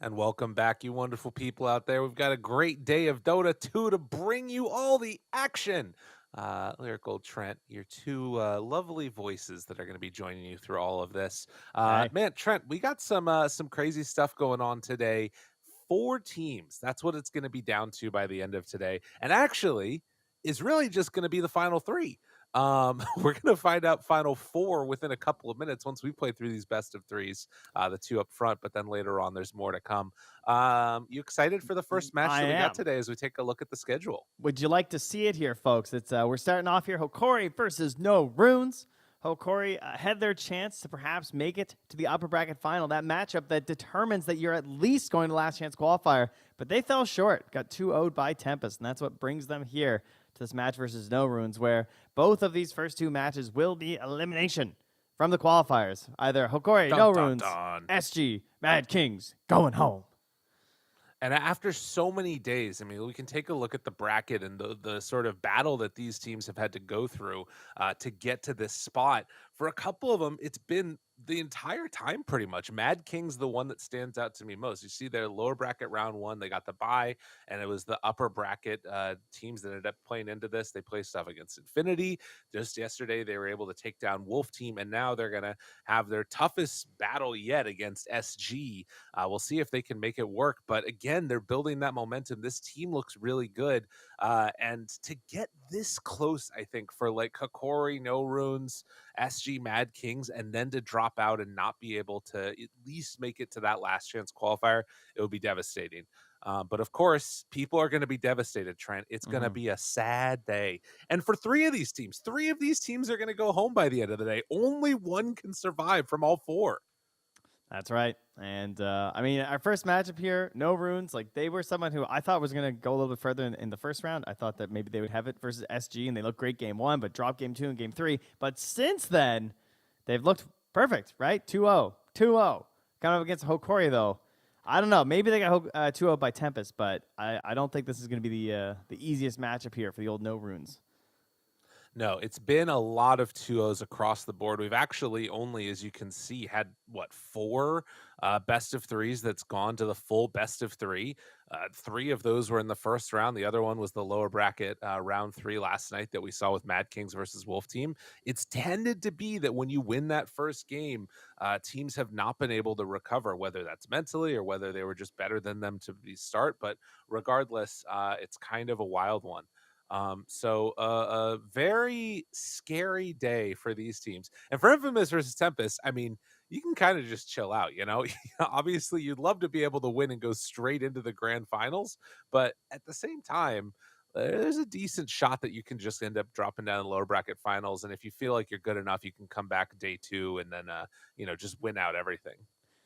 And welcome back, you wonderful people out there. We've got a great day of Dota 2 to bring you all the action. Lyrical Trent, your two lovely voices that are going to be joining you through all of this. Hey. Man, Trent, we got some crazy stuff going on today. Four teams. That's what it's going to be down to by the end of today. And actually, is really just going to be the final three. We're going to find out final four within a couple of minutes once we play through these best of threes, the two up front, but then later on, there's more to come. You excited for the first match I that we got am. today as we take a look at the schedule? Would you like to see it here, folks? It's we're starting off here. Hokori versus No Runes. Hokori had their chance to perhaps make it to the upper bracket final. That matchup that determines that you're at least going to last chance qualifier, but they fell short. Got 2-0'd by Tempest, and that's what brings them here to this match versus No Runes, where both of these first two matches will be elimination from the qualifiers. Either Hokori, Dun No dun Runes, dun. SG, Mad Kings going home. And after so many days, I mean, we can take a look at the bracket and the sort of battle that these teams have had to go through to get to this spot. For a couple of them, it's been the entire time pretty much. Mad King's the one that stands out to me most. You see their lower bracket round one, they got the bye, and it was the upper bracket teams that ended up playing into this. They play stuff against Infinity. Just yesterday, they were able to take down Wolf Team, and now they're going to have their toughest battle yet against SG. We'll see if they can make it work. But again, they're building that momentum. This team looks really good. And to get this close, I think, for like Kokori, No Runes, SG Mad Kings, and then to drop out and not be able to at least make it to that last chance qualifier, it would be devastating. But of course, people are going to be devastated, Trent. It's going to Mhm. be a sad day. And for three of these teams are going to go home by the end of the day. Only one can survive from all four. That's right. And I mean, our first matchup here, No Runes, like they were someone who I thought was going to go a little bit further in the first round. I thought that maybe they would have it versus SG, and they looked great game one, but dropped game two and game three. But since then, they've looked perfect, right? 2-0, 2-0. Kind of against Hokori, though. I don't know. Maybe they got 2-0 by Tempest, but I don't think this is going to be the easiest matchup here for the old No Runes. No, it's been a lot of 2-0s across the board. We've actually only, as you can see, had what, four best of threes that's gone to the full best of three. Three of those were in the first round. The other one was the lower bracket round three last night that we saw with Mad Kings versus Wolf Team. It's tended to be that when you win that first game, teams have not been able to recover, whether that's mentally or whether they were just better than them to start. But regardless, it's kind of a wild one. A very scary day for these teams. And for Infamous versus Tempest, I mean, you can kind of just chill out, you know? Obviously, you'd love to be able to win and go straight into the grand finals, but at the same time, there's a decent shot that you can just end up dropping down the lower bracket finals. And if you feel like you're good enough, you can come back day two and then, just win out everything.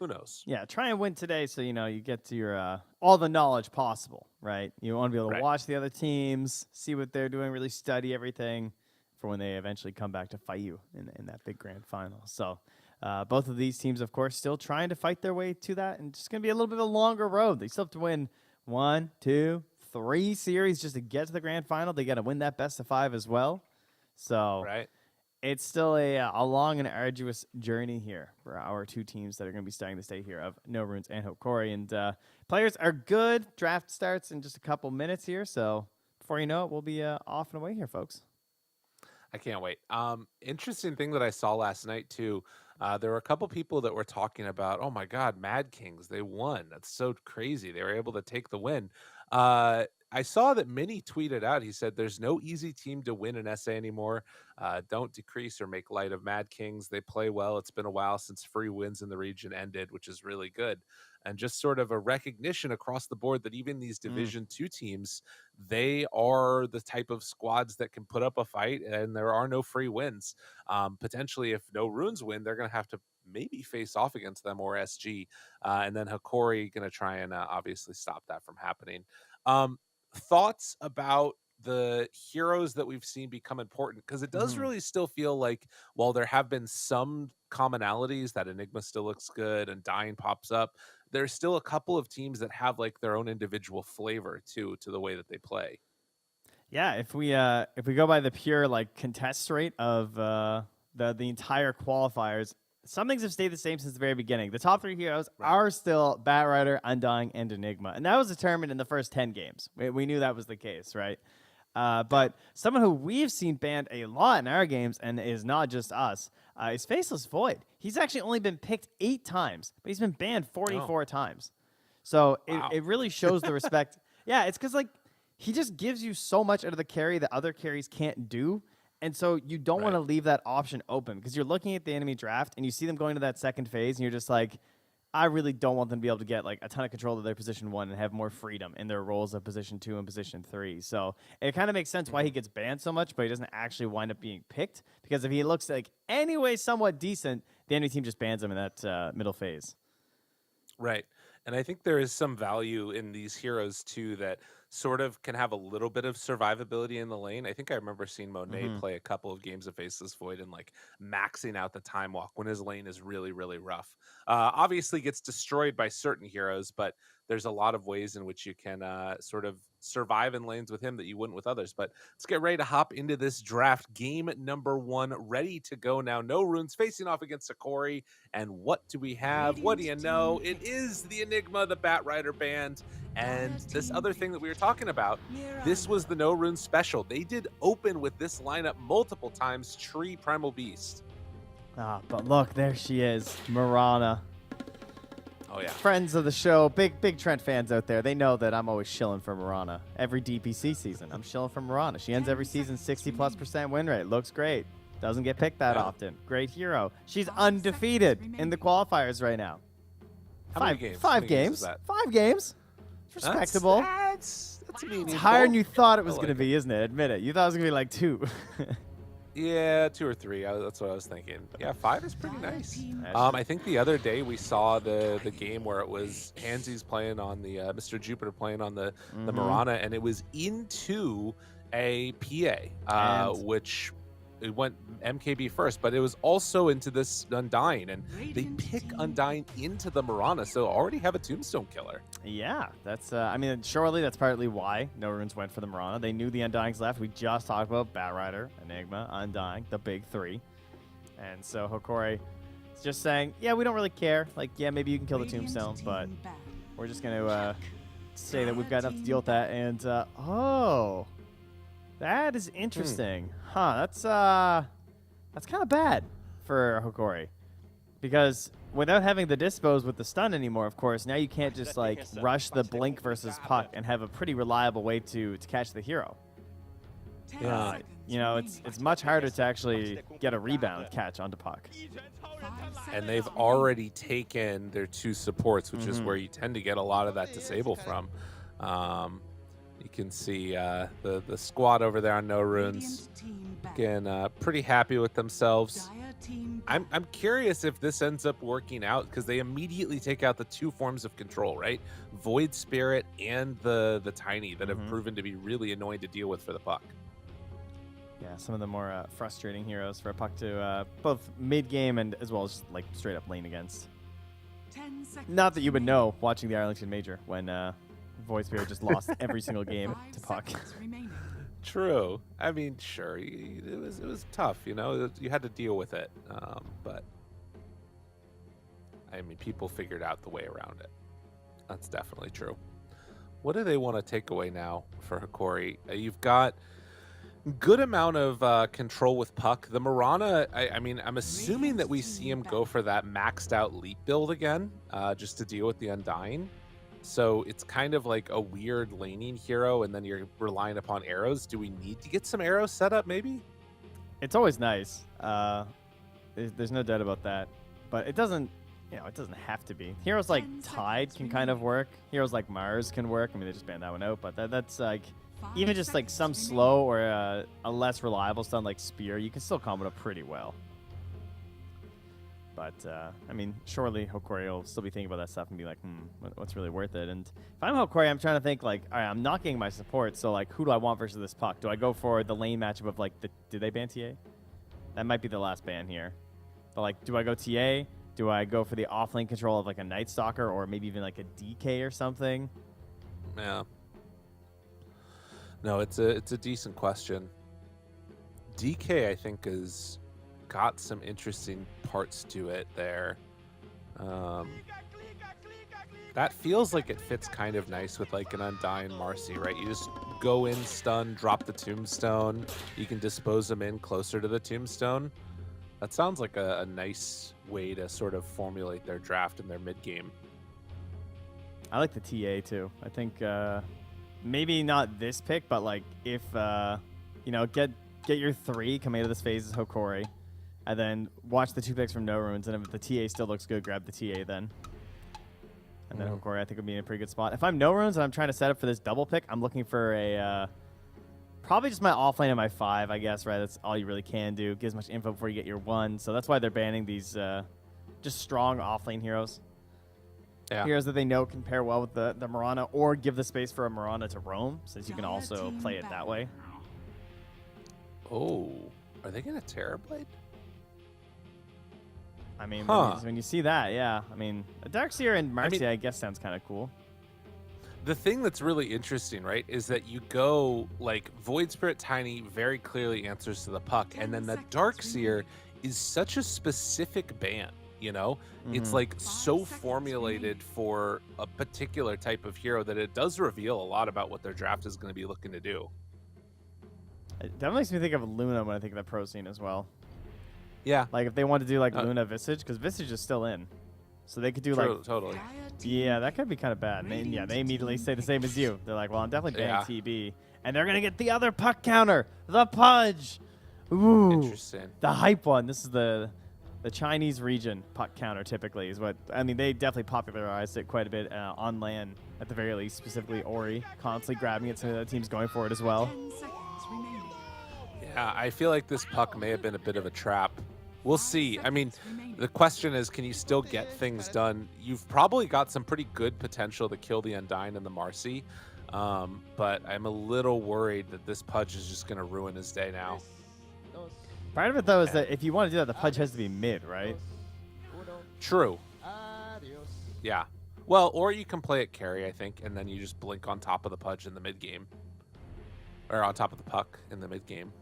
Who knows? Yeah, try and win today so you get to your all the knowledge possible, right? You want to be able to Right. watch the other teams, see what they're doing, really study everything for when they eventually come back to fight you in that big grand final. So both of these teams, of course, still trying to fight their way to that, and just going to be a little bit of a longer road. They still have to win 1, 2, 3 series just to get to the grand final. They got to win that best of 5 as well. So Right. it's still a long and arduous journey here for our two teams that are going to be starting this day here of No Runes and Hokori. And players are good. Draft starts in just a couple minutes here. So before you know it, we'll be off and away here, folks. I can't wait. Interesting thing that I saw last night too. There were a couple people that were talking about, oh my God, Mad Kings, they won. That's so crazy. They were able to take the win. I saw that Minnie tweeted out. He said, "There's no easy team to win in SA anymore. Don't decrease or make light of Mad Kings. They play well. It's been a while since free wins in the region ended, which is really good." And just sort of a recognition across the board that even these Mm. Division Two teams, they are the type of squads that can put up a fight, and there are no free wins. Potentially, if no runes win, they're going to have to maybe face off against them or SG, and then Hakori going to try and obviously stop that from happening. Thoughts about the heroes that we've seen become important, because it does Hmm. really still feel like while there have been some commonalities, that Enigma still looks good and Dying pops up, there's still a couple of teams that have like their own individual flavor too to the way that they play. Yeah, if we go by the pure like contest rate of the entire qualifiers, some things have stayed the same since the very beginning. The top 3 heroes Right. are still Batrider, Undying, and Enigma. And that was determined in the first 10 games. We knew that was the case, right? But someone who we've seen banned a lot in our games, and is not just us, is Faceless Void. He's actually only been picked 8 times, but he's been banned 44 times. So Wow. it really shows the respect. Yeah, it's because, like, he just gives you so much out of the carry that other carries can't do. And so you don't want to Right. leave that option open, because you're looking at the enemy draft and you see them going to that second phase and you're just like, I really don't want them to be able to get like a ton of control of their position 1 and have more freedom in their roles of position 2 and position 3. So it kind of makes sense why he gets banned so much, but he doesn't actually wind up being picked, because if he looks like anyway somewhat decent, the enemy team just bans him in that middle phase. Right. And I think there is some value in these heroes too that sort of can have a little bit of survivability in the lane. I think I remember seeing Monet Mm-hmm. play a couple of games of Faceless Void and like maxing out the time walk when his lane is really, really rough. Obviously gets destroyed by certain heroes, but there's a lot of ways in which you can sort of survive in lanes with him that you wouldn't with others. But let's get ready to hop into this draft. Game number 1 ready to go now. No Runes facing off against Sakori. And what do we have? What do you know? It is the Enigma, the Batrider band. And this other thing that we were talking about, this was the No Rune special. They did open with this lineup multiple times, Tree Primal Beast. But look, there she is, Mirana. Oh, yeah. Friends of the show, big Trent fans out there, they know that I'm always shilling for Mirana. Every DPC season, I'm shilling for Mirana. She ends every season 60+% win rate. Looks great. Doesn't get picked that often. Great hero. She's undefeated in the qualifiers right now. How many games? Five How many games games. is that? 5 games. It's respectable. That's meaningful. It's higher than you thought it was I going to like be, isn't it? Admit it. You thought it was going to be like 2. Yeah, 2 or 3. That's what I was thinking. Yeah, 5 is pretty nice. Yeah, I think the other day we saw the game where it was Hansies playing on the Mr. Jupiter playing on the Mirana, and it was into a PA, which it went MKB first, but it was also into this Undying, and they pick Undying into the Mirana, so already have a Tombstone killer. Yeah, that's. I mean, surely that's partly why No Runes went for the Mirana. They knew the Undyings left. We just talked about Batrider, Enigma, Undying, the big 3, and so Hokori is just saying, yeah, we don't really care. Like, yeah, maybe you can kill the Tombstone, but we're just gonna say that we've got enough to deal with that. And oh, that is interesting, huh? That's kind of bad for Hokori, because without having the dispose with the stun anymore, of course, now you can't just like rush the blink versus puck and have a pretty reliable way to catch the hero. Yeah. You know, it's much harder to actually get a rebound catch onto puck. And they've already taken their 2 supports, which is where you tend to get a lot of that disable from. You can see the squad over there on No Runes, again, pretty happy with themselves. I'm curious if this ends up working out, because they immediately take out the 2 forms of control, right? Void Spirit and the Tiny that have proven to be really annoying to deal with for the puck. Yeah, some of the more frustrating heroes for a puck to both mid-game and as well as just, like, straight up lane against. Not that you would know watching the Arlington Major when Void Spirit just lost every single game to puck. True. I mean, sure, it was tough, you know. You had to deal with it, but I mean, people figured out the way around it. That's definitely true. What do they want to take away now for Hokori? You've got good amount of control with puck. The Mirana, I mean, I'm assuming that we see him go for that maxed out leap build again, just to deal with the Undying. So it's kind of like a weird laning hero, and then you're relying upon arrows. Do we need to get some arrows set up, maybe? It's always nice. There's no doubt about that. But it doesn't, it doesn't have to be. Heroes like Tide can kind of work. Heroes like Mars can work. I mean, they just banned that one out, but that's like, even just like some slow or a less reliable stun like Spear, you can still combo it pretty well. But, I mean, surely Hokori will still be thinking about that stuff and be like, what's really worth it? And if I'm Hokori, I'm trying to think, like, all right, I'm not getting my support, so, like, who do I want versus this puck? Do I go for the lane matchup of, like, did they ban TA? That might be the last ban here. But, like, do I go TA? Do I go for the off-lane control of, like, a Night Stalker or maybe even, like, a DK or something? Yeah. No, it's a decent question. DK, I think, is got some interesting parts to it there. Um, that feels like it fits kind of nice with like an Undying Marcy, right? You just go in, stun, drop the tombstone. You can dispose them in closer to the tombstone. That sounds like a nice way to sort of formulate their draft in their mid game. I like the TA too. I think maybe not this pick, but like if get your 3 coming out of this phase is Hokori, and then watch the 2 picks from No Runes, and if the TA still looks good, grab the TA then. And then Hokori, I think, would be in a pretty good spot. If I'm No Runes and I'm trying to set up for this double pick, I'm looking for a probably just my offlane and my 5, I guess, right? That's all you really can do. Gives much info before you get your 1. So that's why they're banning these just strong offlane heroes. Yeah. Heroes that they know can pair well with the Mirana, or give the space for a Mirana to roam, since you can also play it that way. Oh, are they going to Terrorblade? I mean, when you see that, yeah. I mean, a Darkseer and Marcy, I guess, sounds kind of cool. The thing that's really interesting, right, is that you go, like, Void Spirit Tiny very clearly answers to the puck, and then the Darkseer is such a specific ban, you know? It's, like, so formulated for a particular type of hero that it does reveal a lot about what their draft is going to be looking to do. That makes me think of Luna when I think of the pro scene as well. Yeah. Like, if they want to do, like, Luna Visage, because Visage is still in. So they could do, like... Totally. Yeah, that could be kind of bad. And they immediately say the same as you. They're like, well, I'm definitely banning TB. And they're going to get the other puck counter, the Pudge. Ooh. Interesting. The hype one. This is the Chinese region puck counter, typically, is what... I mean, they definitely popularized it quite a bit on LAN, at the very least, specifically Ori, constantly grabbing it, so the team's going for it as well. Yeah, I feel like this puck may have been a bit of a trap. We'll see. I mean, the question is, can you still get things done? You've probably got some pretty good potential to kill the Undying and the Marcy, but I'm a little worried that this Pudge is just going to ruin his day now. Part of it, though, is that if you want to do that, the Pudge has to be mid, right? True. Yeah. Well, or you can play it carry, I think, and then you just blink on top of the Pudge in the mid game. Or on top of the puck in the mid game.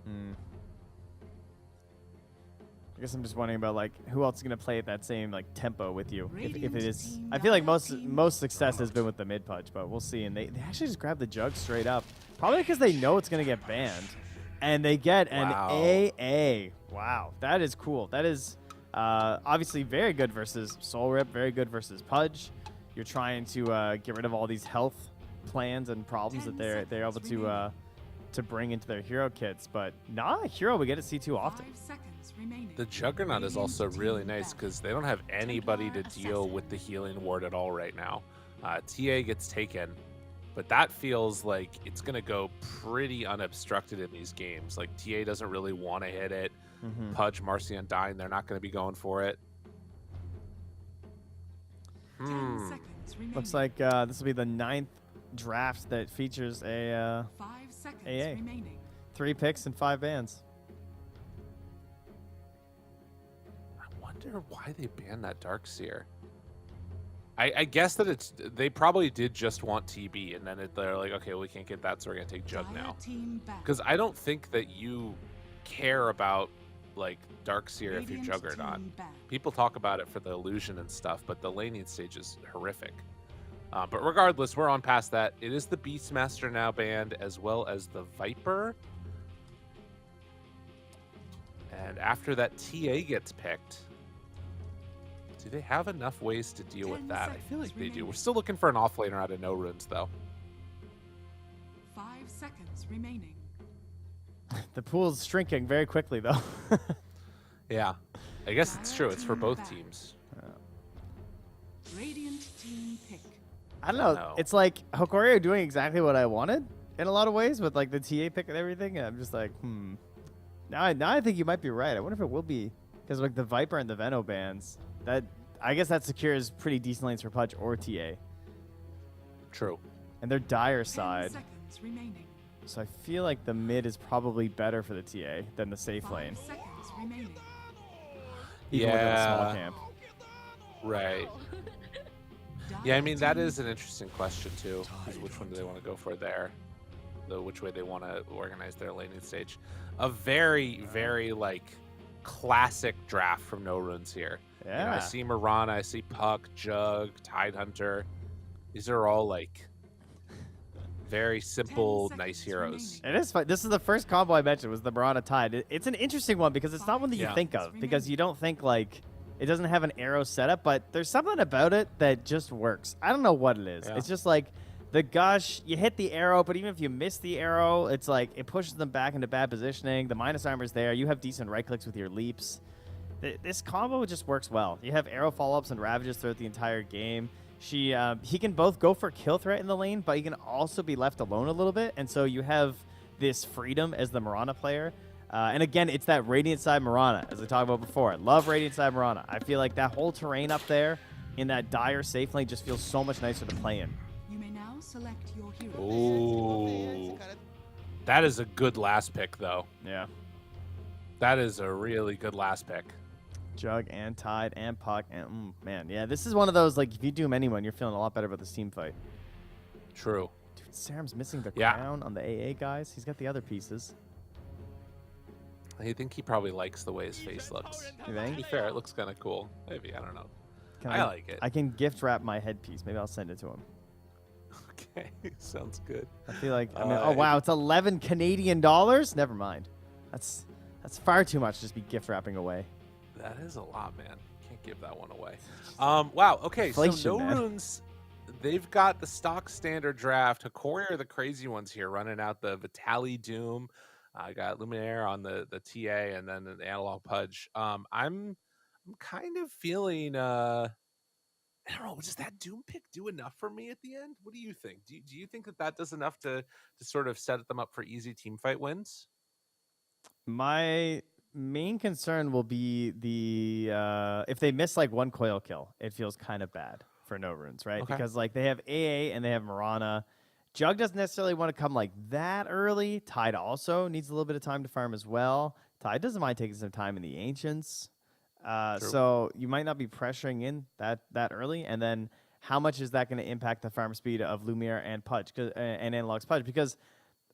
I guess I'm just wondering about, like, who else is going to play at that same, like, tempo with you. If it is... I feel like most success has been with the mid Pudge, but we'll see. And they actually just grab the Jug straight up. Probably because they know it's going to get banned. And they get an AA. Wow. That is cool. That is obviously very good versus Soul Rip, very good versus Pudge. You're trying to get rid of all these health plans and problems that they're able to bring into their hero kits, but not a hero we get to see too often. The Juggernaut is also really nice because they don't have anybody to deal with the healing ward at all right now. TA gets taken, but that feels like it's going to go pretty unobstructed in these games. Like, TA doesn't really want to hit it. Pudge, Marcy, and Dying, they're not going to be going for it. Looks like this will be the 9th draft that features a AA. 3 picks and 5 bans. I wonder why they banned that Darkseer. I guess that they probably did just want TB, and then they're like, okay, well, we can't get that, so we're gonna take Jug now. Because I don't think that you care about like Darkseer if you're Juggernaut. People talk about it for the illusion and stuff, but the laning stage is horrific. But regardless, we're on past that. It is the Beastmaster now banned, as well as the Viper. And after that, TA gets picked. Do they have enough ways to deal with that? I feel like they do. We're still looking for an offlaner out of No Runes, though. 5 seconds remaining. The pool's shrinking very quickly, though. Yeah. I guess it's true. It's for both teams. Radiant team pick. I don't know. It's like Hokori are doing exactly what I wanted in a lot of ways with like the TA pick and everything. And I'm just like, Now I think you might be right. I wonder if it will be because like the Viper and the Veno bans. That I guess that secures pretty decent lanes for Pudge or TA. True. And they're Dire side. 10 seconds remaining. So I feel like the mid is probably better for the TA than the safe 5 lane. seconds remaining. Even within a small camp. Right. Yeah, I mean, that is an interesting question, too. Which one do they want to go for there? Which way they want to organize their laning stage. A very, very, like, classic draft from No Runes here. You know, I Yeah. see Mirana, I see Puck, Jug, Tidehunter. These are all like very 10 simple, seconds nice heroes. remaining. It is fun. This is the first combo I mentioned was the Mirana Tide. It's an interesting one because it's not one that you Yeah. think of because you don't think like it doesn't have an arrow setup, but there's something about it that just works. I don't know what it is. Yeah. It's just like the gush, you hit the arrow, but even if you miss the arrow, it's like it pushes them back into bad positioning. The minus armor's there. You have decent right clicks with your leaps. This combo just works well. You have arrow follow-ups and ravages throughout the entire game. He can both go for kill threat in the lane, but he can also be left alone a little bit, and so you have this freedom as the Mirana player. And again, it's that Radiant side Mirana, as I talked about before. I love Radiant side Mirana. I feel like that whole terrain up there in that dire safe lane just feels so much nicer to play in. You may now select your hero. Ooh. That is a good last pick, though. Yeah. That is a really good last pick. Jug and Tide and Puck and man, yeah, this is one of those like if you doom anyone, you're feeling a lot better about this team fight. True. Dude, Saram's missing the Yeah. crown on the AA guys. He's got the other pieces. I think he probably likes the way his face looks. You To think? be fair, it looks kind of cool. Maybe, I don't know. Can I like it. I can gift wrap my headpiece. Maybe I'll send it to him. Okay, sounds good. I feel like I mean, Uh, oh wow, it's 11 Canadian dollars. Never mind. That's far too much to just be gift wrapping away. That is a lot, man. Can't give that one away. Wow. Okay, Inflation, so No man. Runes, they've got the stock standard draft. Hikori are the crazy ones here, running out the Vitali Doom. I got Luminaire on the TA, and then the Analog Pudge. I'm kind of feeling. I don't know. Does that Doom pick do enough for me at the end? What do you think? Do you think that does enough to sort of set them up for easy team fight wins? My main concern will be the if they miss like one coil kill, it feels kind of bad for No Runes, right? Okay. Because like they have AA and they have Mirana. Jug doesn't necessarily want to come like that early. Tide also needs a little bit of time to farm as well. Tide doesn't mind taking some time in the Ancients. True. So you might not be pressuring in that early. And then how much is that going to impact the farm speed of Lumiere and Pudge and Analog's Pudge? Because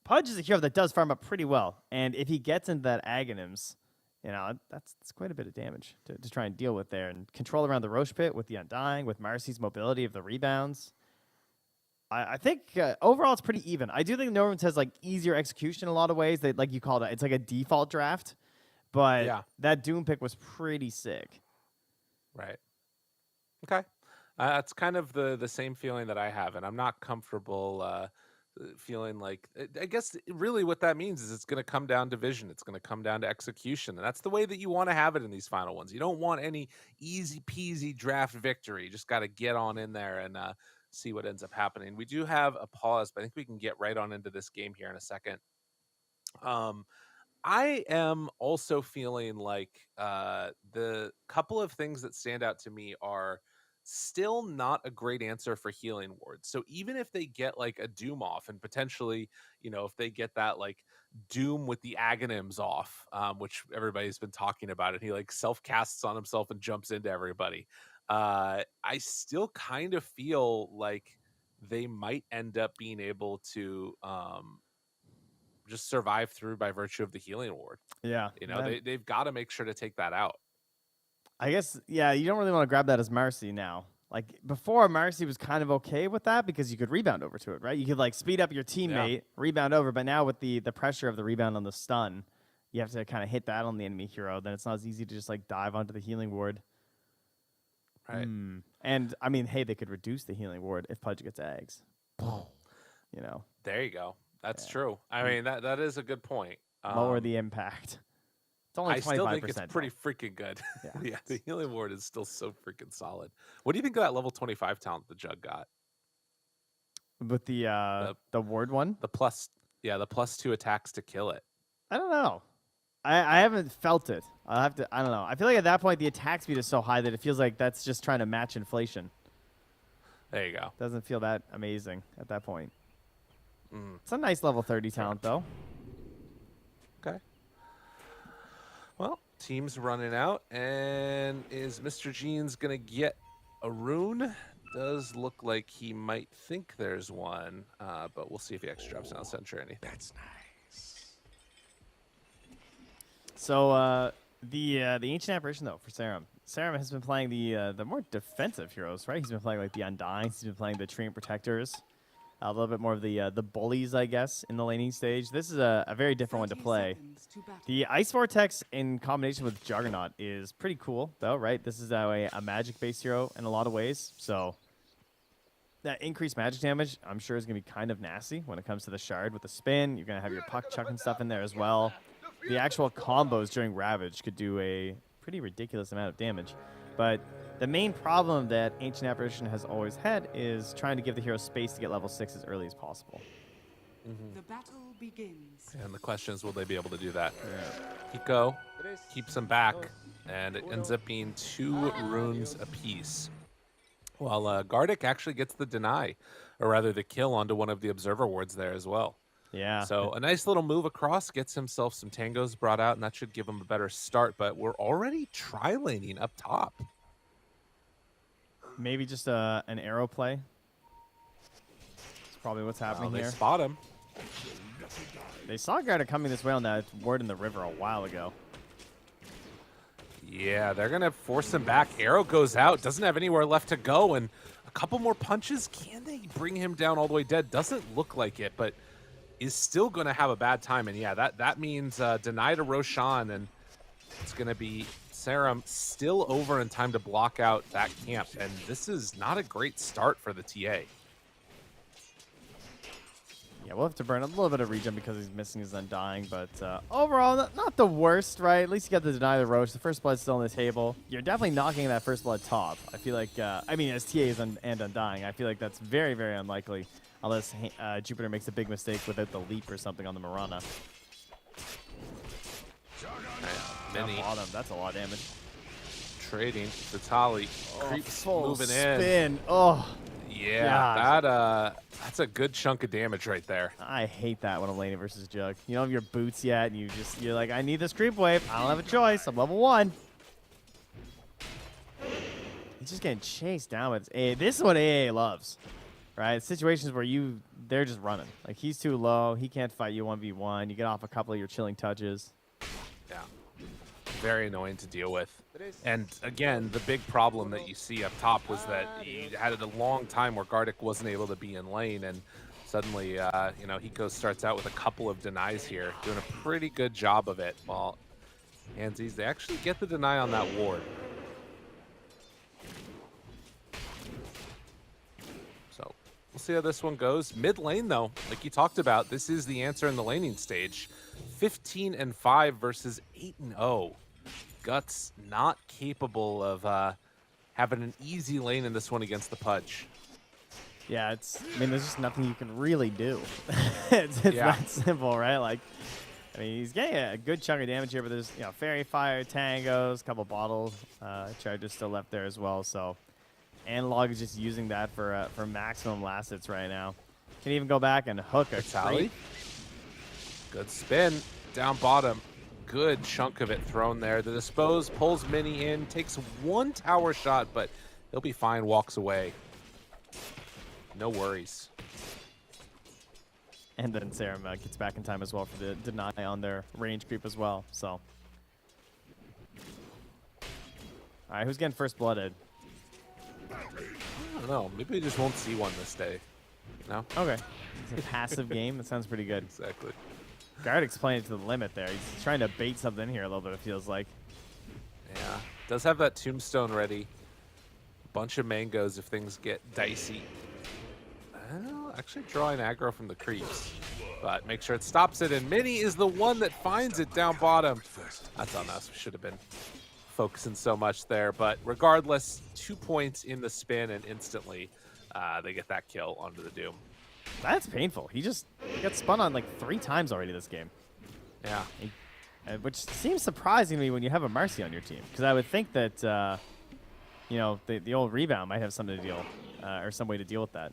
Pudge is a hero that does farm up pretty well. And if he gets into that Aghanims, you know, that's quite a bit of damage to try and deal with there. And control around the Roche Pit with the Undying, with Marcy's mobility of the rebounds. I think overall it's pretty even. I do think No Runes has like easier execution in a lot of ways. That like you called it, it's like a default draft. But Yeah. that Doom pick was pretty sick. Right. Okay. That's kind of the same feeling that I have, and I'm not comfortable feeling like. I guess really what that means is it's going to come down to vision. It's going to come down to execution, and that's the way that you want to have it in these final ones. You don't want any easy peasy draft victory. You just got to get on in there and see what ends up happening. We do have a pause, but I think we can get right on into this game here in a second. I am also feeling like the couple of things that stand out to me are still not a great answer for healing wards. So even if they get like a Doom off and potentially, you know, if they get that like Doom with the Aghanims off, which everybody's been talking about it, he like self casts on himself and jumps into everybody. I still kind of feel like they might end up being able to just survive through by virtue of the healing ward. Yeah. You know, they've got to make sure to take that out. I guess, yeah, you don't really want to grab that as Marcy now. Like before, Marcy was kind of okay with that because you could rebound over to it, right? You could like speed up your teammate, rebound over, but now with the pressure of the rebound on the stun, you have to kind of hit that on the enemy hero. Then it's not as easy to just like dive onto the healing ward. Right. And I mean, hey, they could reduce the healing ward if Pudge gets eggs. You know, There you go. That's true. I mean, that is a good point. lower the impact. It's only 25%. I still think it's pretty freaking good. Yeah. Yeah, the healing ward is still so freaking solid. What do you think of that level 25 talent the Jug got? With the ward one? The +2 attacks to kill it. I don't know. I haven't felt it. I don't know. I feel like at that point the attack speed is so high that it feels like that's just trying to match inflation. There you go. Doesn't feel that amazing at that point. It's a nice level 30 talent though. Okay. Well, team's running out, and is Mr. Jeans gonna get a rune? Does look like he might think there's one, but we'll see if he actually drops down Sentry or anything. That's nice. So The ancient apparition though for Serum. Serum has been playing the more defensive heroes, right? He's been playing like the Undyings. He's been playing the Treant Protectors. A little bit more of the bullies, I guess, in the laning stage. This is a very different one to 30 play. seconds to battle. The Ice Vortex in combination with Juggernaut is pretty cool, though, right? This is a magic-based hero in a lot of ways, so that increased magic damage, I'm sure, is going to be kind of nasty when it comes to the Shard with the spin. You're going to have your puck chucking stuff in there as well. The actual combos during Ravage could do a pretty ridiculous amount of damage, but the main problem that Ancient Apparition has always had is trying to give the hero space to get level 6 as early as possible. The battle begins. And the question is, will they be able to do that? Hiko keeps him back, and it ends up being 2 runes apiece. While Gardic actually gets the deny, or rather the kill onto one of the observer wards there as well. Yeah. So a nice little move across, gets himself some tangos brought out, and that should give him a better start. But we're already tri-laning up top. Maybe just an arrow play. That's probably what's happening They here. spot him. They saw Garda coming this way on that ward in the river a while ago. Yeah, they're going to force him back. Arrow goes out, doesn't have anywhere left to go, and a couple more punches. Can they bring him down all the way dead? Doesn't look like it, but is still going to have a bad time. And yeah, that means deny to Roshan, and it's going to be Serum still over in time to block out that camp. And this is not a great start for the TA. Yeah, we'll have to burn a little bit of regen because he's missing his Undying, but overall, not the worst, right? At least you got the deny the Roche. The first blood's still on the table. You're definitely knocking that first blood top. I feel like, I mean, as TAs and Undying, I feel like that's very, very unlikely unless Jupiter makes a big mistake without the leap or something on the Mirana. Mini Bottom, that's a lot of damage. trading. Vitali creeps Full moving spin. in. Oh, Yeah, gosh. that's a good chunk of damage right there. I hate that when I'm laning versus Jug. You don't have your boots yet, and you're like, I need this creep wave. I don't have a choice. I'm level 1. He's just getting chased down with AA. This is what AA loves, right? Situations where they're just running. Like, he's too low. He can't fight you 1v1. You get off a couple of your chilling touches. Yeah, very annoying to deal with. And again, the big problem that you see up top was that you had it a long time where Gardic wasn't able to be in lane, and suddenly, Hiko starts out with a couple of denies here, doing a pretty good job of it. While Handsies, they actually get the deny on that ward. So we'll see how this one goes. Mid lane, though, like you talked about, this is the answer in the laning stage. 15-5 versus 8-0. Guts not capable of having an easy lane in this one against the Pudge. Yeah, I mean, there's just nothing you can really do. it's that simple, right? Like, I mean, he's getting a good chunk of damage here, but there's, Fairy Fire, Tangos, a couple bottle charges still left there as well. So, Analog is just using that for maximum last hits right now. Can even go back and hook a Tally. Good spin down bottom. Good chunk of it thrown there. The Dispose pulls Mini in, takes one tower shot, but he'll be fine, walks away. No worries. And then Serum gets back in time as well for the deny on their range creep as well. So, all right, who's getting first blooded? I don't know. Maybe we just won't see one this day. No? Okay. It's a passive game. That sounds pretty good. Exactly. Guard explained it to the limit there. He's trying to bait something here a little bit, it feels like. Yeah. Does have that tombstone ready. Bunch of mangoes if things get dicey. Actually drawing aggro from the creeps. But make sure it stops it, and Mini is the one that finds it down bottom. That's on us. We should have been focusing so much there. But regardless, 2 points in the spin, and instantly they get that kill onto the Doom. That's painful. He got spun on like 3 times already this game. Yeah. Which seems surprising to me when you have a Marcy on your team. Because I would think that, the old rebound might have something to deal, or some way to deal with that.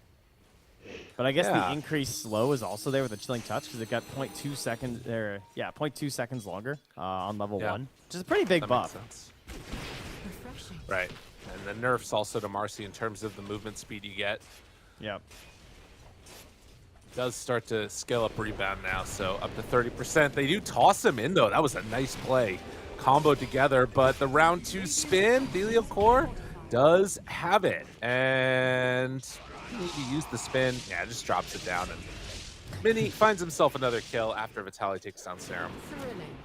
But I guess the increased slow is also there with the chilling touch because it got 0.2 seconds, 0.2 seconds longer on level 1, which is a pretty big That buff. makes sense. Refreshing. Right. And the nerfs also to Marcy in terms of the movement speed you get. Yep. Does start to scale up rebound now, so up to 30%. They do toss him in, though. That was a nice play combo together, but the round 2 spin, Delio Core does have it. And he used the spin. Yeah, just drops it down. And Mini finds himself another kill after Vitaly takes down Serum. Thrilling.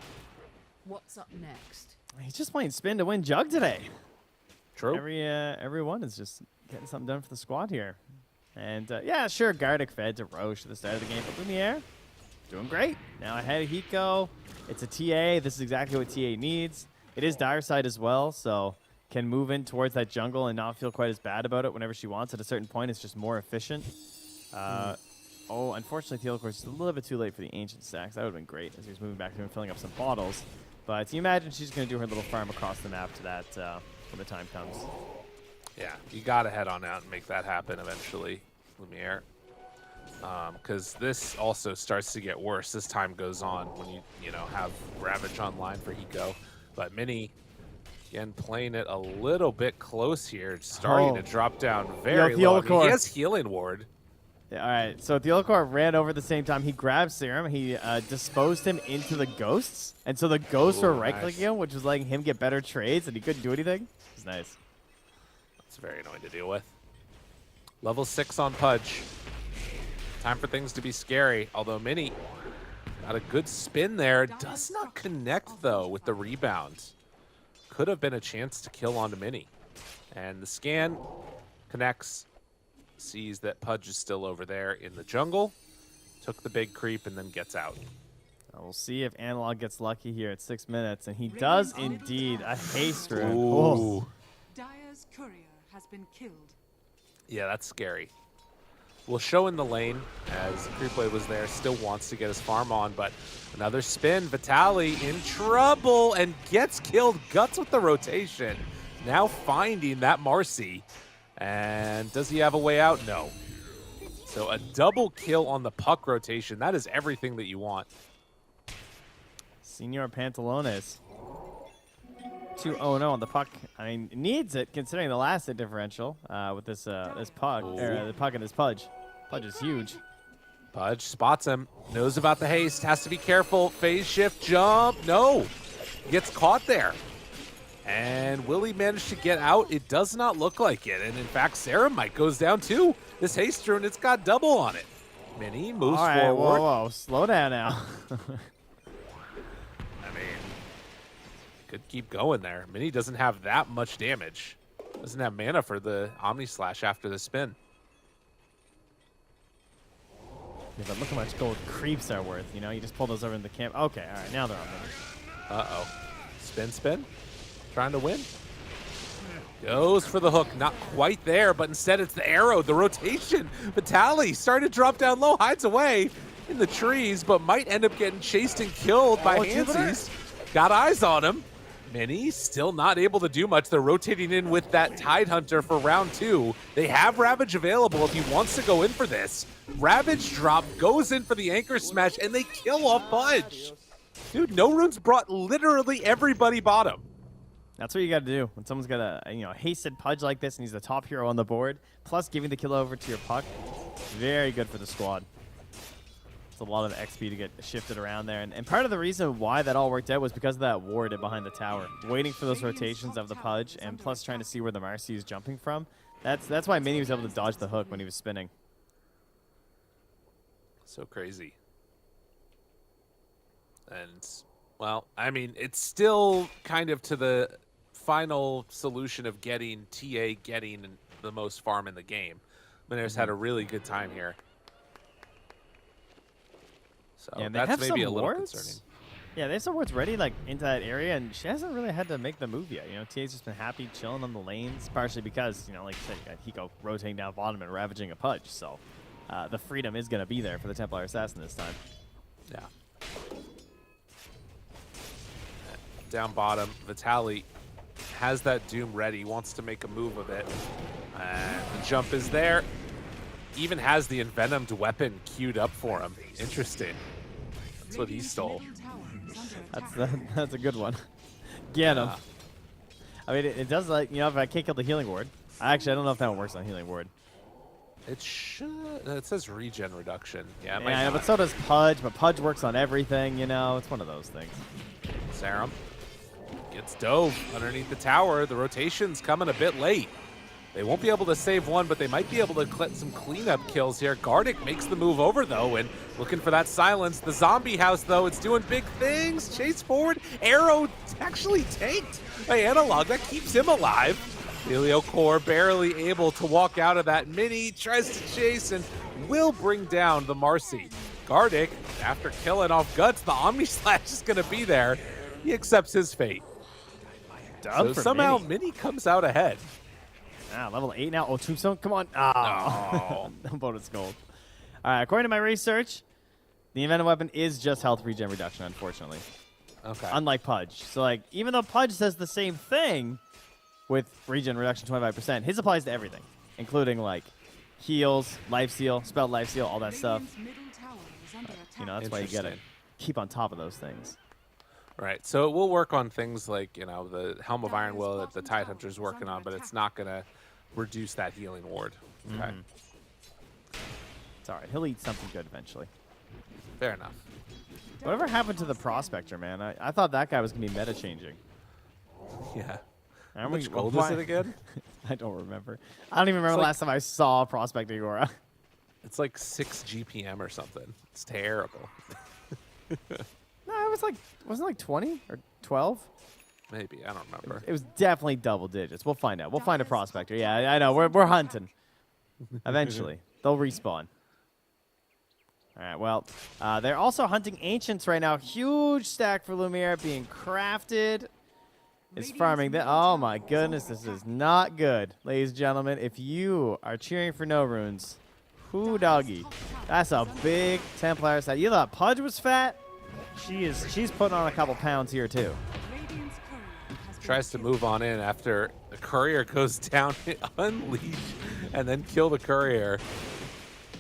What's up next? He's just playing spin to win Jug today. True. Everyone is just getting something done for the squad here. And yeah, sure, Gardic fed to Roche at the start of the game, but Lumiere doing great. Now ahead of Hiko. It's a TA. This is exactly what TA needs. It is Dire Side as well, so can move in towards that jungle and not feel quite as bad about it whenever she wants. At a certain point, it's just more efficient. Oh, unfortunately, Teal, of course, is a little bit too late for the Ancient stacks. That would have been great as he was moving back to him and filling up some bottles. But you imagine she's going to do her little farm across the map to that when the time comes. Yeah, you got to head on out and make that happen eventually, Lumiere. Because this also starts to get worse as time goes on when you know, have Ravage online for Hiko. But Mini, again, playing it a little bit close here, starting to drop down very low. I mean, he has Healing Ward. Yeah, all right, so Theolacor ran over at the same time. He grabbed Serum. He disposed him into the ghosts. And so the ghosts were right-clicking him, which was letting him get better trades, and he couldn't do anything. It was nice. That's very annoying to deal with. Level 6 on Pudge. Time for things to be scary, although Mini got a good spin there. Does not connect, though, with the rebound. Could have been a chance to kill onto Mini. And the scan connects, sees that Pudge is still over there in the jungle, took the big creep, and then gets out. We'll see if Analog gets lucky here at 6 minutes, and he does indeed. A haste rune. Ooh. Dire's courier has been killed. Yeah, that's scary. We'll show in the lane as Creepway was there, still wants to get his farm on, but another spin. Vitaly in trouble and gets killed. Guts with the rotation. Now finding that Marcy. And does he have a way out? No. So a double kill on the puck rotation. That is everything that you want. Senor Pantalones. 2-0 on the puck. I mean, needs it considering the last hit differential with this this puck, or the puck and this Pudge. Pudge is huge. Pudge spots him, knows about the haste, has to be careful. Phase shift jump. No. Gets caught there. And will he manage to get out? It does not look like it. And in fact, Ceramite goes down too. This haste rune, it's got double on it. Mini moves All right, forward. Whoa, slow down now. I mean, could keep going there. Mini doesn't have that much damage. Doesn't have mana for the Omni Slash after the spin. Yeah, but look how much gold creeps are worth. You know, you just pull those over in the camp. Okay, all right, now they're on Mini. Uh-oh. Spin. Trying to win. Goes for the hook. Not quite there, but instead it's the arrow, the rotation. Vitaly started to drop down low, hides away in the trees, but might end up getting chased and killed by Hansies. Got eyes on him. Mini still not able to do much. They're rotating in with that Tidehunter for round 2. They have Ravage available if he wants to go in for this. Ravage drop, goes in for the anchor smash, and they kill off Pudge. Dude, No Runes brought literally everybody bottom. That's what you got to do when someone's got a hasted Pudge like this and he's the top hero on the board. Plus giving the kill over to your puck, very good for the squad. It's a lot of XP to get shifted around there, and part of the reason why that all worked out was because of that ward behind the tower, waiting for those rotations of the Pudge, and plus trying to see where the Marcy is jumping from. That's why Mini was able to dodge the hook when he was spinning. So crazy. And well, I mean, it's still kind of to the final solution of getting TA getting the most farm in the game. Miner's had a really good time here. So yeah, that's maybe a little concerning. Yeah, they have some wards ready like into that area, and she hasn't really had to make the move yet. You know, TA's just been happy chilling on the lanes, partially because, you know, like you said, you got Hiko rotating down bottom and ravaging a Pudge. So the freedom is going to be there for the Templar Assassin this time. Yeah. Down bottom, Vitaly has that Doom ready, wants to make a move of it. And the jump is there. Even has the Envenomed weapon queued up for him. Interesting. That's what he stole. That's a good one. Get him. I mean, it does, like, you know, if I can't kill the healing ward. I don't know if that one works on healing ward. It should. It says regen reduction. Yeah, it might yeah, not. but so does Pudge. But Pudge works on everything, you know. It's one of those things. Serum Gets dove underneath the tower. The rotation's coming a bit late. They won't be able to save one, but they might be able to get some cleanup kills here. Gardic makes the move over, though, and looking for that silence. The zombie house, though, it's doing big things. Chase forward. Arrow actually tanked by Analog. That keeps him alive. Helio Core barely able to walk out of that mini. Tries to chase and will bring down the Marcy. Gardic, after killing off Guts, the Omni Slash is going to be there. He accepts his fate. So somehow Mini comes out ahead. Level 8 now. Oh, Tombstone, come on. Oh. No bonus gold. All right, according to my research, the invented weapon is just health regen reduction, unfortunately. Okay. Unlike Pudge. So, like, even though Pudge says the same thing with regen reduction 25%, his applies to everything, including, like, heals, life steal, spelled life steal, all that stuff. You know, that's why you got to keep on top of those things. Right. So it will work on things like, you know, the Helm of Iron Will that the Tidehunter's working on, but it's not going to reduce that healing ward. Okay. It's all right. He'll eat something good eventually. Fair enough. Whatever happened to the Prospector, man? I thought that guy was going to be meta-changing. Yeah. How much gold is it again? I don't remember. I don't even remember the last time I saw Prospector Igora. It's like 6 GPM or something. It's terrible. No, it was like, wasn't it like 20 or 12? Maybe. I don't remember. It was definitely double digits. We'll find out. We'll find a Prospector. Yeah, I know. We're hunting. Eventually. They'll respawn. All right, well, they're also hunting Ancients right now. Huge stack for Lumiere being crafted. Is farming that. Oh, my goodness. This is not good. Ladies and gentlemen, if you are cheering for no runes, whoo doggy. That's a big Templar set. You thought Pudge was fat? She's putting on a couple pounds here, too. Tries to move on in after the courier goes down, unleash, and then kill the courier.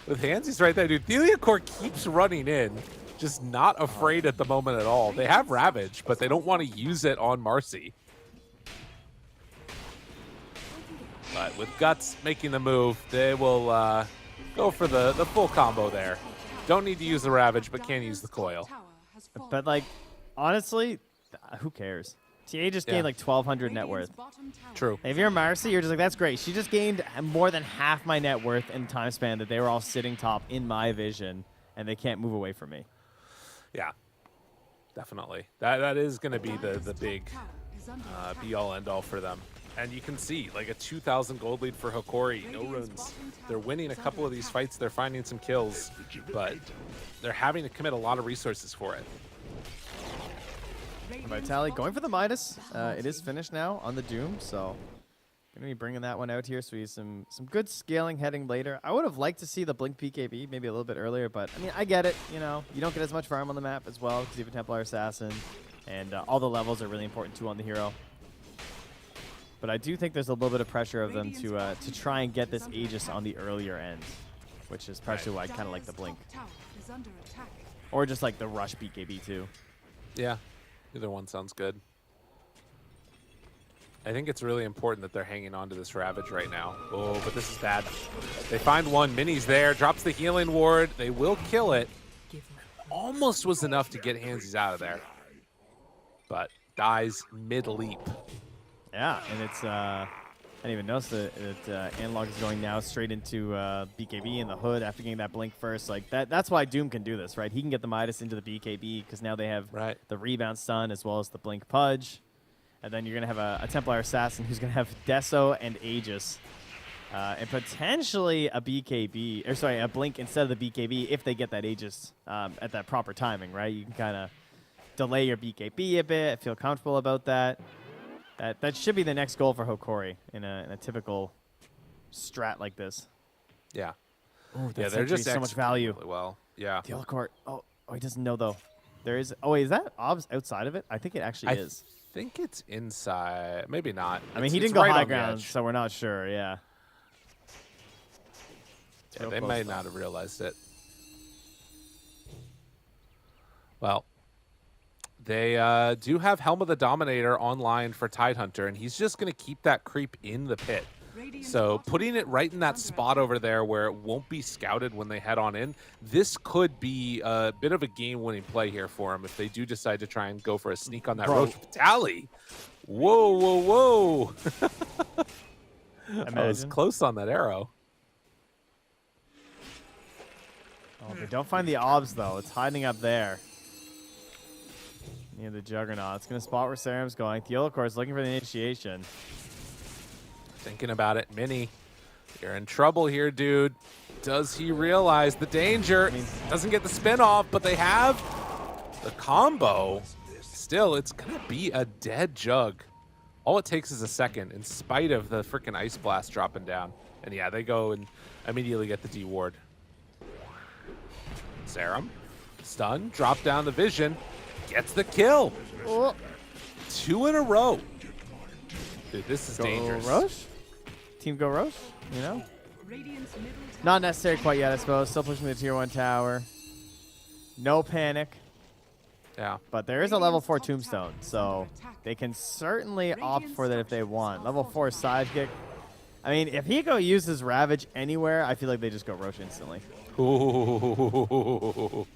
With Hansy's right there, dude. Theliacore keeps running in, just not afraid at the moment at all. They have Ravage, but they don't want to use it on Marcy. But with Guts making the move, they will go for the full combo there. Don't need to use the Ravage, but can use the coil. But, like, honestly, who cares? TA just gained, like, 1,200 net worth. True. If you're Marcy, you're just like, that's great. She just gained more than half my net worth in time span that they were all sitting top in my vision, and they can't move away from me. Yeah, definitely. That is going to be the big be-all, end-all for them. And you can see, like, a 2,000 gold lead for Hokori. No runes. They're winning a couple of these fights. They're finding some kills, but they're having to commit a lot of resources for it. Vitali going for the Midas. It is finished now on the Doom, so going to be bringing that one out here. So we have some good scaling heading later. I would have liked to see the Blink PKB maybe a little bit earlier, but I mean, I get it. You know, you don't get as much farm on the map as well because you have a Templar Assassin, and all the levels are really important too on the hero. But I do think there's a little bit of pressure of them to try and get this Aegis on the earlier end, which is partially why I kind of like the Blink. Or just like the Rush BKB too. Yeah, either one sounds good. I think it's really important that they're hanging on to this Ravage right now. Oh, but this is bad. They find one. Mini's there. Drops the healing ward. They will kill it. Almost was enough to get Hansies out of there. But dies mid-leap. Yeah, and it's I didn't even notice that Analog is going now straight into BKB in the hood after getting that Blink first. Like that's why Doom can do this, right? He can get the Midas into the BKB because now they have the rebound stun as well as the Blink Pudge. And then you're going to have a Templar Assassin who's going to have Deso and Aegis. And potentially a BKB, or sorry, a Blink instead of the BKB if they get that Aegis at that proper timing, right? You can kind of delay your BKB a bit, feel comfortable about that. That should be the next goal for Hokori in a typical strat like this. Yeah. Ooh, yeah, they're just so much value. Really well. Yeah. The court. Oh, he doesn't know though. There is. Oh, wait, is that Obs outside of it? I think it actually is. I think it's inside. Maybe not. I mean, he didn't go high ground, so we're not sure. Yeah. Yeah, they may not have realized it. Well, they do have Helm of the Dominator online for Tidehunter, and he's just going to keep that creep in the pit. So putting it right in that spot over there where it won't be scouted when they head on in, this could be a bit of a game-winning play here for them if they do decide to try and go for a sneak on that Bro. Roche Tally. Whoa, whoa, whoa. I was Imagine. close on that arrow. Oh, they don't find the obs, though. It's hiding up there. Near the Juggernaut. It's going to spot where Serum's going. Theolocor is looking for the initiation. Thinking about it, Mini, you're in trouble here, dude. Does he realize the danger? Doesn't get the spin off, but they have the combo. Still, it's going to be a dead Jug. All it takes is a second, in spite of the freaking Ice Blast dropping down. And yeah, they go and immediately get the D ward. Serum, stun, drop down the vision, gets the kill. Oh. 2 in a row. Dude, this is dangerous. Go Roche? Team Go Roche, you know? Not necessary quite yet, I suppose. Still pushing the tier 1 tower. No panic. Yeah. But there is a level 4 tombstone, so they can certainly opt for that if they want. Level 4 sidekick. I mean, if he uses Ravage anywhere, I feel like they just go Roche instantly. Ooh.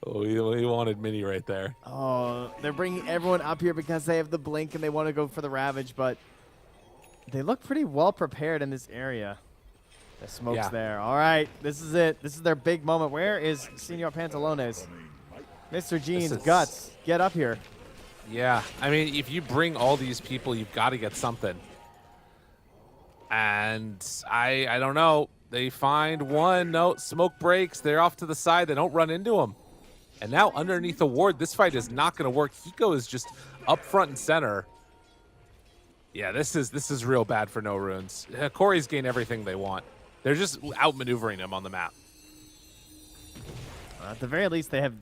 Oh, he wanted Mini right there. Oh, they're bringing everyone up here because they have the Blink and they want to go for the Ravage, but they look pretty well prepared in this area. The smoke's there. All right, this is it. This is their big moment. Where is Senor Pantalones? Mr. Jeans, Guts, get up here. Yeah, I mean, if you bring all these people, you've got to get something. And I don't know. They find one. No, smoke breaks. They're off to the side. They don't run into him. And now underneath the ward, this fight is not going to work. Hiko is just up front and center. Yeah, this is real bad for No Runes. Corey's gained everything they want. They're just outmaneuvering him on the map. At the very least, they have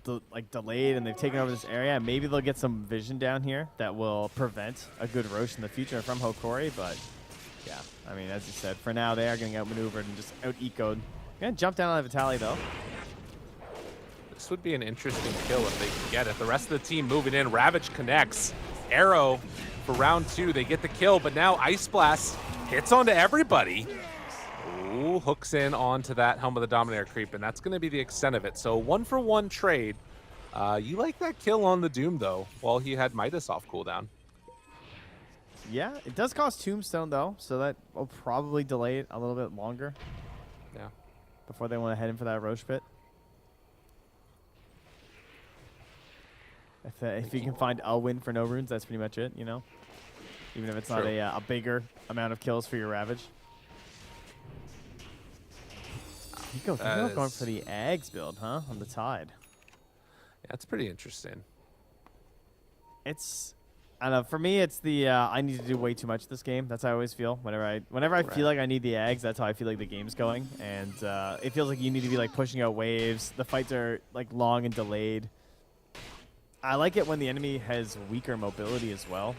delayed and they've taken over this area. Maybe they'll get some vision down here that will prevent a good Roche in the future from Hokori. But yeah, I mean, as you said, for now they are getting outmaneuvered and just out-ecoed. Gonna jump down on the Vitaly though. This would be an interesting kill if they can get it. The rest of the team moving in. Ravage connects. Arrow for round 2. They get the kill, but now Ice Blast hits onto everybody. Ooh, hooks in onto that Helm of the Dominator creep, and that's going to be the extent of it. So 1-for-1 trade. You like that kill on the Doom, though, while he had Midas off cooldown. Yeah, it does cost Tombstone, though, so that will probably delay it a little bit longer. Yeah. Before they want to head in for that Roche pit. If you can find a win for No Runes, that's pretty much it, you know? Even if it's not a bigger amount of kills for your Ravage. You're going for the Ags build, huh? On the Tide. Yeah, that's pretty interesting. It's, I don't know. For me, it's the I need to do way too much this game. That's how I always feel. Whenever I feel like I need the Ags, that's how I feel like the game's going. And it feels like you need to be like pushing out waves. The fights are like long and delayed. I like it when the enemy has weaker mobility as well.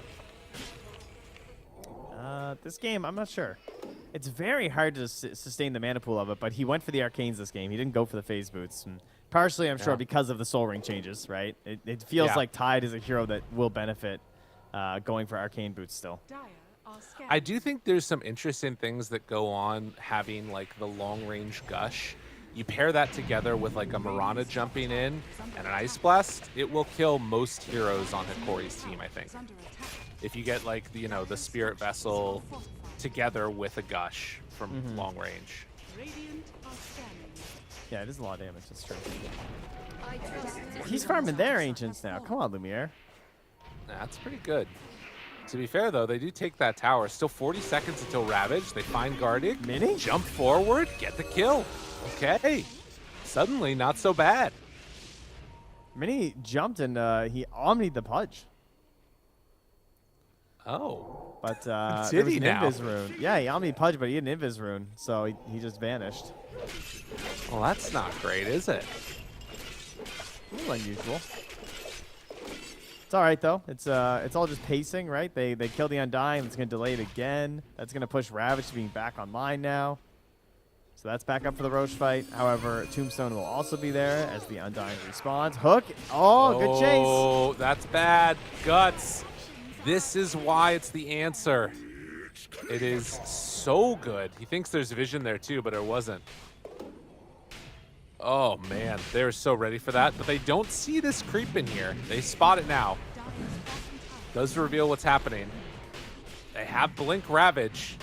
This game, I'm not sure. It's very hard to sustain the mana pool of it, but he went for the Arcanes this game. He didn't go for the Phase Boots. And partially, I'm sure, because of the Soul Ring changes, right? It feels like Tide is a hero that will benefit going for Arcane Boots still. I do think there's some interesting things that go on having like the long-range Gush. You pair that together with like a Mirana jumping in and an Ice Blast, it will kill most heroes on Hikori's team, I think. If you get like the Spirit Vessel together with a Gush from long range. Yeah, it is a lot of damage, that's true. He's farming their Ancients now. Come on, Lumiere. That's pretty good. To be fair, though, they do take that tower. Still 40 seconds until Ravage. They find Gardig. Mini? Jump forward, get the kill. Okay. Suddenly, not so bad. Mini jumped and he omnied the Pudge. Oh. But Did he an now? Invis rune. Yeah, he omnied Pudge, but he had an Invis rune, so he just vanished. Well, that's not great, is it? A little unusual. It's all right though. It's all just pacing, right? They kill the Undying. It's gonna delay it again. That's gonna push Ravage to being back online now. So that's back up for the Roche fight. However, Tombstone will also be there as the Undying respawns. Hook. Oh, good chase. Oh, that's bad. Guts. This is why it's the answer. It is so good. He thinks there's vision there too, but it wasn't. Oh man, they're so ready for that, but they don't see this creep in here. They spot it now. Does reveal what's happening. They have Blink Ravage.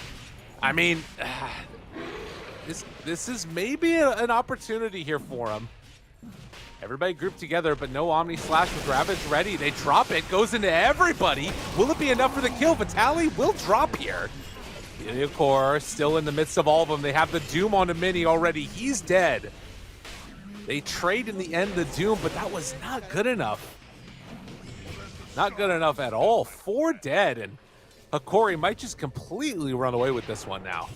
I mean, this is maybe an opportunity here for them. Everybody grouped together, but no Omni Slash with Ravage ready. They drop it, goes into everybody. Will it be enough for the kill? Vitali will drop here. Core still in the midst of all of them. They have the Doom on a Mini already. He's dead. They trade in the end the Doom, but that was not good enough. Not good enough at all. 4 dead, and Hakori might just completely run away with this one now.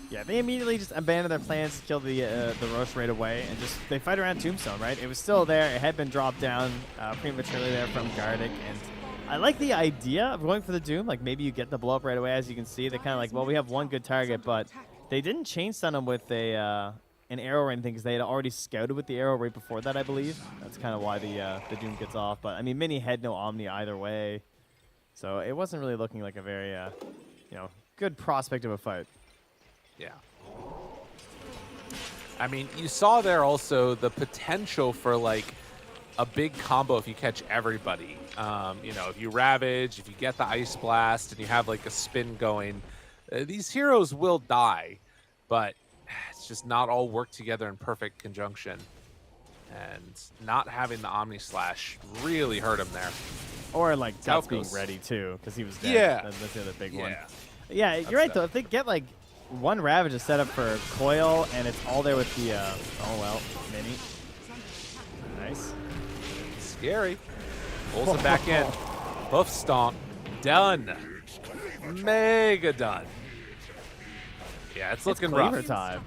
Yeah, they immediately just abandoned their plans to kill the Roche right away, and just they fight around Tombstone, right? It was still there. It had been dropped down prematurely there from Gardic, and I like the idea of going for the Doom. Like, maybe you get the blow up right away. As you can see, they're kind of like, well, we have one good target, but they didn't chain stun him with an arrow or anything because they had already scouted with the arrow right before that, I believe. That's kind of why the Doom gets off. But, I mean, Mini had no Omni either way, so it wasn't really looking like a very, good prospect of a fight. Yeah. I mean, you saw there also the potential for, like, a big combo if you catch everybody. If you Ravage, if you get the Ice Blast, and you have, like, a spin going, these heroes will die, but it's just not all work together in perfect conjunction. And not having the Omni Slash really hurt him there. Or, like, Guts being Talcos. ready, too, because he was dead. Yeah. That's the other big one. Yeah. Yeah, you're right, though. If they get, like, one Ravage is set up for Coil, and it's all there with the, Mini. Nice. Scary. Pulls him back in. Hoof stomp. Done. Mega done. Yeah, it's looking rough. Cleaver time.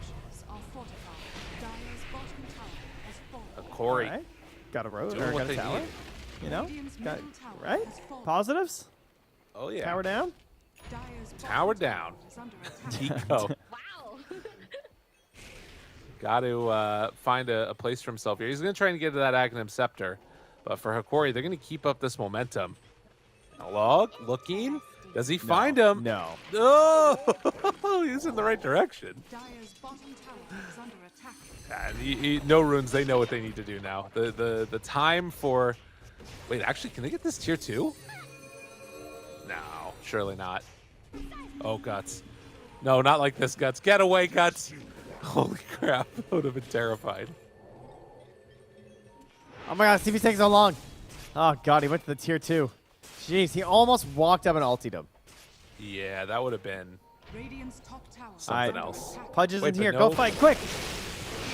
Corey. Right. Got a road, Doing or what got a they tower. need. You know? Got, right? Positives? Oh, yeah. Tower down? Tower down. Tico. Wow. Got to find a place for himself here. He's going to try and get to that Aghanim Scepter. But for Hakori, they're going to keep up this momentum. Log, looking. Does he find him? No. Oh, he's in the right direction. Dire's bottom tower is under attack. And no runes, they know what they need to do now. The time for... Wait, actually, can they get this tier 2? No, surely not. Oh, Guts. No, not like this, Guts. Get away, Guts. Holy crap, I would have been terrified. Oh my god, CB takes so long. Oh god, he went to the tier 2. Jeez, he almost walked up and ulted him. Yeah, that would have been Radiant's top tower something is else. under attack. Pudge isn't Wait, but here. no. Go fight, quick.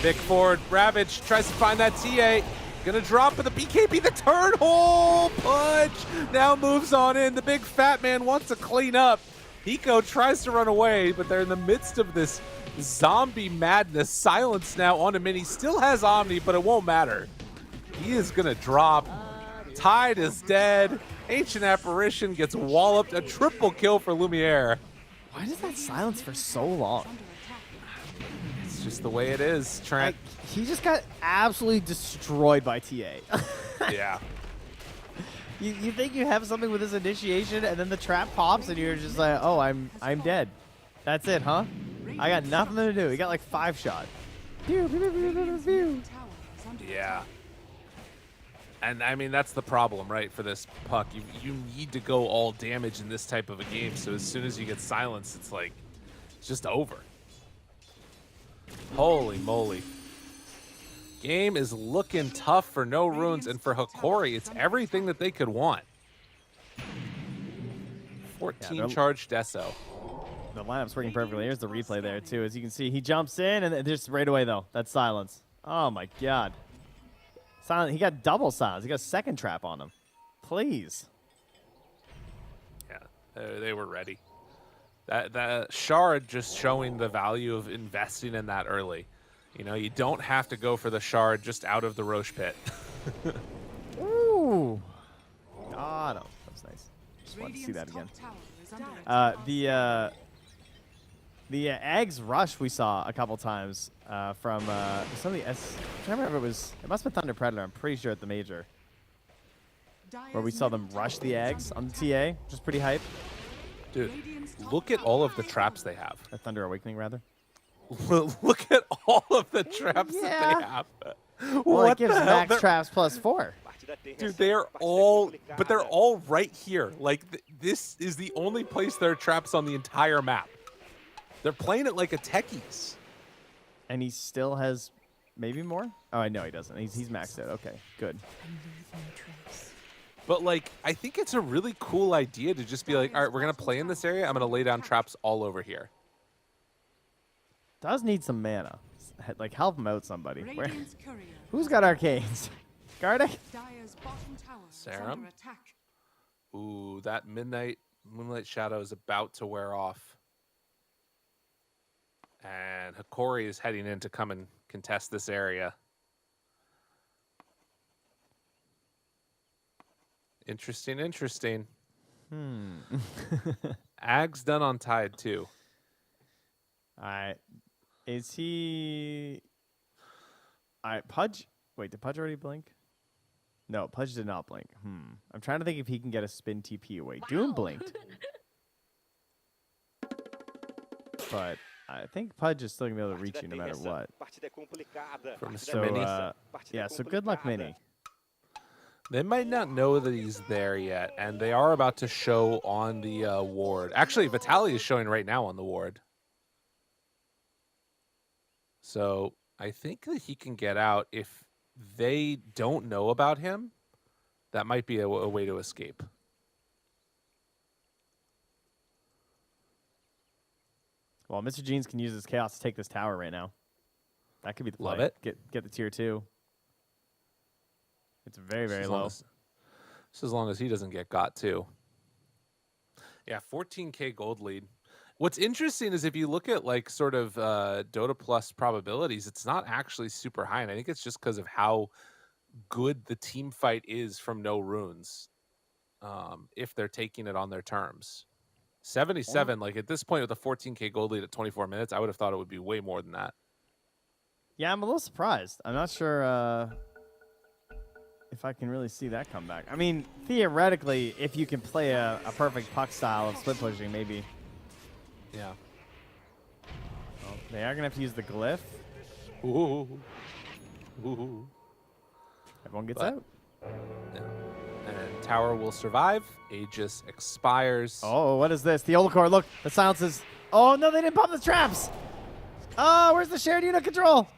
Big forward, Ravage tries to find that TA. Gonna drop for the BKB, the turn hole. Pudge now moves on in. The big fat man wants to clean up. Pico tries to run away, but they're in the midst of this zombie madness. Silence now on him, and he still has Omni, but it won't matter. He is gonna drop. Tide is dead. Ancient Apparition gets walloped. A triple kill for Lumiere. Why does that silence for so long? Under attack. It's just the way it is, Trent. He just got absolutely destroyed by TA. Yeah. You think you have something with this initiation, and then the trap pops, and you're just like, oh, I'm dead. That's it, huh? I got nothing to do. He got like 5 shot. Pew, pew, pew, pew, pew, pew. Tower is under Yeah. And I mean, that's the problem, right, for this puck. You need to go all damage in this type of a game. So as soon as you get silence, it's like, it's just over. Holy moly. Game is looking tough for no runes, and for Hakori, it's everything that they could want. 14 they're- charged Deso. The lineup's working perfectly. Here's the replay there, too. As you can see, he jumps in, and just right away, though, that's silence. Oh, my God. Silent. He got double silence. He got a second trap on him. Please. Yeah, they were ready. That shard just showing the value of investing in that early. You know, you don't have to go for the shard just out of the Roche pit. Ooh. Got him. That's nice. Just wanted to see that again. Radiant's top tower is under attack. The Eggs rush we saw a couple times from some of the I can't remember if it must have been Thunder Predator. I'm pretty sure at the major where we saw them rush the Eggs on the TA, which is pretty hype. Dude, Radiant's top look at tower all of the is traps under they have. A Thunder Awakening, rather. Look at all of the traps that Yeah. they have. Well, it What gives the hell? max traps +4. Dude, they are all, but they're all right here. Like, this is the only place there are traps on the entire map. They're playing it like a techies. And he still has maybe more? Oh, no, he doesn't. He's maxed out. Okay, good. But, like, I think it's a really cool idea to just be like, all right, we're going to play in this area. I'm going to lay down traps all over here. Does need some mana. Like, help him out, somebody. Radiant's courier. Who's got arcades? Gardic? Dire's bottom tower is Serum? under attack. Ooh, that Moonlight Shadow is about to wear off. And Hikori is heading in to come and contest this area. Interesting, interesting. Ag's done on Tide, too. All right. Is he... All right, Pudge. Wait, did Pudge already blink? No, Pudge did not blink. I'm trying to think if he can get a spin TP away. Doom blinked. But I think Pudge is still going to be able to reach you no matter what. For Mr. So, Mini. yeah, so good luck, Mini. They might not know that he's there yet, and they are about to show on the ward. Actually, Vitaly is showing right now on the ward. So I think that he can get out. If they don't know about him, that might be a way to escape. Well, Mr. Jeans can use his chaos to take this tower right now. That could be the play. Love it. Get the tier 2. It's very, very low. Just as long as he doesn't get got too. Yeah, 14K gold lead. What's interesting is if you look at like sort of Dota Plus probabilities, it's not actually super high. And I think it's just because of how good the team fight is from no runes. If they're taking it on their terms. 77, like at this point with a 14K gold lead at 24 minutes, I would have thought it would be way more than that. Yeah, I'm a little surprised. I'm not sure if I can really see that come back. I mean, theoretically, if you can play a perfect puck style of split pushing, maybe. Yeah. Well, they are going to have to use the glyph. Ooh. Ooh. Everyone gets But- out. Yeah. And tower will survive. Aegis expires. Oh, what is this? The Olacor, look, the silences. Oh, no, they didn't pop the traps. Oh, where's the shared unit control?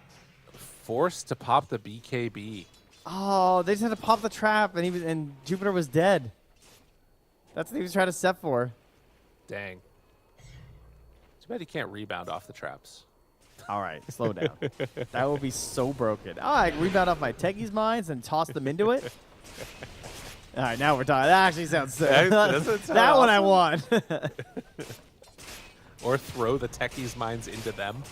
Forced to pop the BKB. Oh, they just had to pop the trap, and Jupiter was dead. That's what he was trying to set for. Dang. Too bad he can't rebound off the traps. All right, slow down. That would be so broken. Oh, I rebound off my Techies mines and toss them into it. All right, now we're talking. That actually sounds sick. Doesn't sound That one I awesome. want. Or throw the techies mines into them.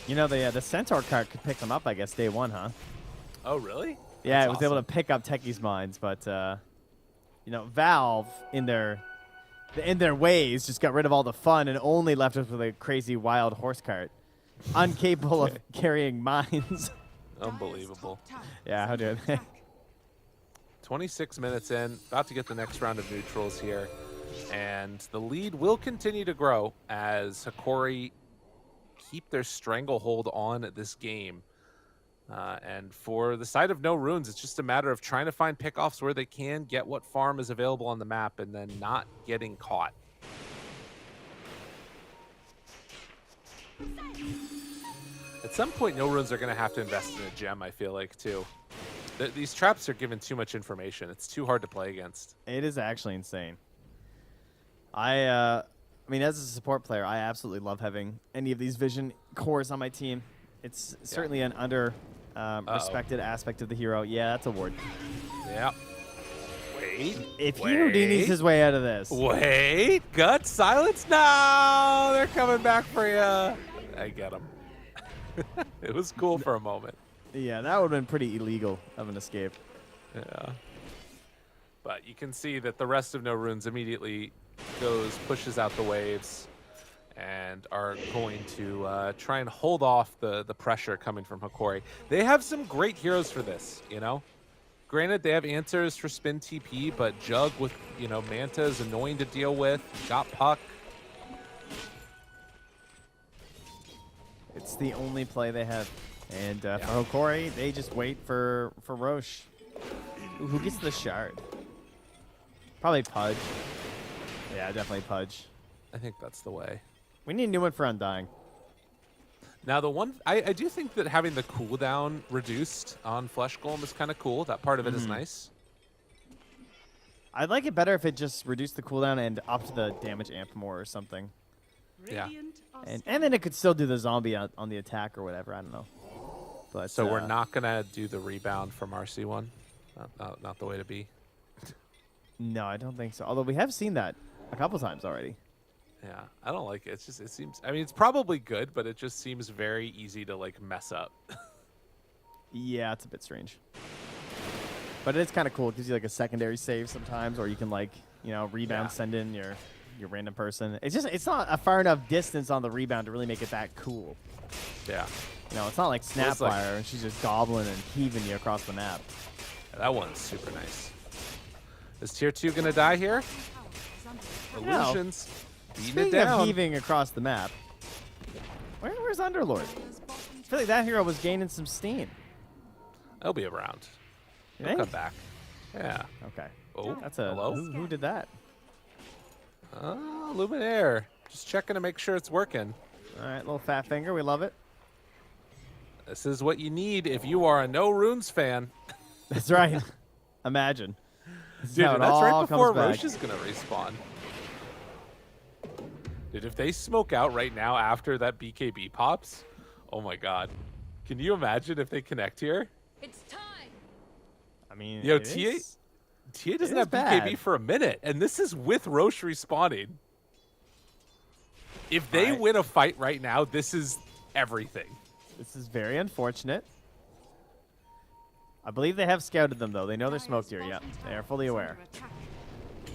You know, the Centaur cart could pick them up, I guess, day one, huh? Oh, really? Yeah, That's it was able to awesome. pick up Techies mines, but you know, Valve in their ways just got rid of all the fun and only left us with a crazy wild horse cart, incapable of carrying mines. Unbelievable. Yeah, how dare they? 26 minutes in, about to get the next round of neutrals here. And the lead will continue to grow as Hikori keep their stranglehold on this game. And for the side of no runes, it's just a matter of trying to find pickoffs where they can, get what farm is available on the map, and then not getting caught. At some point, no runes are going to have to invest in a gem, I feel like, too. These traps are given too much information. It's too hard to play against. It is actually insane. I mean, as a support player, I absolutely love having any of these vision cores on my team. It's certainly an under respected aspect of the hero. Yeah, that's a ward. Yeah. Wait. If he Houdini's his way out of this. Wait. Gut silence. No, they're coming back for you. I get him. It was cool for a moment. Yeah, that would have been pretty illegal of an escape. Yeah. But you can see that the rest of No Runes immediately pushes out the waves, and are going to try and hold off the pressure coming from Hikori. They have some great heroes for this, you know? Granted, they have answers for spin TP, but Jug with, Manta is annoying to deal with. Got Puck. It's the only play they have. And for Hokori, they just wait for Roche. Ooh, who gets the shard? Probably Pudge. Yeah, definitely Pudge. I think that's the way. We need a new one for Undying. Now, the one I do think that having the cooldown reduced on Flesh Golem is kind of cool. That part of it is nice. I'd like it better if it just reduced the cooldown and upped the damage amp more or something. Yeah. And then it could still do the zombie on the attack or whatever. I don't know. But So we're not going to do the rebound from RC1? Not the way to be. No, I don't think so. Although we have seen that a couple times already. Yeah, I don't like it. It seems, I mean, it's probably good, but it just seems very easy to, mess up. Yeah, it's a bit strange. But it's kind of cool. It gives you, a secondary save sometimes, or you can, rebound, send in your random person. It's not a far enough distance on the rebound to really make it that cool. Yeah. It's not like Snapfire, and she's just gobbling and heaving you across the map. Yeah, that one's super nice. Is Tier 2 going to die here? Illusions. Beating it Speaking down. of heaving across the map, where's Underlord? I feel like that hero was gaining some steam. He'll be around. You He'll think? come back. Yeah. Okay. Oh, That's a hello? who did that? Luminaire. Just checking to make sure it's working. All right, little fat finger. We love it. This is what you need if you are a No Runes fan. That's right. Imagine. This is Dude, how it and that's right all before comes back. Roche is going to respawn. Dude, if they smoke out right now after that BKB pops, oh my god. Can you imagine if they connect here? It's time. I mean, Yo, it TA is- doesn't is have bad. BKB for a minute, and this is with Roche respawning. If they Right. win a fight right now, this is everything. This is very unfortunate. I believe they have scouted them, though. They know they're smoked here. Yep, they are fully aware.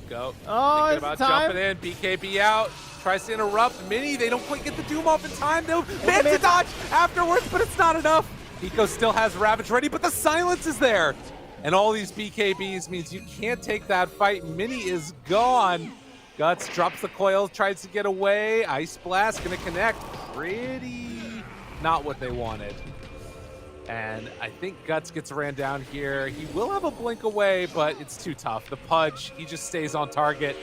Go. Oh, Thinking it's about time. jumping in. BKB out. Tries to interrupt. Mini, they don't quite get the Doom off in time. No, Manta dodge afterwards, but it's not enough. Eco still has Ravage ready, but the silence is there. And all these BKBs means you can't take that fight. Mini is gone. Guts drops the coil, tries to get away. Ice Blast gonna connect. Pretty not what they wanted. And I think Guts gets ran down here. He will have a blink away, but it's too tough. The Pudge, he just stays on target.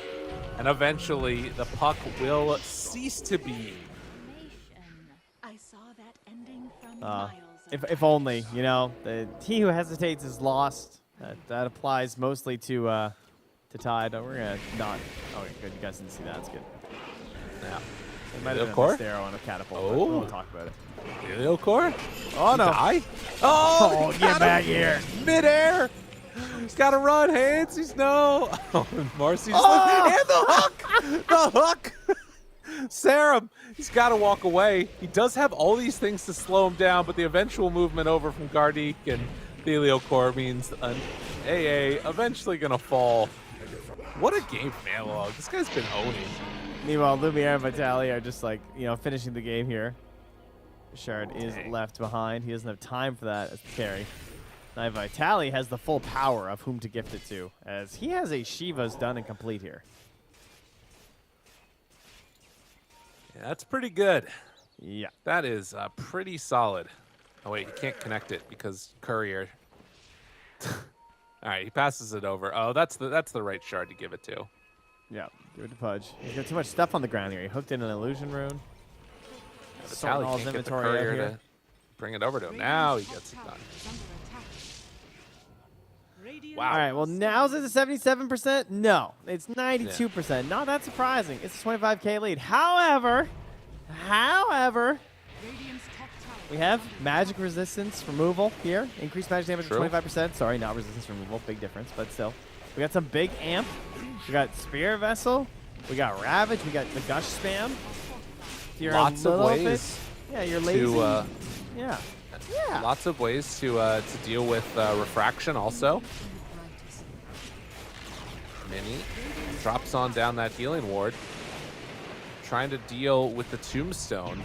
And eventually, the puck will cease to be. I saw that ending from miles If only, he who hesitates is lost. That applies mostly to Tide. Oh, we're gonna not. Okay, good. You guys didn't see that. That's good. Yeah. It might have been Core? a arrow on a catapult. Oh. But we won't talk about it. Helio Core? Oh no! Die? Oh, he get got back him here! Midair! He's got to run, Hansies, no! Oh, Marcy's Oh! and the hook! The hook! Serum, he's got to walk away. He does have all these things to slow him down, but the eventual movement over from Gardeek and Helio Core means an AA eventually going to fall. What a game from Analog. This guy's been owning. Meanwhile, Lumiere and Vitali are just finishing the game here. Shard is left behind. He doesn't have time for that as the carry. Now Vitali has the full power of whom to gift it to, as he has a Shiva's done and complete here. Yeah, that's pretty good. Yeah. That is pretty solid. Oh, wait, he can't connect it because Courier. All right, he passes it over. Oh, that's the right shard to give it to. Yeah, give it to Pudge. He's got too much stuff on the ground here. He hooked in an illusion rune. Sorting all his Can't get the inventory out Courier here. to bring it over to him. Now he gets it done. Wow. All right, well, now's it at 77%? No, it's 92%. Not that surprising. It's a 25K lead. However, we have magic resistance removal here. Increased magic damage True. of 25%. Sorry, not resistance removal. Big difference, but still. We got some big amp. We got Spear Vessel. We got Ravage. We got the Gush spam. If you're Lots a of little ways bit, yeah, you're lazy. to yeah. lots of ways to deal with refraction also. Mini drops on down that healing ward, trying to deal with the tombstone.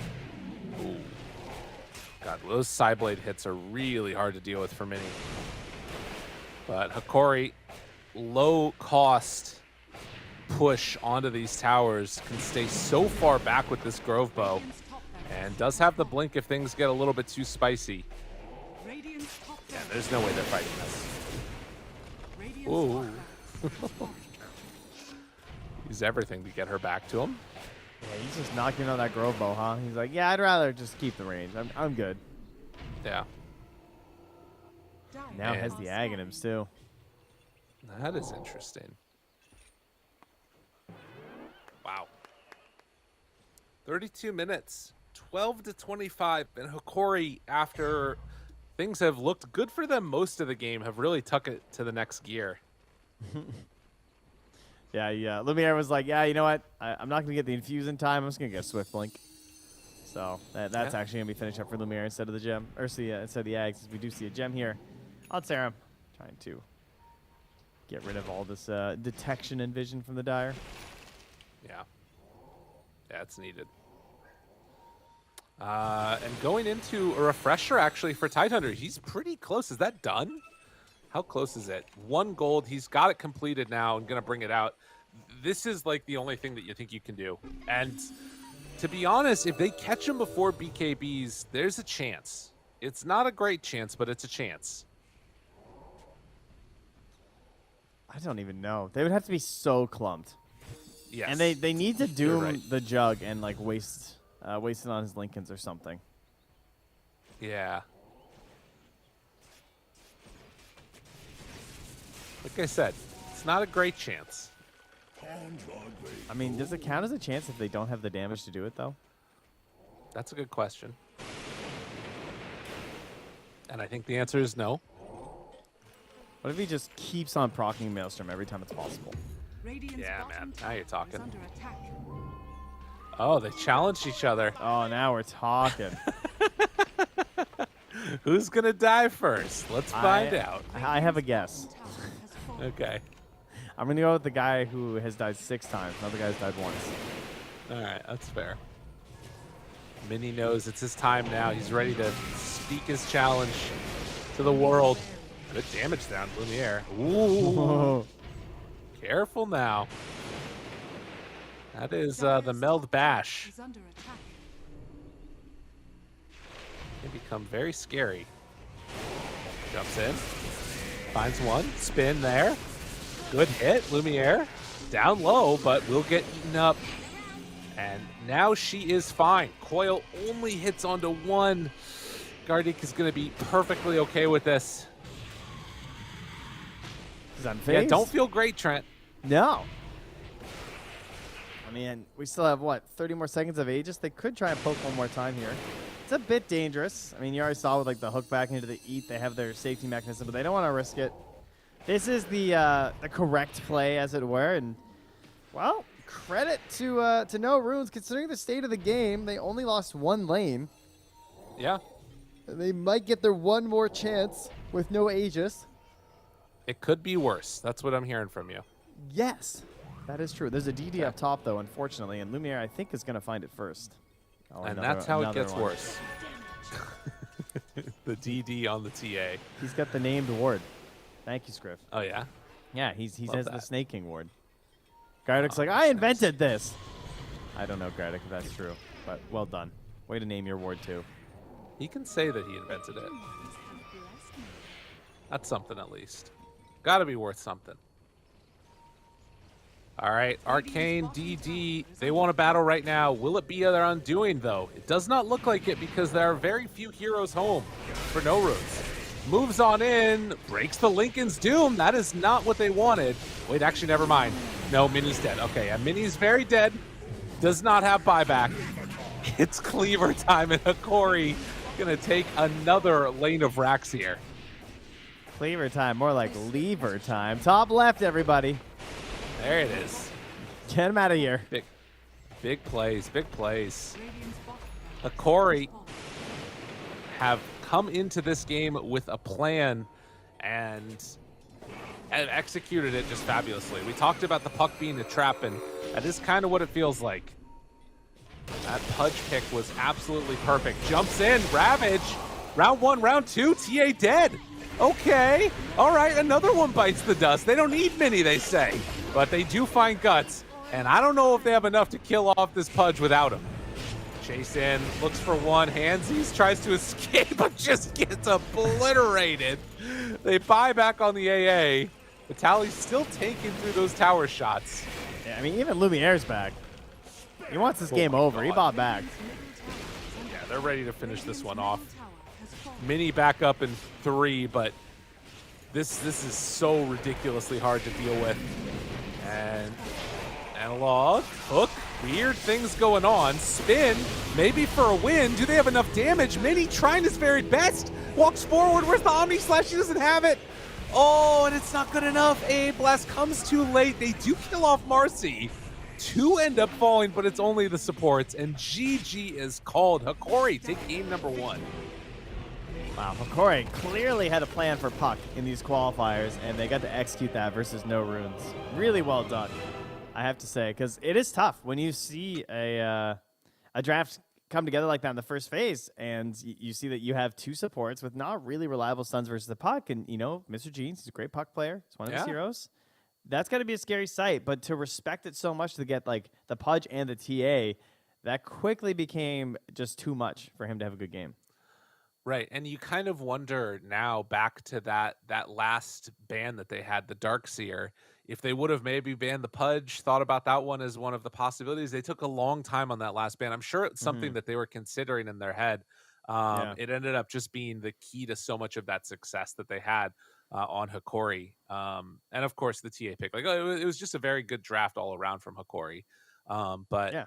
Ooh. God, those Psyblade hits are really hard to deal with for Mini. But Hikori, low cost push onto these towers, can stay so far back with this Grove Bow, and does have the blink if things get a little bit too spicy. Yeah, there's no way they're fighting this. Ooh. Use everything to get her back to him. Yeah, he's just knocking out that Grove Bow, huh? He's like, yeah, I'd rather just keep the range. I'm good. Yeah. Now Man. has the Aghanims, too. That is interesting. Wow. 32 minutes, 12 to 25, and Hikori, after things have looked good for them most of the game, have really took it to the next gear. Yeah. Lumiere was like, yeah, you know what? I'm not going to get the infuse in time. I'm just going to get a Swift Blink. So that's actually going to be finished up for Lumiere instead of the gem. Or instead of the Ags. We do see a gem here on Serum. Trying to get rid of all this detection and vision from the Dire. Yeah. Yeah, it's needed. And going into a refresher, actually, for Tidehunter. He's pretty close. Is that done? How close is it? 1 gold. He's got it completed now and going to bring it out. This is like the only thing that you think you can do. And to be honest, if they catch him before BKBs, there's a chance. It's not a great chance, but it's a chance. I don't even know. They would have to be so clumped. Yes. And they need to doom right. the Jug and like waste it on his Lincolns or something. Yeah. Like I said, it's not a great chance. I mean, does it count as a chance if they don't have the damage to do it, though? That's a good question. And I think the answer is no. What if he just keeps on proccing Maelstrom every time it's possible? Yeah, man. Now you're talking. Oh, they challenged each other. Oh, now we're talking. Who's going to die first? Let's find out. I have a guess. Okay. I'm going to go with the guy who has died 6 times. Another guy's died once. All right, that's fair. Mini knows it's his time now. He's ready to speak his challenge to the world. Good damage down, Lumiere. Ooh. Careful now. That is the Meld Bash. They become very scary. Jumps in. Finds one. Spin there. Good hit, Lumiere. Down low, but will get eaten up. And now she is fine. Coil only hits onto 1. Gardik is going to be perfectly okay with this. Yeah, don't feel great, Trent. No. I mean, we still have, what, 30 more seconds of Aegis? They could try and poke one more time here. It's a bit dangerous. I mean, you already saw with, like, the hook back into the Eat. They have their safety mechanism, but they don't want to risk it. This is the correct play, as it were. And, well, credit to No Runes. Considering the state of the game, they only lost 1 lane. Yeah. They might get their 1 more chance with no Aegis. It could be worse. That's what I'm hearing from you. Yes, that is true. There's a DD up top, though, unfortunately, and Lumiere, I think, is going to find it first. Oh, and that's how it gets worse. The DD on the TA. He's got the named ward. Thank you, Scriff. Oh, yeah? Yeah, he has that. the Snake King ward. Gardek's like, I invented this. I don't know, Gardek, if that's true, but well done. Way to name your ward, too. He can say that he invented it. That's something, at least. Gotta be worth something. All right, Arcane, DD, they want a battle right now. Will it be their undoing, though? It does not look like it because there are very few heroes home for No Runes. Moves on in, breaks the Lincoln's Doom. That is not what they wanted. Wait, actually, never mind. No, Mini's dead. Okay, yeah, Mini's very dead. Does not have buyback. It's Cleaver time, and Hikori gonna take another lane of racks here. Cleaver time, more like lever time. Top left, everybody. There it is. Get him out of here. Big plays, big plays. Hikori have come into this game with a plan and executed it just fabulously. We talked about the puck being a trap, and that is kind of what it feels like. That Pudge pick was absolutely perfect. Jumps in, Ravage. Round 1, round 2, TA dead. Okay. All right, another one bites the dust. They don't need many, they say. But they do find guts. And I don't know if they have enough to kill off this Pudge without him. Chase in, looks for one. Handsies tries to escape, but just gets obliterated. They buy back on the AA. Vitaly's still taking through those tower shots. Yeah, I mean, even Lumiere's back. He wants this game over. He bought back. Yeah, they're ready to finish this one off. Mini back up in 3, but this is so ridiculously hard to deal with. And Analog, hook, weird things going on. Spin, maybe for a win. Do they have enough damage? Mini trying his very best. Walks forward. Where's the Omni Slash? He doesn't have it. Oh, and it's not good enough. A Blast comes too late. They do kill off Marcy. 2 end up falling, but it's only the supports. And GG is called. Hakori take game number 1. Wow, Hakori clearly had a plan for Puck in these qualifiers, and they got to execute that versus no runes. Really well done, I have to say, because it is tough when you see a draft come together like that in the first phase, and you see that you have 2 supports with not really reliable stuns versus the Puck, and, you know, Mr. Jeans, he's a great Puck player. He's one of his heroes. That's got to be a scary sight, but to respect it so much to get, like, the Pudge and the TA, that quickly became just too much for him to have a good game. Right, and you kind of wonder now, back to that last ban that they had, the Darkseer, if they would have maybe banned the Pudge, thought about that one as one of the possibilities. They took a long time on that last ban. I'm sure it's something that they were considering in their head. It ended up just being the key to so much of that success that they had on Hakori. And of course, the TA pick. Like, it was just a very good draft all around from Hakori. But yeah,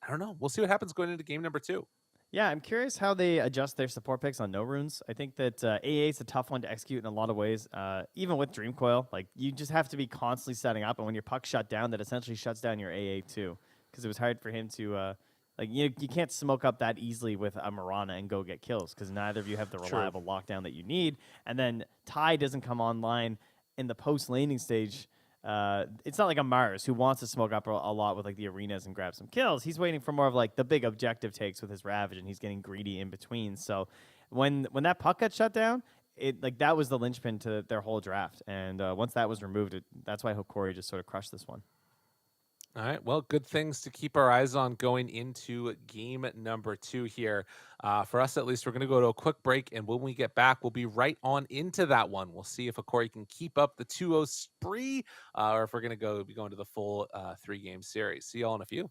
I don't know. We'll see what happens going into game number 2. Yeah, I'm curious how they adjust their support picks on no runes. I think that AA is a tough one to execute in a lot of ways, even with Dream Coil. Like, you just have to be constantly setting up, and when your Puck shut down, that essentially shuts down your AA too, because it was hard for him to, you can't smoke up that easily with a Mirana and go get kills, because neither of you have the reliable lockdown that you need. And then Ty doesn't come online in the post-laning stage. It's not like a Mars who wants to smoke up a lot with like the arenas and grab some kills. He's waiting for more of like the big objective takes with his Ravage, and he's getting greedy in between. So when that Puck got shut down, that was the linchpin to their whole draft. And once that was removed, that's why Hakori just sort of crushed this one. All right, well, good things to keep our eyes on going into game number 2 here. For us, at least, we're going to go to a quick break, and when we get back, we'll be right on into that one. We'll see if Hakori can keep up the 2-0 spree, or if we're going to be going to the full 3-game series. See y'all in a few.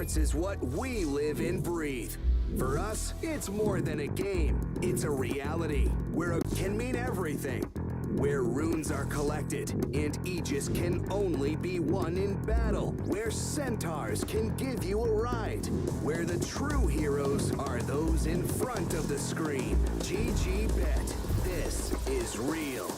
Esports is what we live and breathe. For us, it's more than a game. It's a reality where a can mean everything. Where runes are collected and Aegis can only be won in battle. Where centaurs can give you a ride. Where the true heroes are those in front of the screen. GG Bet. This is real.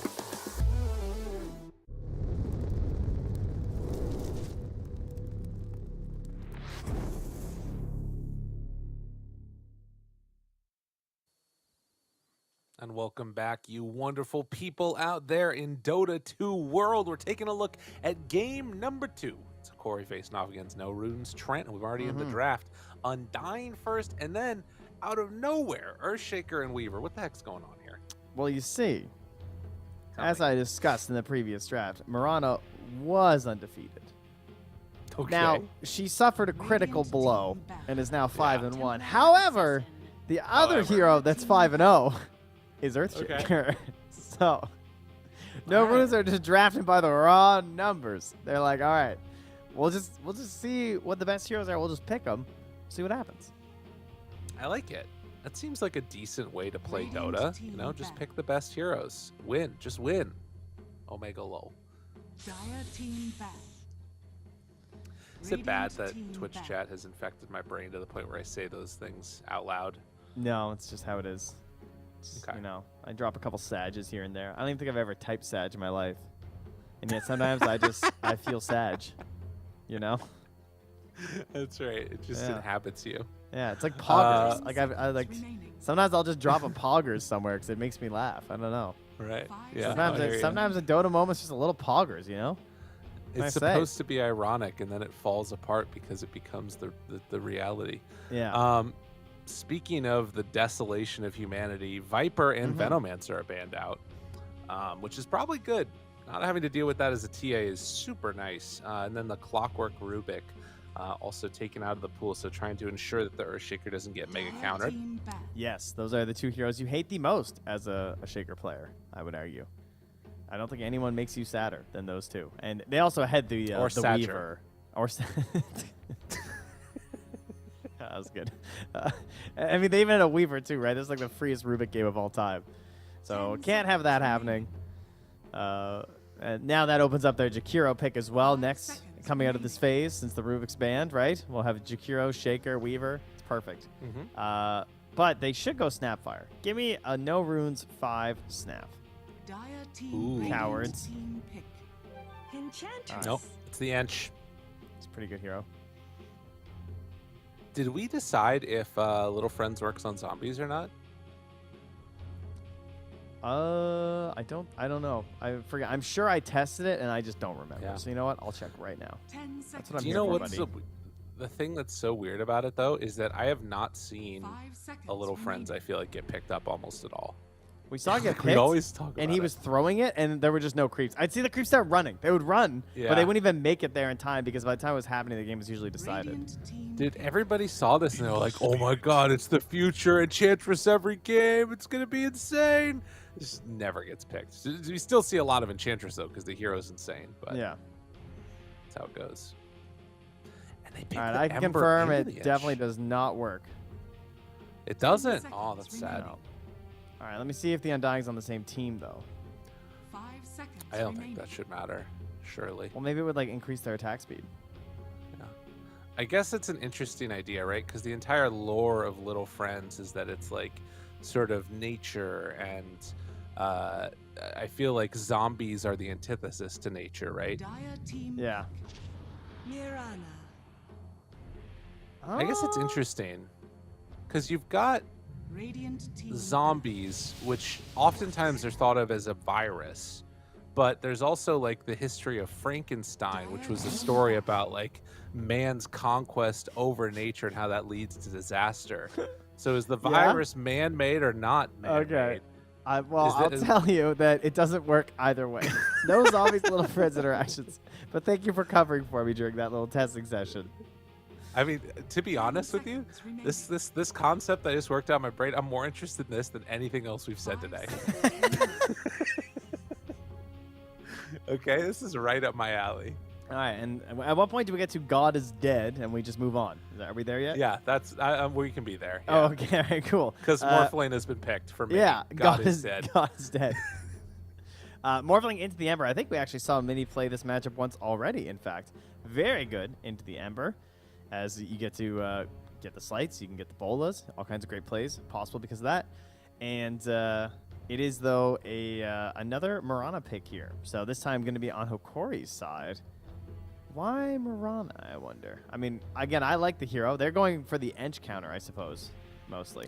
And welcome back, you wonderful people out there in Dota 2 world. We're taking a look at game number 2. It's Corey facing off against No Runes Trent. We've already in the draft. Undying first, and then out of nowhere, Earthshaker and Weaver. What the heck's going on here? Well, you see, Tell as me. I discussed in the previous draft, Mirana was undefeated. Okay. Now, she suffered a critical blow and is now 5-1. However, the other hero that's 5-0 is Earthshaker. So, No Runes are just drafted by the raw numbers. They're like, all right, we'll just see what the best heroes are. We'll just pick them, see what happens. I like it. That seems like a decent way to play Dota. You know, just pick the best heroes. Win. Just win. Omega low. Dire team back. Is it bad that Radiant team Twitch back. chat has infected my brain to the point where I say those things out loud? No, it's just how it is. It's, Okay. You know, I drop a couple Sages here and there. I don't even think I've ever typed Sag in my life. And yet sometimes I feel Sag, you know? That's right. It just Yeah. inhabits you. Yeah, it's like poggers. Uh, like I like Remaining. sometimes I'll just drop a poggers somewhere because it makes me laugh. I don't know. Right. Five Yeah. Sometimes I hear you. sometimes a Dota moment's just a little poggers, you know? I It's say? supposed to be ironic, and then it falls apart because it becomes the reality. Yeah. Speaking of the desolation of humanity, Viper and Mhm. Venomancer are banned out, which is probably good. Not having to deal with that as a TA is super nice. And then the Clockwork Rubik also taken out of the pool, so trying to ensure that the Earthshaker doesn't get mega Dire countered. team back. Yes, those are the two heroes you hate the most as a Shaker player, I would argue. I don't think anyone makes you sadder than those two. And they also had the Or the sadger. Weaver. Or that was good. I mean, they even had a Weaver too, right? This is like the freest Rubik game of all time. So 10 can't have that seconds happening. And now that opens up their Jakiro pick as well. 5 Next, seconds coming out of this phase, since the Rubik's banned, right? We'll have Jakiro, Shaker, Weaver. It's perfect. Mhm. But they should go Snapfire. Give me a No Runes 5 Snap. Dire Ooh. team. Radiant Cowards. Team pick. Enchantress. Nope, it's the Ench. It's a pretty good hero. Did we decide if Little Friends works on zombies or not? I don't know. I forget. I'm sure I tested it and I just don't remember. Yeah. So you know what? I'll check right now. 10 seconds. what I'm Do you here know for, what's buddy. the thing that's so weird about it though is that I have not seen 5 seconds. a Little Friends I remaining. feel like get picked up almost at all. We saw it get We picked, always talk about and he it. was throwing it, and there were just no creeps. I'd see the creeps start running. They would run, but Yeah. they wouldn't even make it there in time because by the time it was happening, the game was usually decided. Radiant team Dude, pick. everybody saw this and they were like, "Oh my god, it's the future! Enchantress every game. It's gonna be insane." It just never gets picked. We still see a lot of Enchantress though, because the hero's insane. But Yeah. that's how it goes. And they picked All right, the I can Ember confirm into it the definitely Edge. does not work. It doesn't. 10 Oh, that's seconds sad. remaining. All right, let me see if the Undying's on the same team though. 5 seconds. I don't remaining. think that should matter. Surely. Well, maybe it would like increase their attack speed. I guess it's an interesting idea, right? Because the entire lore of Little Friends is that it's like sort of nature, and I feel like zombies are the antithesis to nature, right? Dire team. Yeah. Mirana. I guess it's Oh. interesting because you've got Radiant team. zombies, which oftentimes are thought of as a virus, but there's also like the history of Frankenstein, which was a story about like man's conquest over nature and how that leads to disaster. So is the Yeah? virus man-made or not man-made? Okay. Well, Is I'll that- tell you that it doesn't work either way. No zombies, Little Friends interactions. But thank you for covering for me during that little testing session. I mean, to be honest with you, this concept that I just worked out in my brain, I'm more interested in this than anything else we've said today. Okay, this is right up my alley. All right, and at what point do we get to God is dead and we just move on? Are we there yet? Yeah, that's we can be there. Oh, okay. All right, cool. Because Morphling has been picked for me. Yeah, God is dead. God is dead. Morphling into the Ember. I think we actually saw Mini play this matchup once already, in fact. Very good into the Ember, as you get to get the slights, you can get the bolas, all kinds of great plays possible because of that. And it is, though, another Mirana pick here. So this time going to be on Hokori's side. Why Mirana, I wonder? I mean, again, I like the hero. They're going for the Ench counter, I suppose, mostly.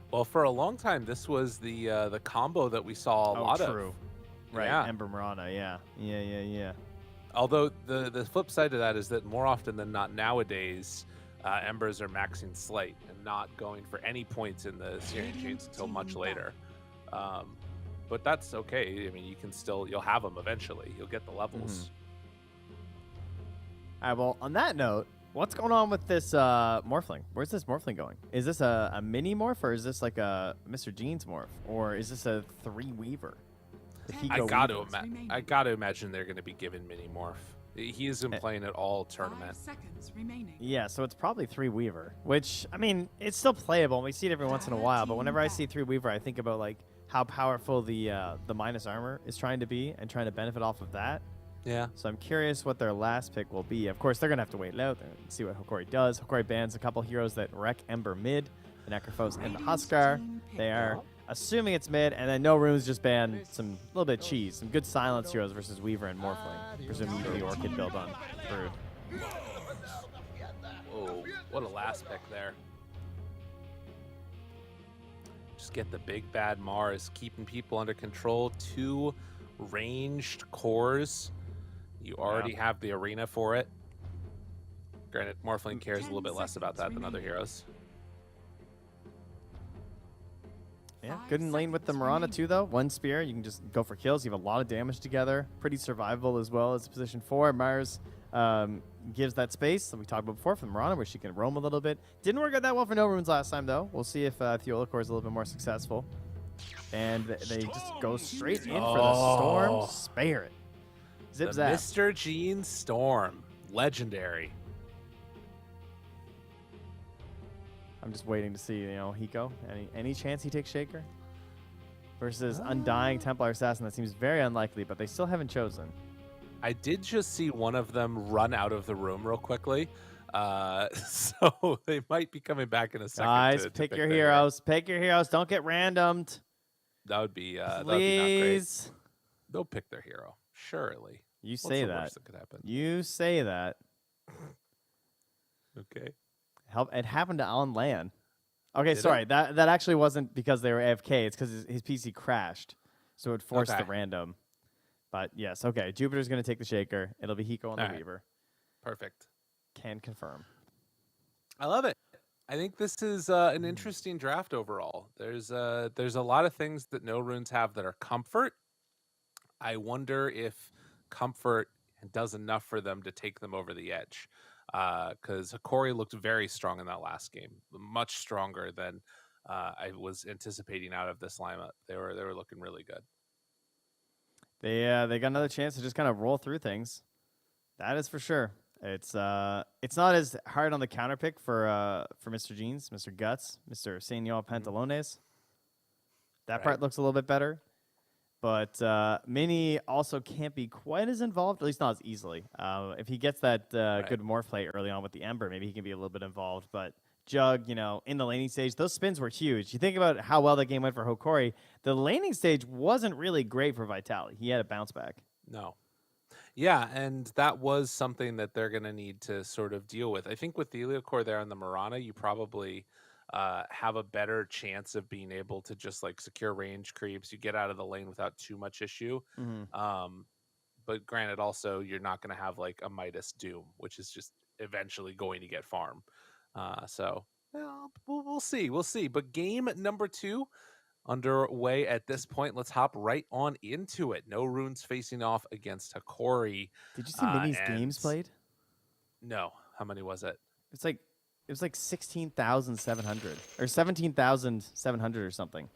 Well, for a long time, this was the combo that we saw a lot true. of. Right, Yeah. Ember Mirana, yeah. Although the flip side of that is that more often than not nowadays, Embers are maxing Slight and not going for any points in the Searing Chains until much later. But that's okay. I mean, you'll have them eventually. You'll get the levels. All right, well, on that note, what's going on with this Morphling? Where's this Morphling going? Is this a mini morph, or is this like a Mr. Jeans morph? Or is this a 3-weaver? I got to imagine they're going to be given mini morph. He isn't playing at all tournament. 5 seconds remaining. Yeah, so it's probably 3-weaver, which, I mean, it's still playable. And we see it every once in a while, but whenever I see 3-weaver, I think about like how powerful the minus armor is trying to be and trying to benefit off of that. Yeah. So I'm curious what their last pick will be. Of course, they're going to have to wait it out and see what Hokori does. Hokori bans a couple heroes that wreck Ember mid, the Necrophos and the Huskar. They are assuming it's mid, and then No Runes just ban some little bit of cheese, some good silence heroes versus Weaver and Morphling. Presumably the Orchid build on Brood. Oh, what a last pick there. Just get the big bad Mars, keeping people under control. 2 ranged cores. You already have the arena for it. Granted, Morphling cares a little bit less about that than other heroes. Yeah, good in lane with the Mirana too, though. 1 spear, you can just go for kills. You have a lot of damage together. Pretty survivable as well as position 4. Mars gives that space that we talked about before for the Mirana, where she can roam a little bit. Didn't work out that well for No Runes last time, though. We'll see if Theola Core is a little bit more successful. And they just go straight in for the Storm. Spare it. Zip the zap. Mr. Gene Storm. Legendary. I'm just waiting to see, Hiko. Any chance he takes Shaker? Versus Undying Templar Assassin. That seems very unlikely, but they still haven't chosen. I did just see one of them run out of the room real quickly. So they might be coming back in a second. Guys, to pick your their heroes. Pick your heroes. Don't get randomed. That would be not great. Please. They'll pick their hero, surely. You What's say the that. worst that could happen? You say that. Okay. It happened to Alan Lan. Okay, Did sorry. it? That actually wasn't because they were AFK. It's because his PC crashed. So it forced the Okay. random. But yes, okay. Jupiter's going to take the Shaker. It'll be Hiko on the All right. Weaver. Perfect. Can confirm. I love it. I think this is an interesting draft overall. There's a lot of things that No Runes have that are comfort. I wonder if comfort does enough for them to take them over the edge. Because Hokori looked very strong in that last game, much stronger than I was anticipating out of this lineup. They were looking really good. They got another chance to just kind of roll through things. That is for sure. It's not as hard on the counter pick for Mr. Jeans, Mr. Guts, Mr. Senor Pantalones. That part looks a little bit better. But Mini also can't be quite as involved, at least not as easily. If he gets that good morph play early on with the Ember, maybe he can be a little bit involved. But Jug, in the laning stage, those spins were huge. You think about how well that game went for Hokori. The laning stage wasn't really great for Vitality. He had a bounce back. No. Yeah, and that was something that they're going to need to sort of deal with. I think with the Iliacore there on the Mirana, you probably have a better chance of being able to just like secure range creeps. You get out of the lane without too much issue. But granted, also, you're not going to have like a Midas Doom, which is just eventually going to get farm. So we'll see. We'll see. But game number 2 underway at this point. Let's hop right on into it. No Runes facing off against Hokori. Did you see Mini's games played? No. How many was it? It was like 16,700 or 17,700 or something.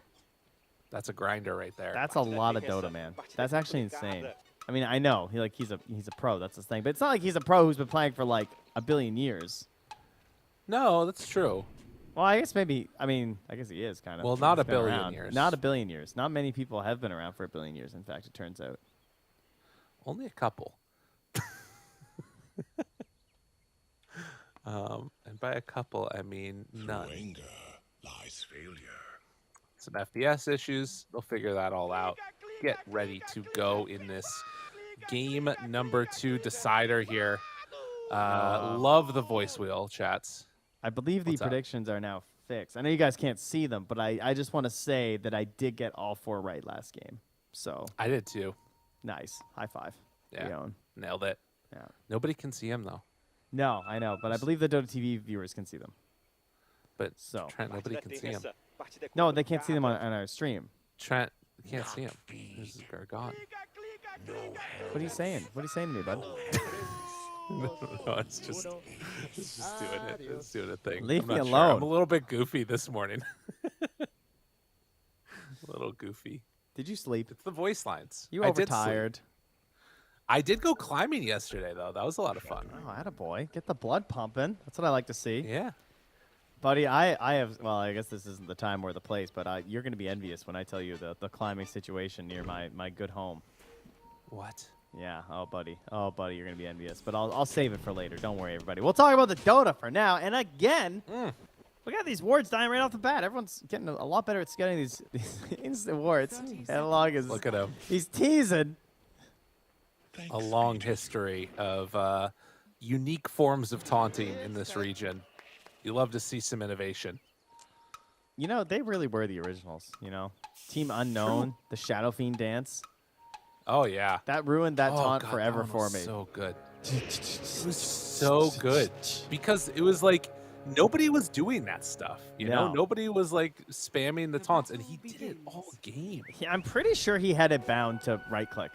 That's a grinder right there. That's a lot of Dota, man. That's actually insane. I mean, I know he's a pro. That's his thing. But it's not like he's a pro who's been playing for like a billion years. No, that's true. Well, I guess maybe. I mean, I guess he is kind of. Well, not He's a been billion around. years. Not a billion years. Not many people have been around for a billion years. In fact, it turns out. Only a couple. And by a couple, I mean none. Through anger lies failure. Some FPS issues. They'll figure that all out. Get ready to go in this game number 2 decider here. Love the voice wheel chats. I believe the What's up? predictions are now fixed. I know you guys can't see them, but I just want to say that I did get all 4 right last game. So I did too. nice. High five. Yeah. Leon. Nailed it. Yeah. Nobody can see him though. No, I know, but I believe the Dota TV viewers can see them. But So Trent, nobody can see him. no, they can't see them on our stream. Trent, you can't see him. This is gone. What are you saying? What are you saying to me, bud? No, it's just doing it. It's doing a thing. Leave I'm me not sure. alone. I'm a little bit goofy this morning. A little goofy. Did you sleep? It's the voice lines. You I did sleep. overtired. I did go climbing yesterday, though. That was a lot of fun. Oh, attaboy. Get the blood pumping. That's what I like to see. Yeah. Buddy, I have, well, I guess this isn't the time or the place, but you're going to be envious when I tell you the climbing situation near my good home. What? Yeah, oh, buddy, you're going to be envious. But I'll save it for later. Don't worry, everybody. We'll talk about the Dota for now. And again, we got these wards dying right off the bat. Everyone's getting a lot better at getting these instant wards. Analog is, Look at him. he's teasing. A long history of unique forms of taunting in this region. You love to see some innovation. You know, they really were the originals, you know? Team Unknown, the Shadow Fiend dance. Oh, yeah. That ruined that taunt God, forever that one for was me. so good. It was so good. Because it was like, nobody was doing that stuff. You know? No. Nobody was like spamming the taunts. And he did it all game. Yeah, I'm pretty sure he had it bound to right click.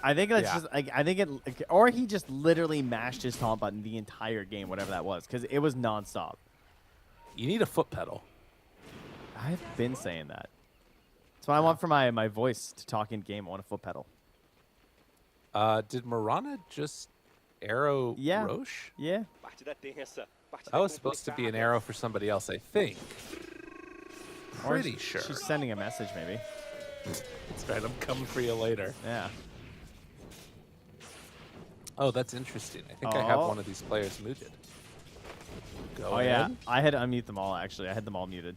I think that's Yeah. just like I think it, or he just literally mashed his taunt button the entire game, whatever that was, because it was nonstop. You need a foot pedal. I've been saying that. That's what I want for my voice to talk in game. I want a foot pedal. Did Marana just arrow Yeah. Roche? Yeah. That was supposed to be an arrow for somebody else, I think. Or Pretty sure. She's sending a message, maybe. That's right. I'm coming for you later. Yeah. Oh, that's interesting. I think I have Oh. one of these players muted. Go Oh yeah. ahead. I had to unmute them all. Actually, I had them all muted.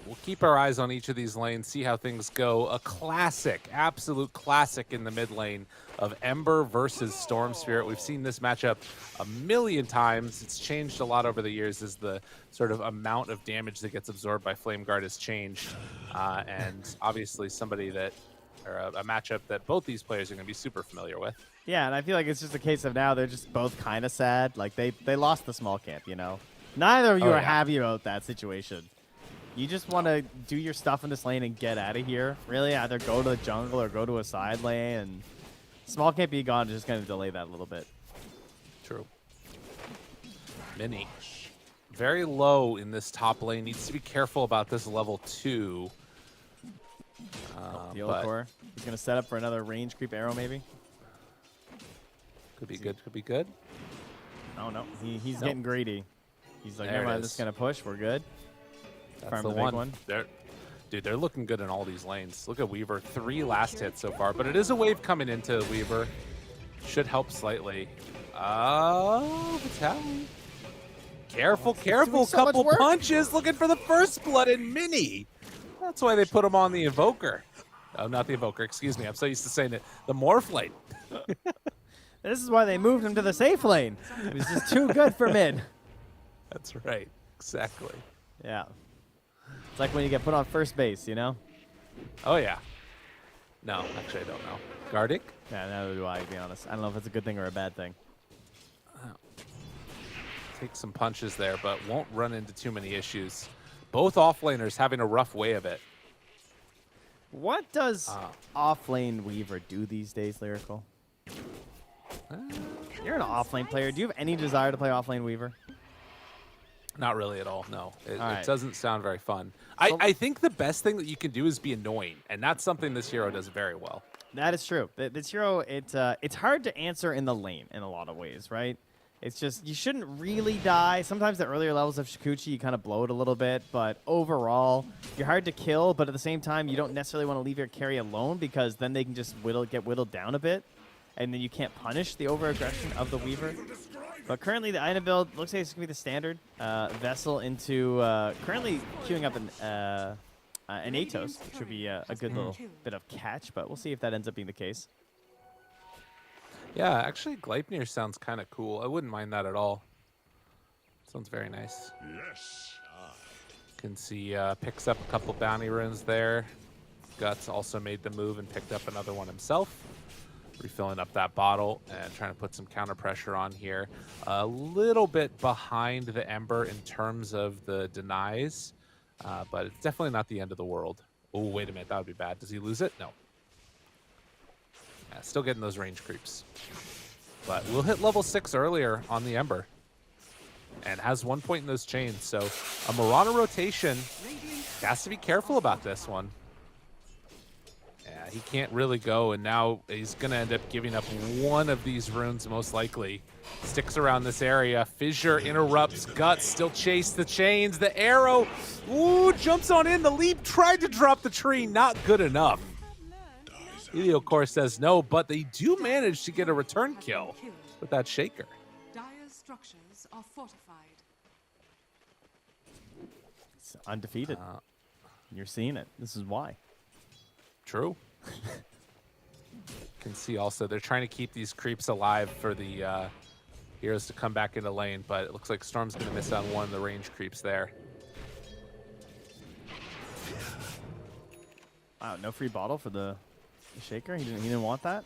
We'll keep our eyes on each of these lanes, see how things go. A classic, absolute classic in the mid lane of Ember versus Storm Spirit. We've seen this matchup a million times. It's changed a lot over the years as the sort of amount of damage that gets absorbed by Flame Guard has changed. And obviously somebody that, or a matchup that both these players are going to be super familiar with. Yeah, and I feel like it's just a case of now they're just both kind of sad. Like they lost the small camp, you know. Neither of you Oh, are yeah. happy about that situation. You just want to do your stuff in this lane and get out of here. Really, either go to the jungle or go to a side lane. And small camp be gone is just going to delay that a little bit. True. Mini. Very low in this top lane. Needs to be careful about this level 2. The But core. He's going to set up for another range creep arrow, maybe. could be good. Could be good. Oh, no. He's Nope. getting greedy. He's like, There never it mind, this is. is going to push. We're good. That's Farm the the big one. one. They're looking good in all these lanes. Look at Weaver. 3 last hits so far, but it is a wave coming into Weaver. Should help slightly. Oh, Vitaly. Careful, careful. so much Couple work. punches. Looking for the first blood in Mini. That's why they put him on the Evoker. Oh, not the Evoker. Excuse me. I'm so used to saying it. The Morph lane. This is why they moved him to the safe lane. It was just too good for mid. That's right. Exactly. Yeah. It's like when you get put on first base, you know? Oh, yeah. No, actually, I don't know. Gardic? Yeah, neither do I, to be honest. I don't know if it's a good thing or a bad thing. Take some punches there, but won't run into too many issues. Both offlaners having a rough way of it. What does off-lane Weaver do these days, Lyrical? You're an off-lane player. Do you have any desire to play off-lane Weaver? Not really at all. No, it right. doesn't sound very fun. So- I think the best thing that you can do is be annoying, and that's something this hero does very well. That is true. This hero, it's hard to answer in the lane in a lot of ways, right? It's just you shouldn't really die. Sometimes the earlier levels of Shikuchi, you kind of blow it a little bit, but overall, you're hard to kill. But at the same time, you don't necessarily want to leave your carry alone because then they can just get whittled down a bit, and then you can't punish the over-aggression of the Weaver. But currently, the item build looks like it's going to be the standard Vessel into currently queuing up an Atos, which would be a good little bit of catch, but we'll see if that ends up being the case. Yeah, actually, Gleipnir sounds kind of cool. I wouldn't mind that at all. Sounds very nice. Yes. Can see picks up a couple bounty runes there. Guts also made the move and picked up another one himself. Refilling up that bottle and trying to put some counter pressure on here. A little bit behind the Ember in terms of the denies, but it's definitely not the end of the world. Oh, wait a minute, that would be bad. Does he lose it? No. Yeah, still getting those range creeps. But we'll hit level 6 earlier on the Ember. And has 1 point in those chains, so a Mirana rotation. Has to be careful about this one. Yeah, he can't really go, and now he's going to end up giving up one of these runes, most likely. Sticks around this area. Fissure interrupts. Guts still chase the chains. The arrow, ooh, jumps on in. The leap tried to drop the tree. Not good enough. Elio, of course, says no, but they do manage to get a return kill with that shaker. Dire's structures are fortified. It's undefeated. You're seeing it. This is why. True. Can see also they're trying to keep these creeps alive for the heroes to come back into lane, but it looks like Storm's going to miss on one of the range creeps there. Wow, no free bottle for the shaker. He didn't want that.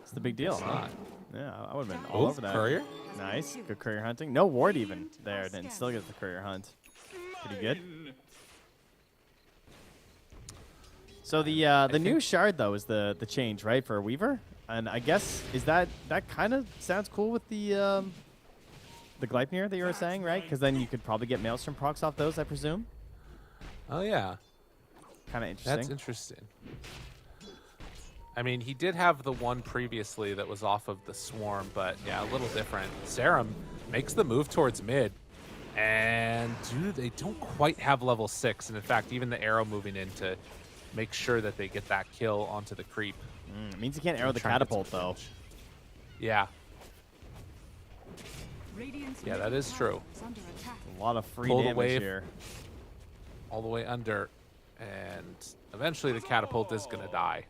It's the big deal. It's not. Yeah, I would have been all over that. Courier. Nice, good courier hunting. No ward even there, then still gets the courier hunt. Pretty good. So the new shard though is the change, right, for a Weaver, and I guess is that kind of sounds cool with the Gleipnir that you were saying, right? Because then you could probably get Maelstrom procs off those, I presume. Oh yeah. Kind of interesting. That's interesting. I mean, he did have the one previously that was off of the Swarm, but yeah, a little different. Serum makes the move towards mid, and they don't quite have level 6, and in fact, even the arrow moving in to make sure that they get that kill onto the creep. It means you can't arrow the catapult, though. Yeah. Yeah, that is true. A lot of free Pull the damage wave here. all the way under, and eventually the catapult is going to die.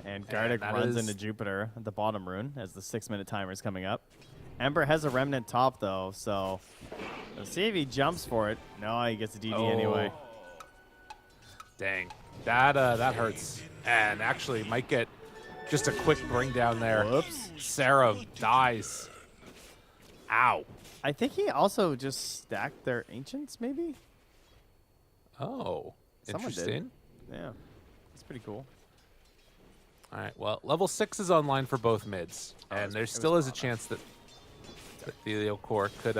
And Gardic that runs is- into Jupiter at the bottom rune as the 6-minute timer is coming up. Ember has a remnant top, though, so let's see if he jumps for it. No, he gets a DD anyway. Dang. That hurts. And actually might get just a quick bring down there. Whoops. Sarah dies. Ow. I think he also just stacked their ancients, maybe? Oh, Someone did. interesting. Yeah, it's pretty cool. All right, well, level 6 is online for both mids. And there still is a chance that Thelio Core could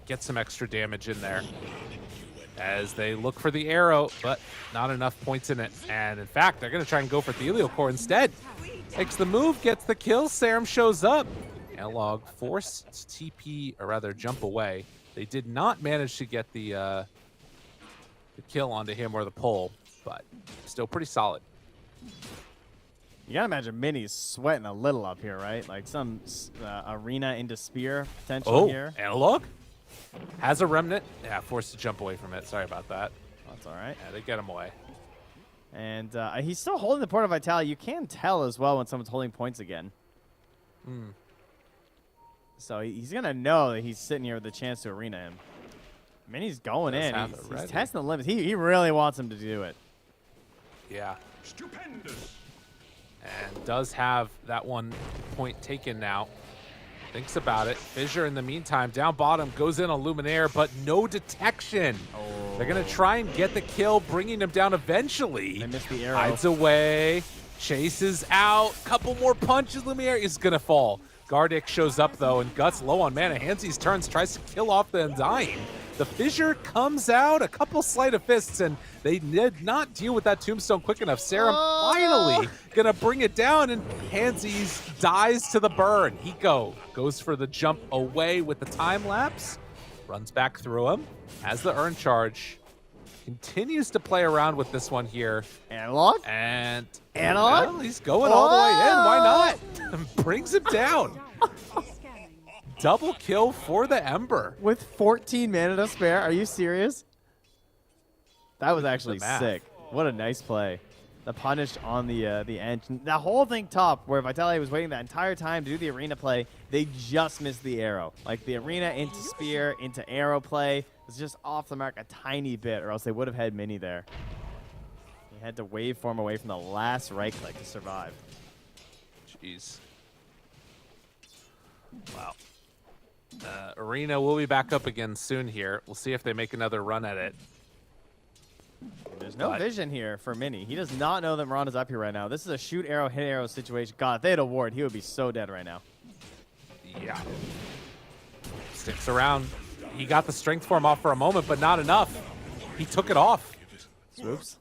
get some extra damage in there as they look for the arrow, but not enough points in it. And in fact, they're going to try and go for Thelio Core instead. Takes the move, gets the kill. Serum shows up. Analog forced TP, or rather jump away. They did not manage to get the kill onto him or the pull, but still pretty solid. You gotta imagine Minnie's sweating a little up here, right? Like some arena into spear potential here. Analog has a remnant. Yeah, forced to jump away from it. Sorry about that. That's all right. Yeah, they get him away. And he's still holding the Port of Vitality. You can tell as well when someone's holding points again. So he's going to know that he's sitting here with a chance to arena him. Minnie's going in. He's testing the limits. He really wants him to do it. Yeah. Stupendous. And does have that 1 point taken now. Thinks about it. Fissure in the meantime, down bottom, goes in on Luminaire, but no detection. Oh. They're going to try and get the kill, bringing him down eventually. They missed the arrow. Hides away, chases out, couple more punches. Luminaire is going to fall. Gardic shows up, though, and Guts low on mana. Hansi's turns, tries to kill off the Undying. The Fissure comes out, a couple sleight of fists, and they did not deal with that Tombstone quick enough. Serum finally gonna bring it down, and Hansi's dies to the burn. Hiko goes for the jump away with the time lapse, runs back through him, has the Urn Charge, continues to play around with this one here. Analog? And Analog? well, he's going all the way in. Why not? Brings him down. Double kill for the Ember. With 14 mana to spare. Are you serious? That was actually math. sick. What a nice play. The punish on the end. That whole thing top, where Vitaly was waiting that entire time to do the arena play, they just missed the arrow. Like the arena into spear, into arrow play was just off the mark a tiny bit, or else they would have had mini there. He had to waveform away from the last right click to survive. Jeez. Wow. Arena will be back up again soon here. We'll see if they make another run at it. There's no vision here for Mini. He does not know that Miranda's up here right now. This is a shoot arrow, hit arrow situation. God, if they had a ward, he would be so dead right now. Yeah. Sticks around. He got the strength form off for a moment, but not enough. He took it off. Swoops.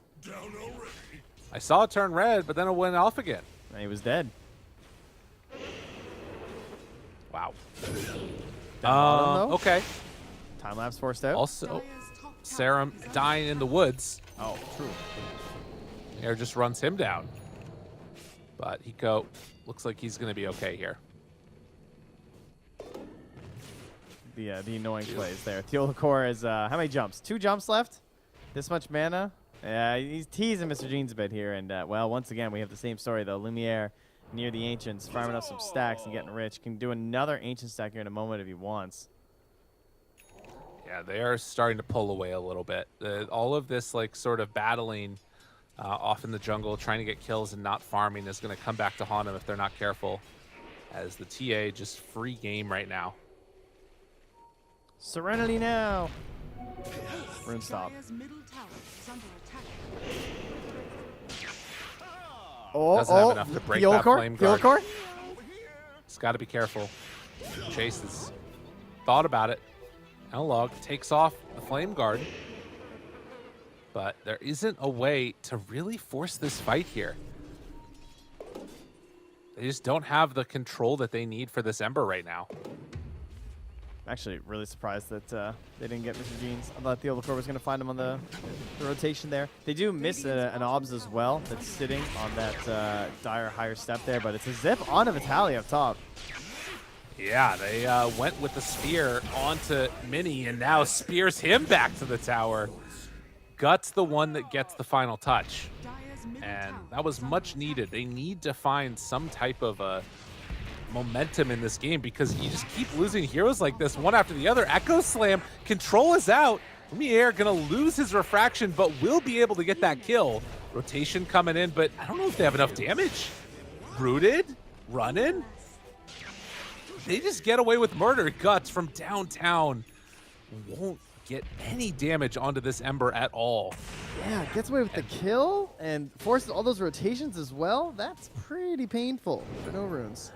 I saw it turn red, but then it went off again. And he was dead. Wow. Bottom, though? Okay. Time lapse forced out. Also, Dire's top tower Serum dying in the woods. Oh, true. Air just runs him down. But Hiko looks like he's going to be okay here. The annoying plays there. Theolacor is, how many jumps? 2 jumps left? This much mana? He's teasing Mr. Jeans a bit here. And, well, once again, we have the same story, though. Lumiere near the Ancients, farming up some stacks and getting rich. Can do another Ancient stack here in a moment if he wants. Yeah, they are starting to pull away a little bit. All of this, like, sort of battling off in the jungle, trying to get kills and not farming is going to come back to haunt them if they're not careful. As the TA just free game right now. Serenity now. Rune stop. Dire's middle tower is under attack. Oh, Doesn't have enough to break that flame guard. Theolacor? He's got to be careful. Chase has thought about it. Analog takes off the flame guard. But there isn't a way to really force this fight here. They just don't have the control that they need for this Ember right now. I'm actually really surprised that they didn't get Mr. Jeans. I thought Theolacor was going to find him on the rotation there. They do miss an Obs as well that's sitting on that Dire higher step there, but it's a zip onto Vitaly up top. Yeah, they went with the spear onto Mini and now spears him back to the tower. Guts the one that gets the final touch. Dire's middle And tower that was is under much attack. needed. They need to find some type of momentum in this game because you just keep losing heroes like this one after the other. Echo Slam, control is out. Lumiere gonna lose his refraction, but will be able to get that kill. Rotation coming in, but I don't know if they have enough damage. Rooted, running. They just get away with murder. Guts from downtown won't get any damage onto this Ember at all. Yeah, gets away with the kill and forces all those rotations as well. That's pretty painful for no runes.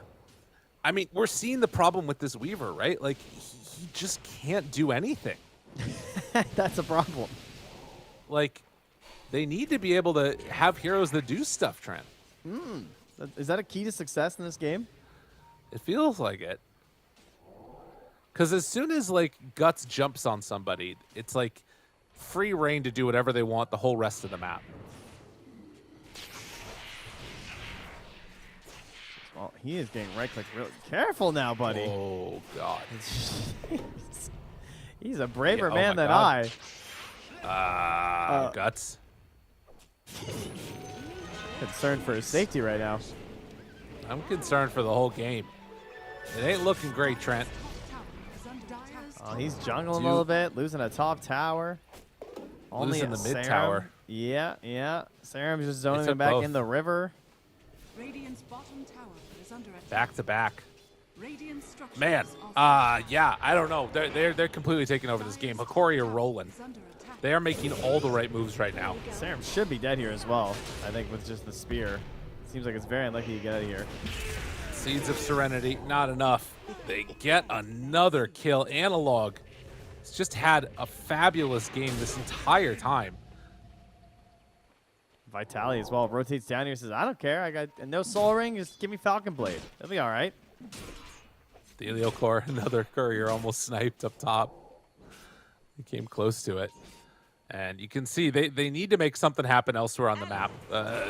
I mean, we're seeing the problem with this Weaver, right? Like, he just can't do anything. That's a problem. Like, they need to be able to have heroes that do stuff, Trent. Is that a key to success in this game? It feels like it. Because as soon as, like, Guts jumps on somebody, it's like free reign to do whatever they want the whole rest of the map. Well, he is getting right click really careful now, buddy. Oh, God. He's a braver Yeah, oh man my than God. I. Guts. Concerned for his safety right now. I'm concerned for the whole game. It ain't looking great, Trent. Tower is under attack. Oh, he's jungling a little bit, losing a top tower. Only Losing the a mid Serum. tower. Yeah. Serum's just zoning took him back both. in the river. Radiant's bottom tower is under attack. Back to back. Radiant structures Man, are yeah, I don't know. They're completely taking over this game. Hikori are rolling. is under attack. They are making all the right moves right now. Serum should be dead here as well, I think, with just the spear. Seems like it's very unlikely to get out of here. Seeds of Serenity, not enough. They get another kill. Analog has just had a fabulous game this entire time. Vitality as well rotates down here. Says, I don't care. I got no soul ring. Just give me Falcon Blade. It'll be all right. The Eliocore, another courier, almost sniped up top. He came close to it. And you can see they need to make something happen elsewhere on the map.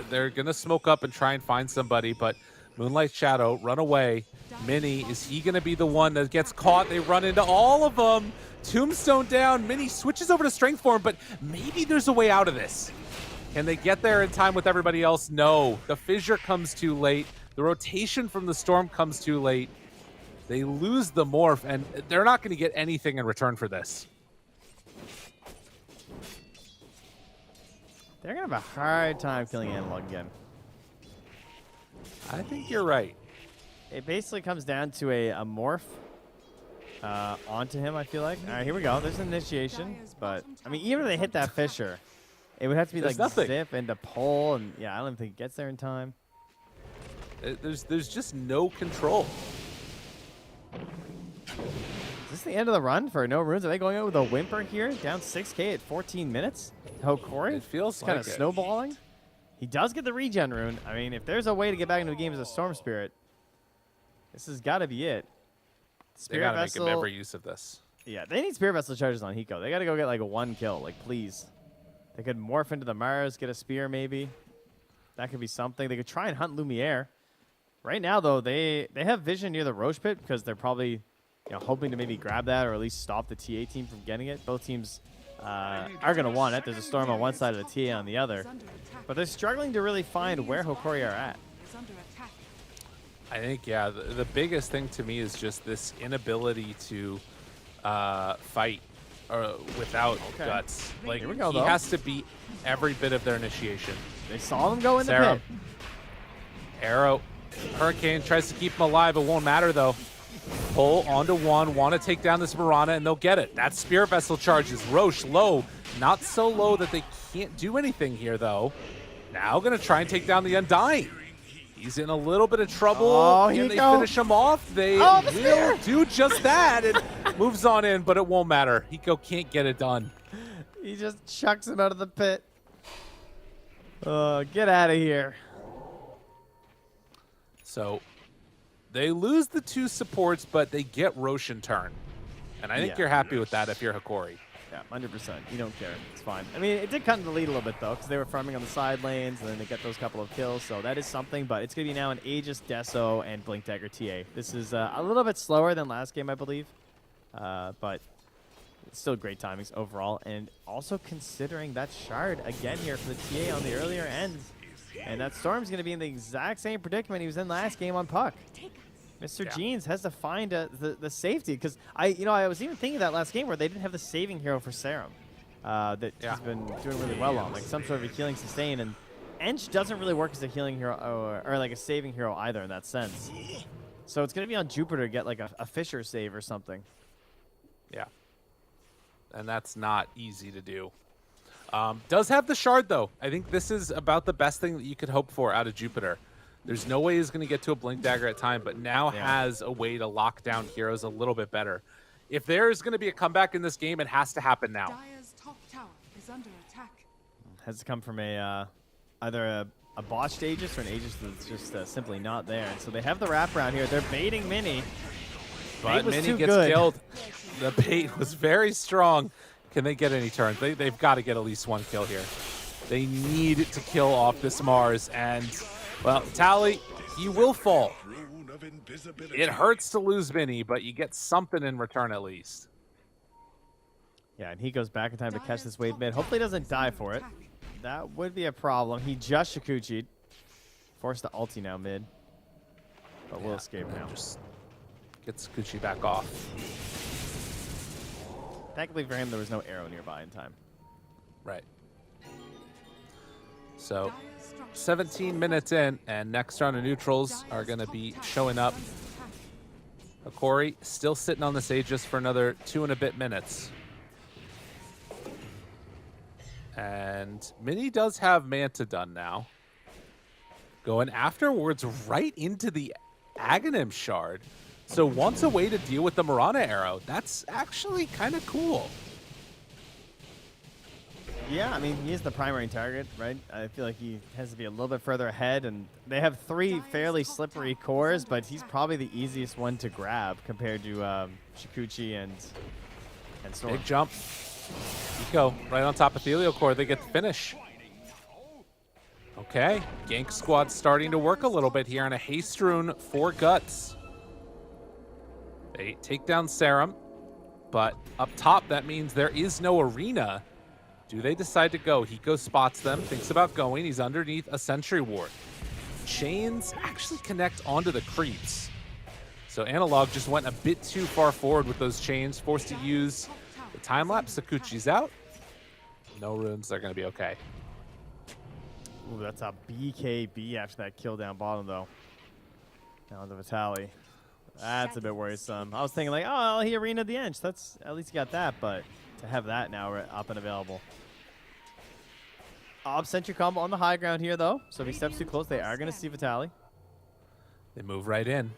They're going to smoke up and try and find somebody, but Moonlight Shadow, run away. Mini, is he going to be the one that gets caught? They run into all of them. Tombstone down. Mini switches over to Strength Form, but maybe there's a way out of this. Can they get there in time with everybody else? No. The Fissure comes too late. The rotation from the Storm comes too late. They lose the Morph, and they're not going to get anything in return for this. They're going to have a hard time killing Analog again. I think you're right. It basically comes down to a Morph onto him, I feel like. All right, here we go. There's an initiation, but, I mean, even if they hit that Fissure, it would have to be There's like nothing. zip and a pull, and yeah, I don't even think it gets there in time. There's just no control. Is this the end of the run for No Runes? Are they going out with a whimper here? Down 6K at 14 minutes? Hokori? It feels kind like of it. snowballing. He does get the regen rune. I mean, if there's a way to get back into the game as a Storm Spirit, this has got to be it. They Spirit got to make Vessel. every use of this. Yeah, they need Spirit Vessel charges on Hiko. They got to go get like a 1 kill, like please. They could morph into the Mars, get a spear maybe. That could be something. They could try and hunt Lumiere. Right now, though, they have vision near the Roche Pit because they're probably hoping to maybe grab that or at least stop the TA team from getting it. Both teams are going to want it. There's a Storm on one side of the TA on the other. But they're struggling to really find where Hokori are at. I think, yeah, the biggest thing to me is just this inability to fight without guts. Like, Here we go, he though. has to beat every bit of their initiation. They saw them go in the Sarah. pit. Arrow. Hurricane tries to keep him alive. It won't matter, though. Pull onto one. Want to take down this Mirana, and they'll get it. That Spirit Vessel charges. Roche low. Not so low that they can't do anything here, though. Now going to try and take down the Undying. He's in a little bit of trouble. Oh, Can they Hiko. finish him off? They Oh, the will do just that. It moves on in, but it won't matter. Hiko can't get it done. He just chucks him out of the pit. Get out of here. So they lose the 2 supports, but they get Roche in turn. And I think Yeah. you're happy with that if you're Hokori. Yeah, 100%. You don't care. It's fine. I mean, it did cut into the lead a little bit, though, because they were farming on the side lanes, and then they get those couple of kills. So that is something, but it's going to be now an Aegis, Deso, and Blink Dagger TA. This is a little bit slower than last game, I believe. But it's still great timings overall. And also considering that Shard again here for the TA on the earlier end. And that Storm's going to be in the exact same predicament he was in last game on Puck. Mr. Jeans has to find the safety, because I was even thinking that last game where they didn't have the saving hero for Serum that he's been doing really well on, like some sort of a healing sustain, and Ench doesn't really work as a healing hero or like a saving hero either in that sense. So it's going to be on Jupiter to get like a Fissure save or something. Yeah. And that's not easy to do. Does have the Shard, though. I think this is about the best thing that you could hope for out of Jupiter. There's no way he's going to get to a Blink Dagger at time, but now has a way to lock down heroes a little bit better. If there's going to be a comeback in this game, it has to happen now. Dire's top tower is under attack. Has to come from either a botched Aegis or an Aegis that's just simply not there. And so they have the wraparound here. They're baiting Mini. But Bait was Mini too gets good. killed. The bait was very strong. Can they get any turns? They've got to get at least 1 kill here. They need to kill off this Mars. And, well, Tally, he will fall. It hurts to lose Mini, but you get something in return at least. Yeah, and he goes back in time to catch this wave mid. Hopefully he doesn't die for it. That would be a problem. He just Shikuchi'd. Forced to ulti now mid. But we'll escape now. Just gets Gucci back off. Thankfully for him, there was no arrow nearby in time. Right. So 17 minutes in, and next round of neutrals are going to be showing up. Hokori still sitting on this Aegis for another 2 and a bit minutes. And Mini does have Manta done now. Going afterwards right into the Aghanim Shard. So wants a way to deal with the Mirana arrow. That's actually kind of cool. Yeah, I mean, he is the primary target, right? I feel like he has to be a little bit further ahead, and they have 3 fairly slippery cores, but he's probably the easiest one to grab compared to Shikuchi and Storm. Big jump. Eco right on top of Thelio Core. They get the finish. Okay, Gank Squad starting to work a little bit here on a haste rune for Guts. They take down Serum, but up top that means there is no arena. Do they decide to go? Hiko spots them, thinks about going. He's underneath a Sentry Ward. Chains actually connect onto the creeps. So Analog just went a bit too far forward with those chains, forced to use the time lapse. Sakuchi's out. No runes, they're going to be okay. Ooh, that's a BKB after that kill down bottom, though. Down to Vitali. That's a bit worrisome. I was thinking, like, oh, he arena the Ench. That's at least you got that, but to have that now up and available. Sentry combo on the high ground here, though. So if he steps too close, they are going to see Vitali. They move right in.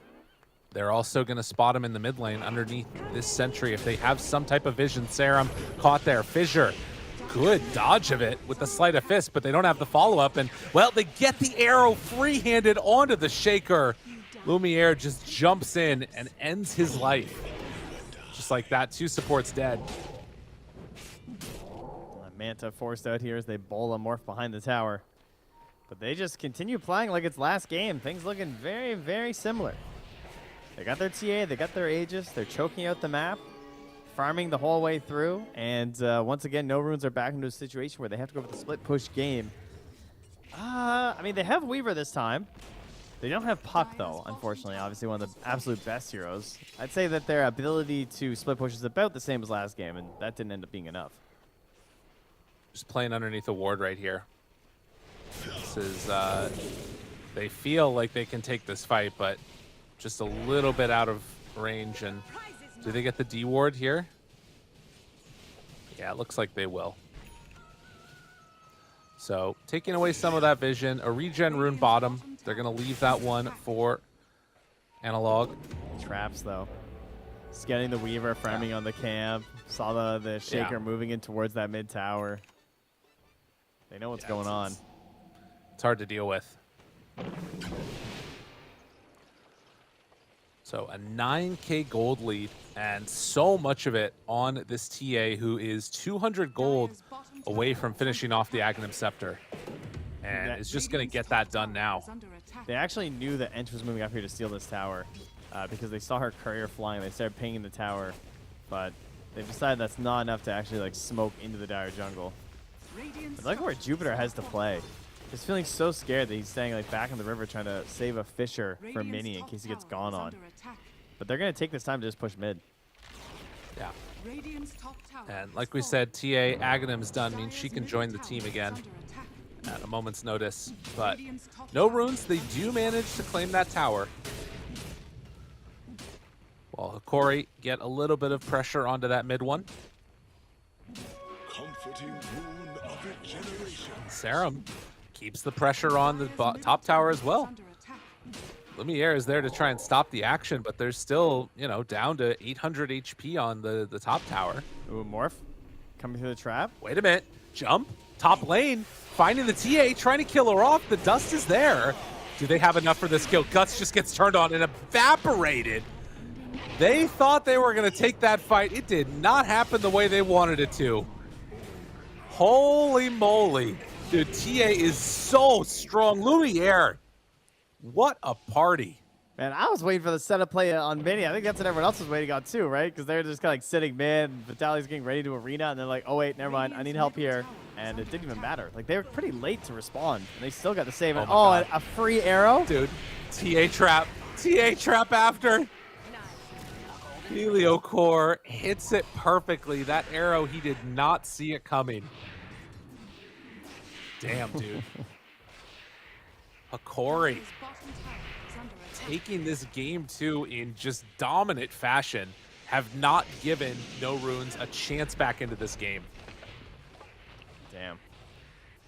They're also going to spot him in the mid lane underneath this sentry if they have some type of vision. Serum caught there. Fissure, good dodge of it with the sleight of fist, but they don't have the follow-up. And, well, they get the arrow free-handed onto the Shaker. Lumiere just jumps in and ends his life. Just like that, 2 supports dead. Manta forced out here as they bowl a morph behind the tower. But they just continue playing like it's last game. Things looking very, very similar. They got their TA, they got their Aegis, they're choking out the map, farming the whole way through, and once again, No Runes are back into a situation where they have to go for the split push game. I mean, they have Weaver this time. They don't have Puck, though, unfortunately. Obviously, one of the absolute best heroes. I'd say that their ability to split push is about the same as last game, and that didn't end up being enough. Just playing underneath a ward right here. This is, they feel like they can take this fight, but just a little bit out of range. And do they get the D ward here? Yeah, it looks like they will. So taking away some of that vision, a regen rune bottom. They're going to leave that one for Analog. Traps, though. Just getting the Weaver, farming on the camp. Saw the Shaker moving in towards that mid tower. They know what's going on. It's hard to deal with. So a 9K gold lead, and so much of it on this TA, who is 200 gold away from finishing off the Aghanim Scepter. And is just going to get that done now. They actually knew that Ench was moving up here to steal this tower because they saw her courier flying. They started pinging the tower, but they've decided that's not enough to actually like smoke into the dire jungle. I like where Jupiter has to play. He's feeling so scared that he's staying like back in the river trying to save a Fissure for Mini in case he gets gone on. But they're going to take this time to just push mid. Yeah. And like we said, TA Aghanim's done means she can join the team again at a moment's notice. But no runes, they do manage to claim that tower. Well, Hikori get a little bit of pressure onto that mid one. Comforting rune of regeneration. Serum keeps the pressure on the top tower as well. Lumiere is there to try and stop the action, but they're still, you know, down to 800 HP on the top tower. Ooh, Morph coming through the trap. Wait a minute. Jump. Top lane. Finding the TA, trying to kill her off. The dust is there. Do they have enough for this kill? Guts just gets turned on and evaporated. They thought they were going to take that fight. It did not happen the way they wanted it to. Holy moly. Dude, TA is so strong. Lumiere, what a party. Man, I was waiting for the setup play on Mini. I think that's what everyone else was waiting on too, right? Because they're just kind of like sitting mid, and Vitali's getting ready to arena, and they're like, oh wait, never mind, I need help here. And it didn't even matter. Like, they were pretty late to respond, and they still got the save. Oh, and a free arrow? Dude, TA trap after. Helio Core hits it perfectly. That arrow, he did not see it coming. Damn, dude. Hikori taking this game too in just dominant fashion, have not given No Runes a chance back into this game. Damn.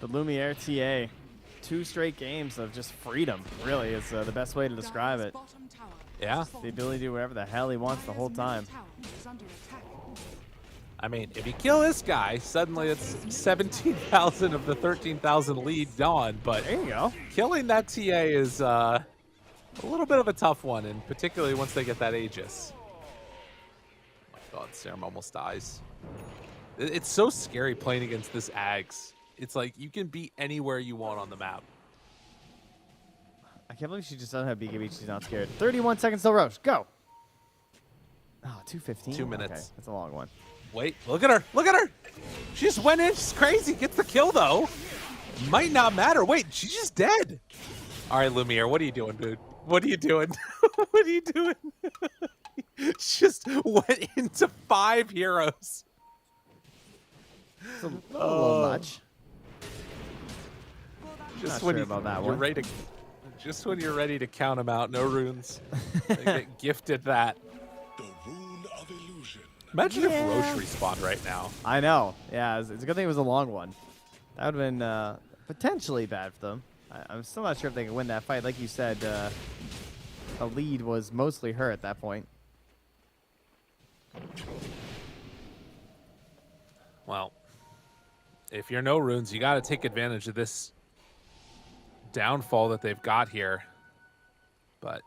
The Lumiere TA 2 straight games of just freedom, really, is the best way to describe Dire's it. bottom tower Yeah. The ability to do whatever the hell he wants the whole Dire's time. middle tower is under attack. I mean, if you kill this guy, suddenly it's 17,000 of the 13,000 lead gone. But There you go. killing that TA is a little bit of a tough one, and particularly once they get that Aegis. Oh my God, Serum almost dies. It's so scary playing against this Ags. It's like you can be anywhere you want on the map. I can't believe she just doesn't have BKB. She's not scared. 31 seconds till Roche. Go. Oh, 2:15. 2 minutes. Okay, that's a long one. Wait, look at her. Look at her. She just went in. She's crazy. Gets the kill, though. Might not matter. Wait, she's just dead. All right, Lumiere, what are you doing, dude? What are you doing? What are you doing? Just went into 5 heroes. It's a little much. Just Not when sure about that you're one. ready to, just when you're ready to count them out, no runes. They get gifted that. The rune of illusion. Imagine Yeah. if Roche respawned right now. I know. Yeah, it's a good thing it was a long one. That would have been potentially bad for them. I'm still not sure if they could win that fight. Like you said, the lead was mostly her at that point. Well, if you're no runes, you got to take advantage of this downfall that they've got here. But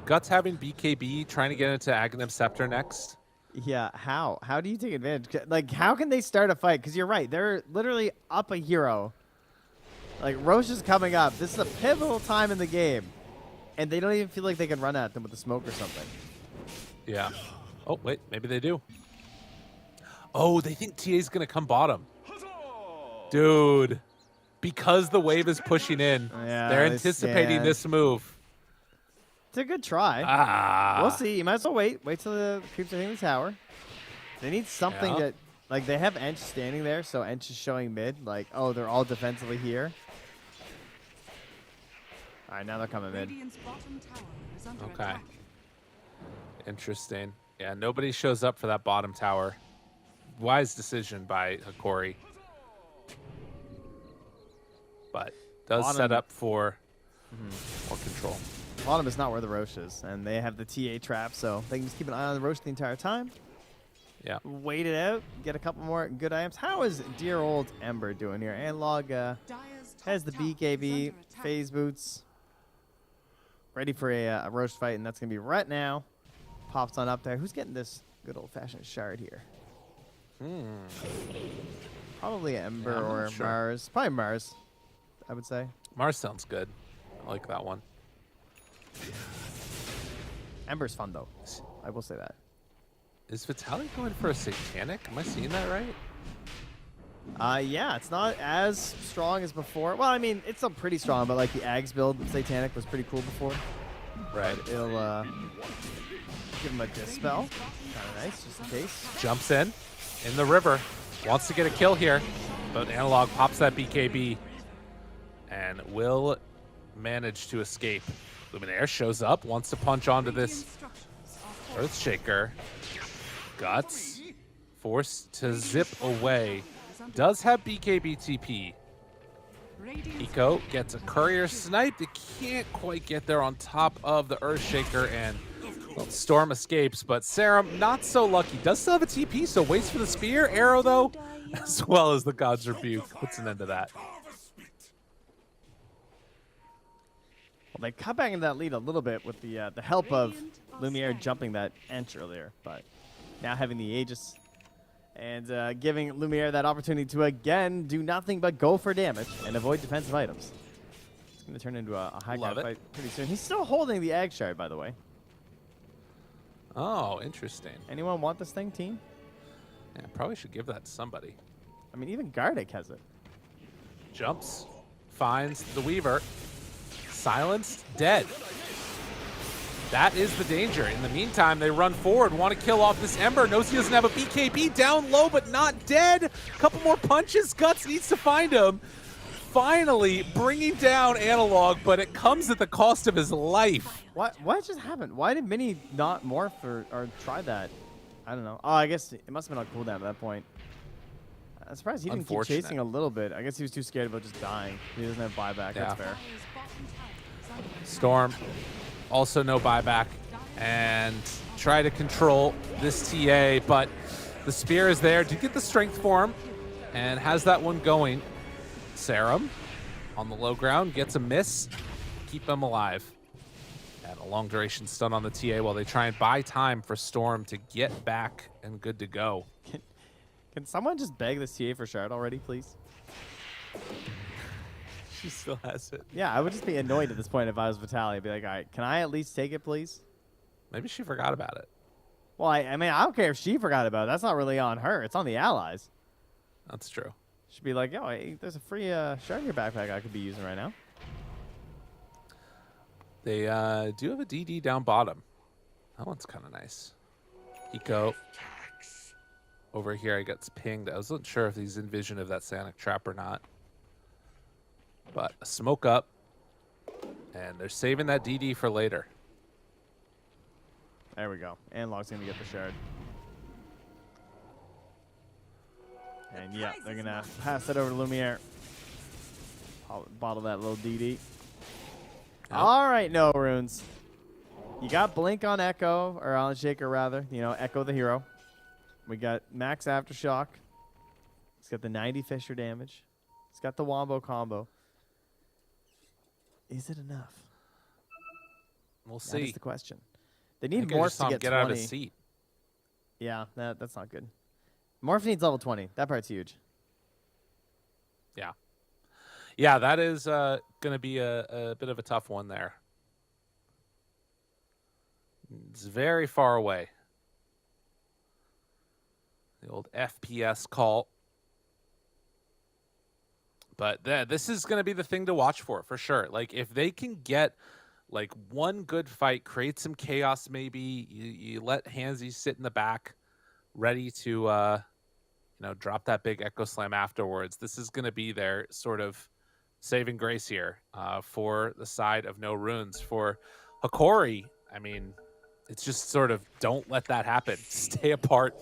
Guts having BKB, trying to get into Aghanim Scepter next. Yeah, how? How do you take advantage? Like, how can they start a fight? Because you're right. They're literally up a hero. Like, Roche is coming up. This is a pivotal time in the game. And they don't even feel like they can run at them with the smoke or something. Yeah. Oh, wait, maybe they do. Oh, they think TA's going to come bottom. Dude, because the wave is pushing in, Yeah, they're this- anticipating yeah. this move. It's a good try. Ah. We'll see. You might as well wait. Wait till the creeps are hitting the tower. They need something Yeah. that, like, they have Ench standing there, so Ench is showing mid. Like, oh, they're all defensively here. All right, now they're coming mid. Radiant's bottom tower is under Okay. attack. Interesting. Yeah, nobody shows up for that bottom tower. Wise decision by Hikori. But does Bottom- set up for more control. Bottom is not where the Roche is, and they have the TA trap, so they can just keep an eye on the Roche the entire time. Yeah. Wait it out, get a couple more good items. How is dear old Ember doing here? Analog Dire's top has the tower is BKB, under attack. phase boots, ready for a Roche fight, and that's going to be right now. Pops on up there. Who's getting this good old-fashioned shard here? Probably Ember Yeah, I'm not or sure. Mars. Probably Mars, I would say. Mars sounds good. I like that one. Ember's fun, though. I will say that. Is Vitaly going for a satanic? Am I seeing that right? Yeah, it's not as strong as before. Well, I mean, it's still pretty strong, but like the Ags build, Satanic was pretty cool before. Right. It'll give him a dispel. Kind of nice, just in case. Jumps in the river. Wants to get a kill here. But Analog pops that BKB and will manage to escape. Luminaire shows up, wants to punch onto this Instructions are for Earthshaker. Guts forced to zip away. Does have BKB TP. Radiant's Eco gets a courier snipe. It can't quite get there on top of the Earthshaker, and well, Storm escapes, but Serum not so lucky. Does still have a TP, so waits for the spear. Arrow, though, as well as the God's Rebuke, puts an end to that. Well, they cut back into that lead a little bit with the help of Lumiere jumping that Ench earlier, but now having the Aegis and giving Lumiere that opportunity to again do nothing but go for damage and avoid defensive items. It's going to turn into a high Love ground it. fight pretty soon. He's still holding the Ag Shard, by the way. Oh, interesting. Anyone want this thing, team? Yeah, probably should give that to somebody. I mean, even Gardic has it. Jumps, finds the Weaver, silenced, dead. That is the danger. In the meantime, they run forward, want to kill off this Ember. Knows he doesn't have a BKB, down low but not dead. A couple more punches, Guts needs to find him. Finally bringing down Analog, but it comes at the cost of his life. What just happened? Why did Mini not morph or try that? I don't know. Oh, I guess it must have been on cooldown at that point. I'm surprised he didn't keep Unfortunate. chasing a little bit. I guess he was too scared about just dying. He doesn't have buyback. Yeah. That's fair. Dire's bottom tower is under attack. Storm, also no buyback, and try to control this TA, but the spear is there to get the strength for him, and has that one going. Serum on the low ground gets a miss, keep him alive. And a long duration stun on the TA while they try and buy time for Storm to get back and good to go. Can someone just beg this TA for shard already, please? She still has it. Yeah, I would just be annoyed at this point if I was Vitaly. I'd be like, all right, can I at least take it, please? Maybe she forgot about it. Well, I mean, I don't care if she forgot about it. That's not really on her. It's on the allies. That's true. Should be like, yo, hey, there's a free shard in your backpack I could be using right now. They do have a DD down bottom. That one's kind of nice. Hiko over here, I got pinged. I wasn't sure if he's in vision of that Sanic trap or not. But a smoke up, and they're saving that DD for later. There we go. And Log's going to get the shard. And yeah, they're going to pass it over to Lumiere. Bottle that little DD. All right, no runes. You got Blink on Echo, or on Shaker rather. You know, Echo the hero. We got Max Aftershock. He's got the 90 Fisher damage. He's got the Wombo combo. Is it enough? We'll That see. is the question. They I need think I just Morph saw to him get out 20. of his seat. Yeah, that's not good. Morph needs level 20. That part's huge. Yeah. Yeah, that is going to be a bit of a tough one there. It's very far away. The old FPS call. But this is going to be the thing to watch for sure. Like, if they can get, like, one good fight, create some chaos maybe, you let Hansi sit in the back, ready to, you know, drop that big Echo Slam afterwards. This is going to be their sort of saving grace here for the side of no runes. For Hikori, I mean, it's just sort of don't let that happen. Stay apart.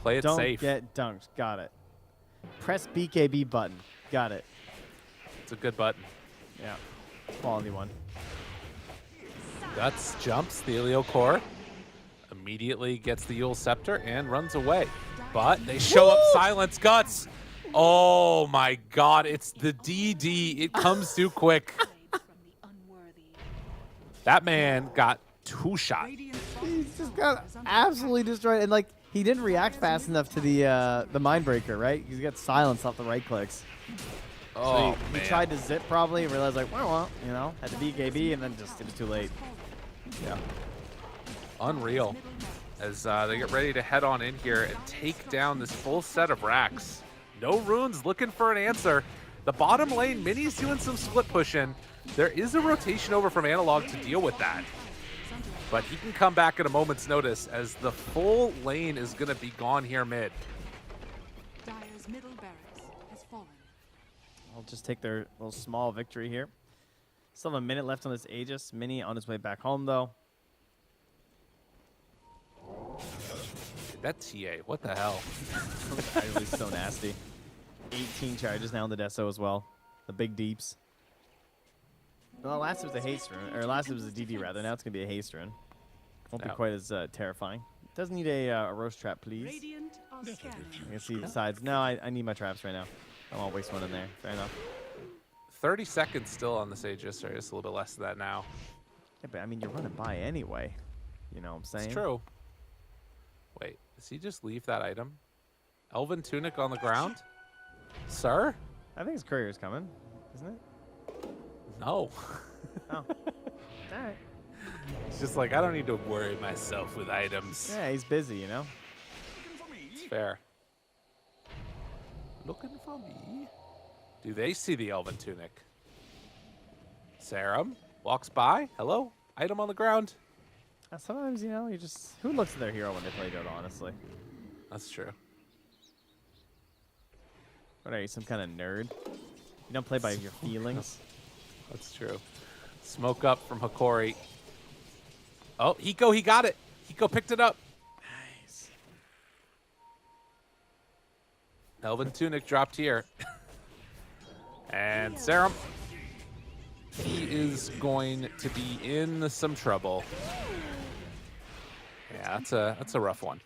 Play it Don't safe. get dunked. Got it. Press BKB button. Got it. It's a good button. Yeah. Quality one. Guts jumps the Elio core, immediately gets the Yule Scepter and runs away. But they show up Silence Guts. Oh my god, it's the DD. It comes too quick. Hide from the unworthy. That man got two shot. Radiant's He's bottom just tower got is under absolutely destroyed. And, like, he didn't react fast enough to the Mindbreaker, right? He's got silence off the right clicks. Oh, So he man. tried to zip probably and realized, like, well, you know, had the BKB and then just it was too late. Yeah. Unreal. As they get ready to head on in here and take down this full set of racks. No runes looking for an answer. The bottom lane, Mini's doing some split pushing. There is a rotation over from Analog to deal with that. But he can come back at a moment's notice as the full lane is going to be gone here mid. Dire's middle barracks has fallen. I'll just take their little small victory here. Still have a minute left on this Aegis. Mini on his way back home, though. That TA, what the hell? That was so nasty. 18 charges now in the Deso as well. The big deeps. Well, last it was a haste rune, or last it was a DD rather. Now it's gonna be a haste rune. Won't be Yeah. quite as terrifying. Doesn't need a roast trap, please. Radiant are scanning. I guess he decides, no, I need my traps right now. I won't waste one in there. Fair enough. 30 seconds still on this Aegis, or just a little bit less than that now. Yeah, but I mean, you're running by anyway. You know what I'm saying? It's true. Wait, does he just leave that item? Elven Tunic on the ground? Sir? I think his courier's coming, isn't it? No. Oh. All right. It's just like, I don't need to worry myself with items. Yeah, he's busy, you know? It's fair. Looking for me? Do they see the Elven Tunic? Serum walks by. Hello? Item on the ground. Sometimes, you know, you just... Who looks at their hero when they play Dota, honestly? That's true. What are you, some kind of nerd? You don't play by your feelings? That's true. Smoke up from Hikori. Oh, Hiko, he got it. Hiko picked it up. Nice. Elven Tunic dropped here. And Serum, he is going to be in some trouble. Yeah, that's a rough one.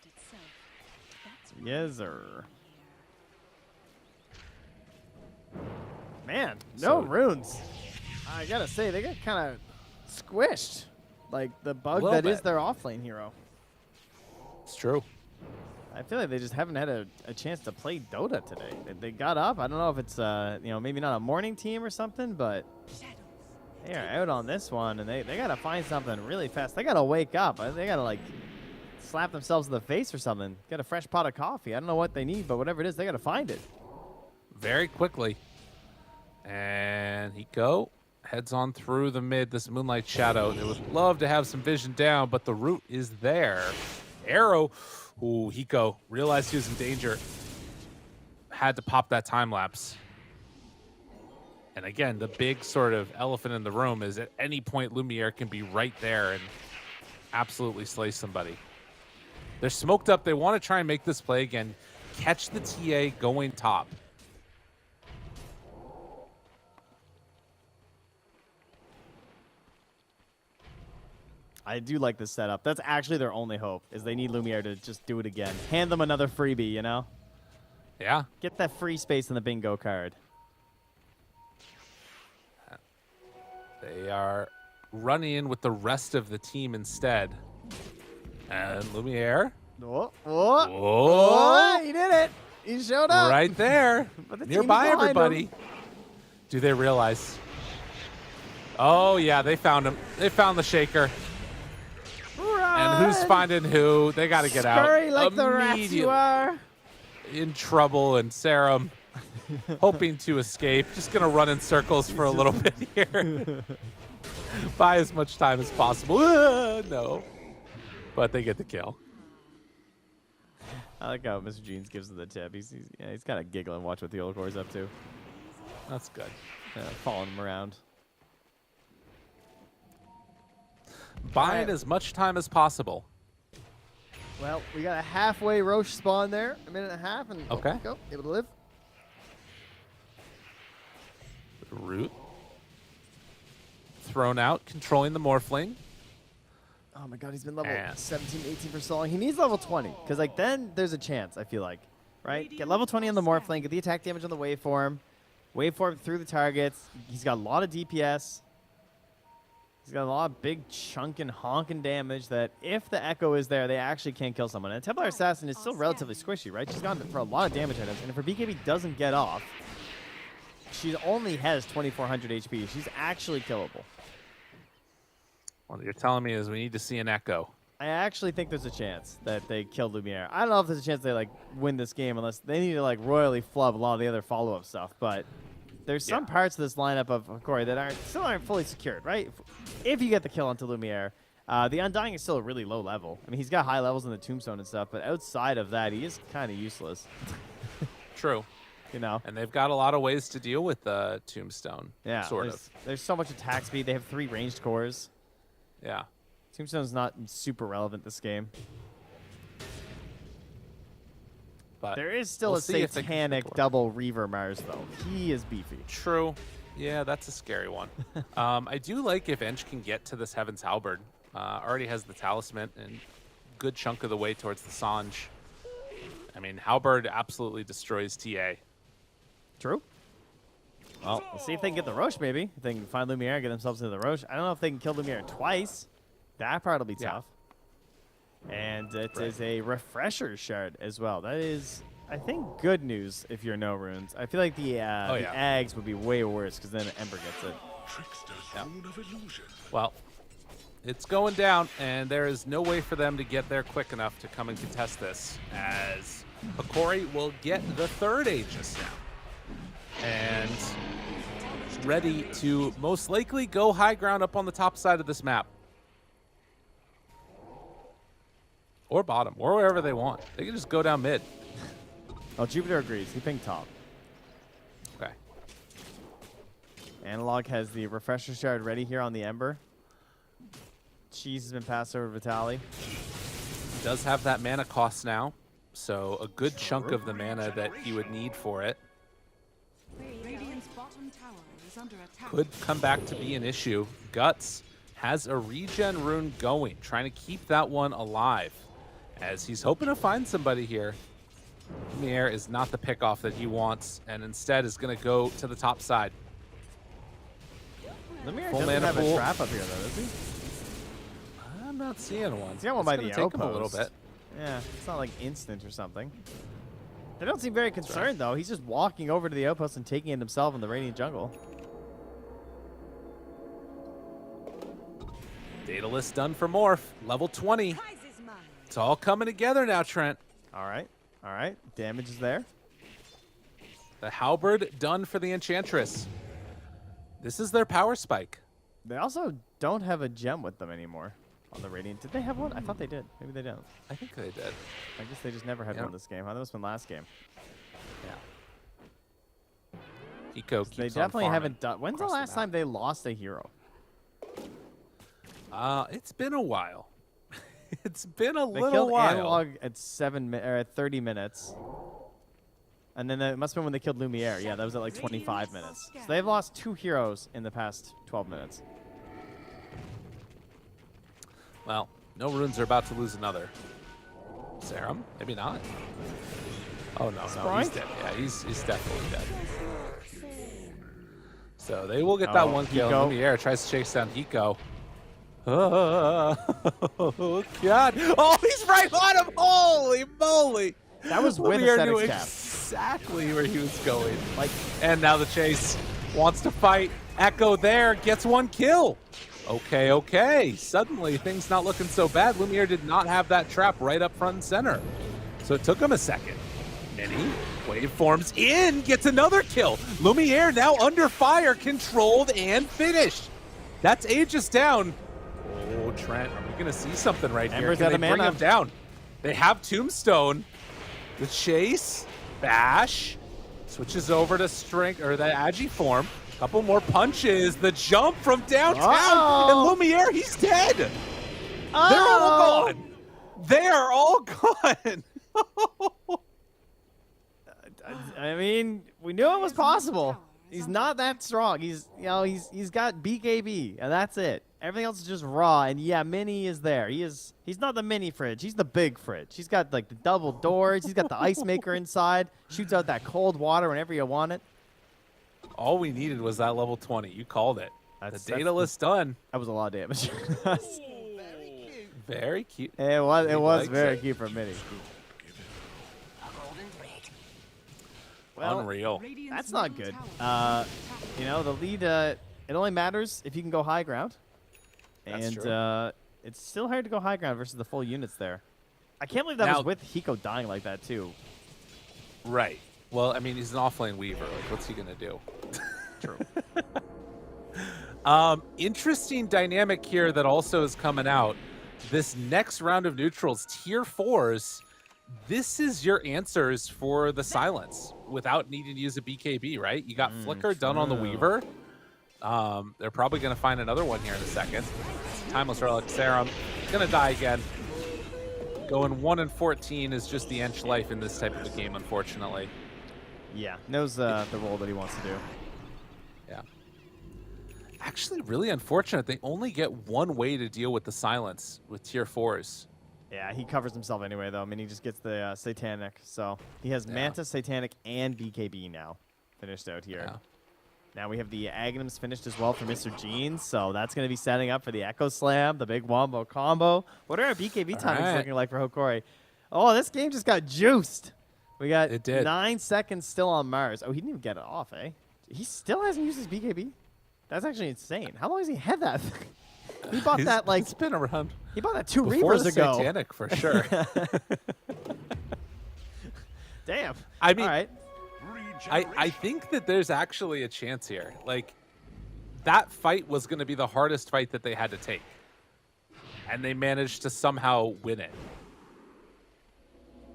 Yes, sir. Man, no runes. I gotta say, they got kind of squished. Like the bug that is their offlane hero. It's true. I feel like they just haven't had a chance to play Dota today. They got up. I don't know if it's maybe not a morning team or something, but they are out on this one, and they gotta find something really fast. They gotta wake up. They gotta like slap themselves in the face or something. Get a fresh pot of coffee. I don't know what they need, but whatever it is, they gotta find it Very quickly. And Hiko heads on through the mid, this Moonlight Shadow. They would love to have some vision down, but the root is there. Arrow. Ooh, Hiko realized he was in danger. Had to pop that time lapse. And again, the big sort of elephant in the room is at any point Lumiere can be right there and absolutely slay somebody. They're smoked up. They want to try and make this play again. Catch the TA going top. I do like this setup. That's actually their only hope, is they need Lumiere to just do it again. Hand them another freebie, you know? Yeah. Get that free space in the bingo card. They are running in with the rest of the team instead. And Lumiere. He did it. He showed up. Right there. Nearby everybody. Do they realize? Oh, yeah, they found him. They found the shaker. And who's finding who? They got to get out. Scurry like the rats you are. In trouble, and Serum hoping to escape. Just going to run in circles for a little bit here. Buy as much time as possible. No. But they get the kill. I like how Mr. Jeans gives them the tip. He's kind of giggling, watch what the old core's up to. That's good. Following him around. Buying as much time as possible. Well, we got a halfway Roche spawn there. A minute and a half, and okay. Go, able to live. Root. Thrown out, controlling the Morphling. Oh my god, he's been level 17, 18 for so long. He needs level 20, because like then there's a chance, I feel like. Right? Get level 20 on the Morphling, get the attack damage on the waveform. Waveform through the targets. He's got a lot of DPS. He's got a lot of big chunking, honking damage that if the Echo is there, they actually can kill someone. And Templar Assassin is still relatively squishy, right? She's gone for a lot of damage items. And if her BKB doesn't get off, she only has 2,400 HP. She's actually killable. What you're telling me is we need to see an Echo. I actually think there's a chance that they kill Lumiere. I don't know if there's a chance they like win this game unless they need to like royally flub a lot of the other follow-up stuff. But there's some parts of this lineup of Corey that still aren't fully secured, right? If you get the kill onto Lumiere, the Undying is still a really low level. I mean, he's got high levels in the Tombstone and stuff, but outside of that, he is kind of useless. True. You know? And they've got a lot of ways to deal with the Tombstone. Yeah. Sort of. There's so much attack speed. They have 3 ranged cores. Yeah. Tombstone's not super relevant this game. But there is still a satanic double Reaver Mars, though. He is beefy. True. Yeah, that's a scary one. I do like if Ench can get to this Heaven's Halberd. Already has the Talisman and good chunk of the way towards the Sange. I mean, Halberd absolutely destroys TA. True. Well, we'll see if they can get the Roche, maybe. If they can find Lumiere and get themselves into the Roche. I don't know if they can kill Lumiere twice. That part will be tough. And it is a Refresher Shard as well. That is, I think, good news if you're no runes. I feel like the Ags would be way worse because then Ember gets it. Rune of Illusion. Well, it's going down, and there is no way for them to get there quick enough to come and contest this, as Hikori will get the 3rd Aegis now. And ready to most likely go high ground up on the top side of this map. Or bottom, or wherever they want. They can just go down mid. Oh, Jupiter agrees. He pinged top. Okay. Analog has the Refresher Shard ready here on the Ember. Cheese has been passed over to Vitali. Does have that mana cost now. So a good chunk of the mana that he would need for it Radiant's bottom tower is under attack. could come back to be an issue. Guts has a regen rune going, trying to keep that one alive, as he's hoping to find somebody here. Lumiere is not the pickoff that he wants, and instead is going to go to the top side. Lumiere Full doesn't mana have pool. a trap up here, though, does he? I'm not seeing one. He's got one It's by gonna the take him a little outpost. bit. Yeah, it's not like instant or something. They don't seem very concerned, though. He's just walking over to the outpost and taking it himself in the Radiant jungle. Daedalus done for Morph, level 20. It's all coming together now, Trent. All right. All right. Damage is there. The Halberd done for the Enchantress. This is their power spike. They also don't have a gem with them anymore on the Radiant. Did they have one? I thought they did. Maybe they don't. I think they did. I guess they just never had Yeah. one this game. Huh? That must have been last game. Eco keeps They on definitely farming haven't done. When's the across last map. time they lost a hero? It's been a while. It's been a They little killed while. Analog at 30 minutes. And then it must have been when they killed Lumiere. Yeah, that was at like 25 minutes. So they've lost 2 heroes in the past 12 minutes. Well, no runes are about to lose another. Serum? Maybe not. Oh, no, no, he's Sprite? dead. Yeah, he's definitely dead. So they will get that one kill. Hiko. Lumiere tries to chase down Hiko. Oh, God. Oh, he's right on him. Holy moly. That was with Lumiere knew Aesthetics cap. exactly where he was going. And now the chase wants to fight. Echo there gets one kill. Okay, okay. Suddenly, things not looking so bad. Lumiere did not have that trap right up front and center. So it took him a second. Mini waveforms in, gets another kill. Lumiere now under fire, controlled and finished. That's Aegis down. Oh, Trent, are we going to see something right Ember's here? out Can of they bring mana. him down? They have Tombstone. The chase, bash, switches over to strength, or the Agi form. Couple more punches. The jump from downtown. Oh. And Lumiere, he's dead. They're all gone. They are all gone. I mean, we knew it was possible. He's not that strong. He's got BKB, and that's it. Everything else is just raw. And yeah, Mini is there. He's not the mini fridge. He's the big fridge. He's got like the double doors. He's got the ice maker inside. Shoots out that cold water whenever you want it. All we needed was that level 20. You called it. That's The Daedalus done. That was a lot of damage. Very cute. It was likes very it. cute for Mini. Well, Unreal. Radiant's that's not middle good. tower You know, the lead, it only matters if you can go high ground. That's And true. it's still hard to go high ground versus the full units there. I can't believe that Now- was with Hiko dying like that, too. Right. Well, I mean, he's an offlane weaver. Like, what's he gonna do? True. Interesting dynamic here that also is coming out. This next round of neutrals, tier 4s, this is your answers for the silence without needing to use a BKB, right? You got Flicker done on the true. Weaver. They're probably going to find another one here in a second. Timeless Relic Serum. Going to die again. Going 1 and 14 is just the Ench life in this type of a game, unfortunately. Yeah, knows the role that he wants to do. Yeah. Actually, really unfortunate. They only get one way to deal with the silence with tier 4s. Yeah, he covers himself anyway, though. I mean, he just gets the Satanic. So he has Yeah. Manta, Satanic, and BKB now finished out here. Yeah. Now we have the Aghanims finished as well for Mr. Jeans, so that's going to be setting up for the Echo Slam, the big wombo combo. What are our BKB timings right. looking like for Hokori? Oh, this game just got juiced. We got It did. 9 seconds still on Mars. Oh, he didn't even get it off, eh? He still hasn't used his BKB? That's actually insane. How long has he had that thing? He bought that like It's been around he bought that 2 before Reapers the ago. Satanic, for sure. Damn. I mean, all right. I think that there's actually a chance here. Like, that fight was going to be the hardest fight that they had to take. And they managed to somehow win it.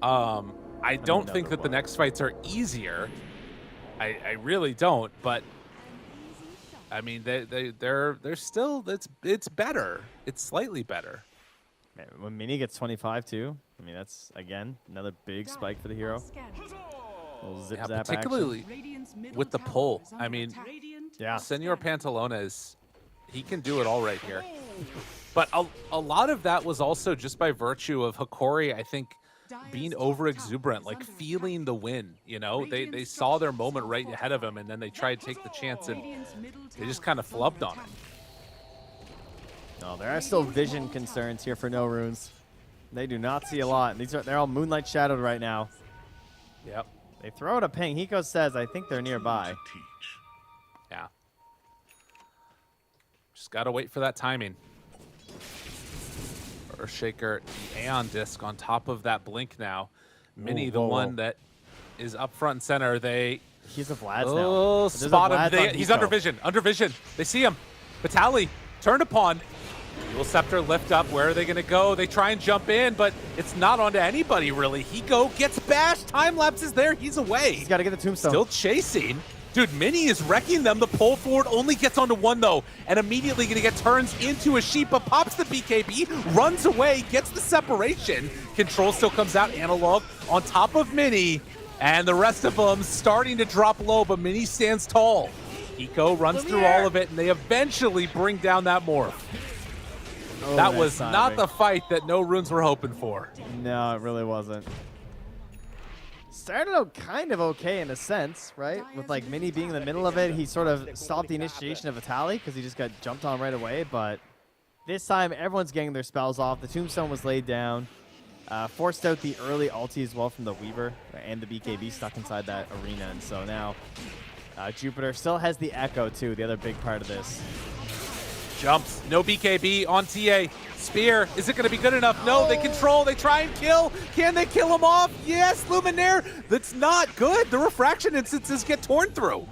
I don't think that the next fights are easier. I really don't, but I mean they're still it's better. It's slightly better. Man, when Mini gets 25 too, I mean, that's, again, another big spike for the hero. Little zip Yeah, zap particularly with the pull. I mean, Yeah. Senor Pantalona he can do it all right here. But a lot of that was also just by virtue of Hikori, I think, being over exuberant, like feeling the win. You know, they saw their moment right ahead of him, and then they tried to take the chance, and they just kind of flubbed on it. No, there are still vision concerns here for No Runes. They do not see a lot. They're all moonlight shadowed right now. Yep. They throw out a ping. Hiko says, I think they're nearby. Yeah. Just got to wait for that timing. Earthshaker, the Aeon Disc on top of that blink now. Mini, the one that is up front and center. He's a Vlad's now. Oh, spot him. He's under vision. Under vision. They see him. Vitali turned upon. Dual Scepter lift up. Where are they going to go? They try and jump in, but it's not onto anybody, really. Hiko gets bashed. Time lapse is there. He's away. He's got to get the tombstone. Still chasing. Dude, Mini is wrecking them. The pull forward only gets onto one, though, and immediately going to get turns into a Sheepa, pops the BKB, runs away, gets the separation. Control still comes out. Analog on top of Mini, and the rest of them starting to drop low, but Mini stands tall. Hiko runs through all of it, and they eventually bring down that morph. Oh, that was not the fight that No Runes were hoping for. No, it really wasn't. Started out kind of okay in a sense, right? With like Mini being in the middle of it, he sort of stopped the initiation of Vitali because he just got jumped on right away. But this time, everyone's getting their spells off. The tombstone was laid down. Forced out the early ulti as well from the Weaver and the BKB stuck inside that arena. And so now Jupiter still has the Echo too, the other big part of this. Jumps, no BKB on TA. Spear, is it going to be good enough? No, they control, they try and kill. Can they kill him off? Yes, Luminaire, that's not good. The refraction instances get torn through.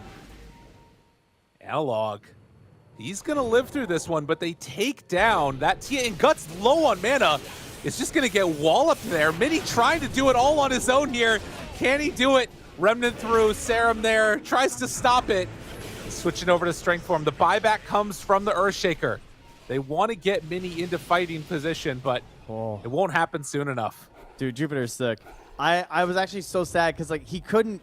Analog, he's going to live through this one, but they take down that TA, and Guts low on mana. Is just going to get walloped there. Mini trying to do it all on his own here. Can he do it? Remnant through, Serum there, tries to stop it. Switching over to Strength Form. The buyback comes from the Earthshaker. They want to get Mini into fighting position, but it won't happen soon enough. Dude, Jupiter's sick. I was actually so sad because like he couldn't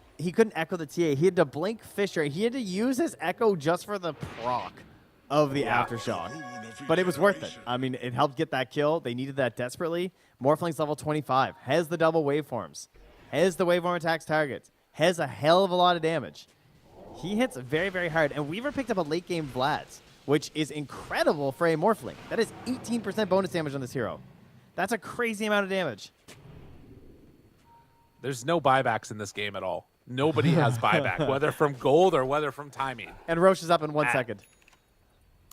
echo the TA. He had to blink Fisher. He had to use his echo just for the proc of the aftershock. But it was worth it. I mean, it helped get that kill. They needed that desperately. Morphling's level 25. Has the double waveforms. Has the waveform attacks targets. Has a hell of a lot of damage. He hits very, very hard. And Weaver picked up a late game Vlad's, which is incredible for a Morphling. That is 18% bonus damage on this hero. That's a crazy amount of damage. There's no buybacks in this game at all. Nobody has buyback, whether from gold or whether from timing. And Roche is up in 1 second.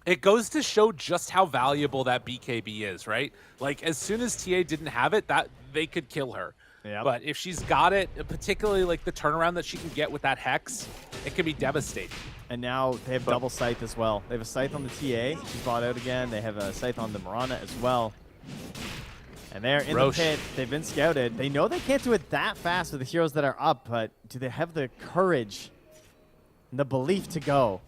It goes to show just how valuable that BKB is, right? Like, as soon as TA didn't have it, that they could kill her. Yep. But if she's got it, particularly like the turnaround that she can get with that Hex, it can be devastating. And now they have double Scythe as well. They have a Scythe on the TA. She's bought out again. They have a Scythe on the Mirana as well. And they're in Roche. the pit. They've been scouted. They know they can't do it that fast with the heroes that are up, but do they have the courage and the belief to go?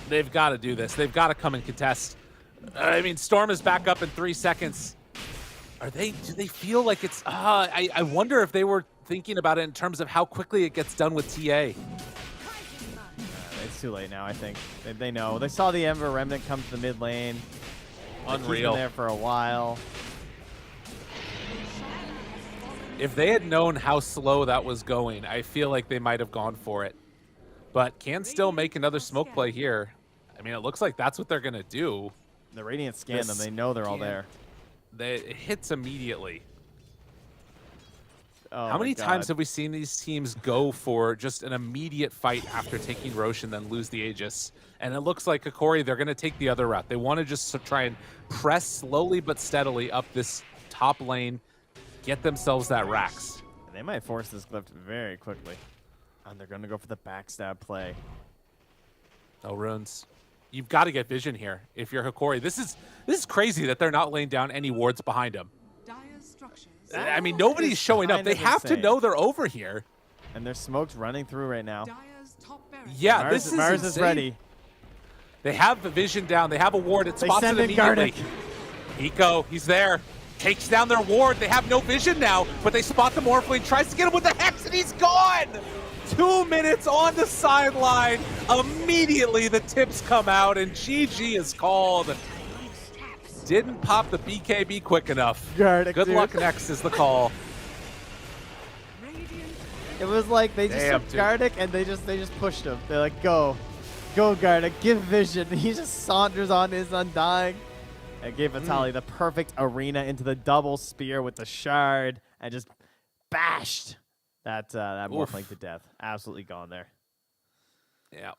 They've got to do this. They've got to come and contest. I mean, Storm is back up in 3 seconds. Do they feel like it's... I wonder if they were thinking about it in terms of how quickly it gets done with TA. It's too late now, I think. They know. They saw the Ember Remnant come to the mid lane. Unreal. Been there for a while. If they had known how slow that was going, I feel like they might have gone for it. But can still make another smoke play here. I mean, it looks like that's what they're going to do. The Radiant scan them. They know they're all there. It hits immediately. Oh How many times have we seen these teams go for just an immediate fight after taking Roche and then lose the Aegis? And it looks like Hikori, they're going to take the other route. They want to just try and press slowly but steadily up this top lane, get themselves that Rax. They might force this lift very quickly. And they're going to go for the backstab play. Oh, Runes. You've got to get vision here if you're Hikori. This is crazy that they're not laying down any wards behind him. I mean, nobody's showing up. They have to know they're over here. And there's smokes running through right now. Yeah, this is Mars insane. is ready. They have the vision down. They have a ward. It spots it immediately. Eco, he's there. takes down their ward. They have no vision now, but they spot the Morphling, tries to get him with the Hex, and he's gone! 2 minutes on the sideline. Immediately the tips come out, and GG is called. Didn't pop the BKB quick enough. Gardic, Good dude. luck next is the call. It was like they just Damn, took dude. Gardic and they just pushed him. They're like, go Gardic, give vision. He just saunters on his Undying and gave Vitali the perfect arena into the double spear with the shard and just bashed that Morphling to death. Absolutely gone there. Yeah.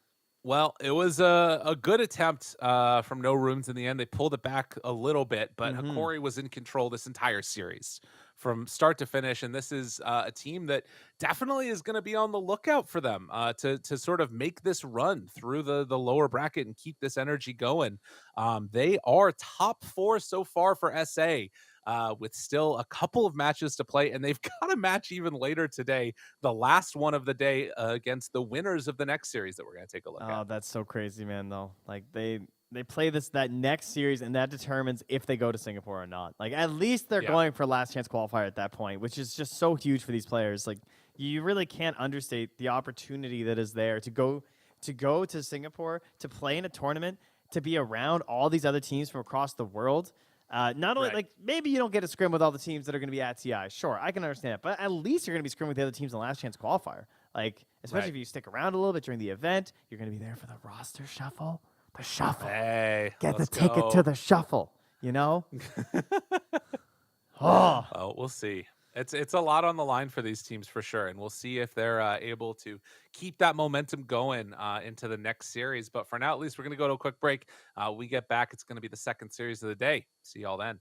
Well, it was a good attempt from No Runes in the end. They pulled it back a little bit, but Hakori was in control this entire series from start to finish. And this is a team that definitely is going to be on the lookout for them to sort of make this run through the lower bracket and keep this energy going. They are top 4 so far for SA. With still a couple of matches to play, and they've got a match even later today, the last one of the day against the winners of the next series that we're going to take a look Oh, at. that's so crazy, man, though. Like, they play that next series, and that determines if they go to Singapore or not. Like, at least they're going for last chance qualifier at that point, which is just so huge for these players. Like, you really can't understate the opportunity that is there to go to Singapore, to play in a tournament, to be around all these other teams from across the world. Not only, like, maybe you don't get a scrim with all the teams that are going to be at TI. Sure, I can understand it. But at least you're going to be scrimming with the other teams in the last chance qualifier. Like, especially if you stick around a little bit during the event, you're going to be there for the roster shuffle. The shuffle. Hey, Get the let's ticket go. to the shuffle, you know? Oh. Oh, we'll see. It's a lot on the line for these teams for sure, and we'll see if they're able to keep that momentum going into the next series. But for now, at least, we're going to go to a quick break. We get back, it's going to be the second series of the day. See y'all then.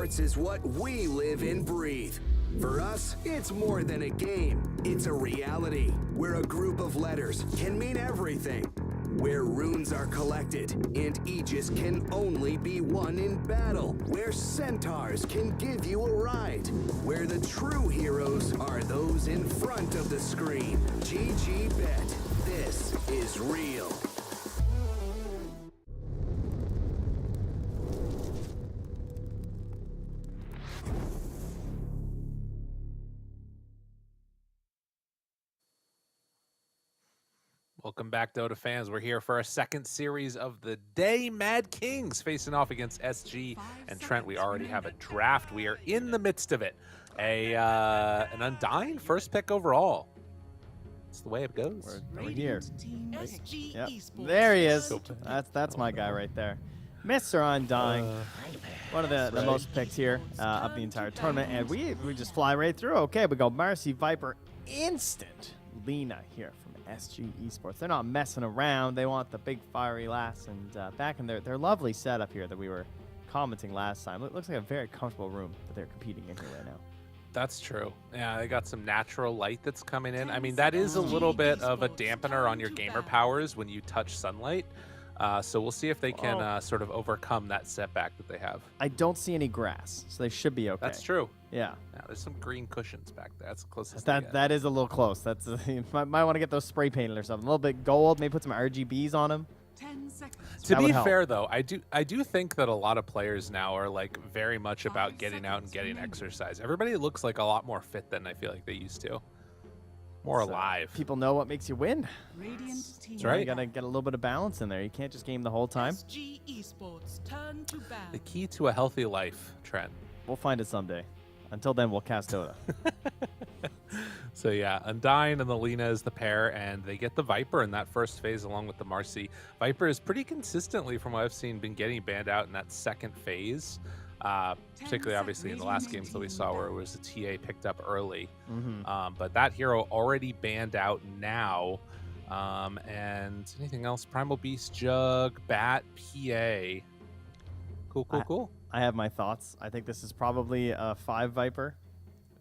Esports is what we live and breathe. For us, it's more than a game. It's a reality where a group of letters can mean everything. Where runes are collected and Aegis can only be won in battle. Where centaurs can give you a ride. Where the true heroes are those in front of the screen. GG Bet. This is real. Welcome back, Dota fans. We're here for our second series of the day. Mad Kings facing off against SG and Trent. We already have a draft. We are in the midst of it. An Undying first pick overall. It's the way it goes. We're here. SG Yep. Esports. There he is. That's my guy right there. Mr. Undying. One of the most picks here of the entire tournament. And we just fly right through. Okay, we go Marcy, Viper, instant Lena here from SG Esports. They're not messing around. They want the big fiery lass. And back in their lovely setup here that we were commenting last time. It looks like a very comfortable room that they're competing in here right now. That's true. Yeah, they got some natural light that's coming in. I mean, that is a little bit of a dampener on your gamer powers when you touch sunlight. So we'll see if they can sort of overcome that setback that they have. I don't see any grass, so they should be okay. That's true. Yeah. Yeah, there's some green cushions back there. That's the closest. they get. That is a little close. That's you might want to get those spray painted or something. A little bit gold, maybe put some RGBs on them. 10 seconds. To That be would help. fair, though, I do think that a lot of players now are like very much about getting out and getting exercise. Everybody looks like a lot more fit than I feel like they used to. More So alive. People know what makes you win. Radiant team. That's right. You gotta get a little bit of balance in there. You can't just game the whole time. SG Esports. Turn to battle. The key to a healthy life, Trent. We'll find it someday. Until then, we'll cast Dota. So yeah, Undying and the Lena is the pair, and they get the Viper in that first phase along with the Marcy. Viper is pretty consistently, from what I've seen, been getting banned out in that second phase. Particularly, obviously, in the last games that we saw where it was a TA picked up early. But that hero already banned out now. And anything else? Primal Beast, Jug, Bat, PA. Cool. I have my thoughts. I think this is probably a 5 Viper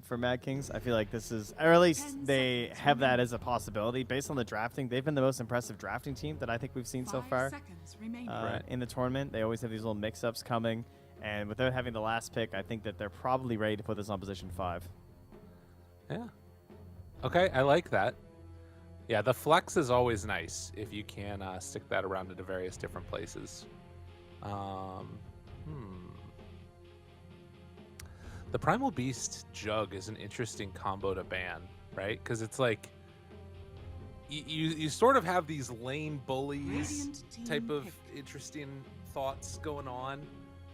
for Mad Kings. I feel like this is, or at least they have that as a possibility. Based on the drafting, they've been the most impressive drafting team that I think we've seen so 5 far seconds remaining. in the tournament. They always have these little mix-ups coming. And without having the last pick, I think that they're probably ready to put this on position 5. Yeah. Okay, I like that. Yeah, the flex is always nice if you can stick that around into various different places. The Primal Beast Jug is an interesting combo to ban, right? Because it's like you sort of have these lane bullies Radiant team type of picked. interesting thoughts going on.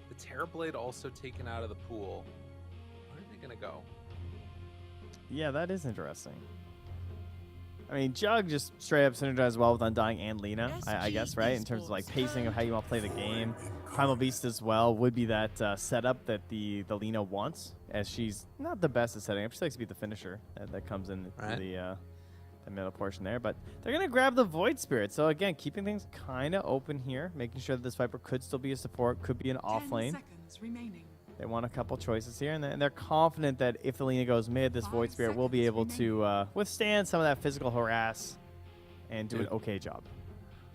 The Terrorblade also taken out of the pool. Where are they gonna go? Yeah, that is interesting. I mean, Jug just straight up synergizes well with Undying and Lena, I guess, right? In terms of like pacing of how you want to play the game. Primal Beast as well would be that setup that the Lena wants, as she's not the best at setting up. She likes to be the finisher that comes in Right. the middle portion there. But they're going to grab the Void Spirit. So again, keeping things kind of open here, making sure that this Viper could still be a support, could be an 10 off lane. seconds remaining. They want a couple choices here, and they're confident that if the Lena goes mid, this Void Spirit will be able to withstand some of that physical harass and do an okay job.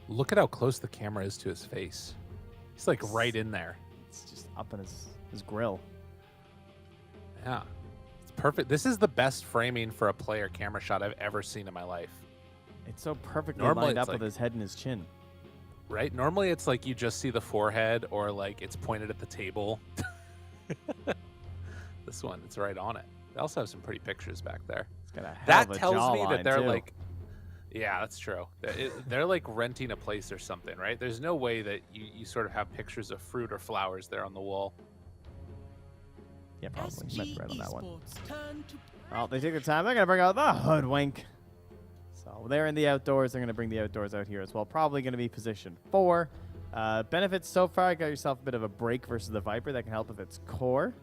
Look at how close the camera is to his face. He's like right in there. It's just up in his grill. Yeah. It's perfect. This is the best framing for a player camera shot I've ever seen in my life. It's so perfectly Normally lined it's up with like- his head and his chin. Right? Normally it's like you just see the forehead or like it's pointed at the table. This one, it's right on it. They also have some pretty pictures back there. It's got a hell That of a tells me jawline, that they're too. like, yeah, that's true. They're like renting a place or something, right? There's no way that you sort of have pictures of fruit or flowers there on the wall. Yeah, probably. You might be SG right on that one. Esports. Turn to Well, they take their time. They're going to bring out the Hoodwink. So they're in the outdoors. They're going to bring the outdoors out here as well. Probably going to be position 4. Benefits so far, got yourself a bit of a break versus the Viper that can help with its core.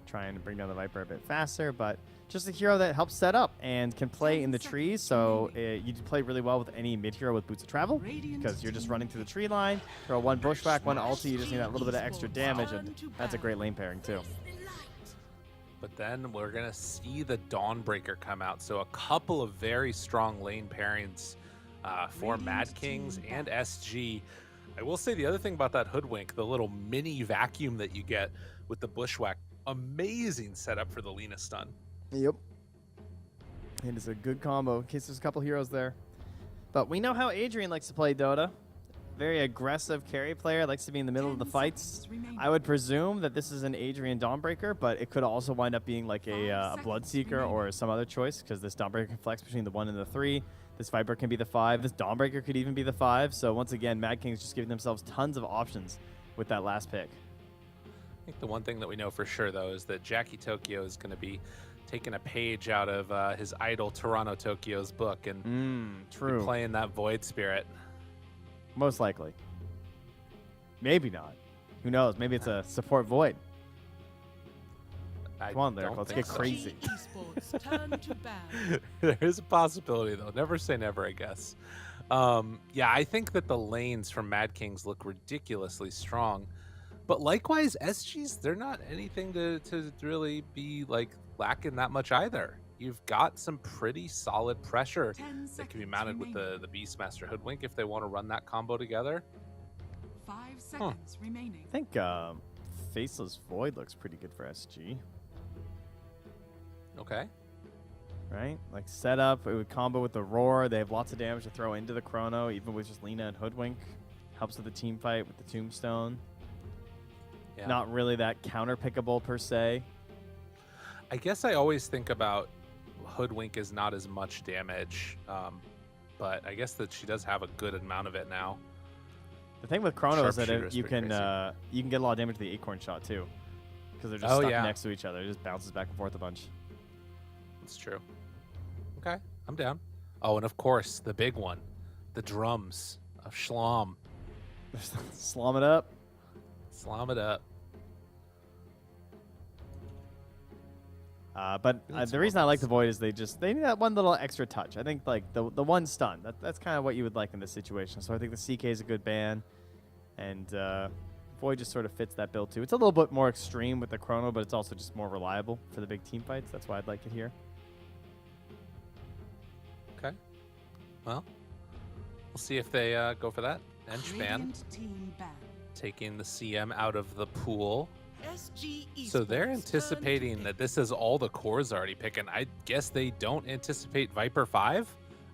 trying to bring down the Viper a bit faster, but just a hero that helps set up and can play in the trees, so you play really well with any mid hero with Boots of Travel, because you're just running through the tree line, throw one Bushwhack, one ulti, you just need that little bit of extra damage, and that's a great lane pairing too. But then we're going to see the Dawnbreaker come out, so a couple of very strong lane pairings for Mad Kings and SG. I will say the other thing about that Hoodwink, the little mini vacuum that you get with the Bushwhack, amazing setup for the Lina stun. Yep. It is a good combo in case there's a couple heroes there. But we know how Adrian likes to play Dota. Very aggressive carry player, likes to be in the middle of the fights. I would presume that this is an Adrian Dawnbreaker, but it could also wind up being like a Bloodseeker or some other choice, because this Dawnbreaker can flex between the 1 and the 3. This Viper can be the 5. This Dawnbreaker could even be the 5. So once again, Mad Kings just giving themselves tons of options with that last pick. I think the one thing that we know for sure, though, is that Jackie Tokyo is going to be taking a page out of his idol Toronto Tokyo's book and true. be playing that Void Spirit. Most likely. Maybe not. Who knows? Maybe it's a support Void. Come on, Lyric. Let's get crazy. Esports turn to ban. There is a possibility, though. Never say never, I guess. Yeah, I think that the lanes from Mad Kings look ridiculously strong. But likewise, SGs, they're not anything to really be like lacking that much either. You've got some pretty solid pressure that can be mounted with the Beastmaster Hoodwink if they want to run that combo together. 5 seconds remaining. I think Faceless Void looks pretty good for SG. Okay. Right? Like setup, it would combo with the Roar. They have lots of damage to throw into the Chrono, even with just Lina and Hoodwink. Helps with the team fight with the Tombstone. Yeah. Not really that counter-pickable per se. I guess I always think about Hoodwink is not as much damage, but I guess that she does have a good amount of it now. The thing with Chrono is that Sharpshooter's you pretty can get a lot of damage to the Acorn Shot too, because they're just stuck next to each other. It just bounces back and forth a bunch. That's true. Okay, I'm down. Oh, and of course, the big one, the drums of Schlom. Slum it up. Slam it up. But the reason I like the Void is they need that one little extra touch. I think like the one stun. That's kind of what you would like in this situation. So I think the CK is a good ban, and Void just sort of fits that build too. It's a little bit more extreme with the Chrono, but it's also just more reliable for the big team fights. That's why I'd like it here. Okay. Well, we'll see if they go for that. Ench ban, Radiant team ban. taking the CM out of the pool. SG Esports So they're turn to anticipating that this is all the cores already picking. I guess they don't anticipate Viper 5.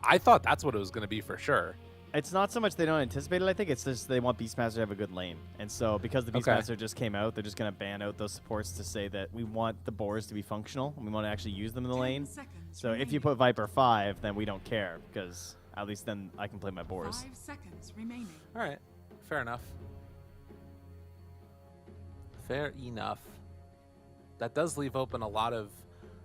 I thought that's what it was going to be for sure. It's not so much they don't anticipate it, I think it's just they want Beastmaster to have a good lane. And so because the Beastmaster just came out, they're just going to ban out those supports to say that we want the boars to be functional and we want to actually use them in the 10 lane. seconds So if you remaining. put Viper 5, then we don't care, because at least then I can play my boars. 5 seconds remaining. All right. Fair enough. Fair enough. That does leave open a lot of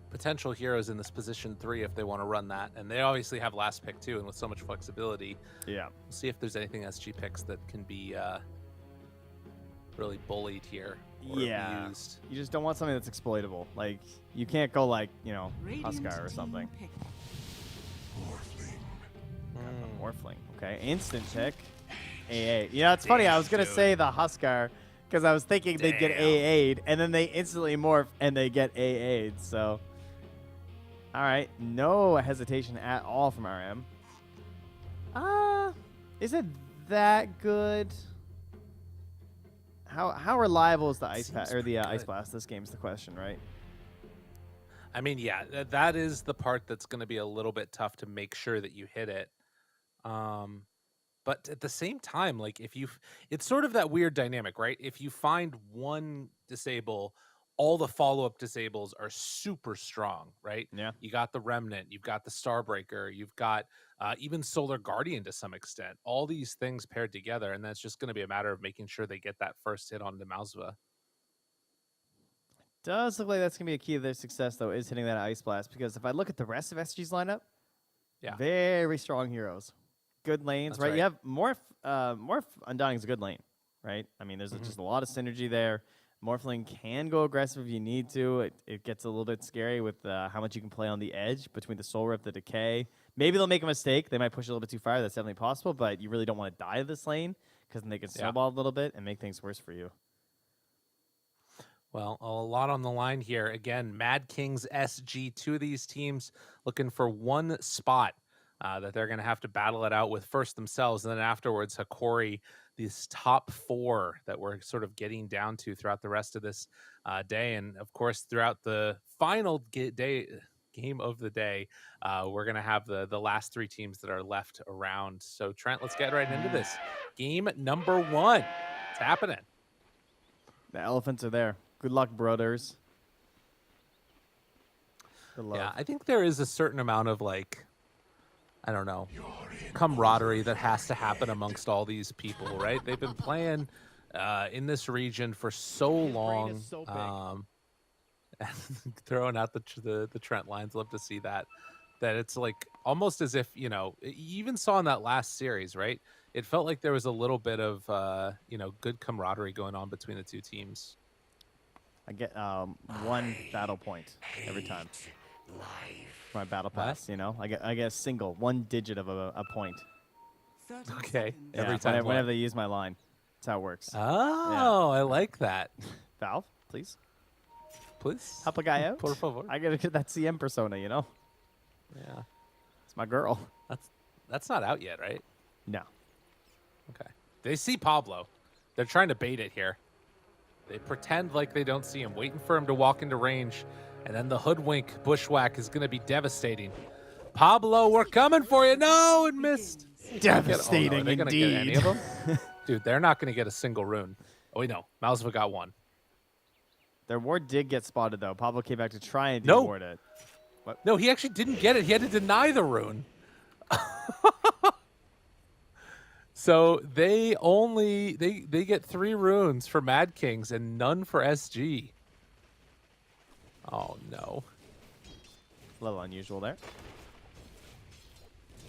potential heroes in this position 3 if they want to run that. And they obviously have last pick too, and with so much flexibility, Yeah. we'll see if there's anything SG picks that can be really bullied here or Yeah. abused. You just don't want something that's exploitable. Like, you can't go like, Radiant Huskar or team something. pick. Morphling. Okay, instant pick. AA. Yeah, it's funny. I was going to dude. say the Huskar because I was thinking they'd get AA'd, and then they instantly morph and they get AA'd. So, all right. No hesitation at all from RM. Is it that good? How reliable is the ice Seems or the pretty ice good. blast? This game's the question, right? I mean, yeah, that is the part that's going to be a little bit tough to make sure that you hit it. But at the same time, like it's sort of that weird dynamic, right? If you find one disable, all the follow-up disables are super strong, right? Yeah. You got the Remnant, you've got the Starbreaker, you've got even Solar Guardian to some extent. All these things paired together, and that's just going to be a matter of making sure they get that first hit on Demalsva. Does look like that's gonna be a key to their success, though, is hitting that ice blast. Because if I look at the rest of SG's lineup, Yeah. very strong heroes, good lanes, That's right? right. You have Morph Undying is a good lane, right? I mean, there's just a lot of synergy there. Morphling can go aggressive if you need to. It gets a little bit scary with how much you can play on the edge between the Soul Rip, the Decay. Maybe they'll make a mistake. They might push a little bit too far. That's definitely possible, but you really don't want to die this lane because then they can snowball a little bit and make things worse for you. Well, a lot on the line here. Again, Mad Kings SG, two of these teams looking for one spot that they're going to have to battle it out with first themselves, and then afterwards, Hikori, these top four that we're sort of getting down to throughout the rest of this day. And of course, throughout the final game of the day, we're going to have the last three teams that are left around. So, Trent, let's get right into this. Game number one. It's happening. The elephants are there. Good luck, brothers. Good luck. Yeah, I think there is a certain amount of, like, I don't know, camaraderie that has to happen amongst all these people, right? They've been playing in this region for so long. And throwing out the Trent lines, love to see that. That it's like almost as if, you even saw in that last series, right? It felt like there was a little bit of, good camaraderie going on between the two teams. I get one battle point every time. For my battle pass, I get a single, one digit of a point. Okay, Yeah, every time. whenever they use my line. That's how it works. Oh, I like that. Valve, please. Please. Help a guy out. Por favor. I gotta get that CM persona, Yeah. It's my girl. That's not out yet, right? No. Okay. They see Pablo. They're trying to bait it here. They pretend like they don't see him, waiting for him to walk into range, and then the hoodwink bushwhack is going to be devastating. Pablo, we're coming for you. No, it missed. Devastating Are they gonna indeed. get any of them? Dude, they're not going to get a single rune. Oh, wait, no. Malzva got one. Their ward did get spotted, though. Pablo came back to try and deward it. What? No, he actually didn't get it. He had to deny the rune. So they get 3 runes for Mad Kings and none for SG. Oh no. A little unusual there.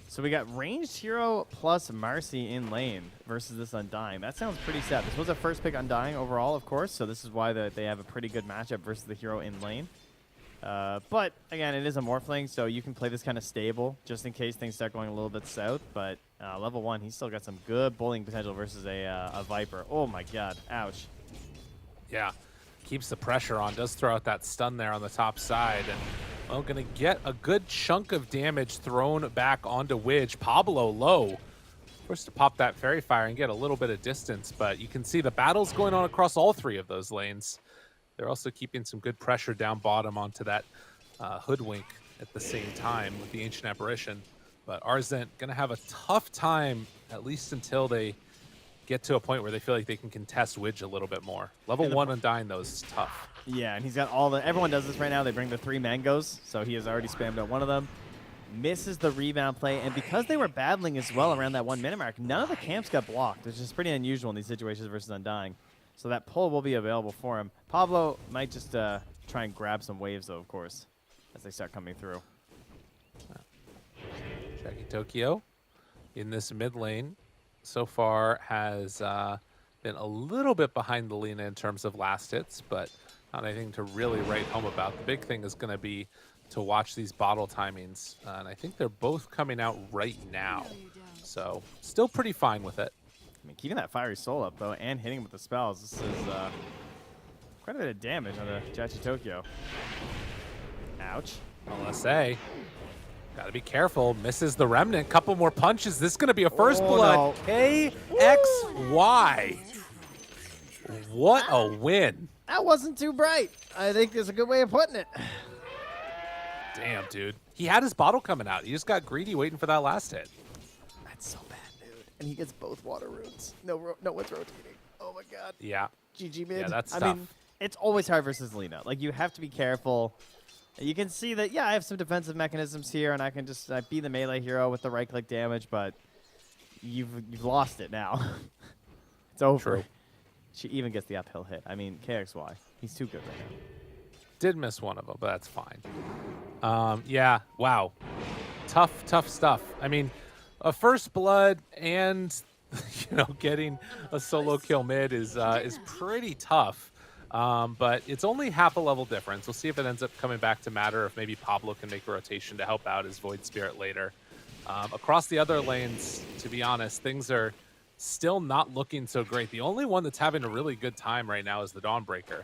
So we got ranged hero plus Marcy in lane versus this Undying. That sounds pretty set. This was a first pick Undying overall, of course, so this is why they have a pretty good matchup versus the hero in lane. But again, it is a Morphling, so you can play this kind of stable just in case things start going a little bit south. But level 1, he's still got some good bullying potential versus a Viper. Oh my god, ouch. Yeah, keeps the pressure on, does throw out that stun there on the top side, and well, gonna get a good chunk of damage thrown back onto Widge. Pablo low. Forced to pop that Fairy Fire and get a little bit of distance, but you can see the battle's going on across all 3 of those lanes. They're also keeping some good pressure down bottom onto that Hoodwink at the same time with the Ancient Apparition. But Arzent going to have a tough time, at least until they get to a point where they feel like they can contest Widge a little bit more. Level 1 Undying, though, is tough. Yeah, and he's got everyone does this right now. They bring the 3 mangoes, so he has already spammed out one of them. Misses the rebound play, and because they were battling as well around that 1 minute mark, none of the camps got blocked, which is pretty unusual in these situations versus Undying. So that pull will be available for him. Pablo might just try and grab some waves, though, of course, as they start coming through. Jackie Tokyo in this mid lane so far has been a little bit behind the Lina in terms of last hits, but not anything to really write home about. The big thing is going to be to watch these bottle timings, and I think they're both coming out right now. So still pretty fine with it. I mean, keeping that Fiery Soul up, though, and hitting with the spells, this is quite a bit of damage on the Jackie Tokyo. Ouch. LSA. Gotta be careful. Misses the Remnant. Couple more punches. This is gonna be a first blood. No. KXY. What a win. That wasn't too bright. I think there's a good way of putting it. Damn, dude. He had his bottle coming out. He just got greedy waiting for that last hit. That's so bad, dude. And he gets both water runes. No one's rotating. Oh my god. Yeah. GG mid. Yeah, that's I tough. mean, it's always hard versus Lina. Like, you have to be careful. You can see that, yeah, I have some defensive mechanisms here, and I can just be the melee hero with the right-click damage, but you've lost it now. It's over. True. She even gets the uphill hit. I mean, KXY, he's too good right now. Did miss one of them, but that's fine. Yeah, wow. Tough stuff. I mean, a first blood and, getting a solo kill mid is pretty tough. But it's only half a level difference. We'll see if it ends up coming back to matter, if maybe Pablo can make a rotation to help out his Void Spirit later. Across the other lanes, to be honest, things are still not looking so great. The only one that's having a really good time right now is the Dawnbreaker.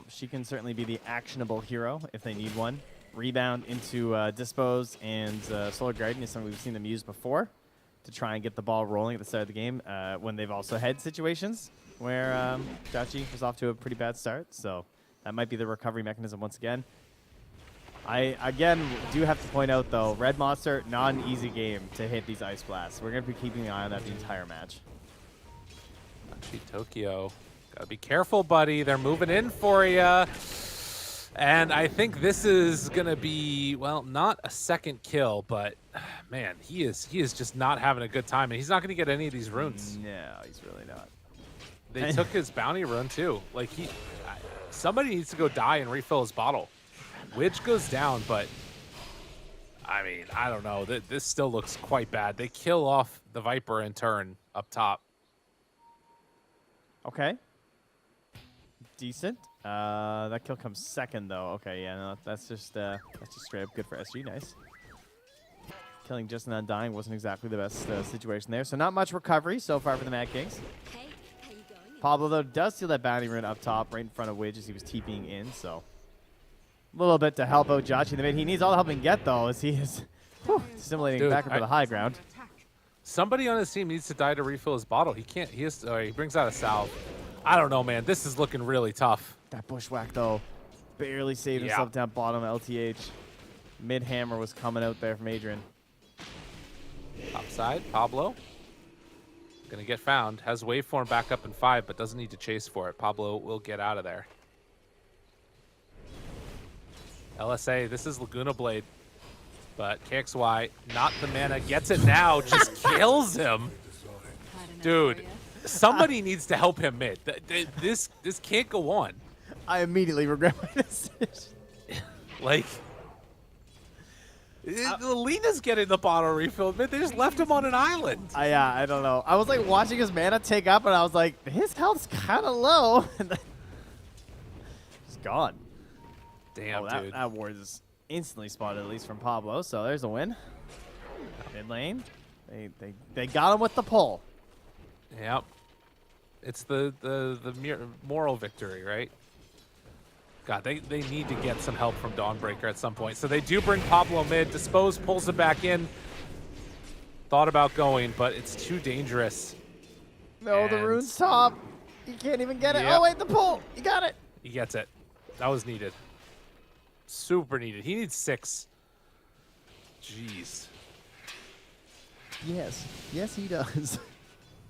She can certainly be the actionable hero if they need one. Rebound into Dispose and Solar Guardian is something we've seen them use before to try and get the ball rolling at the start of the game when they've also had situations where Jachi was off to a pretty bad start. So that might be the recovery mechanism once again. I, again, do have to point out, though, Red Monster, not an easy game to hit these Ice Blasts. We're going to be keeping an eye on that the entire match. Actually, Tokyo, gotta be careful, buddy. They're moving in for you. And I think this is going to be, well, not a second kill, but, man, he is just not having a good time. And he's not going to get any of these runes. No, he's really not. They took his bounty rune, too. Like, somebody needs to go die and refill his bottle. Widge goes down, but I mean, I don't know. This still looks quite bad. They kill off the Viper in turn up top. Okay. Decent. That kill comes second, though. Okay, yeah, no, that's just straight up good for SG. Nice. Killing just and undying wasn't exactly the best situation there. So not much recovery so far for the Mad Kings. Hey, how you going? Pablo, though, does steal that bounty rune up top right in front of Widge as he was TPing in, so a little bit to help out Jachi in the mid. He needs all the help he can get, though, as he is stimulating back for the high ground. Somebody on his team needs to die to refill his bottle. He can't. He brings out a salve. I don't know, man. This is looking really tough. That bushwhack, though, barely saved himself down bottom. LTH. Mid hammer was coming out there from Adrian. Top side, Pablo. Gonna get found. Has waveform back up in 5, but doesn't need to chase for it. Pablo will get out of there. LSA, this is Laguna Blade. But KXY, not the mana, gets it now, just kills him. Dude, somebody needs to help him mid. This can't go on. I immediately regret my decision. Like, Lena's getting the bottle refilled mid. They just left him on an island. Yeah, I don't know. I was like watching his mana take up, and I was like, his health's kind of low. And then it's gone. Damn, dude. That ward is instantly spotted, at least from Pablo. So there's a win. Mid lane. They got him with the pull. Yep. It's the moral victory, right? God, they need to get some help from Dawnbreaker at some point. So they do bring Pablo mid. Dispose pulls it back in. Thought about going, but it's too dangerous. No, and the rune's top. He can't even get it. Yep. Oh, wait, the pull. He got it. He gets it. That was needed. Super needed. He needs 6. Jeez. Yes. Yes, he does.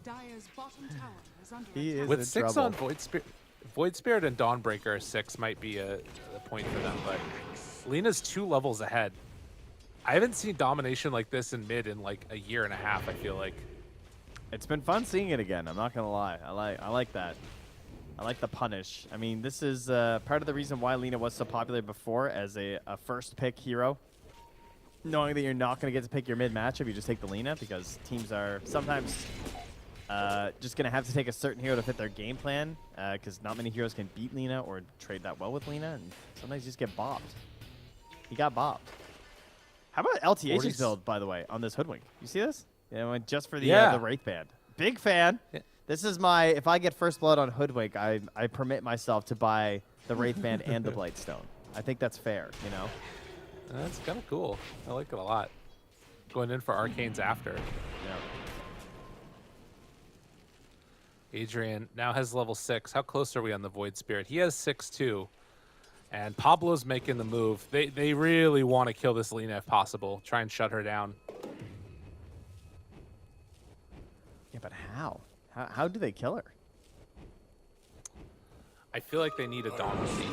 Dire's bottom tower is under He attack. is With in 6 trouble. on Void Spirit and Dawnbreaker, 6 might be a point for them, but Lena's 2 levels ahead. I haven't seen domination like this in mid in like a year and a half, I feel like. It's been fun seeing it again. I'm not gonna lie. I like that. I like the punish. I mean, this is part of the reason why Lena was so popular before as a first pick hero. Knowing that you're not going to get to pick your mid matchup, you just take the Lena because teams are sometimes just going to have to take a certain hero to fit their game plan because not many heroes can beat Lena or trade that well with Lena, and sometimes you just get bopped. He got bopped. How about LTH's build, by the way, on this Hoodwink? You see this? Yeah, I went just for the Wraith Band. Big fan. Yeah. This is my, if I get first blood on Hoodwink, I permit myself to buy the Wraith Band and the Blightstone. I think that's fair, you know? That's kind of cool. I like it a lot. Going in for Arcanes after. Yeah. Adrian now has level 6. How close are we on the Void Spirit? He has 6 too. And Pablo's making the move. They really want to kill this Lena if possible. Try and shut her down. Yeah, but how? How do they kill her? I feel like they need a Dawn ulti.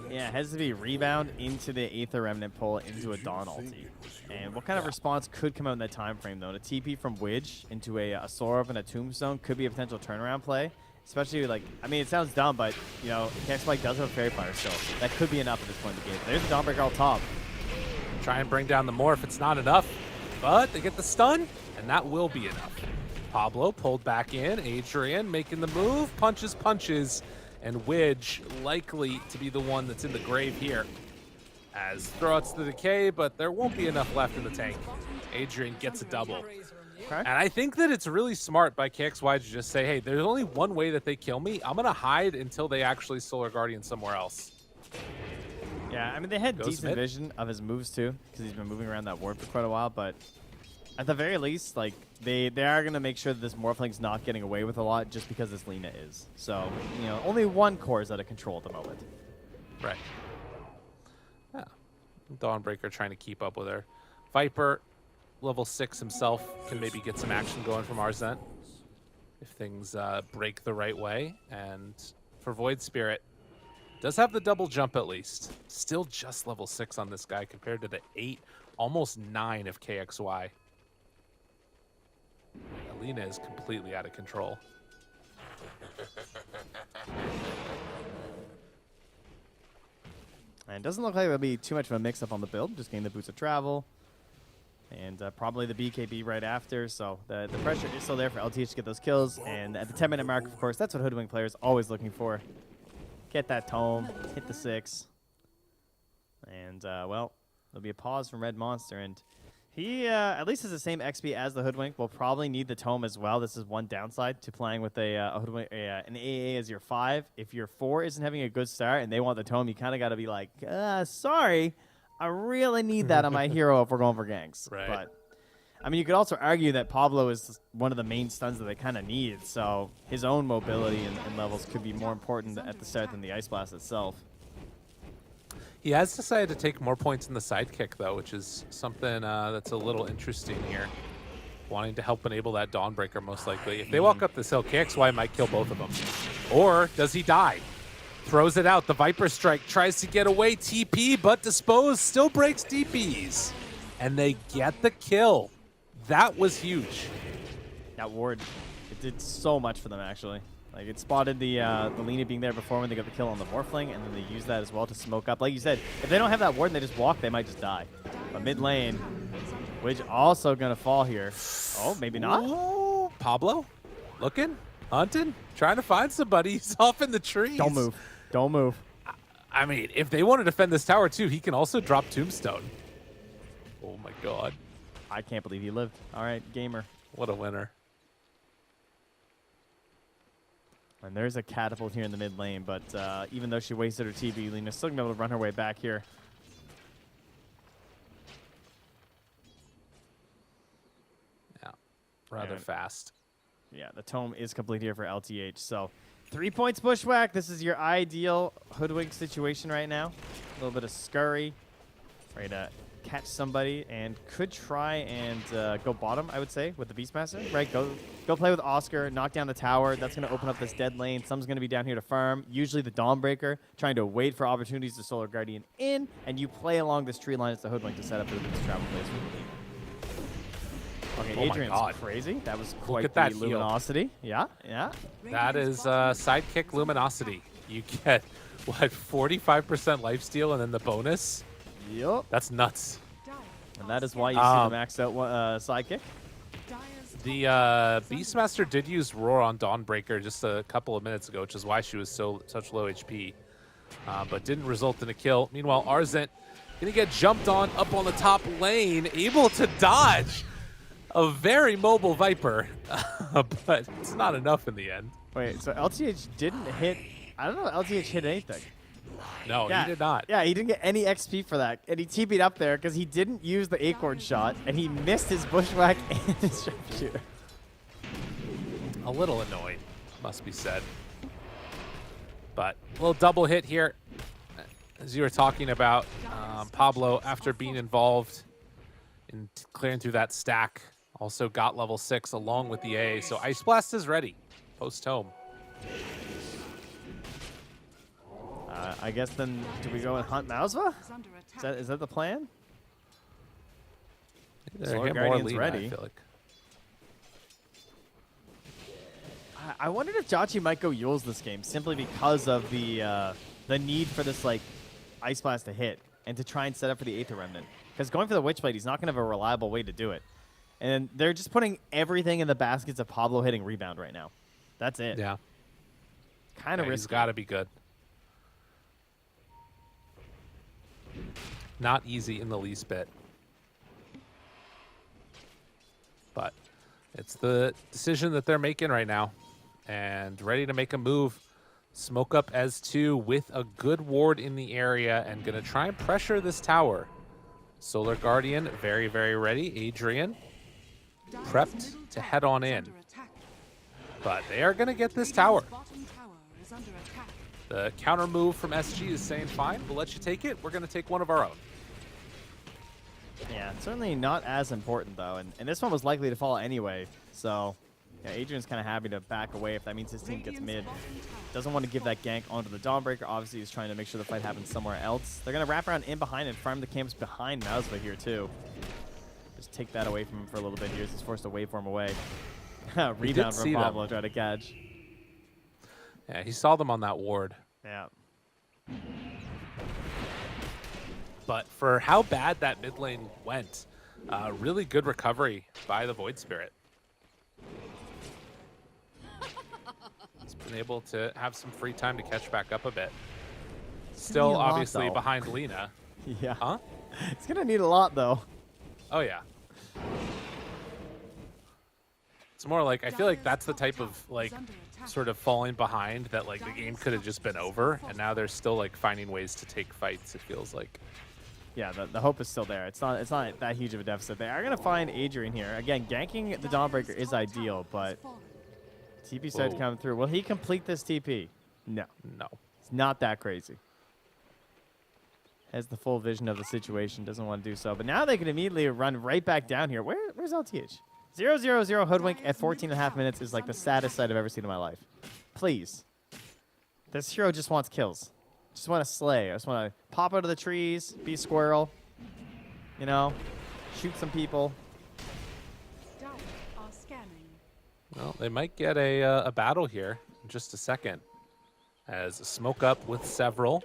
Yeah, it has to be rebound into the Aether Remnant pull into a Dawn ulti. And what kind of response could come out in that time frame, though? A TP from Widge into a Soul Orb and a Tombstone could be a potential turnaround play. Especially, like, I mean, it sounds dumb, but, you know, Spike does have a Fairy Fire still. That could be enough at this point in the game. There's the Dawnbreaker all top. Try and bring down the Morph. It's not enough. But they get the stun, and that will be enough. Pablo pulled back in. Adrian making the move. Punches. And Widge likely to be the one that's in the grave here. As throwouts the decay, but there won't be enough left in the tank. Adrian gets a double. Okay. And I think that it's really smart by KXY to just say, hey, there's only one way that they kill me. I'm going to hide until they actually Solar Guardian somewhere else. Yeah, I mean, they had Goes decent mid. vision of his moves, too, because he's been moving around that ward for quite a while. But at the very least, like, they are going to make sure that this Morphling's not getting away with a lot just because this Lina is. So, you know, only one core is out of control at the moment. Right. Yeah. Dawnbreaker trying to keep up with her. Viper, level 6 himself, can maybe get some action going from Arzent if things break the right way. And for Void Spirit, does have the double jump at least. Still just level 6 on this guy compared to the 8, almost 9 of KXY. Alina is completely out of control. And it doesn't look like there'll be too much of a mix-up on the build. Just getting the Boots of Travel. And probably the BKB right after. So the pressure is still there for LTH to get those kills. And at the 10-minute mark, of course, that's what Hoodwink players always looking for. Get that tome, hit the 6. And, well, there'll be a pause from Red Monster. And he at least has the same XP as the Hoodwink. Will probably need the tome as well. This is one downside to playing with a Hoodwink, an AA as your 5. If your 4 isn't having a good start and they want the tome, you kind of got to be like, sorry, I really need that on my hero if we're going for ganks. Right. But, I mean, you could also argue that Pablo is one of the main stuns that they kind of need. So his own mobility and levels could be more important at the start than the Ice Blast itself. He has decided to take more points in the sidekick, though, which is something that's a little interesting here. Wanting to help enable that Dawnbreaker, most likely. If they walk up this hill, KXY might kill both of them. Or does he die? Throws it out. The Viper Strike tries to get away. TP, but Dispose still breaks DPs. And they get the kill. That was huge. That ward, it did so much for them, actually. Like, it spotted the Lina being there before when they got the kill on the Morphling, and then they used that as well to smoke up. Like you said, if they don't have that ward and they just walk, they might just die. But mid lane, Widge also going to fall here. Oh, maybe not? Ooh, Pablo, looking, hunting, trying to find somebody. He's off in the trees. Don't move. Don't move. I mean, if they want to defend this tower, too, he can also drop Tombstone. Oh, my God. I can't believe he lived. All right, gamer. What a winner. And there's a catapult here in the mid lane, but even though she wasted her TB, Lina's still going to be able to run her way back here. Yeah, rather fast. Yeah, the tome is complete here for LTH. So 3 points bushwhack. This is your ideal Hoodwink situation right now. A little bit of scurry. Ready to catch somebody and could try and go bottom, I would say, with the Beastmaster. Right, go play with Oscar, knock down the tower. That's going to open up this dead lane. Someone's going to be down here to farm. Usually the Dawnbreaker, trying to wait for opportunities to Solar Guardian in, and you play along this tree line as the Hoodwink to set up the travel place for the lead. Okay, Oh my Adrian's God. crazy. That was quite at the that heal. luminosity. Yeah, yeah. That is sidekick luminosity. You get, what, 45% lifesteal and then the bonus? Yep. That's nuts. And that is why you see the maxed out sidekick. The Beastmaster did use Roar on Dawnbreaker just a couple of minutes ago, which is why she was such low HP, but didn't result in a kill. Meanwhile, Arzent gonna get jumped on up on the top lane, able to dodge a very mobile Viper, but it's not enough in the end. Wait, so LTH didn't hit. I don't know if LTH hit anything. No, he did not. Yeah, he didn't get any XP for that. And he TP'd up there because he didn't use the Acorn shot, and he missed his Bushwhack and his Sharpshooter. A little annoyed, must be said. But a little double hit here. As you were talking about, Pablo, after being involved in clearing through that stack, also got level 6 along with the A. So Ice Blast is ready, post-home. I guess then, do we go and hunt Mausva? Is that the plan? Solar Guardian's Lina, ready. I feel like. I wondered if Jhachi might go Yules this game simply because of the need for this like Ice Blast to hit and to try and set up for the Aether Remnant. Because going for the Witchblade, he's not going to have a reliable way to do it. And they're just putting everything in the baskets of Pablo hitting rebound right now. That's it. Yeah. Kind of Yeah, risky. he's got to be good. Not easy in the least bit. But it's the decision that they're making right now. And ready to make a move. Smoke up as 2 with a good ward in the area and going to try and pressure this tower. Solar Guardian very, very ready. Adrian Dire's prepped middle to tower head on is in. under attack. But they are going to get this Radiant's tower. bottom tower is under attack. The counter move from SG is saying, fine, we'll let you take it. We're going to take one of our own. Yeah, certainly not as important, though. And this one was likely to fall anyway. So, yeah, Adrian's kind of happy to back away if that means his team gets Radiant's mid. bottom tower Doesn't want to give that gank onto the Dawnbreaker. Obviously, he's trying to make sure the fight happens somewhere else. They're going to wrap around in behind and farm the camps behind Mausva here, too. Just take that away from him for a little bit here. He's forced to waveform away. Rebound from see Pablo trying to catch. Yeah, he saw them on that ward. Yeah. But for how bad that mid lane went, really good recovery by the Void Spirit. He's been able to have some free time to catch back up a bit. Still, a lot, obviously, though. behind Lena. Yeah. Huh? It's going to need a lot, though. Oh, yeah. It's more like, I feel like that's the type of, like, sort of falling behind that, like, the game could have just been over, and now they're still, like, finding ways to take fights, it feels like. Yeah, the hope is still there. It's not that huge of a deficit. They are going to find Adrian here. Again, ganking the Dawnbreaker is ideal, but TP started Whoa. coming through. Will he complete this TP? No. No. It's not that crazy. Has the full vision of the situation. Doesn't want to do so. But now they can immediately run right back down here. Where's LTH? 0-0-0 Hoodwink at 14.5 minutes is like the saddest sight I've ever seen in my life. Please. This hero just wants kills. Just want to slay. I just want to pop out of the trees, be squirrel, you know, shoot some people. Dire are scanning. Well, they might get a battle here in just a second. As Smoke Up with several.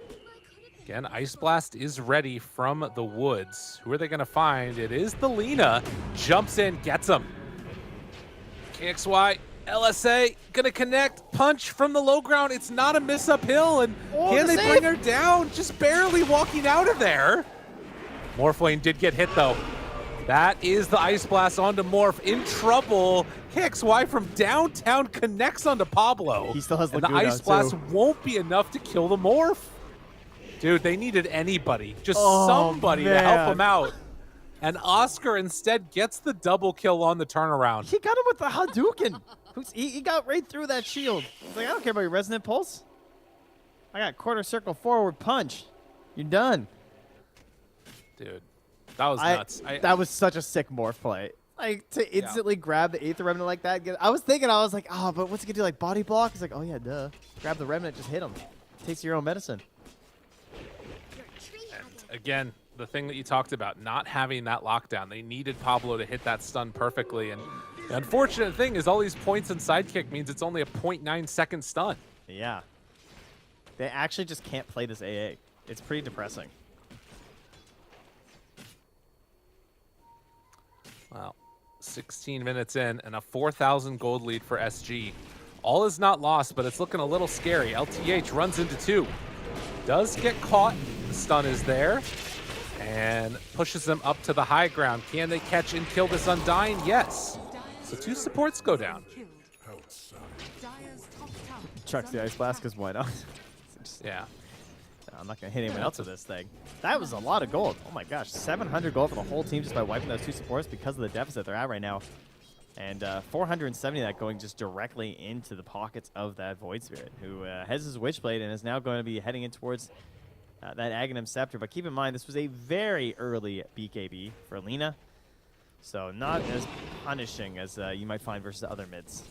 Again, Ice Blast is ready from the woods. Who are they going to find? It is the Lena. Jumps in, gets him. KXY, LSA, going to connect. Punch from the low ground. It's not a miss uphill. And can the they save. bring her down? Just barely walking out of there. Morphling did get hit, though. That is the Ice Blast onto Morph. In trouble. KXY from downtown connects onto Pablo. He still has and the Laguna, Ice Blast too. won't be enough to kill the Morph. Dude, they needed anybody. Just Oh, somebody to help man. them out. And Oscar instead gets the double kill on the turnaround. He got him with the Hadouken. He got right through that shield. He's like, I don't care about your Resonant Pulse. I got quarter circle forward punch. You're done. Dude, that was nuts. That was such a sick morph play. Like, to instantly grab the Aether Remnant like that. I was like, oh, but what's it going to do? Like, body block? It's like, oh, yeah, duh. Grab the Remnant, just hit him. Takes your own medicine. Again, the thing that you talked about, not having that lockdown. They needed Pablo to hit that stun perfectly. And the unfortunate thing is all these points and sidekick means it's only a 0.9 second stun. Yeah. They actually just can't play this AA. It's pretty depressing. Well, 16 minutes in and a 4,000 gold lead for SG. All is not lost, but it's looking a little scary. LTH runs into 2. Does get caught. The stun is there. And pushes them up to the high ground. Can they catch and kill this Undying? Yes. So 2 supports go down. Dire's top tower Chucks the Ice Blast because why not? Yeah. I'm not going to hit anyone else with this thing. That was a lot of gold. Oh my gosh, 700 gold for the whole team just by wiping those 2 supports because of the deficit they're at right now. And 470 of that going just directly into the pockets of that Void Spirit, who has his Witchblade and is now going to be heading in towards that Aghanim Scepter. But keep in mind, this was a very early BKB for Lena, so not as punishing as you might find versus other mids.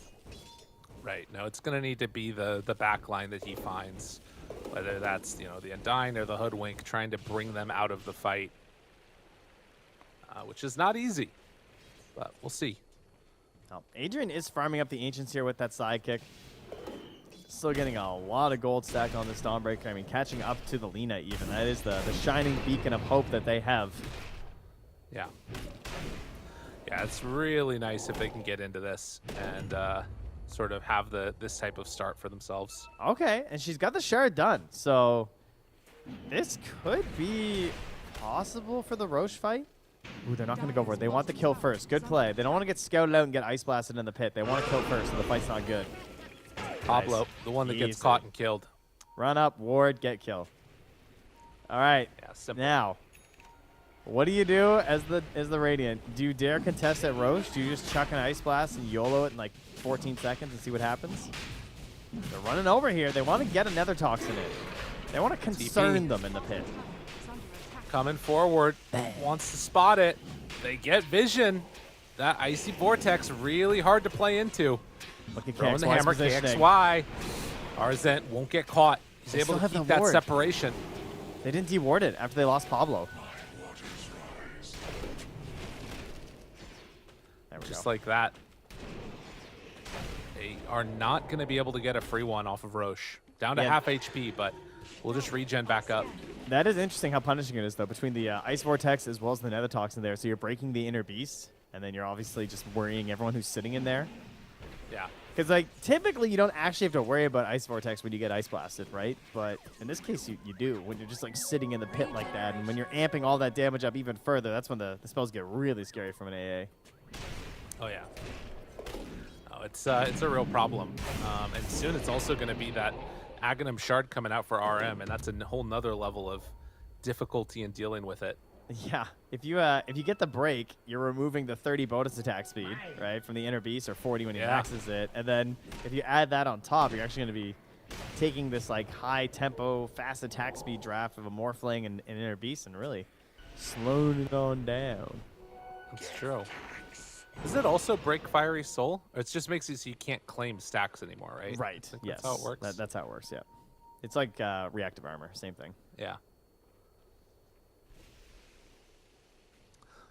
Right. No, it's going to need to be the back line that he finds, whether that's, you know, the Undying or the Hoodwink, trying to bring them out of the fight, which is not easy, but we'll see. Now, Adrian is farming up the Ancients here with that sidekick. Still getting a lot of gold stacked on this Dawnbreaker. I mean, catching up to the Lena even. That is the shining beacon of hope that they have. Yeah. Yeah, it's really nice if they can get into this and sort of have this type of start for themselves. Okay, and she's got the shard done, so this could be possible for the Roche fight. Ooh, they're not going to go for it. They want the kill first. Good play. They don't want to get scouted out and get ice blasted in the pit. They want to kill first, so the fight's not good. Pablo, Nice. the one that gets Easy. caught and killed. Run up, ward, get kill. All right. Yeah, simple. Now, what do you do as the Radiant? Do you dare contest at Roche? Do you just chuck an ice blast and YOLO it in like 14 seconds and see what happens? They're running over here. They want to get another toxin in. They want to concern them in the pit. Coming forward, wants to spot it. They get vision. That icy vortex really hard to play into. Look at Throwing the KXY's hammer, positioning. KXY. Arzent won't get caught. He's They able still to have keep the that ward. separation. They didn't deward it after they lost Pablo. There we Just go. like that. They are not going to be able to get a free one off of Roche. Down to Yeah. half HP, but we'll just regen back up. That is interesting how punishing it is, though, between the Ice Vortex as well as the Nether Toxin there. So you're breaking the inner beast, and then you're obviously just worrying everyone who's sitting in there. Yeah. Because, like, typically you don't actually have to worry about Ice Vortex when you get Ice Blasted, right? But in this case, you do. When you're just, like, sitting in the pit like that, and when you're amping all that damage up even further, that's when the spells get really scary from an AA. Oh, yeah. Oh, it's a real problem. And soon it's also going to be that Aghanim Shard coming out for RM, and that's a whole nother level of difficulty in dealing with it. Yeah, if you get the break, you're removing the 30 bonus attack speed, right, from the inner beast, or 40 when he Yeah. maxes it, and then if you add that on top, you're actually going to be taking this like high tempo, fast attack speed draft of a Morphling and inner beast, and really slowing it on down. That's true. Does it also break Fiery Soul? Or it just makes it so you can't claim stacks anymore, right? Right. I think Yes. That's how it works. That's how it works. Yeah. It's like reactive armor. Same thing. Yeah.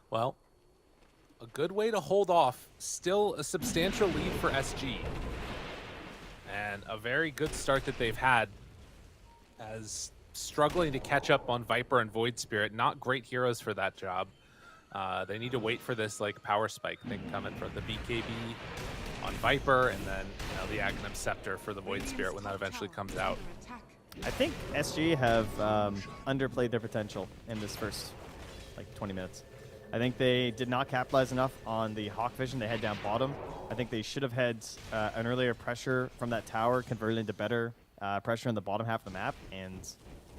Well, a good way to hold off. Still a substantial lead for SG. And a very good start that they've had as struggling to catch up on Viper and Void Spirit. Not great heroes for that job. They need to wait for this like power spike thing coming from the BKB on Viper, and then the Aghanim Scepter for the Void Spirit when that eventually comes out. I think SG have underplayed their potential in this first like 20 minutes. I think they did not capitalize enough on the Hawk Vision they had down bottom. I think they should have had an earlier pressure from that tower converted into better pressure in the bottom half of the map, and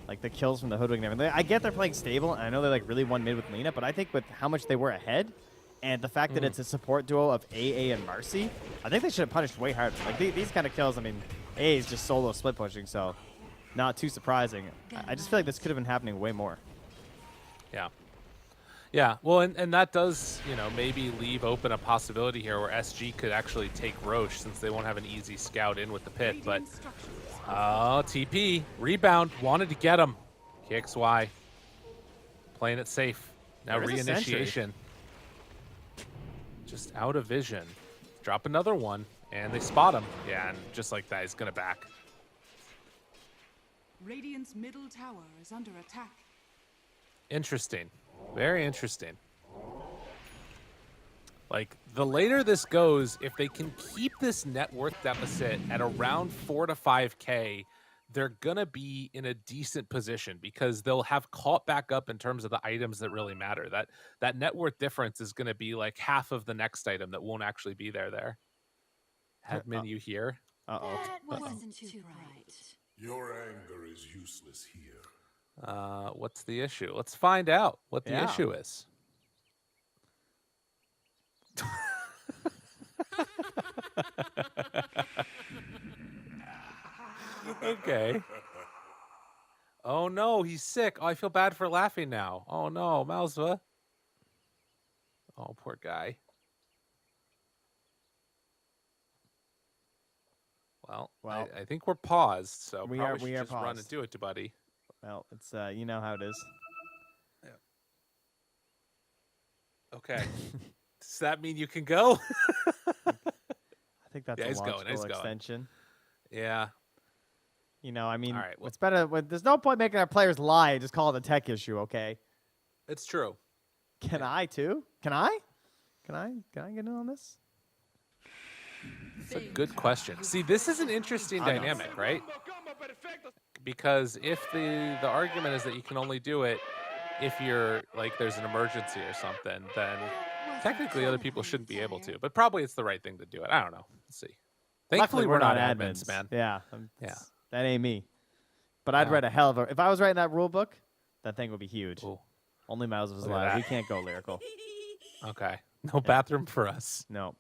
like the kills from the Hoodwink and everything. I get they're playing stable, and I know they like really won mid with Lena, but I think with how much they were ahead and the fact that it's a support duo of AA and Marcy, I think they should have punished way harder. Like these kind of kills, I mean, AA is just solo split pushing, so not too surprising. I just feel like this could have been happening way more. Yeah. Yeah, well, and that does, maybe leave open a possibility here where SG could actually take Roche since they won't have an easy scout in with the pit. But, TP, rebound, wanted to get him. KXY, playing it safe. Now There is a sentry. reinitiation. Just out of vision. Drop another one, and they spot him. Yeah, and just like that, he's going to back. Radiant's middle tower is under attack. Interesting. Very interesting. Like, the later this goes, if they can keep this net worth deficit at around 4 to 5K, they're going to be in a decent position because they'll have caught back up in terms of the items that really matter. That net worth difference is going to be like half of the next item that won't actually be there. Admin, you here? Uh-oh. That wasn't too bright. Your anger is useless here. What's the issue? Let's find out what the Yeah. issue is. Okay. Oh no, he's sick. Oh, I feel bad for laughing now. Oh no, Malzva. Oh, poor guy. Well, Well, I think we're paused, so we probably are- we should are just run and paused. do it, buddy. Well, it's you know how it is. Okay. Does that mean you can go? I think that's Yeah, a he's going, logical he's going. extension. Yeah. I mean, All right, well- it's better. There's no point making our players lie and just call it a tech issue, okay? It's true. Can I too? Can I? Can I get in on this? It's a good question. See, this is an interesting I know. dynamic, right? Because if the argument is that you can only do it if you're like there's an emergency or something, then technically other people shouldn't be able to. But probably it's the right thing to do it. I don't know. Let's see. Thankfully, Luckily, we're not admins, man. Yeah. Yeah. That ain't me. But I'd No. read a hell of a. If I was writing that rule book, that thing would be huge. Ooh, Only Miles was Look at allowed. that. We can't go lyrical. okay. No bathroom for us. No.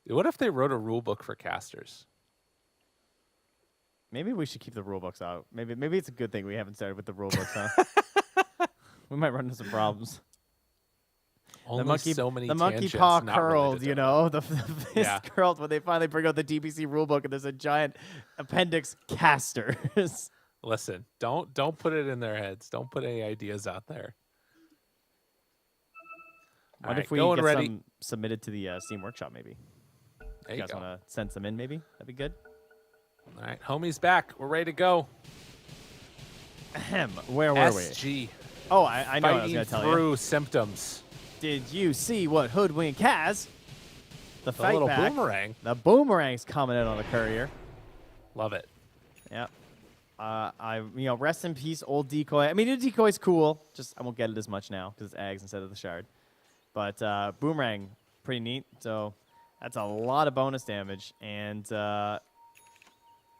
What if they wrote a rule book for casters? Maybe we should keep the rule books out. Maybe it's a good thing we haven't started with the rule books, huh? We might run into some problems. Only so many the monkey tangents paw not curled, related you to- know, the fist Yeah. curled when they finally bring out the DBC rulebook and there's a giant appendix casters. Listen, don't put it in their heads. Don't put any ideas out there. All What right, if we going get ready. some submitted to the Steam Workshop, maybe? There You you guys go. want to send some in, maybe? That'd be good. All right, homie's back. We're ready to go. Ahem. Where were we? SG Oh, I know what I was fighting going to tell you. through symptoms. Did you see what Hoodwink has? The The fight little back. boomerang. The boomerang's coming in on the courier. Love it. Yep. Rest in peace, old decoy. I mean, the decoy's cool. Just I won't get it as much now because it's eggs instead of the shard. But boomerang, pretty neat. So that's a lot of bonus damage, and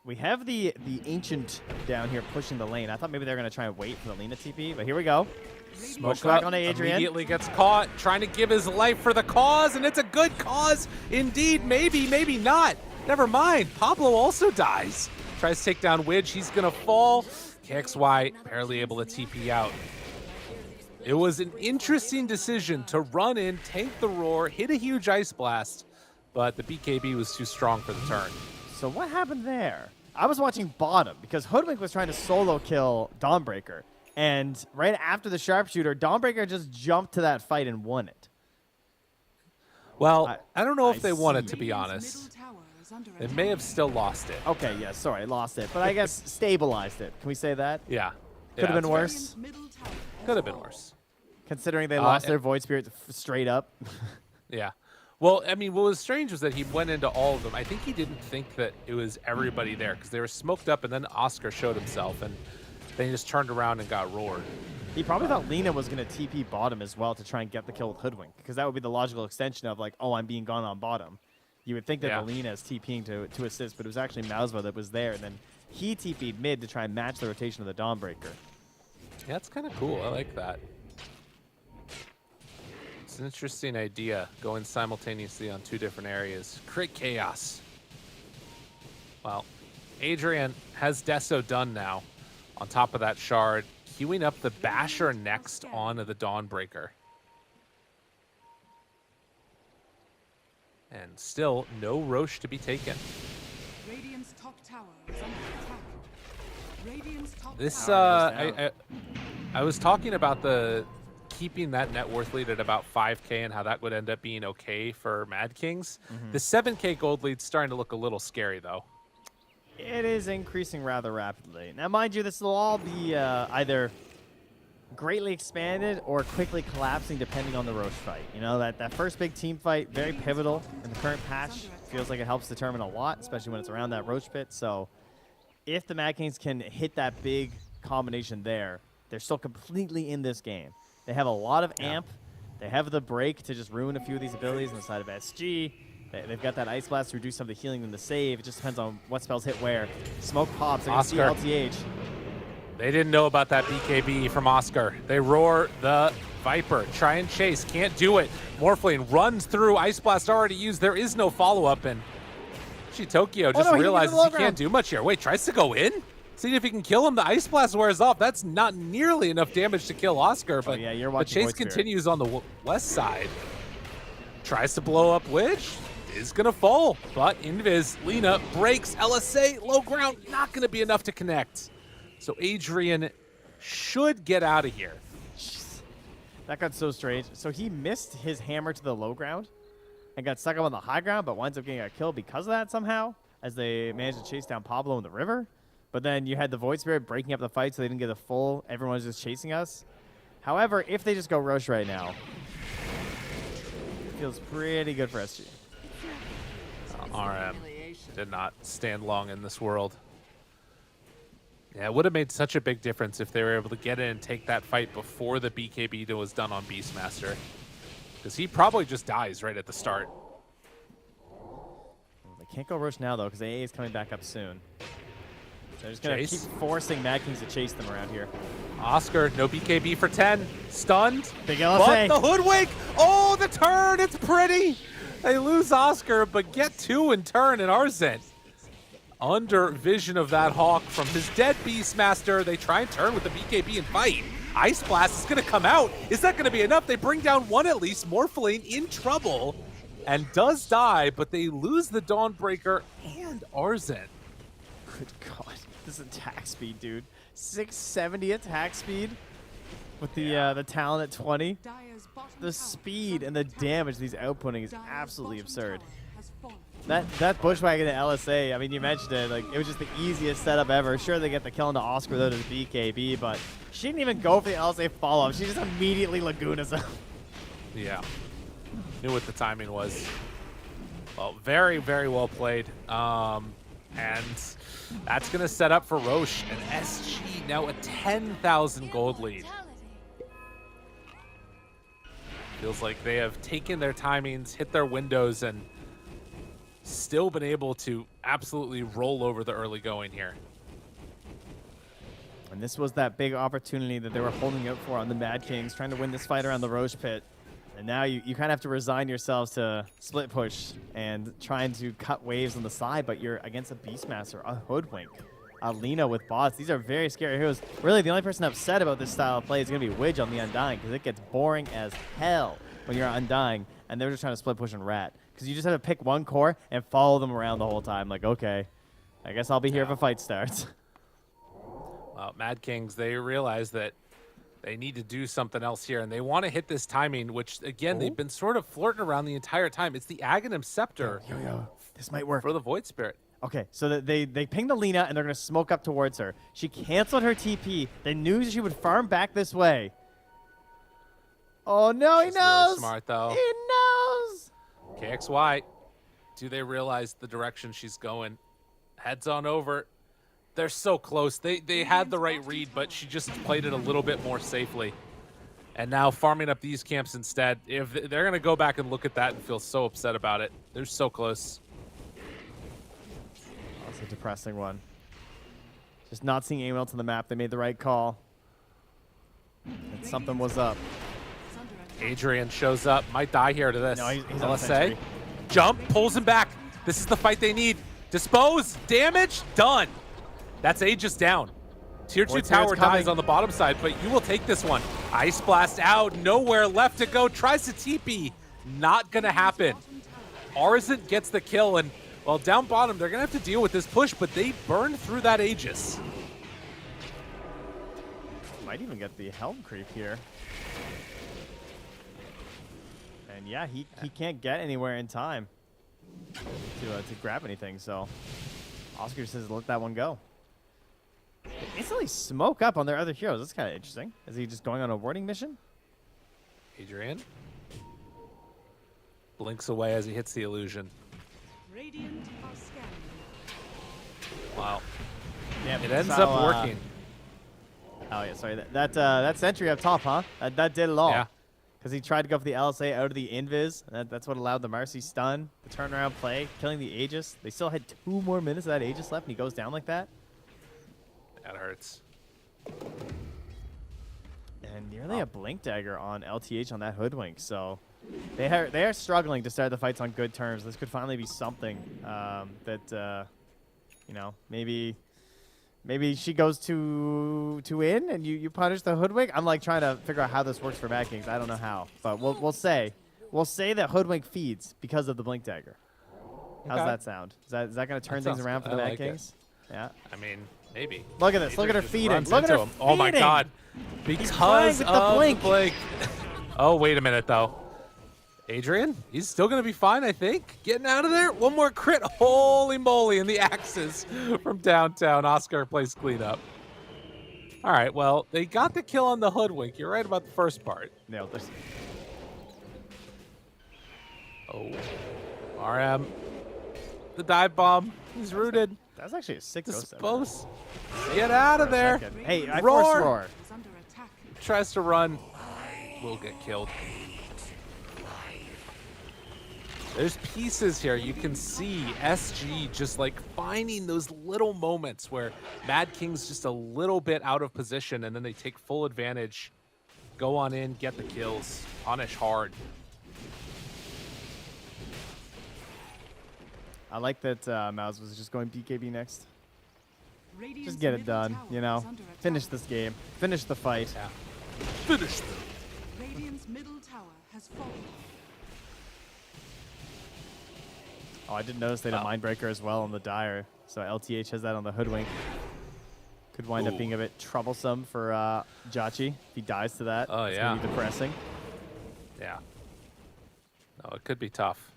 we have the ancient down here pushing the lane. I thought maybe they were gonna try and wait for the Lena TP, but here we go. Smoke back up, on Adrian. immediately gets caught, trying to give his life for the cause, and it's a good cause indeed. Maybe, maybe not. Never mind. Pablo also dies. Tries to take down Widge. He's gonna fall. KXY barely able to TP out. It was an interesting decision to run in, tank the roar, hit a huge ice blast, but the BKB was too strong for the turn. So what happened there? I was watching bottom because Hoodwink was trying to solo kill Dawnbreaker. And right after the sharpshooter, Dawnbreaker just jumped to that fight and won it. Well, I don't know if I they won it, see. to be Radiant's honest. middle tower is under They attack. may have still lost it. Okay, yeah, sorry, I lost it. But I guess stabilized it. Can we say that? Yeah. Could have been that's worse, Radiant's middle tower Could have been worse. considering they lost and- their Void Spirit straight up. Yeah. Well, I mean, what was strange was that he went into all of them. I think he didn't think that it was everybody there because they were smoked up, and then Oscar showed himself, and then he just turned around and got roared. He probably thought Lena was going to TP bottom as well to try and get the kill with Hoodwink, because that would be the logical extension of, like, oh, I'm being gone on bottom. You would think that Yeah. the Lena is TPing to assist, but it was actually Mausva that was there, and then he TP'd mid to try and match the rotation of the Dawnbreaker. Yeah, it's kind of cool. I like that. It's an interesting idea, going simultaneously on two different areas. Create chaos. Well, Adrian has Deso done now. On top of that shard, queuing up the Basher next onto the Dawnbreaker. And still no Roche to be taken. Radiant's top tower is under attack. Radiant's top This, tower I was talking about the keeping that net worth lead at about 5K and how that would end up being okay for Mad Kings. The 7K gold lead's starting to look a little scary, though. It is increasing rather rapidly. Now, mind you, this will all be either greatly expanded or quickly collapsing depending on the Roche fight. You know, that first big team fight, very pivotal in the current patch. Feels like it helps determine a lot, especially when it's around that Roche pit. So if the Mad Kings can hit that big combination there, they're still completely in this game. They have a lot of amp. They have the break to just ruin a few of these abilities on the side of SG. They've got that Ice Blast to reduce some of the healing and the save. It just depends on what spells hit where. Smoke pops. They're going to see Oscar. LTH. They didn't know about that BKB from Oscar. They roar the Viper. Try and chase. Can't do it. Morphling runs through. Ice Blast already used. There is no follow-up. And actually, Tokyo just no, he didn't get realizes the low he can't ground. do much here. Wait, tries to go in? See if he can kill him. The Ice Blast wears off. That's not nearly enough damage to kill Oscar. But yeah, you're the watching chase Void Spirit. continues on the west side. Tries to blow up Witch. Is going to fall. But Invis, Lena breaks. LSA, low ground. Not going to be enough to connect. So Adrian should get out of here. That got so strange. So he missed his hammer to the low ground and got stuck up on the high ground, but winds up getting a kill because of that somehow, as they managed to chase down Pablo in the river. But then you had the Void Spirit breaking up the fight so they didn't get a full, everyone was just chasing us. However, if they just go Roche right now, feels pretty good for SG. RM did not stand long in this world. Yeah, it would have made such a big difference if they were able to get in and take that fight before the BKB was done on Beastmaster. Because he probably just dies right at the start. They can't go Roche now, though, because AA is coming back up soon. They're just going to keep Chase. forcing Mad Kings to chase them around here. Oscar, no BKB for 10. Stunned. Big But LSA. the hoodwink. Oh, the turn. It's pretty. They lose Oscar, but get 2 in turn in Arzent. Under vision of that Hawk from his dead Beastmaster. They try and turn with the BKB and fight. Ice Blast is going to come out. Is that going to be enough? They bring down 1 at least. Morphlane in trouble and does die, but they lose the Dawnbreaker and Arzent. Good God. This attack speed, dude. 670 attack speed with the talent at 20. Dire's bottom The tower speed is and the under attack. damage these outputting is Dire's absolutely bottom absurd. tower has fallen. That Bushwhack in the LSA, I mean, you mentioned it, like, it was just the easiest setup ever. Sure, they get the kill into Oscar, though, to the BKB, but she didn't even go for the LSA follow-up. She just immediately Lagunas him. Yeah. Knew what the timing was. Well, very, very well played. And that's going to set up for Roche and SG now a 10,000 gold lead. Feels like they have taken their timings, hit their windows, and still been able to absolutely roll over the early going here. And this was that big opportunity that they were holding out for on the Mad Kings, trying to win this fight around the Roche pit. And now you kind of have to resign yourselves to split push and trying to cut waves on the side, but you're against a Beastmaster, a Hoodwink, a Lina with bots. These are very scary heroes. Really, the only person upset about this style of play is going to be Widge on the Undying, because it gets boring as hell when you're Undying, and they're just trying to split push and Rat. Because you just have to pick one core and follow them around the whole time. Like, okay, I guess I'll be here if a fight starts. Well, Mad Kings, they realize that they need to do something else here, and they want to hit this timing, which, again, they've been sort of flirting around the entire time. It's the Aghanim Scepter Yo, this might work. for the Void Spirit. Okay, so they ping the Lina, and they're going to smoke up towards her. She canceled her TP. They knew she would farm back this way. Oh, no, he She's knows. really smart, though. He knows. KXY, do they realize the direction she's going? Heads on over. They're so close. They had the right read, but she just played it a little bit more safely. And now farming up these camps instead. If they're going to go back and look at that and feel so upset about it. They're so close. That's a depressing one. Just not seeing anyone else on the map. They made the right call. And something was up. Is under attack. Adrian shows up. Might die here to this. No, he's on LSA. Sentry. Jump. Pulls him back. This is the fight they need. Dispose. Damage. Done. That's Aegis down. Tier 2 Void tower Spirit's dies coming. on the bottom side, but you will take this one. Ice Blast out. Nowhere left to go. Tries to TP. Not going to happen. Arzent gets the kill, and, well, down bottom, they're going to have to deal with this push, but they burned through that Aegis. Might even get the Helm creep here. And yeah, he can't get anywhere in time to grab anything, so Oscar just says let that one go. They instantly smoke up on their other heroes. That's kind of interesting. Is he just going on a warding mission? Adrian blinks away as he hits the illusion. Radiant are scanning. Wow. Yeah, It ends up working. Oh yeah, sorry. That sentry up top, huh? That did it all. Yeah. Because he tried to go for the LSA out of the invis. That's what allowed the Marcy stun, the turnaround play, killing the Aegis. They still had 2 more minutes of that Aegis left, and he goes down like that. That hurts. And nearly a blink dagger on LTH on that Hoodwink. So they are struggling to start the fights on good terms. This could finally be something that you know, maybe she goes to in and you punish the Hoodwink. I'm like trying to figure out how this works for Mad Kings. I don't know how, but we'll say that Hoodwink feeds because of the blink dagger. How's Okay. that sound? Is that going to turn That things sounds around for good. the I Mad like it. Kings? Yeah. I mean, maybe. Look at this. Look at her Just feeding. runs Look at her into him. Oh my feeding. god. playing Because with the of blink. the blink. Oh, wait a minute, though. Adrian, he's still going to be fine, I think. Getting out of there. One more crit. Holy moly. And the axes from downtown. Oscar plays cleanup. All right, well, they got the kill on the Hoodwink. You're right about the first part. Nailed this. Oh, RM. The dive bomb. He's rooted. That's actually a sick ghost. Dispose. Get out of there. Hey, I Roar. forced roar. Is under attack. Tries to run. Will get killed. There's pieces here. You can see SG just like finding those little moments where Mad King's just a little bit out of position and then they take full advantage. Go on in, get the kills. Punish hard. I like that Mouse was just going BKB next. Radiant's Just get it middle done, tower you is know? under attack. Finish this game. Finish the fight. Yeah. Finish them. Radiant's middle tower has fallen. Oh, I did notice they had a Mindbreaker as well on the Dire. So LTH has that on the Hoodwink. Could wind up being a bit troublesome for Jachi if he dies to that. Oh, it's yeah. gonna be depressing. Yeah. No, it could be tough.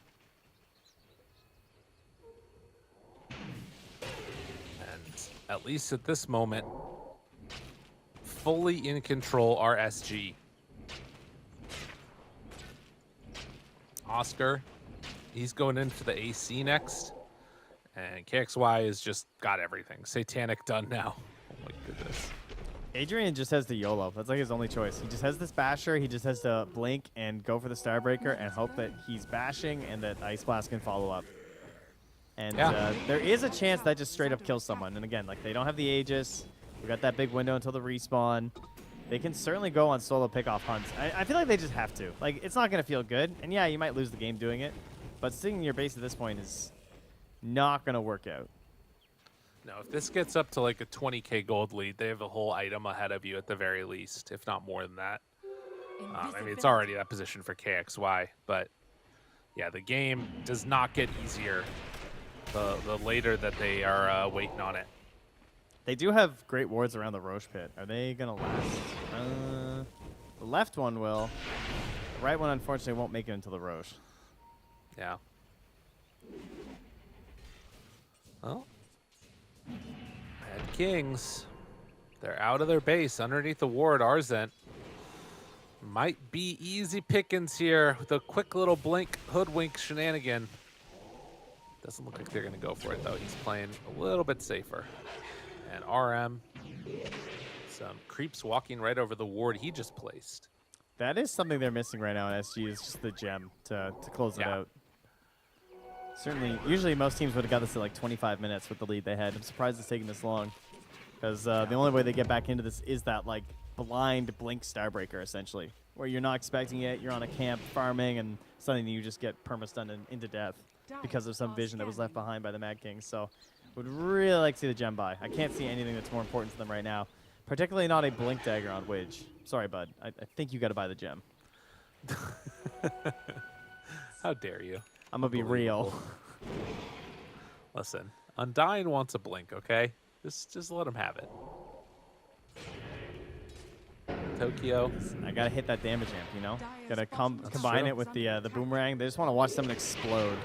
And at least at this moment, fully in control are SG. Oscar, he's going in for the AC next. And KXY has just got everything. Satanic done now. Oh my goodness. Adrian just has the YOLO. That's like his only choice. He just has this basher. He just has to blink and go for the Starbreaker and hope that he's bashing and that Ice Blast can follow up. And there is a chance that just straight up kills someone. And again, like they don't have the Aegis. We got that big window until the respawn. They can certainly go on solo pickoff hunts. I feel like they just have to. Like it's not going to feel good. And yeah, you might lose the game doing it. But sitting in your base at this point is not going to work out. No, if this gets up to like a 20k gold lead, they have a whole item ahead of you at the very least, if not more than that. I mean, it's already that position for KXY, but yeah, the game does not get easier the later that they are waiting on it. They do have great wards around the Roche pit. Are they going to last? The left one will. The right one, unfortunately, won't make it into the Roche. Yeah. Well, Mad Kings, they're out of their base underneath the ward. Arzent might be easy pickings here with a quick little blink hoodwink shenanigan. Doesn't look like they're going to go for it, though. He's playing a little bit safer. And RM, some creeps walking right over the ward he just placed. That is something they're missing right now in SG is just the gem to close it out. Certainly, usually most teams would have got this at like 25 minutes with the lead they had. I'm surprised it's taking this long. Because the only way they get back into this is that like blind blink Starbreaker, essentially. Where you're not expecting it, you're on a camp farming, and suddenly you just get perma-stunned into death because of some vision that was left behind by the Mad Kings. So would really like to see the gem buy. I can't see anything that's more important to them right now. Particularly not a blink dagger on Widge. Sorry, bud. I think you got to buy the gem. How dare you? I'm going to be real. Listen, Undying wants a blink, okay? Just let him have it. Tokyo. I got to hit that damage amp, you know? Got to combine it with the boomerang. They just want to watch someone explode.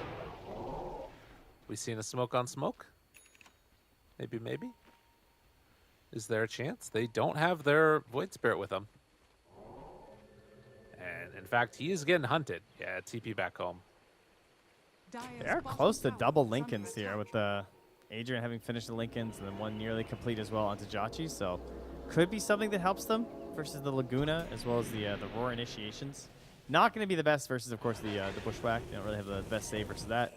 We seen a smoke on smoke? Maybe? Is there a chance? They don't have their Void Spirit with them. And in fact, he is getting hunted. Yeah, TP back home. They are close to double Lincolns here with the Adrian having finished the Lincolns and then one nearly complete as well onto Jachi. So could be something that helps them versus the Laguna as well as the Roar initiations. Not going to be the best versus, of course, the Bushwhack. They don't really have the best save versus that.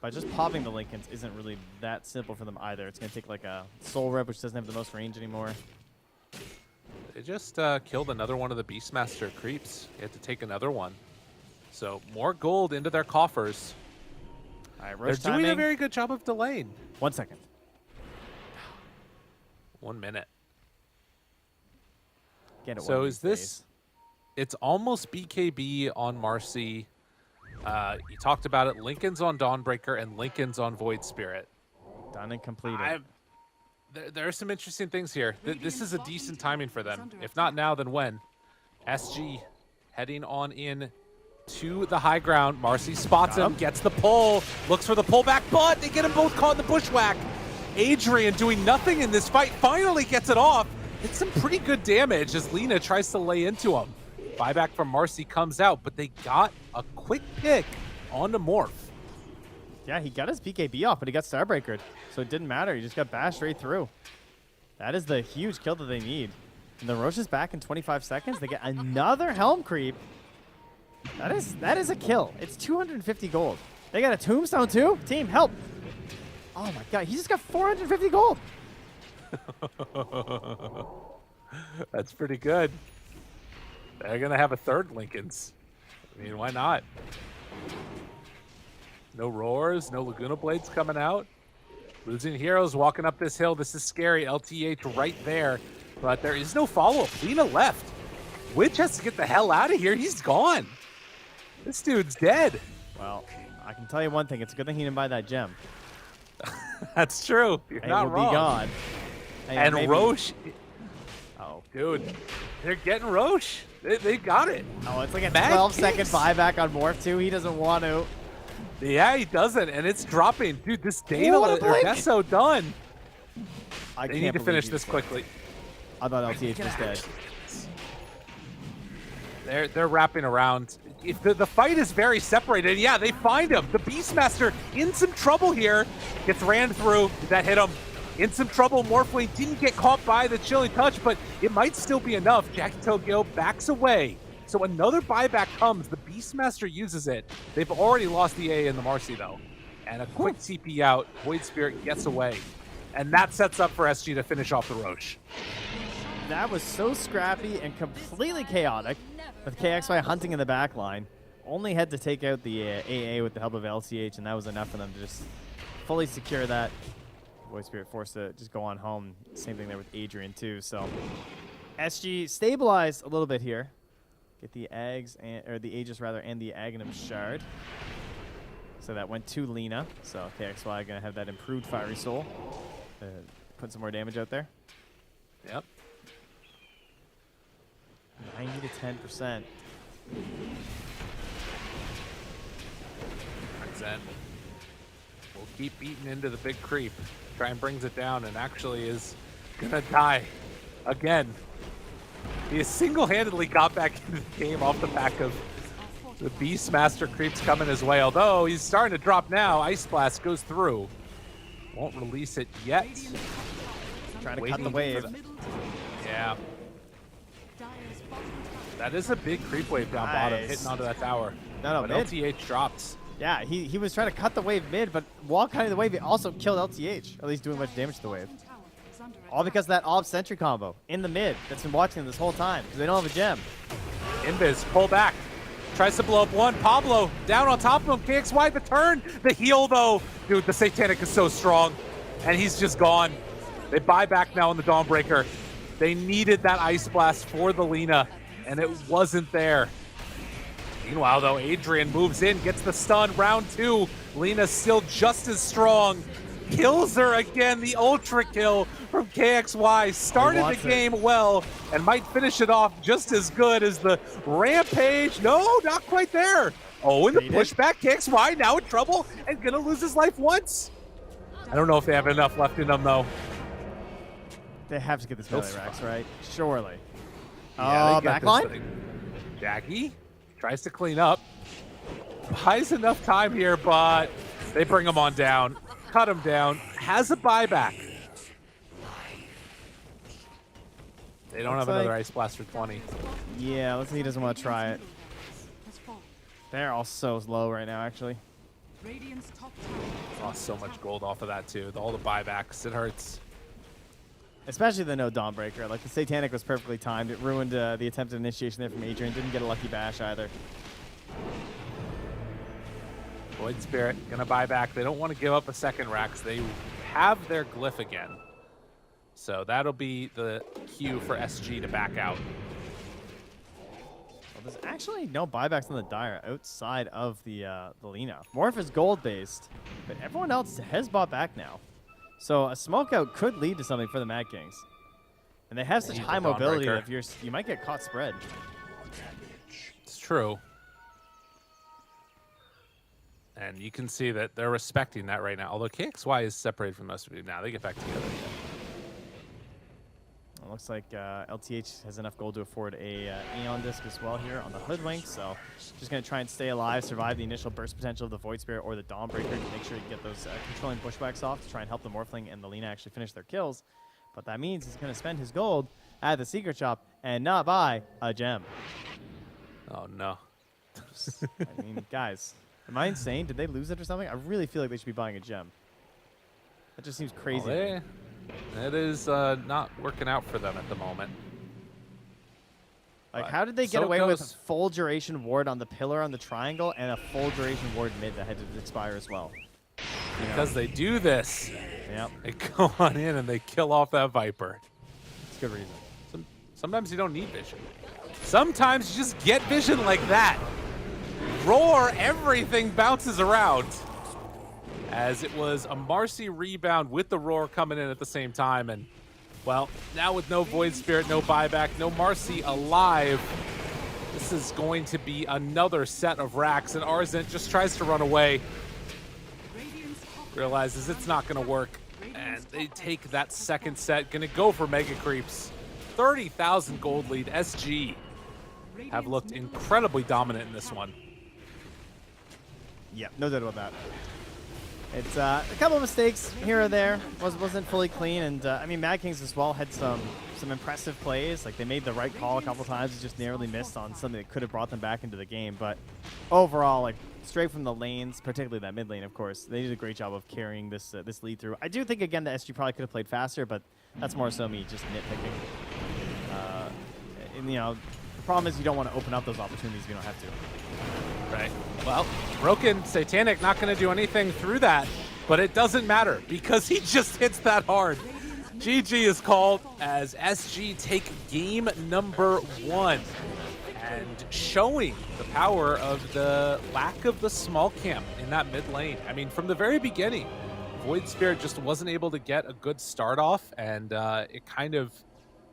But just popping the Lincolns isn't really that simple for them either. It's going to take like a Soul Rep, which doesn't have the most range anymore. They just killed another one of the Beastmaster creeps. They had to take another one. So more gold into their coffers. All right, They're doing a very good job of delaying. 1 second. 1 minute. Get it So is this... It's almost BKB on Marcy. You talked about it. Lincoln's on Dawnbreaker and Lincoln's on Void Spirit. Done and completed. There are some interesting things here. This is a decent timing for them. If not now, then when? SG heading on in to the high ground. Marcy spots him, gets the pull, looks for the pullback, but they get them both caught in the bushwhack. Adrian doing nothing in this fight finally gets it off. It's some pretty good damage as Lena tries to lay into him. Buyback from Marcy comes out, but they got a quick pick on the Morph. Yeah, he got his BKB off, but he got Starbreakered. So it didn't matter. He just got bashed right through. That is the huge kill that they need. And the Roche is back in 25 seconds. They get another Helm Creep. That is a kill. It's 250 gold. They got a Tombstone too? Team, help. Oh my god, he just got 450 gold. That's pretty good. They're going to have a third Lincoln's. I mean, why not? No roars, no Laguna Blades coming out. Losing heroes walking up this hill. This is scary. LTH right there. But there is no follow-up. Lena left. Witch has to get the hell out of here. He's gone. This dude's dead. Well, I can tell you one thing. It's a good thing he didn't buy that gem. That's true. You're It not will wrong. be gone. And maybe- Roche, Oh. dude, they're getting Roche. They got it. Oh, it's like a Mad 12-second kicks. buyback on Morph too. He doesn't want to. Yeah, he doesn't, and it's dropping. Dude, this data What a or blink. Deso done. I They can't need to believe finish he this was dead. quickly. I thought LTH was dead. They're wrapping around. If the fight is very separated. Yeah, they find him. The Beastmaster in some trouble here. Gets ran through. Did that hit him? In some trouble. Morphling didn't get caught by the chilling touch, but it might still be enough. Jackie Tokyo backs away. So another buyback comes. The Beastmaster uses it. They've already lost the A in the Marcy, though. And a quick TP out. Void Spirit gets away. And that sets up for SG to finish off the Roche. That was so scrappy and completely chaotic, with KXY hunting in the back line. Only had to take out the AA with the help of LCH, and that was enough for them to just fully secure that. Void Spirit forced to just go on home. Same thing there with Adrian, too. So SG stabilized a little bit here. Get the Ags, or the Aegis rather, and the Aghanim Shard. So that went to Lena. So KXY going to have that improved Fiery Soul. Put some more damage out there. Yep. 90 to 10%. Zen will keep eating into the big creep. Try and brings it down and actually is gonna die again. He has single-handedly got back into the game off the back of the Beastmaster creeps coming his way. Although he's starting to drop now. Ice Blast goes through. Won't release it yet. Trying to cut Waiting the for wave. Yeah. That is a big creep wave down bottom, hitting onto that tower. No, but mid. LTH drops. Yeah, he was trying to cut the wave mid, but while cutting the wave, he also killed LTH, at least doing much damage to the wave. All because of that Ob Sentry combo in the mid that's been watching them this whole time, because they don't have a gem. Invis, pull back. Tries to blow up one. Pablo down on top of him. KXY the turn. The heal, though. Dude, the Satanic is so strong. And he's just gone. They buy back now on the Dawnbreaker. They needed that Ice Blast for the Lena, and it wasn't there. Meanwhile, though, Adrian moves in, gets the stun. Round two. Lena's still just as strong. Kills her again. The ultra kill from KXY. Started the game well and might finish it off just as good as the Rampage. No, not quite there. Oh, and the pushback. KXY now in trouble and gonna lose his life once. I don't know if they have enough left in them, though. They have to get this melee racks, right? Surely. Yeah, Oh, backline? Jackie tries to clean up. Buys enough time here, but they bring him on down. Cut him down. Has a buyback. They don't have another Ice Blast for 20. Yeah, let's see. He doesn't want to try it. They're all so low right now, actually. Lost so much gold off of that, too. All the buybacks. It hurts. Especially the no Dawnbreaker. Like, the Satanic was perfectly timed. It ruined the attempted initiation there from Adrian. Didn't get a lucky bash either. Void Spirit gonna buy back. They don't want to give up a second rack. They have their glyph again. So that'll be the cue for SG to back out. Well, there's actually no buybacks on the Dire outside of the Lena. Morph is gold-based, but everyone else has bought back now. So a smokeout could lead to something for the Mad Kings. And they have such Need the high mobility Dawnbreaker. that if you might get caught spread. It's true. And you can see that they're respecting that right now. Although KXY is separated from most of you now. They get back together. It looks like LTH has enough gold to afford a Aeon Disc as well here on the Hoodwink. So just going to try and stay alive, survive the initial burst potential of the Void Spirit or the Dawnbreaker to make sure you get those controlling bushwhacks off to try and help the Morphling and the Lina actually finish their kills. But that means he's going to spend his gold at the Secret Shop and not buy a gem. Oh, no. I mean, guys, am I insane? Did they lose it or something? I really feel like they should be buying a gem. That just seems crazy. Well, it is not working out for them at the moment. Like, But how did they get so away with a goes- full duration ward on the pillar on the triangle and a full duration ward mid that had to expire as well? You know? Because they do this. Yep, They go on in and they kill off that Viper. it's a good reason. Sometimes you don't need vision. Sometimes you just get vision like that. Roar, everything bounces around. As it was a Marcy rebound with the Roar coming in at the same time. And, well, now with no Void Spirit, no buyback, no Marcy alive, this is going to be another set of racks. And Arzent just tries to run away. Realizes it's not going to work. And they take that second set. Going to go for Mega Creeps. 30,000 gold lead. SG have looked incredibly dominant in this one. Yeah, no doubt about that. It's a couple of mistakes here or there. Wasn't fully clean, and I mean, Mad Kings as well had some impressive plays. Like they made the right call a couple times, and just narrowly missed on something that could have brought them back into the game. But overall, like straight from the lanes, particularly that mid lane, of course, they did a great job of carrying this this lead through. I do think again that SG probably could have played faster, but that's more so me just nitpicking. And you know, the problem is you don't want to open up those opportunities if you don't have to. Right. Well, Broken Satanic not going to do anything through that, but it doesn't matter because he just hits that hard. GG is called as SG take game number 1 and showing the power of the lack of the small camp in that mid lane. I mean, from the very beginning, Void Spirit just wasn't able to get a good start off, and it kind of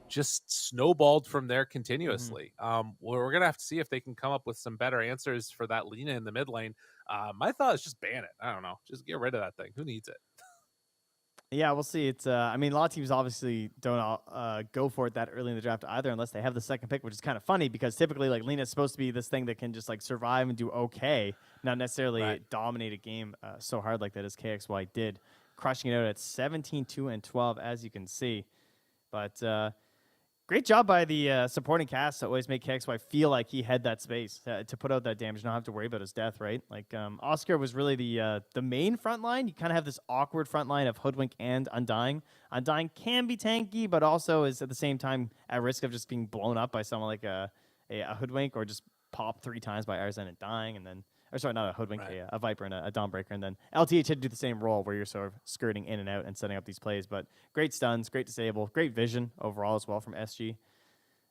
just snowballed from there continuously. We're gonna have to see if they can come up with some better answers for that Lina in the mid lane. My thought is just ban it. I don't know, just get rid of that thing. Who needs it? Yeah, we'll see. It's I mean, a lot of teams obviously don't go for it that early in the draft either, unless they have the second pick, which is kind of funny because typically like Lina is supposed to be this thing that can just like survive and do okay, not necessarily dominate a game so hard like that as KXY did, crushing it out at 17, 2, and 12 as you can see. But great job by the supporting cast to always make KXY feel like he had that space to put out that damage, not have to worry about his death, right? Like, Oscar was really the main front line. You kind of have this awkward front line of Hoodwink and Undying. Undying can be tanky, but also is at the same time at risk of just being blown up by someone like a Hoodwink or just popped 3 times by Arzent and dying, and then or sorry, not a Hoodwink, a Viper and a Dawnbreaker, and then LTH had to do the same role where you're sort of skirting in and out and setting up these plays. But great stuns, great disable, great vision overall as well from SG.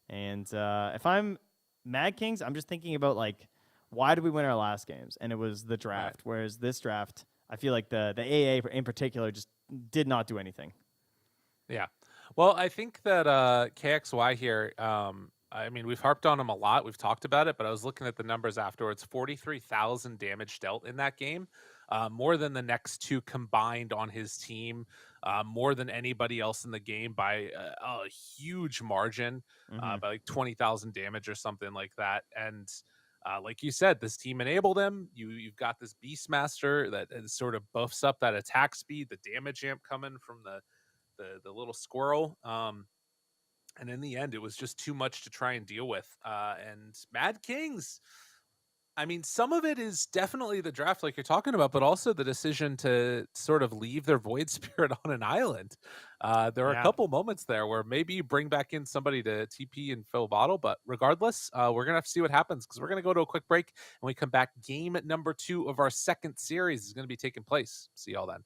And if I'm Mad Kings, I'm just thinking about like, why did we win our last games? And it was the draft. Whereas this draft, I feel like the AA in particular just did not do anything. Yeah. Well, I think that KXY here, I mean, we've harped on him a lot. We've talked about it, but I was looking at the numbers afterwards. 43,000 damage dealt in that game, more than the next 2 combined on his team, more than anybody else in the game by a huge margin, by like 20,000 damage or something like that. And like you said, this team enabled him. You've got this Beastmaster that sort of buffs up that attack speed, the damage amp coming from the little squirrel. And in the end, it was just too much to try and deal with. And Mad Kings, I mean, some of it is definitely the draft like you're talking about, but also the decision to sort of leave their Void Spirit on an island. There are a couple moments there where maybe you bring back in somebody to TP and fill bottle, but regardless, we're going to have to see what happens because we're going to go to a quick break. And we come back, game number 2 of our second series is going to be taking place. See y'all then.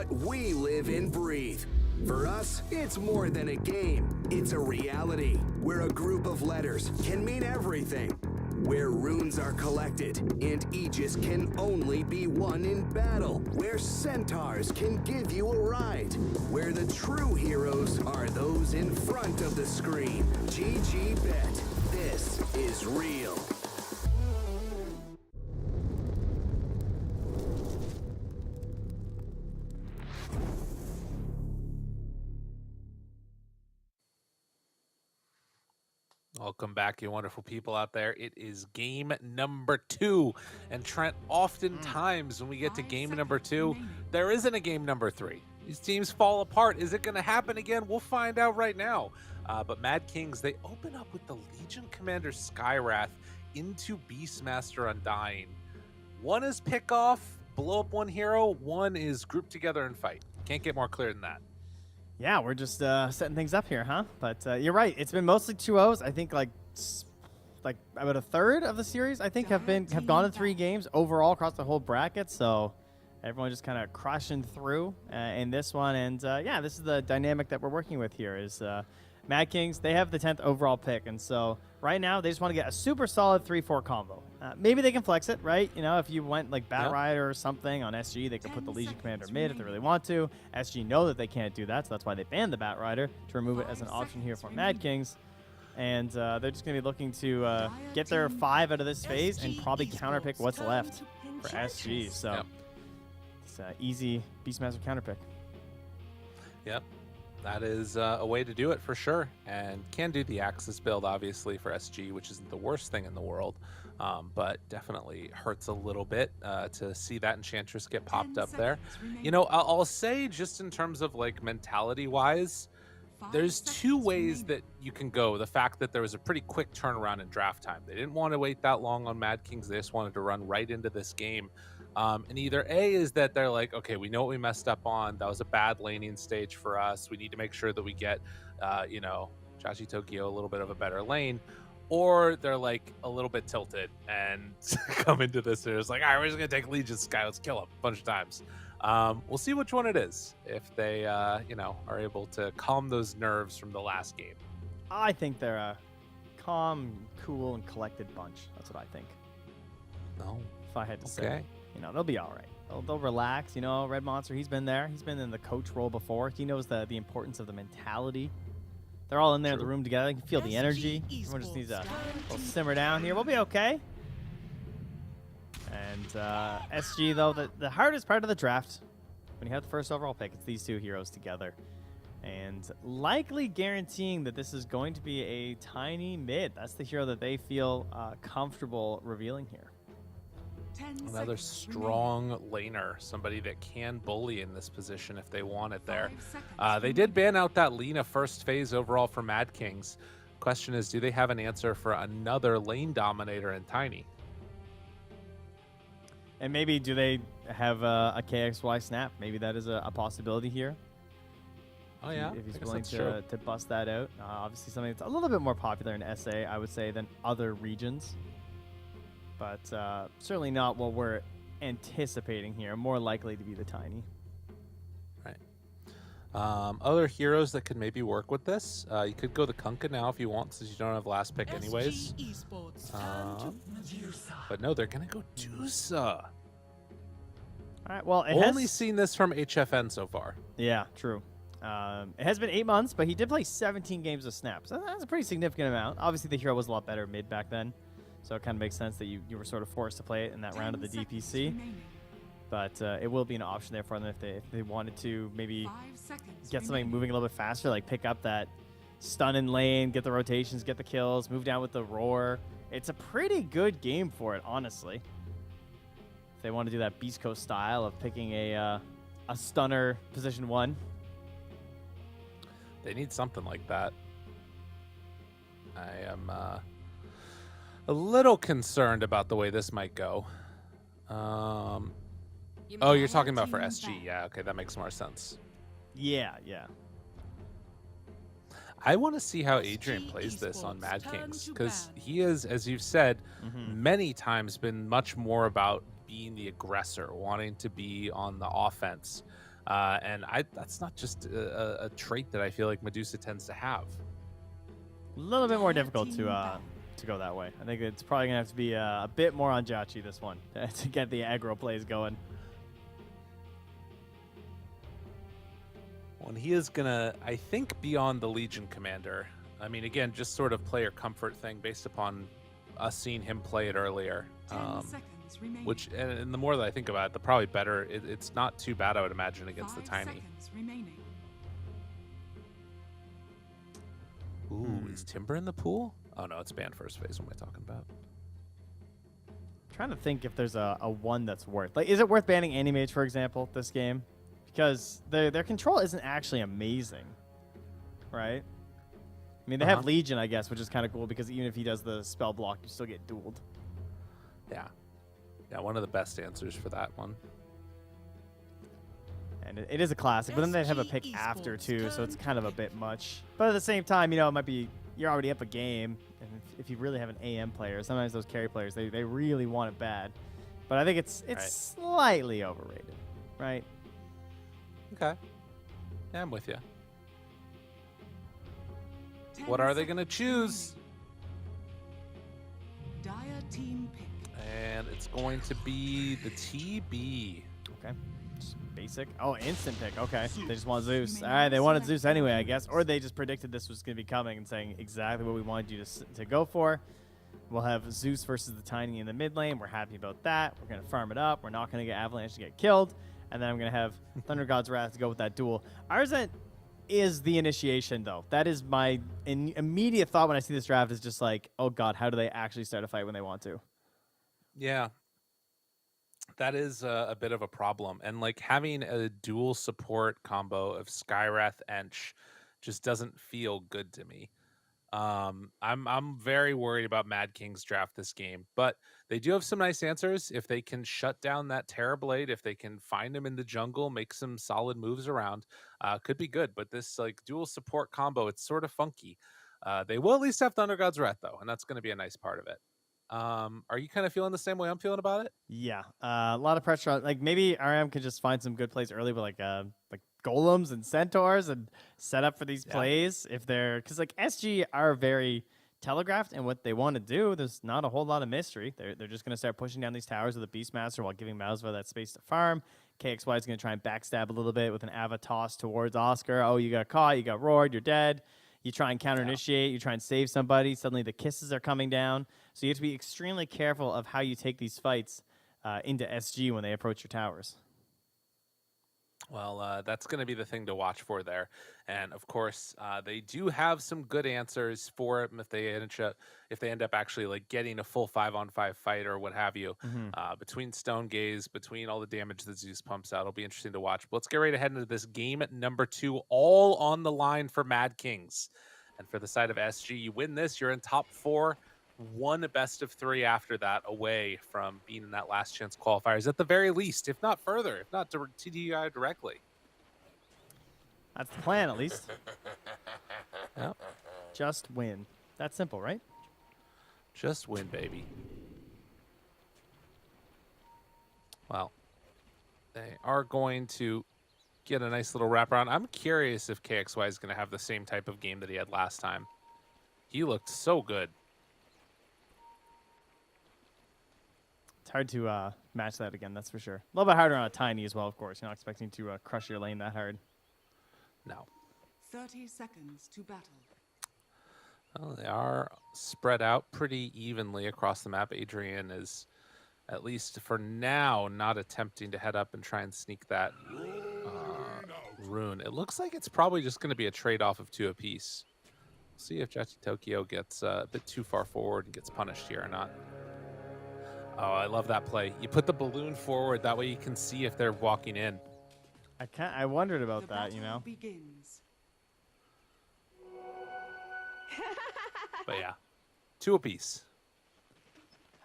what we live and breathe. For us, it's more than a game. It's a reality where a group of letters can mean everything. Where runes are collected and Aegis can only be won in battle. Where centaurs can give you a ride. Where the true heroes are those in front of the screen. GG Bet. This is real. Welcome back, you wonderful people out there. It is game number 2. And Trent, oftentimes when we get to game number 2, there isn't a game number 3. These teams fall apart. Is it going to happen again? We'll find out right now. But Mad Kings, they open up with the Legion Commander Skywrath into Beastmaster Undying. One is pick off, blow up one hero. One is group together and fight. Can't get more clear than that. Yeah, we're just setting things up here, huh? But you're right. It's been mostly 2-0s. I think like about a third of the series, I think, have gone to 3 games overall across the whole bracket. So everyone just kind of crushing through in this one. And yeah, this is the dynamic that we're working with here. Is Mad Kings, they have the 10th overall pick, and so right now they just want to get a super solid 3-4 combo. Maybe they can flex it, right? You know, if you went like Bat Rider or something on SG, they could put the Legion Commander mid if they really want to. SG know that they can't do that, so that's why they banned the Bat Rider, to remove it as an option here for Mad Kings. And they're just going to be looking to get their 5 out of this phase and probably counterpick what's left for SG. So it's an easy Beastmaster counterpick. Yep. That is a way to do it for sure, and can do the Axis build obviously for SG, which isn't the worst thing in the world, but definitely hurts a little bit to see that Enchantress get popped up there. You know, I'll say just in terms of like mentality wise, there's 2 ways that you can go. The fact that there was a pretty quick turnaround in draft time. They didn't want to wait that long on Mad Kings. They just wanted to run right into this game. And either A is that they're like, okay, we know what we messed up on. That was a bad laning stage for us. We need to make sure that we get, you know, Chachi Tokyo a little bit of a better lane. Or they're like a little bit tilted and come into this and it's like, all right, we're just going to take Legion Sky. Let's kill him a bunch of times. We'll see which one it is if they, you know, are able to calm those nerves from the last game. I think they're a calm, cool, and collected bunch. That's what I think. No. If I had to say. You know, they'll be all right. They'll relax. You know, Red Monster, he's been there. He's been in the coach role before. He knows the importance of the mentality. They're all in there in the room together. You can feel the energy. Everyone just needs a little simmer down here. We'll be okay. And SG, though, the hardest part of the draft, when you have the first overall pick, it's these 2 heroes together. And likely guaranteeing that this is going to be a tiny mid. That's the hero that they feel comfortable revealing here. Another strong laner, somebody that can bully in this position if they want it there. They did ban out that Lina first phase overall for Mad Kings. Question is, do they have an answer for another lane dominator in Tiny? And maybe do they have a KXY snap? Maybe that is a possibility here. Oh yeah, if he's willing to bust that out. Obviously something that's a little bit more popular in SA, I would say, than other regions. But certainly not what we're anticipating here. More likely to be the Tiny. Right. Other heroes that could maybe work with this. You could go the Kunkka now if you want, since you don't have last pick anyways. Esports. But no, they're going to go Dusa. All right, well, only seen this from HFN so far. Yeah, true. It has been 8 months, but he did play 17 games of snaps. So that's a pretty significant amount. Obviously, the hero was a lot better mid back then. So it kind of makes sense that you were sort of forced to play it in that round of the DPC. But it will be an option there for them if they wanted to maybe get something moving a little bit faster, like pick up that stun in lane, get the rotations, get the kills, move down with the roar. It's a pretty good game for it, honestly. If they want to do that Beast Coast style of picking a stunner position 1. They need something like that. I am a little concerned about the way this might go. Oh, you're talking about for SG. Yeah, okay, that makes more sense. Yeah. I want to see how Adrian plays this on Mad Kings, because he is, as you've said, many times been much more about being the aggressor, wanting to be on the offense. And that's not just a trait that I feel like Medusa tends to have. A little bit more difficult to go that way. I think it's probably gonna have to be a bit more on Jachi this one to get the aggro plays going. Well, and he is gonna, I think, be on the Legion Commander. I mean, again, just sort of player comfort thing based upon us seeing him play it earlier. 10 seconds remaining. Which, and the more that I think about it, the probably better. It's not too bad, I would imagine, against the 5 Tiny. seconds remaining. Ooh, is Timber in the pool? Oh no, it's banned first phase. What am I talking about? Trying to think if there's a one that's worth. Like, is it worth banning Animage, for example, this game? Because their control isn't actually amazing, right? I mean, they have Legion, I guess, which is kind of cool because even if he does the spell block, you still get dueled. Yeah. Yeah, one of the best answers for that one. And it is a classic, but then they have a pick after, too, so it's kind of a bit much. But at the same time, you know, it might be you're already up a game, and if you really have an AM player, sometimes those carry players, they really want it bad. But I think it's Right. slightly overrated, right? Okay. Yeah, I'm with you. 10 What are they going to seconds choose? remaining. Dire team pick. And it's going to be the TB. Okay. Just basic. Oh, instant pick. Okay. They just want Zeus. All right, they wanted Zeus anyway, I guess. Or they just predicted this was going to be coming and saying exactly what we wanted you to go for. We'll have Zeus versus the Tiny in the mid lane. We're happy about that. We're going to farm it up. We're not going to get Avalanche to get killed. And then I'm going to have Thunder God's Wrath to go with that duel. Arzent is the initiation, though. That is my immediate thought when I see this draft is just like, oh, God, how do they actually start a fight when they want to? Yeah. That is a bit of a problem. And like having a dual support combo of Skywrath Ench just doesn't feel good to me. I'm very worried about Mad King's draft this game, but they do have some nice answers. If they can shut down that Terrorblade, if they can find him in the jungle, make some solid moves around, could be good. But this like dual support combo, it's sort of funky. They will at least have Thunder God's Wrath though, and that's going to be a nice part of it. Are you kind of feeling the same way I'm feeling about it? Yeah, a lot of pressure on. Like maybe RM could just find some good plays early with like golems and centaurs and set up for these plays if they're because like SG are very telegraphed and what they want to do. There's not a whole lot of mystery. They're just going to start pushing down these towers with a Beastmaster while giving Malzva that space to farm. KXY is going to try and backstab a little bit with an Ava toss towards Oscar. Oh, you got caught. You got roared. You're dead. You try and counter initiate. You try and save somebody. Suddenly the kisses are coming down. So you have to be extremely careful of how you take these fights into SG when they approach your towers. Well, that's going to be the thing to watch for there. And of course, they do have some good answers for it if they end up actually like getting a full 5-on-5 fight or what have you. Between Stone Gaze, between all the damage that Zeus pumps out, it'll be interesting to watch. But let's get ready to head into this game at number 2, all on the line for Mad Kings. And for the side of SG, you win this, you're in top 4. One best of 3 after that away from being in that last chance qualifiers at the very least, if not further, if not to TDI directly. That's the plan, at least. Yep. Just win. That's simple, right? Just win, baby. Well, they are going to get a nice little wraparound. I'm curious if KXY is going to have the same type of game that he had last time. He looked so good. It's hard to match that again, that's for sure. A little bit harder on a Tiny as well, of course. You're not expecting to crush your lane that hard. No. 30 seconds to battle. Well, they are spread out pretty evenly across the map. Adrian is, at least for now, not attempting to head up and try and sneak that rune. It looks like it's probably just going to be a trade-off of 2 apiece. See if Jachi Tokyo gets a bit too far forward and gets punished here or not. Oh, I love that play. You put the balloon forward, that way you can see if they're walking in. I wondered about The that, you battle know? begins. But yeah, 2 apiece.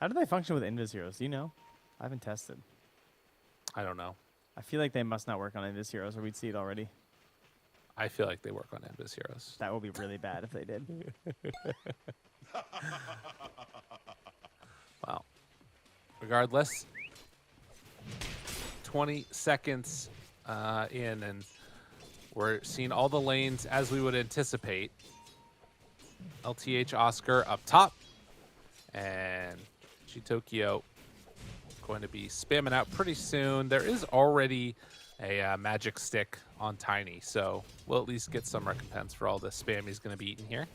How do they function with Invis heroes? Do you know? I haven't tested. I don't know. I feel like they must not work on Invis heroes or we'd see it already. I feel like they work on Invis heroes. That would be really bad if they did. Well, regardless, 20 seconds in, and we're seeing all the lanes as we would anticipate. LTH Oscar up top, and Tokyo going to be spamming out pretty soon. There is already a magic stick on Tiny, so we'll at least get some recompense for all the spam he's going to be eating here.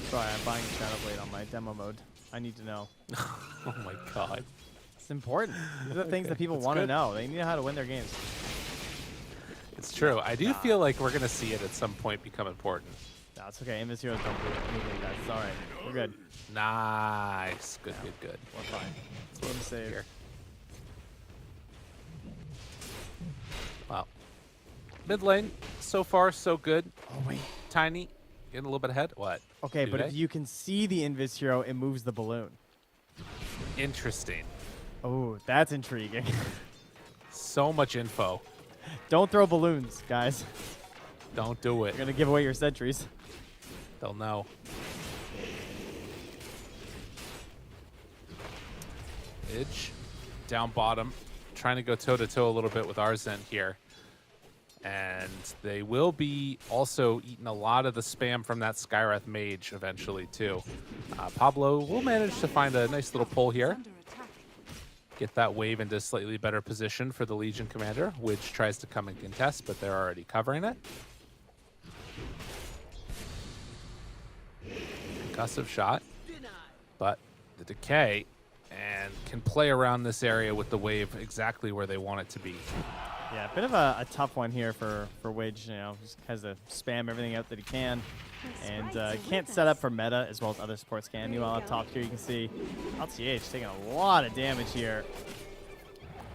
Sorry, I'm buying Shadow Blade on my demo mode. I need to know. Oh my god. It's important. These are the things that people want to know. They need to know how to win their games. It's true. I do feel like we're going to see it at some point become important. No, it's okay. Invis heroes don't do anything. That's all right. We're good. Nice. Good, good. We're fine. Game save. Here. Wow. Mid lane, so far, so good. Oh, wait. Tiny, getting a little bit ahead. What? Okay, Do but they? if you can see the Invis hero, it moves the balloon. Interesting. Oh, that's intriguing. So much info. Don't throw balloons, guys. Don't do it. You're going to give away your sentries. They'll know. Idge, down bottom, trying to go toe-to-toe a little bit with Arzent here. And they will be also eating a lot of the spam from that Skywrath Mage eventually, too. Pablo will manage to find a nice little pull here. Under attack. Get that wave into slightly better position for the Legion Commander, which tries to come and contest, but they're already covering it. Concussive shot, but the decay, and can play around this area with the wave exactly where they want it to be. Yeah, a bit of a tough one here for Widge. You know, just has to spam everything out that he can. And can't set up for meta as well as other supports can. Meanwhile, up top here, you can see LTH taking a lot of damage here.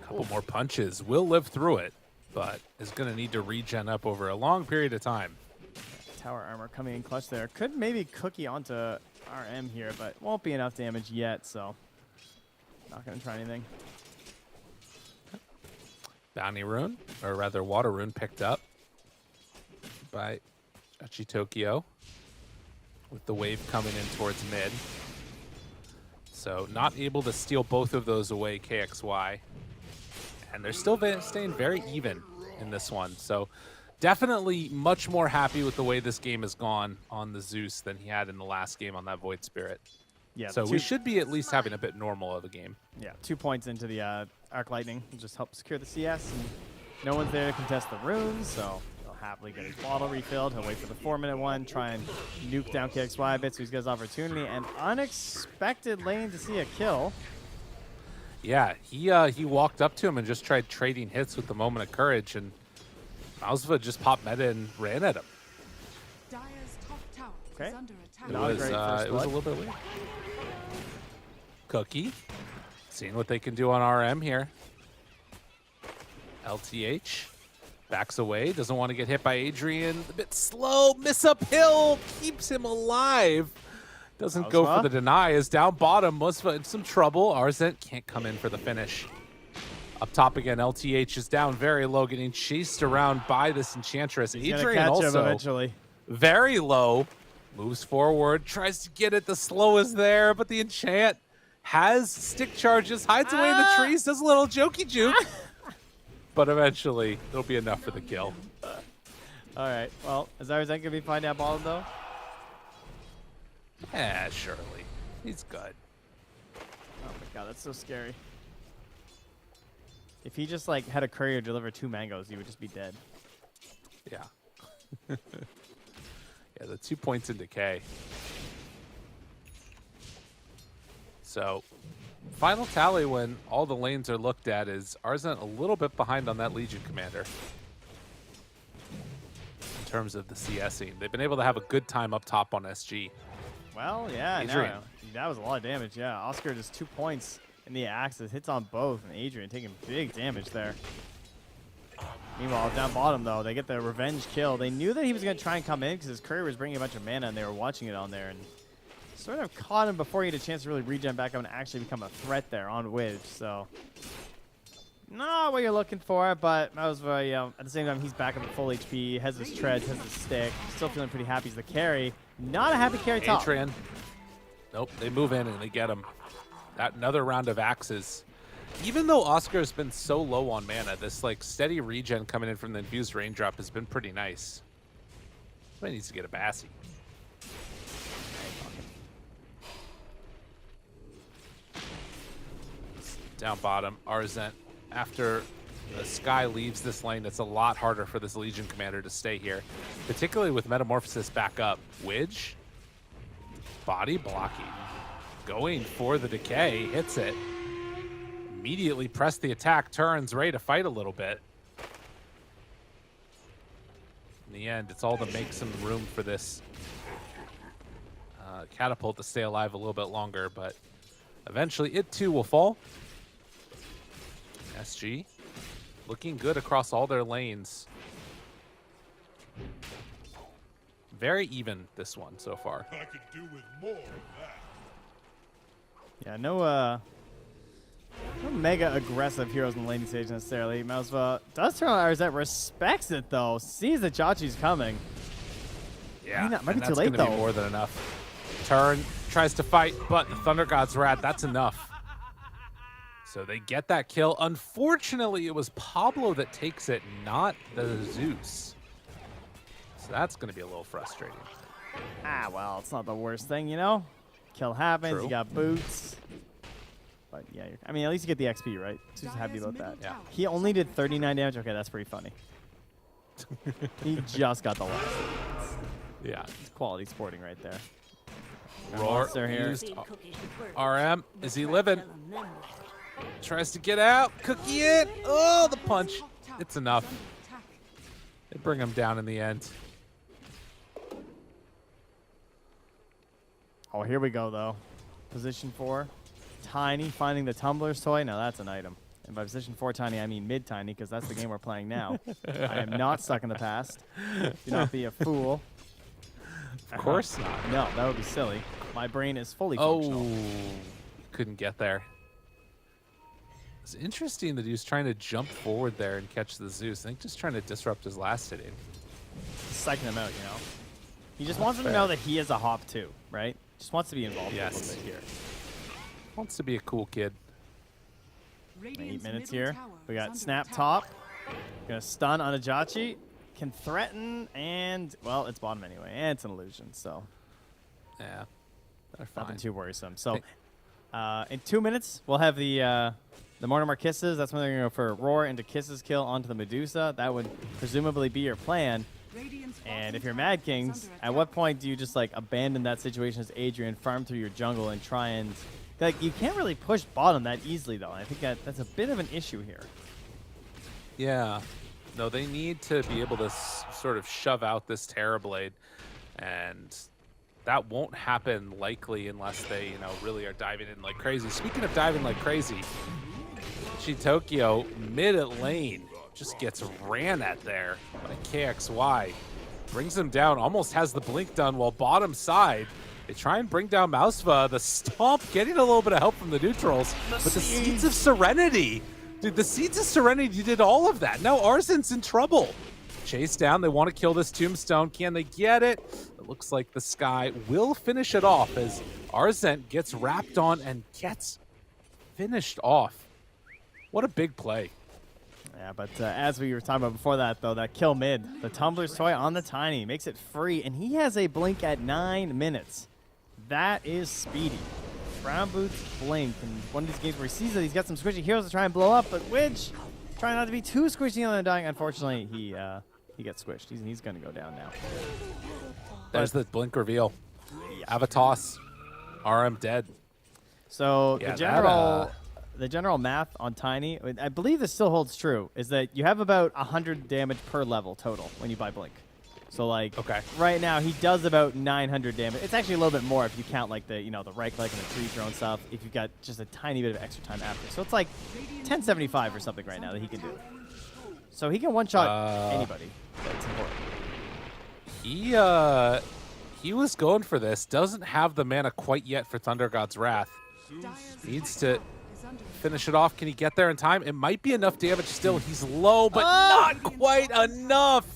A couple more punches. Will live through it, but is going to need to regen up over a long period of time. Tower armor coming in clutch there. Could maybe cookie onto RM here, but won't be enough damage yet, so not going to try anything. Bounty Rune, or rather Water Rune, picked up by Tokyo with the wave coming in towards mid. So not able to steal both of those away, KXY. And they're still staying very even in this one. So definitely much more happy with the way this game has gone on the Zeus than he had in the last game on that Void Spirit. Yeah, So we should be at least having a bit normal of a game. Yeah, 2 points into the Arc Lightning. Will just help secure the CS. And no one's there to contest the runes, so he'll happily get his bottle refilled. He'll wait for the 4-minute one, try and nuke down KXY a bit so he's got his opportunity. And unexpected lane to see a kill. Yeah, he walked up to him and just tried trading hits with the moment of courage, and Mausva just popped meta and ran at him. Dire's top tower Okay. is under attack. It Not a was great first it was a blood. little bit weird. Cookie, seeing what they can do on RM here. LTH backs away, doesn't want to get hit by Adrian. A bit slow, miss uphill, keeps him alive. Doesn't go for the deny. Is down bottom. Musva in some trouble. Arzent can't come in for the finish. Up top again, LTH is down very low, getting chased around by this Enchantress. He's gonna Adrian catch him also eventually. very low. Moves forward, tries to get it. The slow is there, but the enchant has stick charges, hides away in the trees, does a little jokey juke. But eventually, it'll be enough for the kill. All right. Well, is Arzent going to be finding out bottom, though? Yeah, surely. He's good. Oh, my God. That's so scary. If he just, like, had a courier deliver 2 mangoes, he would just be dead. Yeah. Yeah, the 2 points in decay. So, final tally when all the lanes are looked at is Arzent a little bit behind on that Legion Commander in terms of the CSing. They've been able to have a good time up top on SG. Well, yeah. Adrian. No, that was a lot of damage. Yeah, Oscar just 2 points in the axis. Hits on both, and Adrian taking big damage there. Meanwhile, down bottom, though, they get the revenge kill. They knew that he was going to try and come in because his courier was bringing a bunch of mana, and they were watching it on there. And sort of caught him before he had a chance to really regen back up and actually become a threat there on Widge. So, not what you're looking for, but that was very, at the same time, he's back up at full HP, has his treads, has his stick. Still feeling pretty happy as the carry. Not a happy carry top. Adrian. Nope, they move in and they get him. That another round of axes. Even though Oscar's been so low on mana, this like steady regen coming in from the infused raindrop has been pretty nice. Somebody needs to get a Bassy. Down bottom, Arzent. After the Sky leaves this lane, it's a lot harder for this Legion commander to stay here, particularly with Metamorphosis back up. Widge, body blocking, going for the decay, hits it. Immediately press the attack, turns, ready to fight a little bit. In the end, it's all to make some room for this catapult to stay alive a little bit longer, but eventually it too will fall. SG looking good across all their lanes. Very even, this one so far. I could do with more of that. Yeah, no mega aggressive heroes in the laning stage necessarily. Mousva does turn on Arzette, respects it though, sees that Chachi's coming. Yeah, Might be and too that's late gonna though. be more than enough. Turn, tries to fight, but the Thunder God's Wrath, that's enough. So they get that kill. Unfortunately, it was Pablo that takes it, not the Zeus. So that's going to be a little frustrating. Ah, well, it's not the worst thing, you know? Kill happens, True. you got boots. But yeah, I mean, at least you get the XP, right? Just happy about that. Yeah. He only did 39 damage. Okay, that's pretty funny. He just got the last. Yeah. It's quality sporting right there. Roar Monster here. used RM. Is he living? Tries to get out. Cookie it. Oh, the punch. It's enough. They bring him down in the end. Oh, here we go, though. Position 4. Tiny finding the Tumbler's toy. Now that's an item. And by position 4 Tiny, I mean mid-Tiny, because that's the game we're playing now. I am not stuck in the past. Do not be a fool. Of course not. No, that would be silly. My brain is fully Oh, functional. couldn't get there. It's interesting that he was trying to jump forward there and catch the Zeus. I think just trying to disrupt his last hitting. Psyching him out, you know. He just wants him to know that he is a hop too, right? Just wants to be involved a Yes. little bit here. Wants to be a cool kid. 8 minutes here. We got snap top. Gonna stun on Ajachi. Can threaten and, well, it's bottom anyway. And it's an illusion, so Yeah, they're fine. nothing too worrisome. So in 2 minutes, we'll have the Mortimer Kisses. That's when they're going to go for Roar into Kisses kill onto the Medusa. That would presumably be your plan. And if you're Mad Kings, at what point do you just like abandon that situation as Adrian, farm through your jungle, and try and like you can't really push bottom that easily though. And I think that's a bit of an issue here. Yeah. No, they need to be able to sort of shove out this Terrorblade, and that won't happen likely unless they, you know, really are diving in like crazy. Speaking of diving like crazy, Tokyo mid lane just gets ran at there by KXY. Brings him down, almost has the blink done, while bottom side, they try and bring down Mouseva. The stomp getting a little bit of help from the neutrals, but the Seeds of Serenity. Dude, the Seeds of Serenity did all of that. Now Arzent's in trouble. Chase down, they want to kill this Tombstone. Can they get it? It looks like the Sky will finish it off as Arzent gets wrapped on and gets finished off. What a big play. Yeah, but as we were talking about before that, though, that kill mid, the Tumbler's toy on the Tiny makes it free, and he has a blink at 9 minutes. That is speedy. Brown Boots blink, and one of these games where he sees that he's got some squishy heroes to try and blow up, but Widge trying not to be too squishy on the dying. Unfortunately, he gets squished. He's going to go down now. There's the blink reveal. Avatos, RM dead. So Yeah, the general math on Tiny, I believe this still holds true, is that you have about 100 damage per level total when you buy Blink. So like, Okay. right now he does about 900 damage. It's actually a little bit more if you count like the the right click and the tree throw and stuff. If you've got just a tiny bit of extra time after, so it's like 1075 or something right now that he can do. So he can one shot anybody. That's important. He was going for this. Doesn't have the mana quite yet for Thunder God's Wrath. Needs to finish it off. Can he get there in time? It might be enough damage still. He's low, but not quite enough.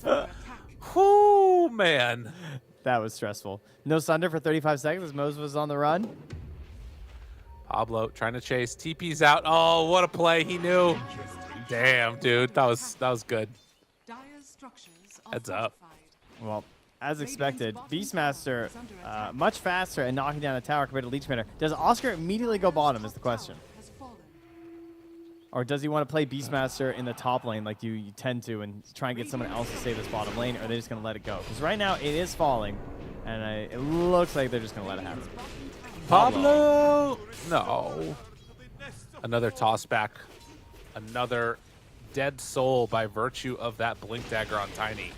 Whoo, man. That was stressful. No Sunder for 35 seconds as Mose was on the run. Pablo trying to chase. TP's out. Oh, what a play. He knew. Damn, dude. That was good. Dire's structures are Heads up. fortified. Well, as expected, Beastmaster much faster at knocking down a tower compared to Leechmatter. Does Oscar immediately go bottom is the question. Has fallen. Or does he want to play Beastmaster in the top lane like you tend to and try and get someone else to save this bottom lane, or are they just going to let it go? Because right now it is falling, and it looks like they're just going to let it happen. Pablo! No. Another toss back. Another dead soul by virtue of that Blink Dagger on Tiny.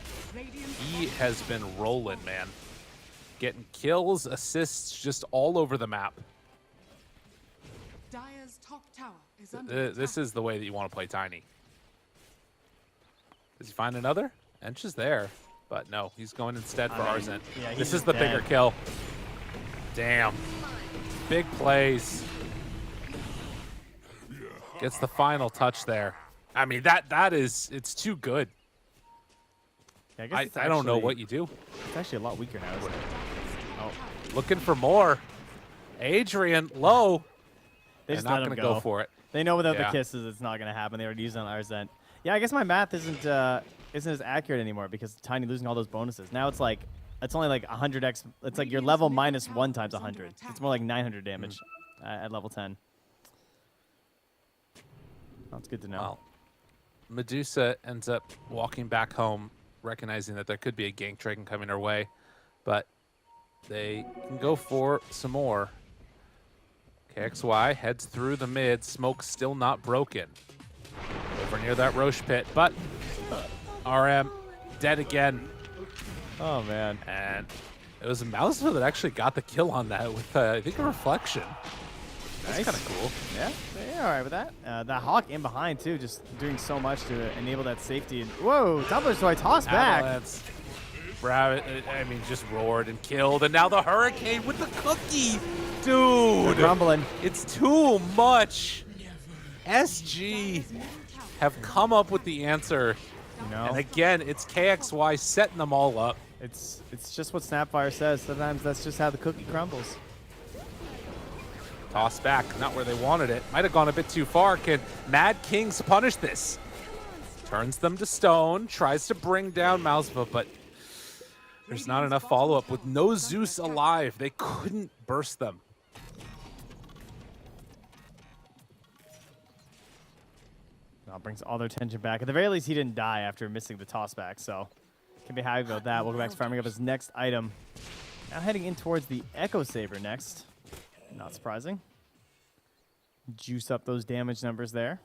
He has been rolling, man. Getting kills, assists, just all over the map. Dire's top tower is under This is the way that you want to play Tiny. Does he find another? Ench is there, but no, he's going instead for Arzent. Yeah, this he's is the dead. bigger kill. Damn. Big plays. Gets the final touch there. I mean, it's too good. Yeah, I guess it's I don't know actually- what you do. It's actually a lot weaker now, isn't it? Oh, Looking for more. Adrian, low. they They're just not let him going to go. go for it. They know without Yeah. the kisses, it's not going to happen. They already used it on Arzent. Yeah, I guess my math isn't as accurate anymore because Tiny losing all those bonuses. Now it's only like 100x. It's like your level minus 1 times 100. It's more like 900 damage at level 10. That's good to know. Well, Medusa ends up walking back home, recognizing that there could be a gank dragon coming her way, but they can go for some more. KXY heads through the mid. Smoke's still not broken. Over near that Roche pit, but RM dead again. Oh man. And it was a Mouseville that actually got the kill on that with, I think, a reflection. That's Nice. kind of cool. Yeah, they're all right with that. That Hawk in behind too, just doing so much to enable that safety. And whoa, Tumblr so I toss back. Avalanche. Rabbit, I mean, just roared and killed, and now the Hurricane with the cookie. Dude, Grumbling. it's too much. SG have come up with the answer. You know, And again, it's KXY setting them all up. it's just what Snapfire says. Sometimes that's just how the cookie crumbles. Toss back, not where they wanted it. Might have gone a bit too far. Can Mad Kings punish this? Turns them to stone, tries to bring down Mouseville, but there's not enough follow-up. With no Zeus alive, they couldn't burst them. That brings all their attention back. At the very least, he didn't die after missing the toss back, so can be happy about that. We'll go back to farming up his next item. Now heading in towards the Echo Saber next. Not surprising. Juice up those damage numbers there.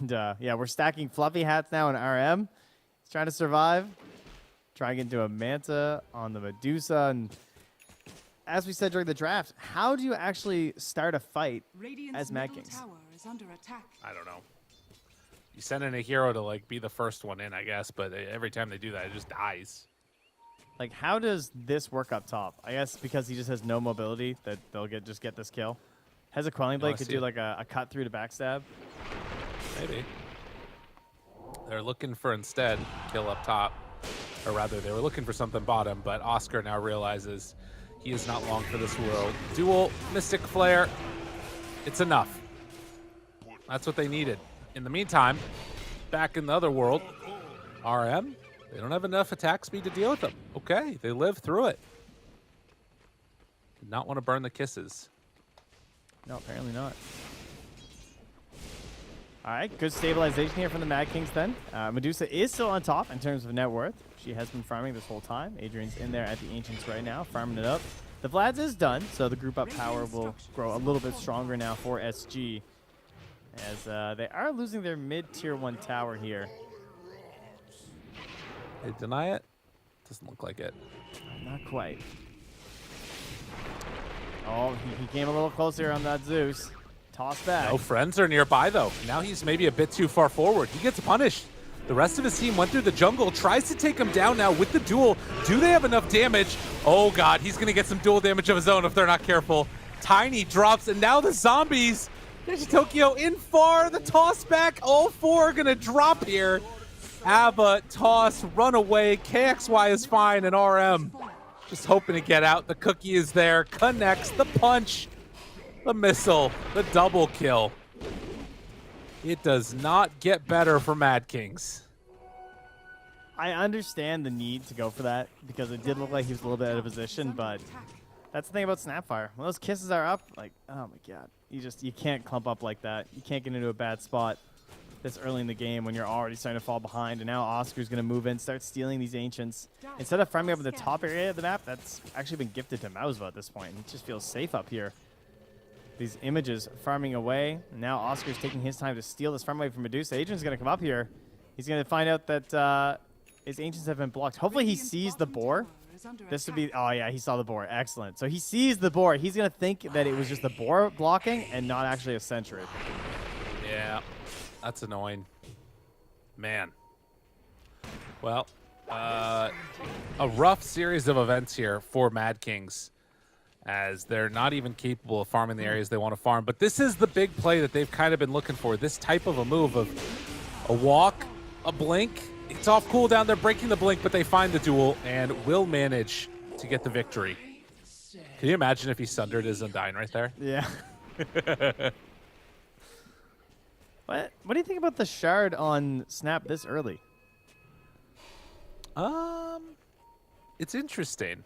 And yeah, we're stacking fluffy hats now in RM. He's trying to survive. Trying to get into a Manta on the Medusa. And as we said during the draft, how do you actually start a fight Radiant's as Mad middle Kings? tower is under attack. I don't know. You send in a hero to like be the first one in, I guess, but every time they do that, it just dies. Like, how does this work up top? I guess because he just has no mobility that they'll just get this kill. Has a Quelling Blade I could see do it. like a cut through to backstab. Maybe. They're looking for instead kill up top. Or rather, they were looking for something bottom, but Oscar now realizes he is not long for this world. Dual Mystic Flare. It's enough. That's what they needed. In the meantime, back in the other world, RM, they don't have enough attack speed to deal with them. Okay, they live through it. Did not want to burn the kisses. No, apparently not. All right, good stabilization here from the Mad Kings then. Medusa is still on top in terms of net worth. She has been farming this whole time. Adrian's in there at the Ancients right now, farming it up. The Vlad's is done, so the group up power will grow a little bit stronger now for SG. As they are losing their mid-tier 1 tower here. They deny it? Doesn't look like it. Not quite. Oh, he came a little closer on that Zeus. Toss back. No friends are nearby, though. Now he's maybe a bit too far forward. He gets punished. The rest of his team went through the jungle, tries to take him down now with the duel. Do they have enough damage? Oh, God, he's going to get some dual damage of his own if they're not careful. Tiny drops, and now the zombies. There's Tokyo in far. The toss back. All four are going to drop here. Abba, toss, run away. KXY is fine, and RM just hoping to get out. The cookie is there. Connects the punch. The missile, the double kill. It does not get better for Mad Kings. I understand the need to go for that because it did look like he was a little bit out of position, but that's the thing about Snapfire. When those kisses are up, like, oh my god, you can't clump up like that. You can't get into a bad spot this early in the game when you're already starting to fall behind. And now Oscar's going to move in, start stealing these Ancients. Instead of farming up in the top area of the map, that's actually been gifted to Mausva at this point. He just feels safe up here. These images farming away. Now Oscar's taking his time to steal this farm away from Medusa. Adrian's going to come up here. He's going to find out that his Ancients have been blocked. Hopefully he sees the boar. This would be, oh yeah, he saw the boar. Excellent. So he sees the boar. He's going to think that it was just the boar blocking and not actually a sentry. Yeah, that's annoying. Man. Well, a rough series of events here for Mad Kings, as they're not even capable of farming the areas they want to farm. But this is the big play that they've kind of been looking for. This type of a move of a walk, a blink. It's off cooldown. They're breaking the blink, but they find the duel and will manage to get the victory. Can you imagine if he sundered his Undyne right there? Yeah. What do you think about the shard on Snap this early? It's interesting.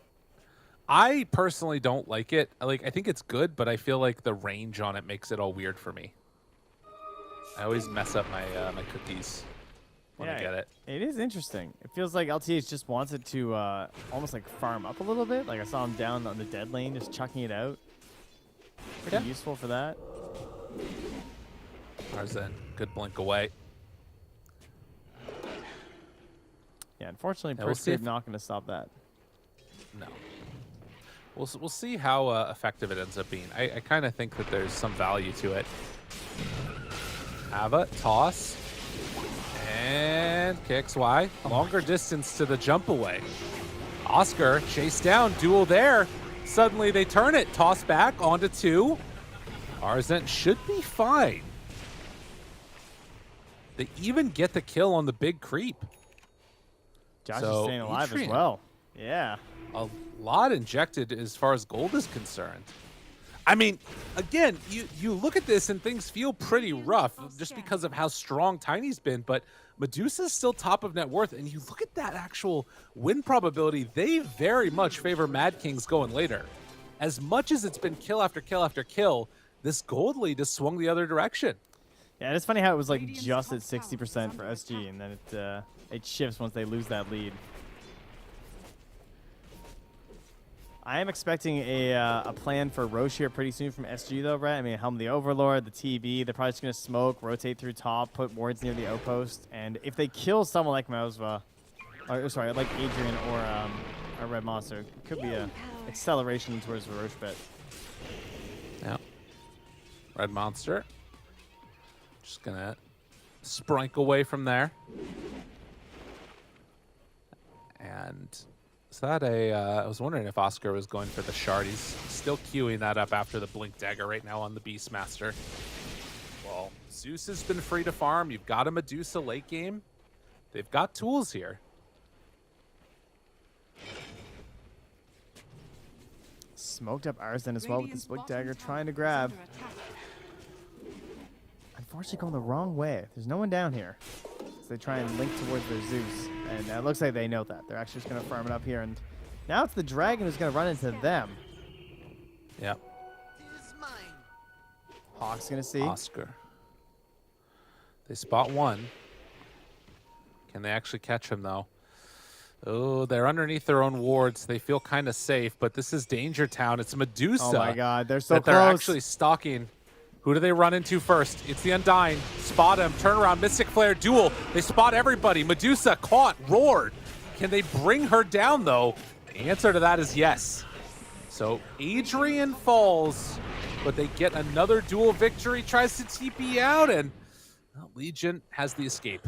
I personally don't like it. I think it's good, but I feel like the range on it makes it all weird for me. I always mess up my my cookies when I get it. It is interesting. It feels like LTH just wants it to almost like farm up a little bit. Like I saw him down on the dead lane, just chucking it out. Pretty useful for that. Tarzan, good blink away. Yeah, unfortunately, Yeah, we'll see Perseid not going to stop that. No. We'll see how effective it ends up being. I kind of think that there's some value to it. Ava, toss. And kicks. Why? Longer distance to the jump away. Oscar, chase down, duel there. Suddenly they turn it. Toss back onto 2. Arzent should be fine. They even get the kill on the big creep. Josh is staying alive as well. Yeah. A lot injected as far as gold is concerned. I mean, again, you look at this and things feel pretty rough just because of how strong Tiny's been, but Medusa's still top of net worth, and you look at that actual win probability, they very much favor Mad Kings going later. As much as it's been kill after kill after kill, this gold lead has swung the other direction. Yeah, it's funny how it was like just at 60% for SG, and then it shifts once they lose that lead. I am expecting a plan for Roche here pretty soon from SG, though, right? I mean, Helm the Overlord, the TB, they're probably just going to smoke, rotate through top, put wards near the outpost, and if they kill someone like Mausva, or sorry, like Adrian or a Red Monster, it could be an acceleration towards the Roche bet. Yeah. Red Monster. Just going to sprinkle away from there. And is that I was wondering if Oscar was going for the shard. He's still queuing that up after the Blink Dagger right now on the Beastmaster. Well, Zeus has been free to farm. You've got a Medusa late game. They've got tools here. Smoked up Arsene as well with this Blink Dagger, trying to grab. Unfortunately going the wrong way. There's no one down here. So they try and link towards their Zeus. And it looks like they know that. They're actually just going to farm it up here. And now it's the Dragon who's going to run into them. Yep. Hawk's going to see. Oscar. They spot one. Can they actually catch him, though? Oh, they're underneath their own wards. They feel kind of safe, but this is Danger Town. It's Medusa. Oh, my God. They're so that close. They're actually stalking. Who do they run into first? It's the Undyne. Spot him. Turn around. Mystic Flare duel. They spot everybody. Medusa caught. Roared. Can they bring her down, though? The answer to that is yes. So Adrian falls, but they get another duel victory. Tries to TP out, and well, Legion has the escape.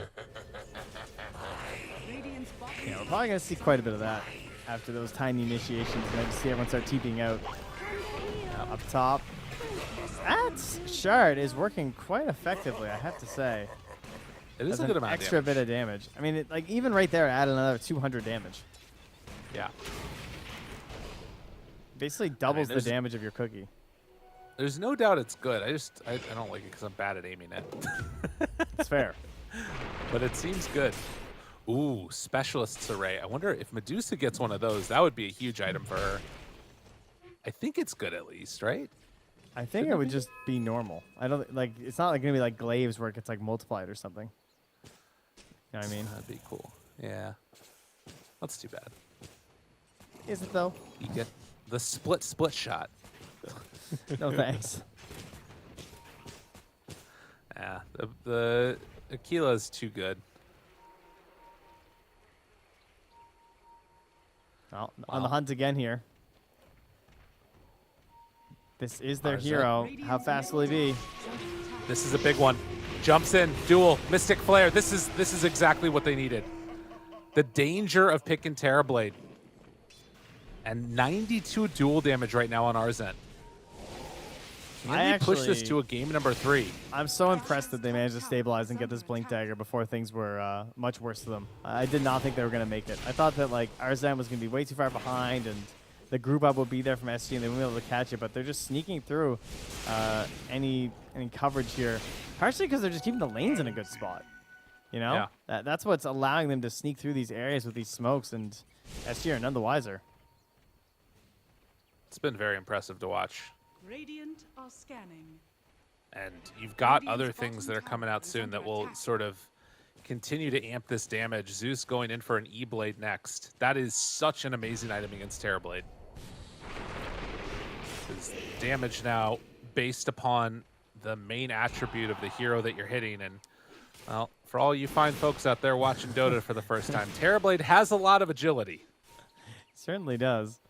Yeah, we're probably going to see quite a bit of that after those tiny initiations. And then just see everyone start TPing out. Up top. That shard is working quite effectively, I have to say. It is That's a good an amount extra of damage. bit of damage. I mean, like even right there, add another 200 damage. Yeah. Basically doubles the there's- damage of your cookie. There's no doubt it's good. I don't like it because I'm bad at aiming it. It's fair. But it seems good. Ooh, Specialist's Array. I wonder if Medusa gets one of those. That would be a huge item for her. I think it's good at least, right? I think it would just be normal. I don't like. It's not like gonna be like Glaives where it gets like multiplied or something. You know what I mean? That'd be cool. Yeah. That's too bad. Is it though? You get the split shot. No thanks. Yeah, the Aquila is too good. Well, on the hunt again here. This is their Arzette. hero. How fast will he be? This is a big one. Jumps in, duel, Mystic Flare. This is exactly what they needed. The danger of picking Terrorblade. And 92 duel damage right now on Arzette. Can they push this to a game number 3? I'm so impressed that they managed to stabilize and get this Blink Dagger before things were much worse to them. I did not think they were going to make it. I thought that like Arzette was going to be way too far behind and the group up would be there from SG and they wouldn't be able to catch it, but they're just sneaking through any coverage here. Partially because they're just keeping the lanes in a good spot. You know? Yeah. That's what's allowing them to sneak through these areas with these smokes, and SG are none the wiser. It's been very impressive to watch. Radiant are scanning. And you've got other things that are coming out soon that will sort of continue to amp this damage. Zeus going in for an E-Blade next. That is such an amazing item against Terrorblade. It's damage now based upon the main attribute of the hero that you're hitting. And, well, for all you fine folks out there watching Dota for the first time, Terrorblade has a lot of agility. Certainly does.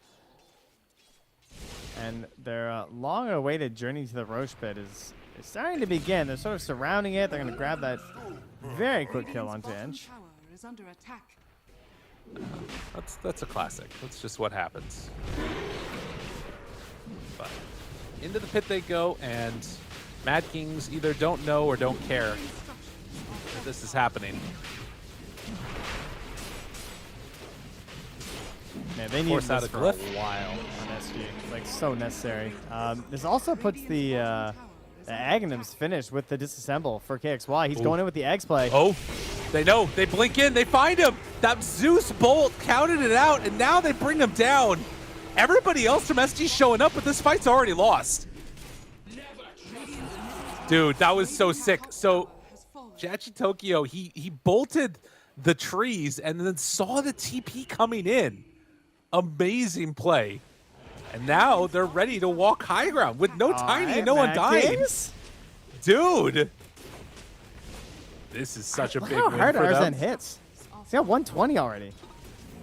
And their long-awaited journey to the Roche pit is starting to begin. They're sort of surrounding it. They're going to grab that very quick kill on Tinge. Tower is under attack. That's a classic. That's just what happens. But into the pit they go, and Mad Kings either don't know or don't care that this is happening. Man, they need Force this out a for glyph. a while on SG. Like, so necessary. This also puts the Aghanims finished with the disassemble for KXY. He's going in with the Eggs play. Oh, they know. They blink in. They find him. That Zeus bolt counted it out, and now they bring him down. Everybody else from SG showing up, but this fight's already lost. Dude, that was so sick. So, Jachi Tokyo, he bolted the trees and then saw the TP coming in. Amazing play. And now they're ready to walk high ground with no Tiny and no one dying. Dude. This is such a big How win hard for them. Arzette hits. He's got 120 already.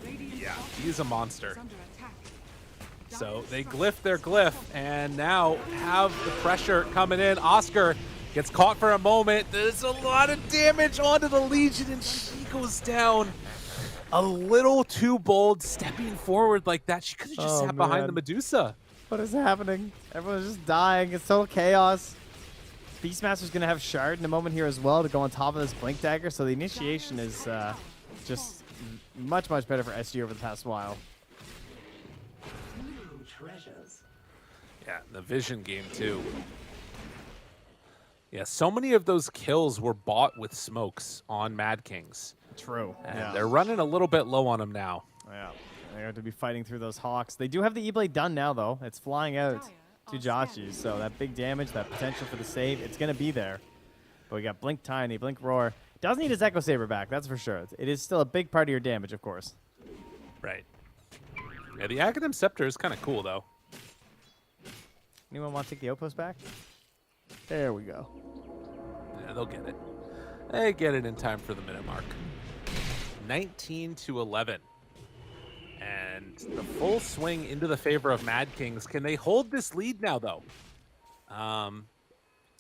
Yeah, he's a monster. Under attack. So they glyph their glyph and now have the pressure coming in. Oscar gets caught for a moment. There's a lot of damage onto the Legion and she goes down. A little too bold stepping forward like that. She could have just sat behind the Medusa. What is happening? Everyone's just dying. It's total chaos. Beastmaster's going to have Shard in a moment here as well to go on top of this Blink Dagger. So the initiation is just much, much better for SG over the past while. Yeah, the Vision game too. Yeah, so many of those kills were bought with smokes on Mad Kings. True. And they're running a little bit low on them now. Yeah. They have to be fighting through those Hawks. They do have the E-Blade done now, though. It's flying out to Joshi. So that big damage, that potential for the save, it's going to be there. But we got Blink Tiny, Blink Roar. Does need his Echo Saber back, that's for sure. It is still a big part of your damage, of course. Right. Yeah, the Aghanim Scepter is kind of cool, though. Anyone want to take the Outpost back? There we go. Yeah, they'll get it. They get it in time for the minute mark. 19-11. And the full swing into the favor of Mad Kings. Can they hold this lead now, though?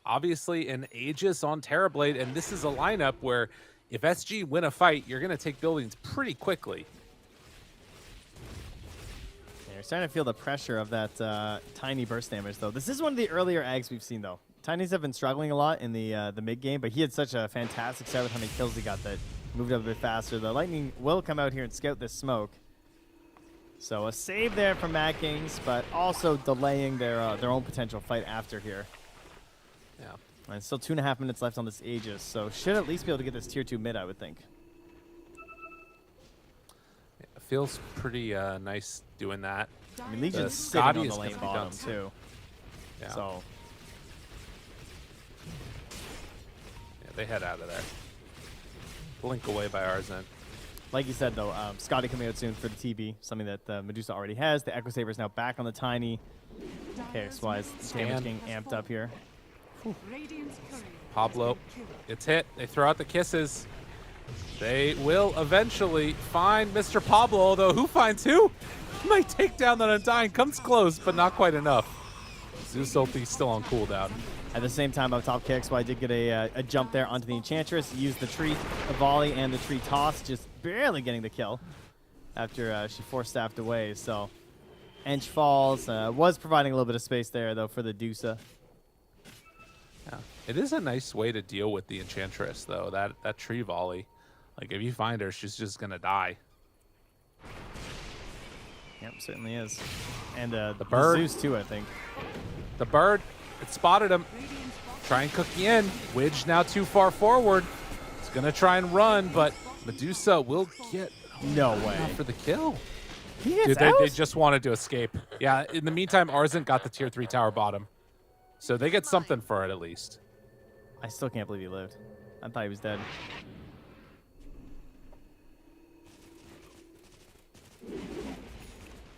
Obviously, an Aegis on Terrorblade, and this is a lineup where if SG win a fight, you're going to take buildings pretty quickly. Yeah, you're starting to feel the pressure of that tiny burst damage, though. This is one of the earlier Ags we've seen, though. Tinies have been struggling a lot in the mid game, but he had such a fantastic start with how many kills he got that moved up a bit faster. The Lightning will come out here and scout this smoke. So a save there from Mad Kings, but also delaying their own potential fight after here. Yeah. And still 2.5 minutes left on this Aegis, so should at least be able to get this tier 2 mid, I would think. It feels pretty nice doing that. I mean, Legion's sitting Scotty on is the gonna lane be done bottom soon. too. Yeah. So Yeah, they head out of there. Blink away by Arzent. like you said, though, Scotty coming out soon for the TB, something that Medusa already has. The Echo Saber is now back on the Tiny. KX-wise, damage getting amped up here. Radiant's courier Pablo has been killed. gets hit. They throw out the kisses. They will eventually find Mr. Pablo, although who finds who? Might take down that Undying. Comes close, but not quite enough. Zeus ulti still on cooldown. At the same time, up top, KXY did get a jump there onto the Enchantress. Used the tree, the volley, and the tree toss, just barely getting the kill after she force staffed away. So, Ench falls. Was providing a little bit of space there, though, for the Dusa. Yeah. It is a nice way to deal with the Enchantress, though. That tree volley. Like, if you find her, she's just going to die. Yep, certainly is. And the bird. Zeus, too, I think. The bird, it spotted him. Try and cook you in. Widge now too far forward. It's going to try and run, but Medusa will get No way. enough for the kill. He gets Dude, out? they just wanted to escape. Yeah, in the meantime, Arzent got the tier 3 tower bottom. So they get something for it at least. I still can't believe he lived. I thought he was dead.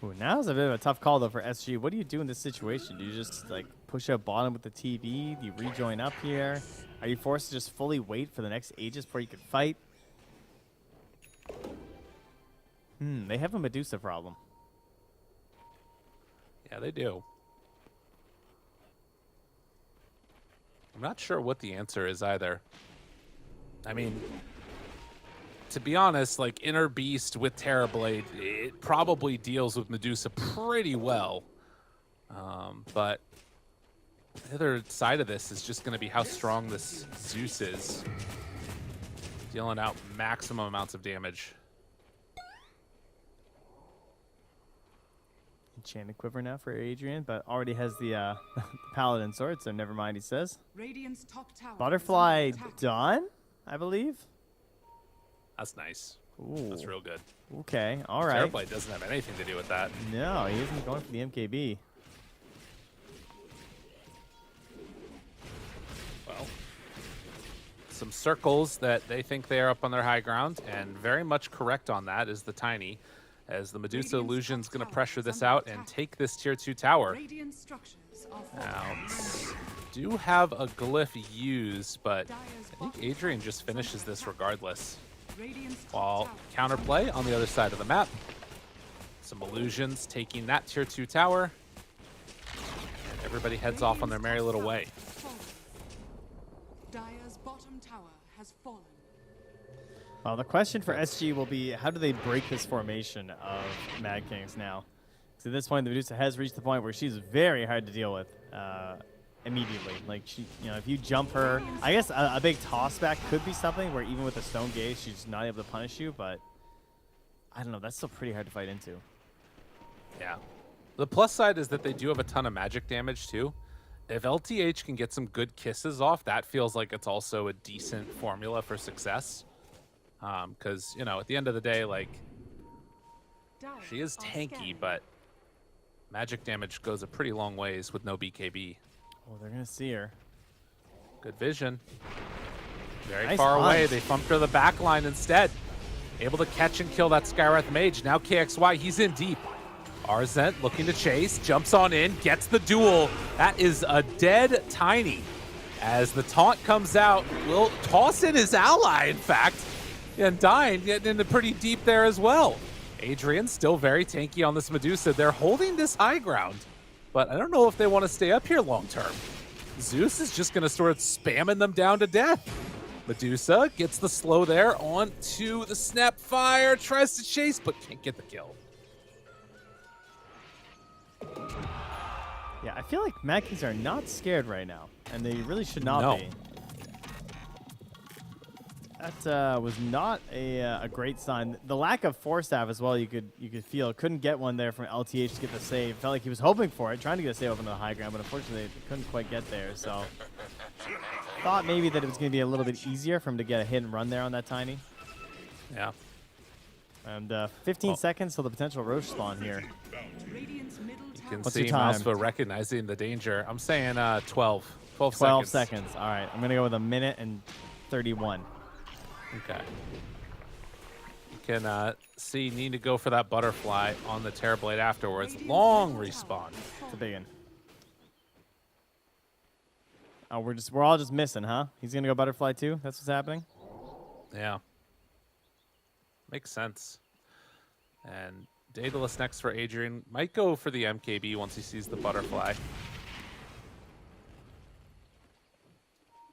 Ooh, now's a bit of a tough call, though, for SG. What do you do in this situation? Do you just, like, push out bottom with the TB? Do you rejoin up here? Are you forced to just fully wait for the next Aegis before you can fight? They have a Medusa problem. Yeah, they do. I'm not sure what the answer is either. I mean, to be honest, like Inner Beast with Terrorblade, it probably deals with Medusa pretty well. But the other side of this is just going to be how strong this Zeus is. Dealing out maximum amounts of damage. Enchanted Quiver now for Adrian, but already has the Paladin Sword, so never mind, he says. Radiant's top tower is Butterfly under attack. done, I believe. That's nice. Ooh. That's real good. Okay, all right. Terrorblade doesn't have anything to do with that. No, he isn't going for the MKB. Well, some circles that they think they are up on their high ground, and very much correct on that is the Tiny, as the Medusa Radiant's Illusion's top going to tower pressure is this under out and attack. take this tier 2 tower. Radiant structures are Now, falling. do have a glyph used, but Dire's I think bottom Adrian tower just is under finishes this attack. regardless. Radiant's top While tower counterplay on the other side of the map. Some illusions taking that tier 2 tower. And everybody heads off on their merry little way. Dire's bottom tower has fallen. Well, the question for SG will be, how do they break this formation of Mad Kings now? So at this point, the Medusa has reached the point where she's very hard to deal with immediately. Like, she, if you jump her, I guess a big toss back could be something where even with a stone gaze, she's not able to punish you, but I don't know. That's still pretty hard to fight into. Yeah. The plus side is that they do have a ton of magic damage too. If LTH can get some good kisses off, that feels like it's also a decent formula for success. Because, at the end of the day, like, Dire she is are tanky, scanning. but magic damage goes a pretty long ways with no BKB. Oh, they're going to see her. Good vision. Very Nice far away. hunt. They thumped her the back line instead. Able to catch and kill that Skywrath Mage. Now KXY, he's in deep. Arzent looking to chase, jumps on in, gets the duel. That is a dead Tiny. As the taunt comes out, will toss in his ally, in fact. And Dying getting into pretty deep there as well. Adrian still very tanky on this Medusa. They're holding this high ground, but I don't know if they want to stay up here long term. Zeus is just going to start spamming them down to death. Medusa gets the slow there onto the Snapfire, tries to chase, but can't get the kill. Yeah, I feel like Mad Kings are not scared right now, and they really should not No. be. That was not a great sign. The lack of force staff as well. You could feel couldn't get one there from LTH to get the save. Felt like he was hoping for it, trying to get a save up into the high ground, but unfortunately couldn't quite get there. So thought maybe that it was going to be a little bit easier for him to get a hit and run there on that tiny. Yeah. And 15 seconds till the potential Roche spawn here. Radiant's middle You tower can What's see your time? Mouseful recognizing the danger. I'm saying 12 12 seconds. seconds. All right, I'm going to go with a minute and 31. Okay. You can see need to go for that butterfly on the Terrorblade afterwards. Long respawn. It's a big one. Oh, we're all just missing, huh? He's going to go butterfly too? That's what's happening? Yeah. Makes sense. And Daedalus next for Adrian. Might go for the MKB once he sees the butterfly.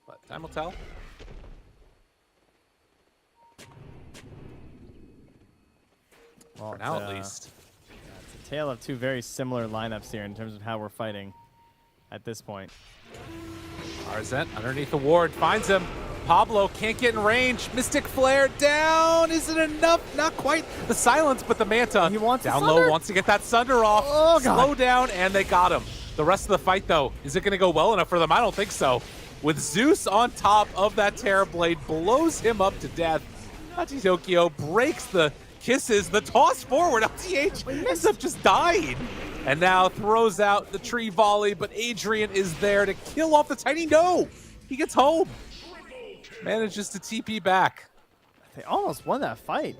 But time will tell. Well, For now, at least. It's a tale of two very similar lineups here in terms of how we're fighting at this point. Arzent underneath the ward finds him. Pablo can't get in range. Mystic Flare down. Is it enough? Not quite. The silence, but the Manta He wants the down Sunder. low wants to get that Sunder off. Oh, God. Slow down, and they got him. The rest of the fight, though, is it going to go well enough for them? I don't think so. With Zeus on top of that Terrorblade, blows him up to death. Hachi Tokyo breaks the kisses, the toss forward. LTH ends up just dying. And now throws out the tree volley, but Adrian is there to kill off the tiny. No! He gets home. Manages to TP back. They almost won that fight.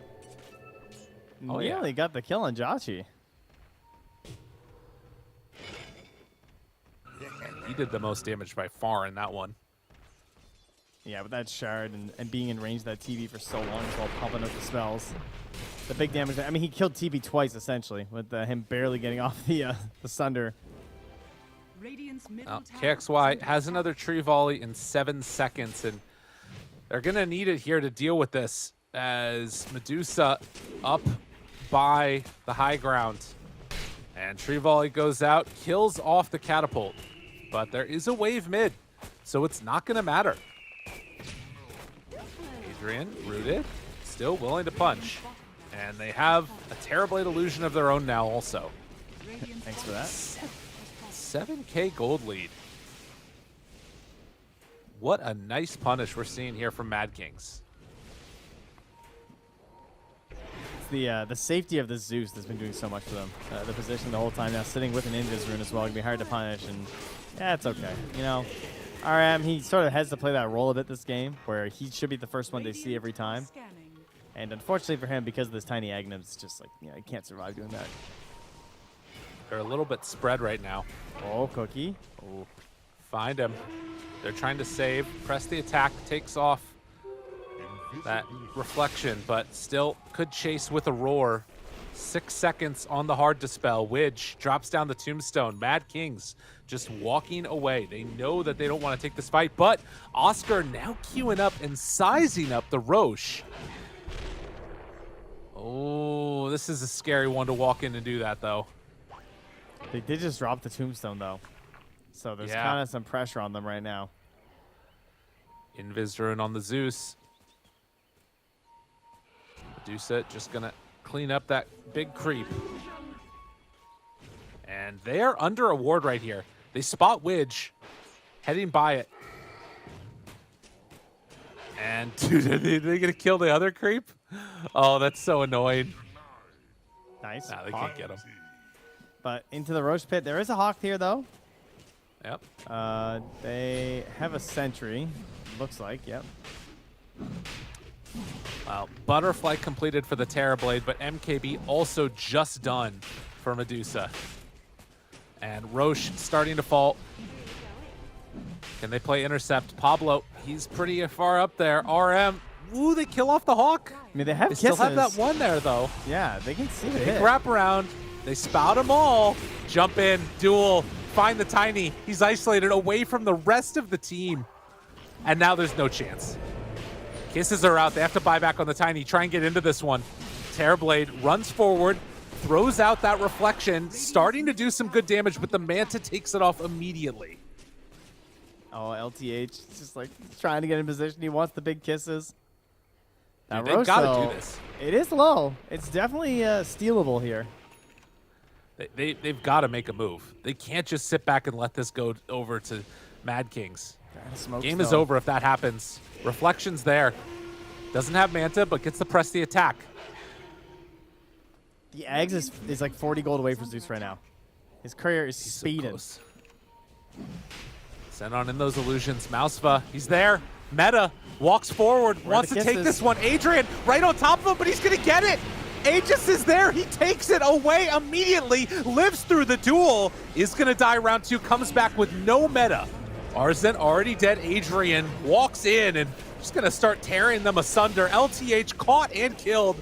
Oh, yeah. Nearly got the kill on Jachi. And he did the most damage by far in that one. Yeah, with that shard and being in range of that TB for so long while pumping up the spells. The big damage. I mean, he killed TB twice, essentially, with him barely getting off the Sunder. Radiant's middle Now, tower KXY has another tree volley in 7 seconds, and they're going to need it here to deal with this as Medusa up by the high ground. And tree volley goes out, kills off the catapult. But there is a wave mid, so it's not going to matter. Adrian, rooted, still willing to punch. And they have a Terrorblade illusion of their own now also. Thanks for that. 7K gold lead. What a nice punish we're seeing here from Mad Kings. It's the safety of the Zeus that's been doing so much for them. The position the whole time now, sitting with an Invis rune as well, can be hard to punish, and yeah, it's okay. You know, RM, he sort of has to play that role a bit this game, where he should be the first one they see every time. scanning. And unfortunately for him, because of this tiny Aghanim, it's just like, you know, he can't survive doing that. They're a little bit spread right now. Oh, Cookie. Ooh, find him. They're trying to save. Press the attack, takes off that reflection, but still could chase with a roar. 6 seconds on the hard dispel. Widge drops down the tombstone. Mad Kings just walking away. They know that they don't want to take this fight, but Oscar now queuing up and sizing up the Roche. Oh, this is a scary one to walk in and do that, though. They did just drop the tombstone, though. So there's Yeah. kind of some pressure on them right now. Invis rune on the Zeus. Medusa just gonna clean up that big creep. And they're under a ward right here. They spot Widge heading by it. And dude, are they gonna kill the other creep? Oh, that's so annoying. Nice. Nah, they Hawk. can't get him. But into the Roche pit. There is a Hawk here, though. Yep. They have a sentry. Looks like, yep. Well, Butterfly completed for the Terrorblade, but MKB also just done for Medusa. And Roche starting to fall. Can they play intercept? Pablo, he's pretty far up there. RM, ooh, they kill off the Hawk. I mean, they have They kisses. still have that one there, though. Yeah, they can see the Big hit. wrap around. They spout them all. Jump in, duel, find the Tiny. He's isolated away from the rest of the team. And now there's no chance. Kisses are out. They have to buy back on the Tiny. Try and get into this one. Terrorblade runs forward, throws out that reflection, starting to do some good damage, but the Manta takes it off immediately. Oh, LTH is just like trying to get in position. He wants the big kisses. That Dude, they've got to Rosso, do this. it is low. It's definitely stealable here. They've got to make a move. They can't just sit back and let this go over to Mad Kings. Game is over if that happens. Reflection's there. Doesn't have Manta, but gets to press the attack. The Eggs is like 40 gold away from Zeus right now. His courier is So speeding. close. Send on in those illusions. Mouseva, he's there. Meta walks forward, wants to take this one. Adrian right on top of him, but he's going to get it. Aegis is there. He takes it away immediately, lives through the duel, is going to die round 2, comes back with no meta. Arzen already dead. Adrian walks in and just going to start tearing them asunder. LTH caught and killed.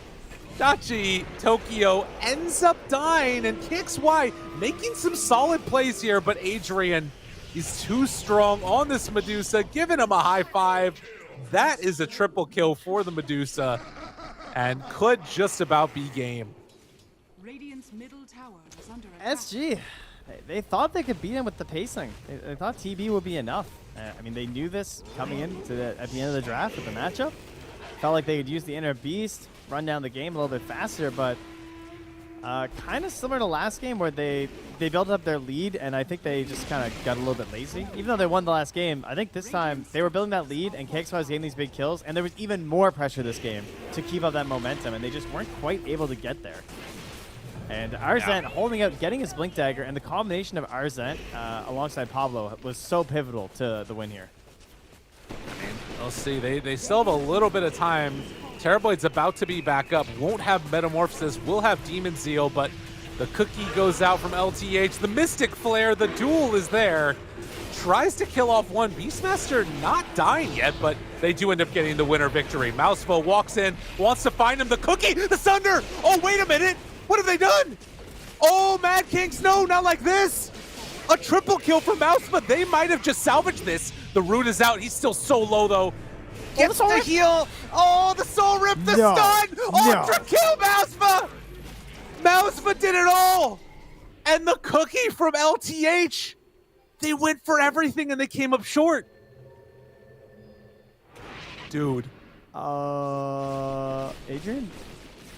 Dachi Tokyo ends up dying and kicks Y, making some solid plays here, but Adrian is too strong on this Medusa, giving him a high five. That is a triple kill for the Medusa and could just about be game. Radiant's middle tower is under attack. SG, they thought they could beat him with the pacing. They thought TB would be enough. I mean, they knew this coming in at the end of the draft with the matchup. Felt like they could use the inner beast, run down the game a little bit faster, but kind of similar to last game where they built up their lead, and I think they just kind of got a little bit lazy. Even though they won the last game, I think this time they were building that lead, and KXY was getting these big kills, and there was even more pressure this game to keep up that momentum, and they just weren't quite able to get there. And Arzent holding out, getting his Blink Dagger, and the combination of Arzent alongside Pablo was so pivotal to the win here. We'll see. They still have a little bit of time. Terrorblade about to be back up. Won't have Metamorphosis. Will have Demon Zeal, but the cookie goes out from LTH. The Mystic Flare, the duel is there. Tries to kill off one. Beastmaster not dying yet, but they do end up getting the winner victory. Mouseful walks in, wants to find him. The cookie, the Sunder. Oh, wait a minute. What have they done? Oh, Mad Kings, no, not like this. A triple kill for Mouseful. They might have just salvaged this. The root is out. He's still so low, though. Gets the heal. Oh, the soul rip, the stun. Ultra kill, Mouseful. Mouseful did it all. And the cookie from LTH. They went for everything and they came up short. Dude. Adrian?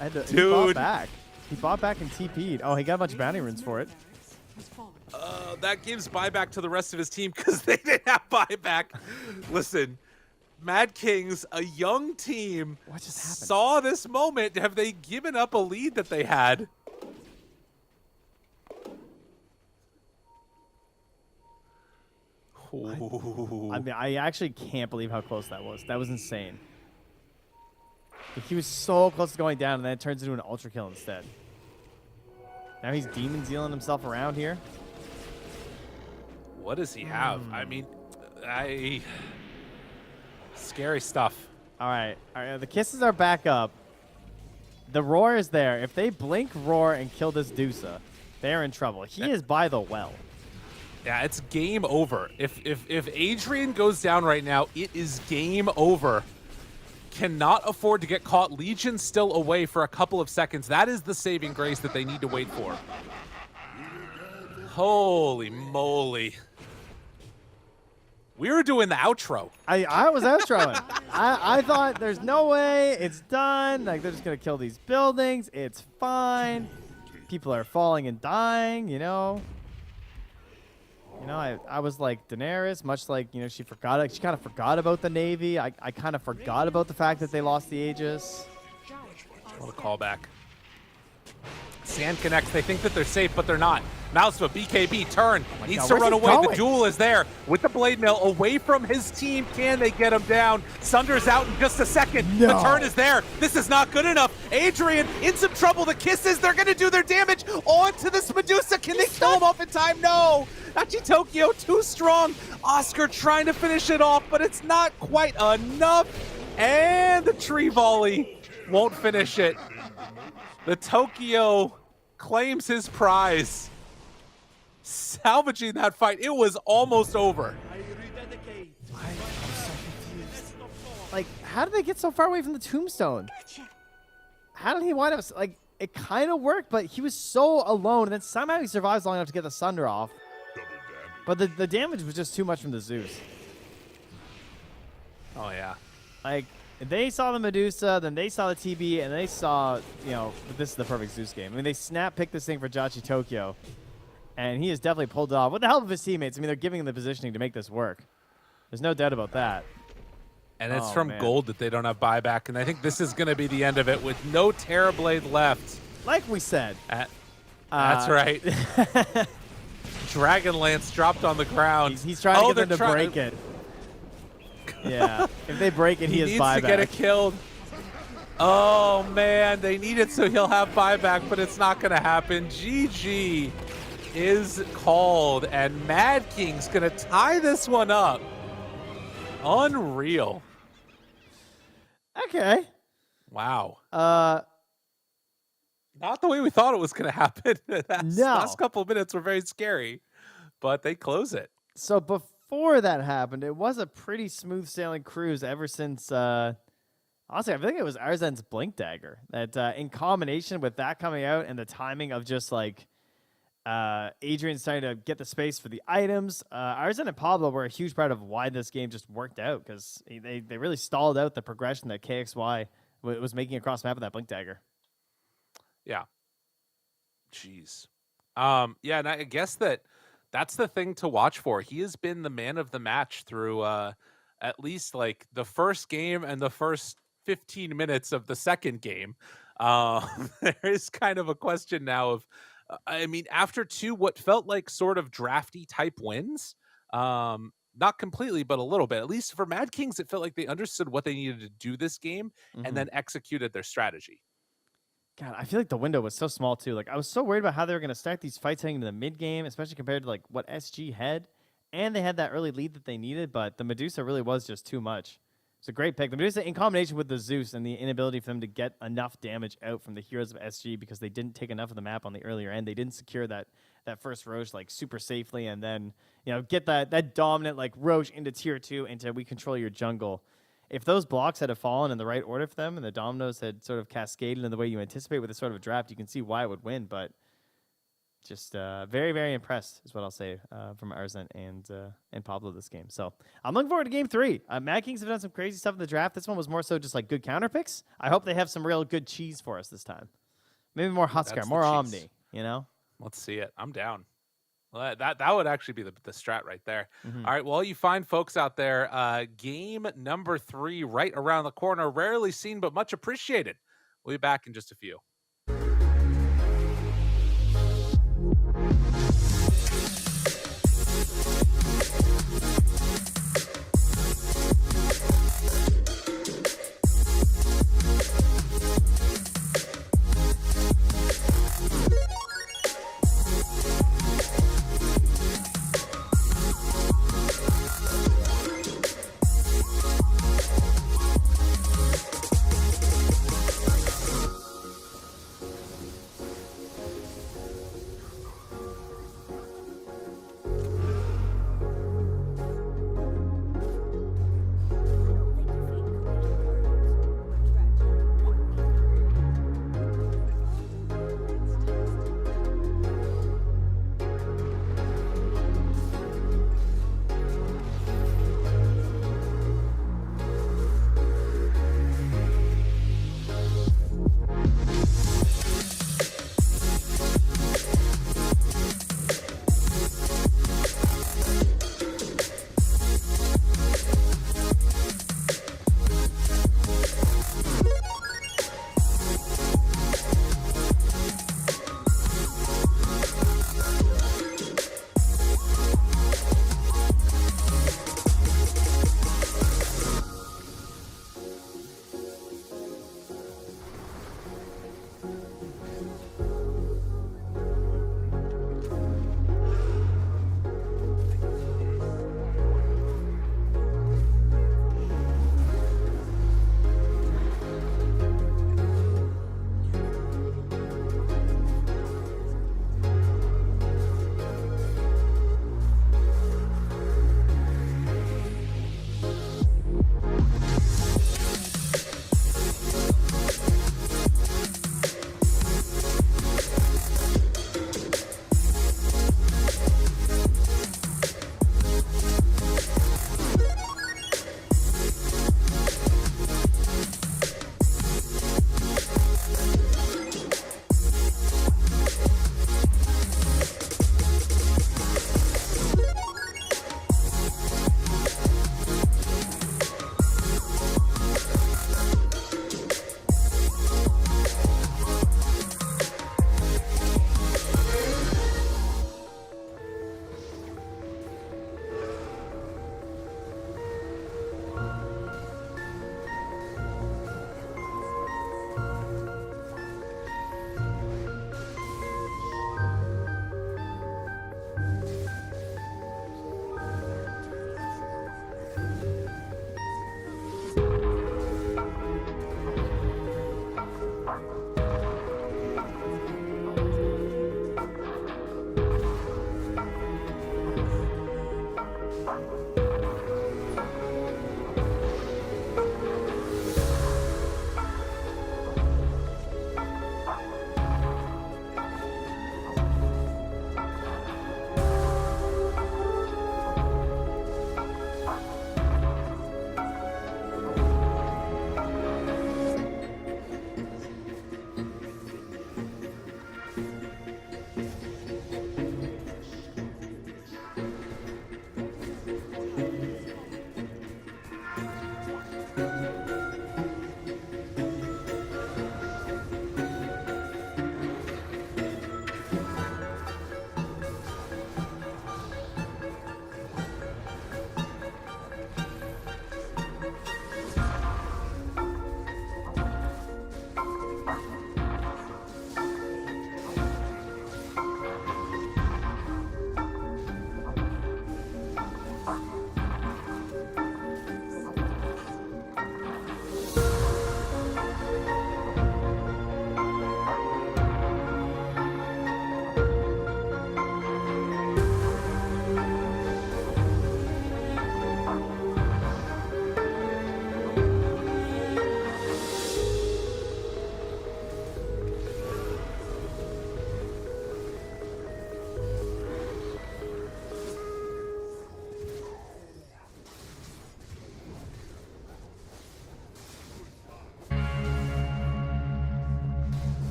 He Dude. bought back. He bought back and TP'd. Oh, he got a bunch of bounty runes for it. Has fallen. That gives buyback to the rest of his team because they didn't have buyback. Listen, Mad Kings, a young team, What just happened? saw this moment. Have they given up a lead that they had? I mean, I actually can't believe how close that was. That was insane. He was so close to going down, and then it turns into an ultra kill instead. Now he's demon zealing himself around here. What does he have? I mean, scary stuff. All right, the kisses are back up. The roar is there. If they blink, roar, and kill this Dusa, they're in trouble. He is by the well. Yeah, it's game over. If Adrian goes down right now, it is game over. Cannot afford to get caught. Legion still away for a couple of seconds. That is the saving grace that they need to wait for. Holy moly. We were doing the outro. I was outroing. I thought there's no way it's done. Like, they're just going to kill these buildings. It's fine. People are falling and dying, you know. You know, I was like Daenerys, much like, you know, she kind of forgot about the Navy. I kind of forgot about the fact that they lost the Aegis. What a callback. Sand connects. They think that they're safe, but they're not. Mouseful, BKB, turn. Needs God, to where's run he away. The going? duel is there with the Blade Mill away from his team. Can they get him down? Sunder's out in just a second. No. The turn is there. This is not good enough. Adrian in some trouble. The kisses, they're going to do their damage onto this Medusa. Can they kill him off in time? No. Nachi Tokyo too strong. Oscar trying to finish it off, but it's not quite enough. And the tree volley won't finish it. The Tokyo claims his prize. Salvaging that fight. It was almost over. I'm so confused. Like, how did they get so far away from the tombstone? How did he wind up? Like, it kind of worked, but he was so alone, and then somehow he survives long enough to get the Sunder off. But the damage was just too much from the Zeus. Oh, yeah. Like, They saw the Medusa, then they saw the TB, and they saw, this is the perfect Zeus game. I mean, they snap picked this thing for Jachi Tokyo, and he has definitely pulled it off with the help of his teammates. I mean, they're giving him the positioning to make this work. There's no doubt about that. And it's from gold that they don't have buyback, and I think this is going to be the end of it with no Terrorblade left. Like we said. That's right. Dragonlance dropped on the ground. He's trying to get them to break it. Yeah, if they break it, he has needs buyback. to get it killed. Oh, man, they need it so he'll have buyback, but it's not going to happen. GG is called, and Mad King's going to tie this one up. Unreal. Okay. Wow. Not the way we thought it was going to happen. Last couple of minutes were very scary, but they close it. So before that happened, it was a pretty smooth sailing cruise ever since, honestly, I think it was Arzen's Blink Dagger that in combination with that coming out and the timing of just like Adrian starting to get the space for the items, Arzen and Pablo were a huge part of why this game just worked out because they really stalled out the progression that KXY was making across the map with that Blink Dagger. Yeah. Jeez. Yeah, and I guess that's the thing to watch for. He has been the man of the match through at least like the first game and the first 15 minutes of the second game. There is kind of a question now of, I mean, after two what felt like sort of drafty type wins, not completely, but a little bit. At least for Mad Kings, it felt like they understood what they needed to do this game and then executed their strategy. God, I feel like the window was so small too. Like I was so worried about how they were going to start these fights heading into the mid game, especially compared to like what SG had, and they had that early lead that they needed. But the Medusa really was just too much. It's a great pick. The Medusa in combination with the Zeus and the inability for them to get enough damage out from the heroes of SG because they didn't take enough of the map on the earlier end. They didn't secure that first Roche like super safely, and then get that dominant like Roche into tier 2 into we control your jungle. If those blocks had fallen in the right order for them and the dominoes had sort of cascaded in the way you anticipate with this sort of draft, you can see why it would win. But just very, very impressed is what I'll say from Arzen and Pablo this game. So I'm looking forward to game 3. Mad Kings have done some crazy stuff in the draft. This one was more so just like good counter picks. I hope they have some real good cheese for us this time. Maybe more Huskar, more Omni, Let's see it. I'm down. Well, that would actually be the strat right there. All right, well, you fine folks out there, game number 3 right around the corner. Rarely seen, but much appreciated. We'll be back in just a few.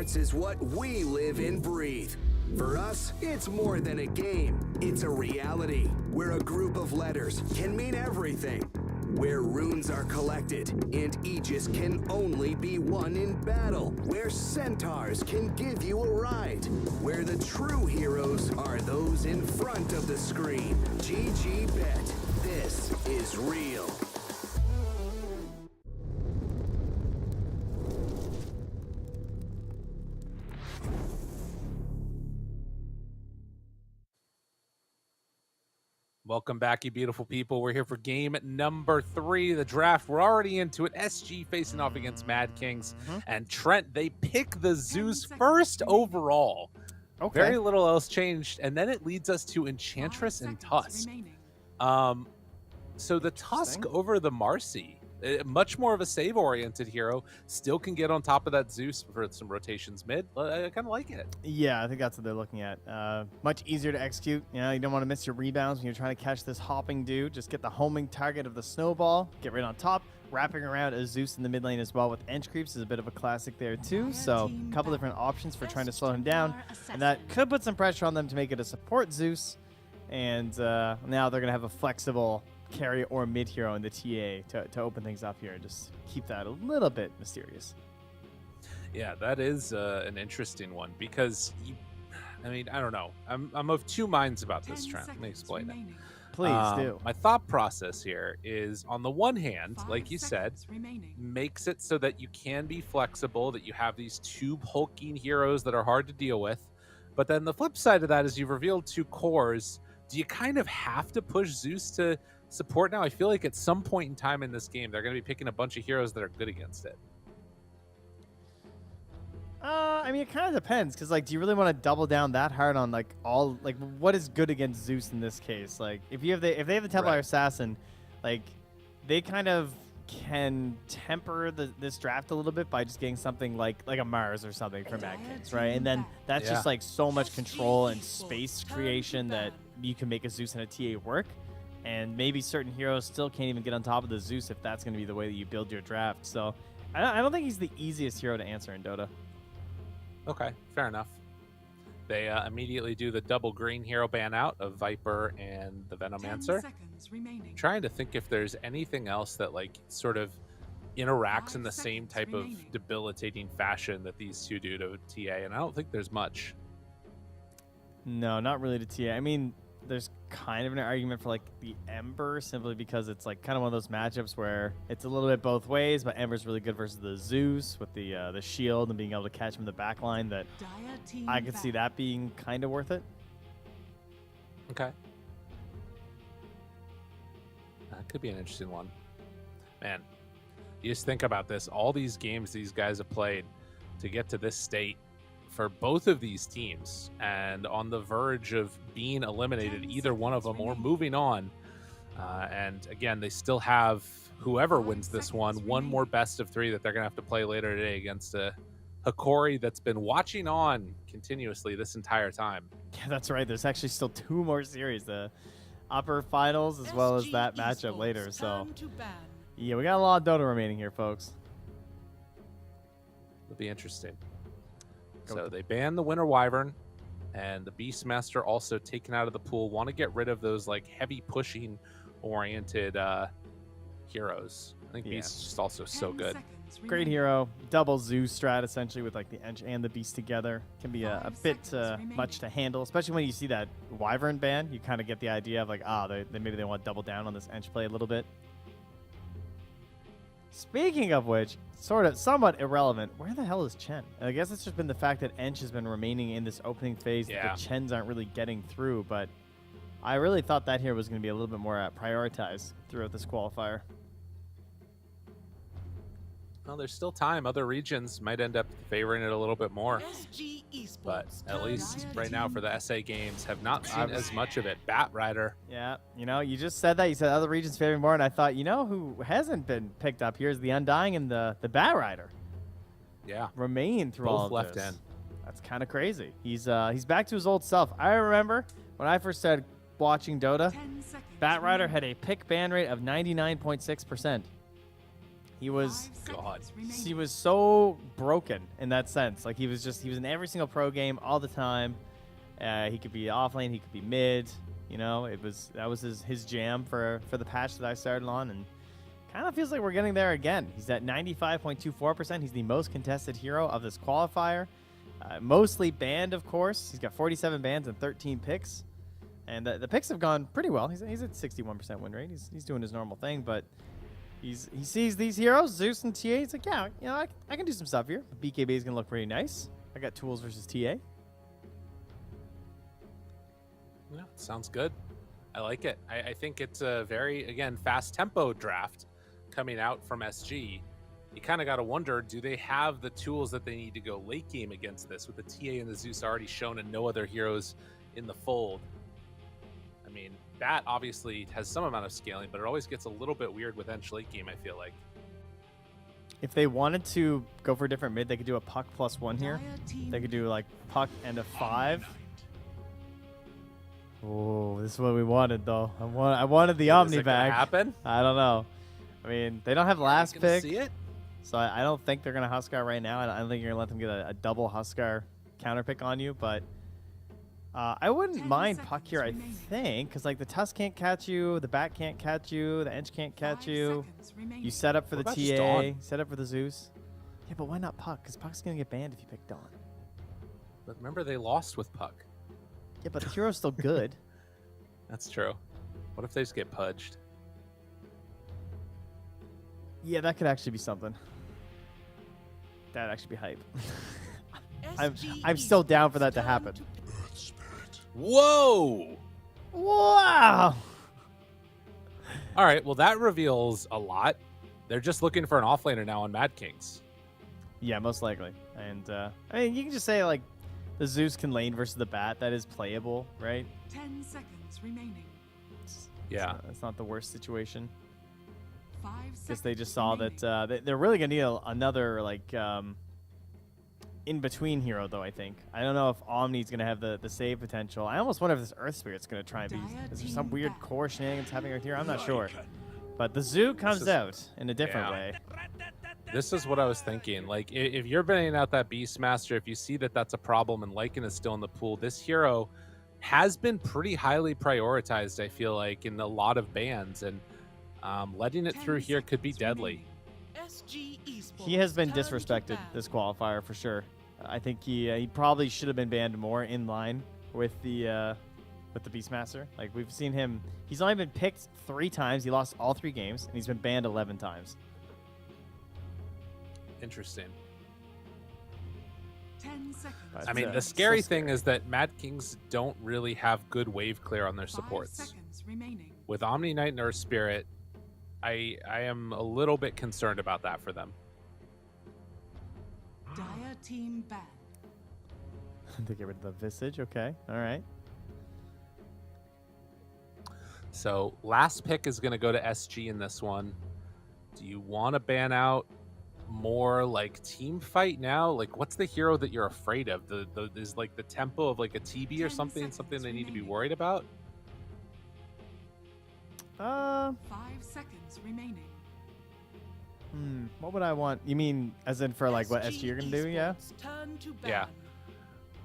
Esports is what we live and breathe. For us, it's more than a game. It's a reality where a group of letters can mean everything. Where runes are collected and Aegis can only be won in battle. Where centaurs can give you a ride. Where the true heroes are those in front of the screen. GG Bet. This is real. Welcome back, you beautiful people. We're here for game number 3, the draft. We're already into it. SG facing off against Mad Kings. And Trent, they pick the Zeus first overall. Okay. Very little else changed. And then it leads us to Enchantress and Tusk. So the Tusk over the Marcy, much more of a save-oriented hero, still can get on top of that Zeus for some rotations mid. I kind of like it. Yeah, I think that's what they're looking at. Much easier to execute. You know, you don't want to miss your rebounds when you're trying to catch this hopping dude. Just get the homing target of the snowball, get right on top. Wrapping around a Zeus in the mid lane as well with Ench creeps is a bit of a classic there too. So a couple different options for trying to slow him down. And that could put some pressure on them to make it a support Zeus. And now they're going to have a flexible carry or mid hero in the TA to open things up here and just keep that a little bit mysterious. Yeah, that is an interesting one because, I don't know. I'm of two minds about this, Trent. Let me explain it. Please do. My thought process here is, on the one hand, like you said, makes it so that you can be flexible, that you have these two hulking heroes that are hard to deal with. But then the flip side of that is you've revealed 2 cores. Do you kind of have to push Zeus to support now? I feel like at some point in time in this game, they're going to be picking a bunch of heroes that are good against it. It kind of depends, because do you really want to double down that hard on what is good against Zeus in this case? If they have the Templar Assassin, they kind of can temper this draft a little bit by just getting something like a Mars or something for Mad Kings, right? And then that's just so much control and space creation that you can make a Zeus and a TA work. And maybe certain heroes still can't even get on top of the Zeus if that's going to be the way that you build your draft. So I don't think he's the easiest hero to answer in Dota. Okay, fair enough. They immediately do the double green hero ban out of Viper and the Venomancer. I'm trying to think if there's anything else that sort of interacts in the same type of debilitating fashion that these two do to TA, and I don't think there's much. No, not really to TA. There's kind of an argument for the Ember, simply because it's kind of one of those matchups where it's a little bit both ways, but Ember's really good versus the Zeus with the shield and being able to catch him in the back line. That I could see that being kind of worth it. Okay. That could be an interesting one. Man, you just think about this. All these games these guys have played to get to this state for both of these teams, and on the verge of being eliminated, either one of them, or moving on. And again, they still have, whoever wins this one more best of 3 that they're going to have to play later today against a Hikori that's been watching on continuously this entire time. Yeah, that's right. There's actually still 2 more series, the upper finals as well as that matchup later. So yeah, we got a lot of Dota remaining here, folks. It'll be interesting. So they ban the Winter Wyvern, and the Beastmaster also taken out of the pool. Want to get rid of those heavy pushing oriented heroes. I think Beast is just also so good. Great hero, double Zeus strat essentially with the Ench and the Beast together. Can be a bit much to handle, especially when you see that Wyvern ban. You kind of get the idea of maybe they want to double down on this Ench play a little bit. Speaking of which, somewhat irrelevant, where the hell is Chen? I guess it's just been the fact that Ench has been remaining in this opening phase, that the Chens aren't really getting through, but I really thought that here was going to be a little bit more prioritized throughout this qualifier. Well, there's still time. Other regions might end up favoring it a little bit more. SG Esports. But at least right now for the SA games, have not seen as much of it. Bat Rider. Yeah, you just said that. You said other regions favoring more, and I thought, who hasn't been picked up here is the Undying and the Bat Rider. Yeah. Remain through all of left this. in. That's kind of crazy. He's back to his old self. I remember when I first started watching Dota, Bat Rider had a pick ban rate of 99.6%. He was God. he was so broken in that sense. Like he was in every single pro game all the time. He could be off lane, he could be mid. You know, that was his jam for the patch that I started on, and kind of feels like we're getting there again. He's at 95.24%. He's the most contested hero of this qualifier. Mostly banned, of course. He's got 47 bans and 13 picks. And the picks have gone pretty well. He's at 61% win rate. He's doing his normal thing, but he sees these heroes, Zeus and TA. He's like, yeah, you know, I can do some stuff here. BKB is going to look pretty nice. I got tools versus TA. Yeah, sounds good. I like it. I think it's a very, again, fast tempo draft coming out from SG. You kind of got to wonder, do they have the tools that they need to go late game against this with the TA and the Zeus already shown and no other heroes in the fold? I mean, that obviously has some amount of scaling, but it always gets a little bit weird with Ench late game, I feel like. If they wanted to go for a different mid, they could do a Puck +1 here. They could do like Puck and a 5. Oh, this is what we wanted, though. I wanted the Omni bag. Happen? I don't know. I mean, they don't have last pick, See it? so I don't think they're gonna Huskar right now. I don't think you're gonna let them get a double Huskar counter pick on you. But I wouldn't mind Puck here. I think because like the Tusk can't catch you, the Bat can't catch you, the Ench can't catch you. You set up for the What about just TA, Dawn? set up for the Zeus. Yeah, but why not Puck? Because Puck's gonna get banned if you pick Dawn. But remember, they lost with Puck. Yeah, but the hero's still good. That's true. What if they just get pudged? Yeah, that could actually be something. That'd actually be hype. I'm still down for that to happen. Earth Spirit. Whoa! Wow! All right, well, that reveals a lot. They're just looking for an offlaner now on Mad Kings. Yeah, most likely. And I mean, you can just say like the Zeus can lane versus the Bat. That is playable, right? 10 seconds remaining. Yeah. It's not the worst situation. 5 Guess seconds they just saw remaining. that they're really gonna need another like in between hero though. I think I don't know if Omni's gonna have the save potential. I almost wonder if this Earth Spirit's gonna try and be. Is there some weird core shenanigans happening right here? I'm not sure. But the Zoo comes out in a different way. This is what I was thinking. Like, if you're banning out that Beastmaster, if you see that that's a problem and Lycan is still in the pool, this hero has been pretty highly prioritized, I feel like, in a lot of bans. And letting it 10 through here could be seconds deadly. remaining. SG Esports He has been turn to disrespected ban. this qualifier for sure. I think he probably should have been banned more in line with the Beastmaster. Like we've seen him, he's only been picked 3 times. He lost all 3 games, and he's been banned 11 times. Interesting. 10 seconds. But, I mean, so the scary thing scary. is that Mad Kings don't really have good wave clear on their 5 supports. seconds remaining. With Omni Knight and Earth Spirit, I am a little bit concerned about that for them. Dire team ban. To get rid of the Visage. Okay, all right. So last pick is going to go to SG in this one. Do you want to ban out more like team fight now? Like, what's the hero that you're afraid of? Is like the tempo of like a TB or 10 something seconds they need to be remaining. worried about? 5 seconds remaining. What would I want? You mean as in for like what SG you're gonna do? Yeah. Esports turn to ban. Yeah.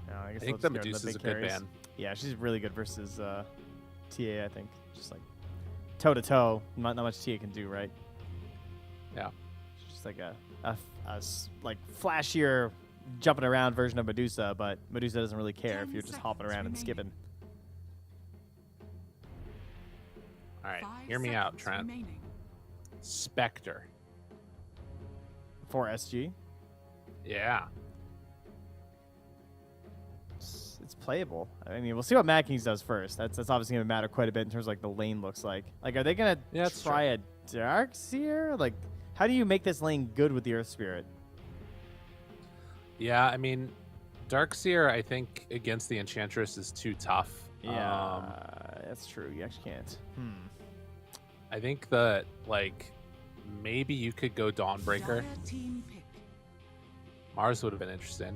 No, I guess I think let's the go to Medusa's big a good carries. ban. Yeah, she's really good versus TA. I think just like toe to toe. Not much TA can do, right? Yeah. She's just like like flashier jumping around version of Medusa, but Medusa doesn't really care if 10 you're just hopping seconds around and remaining. skipping. All right, 5 hear me out, seconds Trent. remaining. Spectre. For SG, Yeah. it's playable. I mean, we'll see what Mad Kings does first. That's obviously gonna matter quite a bit in terms of like the lane looks like. Like, are they gonna Yeah, that's try a Darkseer? Like, how do you make this lane good with the Earth Spirit? Yeah, I mean, Darkseer, I think, against the Enchantress is too tough. Yeah, that's true. You actually can't. I think that, like, maybe you could go Dawnbreaker. Dire team pick. Mars would have been interesting.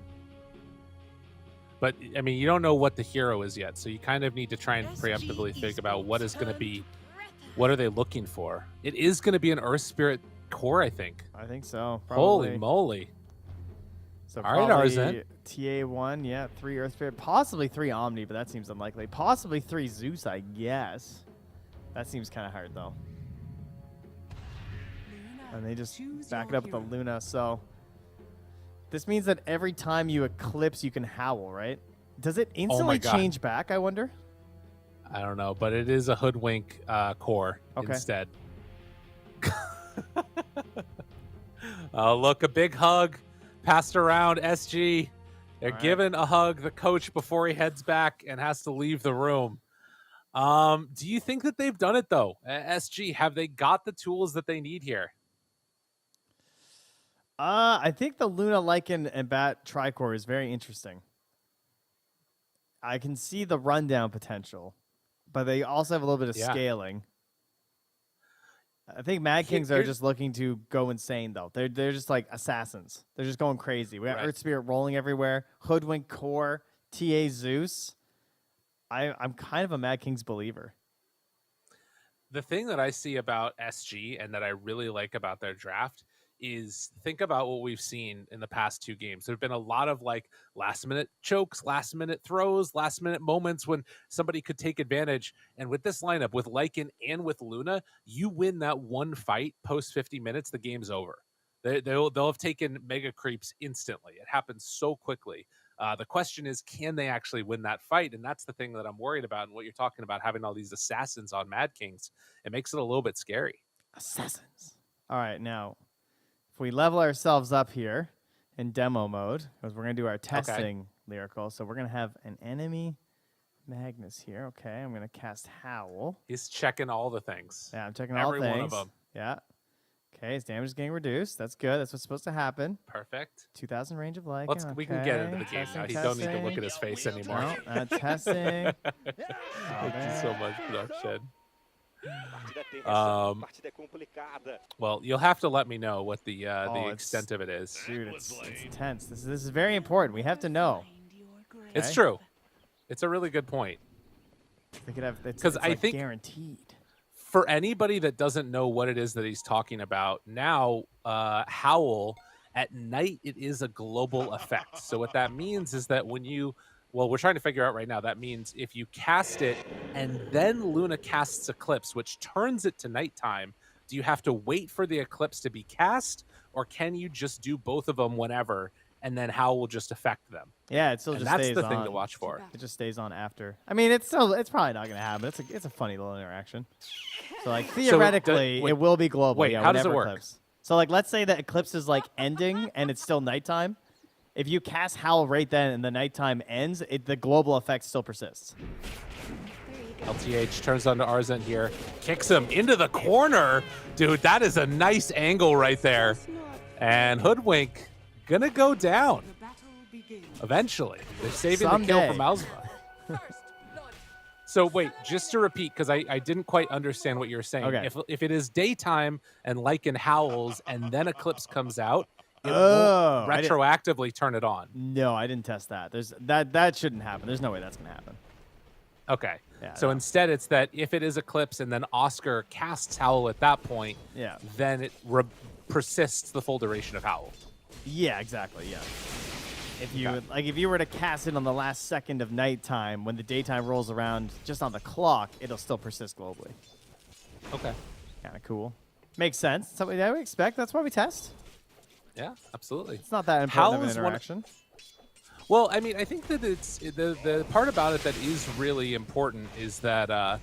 But, I mean, you don't know what the hero is yet, so you kind of need to try and preemptively think about what is going to be, what are they looking for? It is going to be an Earth Spirit core, I think. I think so. Holy Probably. moly. So All right, probably Arzen. TA1, yeah, 3 Earth Spirit, possibly 3 Omni, but that seems unlikely. Possibly 3 Zeus, I guess. That seems kind of hard, though. And they just back it up with the Luna, so... This means that every time you eclipse, you can howl, right? Does it instantly God. change back, I wonder? I don't know, but it is a hoodwink core Okay. instead. Look, a big hug passed around SG. They're All right. giving a hug the coach before he heads back and has to leave the room. Do you think that they've done it though? SG, have they got the tools that they need here? I think the Luna, Lycan, and Bat Tricore is very interesting. I can see the rundown potential, but they also have a little bit of scaling. I think Mad Kings are just looking to go insane, though. They're just like assassins. They're just going crazy. We got Earth Spirit rolling everywhere. Hoodwink Core, TA Zeus. I'm kind of a Mad Kings believer. The thing that I see about SG and that I really like about their draft is think about what we've seen in the past 2 games. There have been a lot of like last minute chokes, last minute throws, last minute moments when somebody could take advantage. And with this lineup, with Lycan and with Luna, you win that one fight post 50 minutes, the game's over. They'll have taken mega creeps instantly. It happens so quickly. The question is, can they actually win that fight? And that's the thing that I'm worried about. And what you're talking about, having all these assassins on Mad Kings, it makes it a little bit scary. Assassins. All right, now, if we level ourselves up here in demo mode, because we're going to do our testing lyrical, so we're going to have an enemy Magnus here. Okay, I'm going to cast Howl. He's checking all the things. Yeah, I'm checking all things. Every one of them. Yeah. Okay, his damage is getting reduced. That's good. That's what's supposed to happen. Perfect. 2,000 range of Lycan. We can get into the game now. You don't need to look at his face anymore. No, testing. Thank you so much, production. Well, you'll have to let me know what the extent of it is. Dude, it's tense. This is very important. We have to know. It's true. It's a really good point. They could have because I think guaranteed. For anybody that doesn't know what it is that he's talking about now, Howl at night, it is a global effect. So what that means is that when you we're trying to figure out right now. That means if you cast it and then Luna casts Eclipse, which turns it to nighttime, do you have to wait for the Eclipse to be cast, or can you just do both of them whenever, and then Howl will just affect them? Yeah, it still just that's stays the on. thing to watch for. It just stays on after. I mean, it's probably not going to happen. It's a funny little interaction. So like theoretically, it will be global. Wait, yeah, how does it work? Eclipse. So like, let's say that Eclipse is like ending and it's still nighttime. If you cast Howl right then and the nighttime ends, the global effect still persists. LTH turns onto Arzen here, kicks him into the corner. Dude, that is a nice angle right there. And Hoodwink gonna go down eventually. They're saving the kill from Malzva. So wait, just to repeat, because I didn't quite understand what you were saying. Okay. If it is daytime and Lycan howls and then Eclipse comes out, it won't retroactively turn it on. No, I didn't test that. That shouldn't happen. There's no way that's gonna happen. Okay. Yeah, so instead, it's that if it is Eclipse and then Oscar casts Howl at that point, then it persists the full duration of Howl. Yeah, exactly. Yeah. If you were to cast it on the last second of nighttime, when the daytime rolls around just on the clock, it'll still persist globally. Okay. Kind of cool. Makes sense. That's what we expect. That's why we test. Yeah, absolutely. It's not that important of an interaction. Well, I mean, I think that it's the part about it that is really important is that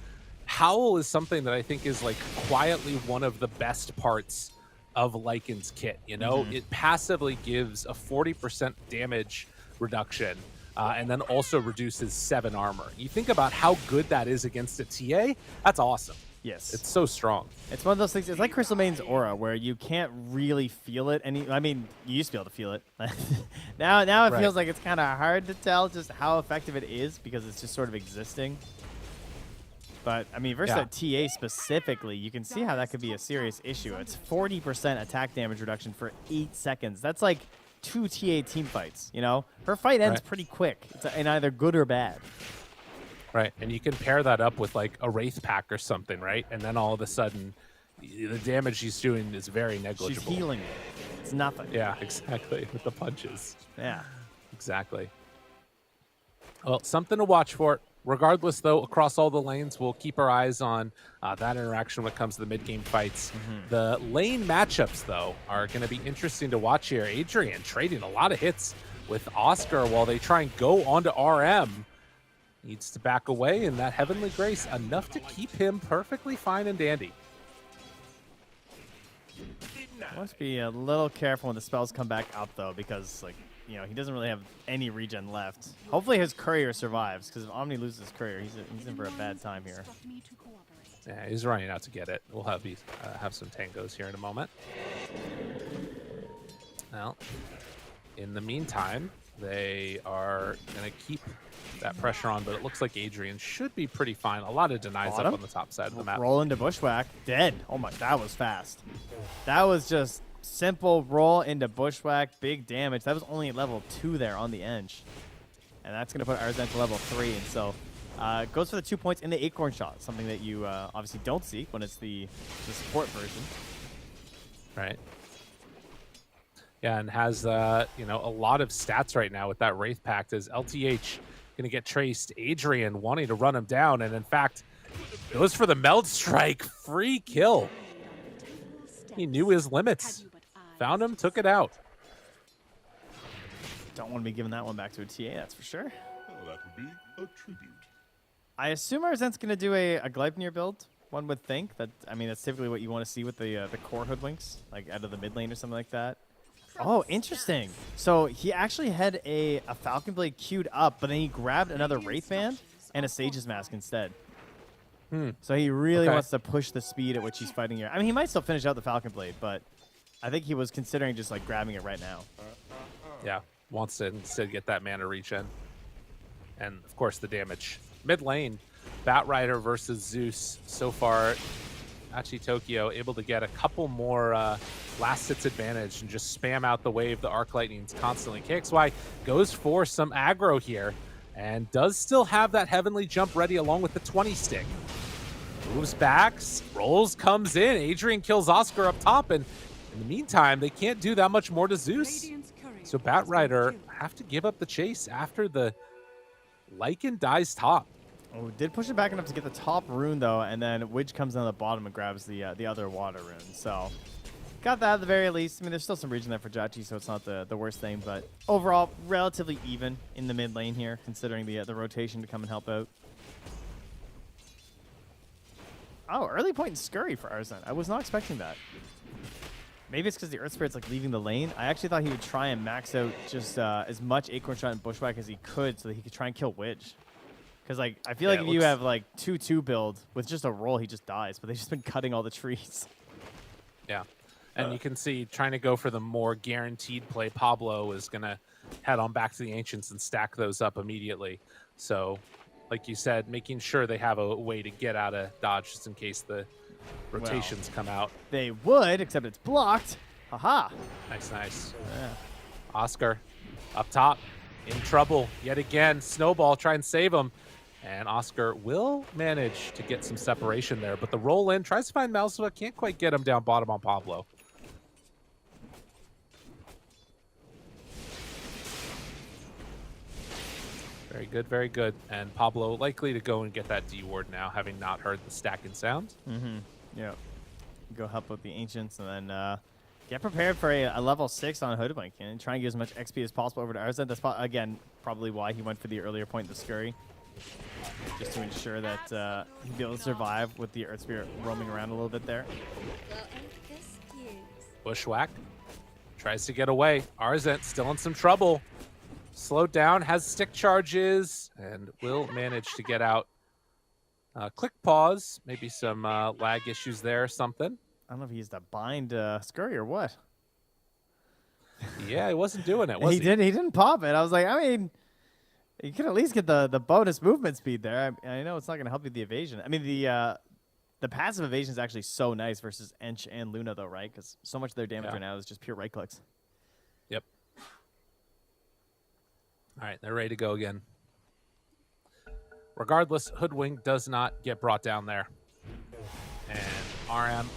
Howl is something that I think is like quietly one of the best parts of Lycan's kit. You know, it passively gives a 40% damage reduction and then also reduces 7 armor. You think about how good that is against a TA, that's awesome. Yes. It's so strong. It's one of those things. It's like Crystal Main's aura, where you can't really feel it. I mean, you used to be able to feel it. now it feels like it's kind of hard to tell just how effective it is because it's just sort of existing. But, I mean, versus a TA specifically, you can see how that could be a serious issue. It's 40% attack damage reduction for 8 seconds. That's like 2 TA team fights, you know? Her fight ends pretty quick. It's in either good or bad. Right, and you can pair that up with like a Wraith Pack or something, right? And then all of a sudden, the damage she's doing is very negligible. She's healing it. It's nothing. Yeah, exactly. With the punches. Yeah. Exactly. Well, something to watch for. Regardless, though, across all the lanes, we'll keep our eyes on that interaction when it comes to the mid-game fights. The lane matchups, though, are going to be interesting to watch here. Adrian trading a lot of hits with Oscar while they try and go onto RM. Needs to back away, and that Heavenly Grace, enough to keep him perfectly fine and dandy. Must be a little careful when the spells come back up, though, because, like, you know, he doesn't really have any regen left. Hopefully his courier survives, because if Omni loses his courier, he's in for a bad time here. Yeah, he's running out to get it. We'll have some tangos here in a moment. Well, in the meantime, they are going to keep that pressure on, but it looks like Adrian should be pretty fine. A lot of denies up on the top side of the map. Roll into Bushwhack. Dead. Oh my, that was fast. That was just simple roll into Bushwhack. Big damage. That was only level 2 there on the edge. And that's going to put Arzan to level 3. And so goes for the 2 points in the Acorn shot, something that you obviously don't see when it's the support version. Right. Yeah, and has you know, a lot of stats right now with that Wraith Pact as LTH going to get traced. Adrian wanting to run him down, and in fact, goes for the Meld Strike. Free kill. He knew his limits. Found him, took it out. Don't want to be giving that one back to a TA, that's for sure. Well, that would be a tribute. I assume Arzan's going to do a Gleipnir build. One would think that. I mean, that's typically what you want to see with the core hoodwinks, like out of the mid lane or something like that. Oh, interesting. So he actually had a Falcon Blade queued up, but then he grabbed another Wraith Band and a Sage's Mask instead. So he really wants to push the speed at which he's fighting here. I mean, he might still finish out the Falcon Blade, but I think he was considering just like grabbing it right now. Yeah, wants to instead get that mana regen. And of course the damage. Mid lane, Batrider versus Zeus. So far, Achi Tokyo able to get a couple more last hits advantage and just spam out the wave. The Arc Lightnings constantly. KXY goes for some aggro here and does still have that Heavenly Jump ready along with the 20 stick. Moves back, rolls, comes in. Adrian kills Oscar up top, and in the meantime, they can't do that much more to Zeus. So Batrider have to give up the chase after the Lycan dies top. Oh, did push it back enough to get the top rune, though, and then Widge comes down the bottom and grabs the other water rune. So got that at the very least. I mean, there's still some regen there for Jachi, so it's not the worst thing, but overall, relatively even in the mid lane here, considering the rotation to come and help out. Oh, early point in Scurry for Arzan. I was not expecting that. Maybe it's because the Earth Spirit's like leaving the lane. I actually thought he would try and max out just as much Acorn Shot and Bushwhack as he could so that he could try and kill Widge. Because like I feel like if you have like 2-2 build with just a roll, he just dies. But they've just been cutting all the trees. Yeah. And you can see trying to go for the more guaranteed play. Pablo is going to head on back to the Ancients and stack those up immediately. So, like you said, making sure they have a way to get out of dodge just in case the rotations come out. They would, except it's blocked. Haha. Nice, nice. Yeah. Oscar up top, in trouble yet again. Snowball, try and save him. And Oscar will manage to get some separation there, but the roll in, tries to find Malsua, can't quite get him down bottom on Pablo. Very good, very good. And Pablo likely to go and get that D ward now, having not heard the stacking sound. Yeah. Go help with the Ancients and then get prepared for a level 6 on Hoodwink and try and get as much XP as possible over to Arzan. That's, again, probably why he went for the earlier point in the Scurry. Just to ensure that he'd be able to survive with the Earth Spirit roaming around a little bit there. Bushwhack tries to get away. Arzan still in some trouble. Slowed down, has stick charges, and will manage to get out. Quick pause, maybe some lag issues there or something. I don't know if he used to bind Scurry or what. Yeah, he wasn't doing it, was he? He didn't pop it. I was like, I mean, you can at least get the bonus movement speed there. I know it's not going to help you with the evasion. I mean, the passive evasion is actually so nice versus Ench and Luna, though, right? Because so much of their damage right now is just pure right clicks. Yep. All right, they're ready to go again. Regardless, Hoodwink does not get brought down there. And RM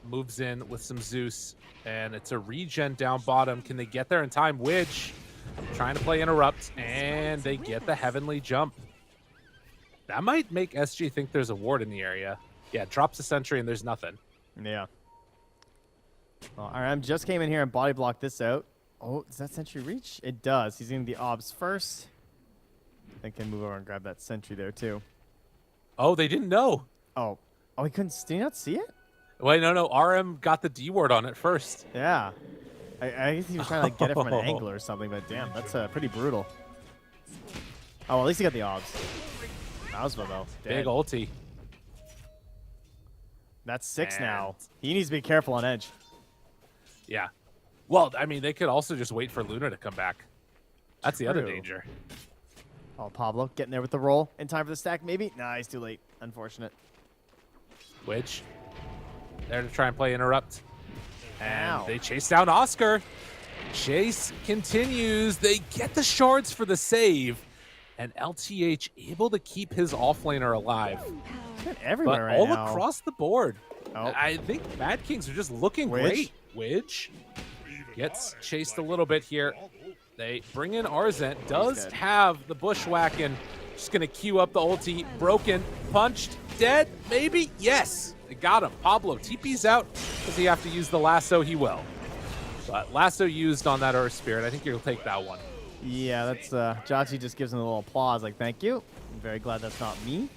moves in with some Zeus, and it's a regen down bottom. Can they get there in time? Widge trying to play interrupt, and they get the heavenly jump. That might make SG think there's a ward in the area. Yeah, drops a sentry and there's nothing. Yeah. Well, RM just came in here and body blocked this out. Oh, does that sentry reach? It does. He's getting the obs first. I can move over and grab that sentry there too. Oh, they didn't know. Oh, he couldn't. Did he not see it? Wait, no. RM got the D word on it first. Yeah. I guess he was trying to like, get it from an angle or something, but damn, that's pretty brutal. Oh, well, at least he got the obs. Osmo though. Big Dead. ulti. That's 6 And- now. He needs to be careful on edge. Yeah. Well, I mean, they could also just wait for Luna to come back. That's the other True. danger. Oh, Pablo getting there with the roll in time for the stack, maybe? Nah, he's too late. Unfortunate. Which, there to try and play interrupt. And Ow. they chase down Oscar. Chase continues. They get the shards for the save. And LTH able to keep his offlaner alive. Good everywhere But right all now. across the board. Oh. I think Mad Kings are just looking Widge? great. Widge gets chased a little bit here. They bring in Arzent. Does dead. have the bushwhacking. Just going to queue up the ulti. Broken. Punched. Dead. Maybe. Yes. They got him. Pablo TP's out. Does he have to use the lasso? He will. But lasso used on that Earth Spirit. I think you'll take that one. Yeah, that's Jachi just gives him a little applause, like thank you. I'm very glad that's not me.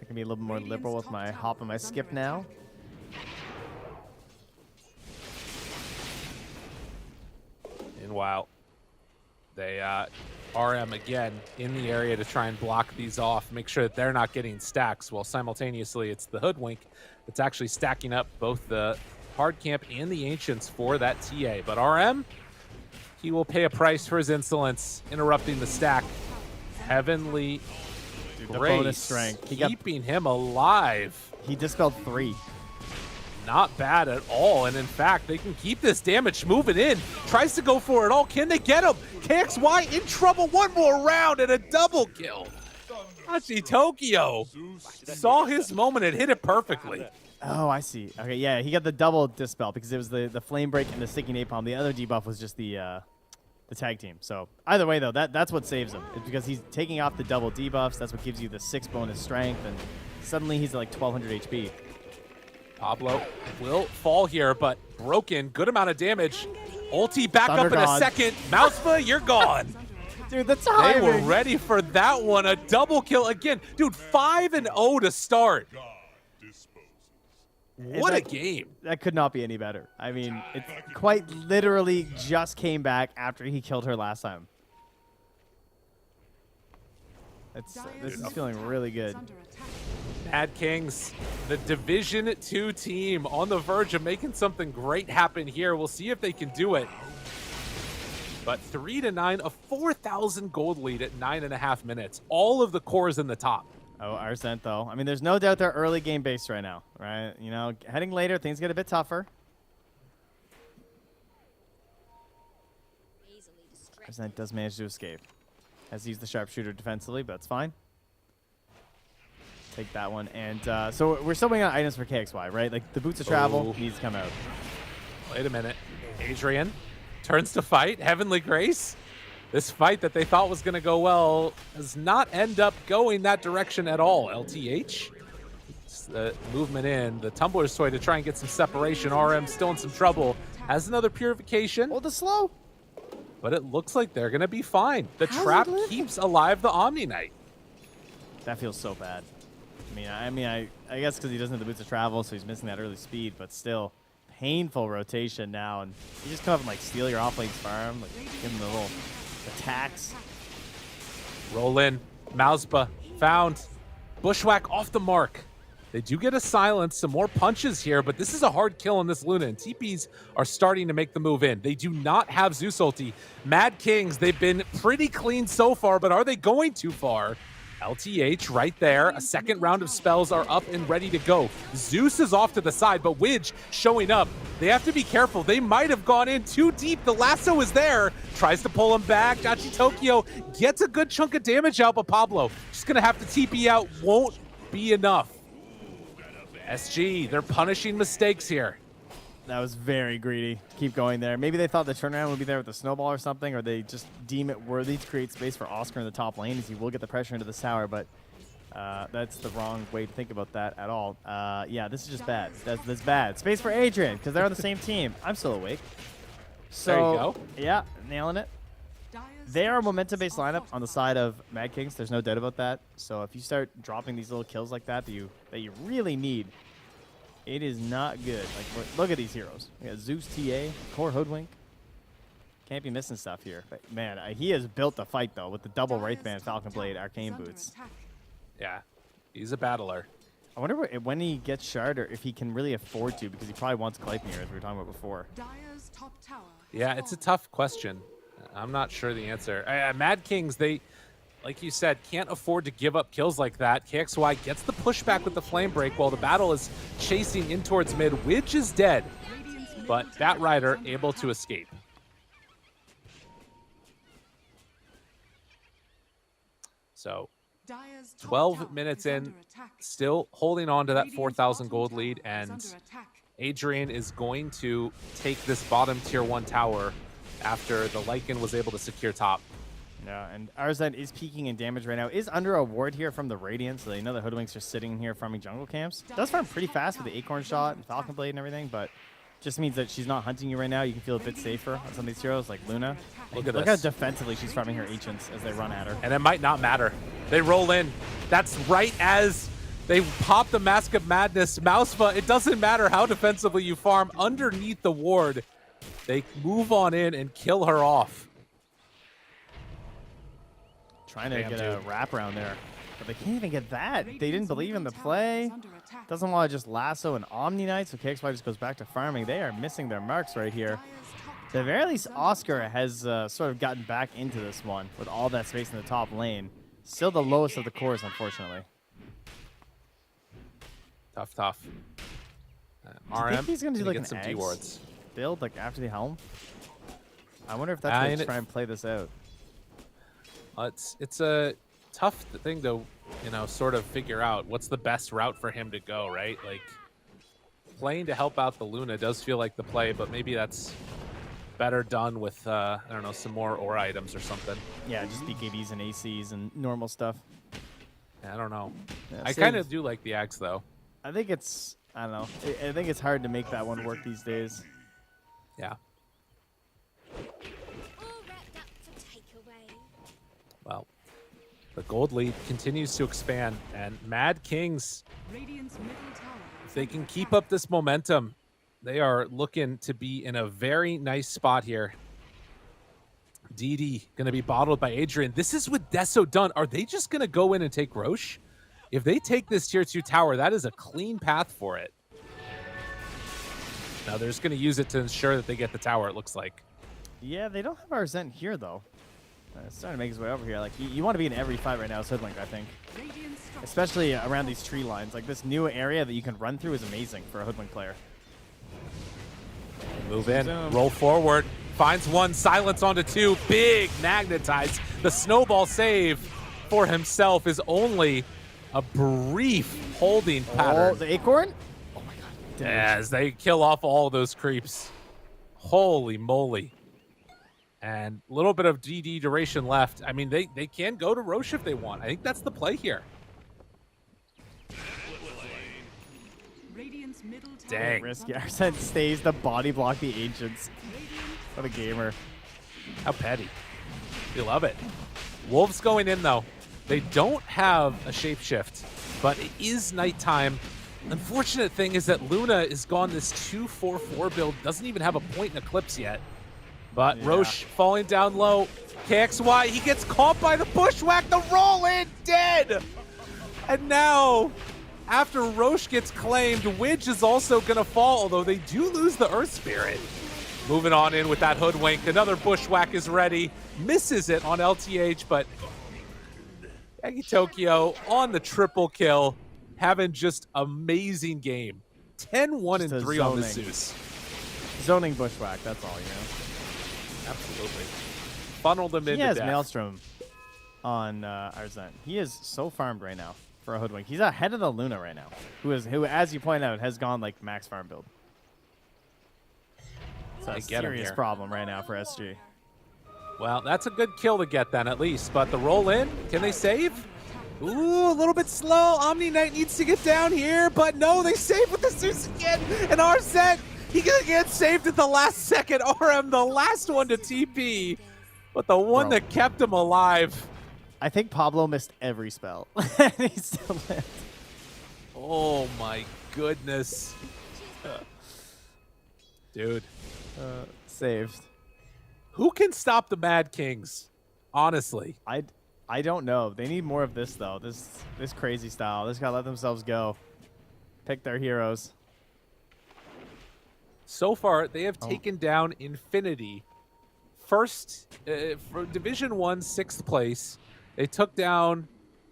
I can be a little bit more liberal with my hop and my skip now. Meanwhile, they RM again in the area to try and block these off, make sure that they're not getting stacks, while simultaneously it's the Hoodwink that's actually stacking up both the hard camp and the Ancients for that TA. But RM, he will pay a price for his insolence, interrupting the stack. Heavenly Dude, the Grace, bonus strength. keeping him alive. He dispelled 3. Not bad at all, and in fact, they can keep this damage moving in. Tries to go for it all. Can they get him? KXY in trouble. One more round and a double kill. Hachi Tokyo saw his moment and hit it perfectly. Oh, I see. Okay, yeah, he got the double dispel because it was the flame break and the sticky napalm. The other debuff was just the tag team. So either way, though, that's what saves him. It's because he's taking off the double debuffs. That's what gives you the 6 bonus strength, and suddenly he's at like 1200 HP. Pablo will fall here, but broken. Good amount of damage. Ulti back Thunder up in a God. second. Mouseba, you're gone. Dude, that's They were timing. ready for that one. A double kill again. Dude, 5-0 to start. God disposes. What a that- game. That could not be any better. I mean, it quite literally just came back after he killed her last time. This is feeling really good. Mad Kings, the Division 2 team on the verge of making something great happen here. We'll see if they can do it. But 3-9, a 4,000 gold lead at 9.5 minutes. All of the cores in the top. Oh, Arsent, though. I mean, there's no doubt they're early game based right now, right? You know, heading later, things get a bit tougher. Arsent does manage to escape. Has used the sharpshooter defensively, but that's fine. Take that one. And so we're still waiting on items for KXY, right? Like the boots of travel Oh. needs to come out. Wait a minute. Adrian turns to fight. Heavenly Grace. This fight that they thought was going to go well does not end up going that direction at all. LTH. Movement in. The Tumbler's toy to try and get some separation. RM still in some trouble. Has another purification. Oh, the slow. But it looks like they're going to be fine. The How's trap he living? keeps alive the Omni Knight. That feels so bad. I guess because he doesn't have the boots of travel, so he's missing that early speed, but still painful rotation now. And you just come up and like steal your off-lane's farm, like give him the little attacks. Roll in. Mouseba found. Bushwhack off the mark. They do get a silence, some more punches here, but this is a hard kill on this Luna, and TPs are starting to make the move in. They do not have Zeus ulti. Mad Kings, they've been pretty clean so far, but are they going too far? LTH right there. A second round of spells are up and ready to go. Zeus is off to the side, but Widge showing up. They have to be careful. They might have gone in too deep. The lasso is there. Tries to pull him back. Dachi Tokyo gets a good chunk of damage out, but Pablo just going to have to TP out. Won't be enough. SG, they're punishing mistakes here. That was very greedy. Keep going there. Maybe they thought the turnaround would be there with the snowball or something, or they just deem it worthy to create space for Oscar in the top lane, as he will get the pressure into the tower, but that's the wrong way to think about that at all. Yeah, this is just bad. That's bad. Space for Adrian, because they're on the same team. I'm still awake. So, there you go. Yeah, nailing it. They are a momentum-based lineup on the side of Mad Kings. There's no doubt about that. So if you start dropping these little kills like that that you really need, it is not good. Like, look at these heroes. We got Zeus TA, Core Hoodwink. Can't be missing stuff here. But man, he has built the fight though with the double Wraithband, Falcon Blade, Arcane Boots. Yeah, he's a battler. I wonder when he gets Shard or if he can really afford to, because he probably wants Gleipnir, as we were talking about before. Dire's top tower Yeah, it's a tough question. I'm not sure the answer. Mad Kings, they, like you said, can't afford to give up kills like that. KXY gets the pushback with the Flame Break while the battle is chasing in towards mid. Widge is dead, but Bat Rider able to escape. So 12 minutes in, still holding on to that 4,000 gold lead, and Adrian is going to take this bottom tier 1 tower after the Lycan was able to secure top. Yeah, and Arzan is peaking in damage right now. Is under a ward here from the Radiant, so they know the Hoodwinks are sitting here farming jungle camps. Does farm pretty fast with the Acorn Shot and Falcon Blade and everything, but just means that she's not hunting you right now. You can feel a bit safer on some of these heroes like Luna. Look at Look this. how defensively she's farming her ancients as they run at her. And it might not matter. They roll in. That's right as they pop the Mask of Madness. Mouseba, it doesn't matter how defensively you farm underneath the ward. They move on in and kill her off. Trying to get a wraparound there, but they can't even get that. They didn't believe in the play. Doesn't want to just lasso an Omni Knight, so KXY just goes back to farming. They are missing their marks right here. At the very least, Oscar has sort of gotten back into this one with all that space in the top lane. Still the lowest of the cores, unfortunately. Tough. Do you RM, think he's going to do like get an some Axe D-wards. build like after the helm? I wonder if that's how they try and play this out. It's a tough thing to, sort of figure out what's the best route for him to go, right? Like, playing to help out the Luna does feel like the play, but maybe that's better done with, I don't know, some more aura items or something. Yeah, just BKBs and ACs and normal stuff. I don't know. Yeah, I kind of do like the axe, though. I think it's, I don't know. I think it's hard to make that one work these days. Yeah. Well, the gold lead continues to expand, and Mad Kings, if they can keep up this momentum, they are looking to be in a very nice spot here. DD going to be bottled by Adrian. This is with Deso done. Are they just going to go in and take Roche? If they take this tier 2 tower, that is a clean path for it. Now they're just going to use it to ensure that they get the tower, it looks like. Yeah, they don't have Arzent here, though. It's starting to make his way over here. Like, you want to be in every fight right now, Hoodwink, I think. Especially around these tree lines. Like, this new area that you can run through is amazing for a Hoodwink player. Move in, roll forward, finds one, silence onto two, big magnetize. The snowball save for himself is only a brief holding pattern. Oh, the Acorn? Oh my god. As they kill off all those creeps. Holy moly. And a little bit of DD duration left. I mean, they can go to Roche if they want. I think that's the play here. Dang. Risky. Arzent stays to body block the Ancients. What a gamer. How petty. You love it. Wolves going in, though. They don't have a shapeshift, but it is nighttime. Unfortunate thing is that Luna is gone this 2-4-4 build. Doesn't even have a point in Eclipse yet. But yeah. Roche falling down low. KXY, he gets caught by the bushwhack. The roll in, dead. And now, after Roche gets claimed, Widge is also going to fall, although they do lose the Earth Spirit. Moving on in with that Hoodwink. Another bushwhack is ready. Misses it on LTH, but Yagi Tokyo on the triple kill. Having just amazing game. 10-1-3 on the Zeus. Zoning bushwhack, that's all, you know. Absolutely. Funneled him into death. He has death. Maelstrom on Arzent. He is so farmed right now. for a Hoodwink. He's ahead of the Luna right now, who, as you point out, has gone like max farm build. It's a serious problem right now for SG. Well, that's a good kill to get then, at least. But the roll in, can they save? Ooh, a little bit slow. Omni Knight needs to get down here, but no, they save with the Zeus again. And Arzette, he gonna get saved at the last second. RM, the last one to TP, but the one that kept him alive. I think Pablo missed every spell. He still lived. Oh my goodness. Dude. Saved. Who can stop the Mad Kings? Honestly. I don't know. They need more of this though. This crazy style. They just gotta let themselves go. Pick their heroes. So far, they have taken down Infinity. First, for Division 1, 6th place. They took down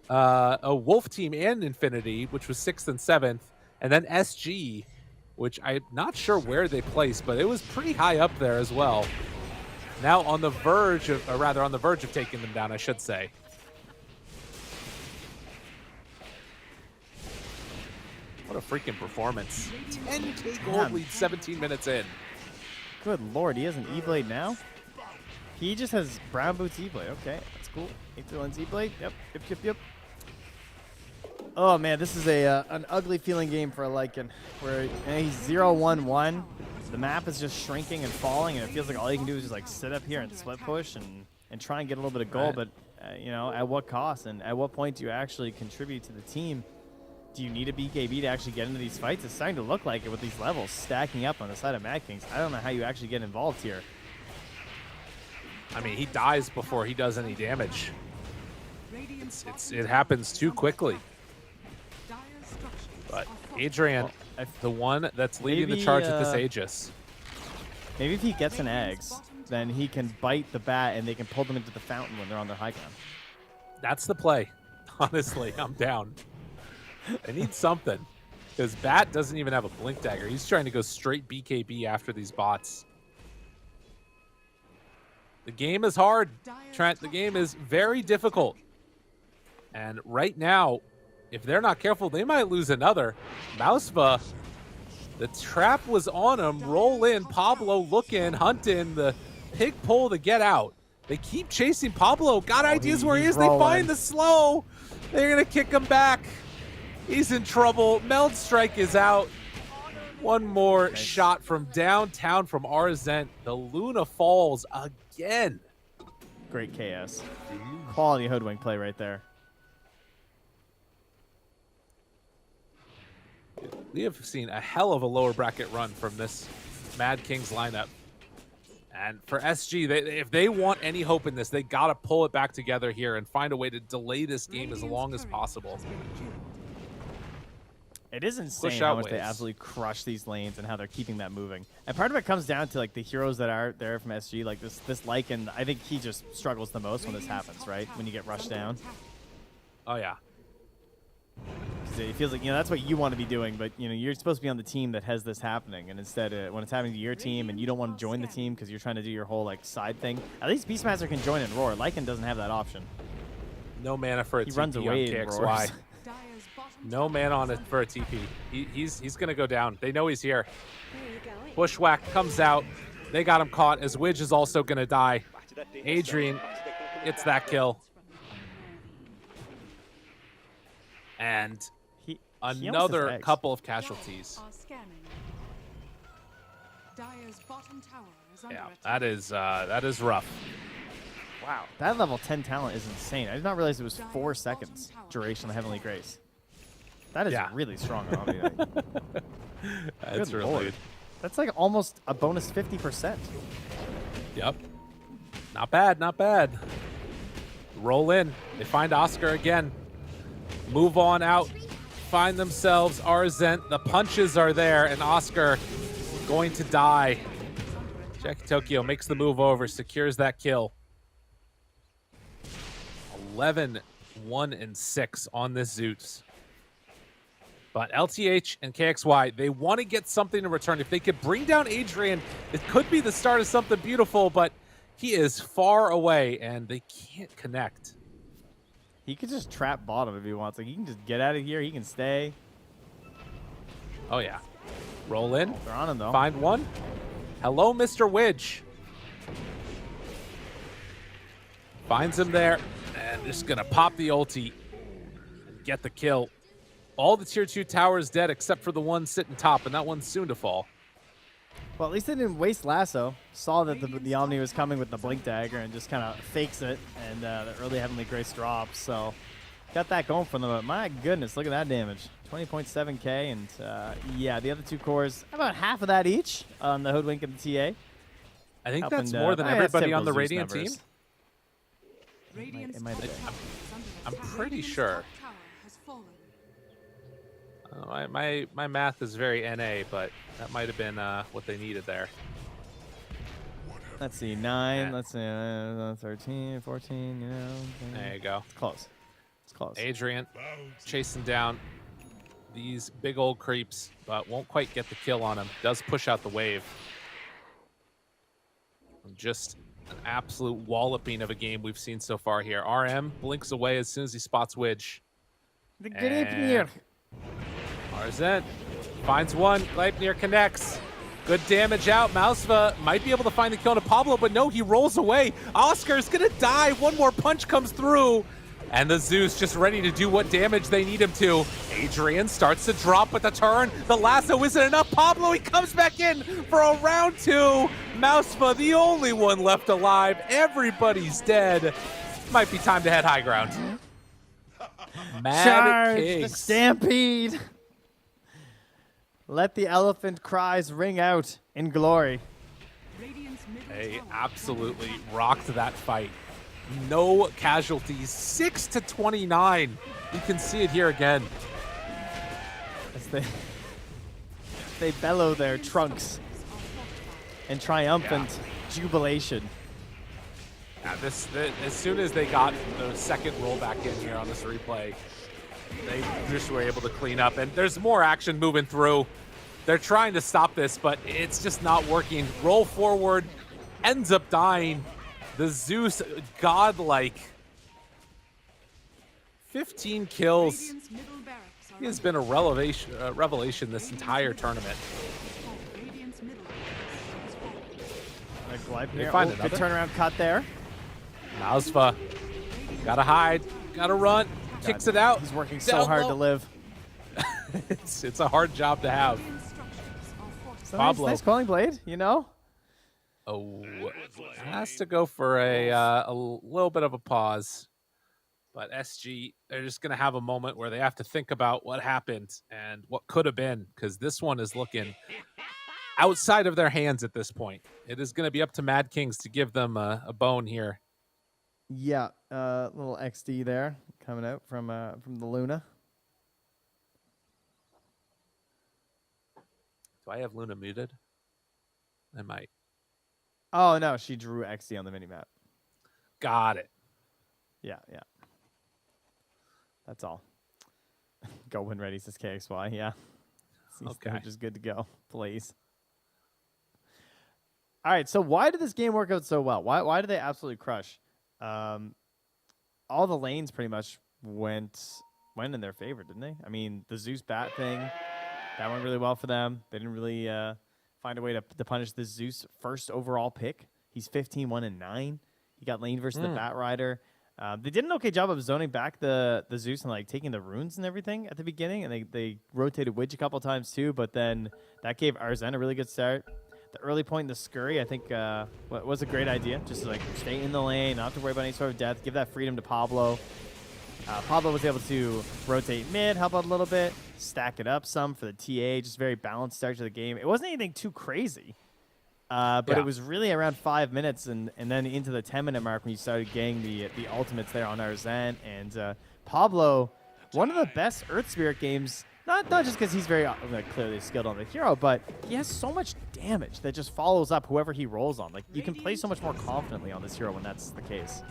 a Wolf team and Infinity, which was 6th and 7th. And then SG, which I'm not sure where they placed, but it was pretty high up there as well. Now on the verge of, or rather on the verge of taking them down, I should say. What a freaking performance. 10k gold lead 17 minutes in. Good lord, he has an E-Blade now? He just has Brown Boots E-Blade. Okay, that's cool. 8-1 E-Blade. Yep. Oh man, this is an ugly feeling game for a Lycan, where he's 0-1-1. The map is just shrinking and falling, and it feels like all you can do is just like sit up here and split push and try and get a little bit of gold. Right. But you know, at what cost? And at what point do you actually contribute to the team? Do you need a BKB to actually get into these fights? It's starting to look like it with these levels stacking up on the side of Mad Kings. I don't know how you actually get involved here. I mean, he dies before he does any damage. It happens too quickly. But Adrian, the one that's leading the charge at this Aegis. Maybe if he gets an eggs, then he can bite the bat and they can pull them into the fountain when they're on their high ground. That's the play. Honestly, I'm down. They need something. Because Bat doesn't even have a Blink Dagger. He's trying to go straight BKB after these bots. The game is hard, Trent. The game is very difficult. And right now, if they're not careful, they might lose another. Mouseba, the trap was on him. Roll in. Pablo looking, hunting the pig pull to get out. They keep chasing Pablo. Got ideas where he is. Rolling. They find the slow. They're going to kick him back. He's in trouble. Meld Strike is out. One more shot from downtown from Arzent. The Luna falls again. Great KS. Quality Hoodwink play right there. We have seen a hell of a lower bracket run from this Mad Kings lineup. And for SG, if they want any hope in this, they got to pull it back together here and find a way to delay this game as long as possible. It is insane how much they absolutely crush these lanes and how they're keeping that moving. And part of it comes down to like the heroes that are there from SG, like this Lycan. I think he just struggles the most when this happens, right? When you get rushed down. Oh yeah. It feels like, you know, that's what you want to be doing, but you know, you're supposed to be on the team that has this happening, and instead when it's happening to your team and you don't want to join the team because you're trying to do your whole like side thing, at least Beastmaster can join and roar. Lycan doesn't have that option. No mana for a TP runs away on and KXY. roars. No man on it for a TP. He's gonna go down. They know he's here. Bushwhack comes out. They got him caught as Widge is also gonna die. Adrian gets that kill. And another couple of casualties. Yeah, that is rough. Wow, that level 10 talent is insane. I did not realize it was 4 seconds duration of Heavenly Grace. That is really strong on Omni Knight. That's really good. That's like almost a bonus 50%. Yep. Not bad, not bad. Roll in. They find Oscar again. Move on out. Find themselves Arzent. The punches are there, and Oscar going to die. Jackie Tokyo makes the move over, secures that kill. 11, 1, and 6 on this Zoots. But LTH and KXY, they want to get something in return. If they could bring down Adrian, it could be the start of something beautiful, but he is far away, and they can't connect. He could just trap bottom if he wants. Like, he can just get out of here. He can stay. Oh, yeah. Roll in. They're on him, though. Find one. Hello, Mr. Widge. Finds him there. And just going to pop the ulti and get the kill. All the tier 2 towers dead except for the one sitting top, and that one's soon to fall. Well, at least they didn't waste lasso. Saw that the Omni was coming with the Blink Dagger and just kind of fakes it, and the early Heavenly Grace drops. So got that going for them. But my goodness, look at that damage. 20.7k, and yeah, the other two cores, about half of that each on the Hoodwink and the TA. I think Helping, that's more than everybody on the Radiant team. Radiant's It might have top been. tower is under I'm attack. pretty Radiant's sure. top tower has fallen. My math is very NA, but that might have been what they needed there. Let's see, 9, Yeah. let's see, 13, 14, you know. There you go. It's close. It's close. Adrian chasing down these big old creeps, but won't quite get the kill on him. Does push out the wave. Just an absolute walloping of a game we've seen so far here. RM blinks away as soon as he spots Widge. The Gleipnir. Arzen finds one. Gleipnir connects. Good damage out. Mausva might be able to find the kill to Pablo, but no, he rolls away. Oscar's gonna die. One more punch comes through. And the Zeus just ready to do what damage they need him to. Adrian starts to drop with the turn. The lasso isn't enough. Pablo, he comes back in for a round 2. Mausva, the only one left alive. Everybody's dead. Might be time to head high ground. Mad Charge the Kings. stampede. Let the elephant cries ring out in glory. Radiant's middle They tower absolutely rocked that fight. No casualties. 6-29. You can see it here again. As they bellow their trunks in triumphant jubilation. Yeah, as soon as they got the second rollback in here on this replay, they just were able to clean up. And there's more action moving through. They're trying to stop this, but it's just not working. Roll forward, ends up dying. The Zeus, godlike. 15 kills. Radiant's middle barracks are He has been a revelation this entire tournament. Radiant's middle barracks has fallen. They find good another? turnaround cut there. Mausva, gotta hide, gotta run, kicks it out. He's working so Down hard low. to live. It's a hard job to have. Radiant structures are fortified. So Pablo. nice calling blade, you know? Oh, has to go for a little bit of a pause. But SG, they're just going to have a moment where they have to think about what happened and what could have been, because this one is looking outside of their hands at this point. It is going to be up to Mad Kings to give them a bone here. Yeah, little XD there coming out from the Luna. Do I have Luna muted? I might. Oh no, she drew XD on the minimap. Got it. Yeah. That's all. Go when ready, says KXY. Yeah. Okay. Which is good to go, please. All right. So why did this game work out so well? Why did they absolutely crush? All the lanes pretty much went in their favor, didn't they? I mean, the Zeus bat thing, that went really well for them. They didn't really find a way to punish the Zeus first overall pick. He's 15-1-9. He got lane versus the Bat Rider. They did an okay job of zoning back the Zeus and like taking the runes and everything at the beginning, and they rotated Widge a couple times too. But then that gave Arzen a really good start. The early point in the Scurry, I think, was a great idea. Just to, like, stay in the lane, not have to worry about any sort of death. Give that freedom to Pablo. Pablo was able to rotate mid, help out a little bit, stack it up some for the TA. Just very balanced start to the game. It wasn't anything too crazy, but Yeah. it was really around 5 minutes and then into the 10-minute mark when you started getting the ultimates there on Arzen. And Pablo, one of the best Earth Spirit games. Not just because he's very clearly skilled on the hero, but he has so much damage that just follows up whoever he rolls on. Like, you can play so much more confidently on this hero when that's the case.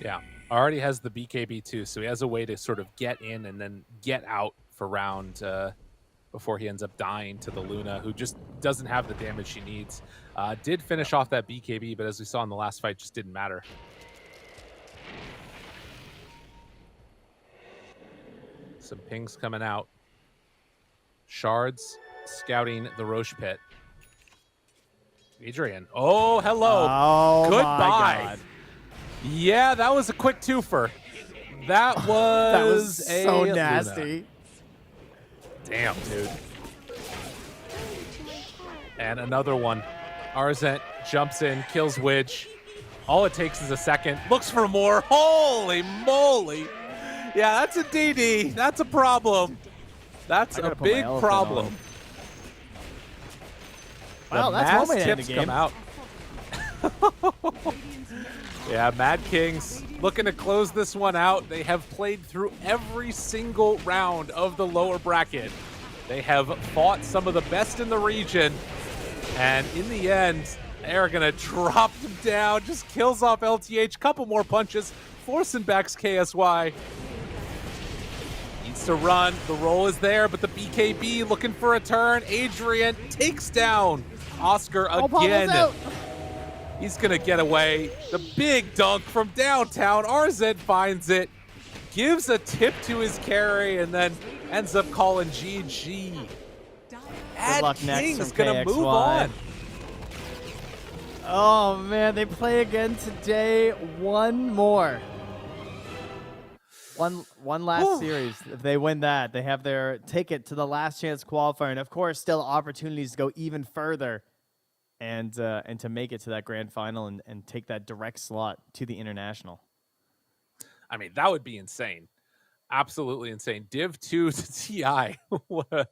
Yeah. Already has the BKB too, so he has a way to sort of get in and then get out for round before he ends up dying to the Luna, who just doesn't have the damage she needs. Did finish off that BKB, but as we saw in the last fight, just didn't matter. Some pings coming out. Shards scouting the Roche pit. Adrian. Oh, hello. Oh, Goodbye. my God. Yeah, that was a quick twofer. That was, That was a so Luna. nasty. Damn, dude. And another one. Arzent jumps in, kills Widge. All it takes is a second. Looks for more. Holy moly. Yeah, that's a DD. That's a problem. That's a big problem. Wow, The that's mass one way to end tips the game. come out. Yeah, Mad Kings looking to close this one out. They have played through every single round of the lower bracket. They have fought some of the best in the region. And in the end, they're going to drop them down. Just kills off LTH. Couple more punches. Forcing back KSY. Needs to run. The roll is there, but the BKB looking for a turn. Adrian takes down Oscar again. He's going to get away. The big dunk from downtown. RZ finds it. Gives a tip to his carry, and then ends up calling GG. luck next King's from going to move KXY. on. Oh, man, they play again today. One more. One last series. If they win that, they have their ticket to the last chance qualifier. And, of course, still opportunities to go even further and to make it to that grand final and take that direct slot to the international. I mean, that would be insane. Absolutely insane. Div 2 to TI. what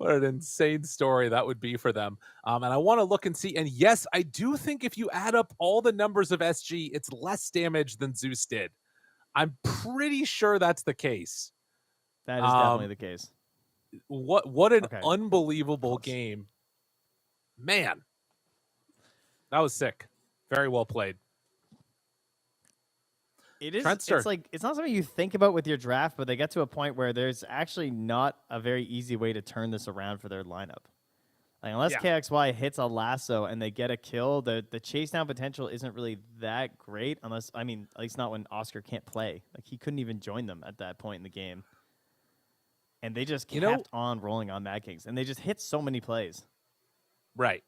an insane story that would be for them. And I want to look and see. And yes, I do think if you add up all the numbers of SG, it's less damage than Zeus did. I'm pretty sure that's the case. That is definitely the case. What an unbelievable game. Man. That was sick. Very well played. It is. Trentster. It's like it's not something you think about with your draft, but they get to a point where there's actually not a very easy way to turn this around for their lineup. Like unless KXY hits a lasso and they get a kill, the chase down potential isn't really that great. Unless at least not when Oscar can't play. Like he couldn't even join them at that point in the game. And they just kept on rolling on Mad Kings, and they just hit so many plays. Right.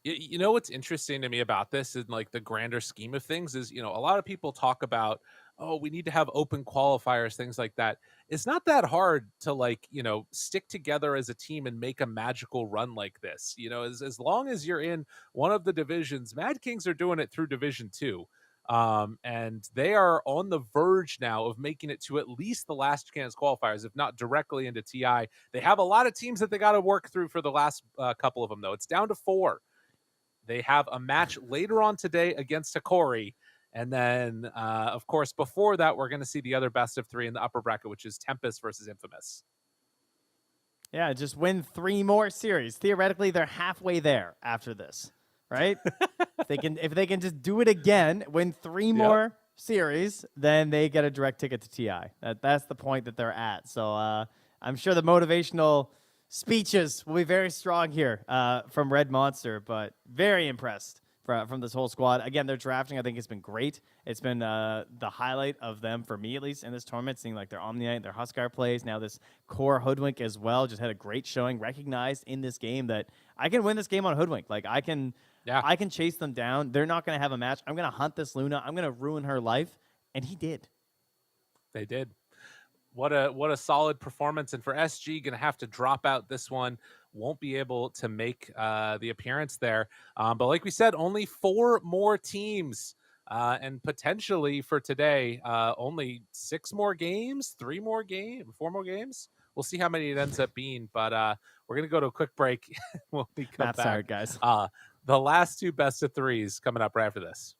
You know what's interesting to me about this in like the grander scheme of things is, a lot of people talk about, oh, we need to have open qualifiers, things like that. It's not that hard to stick together as a team and make a magical run like this. As long as you're in one of the divisions, Mad Kings are doing it through Division 2. And they are on the verge now of making it to at least the last chance qualifiers, if not directly into TI. They have a lot of teams that they got to work through for the last couple of them, though. It's down to 4. They have a match later on today against Hikori. And then, of course, before that, we're going to see the other best of 3 in the upper bracket, which is Tempest versus Infamous. Yeah, just win 3 more series. Theoretically, they're halfway there after this, right? if they can just do it again, win 3 more series, then they get a direct ticket to TI. That's the point that they're at. So I'm sure the motivational speeches will be very strong here from Red Monster, but very impressed from this whole squad. Again, their drafting, I think, has been great. It's been the highlight of them, for me at least, in this tournament, seeing like their Omniite, their Huskar plays, now this core Hoodwink as well, just had a great showing, recognized in this game that I can win this game on Hoodwink. Like, I can chase them down. They're not going to have a match. I'm going to hunt this Luna. I'm going to ruin her life. And he did. They did. What a solid performance. And for SG, going to have to drop out this one. Won't be able to make the appearance there. But like we said, only 4 more teams. And potentially for today, only 6 more games, 4 more games. We'll see how many it ends up being. But we're going to go to a quick break when we come back. Sorry, guys. The last 2 best of 3s coming up right after this.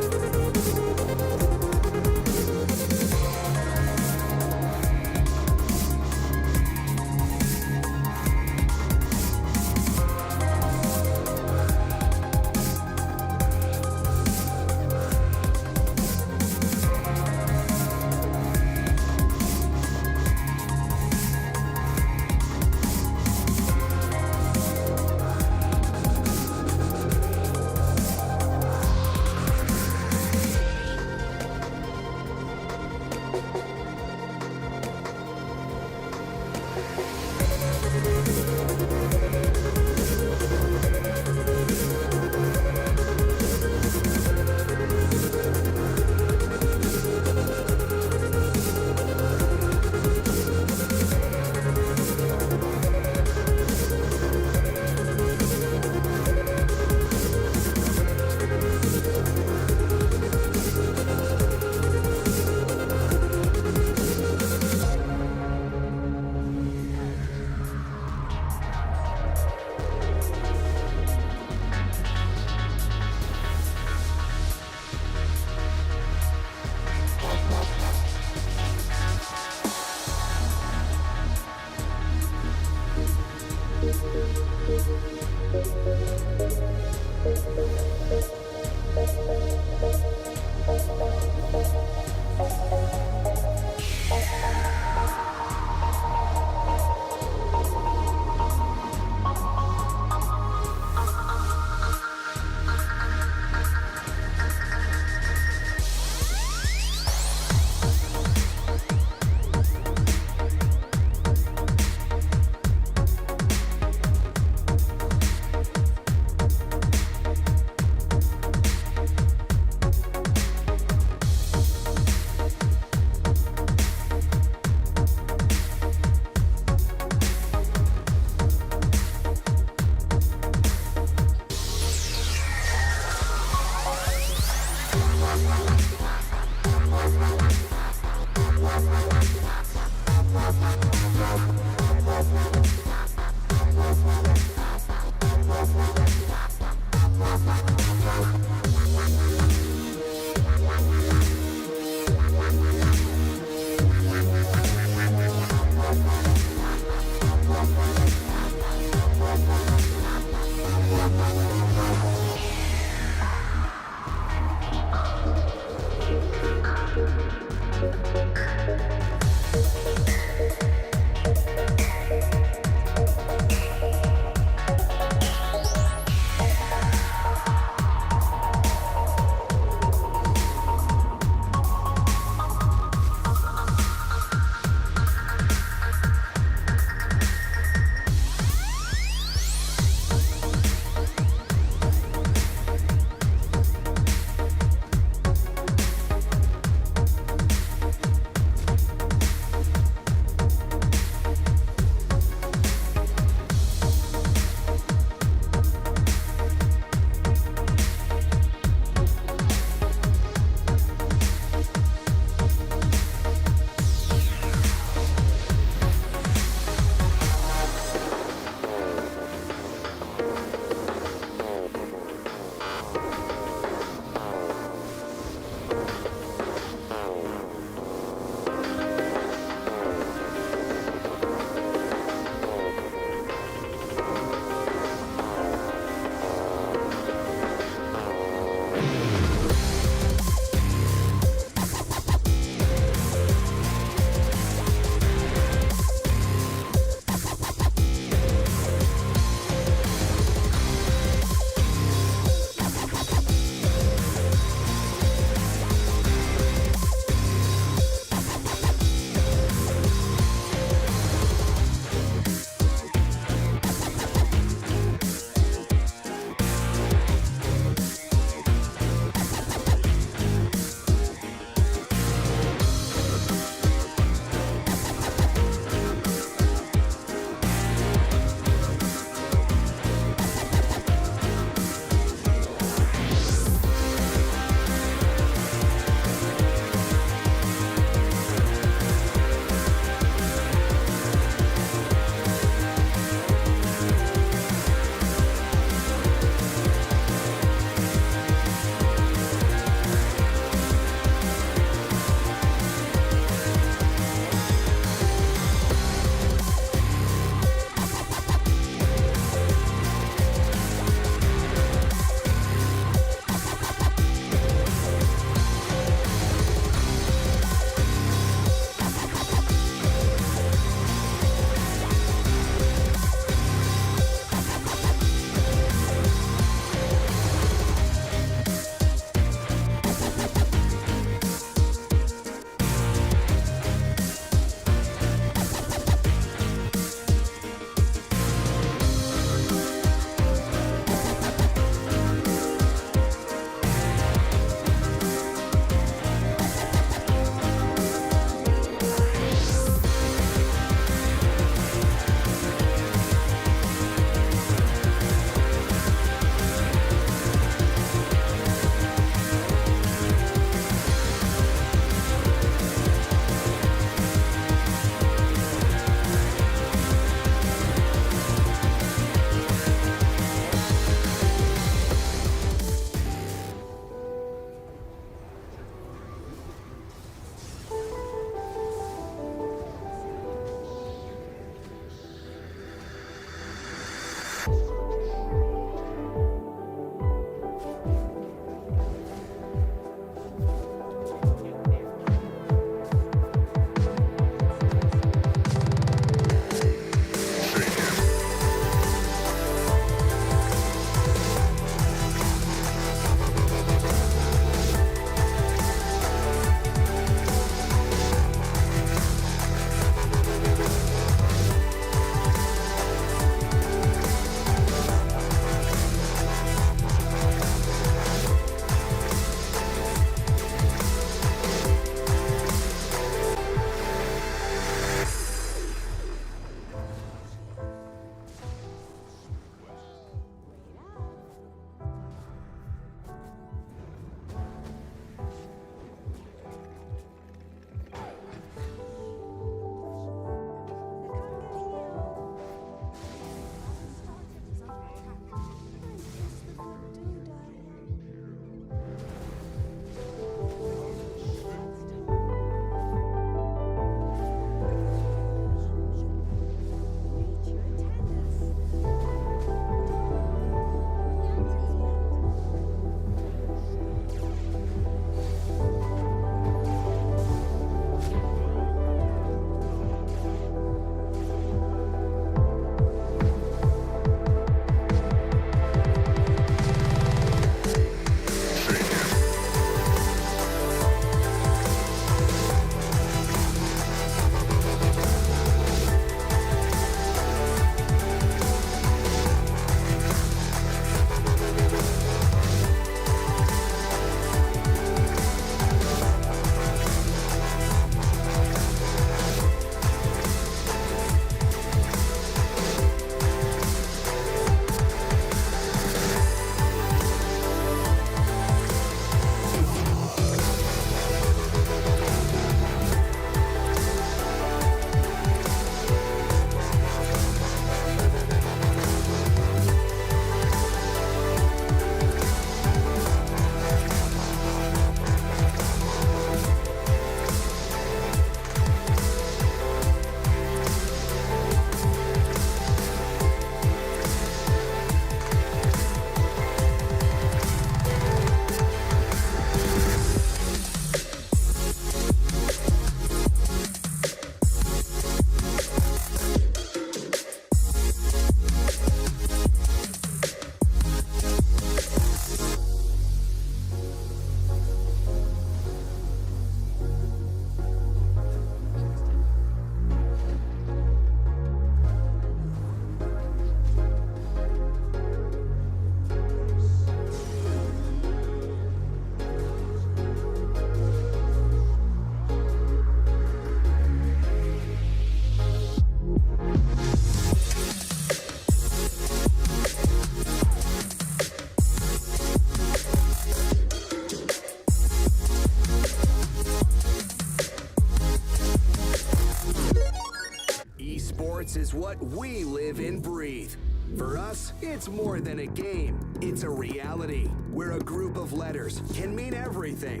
Esports is what we live and breathe. For us, it's more than a game. It's a reality where a group of letters can mean everything.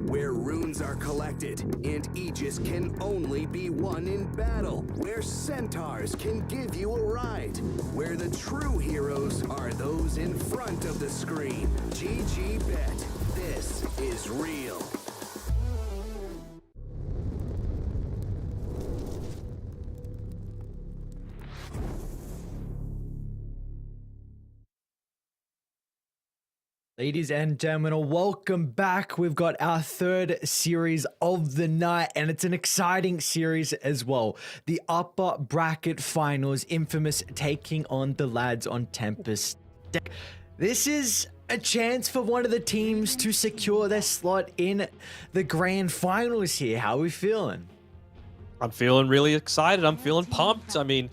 Where runes are collected and Aegis can only be won in battle. Where centaurs can give you a ride. Where the true heroes are those in front of the screen. GG Bet. This is real. Ladies and gentlemen, welcome back. We've got our third series of the night, and it's an exciting series as well. The upper bracket finals, Infamous taking on the lads on Tempest. This is a chance for one of the teams to secure their slot in the grand finals here. How are we feeling? I'm feeling really excited. I'm feeling pumped. I mean,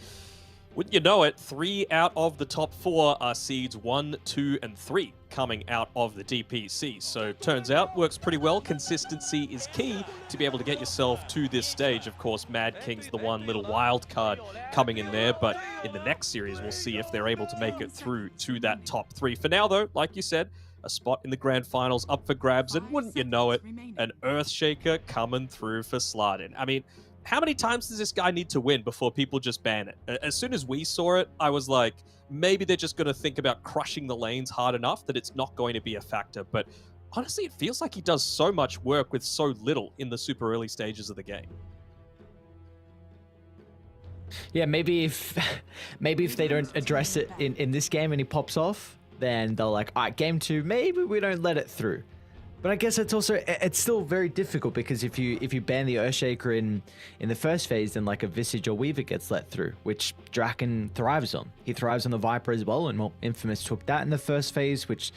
wouldn't you know it, 3 out of the top 4 are seeds 1, 2, and 3 coming out of the DPC. So turns out, works pretty well. Consistency is key to be able to get yourself to this stage. Of course, Mad King's the one little wild card coming in there, but in the next series, we'll see if they're able to make it through to that top 3. For now, though, like you said, a spot in the grand finals up for grabs, and wouldn't you know it, an Earthshaker coming through for Slardin. I mean, how many times does this guy need to win before people just ban it? As soon as we saw it, I was like, maybe they're just going to think about crushing the lanes hard enough that it's not going to be a factor. But honestly, it feels like he does so much work with so little in the super early stages of the game. Yeah, maybe if they don't address it in this game and he pops off, then they're like, all right, game 2, maybe we don't let it through. But I guess it's still very difficult, because if you ban the Earthshaker in the first phase, then like a Visage or Weaver gets let through, which Draken thrives on. He thrives on the Viper as well, and well, Infamous took that in the first phase, which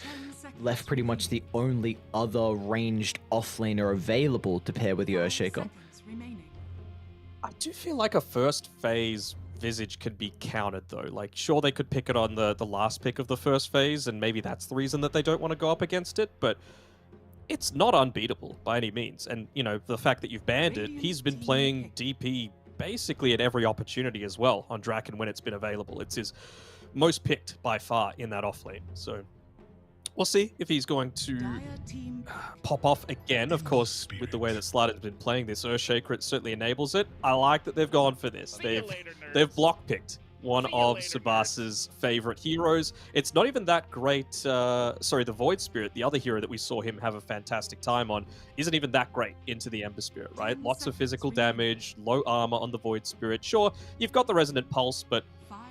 left pretty much the only other ranged offlaner available to pair with the Earthshaker. I do feel like a first phase Visage could be countered, though. Like, sure, they could pick it on the last pick of the first phase, and maybe that's the reason that they don't want to go up against it, but it's not unbeatable by any means. And, you know, the fact that you've banned it, he's been playing DP basically at every opportunity as well on Draken when it's been available. It's his most picked by far in that offlane. So we'll see if he's going to pop off again. Of course, with the way that Slardin's been playing this Earthshaker, it certainly enables it. I like that they've gone for this. They've block picked one of Sabas's favorite heroes. It's not even that great. Sorry, the Void Spirit, the other hero that we saw him have a fantastic time on, isn't even that great into the Ember Spirit, right? Lots of physical damage, low armor on the Void Spirit. Sure, you've got the Resonant Pulse, but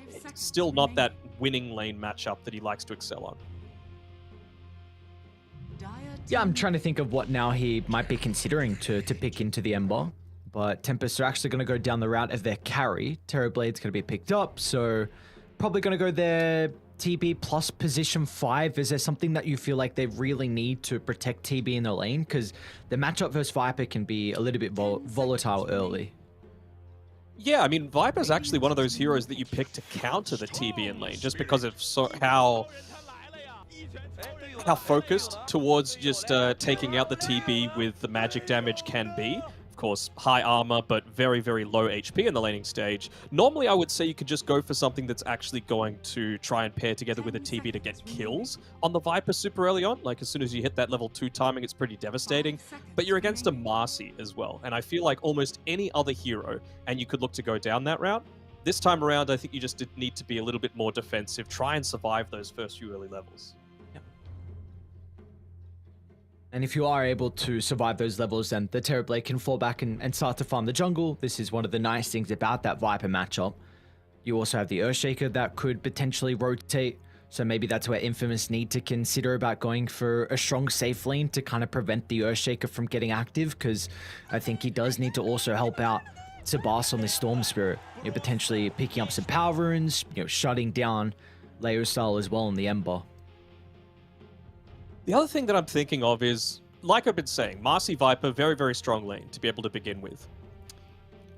it's still not that winning lane matchup that he likes to excel on. Yeah, I'm trying to think of what now he might be considering to pick into the Ember. But Tempest are actually going to go down the route of their carry. Terrorblade's going to be picked up, so probably going to go their TB plus position 5. Is there something that you feel like they really need to protect TB in the lane? Because the matchup versus Viper can be a little bit volatile early. Yeah, I mean, Viper's actually one of those heroes that you pick to counter the TB in lane, just because of how focused towards just taking out the TB with the magic damage can be. Of course, high armor, but very, very low HP in the laning stage. Normally, I would say you could just go for something that's actually going to try and pair together with a TB to get kills on the Viper super early on. Like, as soon as you hit that level 2 timing, it's pretty devastating. But you're against a Marcy as well. And I feel like almost any other hero, and you could look to go down that route. This time around, I think you just need to be a little bit more defensive. Try and survive those first few early levels. And if you are able to survive those levels, then the Terrorblade can fall back and start to farm the jungle. This is one of the nice things about that Viper matchup. You also have the Earthshaker that could potentially rotate. So maybe that's where Infamous need to consider about going for a strong safe lane to kind of prevent the Earthshaker from getting active, because I think he does need to also help out Sabas on the Storm Spirit. You know, potentially picking up some power runes, you know, shutting down Leo Style as well in the Ember. The other thing that I'm thinking of is, like I've been saying, Marcy Viper, very, very strong lane to be able to begin with.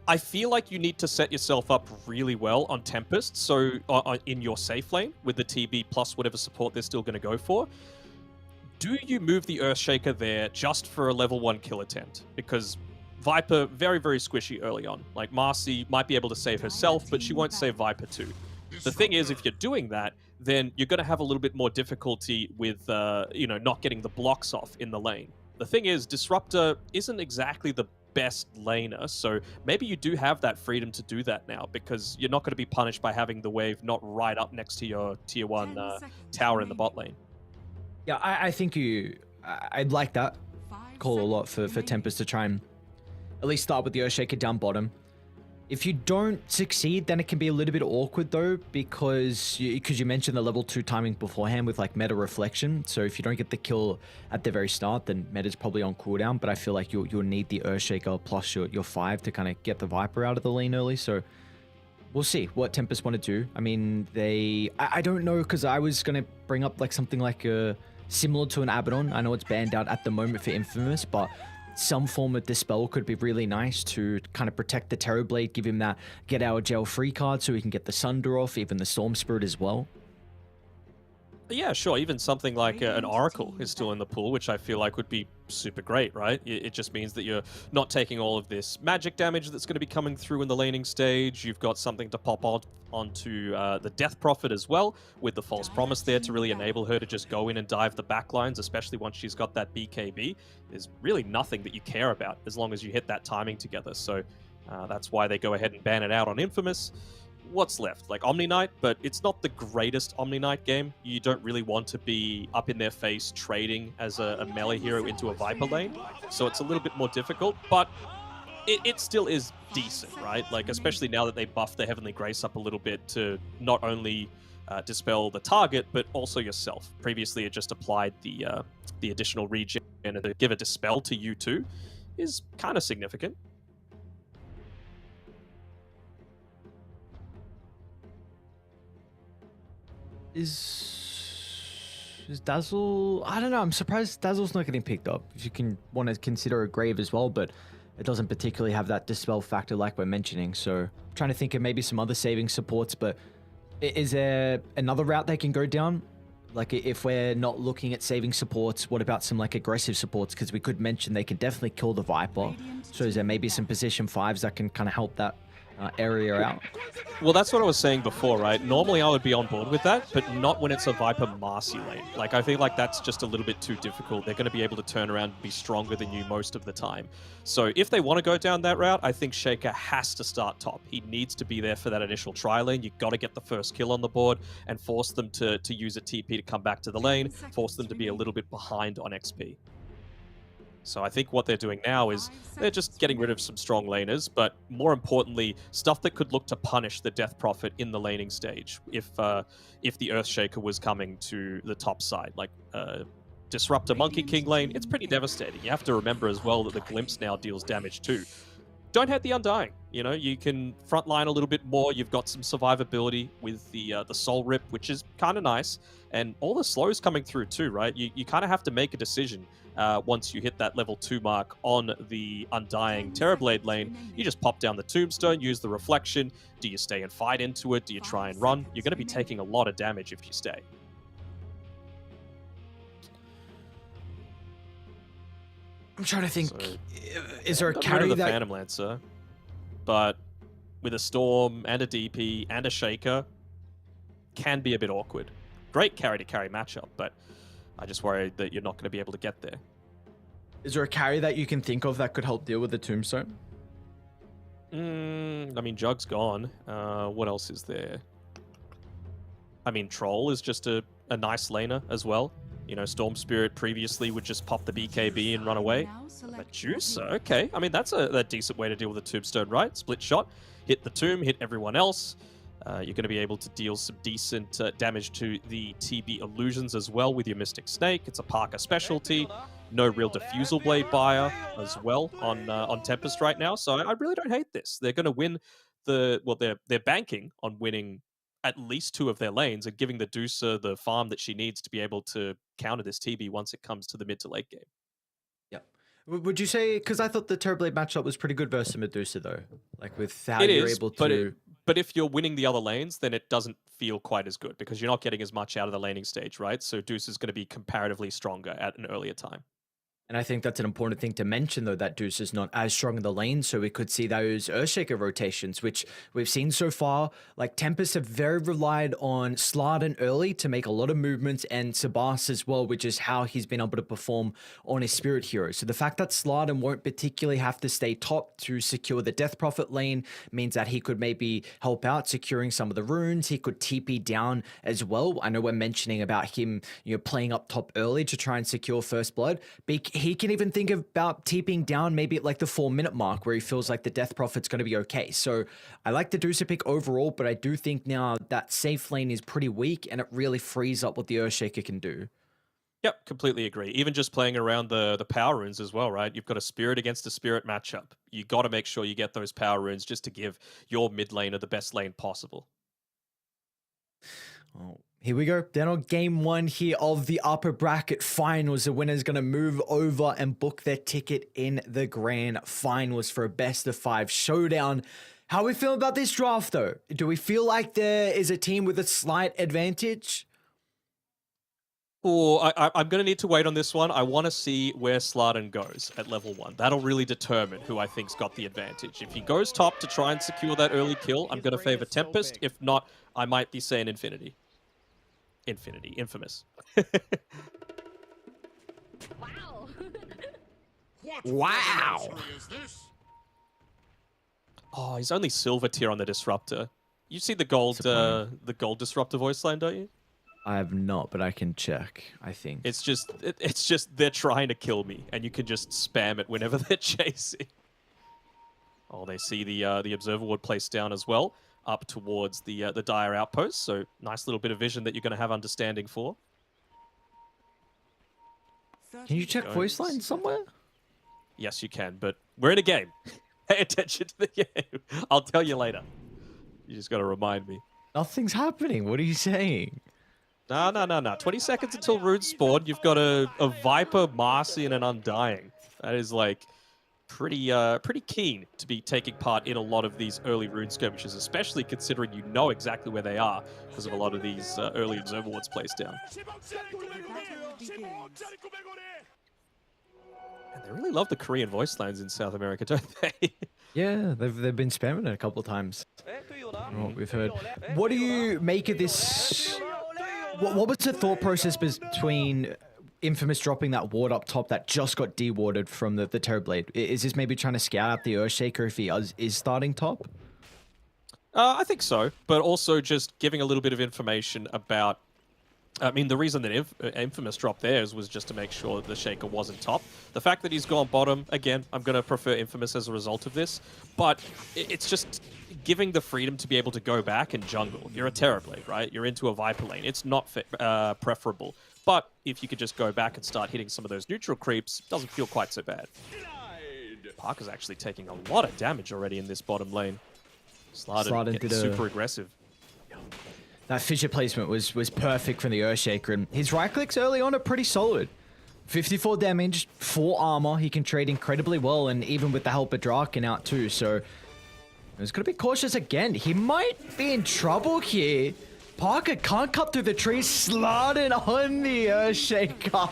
I feel like you need to set yourself up really well on Tempest, so in your safe lane with the TB plus whatever support they're still going to go for. Do you move the Earthshaker there just for a level 1 kill attempt? Because Viper, very, very squishy early on. Like, Marcy might be able to save herself, but she won't save Viper too. The thing is, if you're doing that, then you're going to have a little bit more difficulty with, not getting the blocks off in the lane. The thing is, Disruptor isn't exactly the best laner, so maybe you do have that freedom to do that now, because you're not going to be punished by having the wave not right up next to your tier 1 tower in the bot lane. Yeah, I think I'd like that call a lot for Tempest to try and at least start with the Earthshaker down bottom. If you don't succeed, then it can be a little bit awkward though, because you mentioned the level 2 timing beforehand with like meta reflection. So if you don't get the kill at the very start, then meta's probably on cooldown. But I feel like you'll need the Earthshaker plus your 5 to kind of get the Viper out of the lane early. So we'll see what Tempest want to do. I mean, I don't know, because I was going to bring up like something like similar to an Abaddon. I know it's banned out at the moment for Infamous, but some form of Dispel could be really nice to kind of protect the Terrorblade, give him that get out of jail free card so he can get the Sunder off, even the Storm Spirit as well. Yeah, sure. Even something like an Oracle is still in the pool, which I feel like would be super great, right? It just means that you're not taking all of this magic damage that's going to be coming through in the laning stage. You've got something to pop onto the Death Prophet as well, with the False Promise there to really enable her to just go in and dive the backlines, especially once she's got that BKB. There's really nothing that you care about as long as you hit that timing together. So that's why they go ahead and ban it out on Infamous. What's left? Like Omni Knight, but it's not the greatest Omni Knight game. You don't really want to be up in their face trading as a melee hero into a Viper lane, so it's a little bit more difficult, but it still is decent, right? Like, especially now that they buffed the Heavenly Grace up a little bit to not only dispel the target, but also yourself. Previously, it just applied the additional regen, and to give a dispel to you too is kind of significant. Is Dazzle? I don't know. I'm surprised Dazzle's not getting picked up. If you can want to consider a Grave as well, but it doesn't particularly have that dispel factor like we're mentioning. So I'm trying to think of maybe some other saving supports, but is there another route they can go down? Like, if we're not looking at saving supports, what about some like aggressive supports? Because we could mention they can definitely kill the Viper. So is there maybe some position 5s that can kind of help that area out? Well, that's what I was saying before, right? Normally I would be on board with that, but not when it's a Viper Marcy lane. Like, I feel like that's just a little bit too difficult. They're going to be able to turn around and be stronger than you most of the time. So if they want to go down that route, I think Shaker has to start top. He needs to be there for that initial try lane. You've got to get the first kill on the board and force them to use a TP to come back to the lane, force them to be a little bit behind on XP. So I think what they're doing now is they're just getting rid of some strong laners, but more importantly, stuff that could look to punish the Death Prophet in the laning stage if the Earthshaker was coming to the top side. Like Disruptor Monkey King lane, it's pretty devastating. You have to remember as well that the Glimpse now deals damage too. Don't hate the Undying. You know, you can frontline a little bit more. You've got some survivability with the Soul Rip, which is kind of nice. And all the slows coming through too, right? You kind of have to make a decision once you hit that level 2 mark on the Undying Terrorblade lane. You just pop down the Tombstone, use the Reflection. Do you stay and fight into it? Do you try and run? You're going to be taking a lot of damage if you stay. I'm trying to think. So, is there a got rid carry of the that... Phantom Lancer, but with a Storm and a DP and a Shaker, can be a bit awkward. Great carry-to-carry matchup, but I just worry that you're not going to be able to get there. Is there a carry that you can think of that could help deal with the Tombstone? I mean, Jug's gone. What else is there? I mean, Troll is just a nice laner as well. You know, Storm Spirit previously would just pop the BKB and run away. But Juicer, okay. I mean, that's a decent way to deal with the Tombstone, right? Split shot, hit the tomb, hit everyone else. You're going to be able to deal some decent damage to the TB Illusions as well with your Mystic Snake. It's a Parker specialty. No real Diffusal Blade buyer as well on Tempest right now. So I really don't hate this. They're going to win they're banking on winning at least 2 of their lanes and giving the Deucer the farm that she needs to be able to counter this TB once it comes to the mid to late game. Yep. Would you say, because I thought the Terrorblade matchup was pretty good versus Medusa though, like with how It you're is, able to... But if you're winning the other lanes, then it doesn't feel quite as good because you're not getting as much out of the laning stage, right? So Deuce is going to be comparatively stronger at an earlier time. And I think that's an important thing to mention, though, that Deuce is not as strong in the lane, so we could see those Earthshaker rotations, which we've seen so far. Like, Tempest have very relied on Slardin early to make a lot of movements, and Sabas as well, which is how he's been able to perform on his Spirit Hero. So the fact that Slardin won't particularly have to stay top to secure the Death Prophet lane means that he could maybe help out securing some of the runes. He could TP down as well. I know we're mentioning about him, playing up top early to try and secure First Blood, but he can even think about TPing down maybe at like the 4-minute mark where he feels like the Death Prophet's going to be okay. So I like the Deucer pick overall, but I do think now that safe lane is pretty weak and it really frees up what the Earthshaker can do. Yep, completely agree. Even just playing around the power runes as well, right? You've got a Spirit against a Spirit matchup. You got to make sure you get those power runes just to give your mid laner the best lane possible. Oh, here we go. Then on game 1 here of the upper bracket finals, the winner is going to move over and book their ticket in the grand finals for a best of 5 showdown. How are we feeling about this draft, though? Do we feel like there is a team with a slight advantage? Oh, I'm going to need to wait on this one. I want to see where Slardin goes at level 1. That'll really determine who I think's got the advantage. If he goes top to try and secure that early kill, I'm going to favor Tempest. If not, I might be saying Infinity. Infamous. Wow. Wow. Oh, he's only silver tier on the Disruptor. You see the gold Disruptor voice line, don't you? I have not, but I can check, I think. It's just they're trying to kill me, and you can just spam it whenever they're chasing. Oh, they see the Observer Ward placed down as well, up towards the Dire Outpost. So nice little bit of vision that you're going to have understanding for. Can you check voice line somewhere? Yes, you can, but we're in a game. Pay attention to the game. I'll tell you later. You just got to remind me. Nothing's happening. What are you saying? No. 20 seconds until runes spawn. You've got a Viper, Marcy, and an Undying. That is like pretty keen to be taking part in a lot of these early rune skirmishes, especially considering you know exactly where they are because of a lot of these early observer wards placed down. And they really love the Korean voice lines in South America, don't they? Yeah, they've been spamming it a couple of times. What we've heard. What do you make of this? What was the thought process between Infamous dropping that ward up top that just got dewarded from the Terrorblade? Is this maybe trying to scout out the Earthshaker if he is starting top? I think so, but also just giving a little bit of information about... I mean, the reason that Infamous dropped theirs was just to make sure the Shaker wasn't top. The fact that he's gone bottom, again, I'm going to prefer Infamous as a result of this, but it's just giving the freedom to be able to go back and jungle. You're a Terrorblade, right? You're into a Viper lane. It's not preferable. But if you could just go back and start hitting some of those neutral creeps, it doesn't feel quite so bad. Parker's actually taking a lot of damage already in this bottom lane. Slardin did super aggressive. That fissure placement was perfect from the Earthshaker, and his right clicks early on are pretty solid. 54 damage, 4 armor. He can trade incredibly well, and even with the help of Draken out too, so he's going to be cautious again. He might be in trouble here. Parker can't cut through the trees. Slardin on the Earthshaker.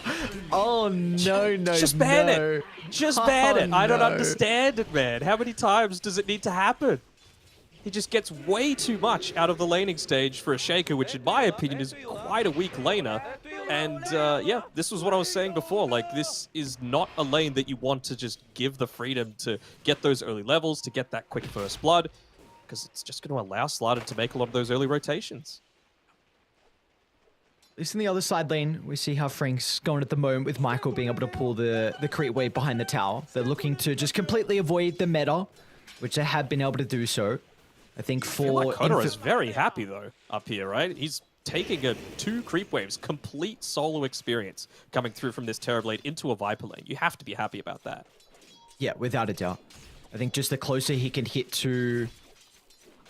Oh, no. Just ban it. Just ban it. I don't understand it, man. How many times does it need to happen? He just gets way too much out of the laning stage for a Shaker, which in my opinion is quite a weak laner. And yeah, this was what I was saying before. Like, this is not a lane that you want to just give the freedom to get those early levels, to get that quick first blood, because it's just going to allow Slardin to make a lot of those early rotations. At least in the other side lane, we see how Frank's going at the moment with Michael being able to pull the creep wave behind the tower. They're looking to just completely avoid the meta, which they have been able to do so. I think for... Kodera is very happy, though, up here, right? He's taking 2 creep waves, complete solo experience coming through from this Terrorblade into a Viper lane. You have to be happy about that. Yeah, without a doubt. I think just the closer he can hit to...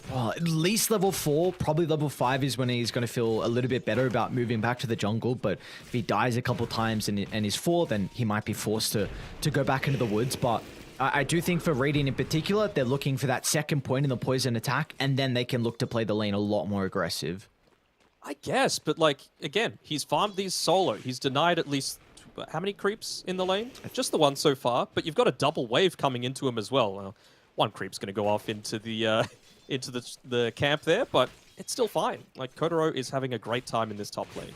Well, at least level 4, probably level 5 is when he's going to feel a little bit better about moving back to the jungle. But if he dies a couple times and is 4, then he might be forced to go back into the woods. But I do think for Radiant in particular, they're looking for that second point in the poison attack, and then they can look to play the lane a lot more aggressive. I guess, but like, again, he's farmed these solo. He's denied at least how many creeps in the lane? Just the one so far, but you've got a double wave coming into him as well. Well, one creep's going to go off into the into the camp there, but it's still fine. Like, Kotaro is having a great time in this top lane.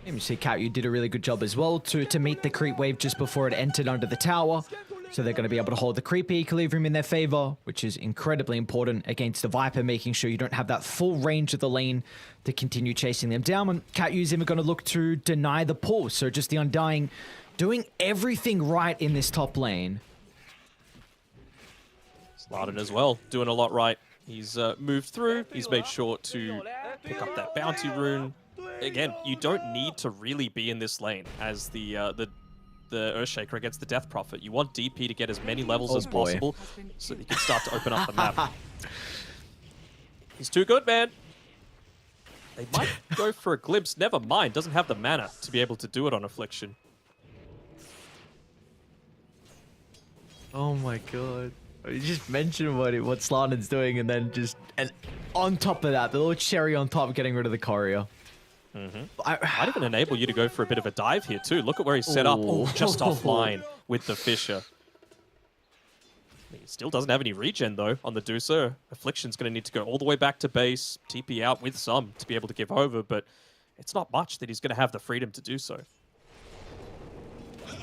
You see Katyu did a really good job as well to meet the creep wave just before it entered under the tower. So they're going to be able to hold the creep equilibrium in their favor, which is incredibly important against the Viper, making sure you don't have that full range of the lane to continue chasing them down. And Katyu's even going to look to deny the pull. So just the Undying doing everything right in this top lane. Slardin as well, doing a lot right. He's moved through. He's made sure to pick up that bounty rune. Again, you don't need to really be in this lane as the Earthshaker against the Death Prophet. You want DP to get as many levels as possible so that you can start to open up the map. He's too good, man. They might go for a glimpse. Never mind. Doesn't have the mana to be able to do it on Affliction. Oh my god. You just mentioned what Slardin's doing, and then and on top of that, the little cherry on top, getting rid of the courier. Might even enable you to go for a bit of a dive here too. Look at where he's set up, just offline with the Fissure. He still doesn't have any regen though on the Deucer. Affliction's going to need to go all the way back to base, TP out with some to be able to give over, but it's not much that he's going to have the freedom to do so.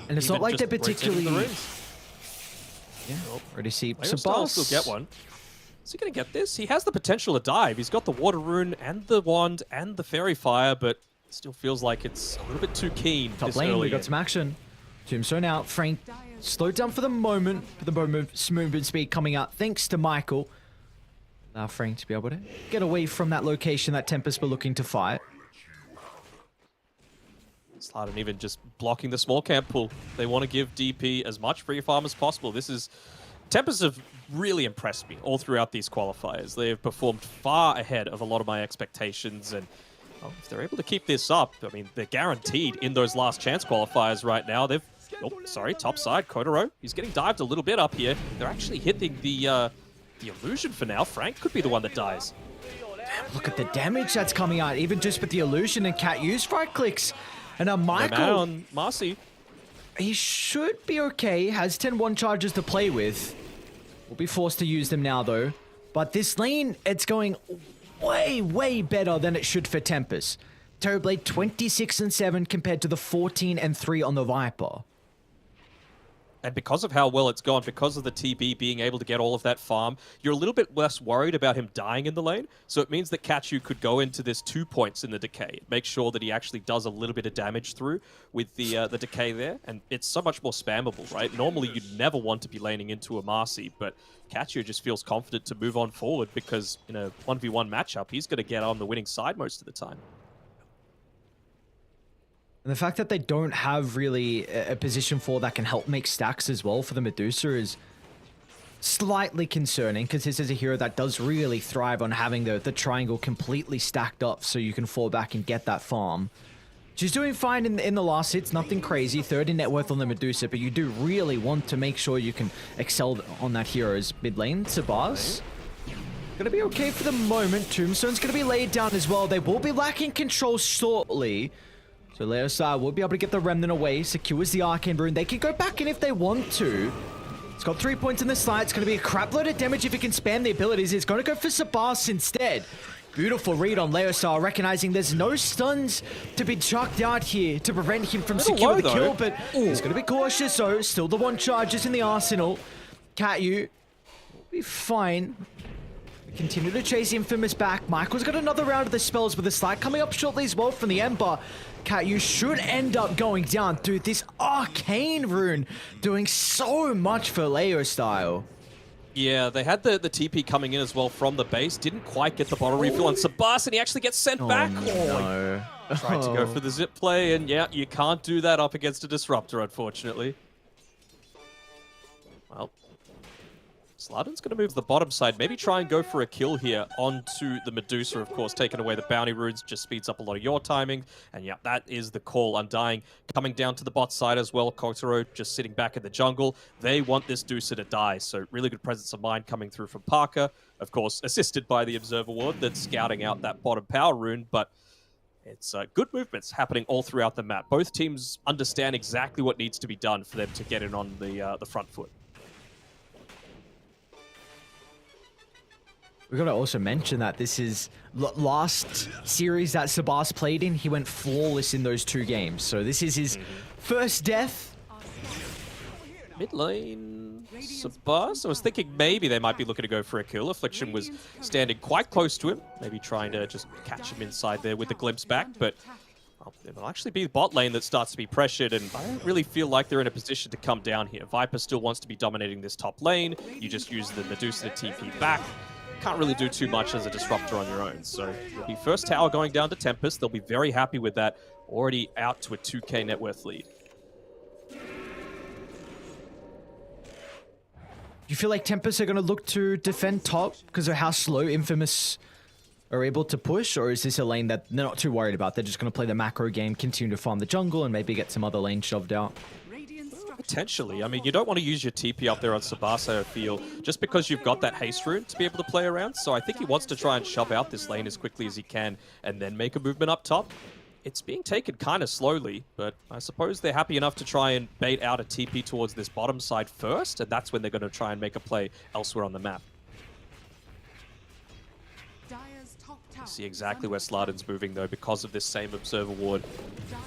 And it's Even not like just they're particularly... rotating the runes. Yeah, already see I'll still get one. Is he going to get this? He has the potential to dive. He's got the Water Rune and the Wand and the Fairy Fire, but still feels like it's a little bit too keen. Top lane, we got some action. Tombstone out. Frank slowed down for the moment. Movement speed coming out thanks to Michael. Now Frank to be able to get away from that location that Tempest were looking to fight. Slardin even just blocking the small camp pull. They want to give DP as much free farm as possible. Tempest have really impressed me all throughout these qualifiers. They have performed far ahead of a lot of my expectations, and if they're able to keep this up, I mean, they're guaranteed in those last chance qualifiers right now. Top side, Kotaro. He's getting dived a little bit up here. They're actually hitting the illusion for now. Frank could be the one that dies. Damn, look at the damage that's coming out, even just with the illusion and Katyu's right clicks. And now Michael on Marcy. He should be okay. Has 10-1 charges to play with. Will be forced to use them now, though. But this lane, it's going way, way better than it should for Tempest. Terrorblade 26-7 compared to the 14-3 on the Viper. And because of how well it's gone, because of the TB being able to get all of that farm, you're a little bit less worried about him dying in the lane. So it means that Katyu could go into this 2 points in the decay. Make sure that he actually does a little bit of damage through with the decay there. And it's so much more spammable, right? Normally, you'd never want to be laning into a Marcy, but Katyu just feels confident to move on forward because in a 1v1 matchup, he's going to get on the winning side most of the time. And the fact that they don't have really a position for that can help make stacks as well for the Medusa is slightly concerning, because this is a hero that does really thrive on having the triangle completely stacked up so you can fall back and get that farm. She's doing fine in the last hits, nothing crazy, 3rd in net worth on the Medusa, but you do really want to make sure you can excel on that hero's mid lane. Sabaz gonna be okay for the moment. Tombstone's gonna be laid down as well. They will be lacking control shortly. So Leosar will be able to get the Remnant away, secures the Arcane Rune. They can go back in if they want to. It's got 3 points in the slide. It's going to be a crap load of damage if he can spam the abilities. It's going to go for Sabas instead. Beautiful read on Leosar, recognizing there's no stuns to be chucked out here to prevent him from securing the kill, but he's going to be cautious. So still the 1 charges in the arsenal. Katyu will be fine. Continue to chase Infamous back. Michael's got another round of the spells with the slide coming up shortly as well from the Ember. Katyu should end up going down. Dude, this Arcane Rune doing so much for Leo style. Yeah, they had the TP coming in as well from the base. Didn't quite get the bottle refill on Sabas, and he actually gets sent back. No. Tried to go for the zip play, and yeah, you can't do that up against a Disruptor, unfortunately. Well, Slardin's going to move to the bottom side. Maybe try and go for a kill here onto the Medusa, of course. Taking away the bounty runes just speeds up a lot of your timing. And yeah, that is the call. Undying coming down to the bot side as well. Kotaro just sitting back in the jungle. They want this Deucer to die. So really good presence of mind coming through from Parker. Of course, assisted by the Observer Ward that's scouting out that bottom power rune. But It's good movements happening all throughout the map. Both teams understand exactly what needs to be done for them to get in on the front foot. We've got to also mention that this is last series that Sabas played in. He went flawless in those 2 games. So this is his first death. Mid lane, Sabas. I was thinking maybe they might be looking to go for a kill. Affliction was standing quite close to him, maybe trying to just catch him inside there with the glimpse back, but it'll actually be the bot lane that starts to be pressured, and I don't really feel like they're in a position to come down here. Viper still wants to be dominating this top lane. You just use the Medusa to TP back. Can't really do too much as a disruptor on your own. So it'll be first tower going down to Tempest. They'll be very happy with that. Already out to a 2k net worth lead. Do you feel like Tempest are going to look to defend top because of how slow Infamous are able to push? Or is this a lane that they're not too worried about? They're just going to play the macro game, continue to farm the jungle, and maybe get some other lane shoved out? Potentially. I mean, you don't want to use your TP up there on Sabasa, I feel, just because you've got that haste rune to be able to play around. So I think he wants to try and shove out this lane as quickly as he can and then make a movement up top. It's being taken kind of slowly, but I suppose they're happy enough to try and bait out a TP towards this bottom side first, and that's when they're going to try and make a play elsewhere on the map. See exactly where Slardin's moving though, because of this same observer ward,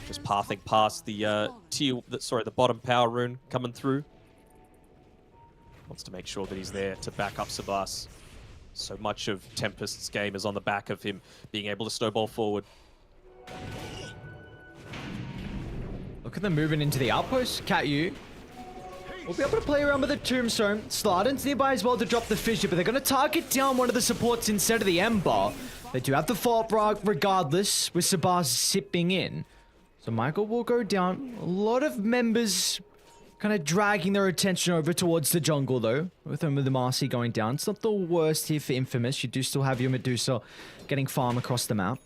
just pathing past the the bottom power rune coming through. Wants to make sure that he's there to back up Sabas. So much of Tempest's game is on the back of him being able to snowball forward. Look at them moving into the outpost. Cat-U will be able to play around with the Tombstone. Slardin's nearby as well to drop the fissure, but they're going to target down one of the supports instead of the Ember. They do have the fault regardless, with Sabas sipping in. So Michael will go down. A lot of members kind of dragging their attention over towards the jungle though, with the Marcy going down. It's not the worst here for Infamous. You do still have your Medusa getting farm across the map.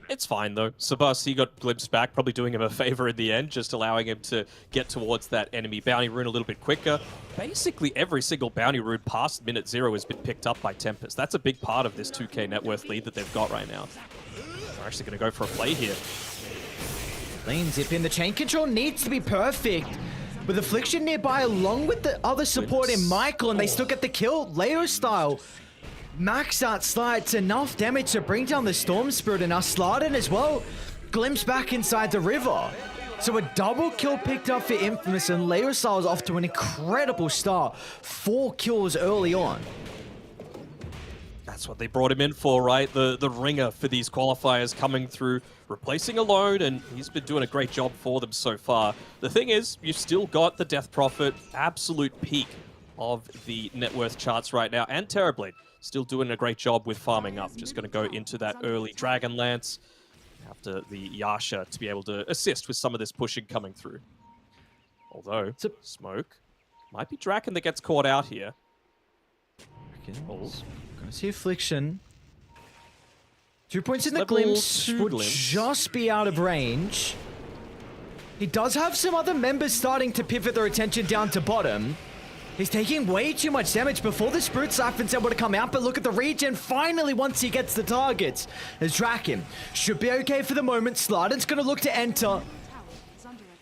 It's fine though. Sabas, he got glimpsed back, probably doing him a favor in the end, just allowing him to get towards that enemy bounty rune a little bit quicker. Basically every single bounty rune past minute 0 has been picked up by Tempest. That's a big part of this 2k net worth lead that they've got right now. They're actually going to go for a play here. Lane zip in. The chain control needs to be perfect. With Affliction nearby along with the other support in Michael, and they still get the kill. Leo style. Max out slides enough damage to bring down the Storm Spirit, and now Slardin as well. Glimpse back inside the river. So a double kill picked up for Infamous, and Leo Styles off to an incredible start. 4 kills early on. That's what they brought him in for, right? The ringer for these qualifiers coming through, replacing Alone, and he's been doing a great job for them so far. The thing is, you've still got the Death Prophet, absolute peak of the net worth charts right now, and Terrorblade still doing a great job with farming up. Just going to go into that early Dragon Lance after the Yasha to be able to assist with some of this pushing coming through. Although, Smoke might be Draken that gets caught out here. Gonna see Affliction. 2 points in the glimpse would just be out of range. He does have some other members starting to pivot their attention down to bottom. He's taking way too much damage before the Spirit Siphon's able to come out, but look at the regen finally once he gets the targets. As Draken should be okay for the moment. Slardin's going to look to enter,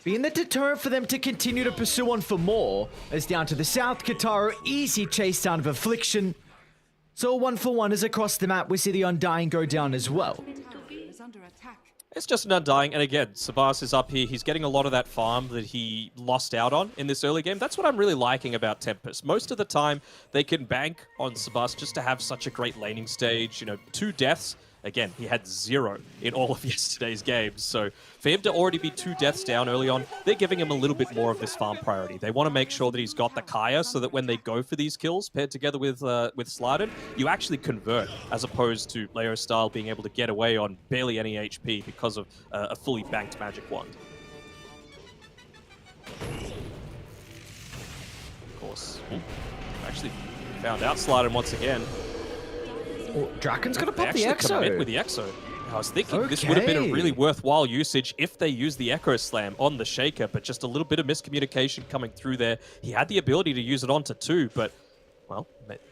being the deterrent for them to continue to pursue on for more. As down to the south, Kataro, easy chase down of Affliction. So 1-for-1 is across the map. We see the Undying go down as well. It's just an Undying, and again, Sabas is up here. He's getting a lot of that farm that he lost out on in this early game. That's what I'm really liking about Tempest. Most of the time, they can bank on Sabas just to have such a great laning stage. You know, 2 deaths. Again, he had 0 in all of yesterday's games. So for him to already be 2 deaths down early on, they're giving him a little bit more of this farm priority. They want to make sure that he's got the Kaya so that when they go for these kills, paired together with Slardin, you actually convert, as opposed to Leo style being able to get away on barely any HP because of a fully banked magic wand. Of course. Actually found out Slardin once again. Oh, Draken's gonna pop the Exo. Come in with the Exo. I was thinking this would have been a really worthwhile usage if they used the Echo Slam on the Shaker, but just a little bit of miscommunication coming through there. He had the ability to use it onto 2, but, well,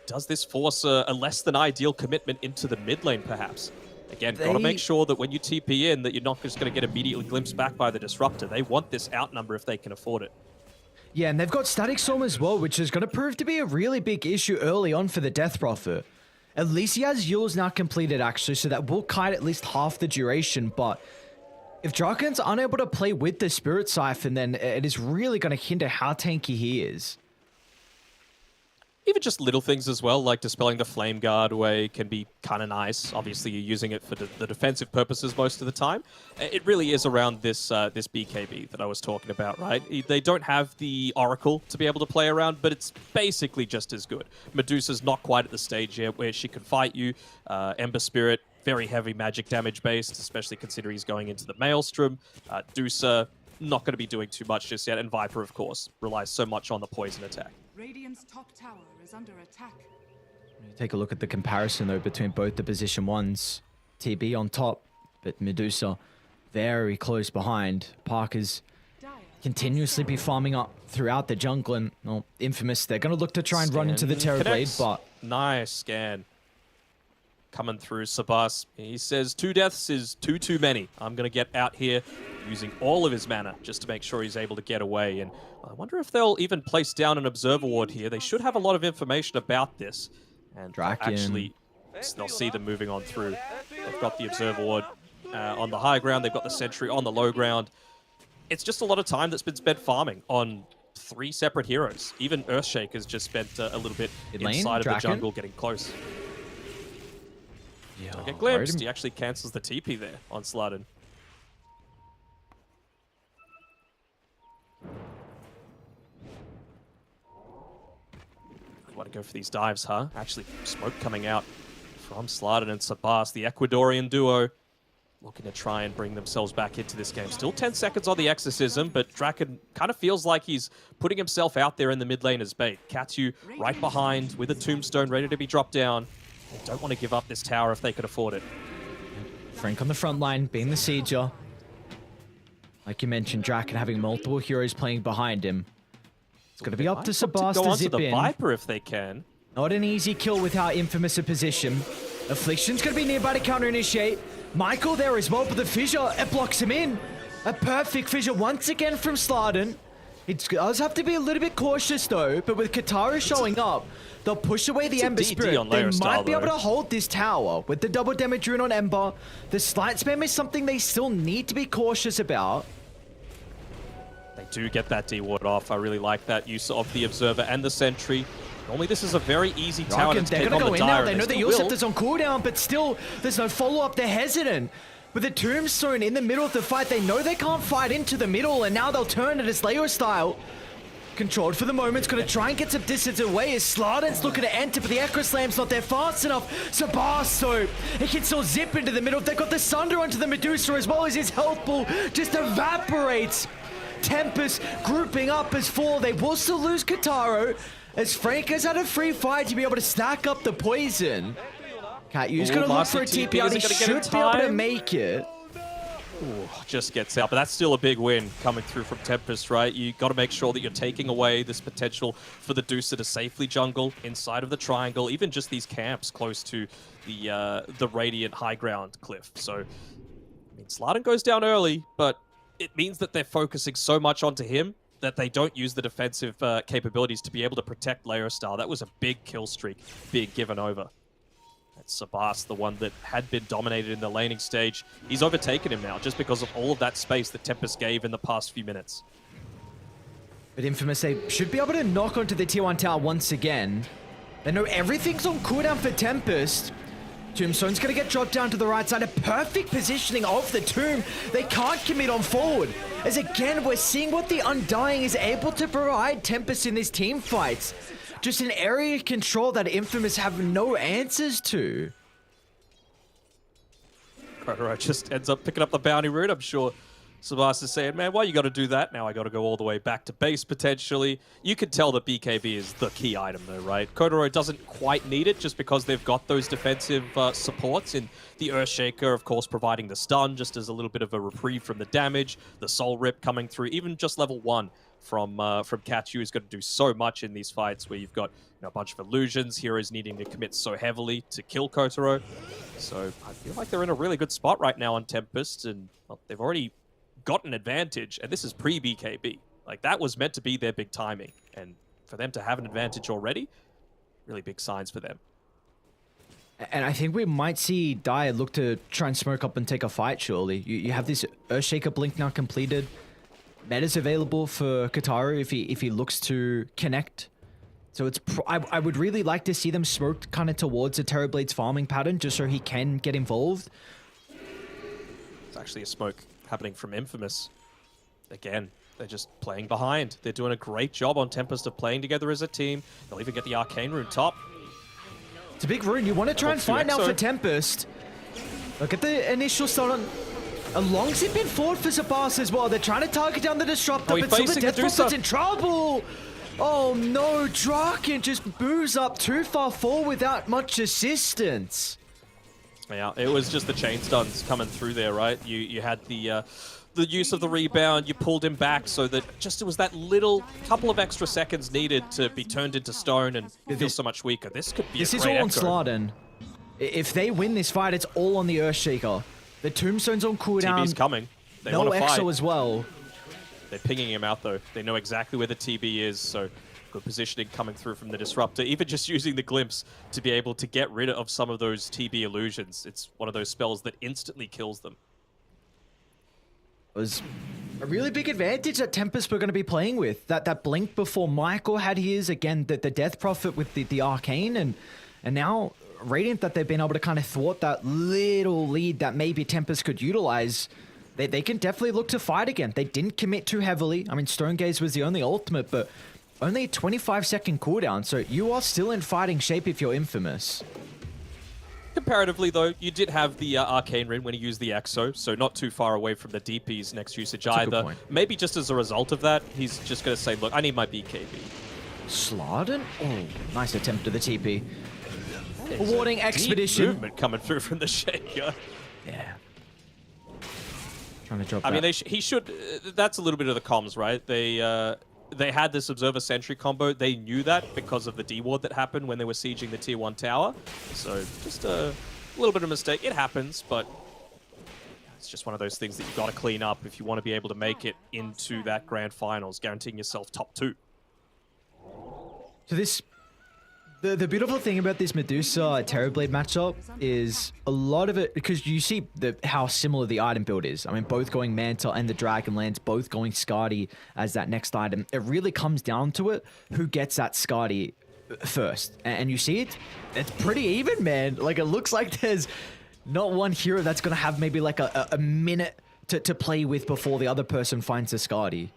does this force a less than ideal commitment into the mid lane, perhaps? Again, got to make sure that when you TP in, that you're not just going to get immediately glimpsed back by the Disruptor. They want this outnumber if they can afford it. Yeah, and they've got Static Storm as well, which is going to prove to be a really big issue early on for the Death Prophet. At least he has Yule's now completed, actually, so that will kite at least half the duration, but if Draken's unable to play with the Spirit Siphon, then it is really going to hinder how tanky he is. Even just little things as well, like dispelling the Flame Guard away can be kind of nice. Obviously, you're using it for the defensive purposes most of the time. It really is around this this BKB that I was talking about, right? They don't have the Oracle to be able to play around, but it's basically just as good. Medusa's not quite at the stage yet where she can fight you. Ember Spirit, very heavy magic damage based, especially considering he's going into the Maelstrom. Dusa, not going to be doing too much just yet. And Viper, of course, relies so much on the poison attack. Radiant's top tower is under attack. Take a look at the comparison, though, between both the position ones. TB on top, but Medusa very close behind. Parker's continuously be farming up throughout the jungle, and well, Infamous, they're going to look to try and run into the Terrorblade, but... Nice scan. Coming through, Sabas. He says 2 deaths is too many. I'm going to get out here using all of his mana just to make sure he's able to get away. And I wonder if they'll even place down an Observer Ward here. They should have a lot of information about this. And actually, they'll see them moving on through. They've got the Observer Ward on the high ground. They've got the Sentry on the low ground. It's just a lot of time that's been spent farming on 3 separate heroes. Even Earthshaker's just spent a little bit inside of the jungle getting close. Don't get glimpsed. He actually cancels the TP there on Sladden. Want to go for these dives, huh? Actually, smoke coming out from Sladden and Sabas, the Ecuadorian duo, looking to try and bring themselves back into this game. Still 10 seconds on the Exorcism, but Draken kind of feels like he's putting himself out there in the mid lane as bait. Katsu right behind with a Tombstone ready to be dropped down. They don't want to give up this tower if they could afford it. Frank on the front line, being the sieger. Like you mentioned, Draken having multiple heroes playing behind him. It's going to be up to Sabas to zip in. Viper if they can. Not an easy kill with how Infamous a position. Affliction's going to be nearby to counter-initiate. Michael there as well, but the fissure, it blocks him in. A perfect fissure once again from Sladden. It does have to be a little bit cautious though, but with Katara showing up, they'll push away the Ember Spirit. They might be able to hold this tower with the double damage rune on Ember. The slight spam is something they still need to be cautious about. They do get that D-ward off. I really like that use of the Observer and the Sentry. Normally this is a very easy tower to take on the Dire. They know that Yosef on cooldown, but still there's no follow-up. They're hesitant. With the Tombstone in the middle of the fight, they know they can't fight into the middle, and now they'll turn it as Leo style. Controlled for the moment, it's going to try and get some distance away as Sladden's looking to enter, but the Echo Slam's not there fast enough. Sabas, so he can still zip into the middle. They've got the Sunder onto the Medusa as well as his health pool just evaporates. Tempest grouping up as 4. They will still lose Kataro as Frank has had a free fight to be able to stack up the poison. Katyu's going to look for a TP, and he should be able to make it. Ooh, just gets out, but that's still a big win coming through from Tempest, right? You got to make sure that you're taking away this potential for the Dusa to safely jungle inside of the triangle, even just these camps close to the Radiant high ground cliff. So, I mean, Sladden goes down early, but it means that they're focusing so much onto him that they don't use the defensive capabilities to be able to protect Leo style. That was a big kill streak being given over. That's Sabas, the one that had been dominated in the laning stage. He's overtaken him now just because of all of that space that Tempest gave in the past few minutes. But Infamous, they should be able to knock onto the tier 1 tower once again. They know everything's on cooldown for Tempest. Tombstone's going to get dropped down to the right side. A perfect positioning of the Tomb. They can't commit on forward. As again, we're seeing what the Undying is able to provide Tempest in these team fights. Just an area of control that Infamous have no answers to. Kotaro just ends up picking up the bounty rune. I'm sure Sabas is saying, man, why you got to do that? Now I got to go all the way back to base, potentially. You can tell that BKB is the key item, though, right? Kotaro doesn't quite need it just because they've got those defensive supports in the Earthshaker, of course, providing the stun just as a little bit of a reprieve from the damage, the Soul Rip coming through, even just level 1 from Kachu is going to do so much in these fights where you've got a bunch of illusions, heroes needing to commit so heavily to kill Kotaro. So I feel like they're in a really good spot right now on Tempest, and well, they've already got an advantage, and this is pre-BKB. Like, that was meant to be their big timing, and for them to have an advantage already, really big signs for them. And I think we might see Dire look to try and smoke up and take a fight, surely. You have this Earthshaker blink now completed. Meta's available for Kataru if he looks to connect. So it's I would really like to see them smoked kind of towards a Terrorblade's farming pattern just so he can get involved. It's actually a smoke happening from Infamous. Again, they're just playing behind. They're doing a great job on Tempest of playing together as a team. They'll even get the Arcane Rune top. It's a big rune. You want to try and find out for Tempest. Look at the initial start on... A long zip in forward for Zabas as well. They're trying to target down the Disruptor, but still the Death Prophet's in trouble. Oh no, Draken just moves up too far forward without much assistance. Yeah, it was just the chain stuns coming through there, right? You had the use of the rebound, you pulled him back so that just it was that little couple of extra seconds needed to be turned into stone and feel so much weaker. This could be This is all on Slardin. If they win this fight, it's all on the Earthshaker. The Tombstone's on cooldown. TB's coming. They no want to fight. EXO as well. They're pinging him out though. They know exactly where the TB is, so good positioning coming through from the Disruptor. Even just using the Glimpse to be able to get rid of some of those TB illusions. It's one of those spells that instantly kills them. It was a really big advantage that Tempest were going to be playing with. That blink before Michael had his, again, the Death Prophet with the Arcane, and now Radiant that they've been able to kind of thwart that little lead that maybe Tempest could utilize. They can definitely look to fight again. They didn't commit too heavily. I mean, Stone Gaze was the only ultimate, but only a 25-second cooldown, so you are still in fighting shape if you're Infamous. Comparatively, though, you did have the Arcane Ring when he used the Exo, so not too far away from the DP's next usage either. Maybe just as a result of that, he's just going to say, look, I need my BKB. Slardin? Oh, nice attempt to the TP. Awarding Expedition. Movement coming through from the Shaker. Yeah. Trying to drop I that. mean, he should... that's a little bit of the comms, right? They had this Observer Sentry combo. They knew that because of the D-Ward that happened when they were sieging the Tier 1 tower. So just a little bit of a mistake. It happens, but it's just one of those things that you've got to clean up if you want to be able to make it into that Grand Finals, guaranteeing yourself top 2. So this... The beautiful thing about this Medusa Terrorblade matchup is a lot of it, because you see how similar the item build is. I mean, both going Mantle and the Dragonlance, both going Skadi as that next item. It really comes down to it, who gets that Skadi first. And you see it, it's pretty even, man. Like, it looks like there's not one hero that's going to have maybe like a minute to play with before the other person finds a Skadi.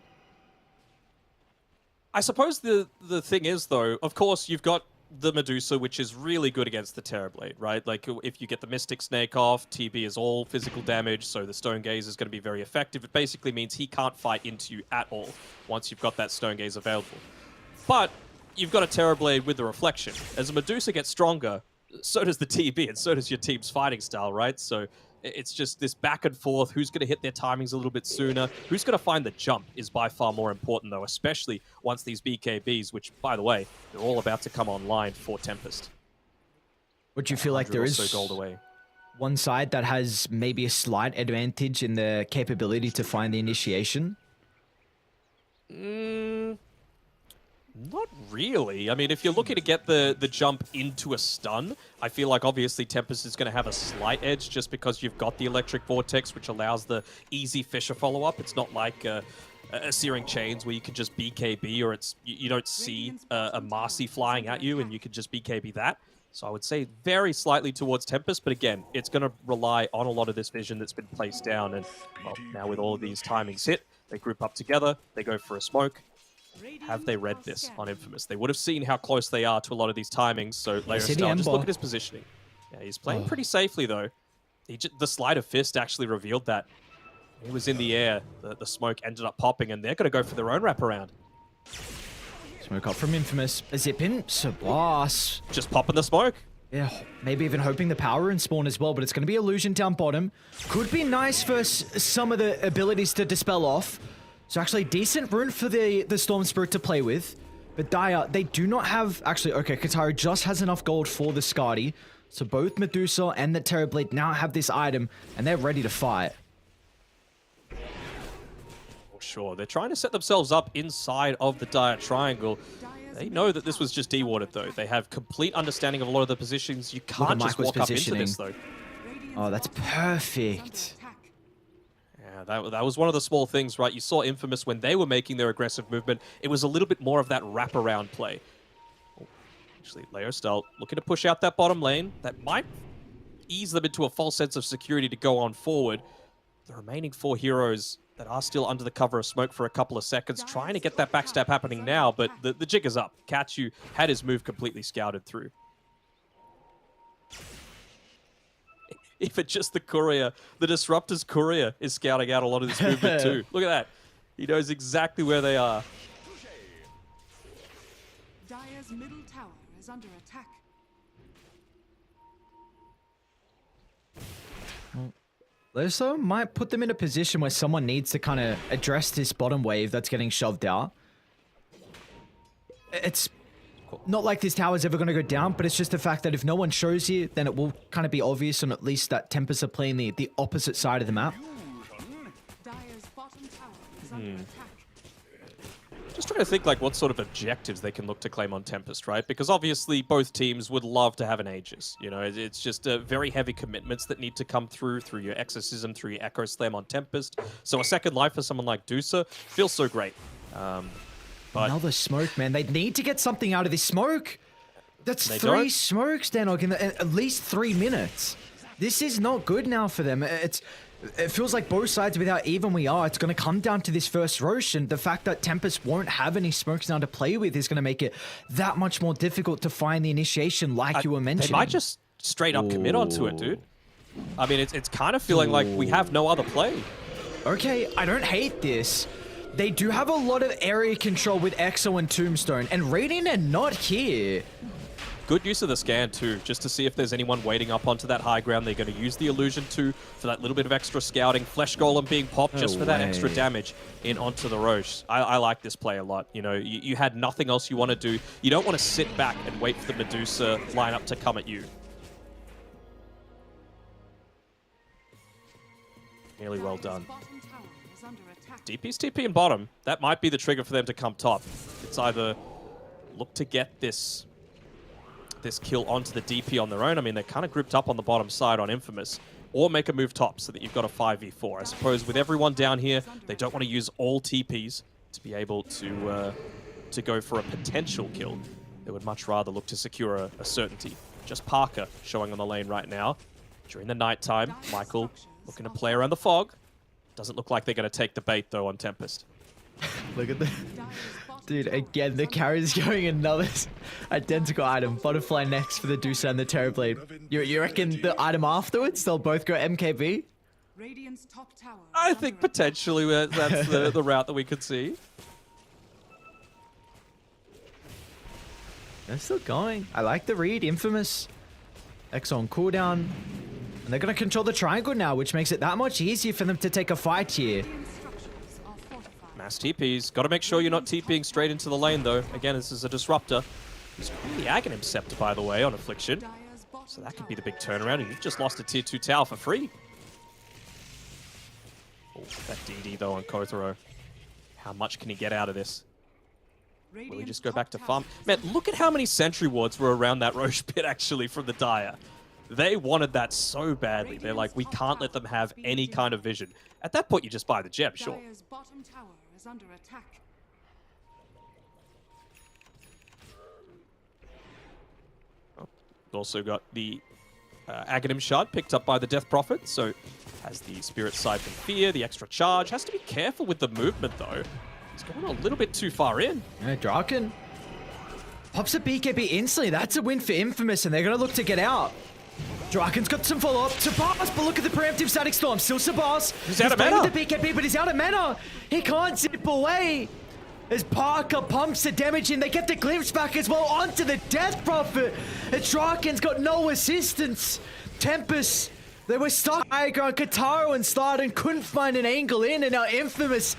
I suppose the thing is, though, of course, you've got the Medusa, which is really good against the Terrorblade, right? Like, if you get the Mystic Snake off, TB is all physical damage, so the Stone Gaze is going to be very effective. It basically means he can't fight into you at all once you've got that Stone Gaze available. But you've got a Terrorblade with the Reflection. As a Medusa gets stronger, so does the TB, and so does your team's fighting style, right? So it's just this back and forth. Who's going to hit their timings a little bit sooner? Who's going to find the jump is by far more important, though, especially once these BKBs, which, by the way, they're all about to come online for Tempest. Would you feel like there is gold away. one side that has maybe a slight advantage in the capability to find the initiation? Not really. I mean, if you're looking to get the jump into a stun, I feel like obviously Tempest is going to have a slight edge just because you've got the Electric Vortex, which allows the easy Fisher follow-up. It's not like a Searing Chains where you can just BKB, or you don't see a Marcy flying at you and you can just BKB that. So I would say very slightly towards Tempest, but again, it's going to rely on a lot of this vision that's been placed down. And well, now with all of these timings hit, they group up together, they go for a smoke. Have they read this on Infamous? They would have seen how close they are to a lot of these timings, so Leostar, just look at his positioning. Yeah, he's playing pretty safely, though. The Sleight of Fist actually revealed that. He was in the air, the smoke ended up popping, and they're going to go for their own wraparound. Smoke up from Infamous. A zip in, Sabas. Just popping the smoke. Yeah, maybe even hoping the power and spawn as well, but it's going to be Illusion down bottom. Could be nice for some of the abilities to dispel off. So actually decent rune for the Storm Spirit to play with. But Dire, they do not have... Actually, okay, Kataru just has enough gold for the Skadi. So both Medusa and the Terrorblade now have this item, and they're ready to fight. Sure, they're trying to set themselves up inside of the Dire Triangle. They know that this was just dewarded, though. They have complete understanding of a lot of the positions. You can't just walk up into this, though. Oh, that's perfect. Yeah, that was one of the small things, right? You saw Infamous when they were making their aggressive movement. It was a little bit more of that wraparound play. Oh, actually, Leo still looking to push out that bottom lane. That might ease them into a false sense of security to go on forward. The remaining 4 heroes that are still under the cover of smoke for a couple of seconds, trying to get that backstab happening now, but the jig is up. Kachu had his move completely scouted through. Even just the courier, the Disruptor's courier is scouting out a lot of this movement too. Look at that. He knows exactly where they are. Dire's middle tower is under attack. Leso might put them in a position where someone needs to kind of address this bottom wave that's getting shoved out. It's not like this tower's ever going to go down, but it's just the fact that if no one shows you, then it will kind of be obvious, and at least that Tempest are playing the opposite side of the map. Dire's bottom tower is under attack. Just trying to think like what sort of objectives they can look to claim on Tempest, right? Because obviously both teams would love to have an Aegis. You know, it's just very heavy commitments that need to come through your Exorcism, through your Echo Slam on Tempest. So a second life for someone like Dusa feels so great. But another smoke, man. They need to get something out of this smoke. That's 3 smokes, Danog, in at least 3 minutes. This is not good now for them. It feels like both sides, with how even we are, it's going to come down to this first Rosh, and the fact that Tempest won't have any smokes now to play with is going to make it that much more difficult to find the initiation, like you were mentioning. They might just straight up commit onto it, dude. I mean, it's kind of feeling like we have no other play. Okay, I don't hate this. They do have a lot of area control with Exo and Tombstone, and Radiant are not here. Good use of the scan too, just to see if there's anyone waiting up onto that high ground. They're going to use the illusion too for that little bit of extra scouting. Flesh Golem being popped just for that extra damage in onto the Roche. I like this play a lot. You know, you had nothing else you want to do. You don't want to sit back and wait for the Medusa lineup to come at you. Nearly well done. DP's TP in bottom. That might be the trigger for them to come top. It's either look to get this kill onto the DP on their own. I mean, they're kind of grouped up on the bottom side on Infamous, or make a move top so that you've got a 5v4. I suppose with everyone down here, they don't want to use all TPs to be able to go for a potential kill. They would much rather look to secure a certainty. Just Parker showing on the lane right now. During the nighttime, Michael looking to play around the fog. Doesn't look like they're going to take the bait, though, on Tempest. Look at the... Dude, again, the carry's going another identical item. Butterfly next for the Dusa and the Terrorblade. You reckon the item afterwards, they'll both go MKB? Radiant's top tower I think potentially that's the route that we could see. They're still going. I like the read. Infamous. Exo on cooldown. And they're going to control the triangle now, which makes it that much easier for them to take a fight here. Mass TPs. Got to make sure you're not TPing straight into the lane, though. Again, this is a disruptor. He's the Aghanim Scepter, by the way, on Affliction. So that could be the big turnaround, and you've just lost a tier 2 tower for free. Oh, that DD, though, on Kotharo. How much can he get out of this? Will he just go back to farm? Man, look at how many sentry wards were around that Roche pit, actually, from the Dire. They wanted that so badly. They're like, we can't let them have any kind of vision. At that point, you just buy the gem, sure. Dire's bottom tower is under attack. Also got the Aghanim Shard picked up by the Death Prophet, so has the Spirit Siphon Fear, the extra charge. Has to be careful with the movement, though. He's going a little bit too far in. Yeah, Draken pops a BKB instantly. That's a win for Infamous, and they're going to look to get out. Draken's got some follow-up. Sabas, but look at the preemptive Static Storm. Still Sabas. He's out of mana. With the BKB, but he's out of mana. He can't zip away. As Parker pumps the damage in, they get the glimpse back as well onto the Death Prophet. And Draken's got no assistance. Tempest, they were stuck high ground. Kataro and Slardon couldn't find an angle in, and now Infamous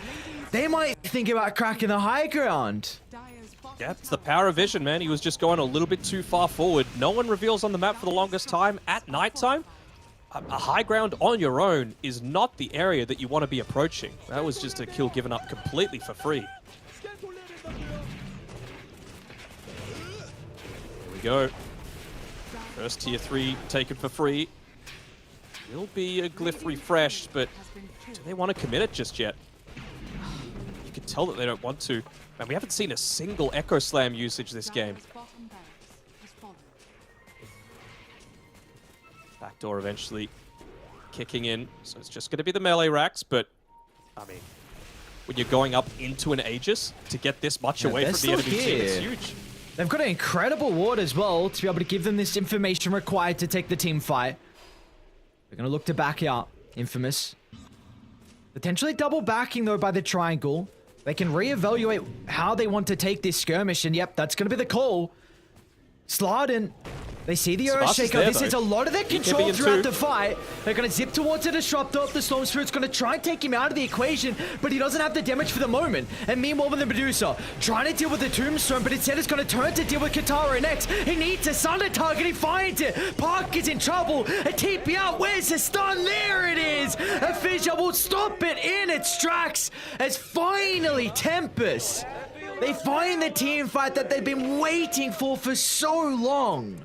They might think about cracking the high ground. Dire's bottom Yeah, it's the power of vision, man. He was just going a little bit too far forward. No one reveals on the map for the longest time. At nighttime, a high ground on your own is not the area that you want to be approaching. That was just a kill given up completely for free. Here we go. First tier 3 taken for free. Will be a glyph refreshed, but do they want to commit it just yet? You can tell that they don't want to. Man, we haven't seen a single Echo Slam usage this game. Dire's bottom barracks has fallen. Backdoor eventually kicking in, so it's just going to be the melee racks, but, I mean, when you're going up into an Aegis, to get this much away they're from the enemy still team, it's here. huge. They've got an incredible ward as well to be able to give them this information required to take the team fight. They're going to look to back out Infamous. Potentially double backing, though, by the triangle. They can reevaluate how they want to take this skirmish, and yep, that's going to be the call. Slardin, they see the Sabas is Earthshaker. there, This though. is a lot of their He can control be in throughout two. the fight. They're going to zip towards the Disruptor. The Storm Spirit's going to try and take him out of the equation, but he doesn't have the damage for the moment. And meanwhile, with the Medusa, trying to deal with the Tombstone, but instead it's going to turn to deal with Katara next. He needs a Sunder target. He finds it. Park is in trouble. A TP out. Where's the stun? There it is. A Fissure will stop it in its tracks as finally Tempest. They find the team fight that they've been waiting for so long.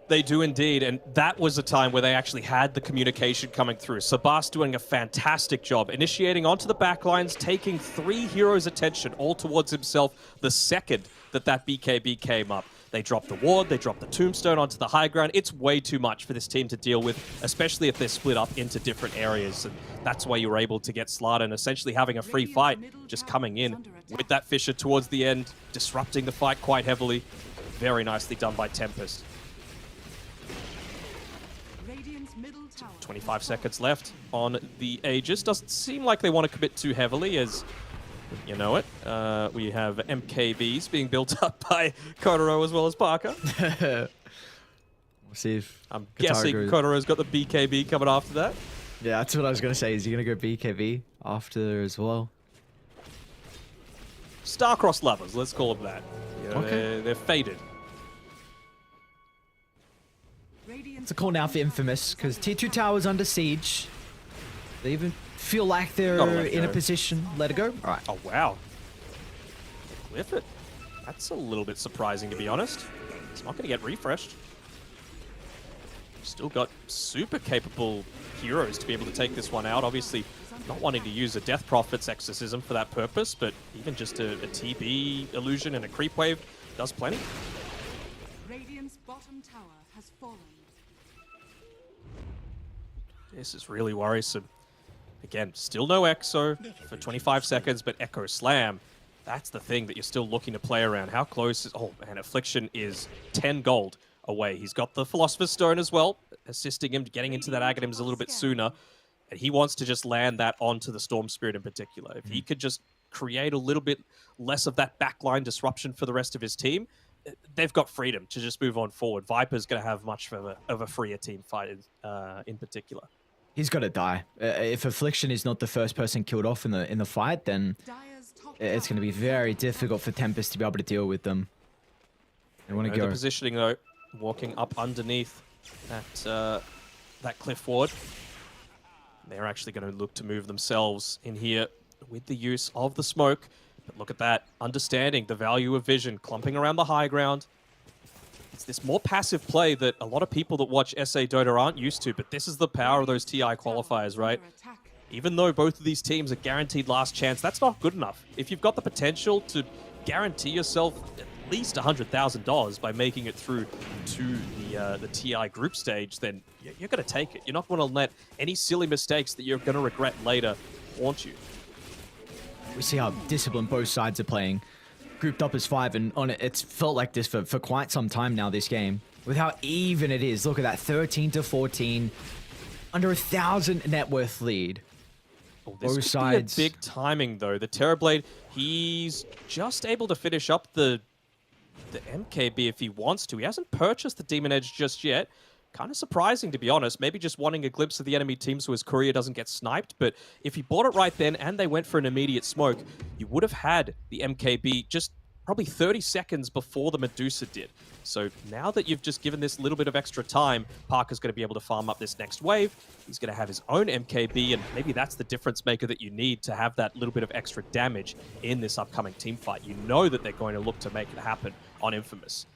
They do indeed, and that was a time where they actually had the communication coming through. Sabas doing a fantastic job, initiating onto the backlines, taking 3 heroes' attention all towards himself the second that BKB came up. They dropped the ward, they dropped the tombstone onto the high ground. It's way too much for this team to deal with, especially if they're split up into different areas. And that's why you were able to get Slardin essentially having a free fight, just coming in with that Fissure towards the end, disrupting the fight quite heavily. Very nicely done by Tempest. Radiant's middle tower 25 seconds left on the Aegis. Doesn't seem like they want to commit too heavily, as you know it. We have MKBs being built up by Kotaro as well as Parker. We'll see if I'm Katara guessing goes- Kotaro's got the BKB coming after that. Yeah, that's what I was going to say. Is he going to go BKB after as well? Star-crossed lovers, let's call them that. You know, Okay. they're faded. It's a call now for Infamous, because T2 Tower's under siege. They even feel like they're Gotta let it in a go. position. Let it go? All right. Oh, wow. Cliff it. That's a little bit surprising, to be honest. It's not going to get refreshed. Still got super capable heroes to be able to take this one out. Obviously, not wanting to use a Death Prophet's exorcism for that purpose, but even just a TB illusion and a creep wave does plenty. Radiant's bottom tower has fallen. This is really worrisome. Again, still no Exo for 25 seconds, but Echo Slam, that's the thing that you're still looking to play around. How close is... Oh, man, Affliction is 10 gold away. He's got the Philosopher's Stone as well, assisting him getting into that Aghanims a little bit sooner. And he wants to just land that onto the Storm Spirit in particular. If he could just create a little bit less of that backline disruption for the rest of his team, they've got freedom to just move on forward. Viper's going to have much of a freer team fight in particular. He's got to die. If Affliction is not the first person killed off in the fight, then Dire's top it's going to be tower very difficult for Tempest to be able to deal with them. They want to The go. positioning, though, walking up underneath that cliff ward. They're actually going to look to move themselves in here with the use of the smoke. But look at that, understanding the value of vision, clumping around the high ground. It's this more passive play that a lot of people that watch SA Dota aren't used to, but this is the power of those TI qualifiers, right? under attack. Even though both of these teams are guaranteed last chance, that's not good enough. If you've got the potential to guarantee yourself at least $100,000 by making it through to the TI group stage, then you're going to take it. You're not going to let any silly mistakes that you're going to regret later haunt you. We see how disciplined both sides are playing. Grouped up as 5, and on it, it's felt like this for quite some time now, this game. With how even it is. Look at that, 13-14. Under 1,000 net worth lead. Oh, this Both could sides. be a big timing, though. The Terrorblade, he's just able to finish up the MKB if he wants to. He hasn't purchased the Demon Edge just yet. Kind of surprising, to be honest. Maybe just wanting a glimpse of the enemy team so his courier doesn't get sniped. But if he bought it right then and they went for an immediate smoke, you would have had the MKB just probably 30 seconds before the Medusa did. So now that you've just given this little bit of extra time, Parker's going to be able to farm up this next wave. He's going to have his own MKB, and maybe that's the difference maker that you need to have that little bit of extra damage in this upcoming team fight. You know that they're going to look to make it happen on Infamous.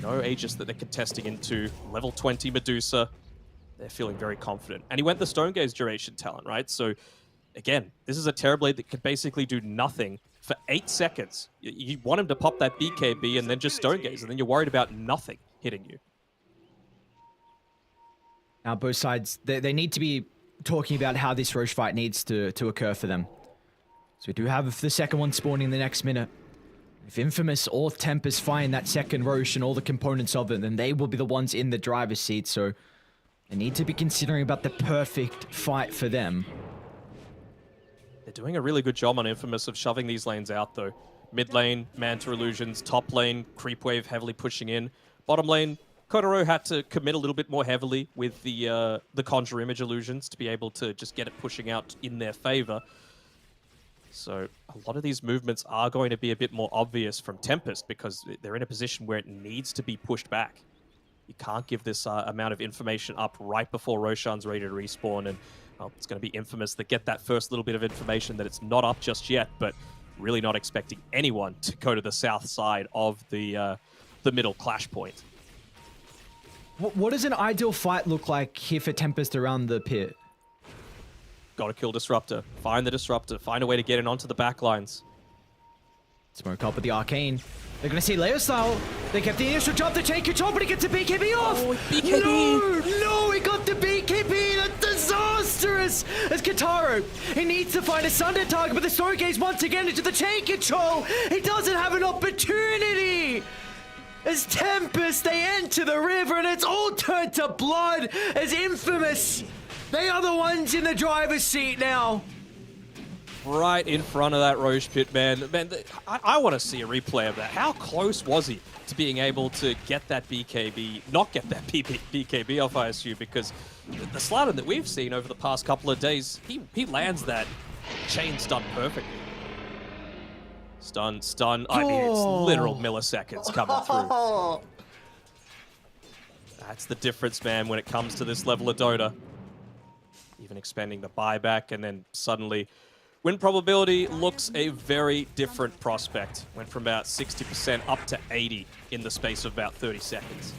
No Aegis that they're contesting into. Level 20 Medusa. They're feeling very confident. And he went the Stone Gaze duration talent, right? So, again, this is a Terrorblade that could basically do nothing for 8 seconds. You want him to pop that BKB and then just Stone Gaze, and then you're worried about nothing hitting you. Now, both sides, they need to be talking about how this Roche fight needs to occur for them. So we do have the second one spawning in the next minute. If Infamous or Tempest find that second Roche and all the components of it, then they will be the ones in the driver's seat. So they need to be considering about the perfect fight for them. They're doing a really good job on Infamous of shoving these lanes out, though. Mid lane, Manta Illusions. Top lane, Creep Wave heavily pushing in. Bottom lane, Kotaro had to commit a little bit more heavily with the Conjure Image Illusions to be able to just get it pushing out in their favor. So a lot of these movements are going to be a bit more obvious from Tempest because they're in a position where it needs to be pushed back. You can't give this amount of information up right before Roshan's ready to respawn, and well, it's going to be Infamous that get that first little bit of information that it's not up just yet, but really not expecting anyone to go to the south side of the middle clash point. What does an ideal fight look like here for Tempest around the pit? Gotta kill Disruptor. Find the Disruptor. Find a way to get in onto the back lines. Smoke up with the Arcane. They're going to see Leo style. They kept the initial jump to take control, but he gets a BKB off. Oh, BKB. No, he got the BKB. That's disastrous. As Kataro, he needs to find a Sunder target, but the Story Gaze once again into the chain control. He doesn't have an opportunity. As Tempest, they enter the river, and it's all turned to blood as Infamous. They are the ones in the driver's seat now. Right in front of that Roche pit, man. I want to see a replay of that. How close was he to being able to get that BKB, not get that BKB off, I assume, because the Sladden that we've seen over the past couple of days, he lands that chain stun perfectly. Stun. I mean, it's literal milliseconds coming through. That's the difference, man, when it comes to this level of Dota. Even expanding the buyback, and then suddenly win probability looks a very different prospect. Went from about 60% up to 80 in the space of about 30 seconds.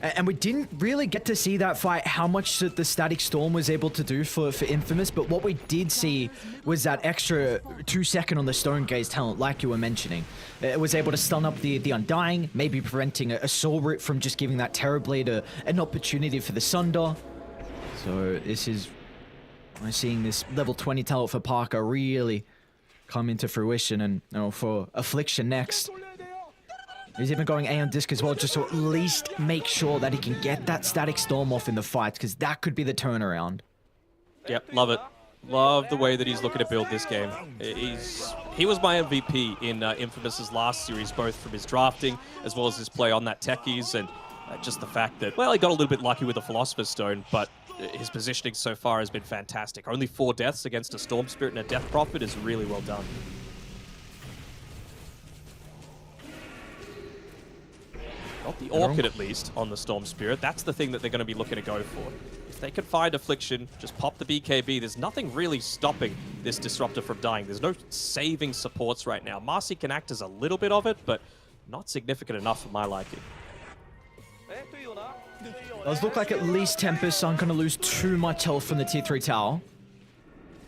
And we didn't really get to see that fight, how much the Static Storm was able to do for Infamous, but what we did see was that extra 2 second on the Stone Gaze talent, like you were mentioning. It was able to stun up the Undying, maybe preventing a Soul Root from just giving that Terrorblade an opportunity for the Sunder. So this is, I'm seeing this level 20 talent for Parker really come into fruition, and for Affliction next. He's even going A on disc as well, just to at least make sure that he can get that Static Storm off in the fights, because that could be the turnaround. Yep, love it. Love the way that he's looking to build this game. He was my MVP in Infamous's last series, both from his drafting as well as his play on that Techies, and just the fact that, well, he got a little bit lucky with the Philosopher's Stone, but his positioning so far has been fantastic. Only 4 deaths against a Storm Spirit and a Death Prophet is really well done. Got the Orchid, at least, on the Storm Spirit. That's the thing that they're going to be looking to go for. If they can find Affliction, just pop the BKB, there's nothing really stopping this Disruptor from dying. There's no saving supports right now. Marcy can act as a little bit of it, but not significant enough for my liking. Does look like at least Tempest aren't going to lose too much health from the tier 3 tower.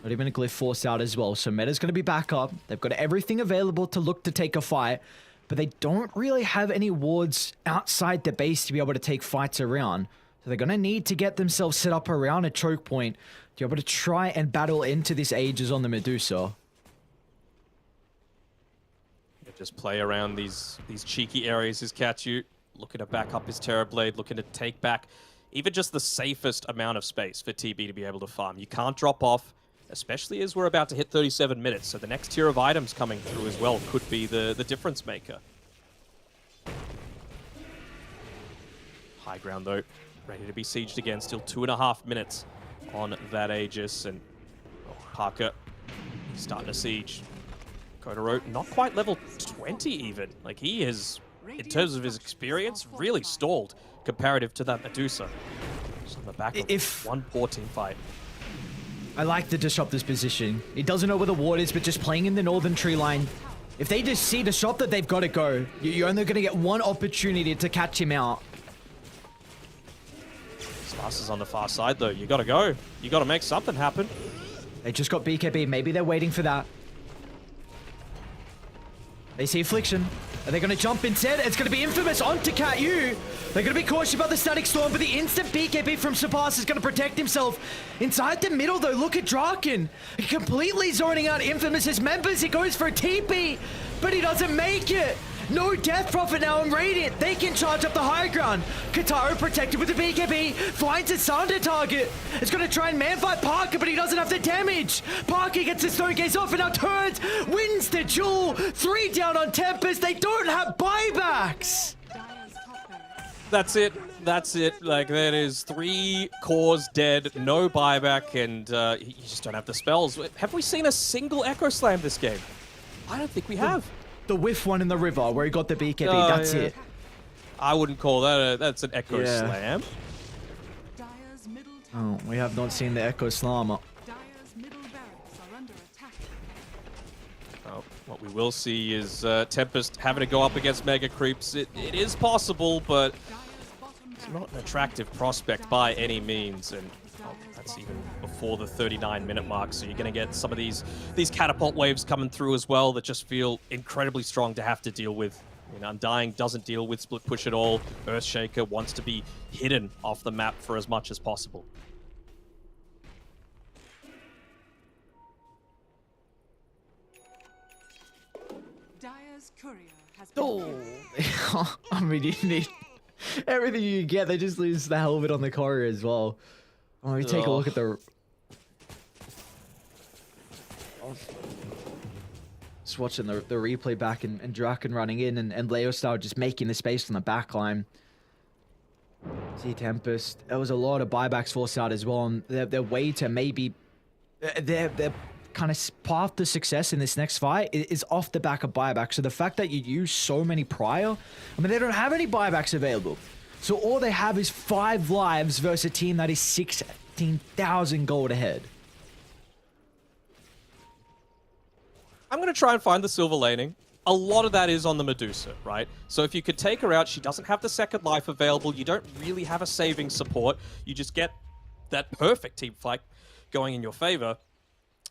Not even a Glyph forced out as well, so meta's going to be back up. They've got everything available to look to take a fight, but they don't really have any wards outside the base to be able to take fights around. So they're going to need to get themselves set up around a choke point to be able to try and battle into this Aegis on the Medusa. Just play around these cheeky areas, his Katsu. Looking to back up his Terrorblade, looking to take back even just the safest amount of space for TB to be able to farm. You can't drop off, especially as we're about to hit 37 minutes, so the next tier of items coming through as well could be the difference maker. High ground, though. ready to be sieged again. Still 2.5 minutes on that Aegis, and Parker, he's starting to siege. Kotaro, not quite level 20 even. Like, he is, in terms of his experience, really stalled comparative to that Medusa. Just on the back of one poor team fight. I like the Disruptor's position. He doesn't know where the ward is, but just playing in the northern tree line. If they just see Disruptor, they've got to go. You're only going to get one opportunity to catch him out. Sparse is on the far side, though. You got to go. You got to make something happen. They just got BKB. Maybe they're waiting for that. They see Affliction. Are they going to jump instead? It's going to be Infamous onto Cat U. They're going to be cautious about the Static Storm, but the instant BKB from Sabas is going to protect himself. Inside the middle, though, look at Draken. Completely zoning out Infamous's members. He goes for a TP, but he doesn't make it. No Death Prophet now in Radiant. They can charge up the high ground. Kataro protected with the BKB. Finds a Sander target. It's going to try and man-fight Parker, but he doesn't have the damage. Parker gets the Stone Gaze off and now turns. Wins the duel. 3 down on Tempest. They don't have buybacks. That's it. That's it. Like, that is 3 cores dead, no buyback, and you just don't have the spells. Have we seen a single Echo Slam this game? I don't think we have. The whiff one in the river where he got the BKB. That's it. I wouldn't call that that's an Echo Slam. Oh, we have not seen the Echo Slammer. Oh, what we will see is Tempest having to go up against Mega Creeps. It is possible, but it's not an attractive prospect by any means. And that's even before the 39-minute mark. So you're going to get some of these catapult waves coming through as well that just feel incredibly strong to have to deal with. I mean, Undying doesn't deal with split push at all. Earthshaker wants to be hidden off the map for as much as possible. Dire's courier has been Oh, I mean, you need everything you get. They just lose the helmet on the courier as well. Oh, we take a look at the. Just watching the replay back and Draken running in and Leostar just making the space on the back line. See Tempest. There was a lot of buybacks forced out as well, and their way to maybe their kind of path to success in this next fight is off the back of buyback. So the fact that you use so many prior, I mean, they don't have any buybacks available. So all they have is 5 lives versus a team that is 16,000 gold ahead. I'm going to try and find the silver laning. A lot of that is on the Medusa, right? So if you could take her out, she doesn't have the second life available. You don't really have a saving support. You just get that perfect team fight going in your favor.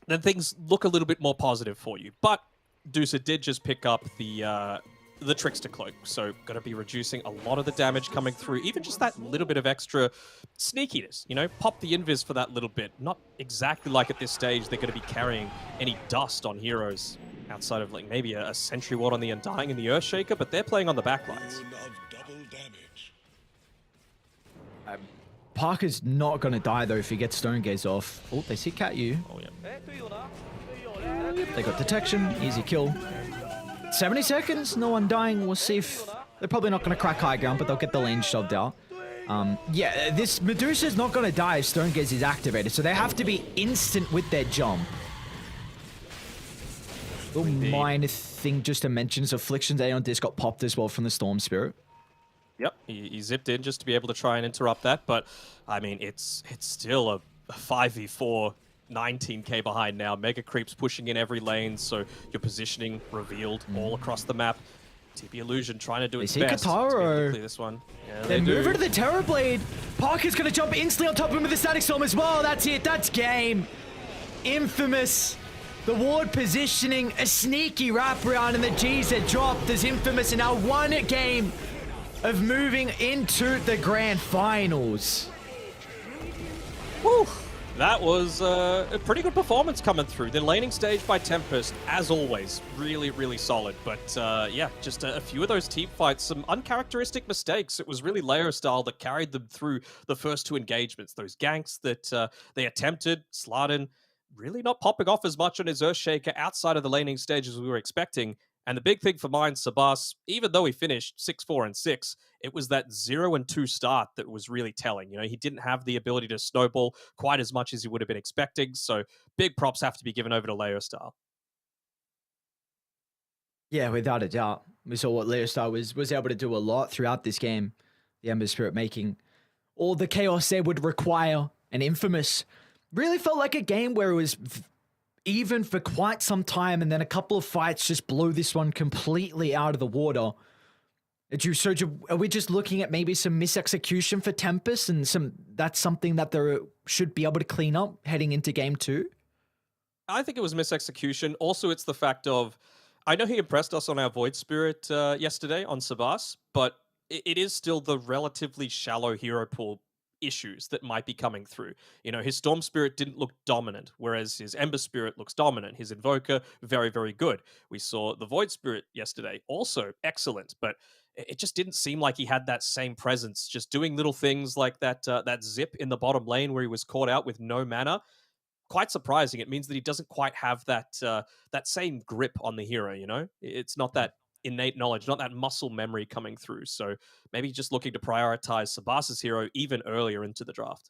Then things look a little bit more positive for you. But Medusa did just pick up the Trickster Cloak, so going to be reducing a lot of the damage coming through, even just that little bit of extra sneakiness, you know, pop the invis for that little bit. Not exactly like at this stage they're going to be carrying any dust on heroes outside of like maybe a Sentry Ward on the Undying and the Earthshaker, but they're playing on the backlines. Parker's not going to die though if he gets Stone Gaze off. Oh, they see Cat U. Oh, yeah. They got detection, easy kill. 70 seconds, no Undying. We'll see if they're probably not going to crack high ground, but they'll get the lane shoved out. Yeah, this Medusa is not going to die if Stone Gaze is activated, so they have to be instant with their jump. Little minor thing just to mention is Affliction's Aeon Disc got popped as well from the Storm Spirit. Yep, he zipped in just to be able to try and interrupt that, but I mean, it's still a 5v4, 19k behind now. Mega Creeps pushing in every lane, so your positioning revealed all across the map. TP Illusion trying to do its best to be able to clear this one. Yeah, they move her to the Terror Blade. Parker's going to jump instantly on top of him with the Static Storm as well. That's it. That's game. Infamous. The ward positioning, a sneaky wraparound, and the G's are dropped as Infamous in now one game of moving into the grand finals. Whew. That was a pretty good performance coming through. The laning stage by Tempest, as always, really, really solid. But yeah, just a few of those team fights, some uncharacteristic mistakes. It was really Layer style that carried them through the first 2 engagements. Those ganks that they attempted, Slardin really not popping off as much on his Earthshaker outside of the laning stage as we were expecting. And the big thing for mine, Sabas, even though he finished 6-4-6, it was that 0-2 start that was really telling. He didn't have the ability to snowball quite as much as he would have been expecting. So big props have to be given over to Leo Star. Yeah, without a doubt. We saw what Leo Star was able to do a lot throughout this game. The Ember Spirit making all the chaos they would require. And Infamous really felt like a game where it was even for quite some time, and then a couple of fights just blew this one completely out of the water. Are we just looking at maybe some misexecution for Tempest, and that's something that they should be able to clean up heading into game 2? I think it was misexecution. Also, it's the fact of, I know he impressed us on our Void Spirit yesterday on Sabas, but it is still the relatively shallow hero pool issues that might be coming through. His Storm Spirit didn't look dominant, whereas his Ember Spirit looks dominant. His Invoker, very, very good. We saw the Void Spirit yesterday, also excellent, but it just didn't seem like he had that same presence, just doing little things like that zip in the bottom lane where he was caught out with no mana. Quite surprising. It means that he doesn't quite have that same grip on the hero, It's not that innate knowledge, not that muscle memory coming through. So maybe just looking to prioritize Sabas's hero even earlier into the draft.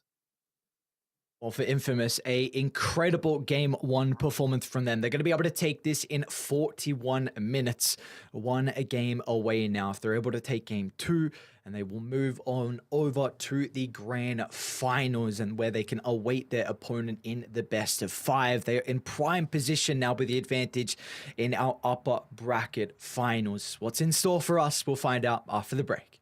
Well, for Infamous, a incredible game 1 performance from them. They're going to be able to take this in 41 minutes. A game away now. If they're able to take game 2, and they will move on over to the grand finals, and where they can await their opponent in the best of 5. They're in prime position now with the advantage in our upper bracket finals. What's in store for us? We'll find out after the break.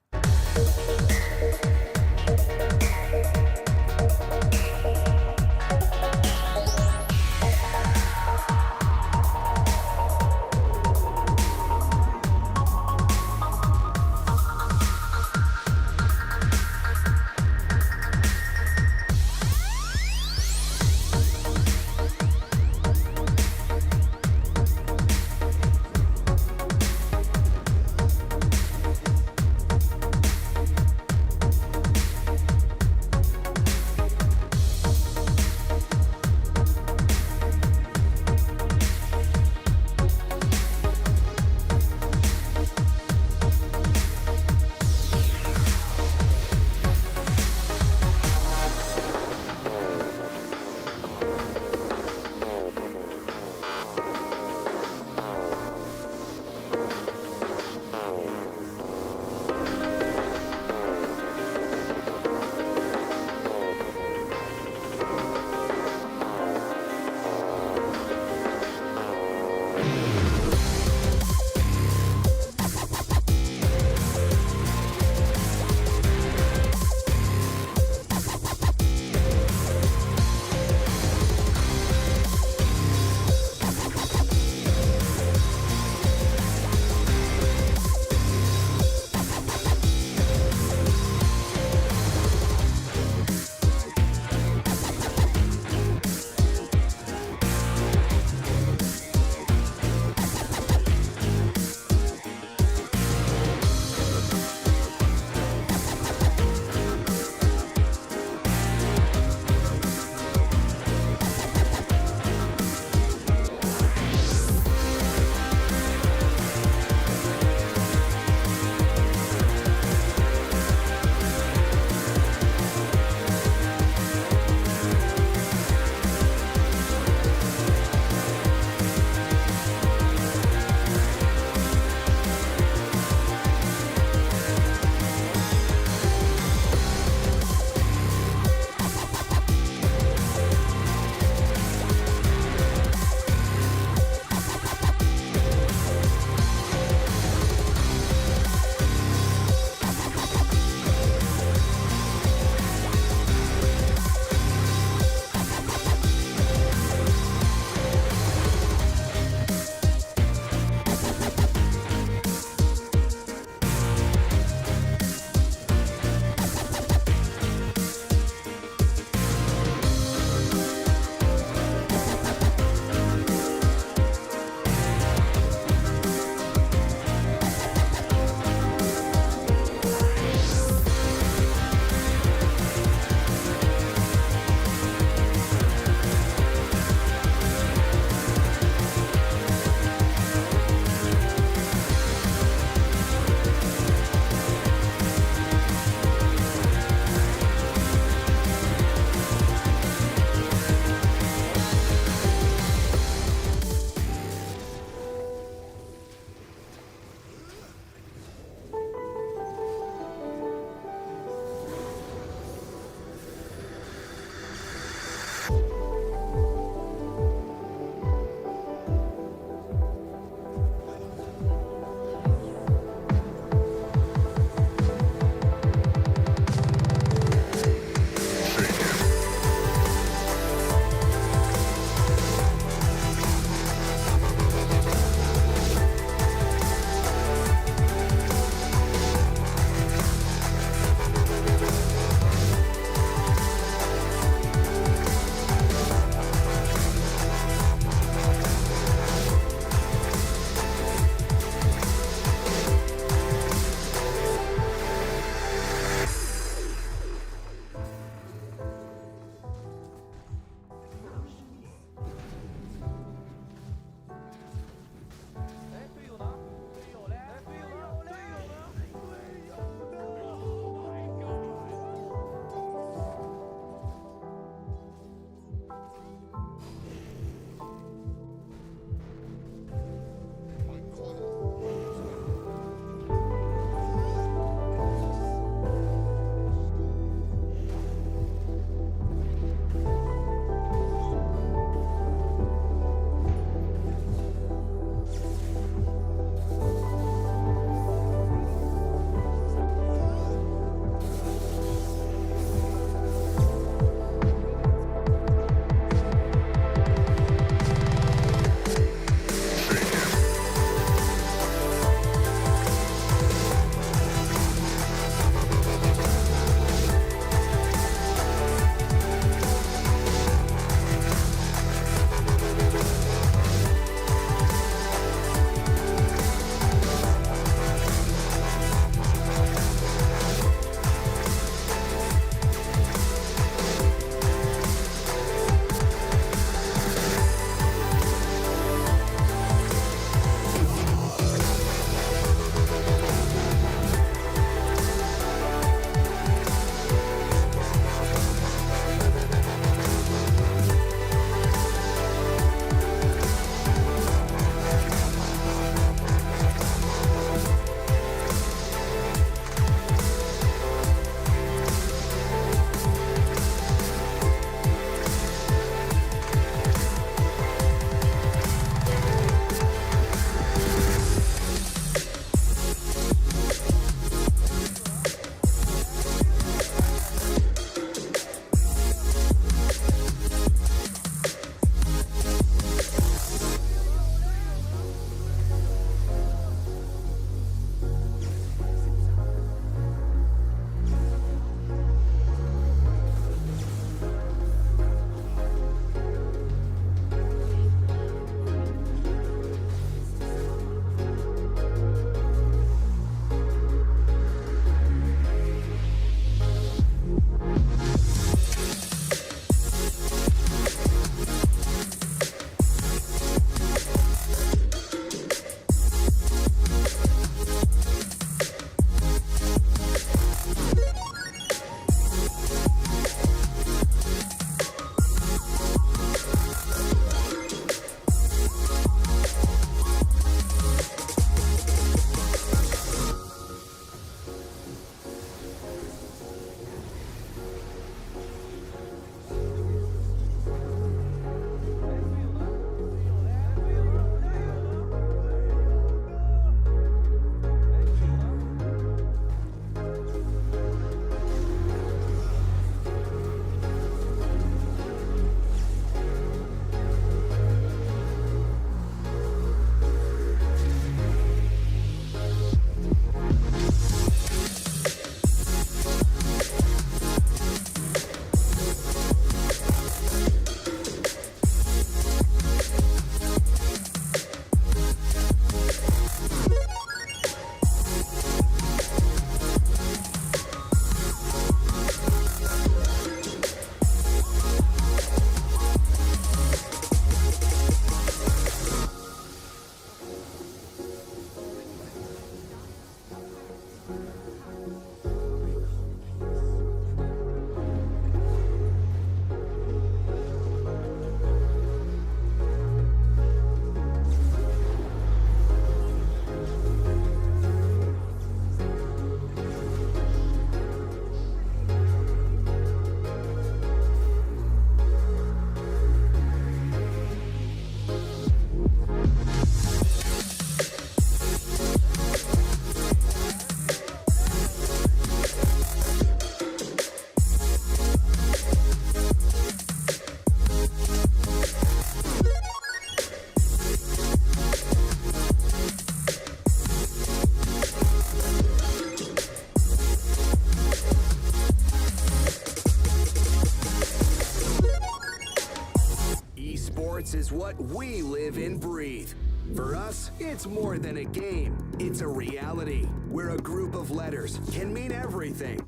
Esports is what we live and breathe. For us, it's more than a game. It's a reality where a group of letters can mean everything.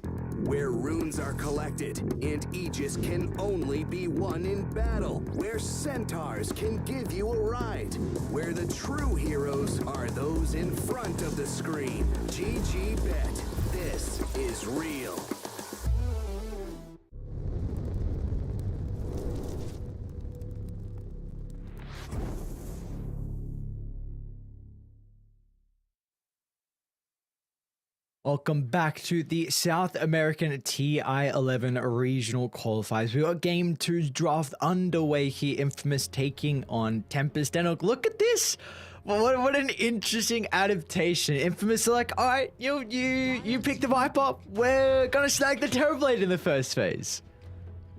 Where runes are collected and Aegis can only be won in battle. Where centaurs can give you a ride. Where the true heroes are those in front of the screen. GG Bet. This is real. Welcome back to the South American TI-11 Regional Qualifiers. We got Game 2's draft underway here. Infamous taking on Tempest. And look at this! What an interesting adaptation. Infamous are like, alright, you pick the Viper. We're gonna snag the Terrorblade in the first phase.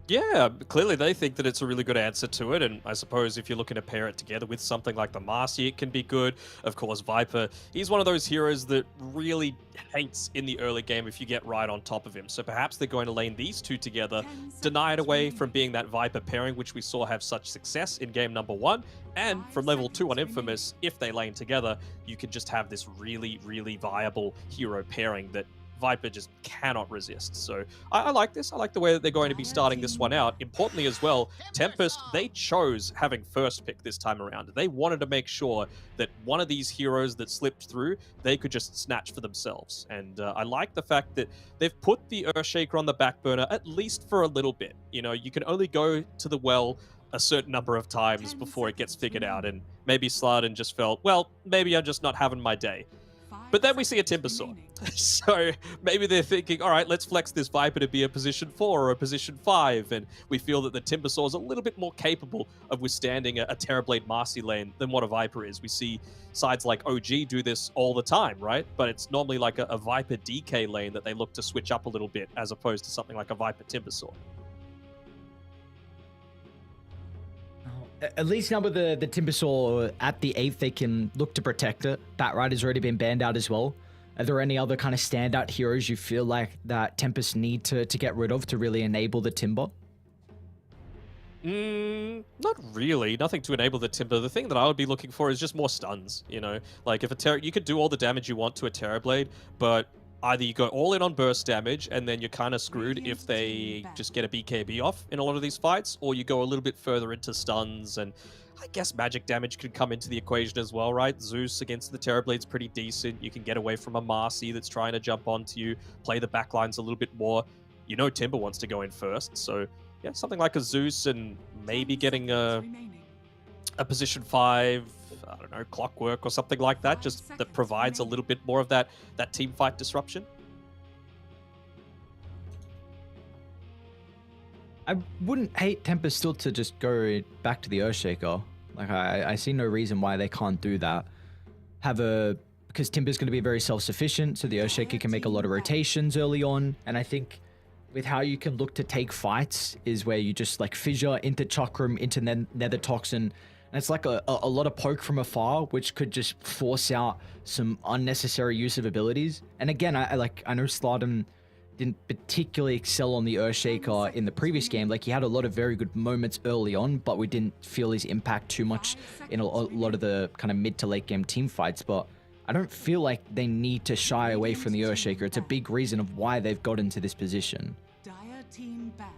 Yeah, clearly they think that it's a really good answer to it, and I suppose if you're looking to pair it together with something like the Marcy, it can be good. Of course, Viper, he's one of those heroes that really hates in the early game if you get right on top of him, so perhaps they're going to lane these two together, deny it away from being that Viper pairing, which we saw have such success in game number 1, and from level 2 on Infamous, if they lane together, you can just have this really, really viable hero pairing that Viper just cannot resist. So I like this. I like the way that they're going to be starting this one out. Importantly as well, Tempest, they chose having first pick this time around. They wanted to make sure that one of these heroes that slipped through, they could just snatch for themselves. And I like the fact that they've put the Earthshaker on the back burner, at least for a little bit. You know, you can only go to the well a certain number of times before it gets figured out. And maybe Slardin just felt, well, maybe I'm just not having my day. But then we see a Timbersaw. So maybe they're thinking, all right, let's flex this Viper to be a position 4 or a position 5. And we feel that the Timbersaw is a little bit more capable of withstanding a Terrorblade Marcy lane than what a Viper is. We see sides like OG do this all the time, right? But it's normally like a Viper DK lane that they look to switch up a little bit as opposed to something like a Viper Timbersaw. At least now with the Timbersaw at the 8th, they can look to protect it. Batrider's already been banned out as well. Are there any other kind of standout heroes you feel like that Tempest need to get rid of to really enable the Timber? Not really. Nothing to enable the Timber. The thing that I would be looking for is just more stuns, you know? Like, if you could do all the damage you want to a Terrorblade, but either you go all in on burst damage, and then you're kind of screwed if they just get a BKB off in a lot of these fights, or you go a little bit further into stuns, and I guess magic damage could come into the equation as well, right? Zeus against the Terrorblade's pretty decent. You can get away from a Marcy that's trying to jump onto you, play the backlines a little bit more. You know Timber wants to go in first, so yeah, something like a Zeus and maybe getting a position 5, I don't know, Clockwork or something like that, just that provides a little bit more of that team fight disruption. I wouldn't hate Tempest still to just go back to the Earthshaker. Like, I see no reason why they can't do that. Because Timber's going to be very self-sufficient, so the Earthshaker can make a lot of rotations early on, and I think with how you can look to take fights is where you just like fissure into Chakram, into Nether Toxin, and it's like a lot of poke from afar, which could just force out some unnecessary use of abilities. And again, I know Slardin didn't particularly excel on the Earthshaker in the previous game. Like, he had a lot of very good moments early on, but we didn't feel his impact too much in a lot of the kind of mid to late game team fights. But I don't feel like they need to shy away from the Earthshaker. It's a big reason of why they've got into this position.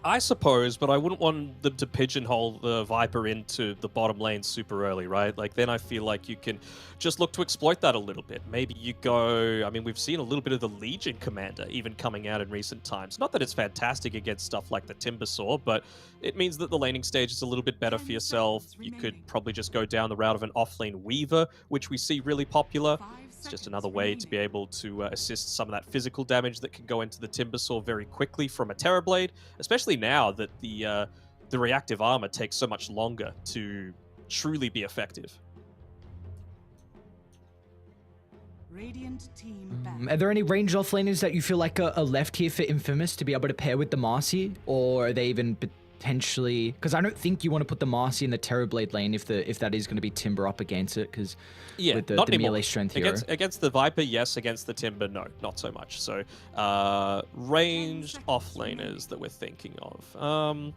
I suppose, but I wouldn't want them to pigeonhole the Viper into the bottom lane super early, right? Like, then I feel like you can just look to exploit that a little bit. Maybe you go, I mean, we've seen a little bit of the Legion Commander even coming out in recent times. Not that it's fantastic against stuff like the Timbersaw, but it means that the laning stage is a little bit better for yourself. You could probably just go down the route of an offlane Weaver, which we see really popular. It's just another way to be able to assist some of that physical damage that can go into the Timbersaw very quickly from a Terrorblade, especially now that the reactive armor takes so much longer to truly be effective. Are there any ranged offlaners that you feel like are left here for Infamous to be able to pair with the Marcy, or are they even potentially, because I don't think you want to put the Marcy in the Terrorblade lane if that is going to be Timber up against it, because with the melee strength hero. Against the Viper, yes. Against the Timber, no, not so much. So ranged offlaners that we're thinking of.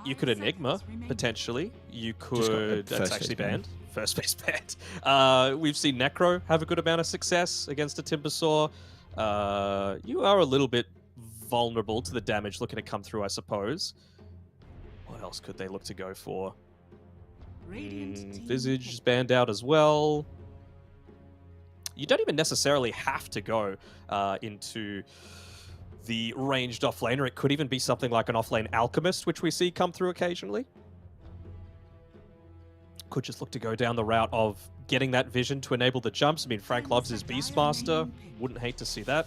You could Enigma, potentially. You could... That's first actually base ban. banned. First base banned. We've seen Necro have a good amount of success against a Timbersaw. You are a little bit vulnerable to the damage looking to come through, I suppose. What else could they look to go for? Visage is banned out as well. You don't even necessarily have to go into the ranged offlaner. It could even be something like an offlane Alchemist, which we see come through occasionally. Could just look to go down the route of getting that vision to enable the jumps. I mean, Frank loves his Beastmaster. Wouldn't hate to see that.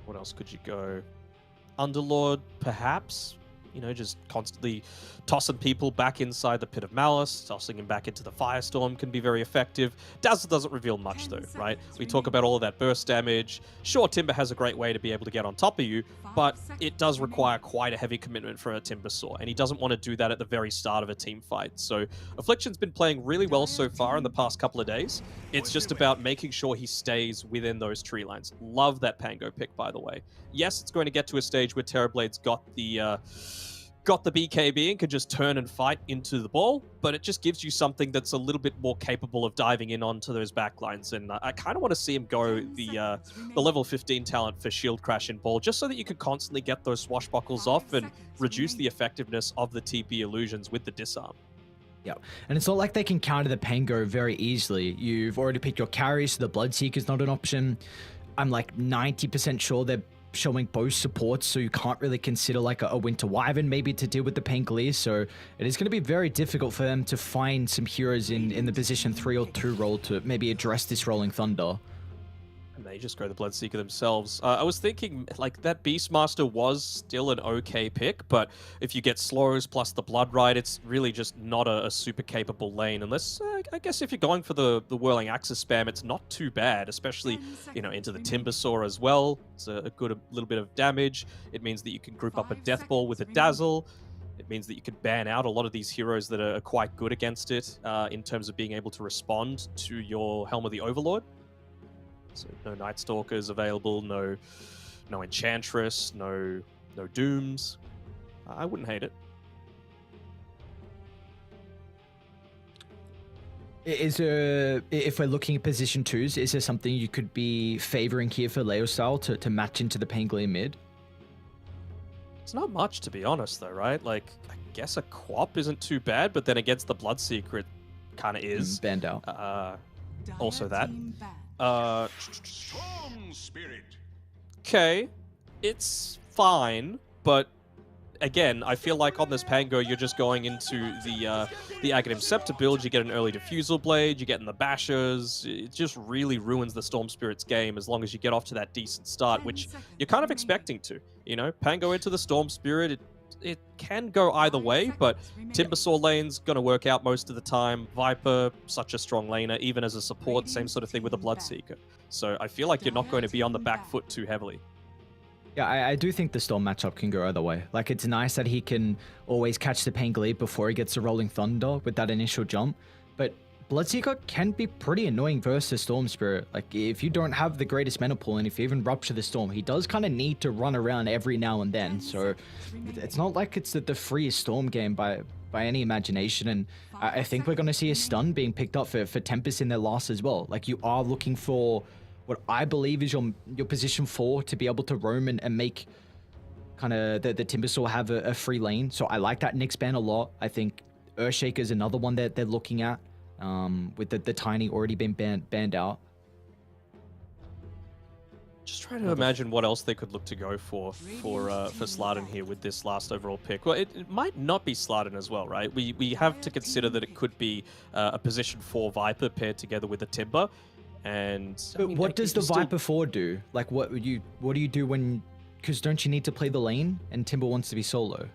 What else could you go? Underlord, perhaps? You know, just constantly tossing people back inside the Pit of Malice, tossing him back into the Firestorm can be very effective. Dazzle doesn't reveal much though, right? We talk about all of that burst damage. Sure, Timber has a great way to be able to get on top of you, but it does require quite a heavy commitment for a Timbersaw, and he doesn't want to do that at the very start of a team fight. So Affliction's been playing really well so far in the past couple of days. It's just about making sure he stays within those tree lines. Love that Pango pick, by the way. Yes, it's going to get to a stage where Terrorblade's got the BKB and can just turn and fight into the ball, but it just gives you something that's a little bit more capable of diving in onto those backlines. And I kind of want to see him go the level 15 talent for Shield Crash in ball, just so that you can constantly get those swashbuckles off and reduce the effectiveness of the TP illusions with the disarm. Yeah, and it's not like they can counter the Pango very easily. You've already picked your carry, so the Bloodseeker's not an option. I'm like 90% sure they're showing both supports, so you can't really consider like a Winter Wyvern maybe to deal with the Pangolier, so it is going to be very difficult for them to find some heroes in the position 3 or 2 role to maybe address this Rolling Thunder. And they just go the Bloodseeker themselves. I was thinking, like, that Beastmaster was still an okay pick, but if you get slows plus the Blood Ride, it's really just not a super capable lane. Unless, I guess if you're going for the Whirling Axis spam, it's not too bad, especially, you know, into the Timbersaw as well. It's a little bit of damage. It means that you can group up a Death Ball with a Dazzle. It means that you can ban out a lot of these heroes that are quite good against it in terms of being able to respond to your Helm of the Overlord. So no Night Stalkers available, no Enchantress, no Dooms. I wouldn't hate it. If we're looking at position 2s, is there something you could be favoring here for Leo style to match into the Pangolier mid? It's not much, to be honest, though, right? Like, I guess a Quap isn't too bad, but then against the Bloodseeker, it kind of is. Banned out. Also that. Strong spirit. Okay, it's fine, but again, I feel like on this Pango, you're just going into the Aghanim Scepter build. You get an early Diffusal Blade, you get in the Bashers. It just really ruins the Storm Spirit's game as long as you get off to that decent start, which you're kind of expecting to. You know, Pango into the Storm Spirit, it can go either way, but Timbersaw lane's going to work out most of the time. Viper, such a strong laner, even as a support, same sort of thing with the Bloodseeker. So I feel like you're not going to be on the back foot too heavily. Yeah, I do think the Storm matchup can go either way. Like, it's nice that he can always catch the Pangolier before he gets a Rolling Thunder with that initial jump, but Bloodseeker can be pretty annoying versus Storm Spirit. Like, if you don't have the greatest mana pool, and if you even Rupture the Storm, he does kind of need to run around every now and then. So it's not like it's the freest Storm game by any imagination. And I think we're going to see a stun being picked up for Tempest in their last as well. Like, you are looking for what I believe is your position 4 to be able to roam and make kind of the Timbersaw have a free lane. So I like that Nyx ban a lot. I think Earthshaker is another one that they're looking at. With the Tiny already been banned out. Just trying to imagine what else they could look to go for Slardin here with this last overall pick. Well, it might not be Slardin as well, right? We have to consider that it could be a position 4 Viper paired together with a Timber. And but what does the Viper 4 do? Like, what do you do when? Because don't you need to play the lane and Timber wants to be solo?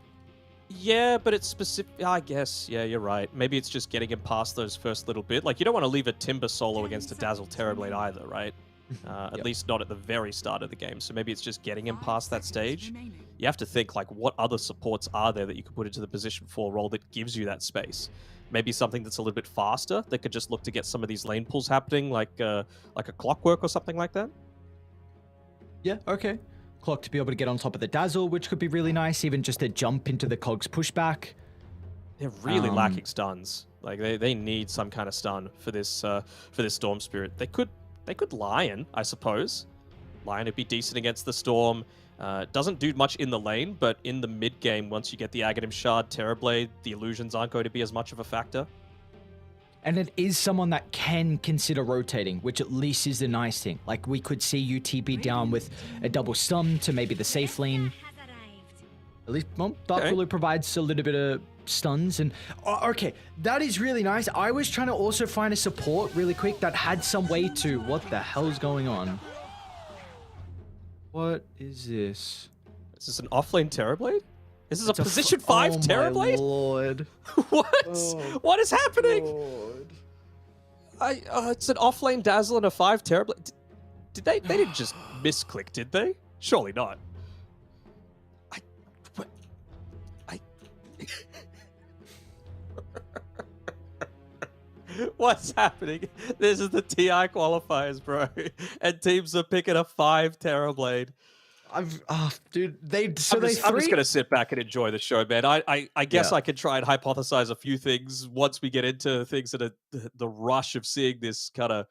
Yeah, but it's specific. I guess. Yeah, you're right. Maybe it's just getting him past those first little bit. Like, you don't want to leave a Timber solo against a Dazzle Terrorblade either, right? At least not at the very start of the game. So maybe it's just getting him past that stage. You have to think, like, what other supports are there that you could put into the position 4 role that gives you that space? Maybe something that's a little bit faster that could just look to get some of these lane pulls happening, like a Clockwork or something like that. Yeah, okay. Clock to be able to get on top of the Dazzle, which could be really nice, even just to jump into the Cog's pushback. They're really lacking stuns. Like they need some kind of stun for this Storm Spirit. They could Lion, I suppose. Lion would be decent against the Storm. Doesn't do much in the lane, but in the mid game, once you get the Aghanim Shard, Terrorblade, the illusions aren't going to be as much of a factor. And it is someone that can consider rotating, which at least is the nice thing. Like, we could see you TP down with a double stun to maybe the safe lane. At least, well, Dark Ruler provides a little bit of stuns. And, okay, that is really nice. I was trying to also find a support really quick that had some way to... What the hell's going on? What is this? Is this an offlane Terrorblade? This is a position 5 Terrorblade? Oh my lord. What? Oh, what is happening? Lord. It's an offlane Dazzle and a 5 Terrorblade. Did they didn't just misclick, did they? Surely not. What's happening? This is the TI qualifiers, bro. And teams are picking a 5 Terrorblade. Dude, I'm just gonna sit back and enjoy the show, man. I guess I could try and hypothesize a few things once we get into things that are the rush of seeing this kind of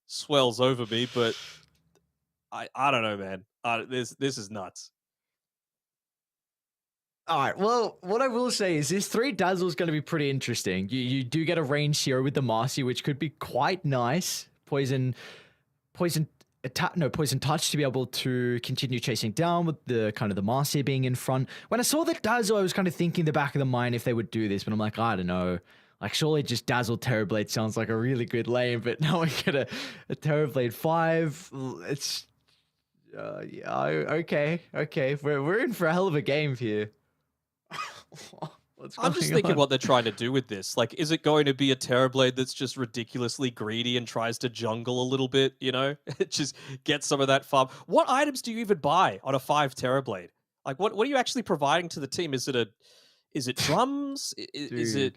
swells over me, but I don't know, man. This is nuts. All right, well, what I will say is this 3 Dazzle is going to be pretty interesting. You do get a range hero with the Marcy, which could be quite nice. Poison touch to be able to continue chasing down with the kind of the Marcy being in front. When I saw the Dazzle, I was kind of thinking the back of the mind if they would do this, but I'm like, I don't know. Like, surely just Dazzle Terrorblade sounds like a really good lane, but now we get a Terrorblade 5. It's yeah, okay. We're in for a hell of a game here. I'm just thinking what they're trying to do with this. Like, is it going to be a Terrorblade that's just ridiculously greedy and tries to jungle a little bit, you know? Just get some of that farm. What items do you even buy on a 5 Terrorblade? Like, what are you actually providing to the team? Is it drums? Is it...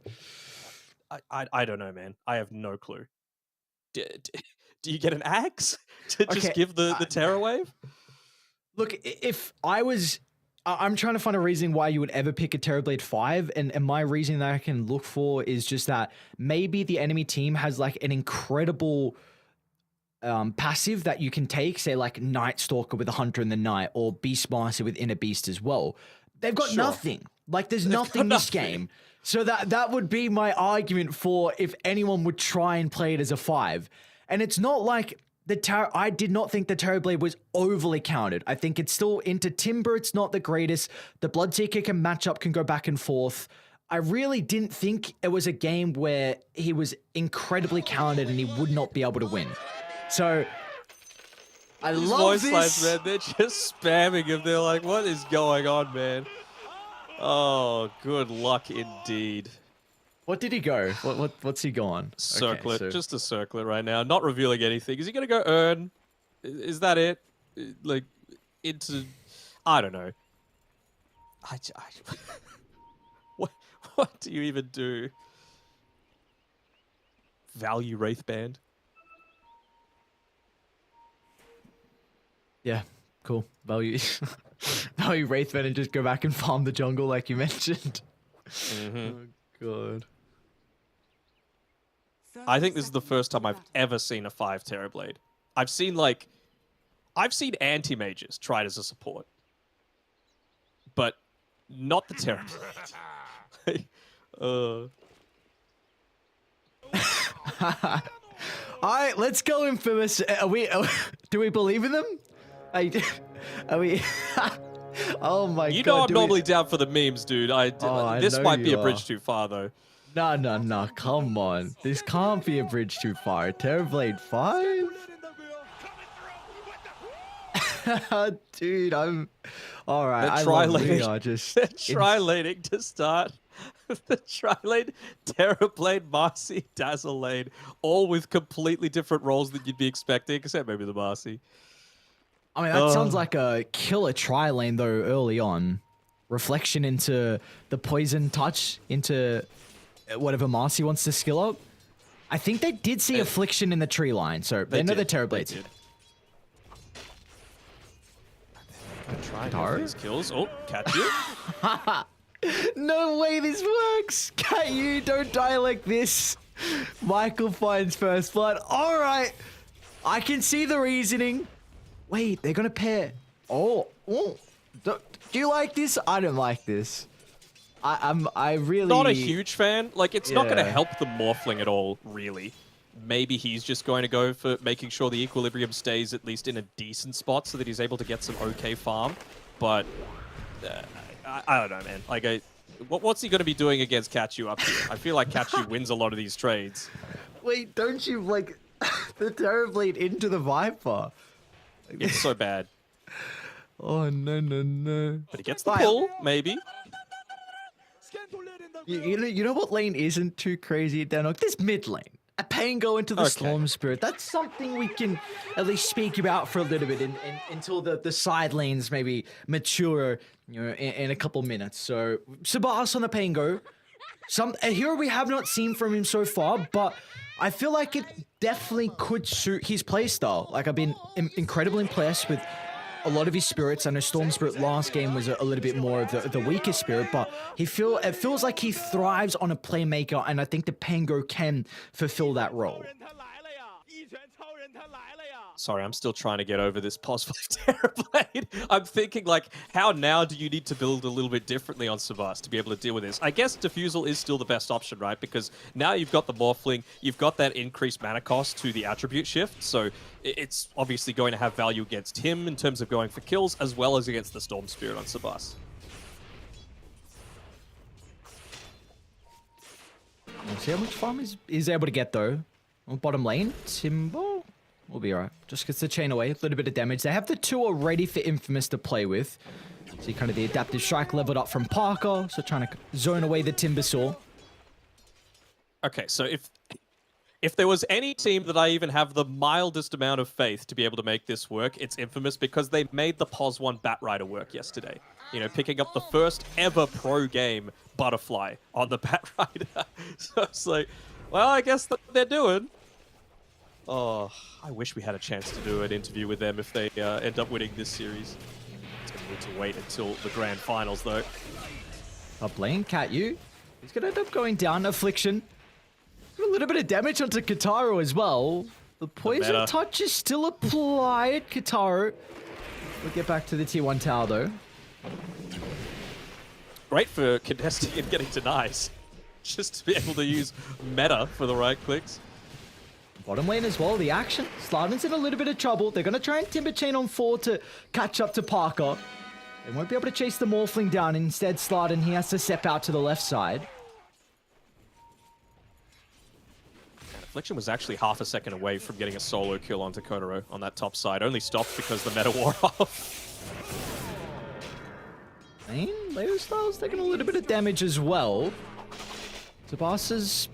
I don't know, man. I have no clue. Do you get an axe to just give the Terror Wave? Look, if I was... I'm trying to find a reason why you would ever pick a Terrorblade 5, and my reason that I can look for is just that maybe the enemy team has like an incredible passive that you can take, say like Night Stalker with a Hunter in the Night, or Beastmaster with Inner Beast as well. They've got nothing. Like, there's nothing this game. So that would be my argument for if anyone would try and play it as a 5. And it's not like... I did not think the Terrorblade was overly counted. I think it's still into Timber. It's not the greatest. The Bloodseeker can match up, can go back and forth. I really didn't think it was a game where he was incredibly counted and he would not be able to win. So I love this. Lines, man, they're just spamming him. They're like, what is going on, man? Oh, good luck indeed. What did he go? What's he gone? Circlet, okay, just a circlet right now. Not revealing anything. Is he going to go earn? Is that it? Like, into... I don't know. What do you even do? Value Wraithband? Yeah, cool. Value Wraithband and just go back and farm the jungle like you mentioned. Mm-hmm. Oh, God. I think this is the first time I've ever seen a 5 Terrorblade. I've seen anti-mages tried as a support, but not the Terrorblade. All right, let's go, Infamous. Do we believe in them? Are we? Oh my God! You know I'm normally down for the memes, dude. This might be a bridge too far, though. No, come on. This can't be a bridge too far. Terrorblade 5? Dude, I'm... Alright, we are just... Tri-laning to start. The Tri-lane, Terrorblade, Marcy, Dazzle lane, all with completely different roles than you'd be expecting, except maybe the Marcy. I mean, that sounds like a killer tri-lane, though, early on. Reflection into the Poison Touch, into... whatever Marcy wants to skill up. I think they did see Affliction in the tree line, so they know the Terrorblades. Gonna try and Guitar? get these kills. Oh, catch you. No way this works! Cat you, don't die like this. Michael finds first blood. All right, I can see the reasoning. Wait, they're gonna pair. Oh. Do you like this? I don't like this. I really Not a huge fan. Like, it's not going to Yeah. help the Morphling at all, really. Maybe he's just going to go for making sure the equilibrium stays at least in a decent spot so that he's able to get some okay farm. But I don't know, man. Like, what's he going to be doing against Kachu up here? I feel like Kachu wins a lot of these trades. Wait, don't you like the Terrorblade into the Viper? It's so bad. Oh no. But he gets the pull, maybe. You know what lane isn't too crazy, Danok? This mid lane. A Pango into the Okay. Storm Spirit. That's something we can at least speak about for a little bit until the side lanes maybe mature, in a couple minutes. So Sabas on the Pango. A hero we have not seen from him so far, but I feel like it definitely could suit his playstyle. Like, I've been incredibly impressed with a lot of his spirits. I know Storm Spirit last game was a little bit more of the weaker spirit, but it feels like he thrives on a playmaker, and I think the Pango can fulfill that role. Sorry, I'm still trying to get over this pos 5 Terrorblade. I'm thinking, like, how now do you need to build a little bit differently on Savas to be able to deal with this? I guess Diffusal is still the best option, right? Because now you've got the Morphling, you've got that increased mana cost to the attribute shift, so it's obviously going to have value against him in terms of going for kills, as well as against the Storm Spirit on Sabas. We'll see how much farm he's able to get, though. On bottom lane, Timbo will be alright. Just gets the chain away, a little bit of damage. They have the 2 already for Infamous to play with. See kind of the adaptive strike leveled up from Parker, so trying to zone away the Timbersaw. Okay, so if there was any team that I even have the mildest amount of faith to be able to make this work, it's Infamous, because they made the POS 1 Batrider work yesterday. You know, picking up the first ever pro game Butterfly on the Batrider. So it's like, well, I guess that's what they're doing. Oh, I wish we had a chance to do an interview with them if they end up winning this series. It's going to need to wait until the grand finals, though. Top lane, Cat-Yu. He's going to end up going down. Affliction. A little bit of damage onto Kitaro as well. The poison meta. touch is still applied. Kitaro. We'll get back to the T1 tower, though. Great for contesting and getting denies. Just to be able to use meta for the right clicks. Bottom lane as well, the action. Slardin's in a little bit of trouble. They're going to try and Timber Chain on 4 to catch up to Parker. They won't be able to chase the Morphling down. Instead, Slardin, he has to step out to the left side. Affliction was actually half a second away from getting a solo kill onto Kotaro on that top side. Only stopped because the meta wore off. Leo Style's taking a little bit of damage as well. Tabasa's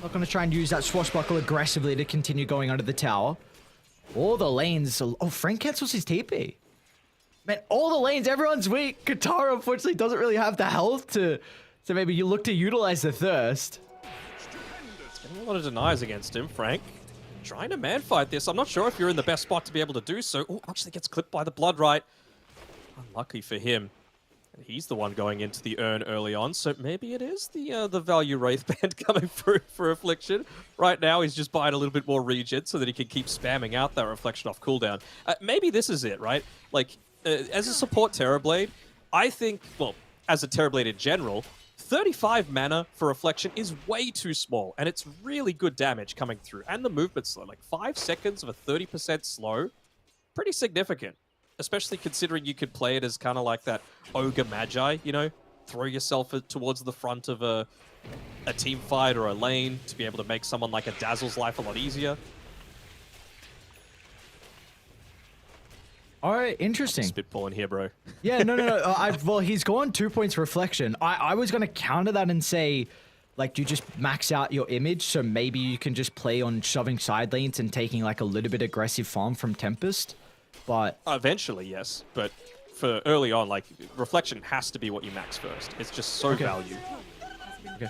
not going to try and use that swashbuckle aggressively to continue going under the tower. All the lanes... Oh, Frank cancels his TP. Man, all the lanes, everyone's weak. Katara, unfortunately, doesn't really have the health to maybe you look to utilize the thirst. Getting a lot of denies against him, Frank. Trying to man-fight this. I'm not sure if you're in the best spot to be able to do so. Oh, actually gets clipped by the blood right. Unlucky for him. And he's the one going into the urn early on, so maybe it is the value Wraith Band coming through for Affliction. Right now, he's just buying a little bit more regen so that he can keep spamming out that Reflection off cooldown. Maybe this is it, right? Like, as a support Terrorblade, I think, well, as a Terrorblade in general, 35 mana for Reflection is way too small, and it's really good damage coming through. And the movement's slow, like 5 seconds of a 30% slow, pretty significant. Especially considering you could play it as kind of like that Ogre Magi, you know? Throw yourself towards the front of a team fight or a lane to be able to make someone like a Dazzle's life a lot easier. All right, interesting. Spitballing here, bro. Yeah, no. Well, he's gone 2 points Reflection. I was going to counter that and say, like, do you just max out your image so maybe you can just play on shoving side lanes and taking, like, a little bit aggressive farm from Tempest? But Eventually, yes. But for early on, like, Reflection has to be what you max first. It's just so value. Okay.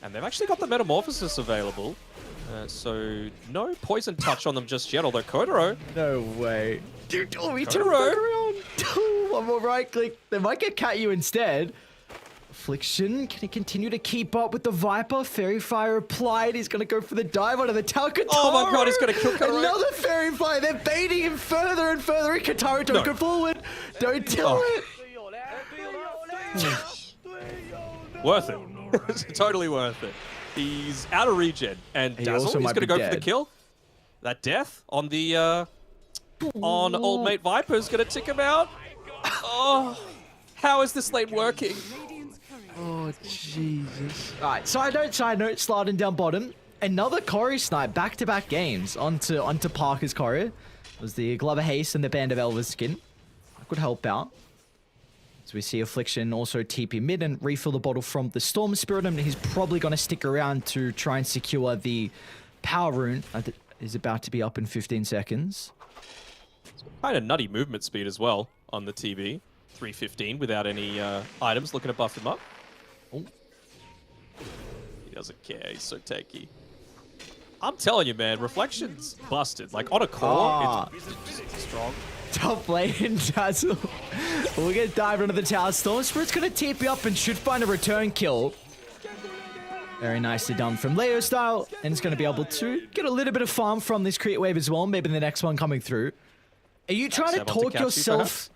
And they've actually got the Metamorphosis available. So no Poison Touch on them just yet, although Kotaro... no way. Dude, oh, he turned Kotaro. back around. One more right click. They might get Cat-U instead. Affliction, can he continue to keep up with the Viper? Fairy Fire applied. He's going to go for the dive onto the tower. Oh my god, he's going to kill Kataro. Another Fairy Fire. They're baiting him further and further. And Kataro, don't go forward. Don't tell it. Worth it. Totally worth it. He's out of regen. And Dazzle, he's going to go for the kill. That death on the on old mate Viper is going to tick him out. Oh, how is this lane working? Oh, Jesus. All right, side note, sliding down bottom. Another Corey snipe, back-to-back games onto Parker's Corey. It was the Glover Haste and the Band of Elvis skin. That could help out. So we see Affliction also TP mid and refill the bottle from the Storm Spirit, and he's probably going to stick around to try and secure the Power Rune that is about to be up in 15 seconds. Kind of nutty movement speed as well on the TV. 315 without any items. Looking to buff him up. Oh. He doesn't care. He's so tanky. I'm telling you, man, Reflection's busted. Like, on a core, it's strong. Top lane, Dazzle. We'll get dived into the tower. Storm Spirit's going to TP up and should find a return kill. Very nicely done from Leo style. And it's going to be able to get a little bit of farm from this create wave as well. Maybe the next one coming through. Are you trying to talk yourself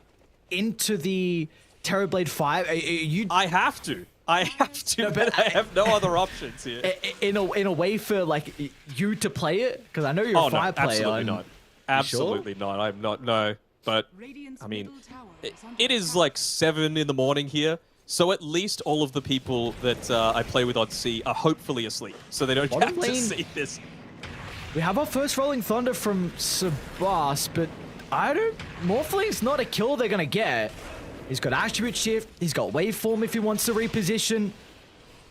into the Terrorblade 5? I have to. I have to, but I have no other options here. In a way for, like, you to play it? Because I know you're a 5 player. Absolutely not. Absolutely not. I'm not, no. But, I mean, it is like 7 in the morning here. So at least all of the people that I play with on C are hopefully asleep. So they don't have to see this. We have our first Rolling Thunder from Sabas, but Morphling's not a kill they're going to get. He's got Attribute Shift. He's got Waveform if he wants to reposition.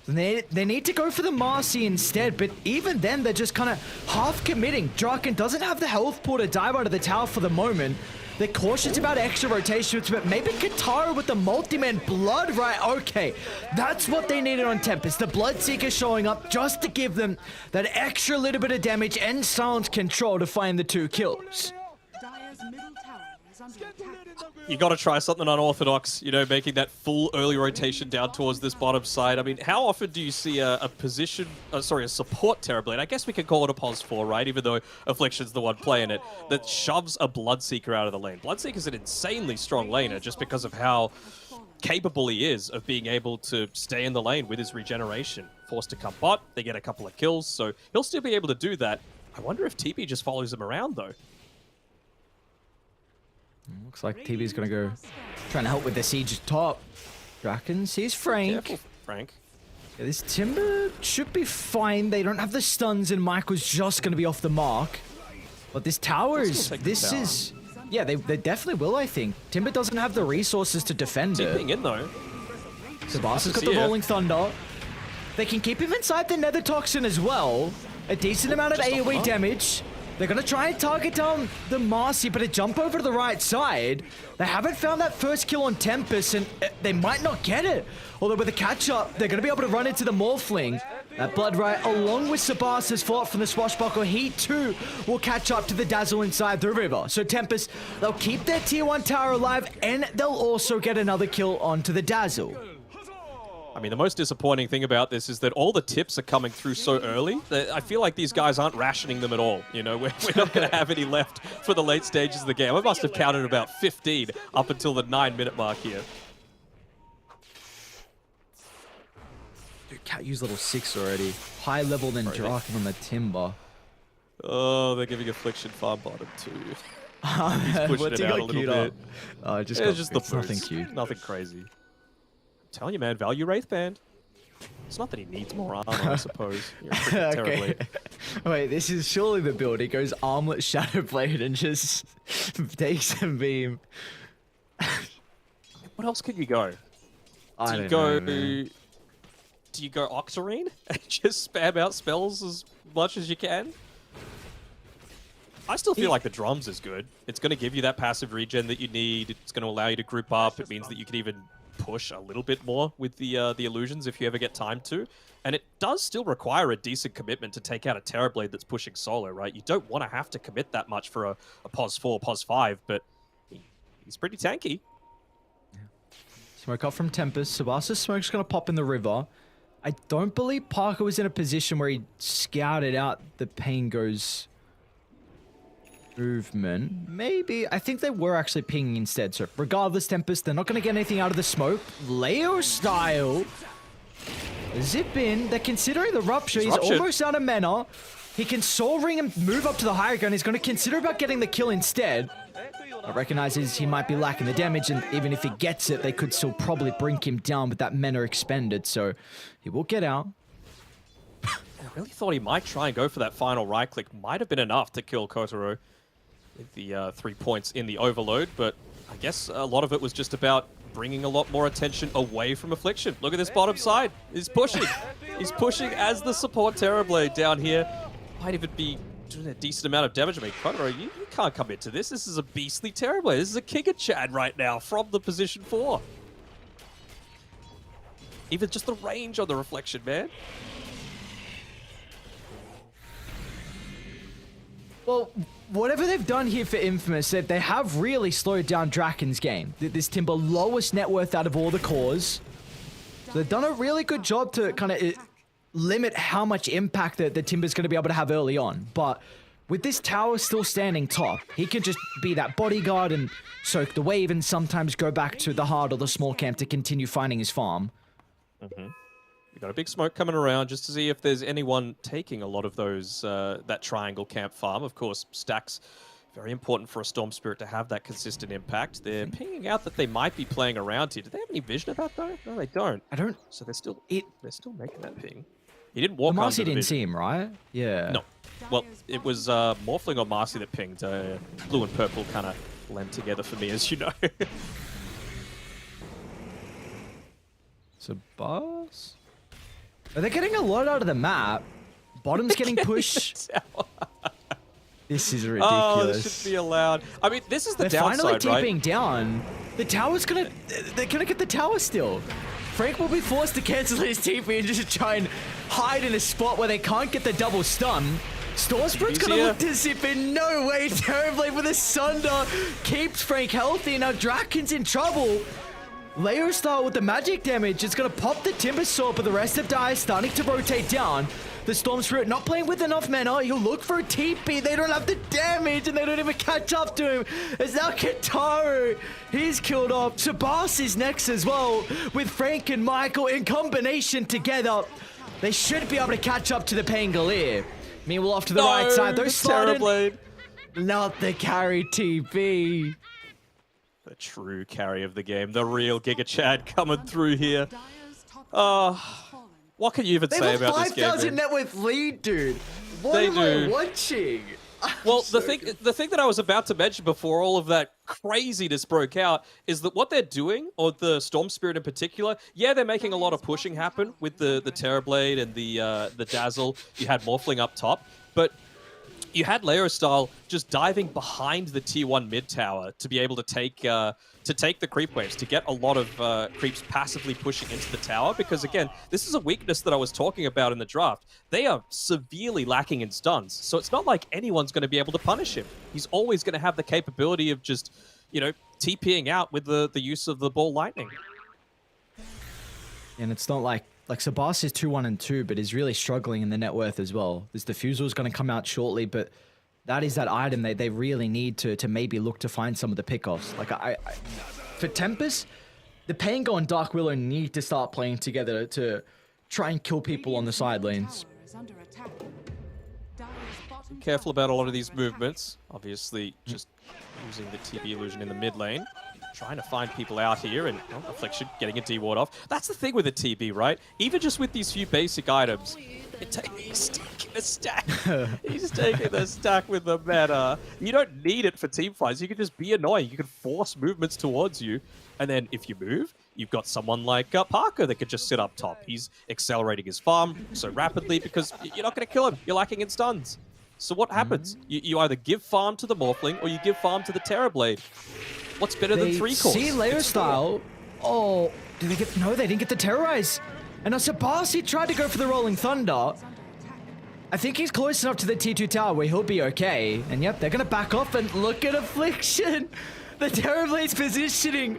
They need to go for the Marcy instead, but even then, they're just kind of half committing. Draken doesn't have the health pool to dive out of the tower for the moment. They're cautious about extra rotations, but maybe Katara with the multi-man blood, right? Okay, that's what they needed on Tempest. The Bloodseeker showing up just to give them that extra little bit of damage and silence control to find the 2 kills. Dire's middle tower is under attack. You got to try something unorthodox, you know, making that full early rotation down towards this bottom side. I mean, how often do you see a support Terrorblade? I guess we can call it a pos 4, right? Even though Affliction's the one playing it, that shoves a Bloodseeker out of the lane. Bloodseeker's an insanely strong laner just because of how capable he is of being able to stay in the lane with his regeneration. Forced to come bot, they get a couple of kills, so he'll still be able to do that. I wonder if TP just follows him around, though. Looks like TV's going to go trying to help with the siege top. Draken sees Frank. Careful, Frank. Yeah, this Timber should be fine. They don't have the stuns, and Michael's just going to be off the mark. But this tower is... Yeah, they definitely will, I think. Timber doesn't have the resources to defend it. Keeping in, though. Sebastian's got the Rolling Thunder. They can keep him inside the Nether Toxin as well. A decent amount of AoE damage. They're going to try and target down the Marcy, but a jump over to the right side. They haven't found that first kill on Tempest, and they might not get it. Although with a catch-up, they're going to be able to run into the Morphling. That Blood Riot, along with Sabas's fought from the Swashbuckle, he too will catch up to the Dazzle inside the river. So Tempest, they'll keep their tier 1 tower alive, and they'll also get another kill onto the Dazzle. I mean, the most disappointing thing about this is that all the tips are coming through so early that I feel like these guys aren't rationing them at all. You know, we're not going to have any left for the late stages of the game. I must have counted about 15 up until the 9-minute mark here. Dude, Cat used level 6 already. High level than Draken on the Timber. Oh, they're giving Affliction farm bottom too. He's pushing it out a little bit. Oh, It's just the boost. Nothing cute. Nothing crazy. I'm telling you, man, value Wraith Band. It's not that he needs more armor, I suppose. You're freaking terribly. Wait, this is surely the build. He goes Armlet, Shadow Blade, and just takes a beam. What else could you go? I don't know, man. Do you go Octarine and just spam out spells as much as you can? I still feel like the drums is good. It's going to give you that passive regen that you need. It's going to allow you to group up. It means that you can even push a little bit more with the illusions if you ever get time to. And it does still require a decent commitment to take out a Terrorblade that's pushing solo, right? You don't want to have to commit that much for a pos 4, pos 5, but he's pretty tanky. Smoke up from Tempest. Sabasa's smoke's going to pop in the river. I don't believe Parker was in a position where he scouted out the Pango's movement. Maybe. I think they were actually pinging instead. So regardless, Tempest, they're not going to get anything out of the smoke. Leo style. Zip in. They're considering the rupture. He's almost out of mana. He can soul ring and move up to the higher ground. He's going to consider about getting the kill instead. But recognizes he might be lacking the damage, and even if he gets it, they could still probably bring him down with that mana expended. So he will get out. I really thought he might try and go for that final right click. Might have been enough to kill Kotaro with the 3 points in the overload, but I guess a lot of it was just about bringing a lot more attention away from Affliction. Look at this bottom side. He's pushing. He's pushing as the support Terrorblade down here. Might even be doing a decent amount of damage. I mean, Kotaro, you can't come into this. This is a beastly Terrorblade. This is a Giga Chad right now from the position 4. Even just the range on the reflection, man. Well, whatever they've done here for Infamous, they have really slowed down Draken's game. This Timber, lowest net worth out of all the cores. So they've done a really good job to kind of limit how much impact that the Timber's going to be able to have early on. But with this tower still standing top, he can just be that bodyguard and soak the wave and sometimes go back to the hard or the small camp to continue finding his farm. We've got a big smoke coming around just to see if there's anyone taking a lot of those, that triangle camp farm. Of course, stacks, very important for a Storm Spirit to have that consistent impact. They're pinging out that they might be playing around here. Do they have any vision of that, though? No, they don't. I don't... So they're still making that ping. He didn't walk under Marcy the didn't vision. see him, right? Yeah. No. Well, it was Morphling or Marcy that pinged. Blue and purple kind of blend together for me, as you know. So, boss? Are they getting a lot out of the map? Bottom's getting pushed. This is ridiculous. Oh, this should be allowed. I mean, this is the They're finally downside, right? TPing down. The tower's gonna... They're gonna get the tower still. Frank will be forced to cancel his TP and just try and hide in a spot where they can't get the double stun. Storm Spirit's gonna look to zip in. No way. Terrorblade with a Sunder keeps Frank healthy. Now Draken's in trouble. Layer style with the magic damage. It's gonna pop the Timber Sword, but the rest of Dire starting to rotate down. The Storm Spirit not playing with enough mana. He'll look for a TP. They don't have the damage, and they don't even catch up to him. As now Kataru, he's killed off. Sabas is next as well, with Frank and Michael in combination together. They should be able to catch up to the Pangolier. Meanwhile, off to the right side, those sliding. Not the carry TP. The true carry of the game. The real Giga Chad coming through here. What can you even say about this game? They have a 5,000 net worth lead, dude. What am I watching? Well, the thing that I was about to mention before all of that craziness broke out is that what they're doing, or the Storm Spirit in particular, yeah, they're making a lot of pushing happen with the Terrorblade and the Dazzle. You had Morphling up top, but you had Leo Style just diving behind the tier 1 mid tower to be able to take the creep waves, to get a lot of creeps passively pushing into the tower, because again, this is a weakness that I was talking about in the draft. They are severely lacking in stuns, so it's not like anyone's going to be able to punish him. He's always going to have the capability of just, TPing out with the use of the ball lightning. And it's not like Sabas is 2-1 and 2, but is really struggling in the net worth as well. This Diffusal is going to come out shortly, but that is that item they really need to maybe look to find some of the pickoffs. Like for Tempest, the Pango and Dark Willow need to start playing together to try and kill people on the side lanes. Be careful about a lot of these movements. Obviously, just using the TP illusion in the mid lane. Trying to find people out here, and Affliction getting a D-ward off. That's the thing with a TB, right? Even just with these few basic items, he's taking the stack. He's taking the stack with the meta. You don't need it for team fights. You can just be annoying. You can force movements towards you, and then if you move, you've got someone like Parker that could just sit up top. He's accelerating his farm so rapidly because you're not going to kill him. You're lacking in stuns. So what happens? You either give farm to the Morphling or you give farm to the Terrorblade. What's better than 3 cores? See Layer Style. Oh, did they get... No, they didn't get the Terrorize. And now Sabasi tried to go for the Rolling Thunder. I think he's close enough to the T2 tower where he'll be okay. And yep, they're going to back off and look at Affliction. The Terrorblade's positioning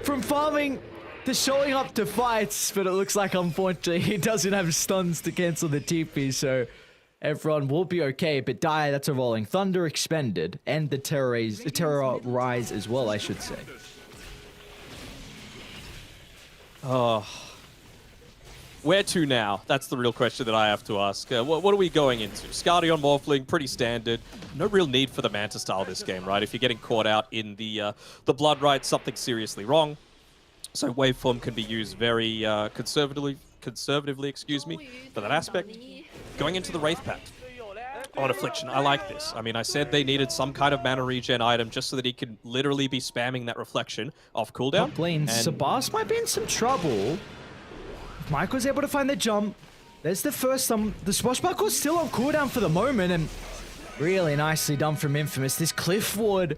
from farming to showing up to fights, but it looks like unfortunately he doesn't have stuns to cancel the TP, so everyone will be okay. But Dire, that's a Rolling Thunder expended, and the Terror Rise as well, I should say. Oh. Where to now? That's the real question that I have to ask. What are we going into? Scardy on Morphling, pretty standard. No real need for the Manta style this game, right? If you're getting caught out in the Blood Rite, something's seriously wrong. So waveform can be used very conservatively, excuse me, for that aspect. Going into the Wraith Pact on Affliction, I like this. I mean, I said they needed some kind of mana regen item just so that he could literally be spamming that reflection off cooldown. Top lane, Sabas might be in some trouble. Mike was able to find the jump. There's the first the Swashbuckle's still on cooldown for the moment, and really nicely done from Infamous. This Cliffwood,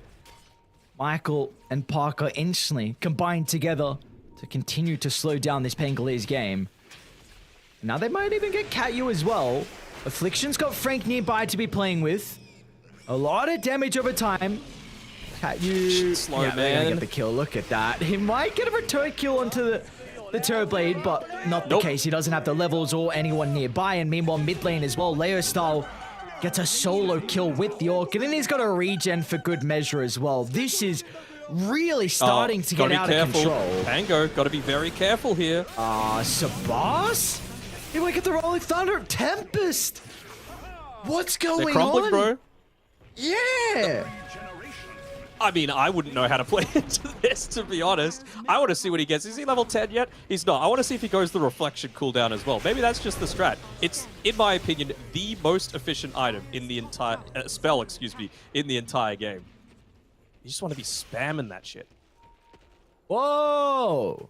Michael and Parker instantly combined together to continue to slow down this Pangoliers game. Now they might even get Katyu as well. Affliction's got Frank nearby to be playing with. A lot of damage over time. Katyu, slow, yeah, they're man. gonna get the kill. Look at that. He might get a return kill onto the Terrorblade, but not the case. He doesn't have the levels or anyone nearby. And meanwhile, mid lane as well, Leo Style gets a solo kill with the Orchid, and he's got a regen for good measure as well. This is really starting to get out of control. Pango, gotta be very careful here. Sabas? He might get the Rolling Thunder. Tempest! What's going They're crumbling, on? bro. Yeah! I mean, I wouldn't know how to play into this, to be honest. I want to see what he gets. Is he level 10 yet? He's not. I want to see if he goes the Reflection cooldown as well. Maybe that's just the strat. It's, in my opinion, the most efficient item in the entire... spell, excuse me, in the entire game. You just want to be spamming that shit. Whoa!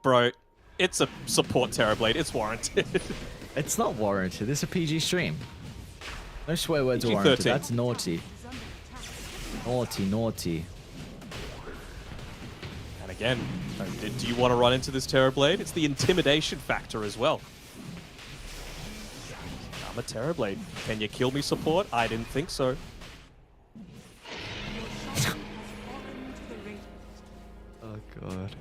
Bro, it's a support Terrorblade. It's warranted. It's not warranted. It's a PG stream. No swear words are PG-13. warranted. That's naughty. Naughty, naughty. And again, do you want to run into this Terrorblade? It's the intimidation factor as well. I'm a Terrorblade. Can you kill me, support? I didn't think so. Oh, God.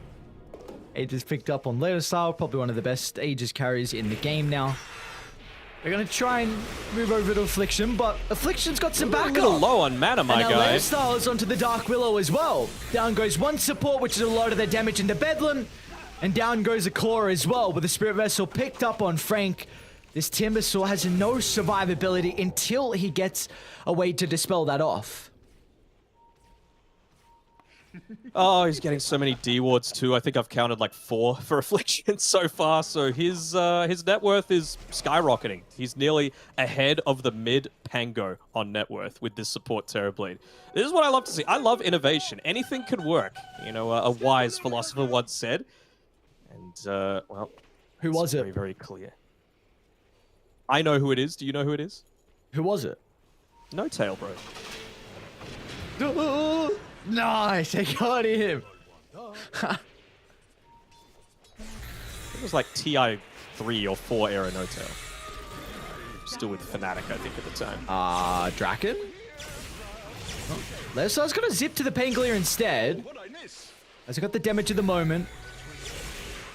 Aegis picked up on Leo Style, probably one of the best Aegis carries in the game now. They're going to try and move over to Affliction, but Affliction's got some backup. A little low on mana, my and guy. Leo Style is onto the Dark Willow as well. Down goes one support, which is a lot of the damage into Bedlam. And down goes a Claw as well, with the Spirit Vessel picked up on Frank. This Timbersaw has no survivability until he gets a way to dispel that off. Oh, he's getting so many D wards too. I think I've counted like 4 for Affliction so far. So his net worth is skyrocketing. He's nearly ahead of the mid Pango on net worth with this support Terrorblade. This is what I love to see. I love innovation. Anything can work. You know, a wise philosopher once said. And well, Who was very, it? very clear. I know who it is. Do you know who it is? Who was it? No tail, bro. Nice, I got him. It was like TI 3 or 4 era no tail. Still with Fnatic, I think, at the time. Draken? Oh, Leostar's gonna zip to the Pangolier instead. Has got the damage at the moment.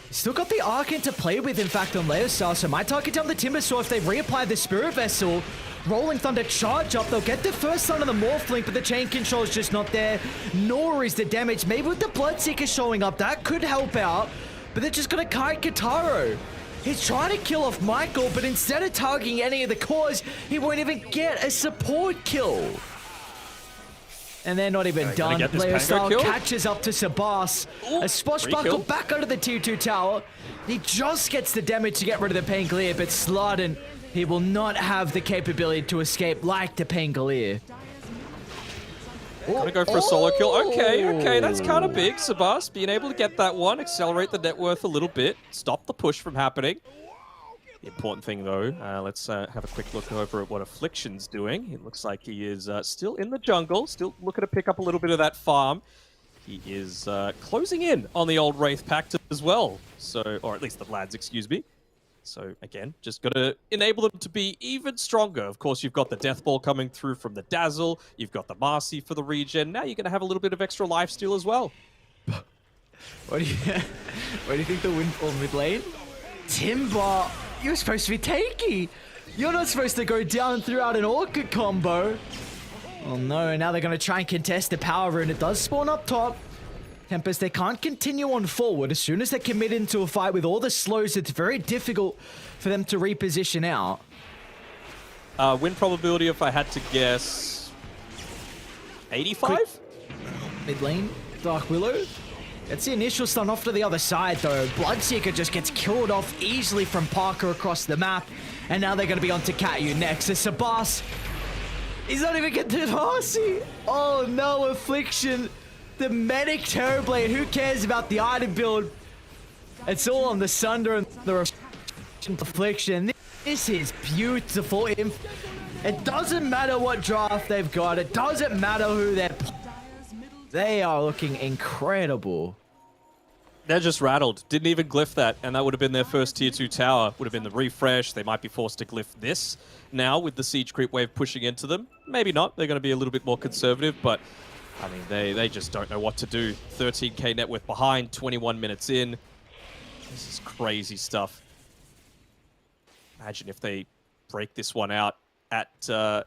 He's still got the Arcane to play with, in fact, on Leostar, so might target down the Timbersaw if they reapply the Spirit Vessel. Rolling Thunder charge up. They'll get the first stun on the Morphlink, but the chain control is just not there. Nor is the damage. Maybe with the Bloodseeker showing up, that could help out. But they're just going to kite Kataro. He's trying to kill off Michael, but instead of targeting any of the cores, he won't even get a support kill. And they're not even done. Leostar catches up to Sabas. A Swashbuckle back under the tier 2 tower. He just gets the damage to get rid of the Pangolier, but Slardin, he will not have the capability to escape like the Pangolier. Gonna go for a solo kill. Okay, that's kind of big. Sabas being able to get that one, accelerate the net worth a little bit, stop the push from happening. The important thing, though, let's have a quick look over at what Affliction's doing. It looks like he is still in the jungle, still looking to pick up a little bit of that farm. He is closing in on the old Wraith Pact as well, so, or at least the lads, excuse me. So, again, just got to enable them to be even stronger. Of course, you've got the Death Ball coming through from the Dazzle. You've got the Marcy for the regen. Now you're going to have a little bit of extra lifesteal as well. What do you what do you think the windfall mid lane? Timber, you're supposed to be tanky. You're not supposed to go down throughout an Orca combo. Oh no, now they're going to try and contest the power rune. It does spawn up top. Tempest, they can't continue on forward. As soon as they commit into a fight with all the slows, it's very difficult for them to reposition out. Win probability, if I had to guess, 85? Mid lane, Dark Willow. It's the initial stun off to the other side though. Bloodseeker just gets killed off easily from Parker across the map. And now they're going to be on to Katyu next. As Sabas, he's not even getting to Marcy. Oh no, Affliction. The medic Terrorblade, who cares about the item build? It's all on the Sunder and the Affliction. This is beautiful. It doesn't matter what draft they've got. It doesn't matter who they're... They are looking incredible. They're just rattled. Didn't even glyph that, and that would have been their first tier 2 tower. Would have been the refresh. They might be forced to glyph this now with the siege creep wave pushing into them. Maybe not. They're going to be a little bit more conservative, but I mean, they just don't know what to do. 13k net worth behind, 21 minutes in. This is crazy stuff. Imagine if they break this one out at the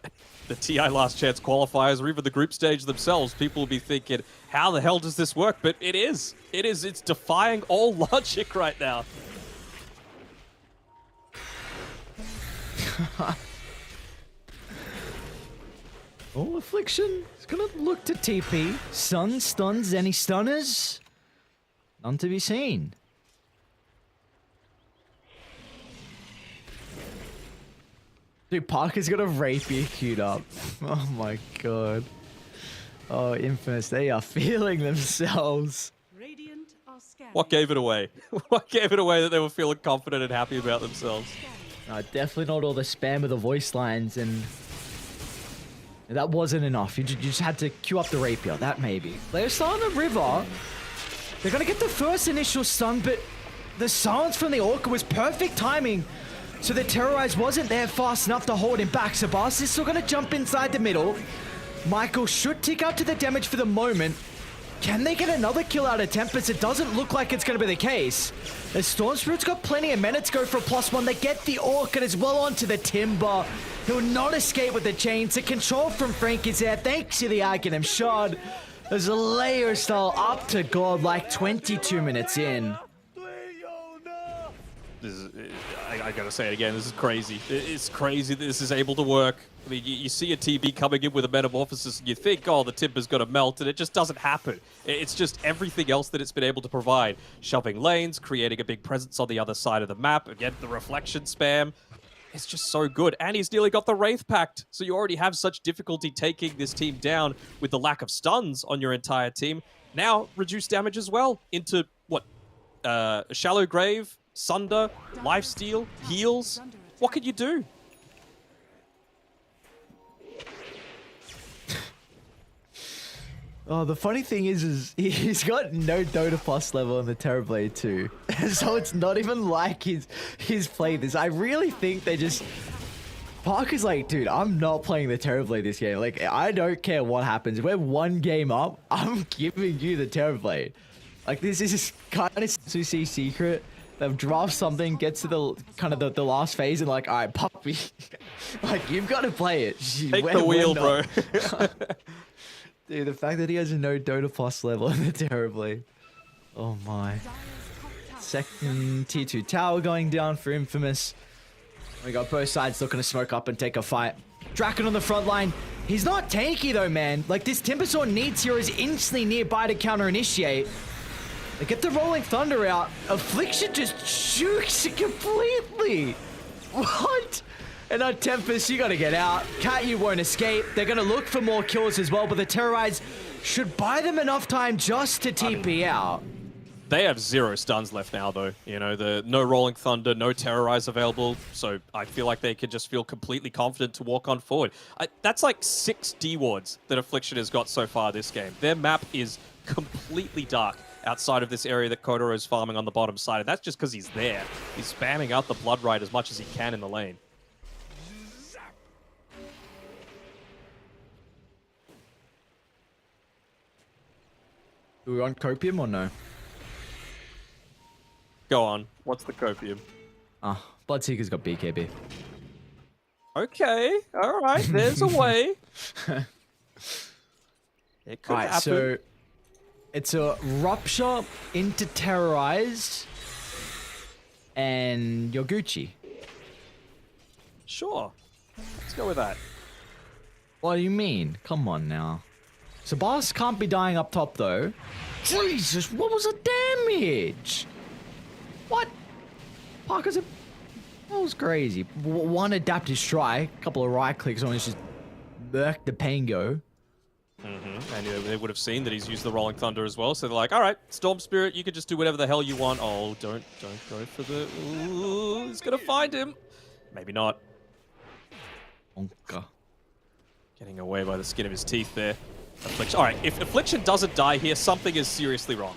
TI Last Chance qualifiers or even the group stage themselves. People will be thinking, how the hell does this work? But it is. It is. It's defying all logic right now. Oh, Affliction is going to look to TP. Sun stuns any stunners? None to be seen. Dude, Parker's got a rapier queued up. Oh my god. Oh, Infamous, they are feeling themselves. Radiant are scanning. What gave it away? What gave it away that they were feeling confident and happy about themselves? Definitely not all the spam of the voice lines, and that wasn't enough. You just had to queue up the rapier, that maybe. They're still on the river. They're gonna get the first initial stun, but the silence from the Orca was perfect timing. So the Terrorize wasn't there fast enough to hold him back. Sabas is still gonna jump inside the middle. Michael should tick up to the damage for the moment. Can they get another kill out of Tempest? It doesn't look like it's gonna be the case. As Storm Spirit's got plenty of minutes to go for a +1. They get the Orchid as well onto the Timber. He'll not escape with the chains. The control from Frank is there thanks to the Aghanim Shard. There's a layer style up to God like 22 minutes in. This is, I gotta say it again, this is crazy. It's crazy that this is able to work. I mean, you see a TB coming in with a Metamorphosis and you think, oh, the Timber's gonna melt, and it just doesn't happen. It's just everything else that it's been able to provide. Shoving lanes, creating a big presence on the other side of the map, again, the reflection spam. It's just so good. And he's nearly got the Wraith Pact, so you already have such difficulty taking this team down with the lack of stuns on your entire team. Now, reduce damage as well into, what, a Shallow Grave, Sunder, Lifesteal, heals. What could you do? Oh, the funny thing is he's got no Dota Plus level on the Terrorblade too. So it's not even like he's played this. I really think they just... Parker's like, dude, I'm not playing the Terrorblade this game. Like, I don't care what happens. If we're one game up, I'm giving you the Terrorblade. Like, this is kind of Susi secret. They'll draft something, gets to the kind of the last phase, and like, all right, puppy, like you've got to play it. Take the wheel, bro. Dude, the fact that he has no Dota Plus level in the Terrorblade. Oh my. Second tier 2 tower going down for Infamous. We got both sides looking to smoke up and take a fight. Draken on the front line. He's not tanky though, man. Like, this Timbersaw needs heroes instantly nearby to counter initiate. They get the Rolling Thunder out. Affliction just jukes it completely. What? And on Tempest, you gotta get out. Katyu won't escape. They're gonna look for more kills as well, but the Terrorize should buy them enough time just to TP out. They have 0 stuns left now, though. You know, no Rolling Thunder, no Terrorize available, so I feel like they could just feel completely confident to walk on forward. That's like 6 D-wards that Affliction has got so far this game. Their map is completely dark outside of this area that Kotaro is farming on the bottom side, and that's just because he's there. He's spamming out the Blood Rite as much as he can in the lane. Do we want Copium or no? Go on. What's the copium? Bloodseeker's got BKB. Okay. All right. There's a way. It could Alright, happen. so it's a Rupture into Terrorized and you're Gucci. Sure. Let's go with that. What do you mean? Come on now. Sabas can't be dying up top though. Jesus, what was the damage? What? Parker's a... That was crazy. One adaptive strike, a couple of right clicks on it, just murked the Pango. And they would have seen that he's used the Rolling Thunder as well, so they're like, all right, Storm Spirit, you can just do whatever the hell you want. Oh, don't go for the... Ooh, he's gonna find him. Maybe not. Onka. Getting away by the skin of his teeth there. Affliction. All right, if Affliction doesn't die here, something is seriously wrong.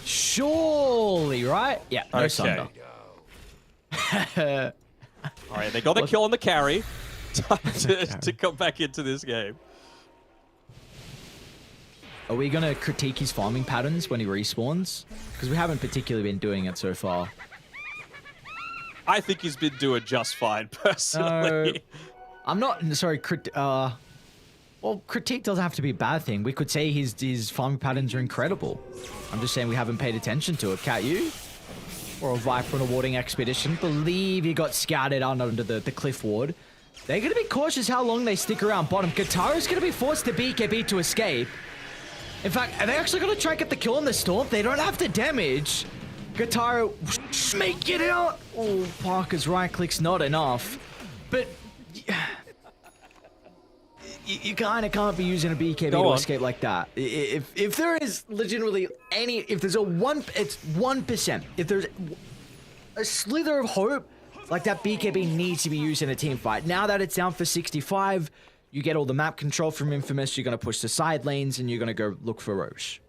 Surely, right? Yeah, no Sunder. All right, they got the kill on the carry. Time to come back into this game. Are we going to critique his farming patterns when he respawns? Because we haven't particularly been doing it so far. I think he's been doing just fine, personally. I'm not... Sorry, well, critique doesn't have to be a bad thing. We could say his farming patterns are incredible. I'm just saying we haven't paid attention to it. Cat you? Or a Viper on a warding expedition. Believe he got scouted out under the cliff ward. They're going to be cautious how long they stick around bottom. Katara's going to be forced to BKB to escape. In fact, are they actually going to try and get the kill on the Storm? They don't have the damage. Katara, make it out. Oh, Parker's right click's not enough. But... You kind of can't be using a BKB to escape like that. If there is legitimately any... If there's it's 1%. If there's a slither of hope, like that BKB needs to be used in a team fight. Now that it's down for 65, you get all the map control from Infamous, you're going to push the side lanes, and you're going to go look for Roche.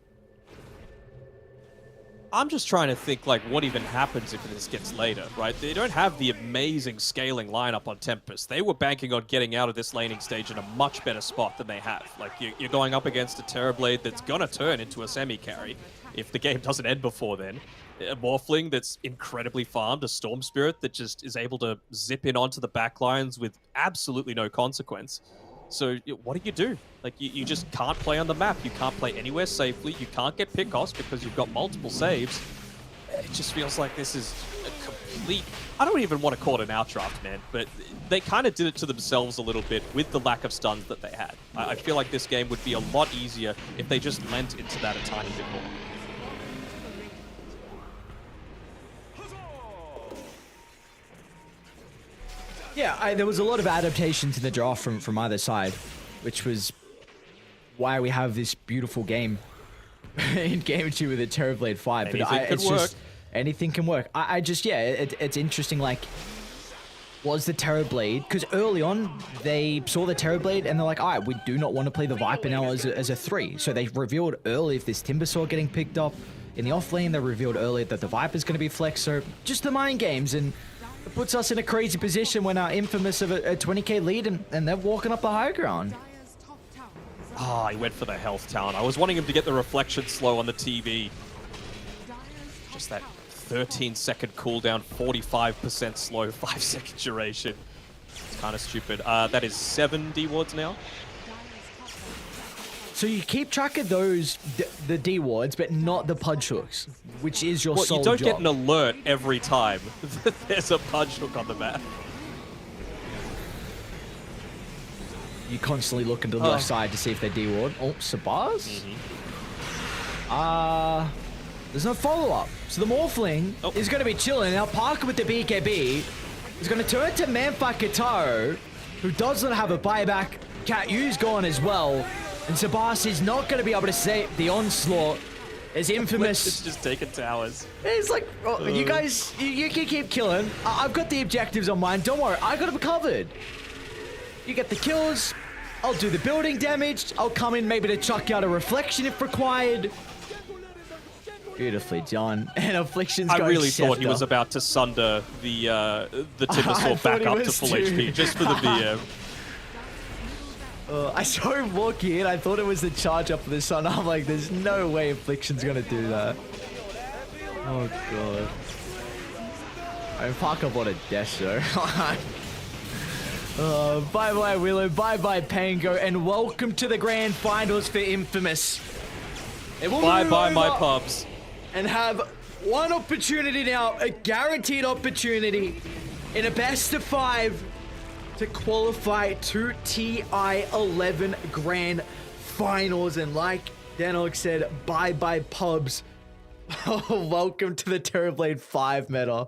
I'm just trying to think, like, what even happens if this gets later, right? They don't have the amazing scaling lineup on Tempest. They were banking on getting out of this laning stage in a much better spot than they have. Like, you're going up against a Terrorblade that's gonna turn into a semi-carry if the game doesn't end before then. A Morphling that's incredibly farmed, a Storm Spirit that just is able to zip in onto the backlines with absolutely no consequence. So what do? Like, you just can't play on the map. You can't play anywhere safely. You can't get pick-offs because you've got multiple saves. It just feels like this is a complete... I don't even want to call it an outdraft, man, but they kind of did it to themselves a little bit with the lack of stuns that they had. I feel like this game would be a lot easier if they just lent into that a tiny bit more. Yeah, there was a lot of adaptations in the draft from either side, which was why we have this beautiful game in Game 2 with a Terrorblade 5. Anything can work. It's interesting, like, was the Terrorblade, because early on, they saw the Terrorblade and they're like, all right, we do not want to play the Viper now as a 3. So they revealed early if this Timbersaw getting picked up in the off lane, they revealed earlier that the Viper's going to be flexed, so just the mind games, and it puts us in a crazy position when our Infamous of a 20k lead and they're walking up the high ground. Ah, he went for the health talent. I was wanting him to get the reflection slow on the TV. Just that 13-second cooldown, 45% slow, 5-second duration. It's kind of stupid. That is 7 D wards now. So you keep track of those, the D wards, but not the punch hooks, which is your sole you don't job. get an alert every time that there's a punch hook on the map. You constantly look into the left side to see if they D ward. Oh, Sabars? There's no follow-up. So the Morphling is going to be chilling. Now Parker with the BKB is going to turn to Manfight Kataro, who does not have a buyback. Cat U's gone as well. And Sabas is not going to be able to save the onslaught as Infamous. It's just taking towers. It's like, you guys, you can keep killing. I've got the objectives on mine. Don't worry, I got them covered. You get the kills. I'll do the building damage. I'll come in maybe to chuck out a reflection if required. Beautifully done. And Affliction's going I really thought Scepter. he was about to sunder the Timbersaw back up to full HP just for the BM. I saw him walk in. I thought it was the charge up for the sun. I'm like, there's no way Affliction's going to do that. Oh god. I mean, fuck up on a death show. Bye bye Willow, bye bye Pango, and welcome to the grand finals for Infamous. Bye bye my pubs. And have one opportunity now, a guaranteed opportunity in a best of 5 to qualify to TI 11 grand finals. And like Denok said, bye bye pubs. Welcome to the Terrorblade 5 meta.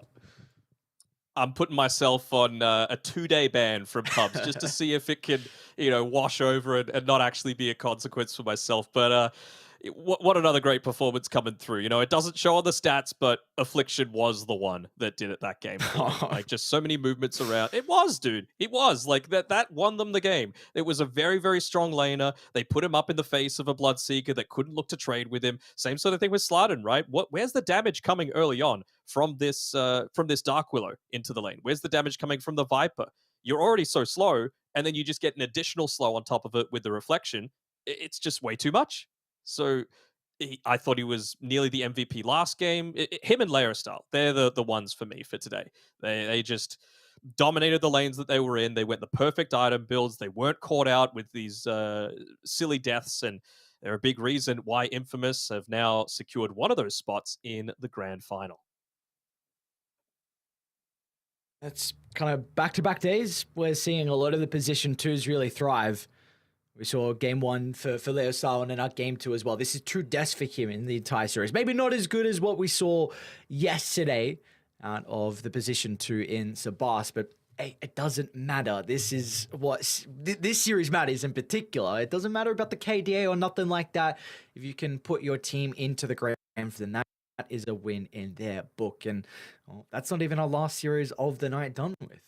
I'm putting myself on a 2-day ban from pubs just to see if it can, wash over and not actually be a consequence for myself. But what another great performance coming through. It doesn't show on the stats, but Affliction was the one that did it that game. Like, just so many movements around. It was, dude. It was. Like, that won them the game. It was a very, very strong laner. They put him up in the face of a Bloodseeker that couldn't look to trade with him. Same sort of thing with Slardon, right? Where's the damage coming early on from this Dark Willow into the lane? Where's the damage coming from the Viper? You're already so slow, and then you just get an additional slow on top of it with the Reflection. It's just way too much. So I thought he was nearly the MVP last game. Him and Layer Style, they're the ones for me for today. They just dominated the lanes that they were in. They went the perfect item builds. They weren't caught out with these silly deaths, and they're a big reason why Infamous have now secured one of those spots in the grand final. That's kind of back-to-back days. We're seeing a lot of the position 2s really thrive. We saw game 1 for Leo Style and now game 2 as well. This is true deaths for him in the entire series. Maybe not as good as what we saw yesterday out of the position 2 in Sabas, but hey, it doesn't matter. This is what this series matters in particular. It doesn't matter about the KDA or nothing like that. If you can put your team into the grand, then that is a win in their book. And that's not even our last series of the night done with.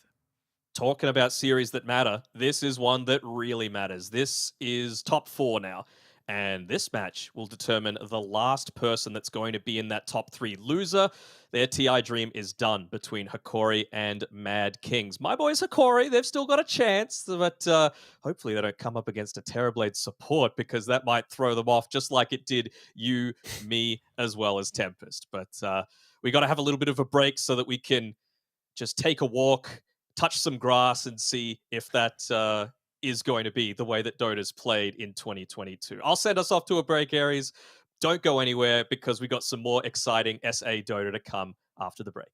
Talking about series that matter, this is one that really matters. This is top 4 now, and this match will determine the last person that's going to be in that top 3 loser. Their TI dream is done between Hikori and Mad Kings. My boys Hikori, they've still got a chance, but hopefully they don't come up against a Terrorblade support, because that might throw them off just like it did you, me, as well as Tempest. But we got to have a little bit of a break so that we can just take a walk, touch some grass, and see if that is going to be the way that Dota's played in 2022. I'll send us off to a break, Aries. Don't go anywhere, because we got some more exciting SA Dota to come after the break.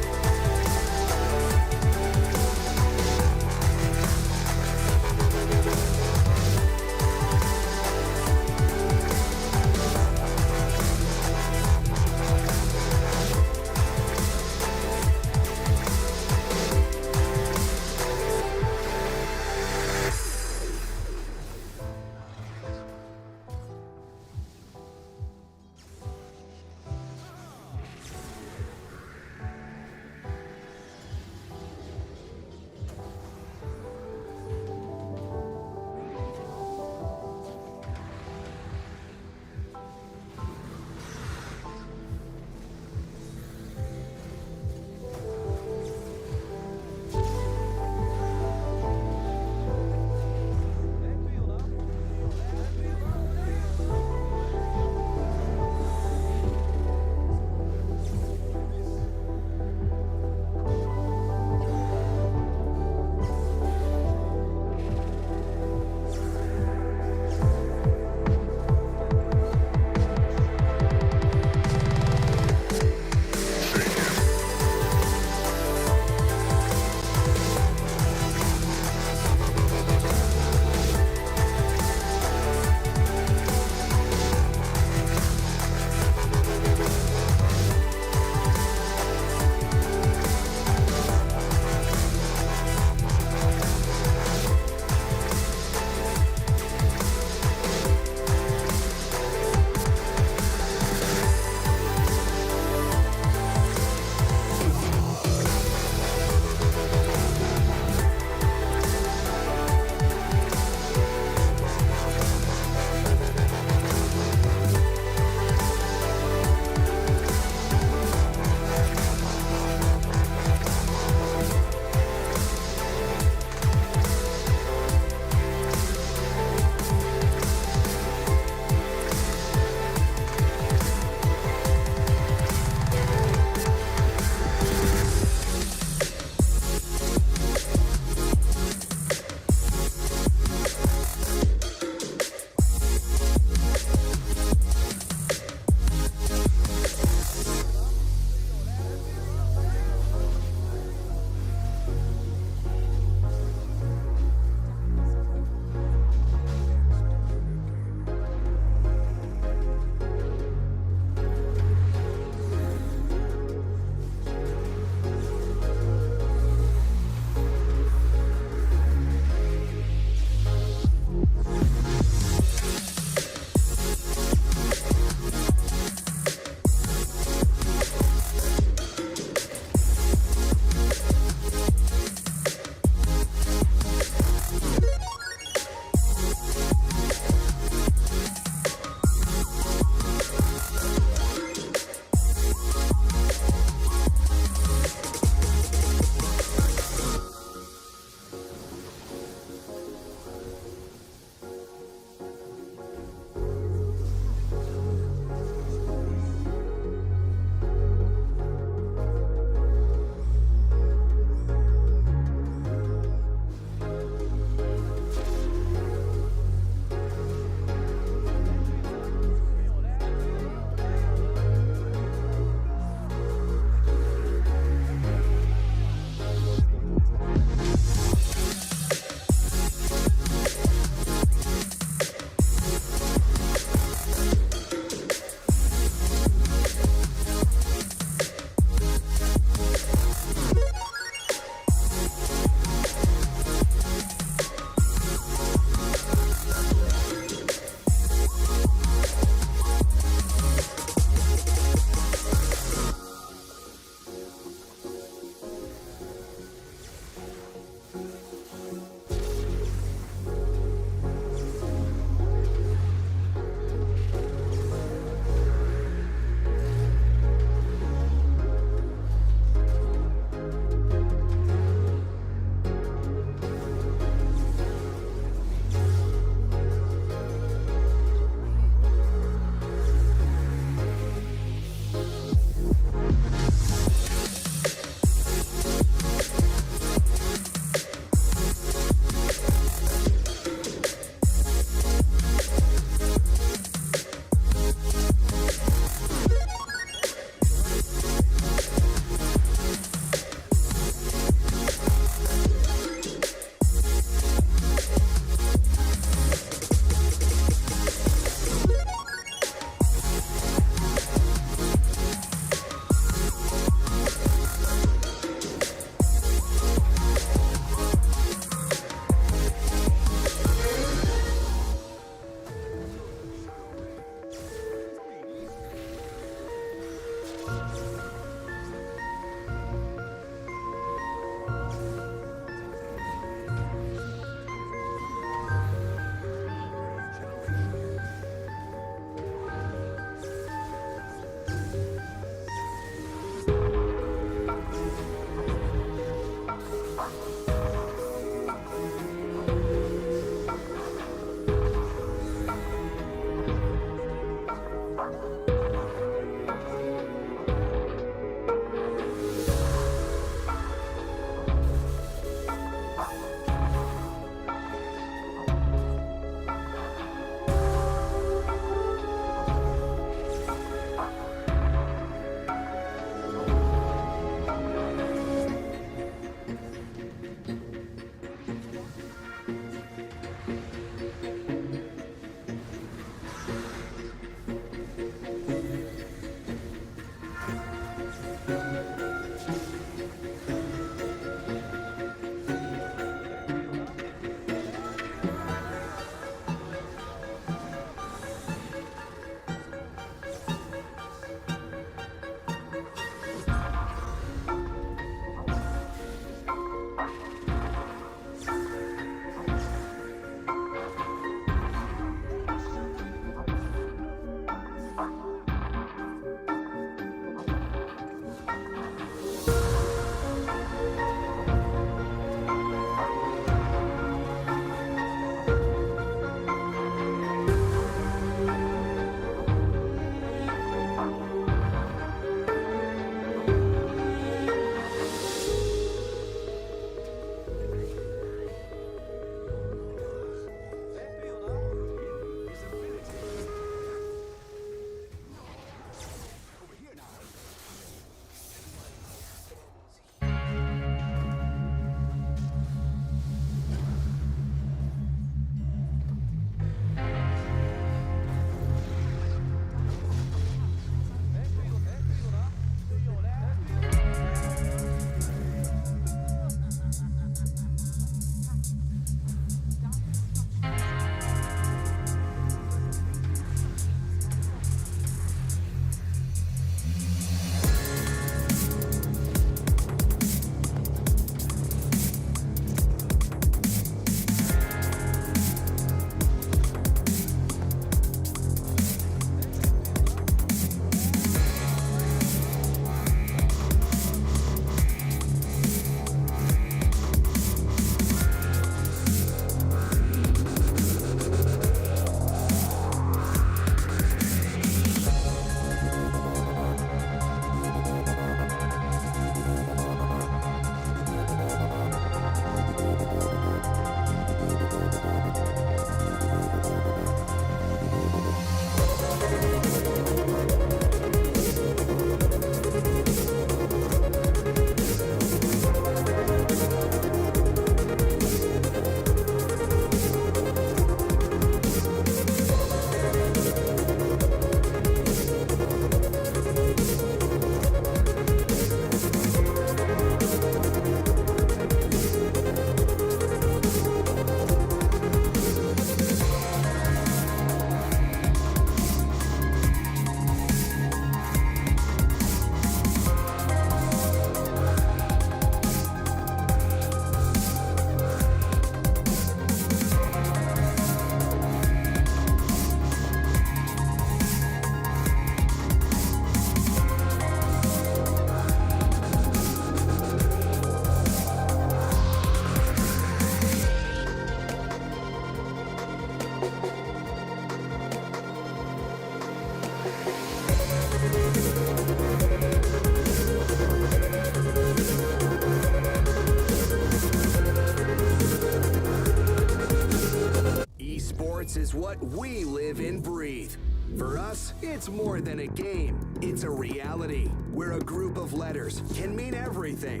what we live and breathe. For us, it's more than a game. It's a reality where a group of letters can mean everything.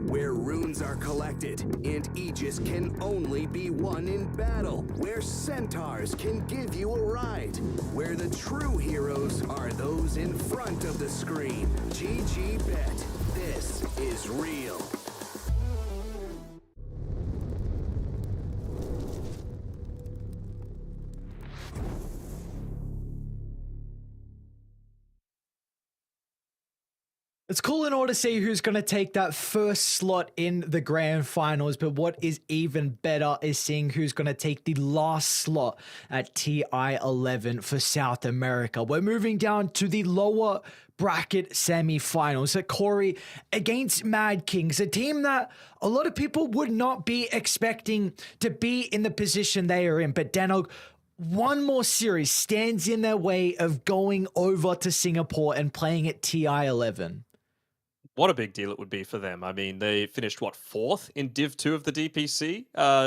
Where runes are collected and Aegis can only be won in battle. Where centaurs can give you a ride. Where the true heroes are those in front of the screen. GG Bet. This is real. It's cool and all to see who's going to take that first slot in the grand finals, but what is even better is seeing who's going to take the last slot at TI 11 for South America. We're moving down to the lower bracket semi-finals. Corey against Mad Kings, a team that a lot of people would not be expecting to be in the position they are in, but Danog, one more series stands in their way of going over to Singapore and playing at TI 11. What a big deal it would be for them. I mean, they finished, what, 4th in Div 2 of the DPC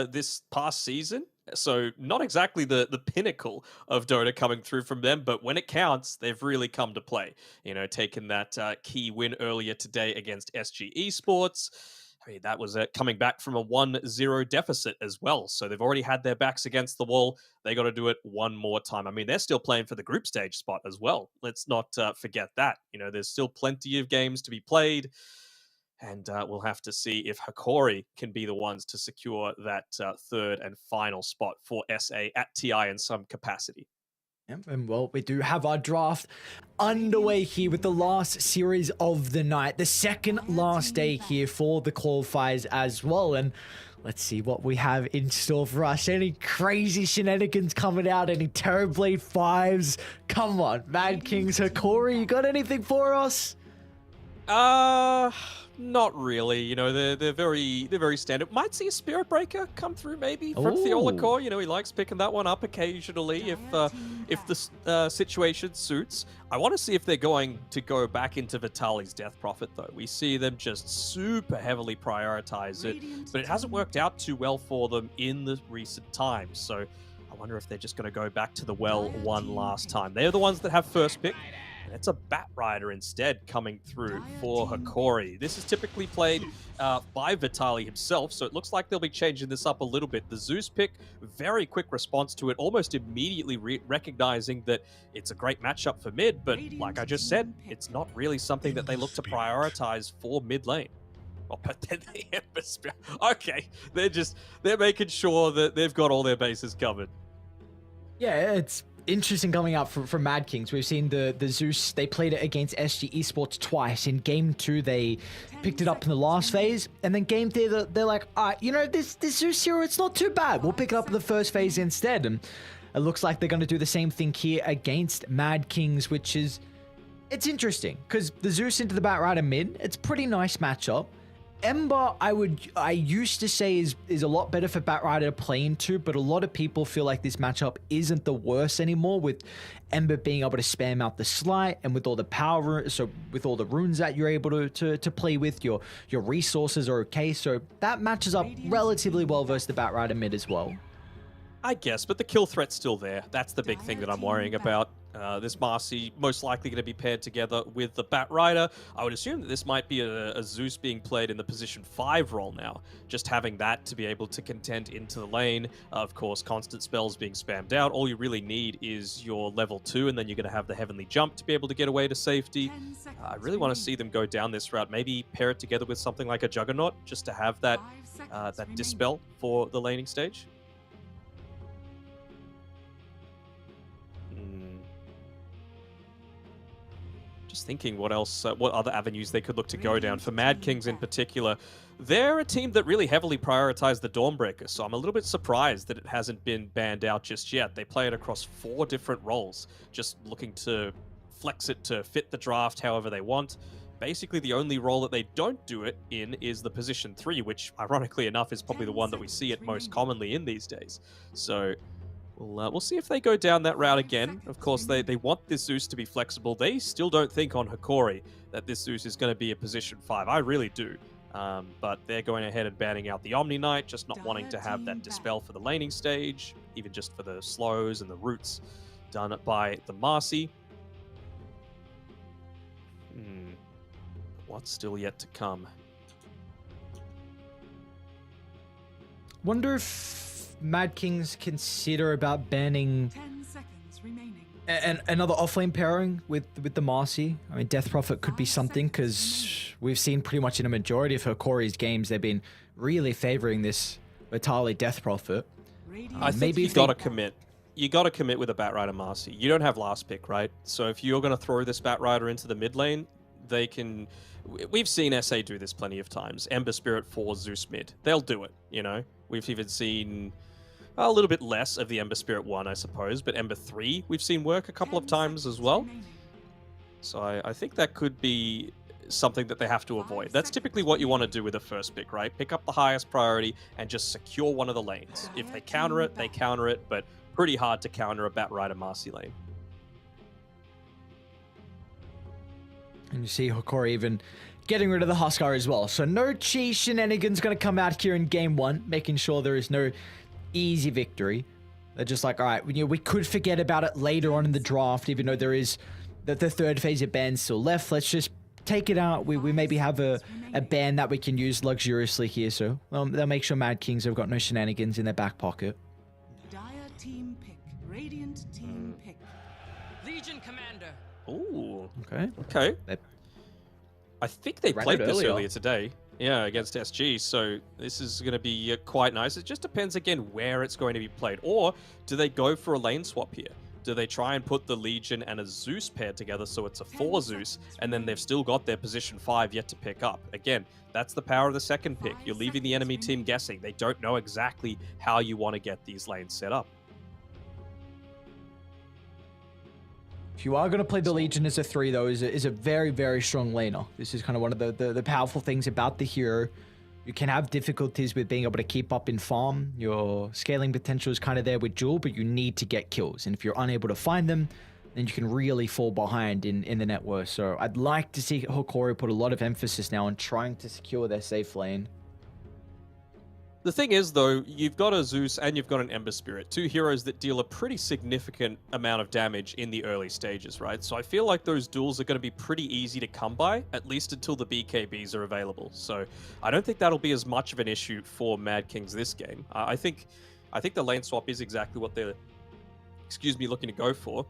this past season? So not exactly the pinnacle of Dota coming through from them, but when it counts, they've really come to play. You know, taking that key win earlier today against SG Esports. I mean, that was coming back from a 1-0 deficit as well. So they've already had their backs against the wall. They got to do it one more time. I mean, they're still playing for the group stage spot as well. Let's not forget that. You know, there's still plenty of games to be played. And we'll have to see if Hikori can be the ones to secure that third and final spot for SA at TI in some capacity. And well, we do have our draft underway here with the last series of the night, the second last day here for the qualifiers as well. And let's see what we have in store for us. Any crazy shenanigans coming out? Any Terrorblade 5s? Come on, Mad Kings, Hikori, you got anything for us? Not really. You know, they're very standard. Might see a Spirit Breaker come through maybe from Theolacor. You know, he likes picking that one up occasionally if the situation suits. I want to see if they're going to go back into Vitali's Death Prophet though. We see them just super heavily prioritize it, but it hasn't worked out too well for them in the recent times. So I wonder if they're just going to go back to the well one last time. They're the ones that have first pick. It's a Bat Rider instead coming through for Hikori. This is typically played by Vitali himself, so it looks like they'll be changing this up a little bit. The Zeus pick, very quick response to it, almost immediately recognizing that it's a great matchup for mid, but like I just said, it's not really something that they look to prioritize for mid lane. Oh, but then the Ember Spirit. Okay, they're making sure that they've got all their bases covered. Yeah, it's interesting coming out from Mad Kings. We've seen the Zeus, they played it against SG Esports twice. In game 2, they picked it up in the last phase, and then game 3, they're like, you know, this Zeus hero, it's not too bad. We'll pick it up in the first phase instead. And it looks like they're going to do the same thing here against Mad Kings, which is, it's interesting, because the Zeus into the Bat Rider mid, it's a pretty nice matchup. Ember, I used to say is a lot better for Bat Rider to play into, but a lot of people feel like this matchup isn't the worst anymore, with Ember being able to spam out the Slight, and with all the power, so with all the runes that you're able to play with, your resources are okay, so that matches up relatively well versus the Bat Rider mid as well. I guess, but the kill threat's still there. That's the big thing that I'm worrying about. This Marcy most likely going to be paired together with the Bat Rider. I would assume that this might be a Zeus being played in the position 5 role now. Just having that to be able to contend into the lane. Of course, constant spells being spammed out. All you really need is your level 2, and then you're going to have the Heavenly Jump to be able to get away to safety. I really want to see them go down this route. Maybe pair it together with something like a Juggernaut, just to have that Dispel for the laning stage. Just thinking what else, what other avenues they could look to go down. For Mad Kings in particular, they're a team that really heavily prioritized the Dawnbreaker, so I'm a little bit surprised that it hasn't been banned out just yet. They play it across 4 different roles, just looking to flex it to fit the draft however they want. Basically, the only role that they don't do it in is the position 3, which, ironically enough, is probably the one that we see it most commonly in these days. So we'll see if they go down that route again. Of course, they want this Zeus to be flexible. They still don't think on Hikori that this Zeus is going to be a position 5. I really do. But they're going ahead and banning out the Omni Knight, just not wanting to have that dispel for the laning stage, even just for the slows and the roots done by the Marcy. What's still yet to come? Wonder if Mad Kings consider about banning 10 seconds remaining. another offlane pairing with the Marcy. I mean, Death Prophet could be something, because we've seen pretty much in a majority of Hikori's games, they've been really favoring this Vitali Death Prophet. I think you got to commit. You got to commit with a Batrider Marcy. You don't have last pick, right? So if you're going to throw this Batrider into the mid lane, they can... We've seen SA do this plenty of times. Ember Spirit for Zeus mid. They'll do it, you know? We've even seen a little bit less of the Ember Spirit 1, I suppose, but Ember 3 we've seen work a couple of times as well. So I think that could be something that they have to avoid. That's typically what you want to do with a first pick, right? Pick up the highest priority and just secure one of the lanes. If they counter it, they counter it, but pretty hard to counter a Batrider Marcy lane. And you see Hikori even getting rid of the Huskar as well. So no cheese shenanigans going to come out here in game 1, making sure there is no easy victory. They're just like, all right, we could forget about it later on in the draft, even though there is the third phase of bans still left. Let's just take it out. We maybe have a ban that we can use luxuriously here. So they'll make sure Mad Kings have got no shenanigans in their back pocket. Dire team pick. Radiant team pick. Legion Commander. Ooh. Okay. I think they Ran played it this earlier. earlier today. Yeah, against SG. So this is going to be quite nice. It just depends, again, where it's going to be played. Or do they go for a lane swap here? Do they try and put the Legion and a Zeus paired together so it's a 4 Zeus, and then they've still got their position 5 yet to pick up? Again, that's the power of the second pick. You're leaving the enemy team guessing. They don't know exactly how you want to get these lanes set up. If you are going to play the Legion as a 3, though, is a very, very strong laner. This is kind of one of the powerful things about the hero. You can have difficulties with being able to keep up in farm. Your scaling potential is kind of there with Jewel, but you need to get kills. And if you're unable to find them, then you can really fall behind in the net worth. So I'd like to see Hikori put a lot of emphasis now on trying to secure their safe lane. The thing is, though, you've got a Zeus and you've got an Ember Spirit, 2 heroes that deal a pretty significant amount of damage in the early stages, right? So I feel like those duels are going to be pretty easy to come by, at least until the BKBs are available. So I don't think that'll be as much of an issue for Mad Kings this game. I think the lane swap is exactly what they're, looking to go for.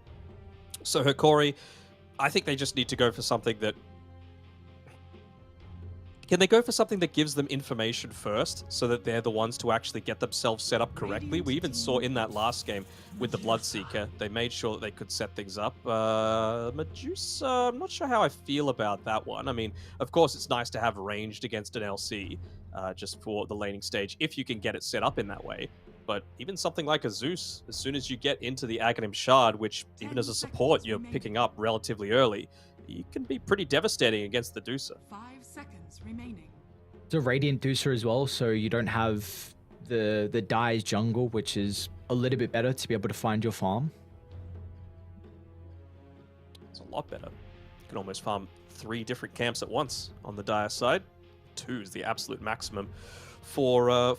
So Hikori, I think they just need to go for something that... Can they go for something that gives them information first, so that they're the ones to actually get themselves set up correctly? We even saw in that last game with the Bloodseeker, they made sure that they could set things up. Medusa, I'm not sure how I feel about that one. I mean, of course, it's nice to have ranged against an LC, just for the laning stage, if you can get it set up in that way. But even something like a Zeus, as soon as you get into the Aghanim Shard, which even as a support you're picking up relatively early, you can be pretty devastating against the Deucer. 5 seconds remaining. It's a Radiant Deucer as well, so you don't have the Dies jungle, which is a little bit better to be able to find your farm. It's a lot better. You can almost farm 3 different camps at once on the Dire side. 2 is the absolute maximum for a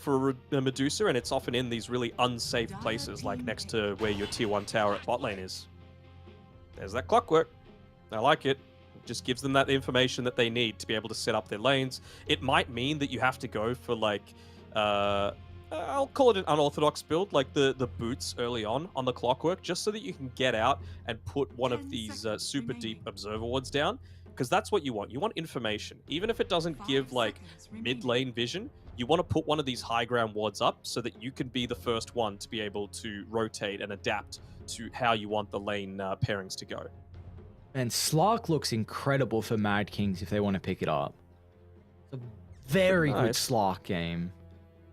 Medusa, and it's often in these really unsafe places, like next to where your tier 1 tower at bot lane is. There's that clockwork. I like it. It just gives them that information that they need to be able to set up their lanes. It might mean that you have to go for, like, I'll call it an unorthodox build, like the boots early on the clockwork, just so that you can get out and put one of these super deep observer wards down, because that's what you want. You want information. Even if it doesn't give, like, mid-lane vision, you want to put one of these high ground wards up so that you can be the first one to be able to rotate and adapt to how you want the lane pairings to go. And Slark looks incredible for Mad Kings if they want to pick it up. It's a very good Slark game.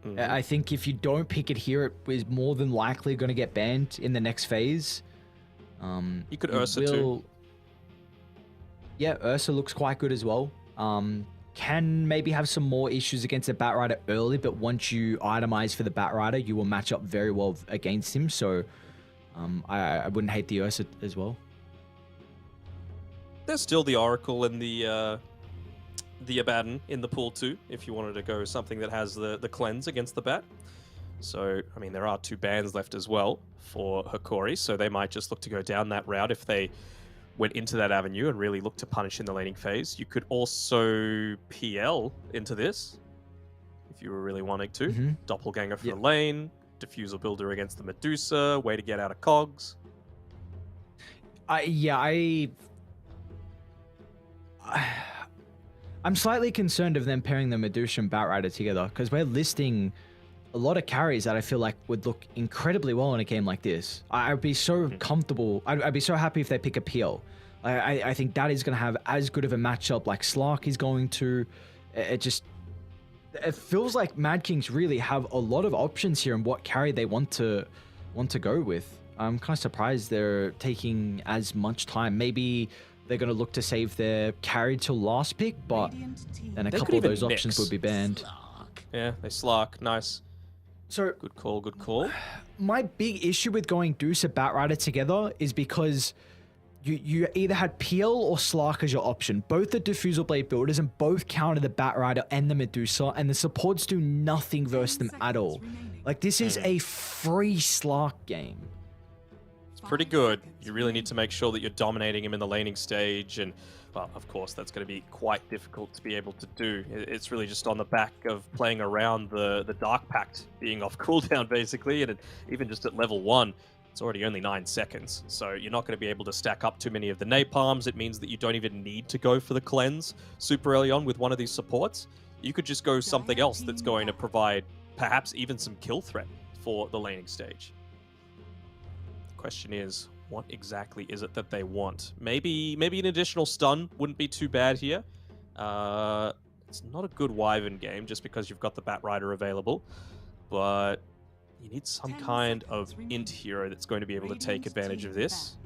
Mm-hmm. I think if you don't pick it here, it is more than likely going to get banned in the next phase. You could Ursa too. Yeah, Ursa looks quite good as well. Can maybe have some more issues against the Batrider early, but once you itemize for the Batrider, you will match up very well against him. So I wouldn't hate the Ursa as well. There's still the Oracle and the the Abaddon in the pool too, if you wanted to go something that has the cleanse against the bat. So, I mean, there are 2 bans left as well for Hikori, so they might just look to go down that route if they went into that avenue and really look to punish in the laning phase. You could also PL into this if you were really wanting to. Doppelganger for the lane, Diffusal Builder against the Medusa, way to get out of cogs. I'm slightly concerned of them pairing the Medusa and Batrider together because we're listing a lot of carries that I feel like would look incredibly well in a game like this. I'd be so comfortable. I'd be so happy if they pick a PL. I think that is going to have as good of a matchup like Slark is going to. It feels like Mad Kings really have a lot of options here in what carry they want to go with. I'm kind of surprised they're taking as much time. Maybe they're going to look to save their carry till last pick, but then a couple of those options would be banned. Yeah, they Slark. Nice. So good call, good call. My big issue with going Deuce and Batrider together is because you either had PL or Slark as your option. Both the Diffusal Blade builders and both counter the Batrider and the Medusa, and the supports do nothing versus them at all. Like, this is a free Slark game. It's pretty good. You really need to make sure that you're dominating him in the laning stage, and well, of course, that's going to be quite difficult to be able to do. It's really just on the back of playing around the Dark Pact being off cooldown, basically, and even just at level 1, it's already only 9 seconds, so you're not going to be able to stack up too many of the napalms. It means that you don't even need to go for the cleanse super early on with one of these supports. You could just go something else that's going to provide perhaps even some kill threat for the laning stage. The question is, what exactly is it that they want? Maybe an additional stun wouldn't be too bad here. It's not a good Wyvern game just because you've got the Batrider available, but you need some kind of int hero that's going to be able to take advantage of this.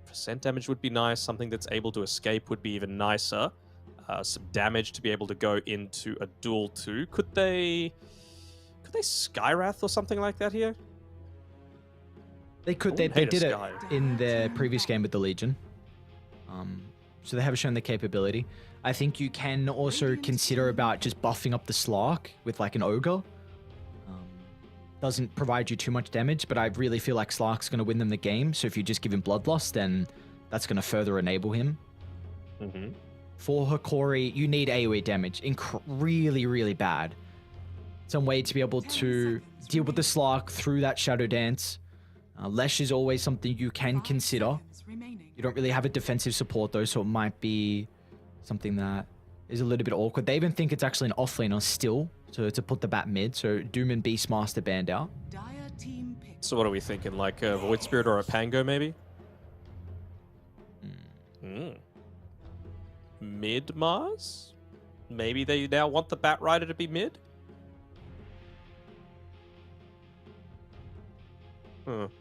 Percent damage would be nice. Something that's able to escape would be even nicer. Some damage to be able to go into a duel too. Could they Skywrath or something like that here? They could. They did it in their previous game with the Legion. So they have shown the capability. I think you can also consider about just buffing up the Slark with like an Ogre. Doesn't provide you too much damage, but I really feel like Slark's going to win them the game. So if you just give him Bloodlust, then that's going to further enable him. For Hikori, you need AoE damage. Really, really bad. Some way to be able to deal with the Slark through that Shadow Dance. Lesh is always something you can consider. You don't really have a defensive support though, so it might be something that is a little bit awkward. They even think it's actually an offlaner still to put the bat mid, so Doom and Beastmaster banned out. So what are we thinking, like a Void Spirit or a Pango maybe? Mid Mars? Maybe they now want the Batrider to be mid?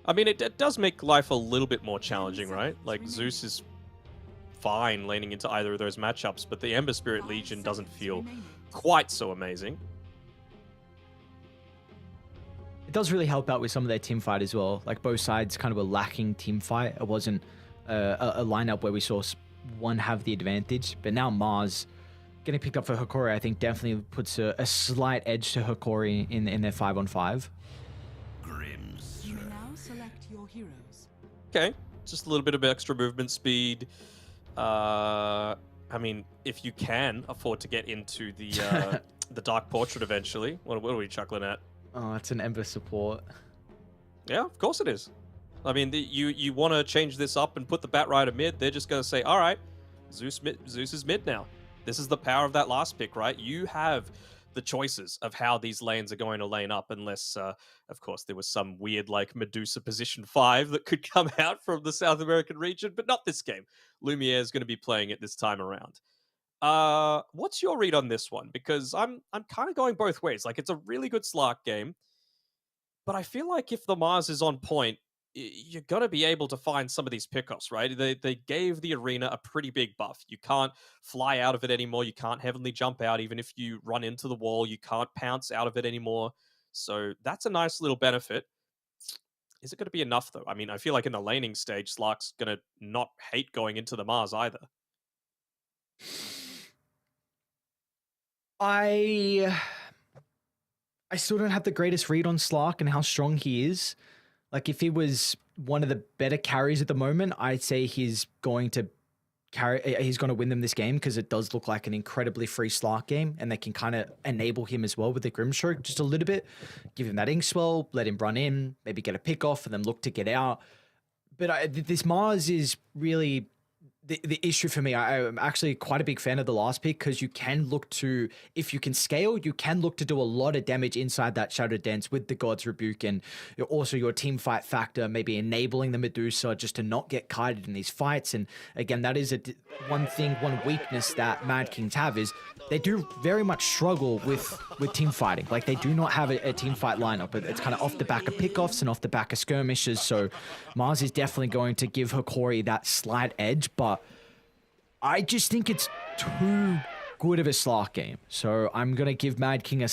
I mean, it does make life a little bit more challenging, right? Like, Zeus is fine laning into either of those matchups, but the Ember Spirit Legion doesn't feel quite so amazing. It does really help out with some of their team fight as well. Like, both sides kind of were lacking team fight. It wasn't a lineup where we saw one have the advantage, but now Mars getting picked up for Hikori, I think definitely puts a slight edge to Hikori in their 5-on-5. Okay, just a little bit of extra movement speed. I mean, if you can afford to get into the the Dark Portrait eventually, what are we chuckling at? Oh, it's an Ember support. Yeah, of course it is. I mean, you want to change this up and put the Batrider mid, they're just going to say, all right, Zeus is mid now. This is the power of that last pick, right? You have the choices of how these lanes are going to lane up, unless, of course, there was some weird, like, Medusa position 5 that could come out from the South American region, but not this game. Lumiere is going to be playing it this time around. What's your read on this one? Because I'm kind of going both ways. Like, it's a really good Slark game, but I feel like if the Mars is on point, you're going to be able to find some of these pickoffs, right? They gave the arena a pretty big buff. You can't fly out of it anymore. You can't heavenly jump out. Even if you run into the wall, you can't pounce out of it anymore. So that's a nice little benefit. Is it going to be enough, though? I mean, I feel like in the laning stage, Slark's going to not hate going into the Mars either. I still don't have the greatest read on Slark and how strong he is. Like, if he was one of the better carries at the moment, I'd say he's going to win them this game, because it does look like an incredibly free Slark game, and they can kind of enable him as well with the Grimstroke just a little bit. Give him that Inkswell, let him run in, maybe get a pick off, and then look to get out. But this Mars is really the issue for me. I'm actually quite a big fan of the last pick, because you can look to, if you can scale, you can look to do a lot of damage inside that Shadow Dance with the God's Rebuke, and also your team fight factor, maybe enabling the Medusa just to not get kited in these fights. And again, that is one weakness that Mad Kings have, is they do very much struggle with team fighting. Like, they do not have a team fight lineup. It's kind of off the back of pickoffs and off the back of skirmishes. So Mars is definitely going to give Hikori that slight edge, but I just think it's too good of a Slark game. So I'm going to give Mad King a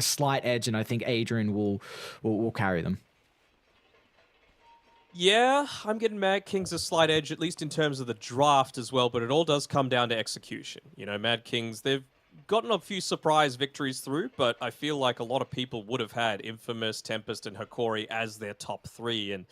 slight edge, and I think Adrian will carry them. Yeah, I'm getting Mad Kings a slight edge, at least in terms of the draft as well, but it all does come down to execution. You know, Mad Kings, they've gotten a few surprise victories through, but I feel like a lot of people would have had Infamous, Tempest, and Hikori as their top three. And,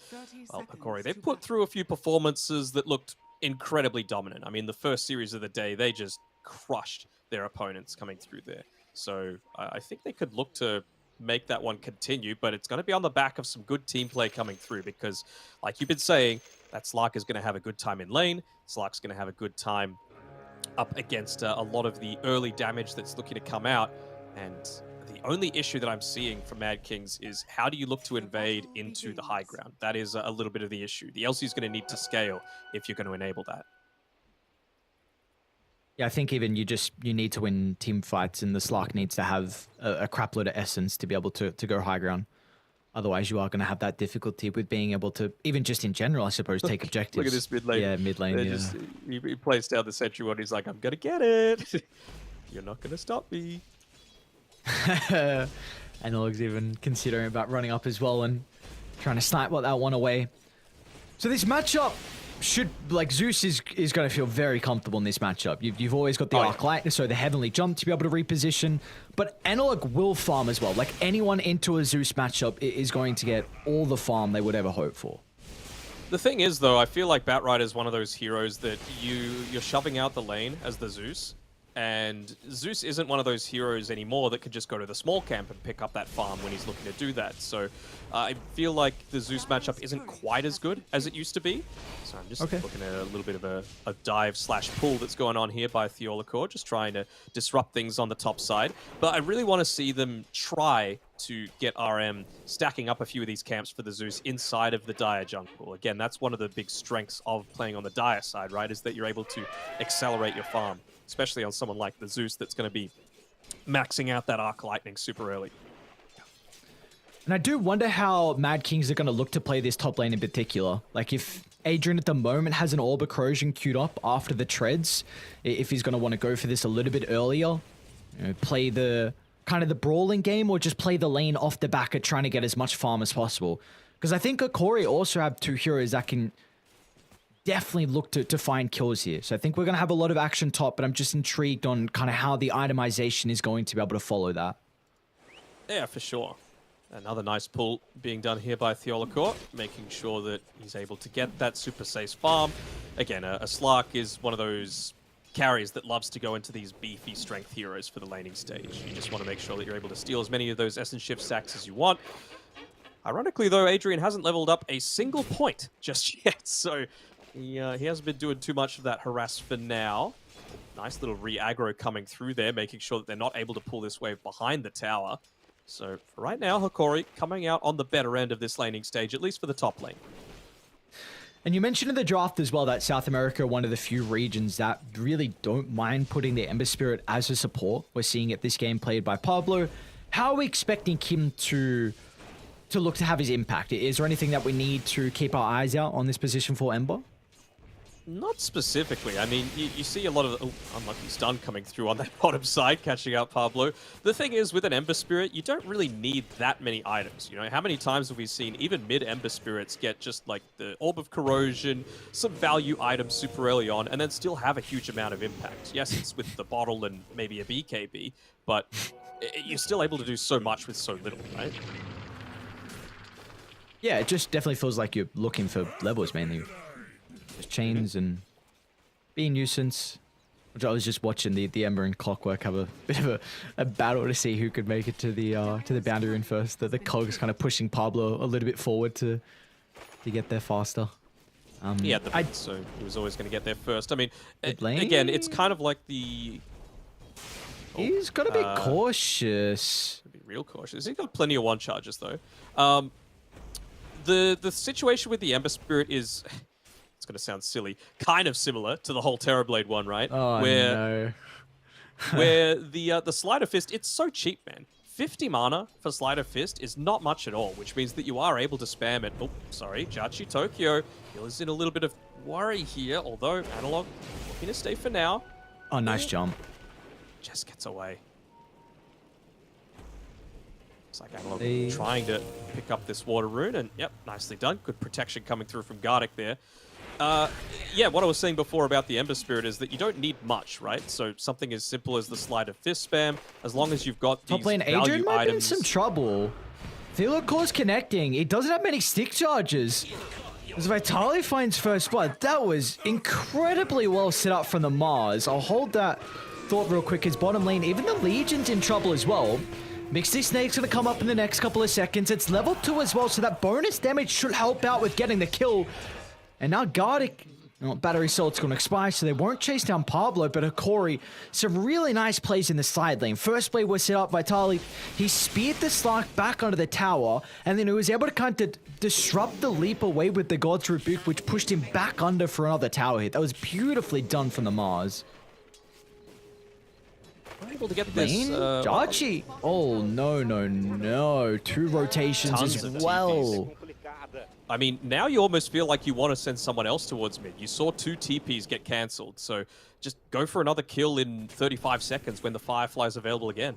well, Hikori, they've put through a few performances that looked incredibly dominant. I mean, the first series of the day, they just crushed their opponents coming through there. So I think they could look to make that one continue, but it's going to be on the back of some good team play coming through, because, like you've been saying, that Slark is going to have a good time in lane. Slark's going to have a good time up against a lot of the early damage that's looking to come out. And the only issue that I'm seeing from Mad Kings is, how do you look to invade into the high ground? That is a little bit of the issue. The LC is going to need to scale if you're going to enable that. Yeah, I think even you need to win team fights, and the Slark needs to have a crap load of essence to be able to go high ground. Otherwise, you are going to have that difficulty with being able to, even just in general, I suppose, take objectives. Look at this mid lane. Yeah, mid lane. Yeah. He plays down the sentry one. He's like, I'm going to get it. You're not going to stop me. Analog's even considering about running up as well and trying to snipe that one away. So this matchup should, like, Zeus is going to feel very comfortable in this matchup. You've always got the Arc Light, so the Heavenly Jump to be able to reposition, but Analog will farm as well. Like, anyone into a Zeus matchup is going to get all the farm they would ever hope for. The thing is, though, I feel like Batrider is one of those heroes that you're shoving out the lane as the Zeus, and Zeus isn't one of those heroes anymore that could just go to the small camp and pick up that farm when he's looking to do that. So I feel like the Zeus matchup isn't quite as good as it used to be. So I'm just looking at a little bit of a dive/pull that's going on here by Theolacor, just trying to disrupt things on the top side. But I really want to see them try to get RM stacking up a few of these camps for the Zeus inside of the Dire jungle. Again, that's one of the big strengths of playing on the Dire side, right? Is that you're able to accelerate your farm, especially on someone like the Zeus that's going to be maxing out that Arc Lightning super early. And I do wonder how Mad Kings are going to look to play this top lane in particular. Like, if Adrian at the moment has an Orb Corrosion queued up after the treads, if he's going to want to go for this a little bit earlier, play the kind of the brawling game, or just play the lane off the back of trying to get as much farm as possible. Because I think Hikori also have two heroes that can definitely look to find kills here. So I think we're going to have a lot of action top, but I'm just intrigued on kind of how the itemization is going to be able to follow that. Yeah, for sure. Another nice pull being done here by Theolacor, making sure that he's able to get that super safe farm. Again, a Slark is one of those carries that loves to go into these beefy strength heroes for the laning stage. You just want to make sure that you're able to steal as many of those Essence Shift stacks as you want. Ironically, though, Adrian hasn't leveled up a single point just yet, so he hasn't been doing too much of that harass for now. Nice little re-aggro coming through there, making sure that they're not able to pull this wave behind the tower. So for right now, Hikori coming out on the better end of this laning stage, at least for the top lane. And you mentioned in the draft as well that South America are one of the few regions that really don't mind putting the Ember Spirit as a support. We're seeing it this game played by Pablo. How are we expecting him to look to have his impact? Is there anything that we need to keep our eyes out on this position for Ember? Not specifically. I mean, you see a lot of unlucky stun coming through on that bottom side, catching out Pablo. The thing is, with an Ember Spirit, you don't really need that many items. You know, how many times have we seen even mid-Ember Spirits get just like the Orb of Corrosion, some value items super early on, and then still have a huge amount of impact? Yes, it's with the bottle and maybe a BKB, but you're still able to do so much with so little, right? Yeah, it just definitely feels like you're looking for levels mainly. Just chains and being nuisance. Which I was just watching the Ember and Clockwork have a bit of a battle to see who could make it to the boundary rune first. The Cogs kind of pushing Pablo a little bit forward to get there faster. Yeah, so he was always going to get there first. I mean, again, it's kind of like the... He's got to be cautious. Be real cautious. He's got plenty of one charges though. The situation with the Ember Spirit is, it's going to sound silly, kind of similar to the whole Terrorblade one, right? Oh, no. Where the Sleight of Fist, it's so cheap, man. 50 mana for Sleight of Fist is not much at all, which means that you are able to spam it. Oh, sorry, Jachi Tokyo is in a little bit of worry here, although Analog looking to stay for now. Oh, nice jump. Just gets away. It's like Analog trying to pick up this water rune, and yep, nicely done. Good protection coming through from Gardic there. Yeah, what I was saying before about the Ember Spirit is that you don't need much, right? So something as simple as the Sleight of Fist spam, as long as you've got these Top lane value Adrian might be in items. some trouble. Thelocore's connecting. He doesn't have many stick charges. As Vitali finds first blood, that was incredibly well set up from the Mars. I'll hold that thought real quick. His bottom lane, even the Legion's in trouble as well. Mixed Snake's gonna come up in the next couple of seconds. It's level 2 as well, so that bonus damage should help out with getting the kill. And now Gardic, Battery Salt's gonna expire, so they won't chase down Pablo, but Akori, some really nice plays in the side lane. First play was set up, Vitali, he speared the Slark back onto the tower, and then he was able to kind of disrupt the leap away with the God's Rebuke, which pushed him back under for another tower hit. That was beautifully done from the Mars. Able to get this. Jachi. Oh, no. 2 rotations Tons as of well. I mean, now you almost feel like you want to send someone else towards mid. You saw 2 TPs get cancelled, so just go for another kill in 35 seconds when the Firefly's available again.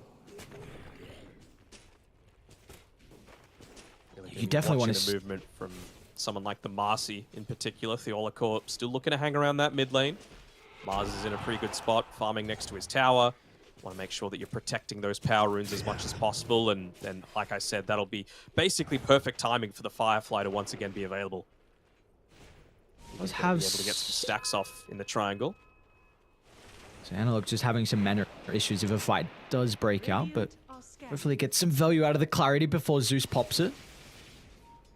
You definitely want to movement from someone like the Marcy in particular. Theolacore still looking to hang around that mid lane. Mars is in a pretty good spot, farming next to his tower. Want to make sure that you're protecting those power runes as much as possible, and then, like I said, that'll be basically perfect timing for the Firefly to once again be available. Be able to get some stacks off in the triangle. So Analog just having some mana issues if a fight does break out, but hopefully get some value out of the clarity before Zeus pops it.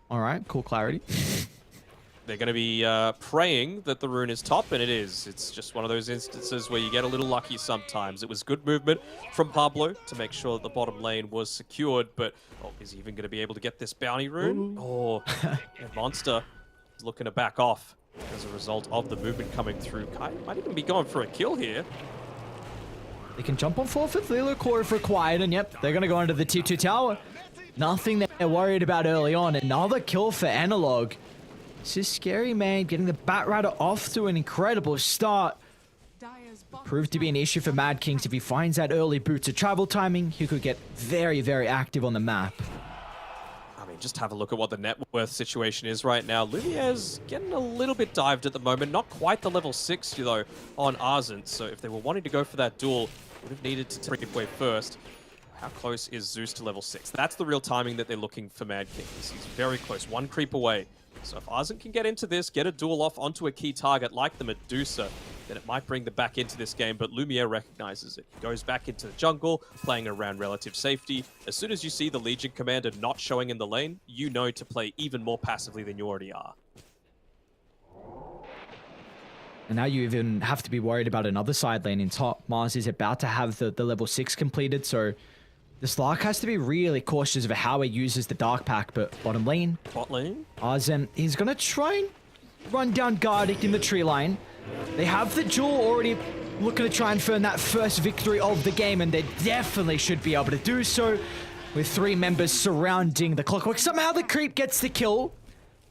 All right, cool clarity. They're going to be praying that the rune is top, and it is. It's just one of those instances where you get a little lucky sometimes. It was good movement from Pablo to make sure that the bottom lane was secured, but is he even going to be able to get this bounty rune? Oh, Monster is looking to back off as a result of the movement coming through. Kai might even be going for a kill here. They can jump on 4 for Thelocore if required, and yep, they're going to go into the tier 2 tower. Nothing they're worried about early on. Another kill for Analog. This is scary, man. Getting the Batrider off to an incredible start. Proved to be an issue for Mad Kings. If he finds that early boots of travel timing, he could get very, very active on the map. I mean, just have a look at what the net worth situation is right now. Lumiere's getting a little bit dived at the moment. Not quite the level 6, though, on Arzent. So if they were wanting to go for that duel, would have needed to take away first. How close is Zeus to level 6? That's the real timing that they're looking for Mad Kings. He's very close. 1 creep away. So if Arzent can get into this, get a duel off onto a key target like the Medusa, then it might bring them back into this game, but Lumiere recognizes it. He goes back into the jungle, playing around relative safety. As soon as you see the Legion Commander not showing in the lane, you know to play even more passively than you already are. And now you even have to be worried about another side lane in top. Mars is about to have the level 6 completed, so the Slark has to be really cautious of how he uses the Dark Pack, but bottom lane. Bot lane? Arzent, he's going to try and run down Gardic in the tree line. They have the Jewel already looking to try and earn that first victory of the game, and they definitely should be able to do so with 3 members surrounding the Clockwork. Somehow the creep gets the kill.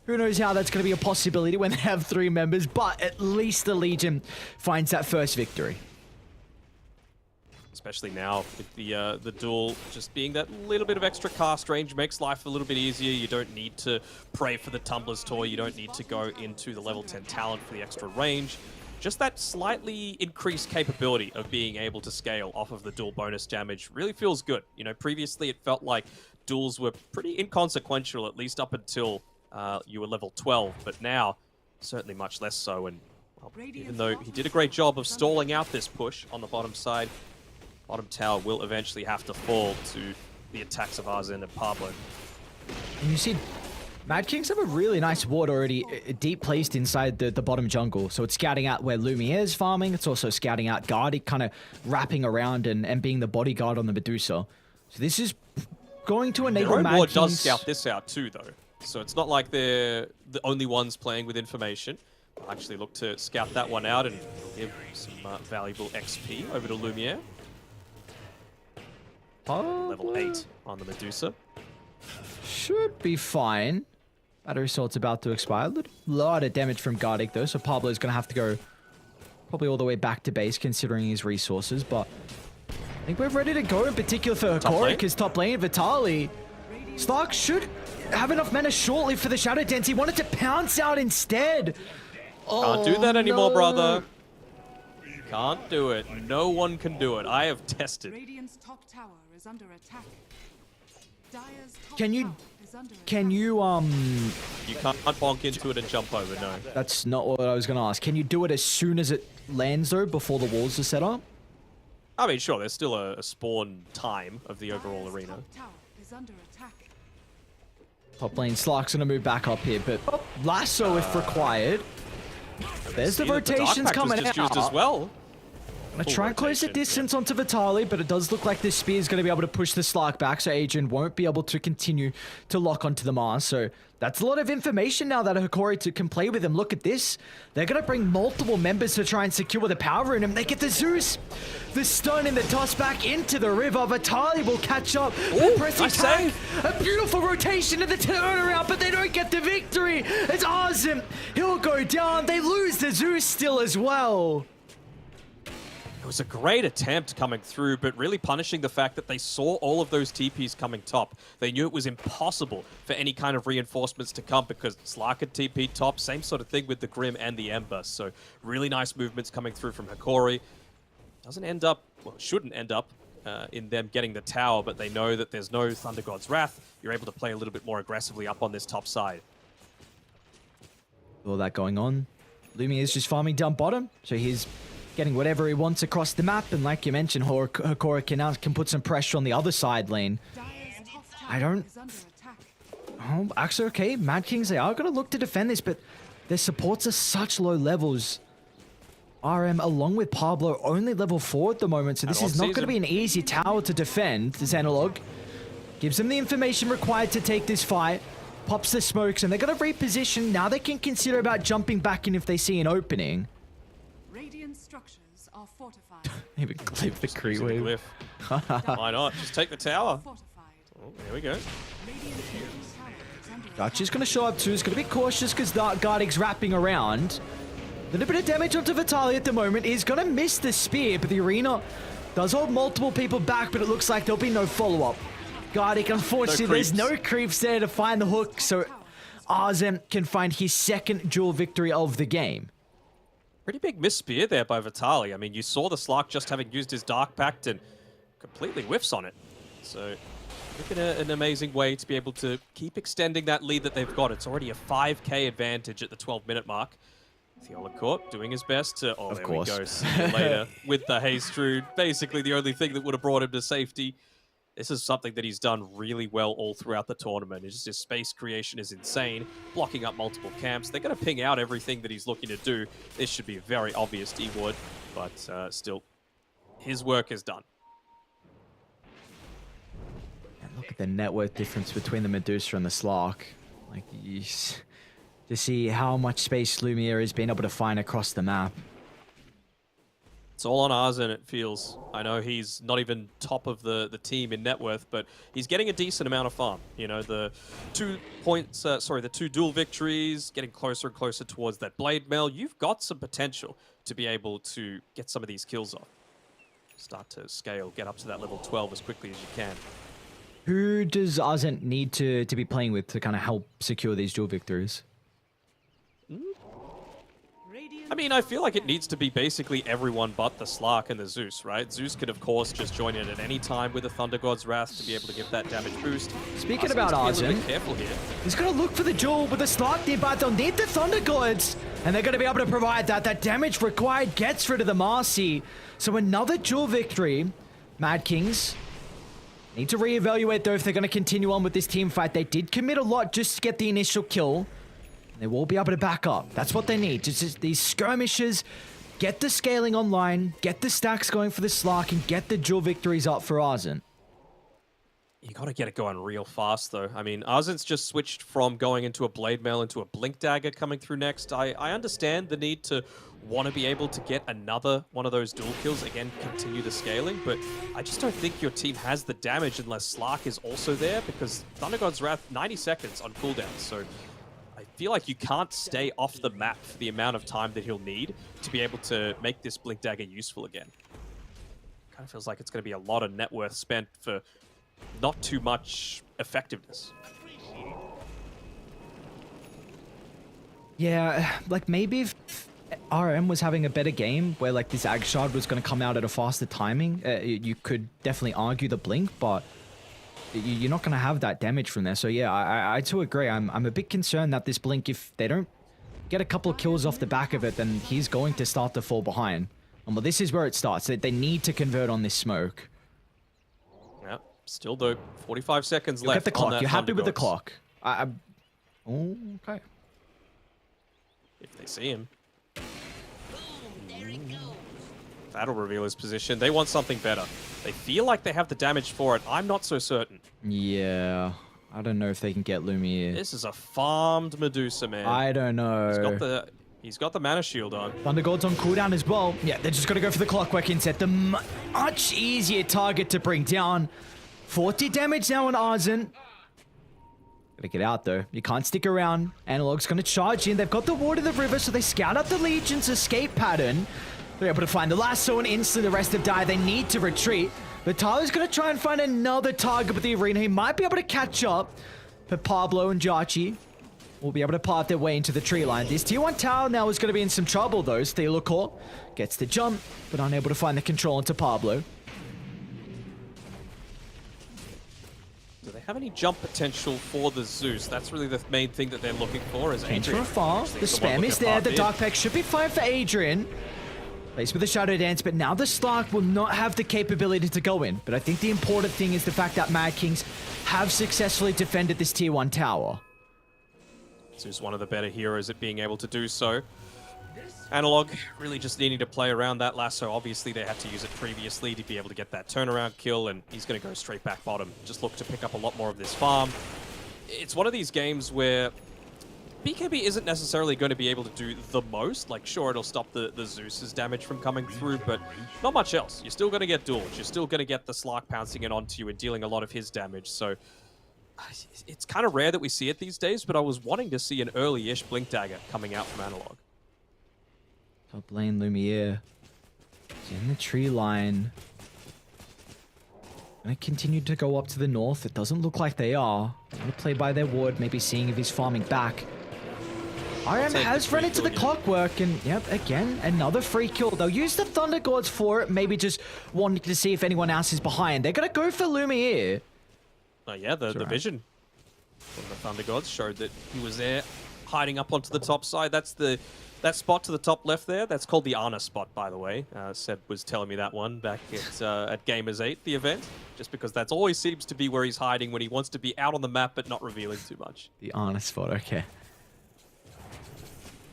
Who knows how that's going to be a possibility when they have 3 members, but at least the Legion finds that first victory. Especially now with the duel just being that little bit of extra cast range makes life a little bit easier. You don't need to pray for the Tumbler's Toy. You don't need to go into the level 10 talent for the extra range. Just that slightly increased capability of being able to scale off of the duel bonus damage really feels good. You know, previously it felt like duels were pretty inconsequential, at least up until you were level 12, but now certainly much less so. And well, even though he did a great job of stalling out this push on the bottom side, bottom tower will eventually have to fall to the attacks of Arzen and Pablo. And you see, Mad Kings have a really nice ward already deep placed inside the bottom jungle. So it's scouting out where Lumiere's farming. It's also scouting out Guardic, kind of wrapping around and being the bodyguard on the Medusa. So this is going to enable Mad ward Kings... does scout this out too, though. So it's not like they're the only ones playing with information. I'll actually look to scout that one out and give some valuable XP over to Lumiere. Level 8 on the Medusa. Should be fine. Battery Salt's about to expire. A lot of damage from Guardic though, so Pablo's going to have to go probably all the way back to base considering his resources, but I think we're ready to go in particular for Hikori because top lane Vitali. Stark should have enough mana shortly for the Shadow Dance. He wanted to pounce out instead. Can't do that anymore, brother. Can't do it. No one can do it. I have tested. Radiant's top tower is under attack. Dire's top Can you tower is under attack. You can't bonk into it and jump over, no. That's not what I was going to ask. Can you do it as soon as it lands though, before the walls are set up? I mean, sure, there's still a spawn time of the overall arena. Top tower is under attack. Top lane Slark's going to move back up here, but lasso if required. There's the rotations coming just out. used as well. I'm going to try and close the distance onto Vitali, but it does look like this spear is going to be able to push the Slark back, so Adrian won't be able to continue to lock onto the Mars. So that's a lot of information now that Hikori can play with him. Look at this. They're going to bring multiple members to try and secure the power rune, and they get the Zeus. The stun and the toss back into the river. Vitali will catch up. Pressing tag. A beautiful rotation in the turnaround, but they don't get the victory. It's Azim. He'll go down. They lose the Zeus still as well. It was a great attempt coming through, but really punishing the fact that they saw all of those TPs coming top. They knew it was impossible for any kind of reinforcements to come because Slark had TP top. Same sort of thing with the Grim and the Ember. So really nice movements coming through from Hikori. Doesn't end up, well, shouldn't end up in them getting the tower, but they know that there's no Thunder God's Wrath. You're able to play a little bit more aggressively up on this top side. All that going on. Lumi is just farming down bottom, so he's getting whatever he wants across the map, and like you mentioned, Hikori can put some pressure on the other side lane. I don't... Oh, actually, okay, Mad Kings, they are going to look to defend this, but their supports are such low levels. RM, along with Pablo, only level 4 at the moment, so this is not going to be an easy tower to defend. This Analog gives them the information required to take this fight, pops the smokes, and they're going to reposition. Now they can consider about jumping back in if they see an opening. Radiant structures are fortified. Even clip the creep wave. Why not? Just take the tower. Fortified. Oh, there we go. Radiant's tower is under Dutch is going to show up too. He's going to be cautious because Guardic's wrapping around. A little bit of damage onto Vitali at the moment. He's going to miss the spear, but the arena does hold multiple people back, but it looks like there'll be no follow-up. Guardic, unfortunately, there's no creeps there to find the hook, so Arzem can find his second duel victory of the game. Pretty big miss spear there by Vitali. I mean, you saw the Slark just having used his Dark Pact and completely whiffs on it. So, looking at an amazing way to be able to keep extending that lead that they've got. It's already a 5k advantage at the 12-minute mark. Theolacourt doing his best to... Oh, there we go. See you later with the Hastrude. Basically, the only thing that would have brought him to safety. This is something that he's done really well all throughout the tournament. It's just his space creation is insane, blocking up multiple camps. They're going to ping out everything that he's looking to do. This should be a very obvious D-Ward, but still, his work is done. And look at the net worth difference between the Medusa and the Slark. Like, to see how much space Lumiere has been able to find across the map. It's all on Arzen, it feels. I know he's not even top of the team in net worth, but he's getting a decent amount of farm. You know, the 2 points, the 2 dual victories, getting closer and closer towards that blade mail. You've got some potential to be able to get some of these kills off. Start to scale, get up to that level 12 as quickly as you can. Who does Arzen need to be playing with to kind of help secure these dual victories? I mean, I feel like it needs to be basically everyone but the Slark and the Zeus, right? Zeus could, of course, just join in at any time with the Thunder God's Wrath to be able to give that damage boost. Speaking about Arzen, he's going to look for the duel with the Slark nearby. They'll need the Thunder Gods, and they're going to be able to provide that. That damage required gets rid of the Marcy. So another dual victory. Mad Kings need to reevaluate, though, if they're going to continue on with this team fight. They did commit a lot just to get the initial kill. They will be able to back up. That's what they need. Just these skirmishes, get the scaling online, get the stacks going for the Slark, and get the dual victories up for Arzen. You got to get it going real fast, though. I mean, Arzen's just switched from going into a Blade Mail into a Blink Dagger coming through next. I understand the need to want to be able to get another one of those dual kills, again, continue the scaling, but I just don't think your team has the damage unless Slark is also there, because Thunder God's Wrath, 90 seconds on cooldown, so I feel like you can't stay off the map for the amount of time that he'll need to be able to make this Blink Dagger useful again. Kind of feels like it's going to be a lot of net worth spent for not too much effectiveness. Yeah, like maybe if RM was having a better game where like this Ag Shard was going to come out at a faster timing, you could definitely argue the Blink, but you're not going to have that damage from there. So yeah, I too agree. I'm a bit concerned that this Blink, if they don't get a couple of kills off the back of it, then he's going to start to fall behind. And well, this is where it starts. They need to convert on this smoke. Yep, still though, 45 seconds Look left. at the clock. You're happy with the Gods. clock. Oh, okay. If they see him. That'll reveal his position. They want something better. They feel like they have the damage for it. I'm not so certain. Yeah, I don't know if they can get Lumiere. This is a farmed Medusa, man. I don't know. He's got the mana shield on. Thunder God's on cooldown as well. Yeah, they're just going to go for the clockwork inset. The much easier target to bring down. 40 damage now on Arzen. Gotta get out though. You can't stick around. Analog's going to charge in. They've got the ward of the river, so they scout out the Legion's escape pattern. They're able to find the lasso and instantly the rest have died. They need to retreat. But Tyler's going to try and find another target with the arena. He might be able to catch up. But Pablo and Jachi will be able to part their way into the tree line. This tier 1 tower now is going to be in some trouble though. Steelacor gets the jump, but unable to find the control into Pablo. Do they have any jump potential for the Zeus? That's really the main thing that they're looking for. Is Change Adrian. from afar. The spam is there. The Dark Pack should be fine for Adrian. Placed with the Shadow Dance, but now the Slark will not have the capability to go in. But I think the important thing is the fact that Mad Kings have successfully defended this tier 1 tower. Zeus, one of the better heroes at being able to do so. Analog really just needing to play around that lasso. Obviously, they had to use it previously to be able to get that turnaround kill, and he's going to go straight back bottom. Just look to pick up a lot more of this farm. It's one of these games where BKB isn't necessarily going to be able to do the most. Like, sure, it'll stop the Zeus's damage from coming through, but not much else. You're still going to get duels. You're still going to get the Slark pouncing in onto you and dealing a lot of his damage. So it's kind of rare that we see it these days, but I was wanting to see an early-ish Blink Dagger coming out from Analog. Top lane Lumiere is in the tree line. Gonna continue to go up to the north. It doesn't look like they are. Gonna play by their ward, maybe seeing if he's farming back. RM has run into the clockwork, and yep, again, another free kill. They'll use the Thunder Gods for it, maybe just wanting to see if anyone else is behind. They're gonna go for Lumiere. Oh yeah, the vision from the Thunder Gods showed that he was there, hiding up onto the top side. That spot to the top left there, that's called the Ana spot, by the way. Seb was telling me that one back at Gamers 8, the event, just because that's always seems to be where he's hiding when he wants to be out on the map but not revealing too much. The Ana spot, okay.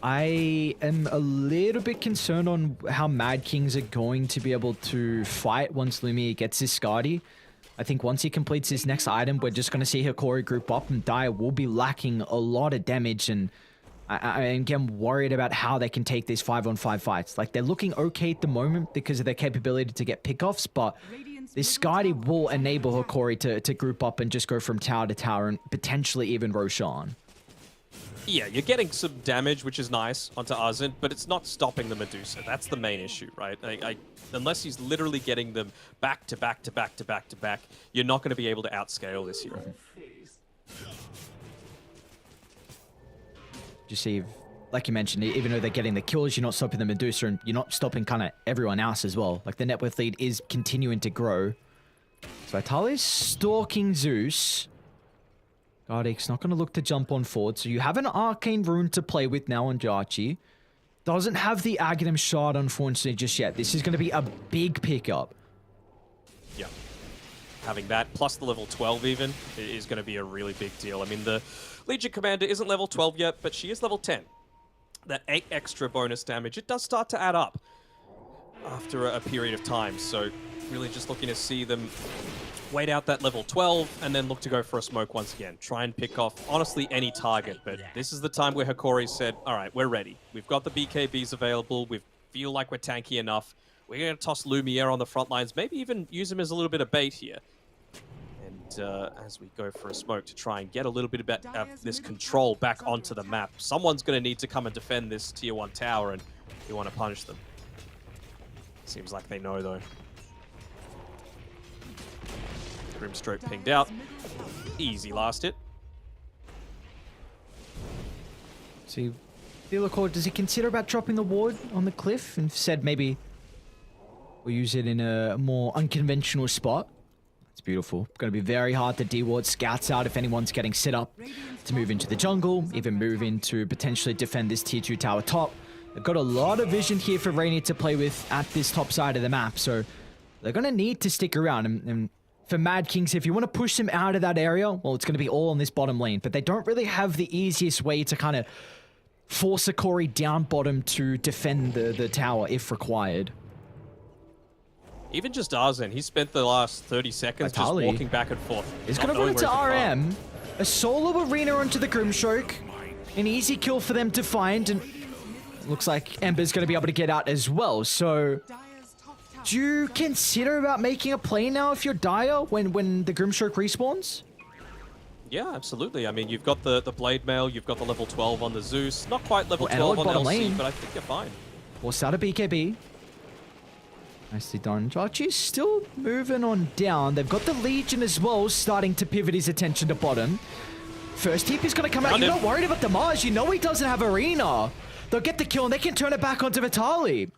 I am a little bit concerned on how Mad Kings are going to be able to fight once Lumiere gets his Skadi. I think once he completes his next item, we're just going to see Hikori group up, and Dire will be lacking a lot of damage, and I again worried about how they can take these 5-on-5 fights. Like, they're looking okay at the moment because of their capability to get pickoffs, but this Skadi will enable Hikori to group up and just go from tower to tower and potentially even Roshan. Yeah, you're getting some damage, which is nice, onto Arzin, but it's not stopping the Medusa. That's the main issue, right? Unless he's literally getting them back to back to back to back to back, you're not going to be able to outscale this hero. You see, like you mentioned, even though they're getting the kills, you're not stopping the Medusa, and you're not stopping kind of everyone else as well. Like, the net worth lead is continuing to grow. So Vitali's stalking Zeus. Gardic's not going to look to jump on forward. So you have an Arcane Rune to play with now on Jarchi. Doesn't have the Aghanim Shard, unfortunately, just yet. This is going to be a big pickup. Yeah. Having that, plus the level 12 even, is going to be a really big deal. I mean, the Legion Commander isn't level 12 yet, but she is level 10. That 8 extra bonus damage, it does start to add up after a period of time. So really just looking to see them wait out that level 12 and then look to go for a smoke once again. Try and pick off, honestly, any target. But this is the time where Hikori said, all right, we're ready. We've got the BKBs available. We feel like we're tanky enough. We're going to toss Lumiere on the front lines, maybe even use him as a little bit of bait here. And as we go for a smoke to try and get a little bit of this control back onto the map, someone's going to need to come and defend this tier 1 tower, and we want to punish them. Seems like they know, though. Grimstroke pinged out. Easy last hit. See, does he consider about dropping the ward on the cliff and said maybe we'll use it in a more unconventional spot? It's beautiful. Going to be very hard to de-ward scouts out if anyone's getting set up to move into the jungle, even move in to potentially defend this tier 2 tower top. They've got a lot of vision here for Rainier to play with at this top side of the map, so they're going to need to stick around. And for Mad Kings, if you want to push them out of that area, well, it's going to be all on this bottom lane, but they don't really have the easiest way to kind of force a Corey down bottom to defend the tower if required. Even just Arzin, he spent the last 30 seconds just walking back and forth. He's going to run into RM. A solo arena onto the Grimstroke. An easy kill for them to find, and looks like Ember's going to be able to get out as well. So, do you consider about making a play now if you're Dire when the Grimstroke respawns? Yeah, absolutely. I mean, you've got the Blade Mail, you've got the level 12 on the Zeus. Not quite level 12 on LC, lane, but I think you're fine. Force out a BKB. Nicely done. Jarchi's still moving on down. They've got the Legion as well, starting to pivot his attention to bottom. First TP is going to come out. You're not worried about Damage. You know he doesn't have Arena. They'll get the kill and they can turn it back onto Vitali.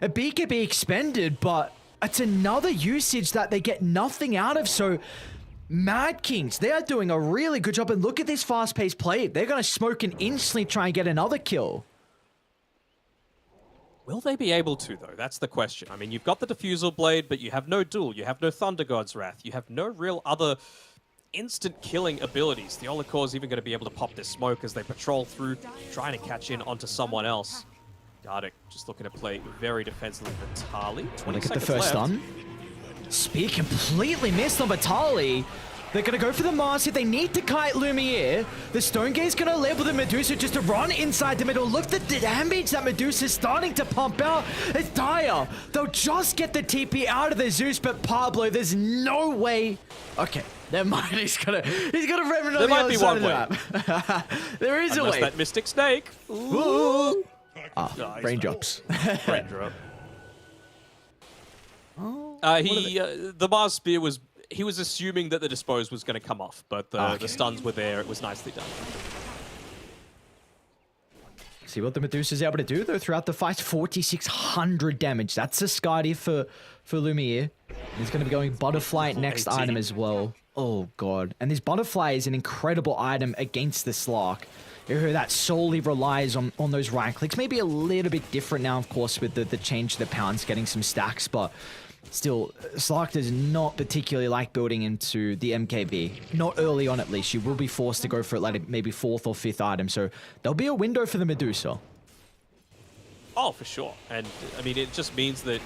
A BKB expended, but it's another usage that they get nothing out of. So, Mad Kings, they are doing a really good job. And look at this fast-paced play. They're going to smoke and instantly try and get another kill. Will they be able to, though? That's the question. I mean, you've got the Diffusal Blade, but you have no Duel. You have no Thunder God's Wrath. You have no real other instant killing abilities. The Olacor's even going to be able to pop this smoke as they patrol through, trying to catch in onto someone else. Gardic just looking to play very defensively. Vitali, 20 Look at the seconds first left. stun. Speed completely missed on Vitali. They're going to go for the Mars. If they need to kite Lumiere, the Stone Gate's going to label the Medusa just to run inside the middle. Look at the damage that Medusa's starting to pump out. It's dire. They'll just get the TP out of the Zeus, but Pablo, there's no way. Okay, never mind. He's gonna Revenant on the other side of the map. There is a way. That Mystic Snake. Ooh. No, Raindrops. Raindrop. The Mars Spear was... He was assuming that the Dispose was going to come off, but the stuns were there. It was nicely done. See what the Medusa's able to do, though, throughout the fight. 4,600 damage. That's a Skadi for Lumiere. He's going to be going Butterfly next 18. item as well. Oh, God. And this Butterfly is an incredible item against the Slark. That solely relies on those right clicks. Maybe a little bit different now, of course, with the change to the pounds, getting some stacks, but... Still, Slark does not particularly like building into the MKB. Not early on, at least. You will be forced to go for it like maybe 4th or 5th item. So there'll be a window for the Medusa. Oh, for sure. And, I mean, it just means that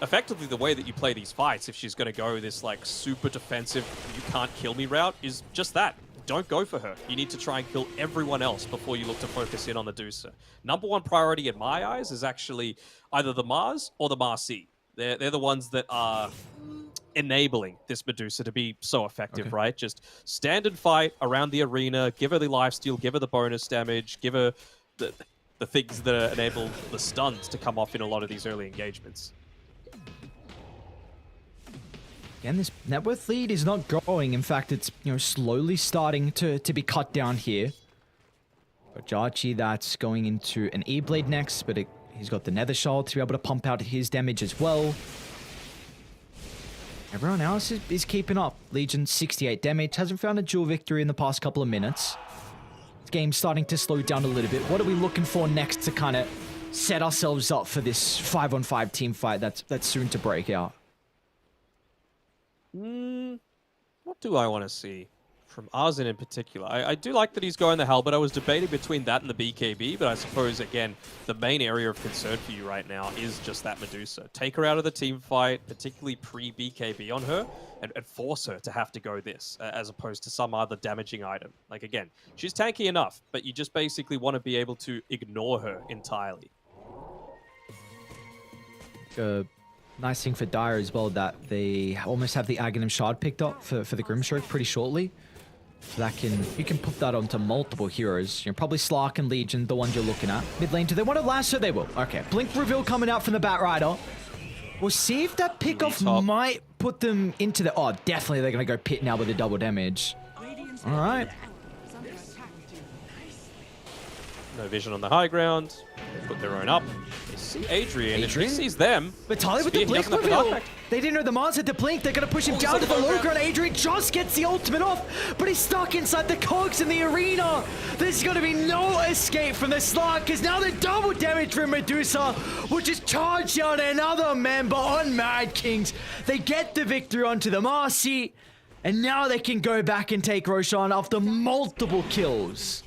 effectively the way that you play these fights, if she's going to go this, like, super defensive, you can't kill me route, is just that. don't go for her. You need to try and kill everyone else before you look to focus in on the Medusa. Number one priority in my eyes is actually either the Mars or the Marcy. They're the ones that are enabling this Medusa to be so effective, right? Just stand and fight around the arena, give her the lifesteal, give her the bonus damage, give her the things that enable the stuns to come off in a lot of these early engagements. Again, this net worth lead is not growing. In fact, it's slowly starting to be cut down here. But Jarchi, that's going into an E-Blade next, but he's got the Nether Shard to be able to pump out his damage as well. Everyone else is keeping up. Legion 68 damage, hasn't found a dual victory in the past couple of minutes. This game's starting to slow down a little bit. What are we looking for next to kind of set ourselves up for this 5-on-5 team fight that's soon to break out? What do I want to see from Arzen in particular? I do like that he's going the Halberd. I was debating between that and the BKB, but I suppose, again, the main area of concern for you right now is just that Medusa. Take her out of the team fight, particularly pre-BKB on her, and force her to have to go this, as opposed to some other damaging item. Like, again, she's tanky enough, but you just basically want to be able to ignore her entirely. Nice thing for Dire as well that they almost have the Aghanim Shard picked up for the Grimstroke pretty shortly. So you can put that onto multiple heroes. Probably Slark and Legion, the ones you're looking at. Mid lane, do they want to lasso? They will. Okay, Blink reveal coming out from the Batrider. We'll see if that pickoff might put them into the... Oh, definitely they're going to go pit now with the double damage. All right. No vision on the high ground. They put their own up. They see Adrian. If he sees them... Vitaly with the Blink reveal. They didn't know the Mars had the Blink. They're going to push him down to the low ground. Adrian just gets the ultimate off, but he's stuck inside the cogs in the arena. There's going to be no escape from the Slark, because now the double damage from Medusa will just charge out another member on Mad Kings. They get the victory onto the Marcy, and now they can go back and take Roshan after multiple kills.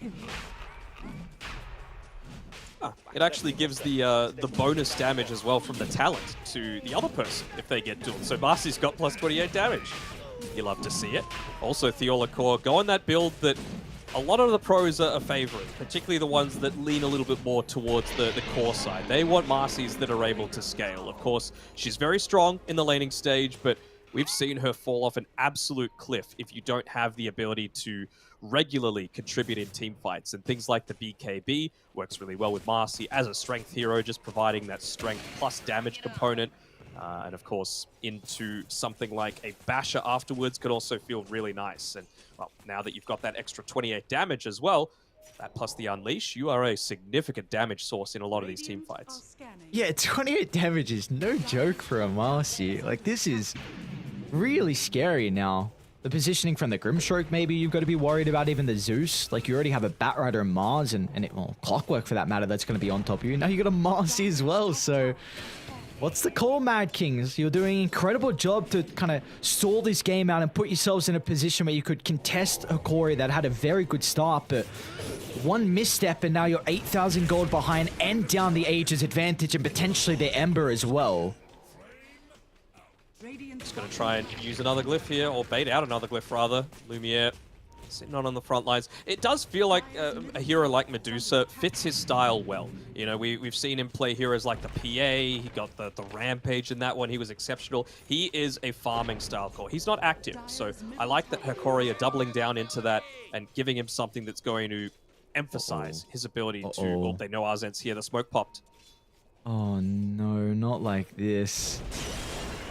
It actually gives the bonus damage as well from the talent to the other person if they get dueled. So Marcy's got plus 28 damage. You love to see it. Also, Theola Core, go on that build that a lot of the pros are favoring, particularly the ones that lean a little bit more towards the core side. They want Marcy's that are able to scale. Of course, she's very strong in the laning stage, but we've seen her fall off an absolute cliff if you don't have the ability to regularly contribute in team fights. And things like the BKB works really well with Marcy as a strength hero, just providing that strength plus damage component. And of course, into something like a Basher afterwards could also feel really nice. And well, now that you've got that extra 28 damage as well, that plus the Unleash, you are a significant damage source in a lot of these team fights. Yeah, 28 damage is no joke for a Marcy. Like, this is really scary now. The positioning from the Grimstroke, maybe you've got to be worried about. Even the Zeus. Like, you already have a Batrider and Mars, and Clockwork for that matter, that's going to be on top of you. Now you got a Marcy as well, so... What's the call, Mad Kings? You're doing an incredible job to kind of stall this game out and put yourselves in a position where you could contest a Corey that had a very good start, but one misstep and now you're 8,000 gold behind and down the Aegis advantage and potentially the Ember as well. Just going to try and use another glyph here, or bait out another glyph rather. Lumiere sitting on the front lines. It does feel like a hero like Medusa fits his style well. You know, we've seen him play heroes like the PA. He got the Rampage in that one. He was exceptional. He is a farming style core. He's not active, so I like that Hikori are doubling down into that and giving him something that's going to emphasize his ability to... Well, they know Arzen's here. The smoke popped. Oh no, not like this.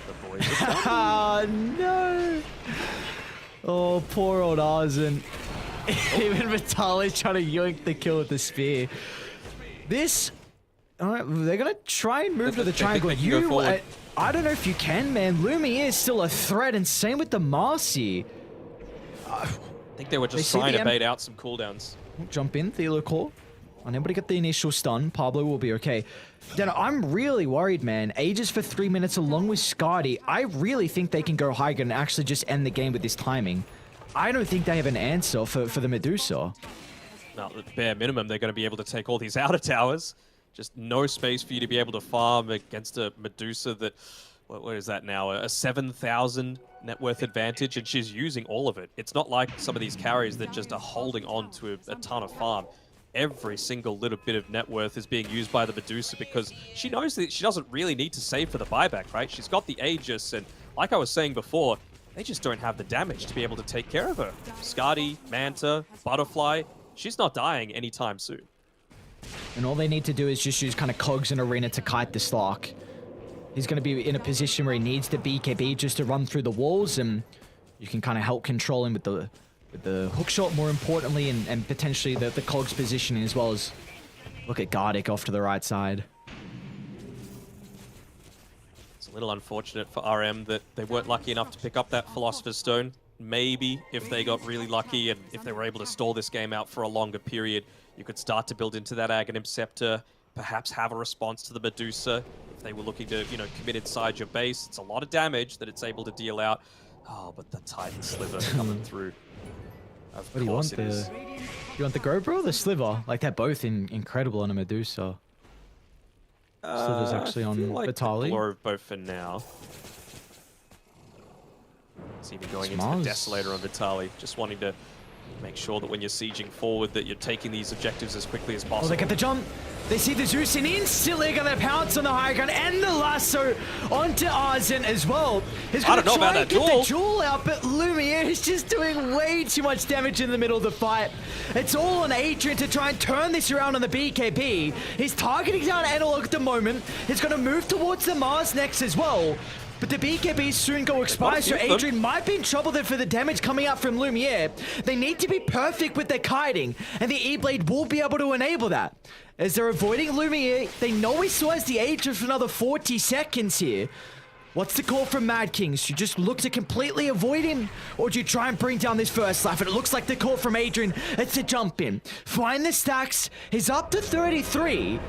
The boys Ah, no! Oh, poor old Arzen. Even Vitaly's trying to yoink the kill with the spear. This... Alright, they're gonna try and move to the triangle. I don't know if you can, man. Lumi is still a threat, and same with the Marcy. I think they were just trying to bait out some cooldowns. Jump in, Theola Core. Unable to get the initial stun. Pablo will be okay. Then I'm really worried, man. Aegis for 3 minutes along with Skadi. I really think they can go higher and actually just end the game with this timing. I don't think they have an answer for the Medusa. Now, at bare minimum, they're going to be able to take all these outer towers. Just no space for you to be able to farm against a Medusa that... What is that now? A 7,000 net worth advantage, and she's using all of it. It's not like some of these carries that just are holding on to a ton of farm. Every single little bit of net worth is being used by the Medusa because she knows that she doesn't really need to save for the buyback, right? She's got the Aegis, and like I was saying before, they just don't have the damage to be able to take care of her. Skadi, Manta, Butterfly, she's not dying anytime soon. And all they need to do is just use kind of cogs in arena to kite the Slark. He's going to be in a position where he needs the BKB just to run through the walls, and you can kind of help control him with the hook shot, more importantly, and potentially the cogs positioning as well. As look at Gardic off to the right side. It's a little unfortunate for RM that they weren't lucky enough to pick up that Philosopher's Stone. Maybe if they got really lucky and if they were able to stall this game out for a longer period, you could start to build into that Aghanim Scepter, perhaps have a response to the Medusa. If they were looking to, commit inside your base, it's a lot of damage that it's able to deal out. Oh, but the Titan Sliver coming through. Of What do you want? course it is. You want the Grobra or the Sliver? Like, they're both incredible on a Medusa. Sliver's actually I on feel like Vitali. the Glow of both for now. It's even going into Smars. the Desolator on Vitali, just wanting to make sure that when you're sieging forward that you're taking these objectives as quickly as possible. Oh, they get the jump. They see the Zeus, and instantly gonna pounce on the high ground and the lasso onto Arzen as well. He's I gonna don't know try about and that get duel. the jewel out, but Lumiere is just doing way too much damage in the middle of the fight. It's all on Adrian to try and turn this around on the BKB. He's targeting down Analog at the moment. He's gonna move towards the Mars next as well. But the BKB soon go expire, so Adrian might be in trouble there for the damage coming out from Lumiere. They need to be perfect with their kiting, and the E-Blade will be able to enable that. As they're avoiding Lumiere, they know he still has the Aegis for another 40 seconds here. What's the call from Mad Kings? Do you just look to completely avoid him? Or do you try and bring down this first life? And it looks like the call from Adrian, it's to jump in. Find the stacks, he's up to 33.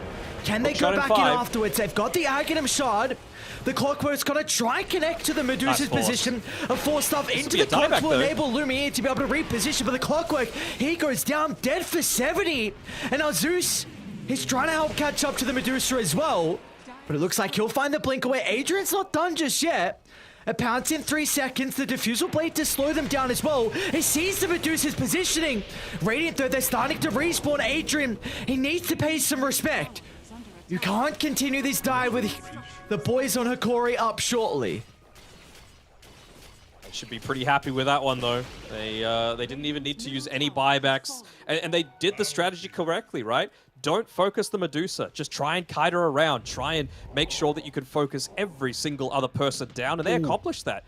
Can they go back in afterwards? They've got the Aghanim Shard. The Clockwork's gonna try and connect to the Medusa's position. A force stuff into the clock will enable Lumiere to be able to reposition, but the Clockwork, he goes down dead for 70. And now Zeus, he's trying to help catch up to the Medusa as well. But it looks like he'll find the blink away. Adrian's not done just yet. A pounce in 3 seconds. The Diffusal Blade to slow them down as well. He sees the Medusa's positioning. Radiant though, they're starting to respawn Adrian. He needs to pay some respect. You can't continue this dive with the boys on Hikori up shortly. They should be pretty happy with that one, though. They didn't even need to use any buybacks. And they did the strategy correctly, right? Don't focus the Medusa. Just try and kite her around. Try and make sure that you can focus every single other person down, and they accomplished that.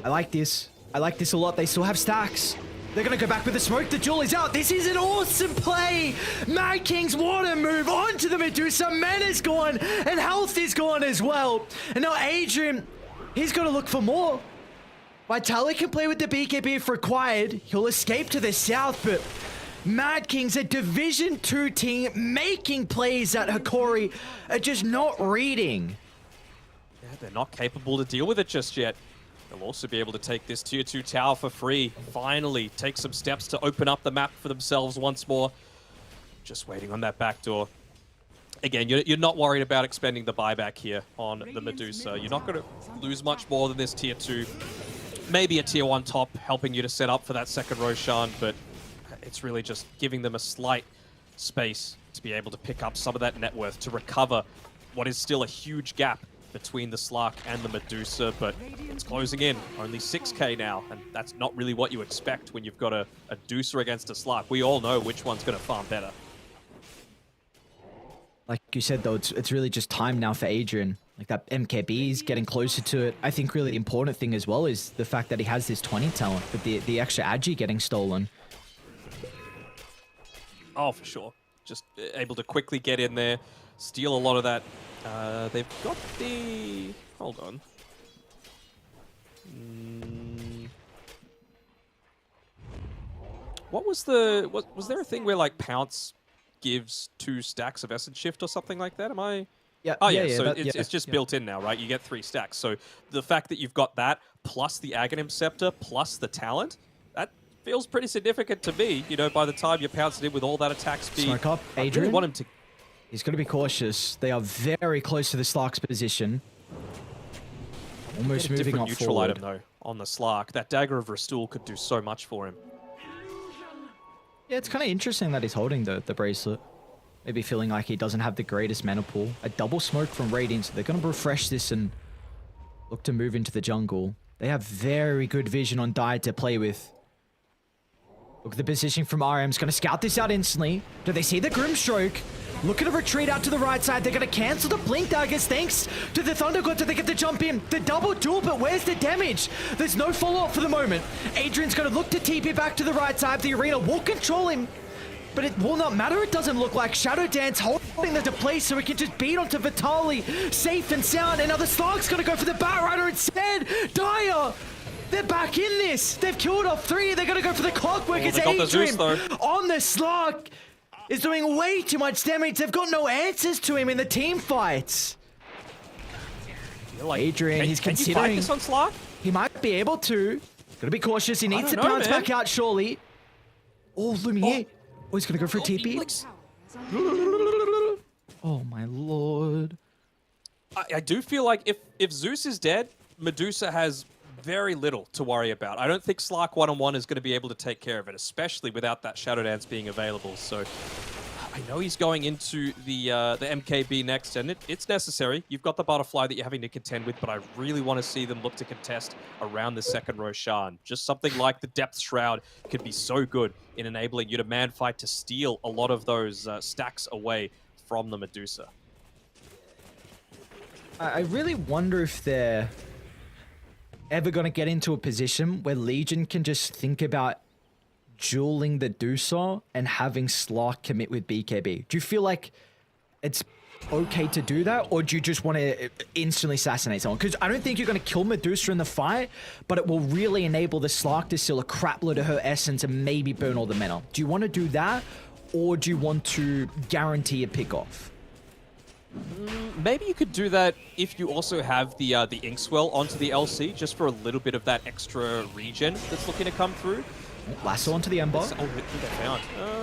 I like this. I like this a lot. They still have stacks. They're going to go back with the smoke. The jewel is out. This is an awesome play. Mad King's water move onto the Medusa. Mana's gone, and health is gone as well. And now Adrian, he's going to look for more. Vitali can play with the BKB if required. He'll escape to the south, but Mad King's a Division 2 team making plays that Hikori are just not reading. Yeah, they're not capable to deal with it just yet. They'll also be able to take this tier 2 tower for free. Finally, take some steps to open up the map for themselves once more. Just waiting on that back door. Again, you're not worried about expending the buyback here on the Medusa. You're not going to lose much more than this tier 2. Maybe a tier 1 top helping you to set up for that second Roshan, but it's really just giving them a slight space to be able to pick up some of that net worth to recover what is still a huge gap between the Slark and the Medusa, but it's closing in. Only 6k now, and that's not really what you expect when you've got a Deucer against a Slark. We all know which one's going to farm better. Like you said, though, it's really just time now for Adrian. Like, that MKB is getting closer to it. I think really the important thing as well is the fact that he has this 20 talent, but the extra Agi getting stolen. Oh, for sure. Just able to quickly get in there, steal a lot of that. They've got the... Hold on. What was the... Was there a thing where, like, Pounce gives 2 stacks of Essence Shift or something like that? Am I... Yeah. Oh, yeah. So it's just built in now, right? You get 3 stacks. So the fact that you've got that, plus the Aghanim Scepter, plus the talent, that feels pretty significant to me. You know, by the time you pounce it in with all that attack speed... Smoke up, I Adrian. really want him to... He's got to be cautious. They are very close to the Slark's position. Almost Get a moving different up neutral forward. item though on the Slark. That Dagger of Restool could do so much for him. Yeah, it's kind of interesting that he's holding the bracelet. Maybe feeling like he doesn't have the greatest mana pool. A double smoke from Radiant, so they're going to refresh this and look to move into the jungle. They have very good vision on Dire to play with. Look at the positioning from RM's going to scout this out instantly. Do they see the Grimstroke? Looking to retreat out to the right side. They're going to cancel the Blink Daggers thanks to the Thunder God. Do they get to jump in? The double duel, but where's the damage? There's no follow-up for the moment. Adrian's going to look to TP back to the right side. The arena will control him, but it will not matter. It doesn't look like. Shadow Dance holding the place so we can just beat onto Vitali safe and sound. And now the Slark's going to go for the Batrider instead. Dire! They're back in this. They've killed off 3. They're going to go for the Clockwork. It's Adrian on the Slark. Is doing way too much damage. They've got no answers to him in the team fights. Like, Adrian, he's can considering. you fight this on Slark? He might be able to. Gotta be cautious. He needs to bounce back out surely. Oh, Lumiere. Oh, he's gonna go for a TP. Oh my lord. I do feel like if Zeus is dead, Medusa has very little to worry about. I don't think Slark one-on-one is going to be able to take care of it, especially without that Shadow Dance being available. So I know he's going into the MKB next, and it's necessary. You've got the Butterfly that you're having to contend with, but I really want to see them look to contest around the second Roshan. Just something like the Depth Shroud could be so good in enabling you to man fight to steal a lot of those stacks away from the Medusa. I really wonder if they're ever going to get into a position where Legion can just think about dueling the Dusar and having Slark commit with BKB. Do you feel like it's okay to do that, or do you just want to instantly assassinate someone? Because I don't think you're going to kill Medusa in the fight, but it will really enable the Slark to steal a crap load of her essence and maybe burn all the mana. Do you want to do that, or do you want to guarantee a pick-off? Maybe you could do that if you also have the Inkswell onto the LC, just for a little bit of that extra regen that's looking to come through. Lasso onto the Ember. Oh, who they found?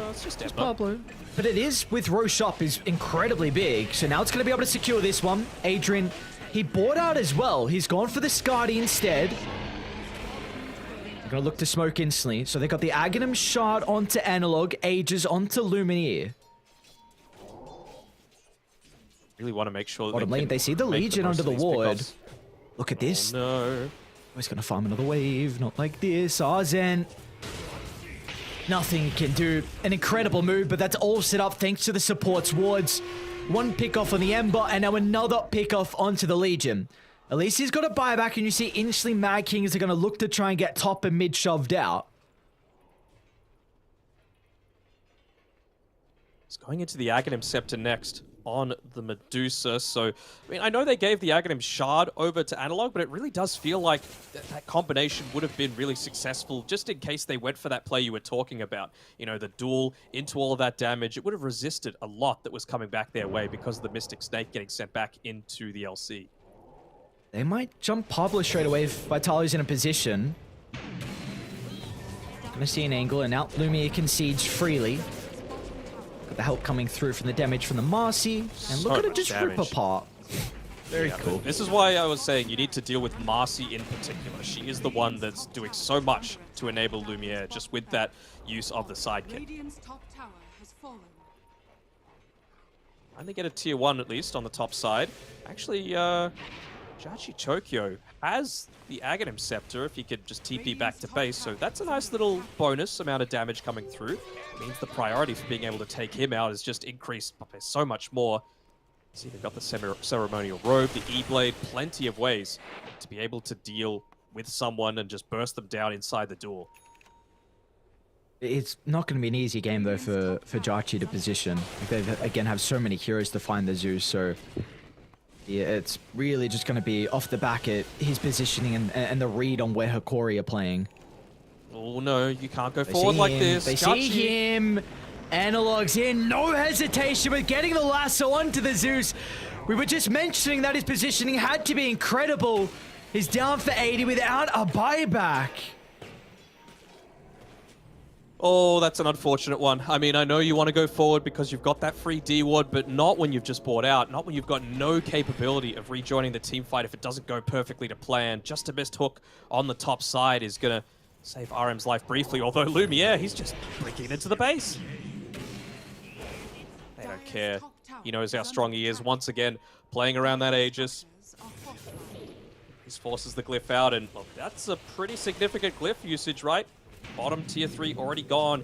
It's just Ember. Pablo. But it is, with Roche up, is incredibly big. So now it's going to be able to secure this one. Adrian, he bought out as well. He's gone for the Skadi instead. They're going to look to smoke instantly. So they got the Aghanim Shard onto Analog, Aegis onto Lumineer. Really want to make sure that Bottom lane, they see the Legion under the ward. Look at this. Oh, no. Oh, he's going to farm another wave. Not like this. Arzen. Nothing he can do. An incredible move, but that's all set up thanks to the support's wards. One pick off on the Ember, and now another pick off onto the Legion. At least he's got a buyback, and you see instantly Mad Kings are going to look to try and get top and mid shoved out. He's going into the Aghanim Scepter next on the Medusa. So, I mean, I know they gave the Aghanim Shard over to Analog, but it really does feel like that combination would have been really successful just in case they went for that play you were talking about. You know, the duel into all of that damage. It would have resisted a lot that was coming back their way because of the Mystic Snake getting sent back into the LC. They might jump Pablo straight away if Vitali's in a position. Gonna see an angle, and now Lumiere concedes freely. Got the help coming through from the damage from the Marcy, and look at it just rip apart. Very cool. This is why I was saying you need to deal with Marcy in particular. She is the one that's doing so much to enable Lumiere, just with that use of the sidekick. Radiant's top tower has fallen. And they get a tier 1 at least on the top side. Actually, Jachi Chokyo has the Aghanim Scepter if he could just TP back to base, so that's a nice little bonus amount of damage coming through. It means the priority for being able to take him out is just increased by so much more. See, they've got the Ceremonial Robe, the E-Blade, plenty of ways to be able to deal with someone and just burst them down inside the duel. It's not going to be an easy game, though, for Jachi to position. Like, they, again, have so many heroes to find the Zeus, so yeah, it's really just going to be off the back at his positioning and the read on where Hikori are playing. Oh, no, you can't go forward like this. They see him. Analog's in. No hesitation with getting the lasso onto the Zeus. We were just mentioning that his positioning had to be incredible. He's down for 80 without a buyback. Oh, that's an unfortunate one. I mean, I know you want to go forward because you've got that free D ward, but not when you've just bought out, not when you've got no capability of rejoining the team fight if it doesn't go perfectly to plan. Just a missed hook on the top side is going to save RM's life briefly, although Lumiere, he's just blinking into the base. They don't care. He knows how strong he is. Once again, playing around that Aegis. He forces the glyph out, and look, that's a pretty significant glyph usage, right? Bottom tier 3 already gone.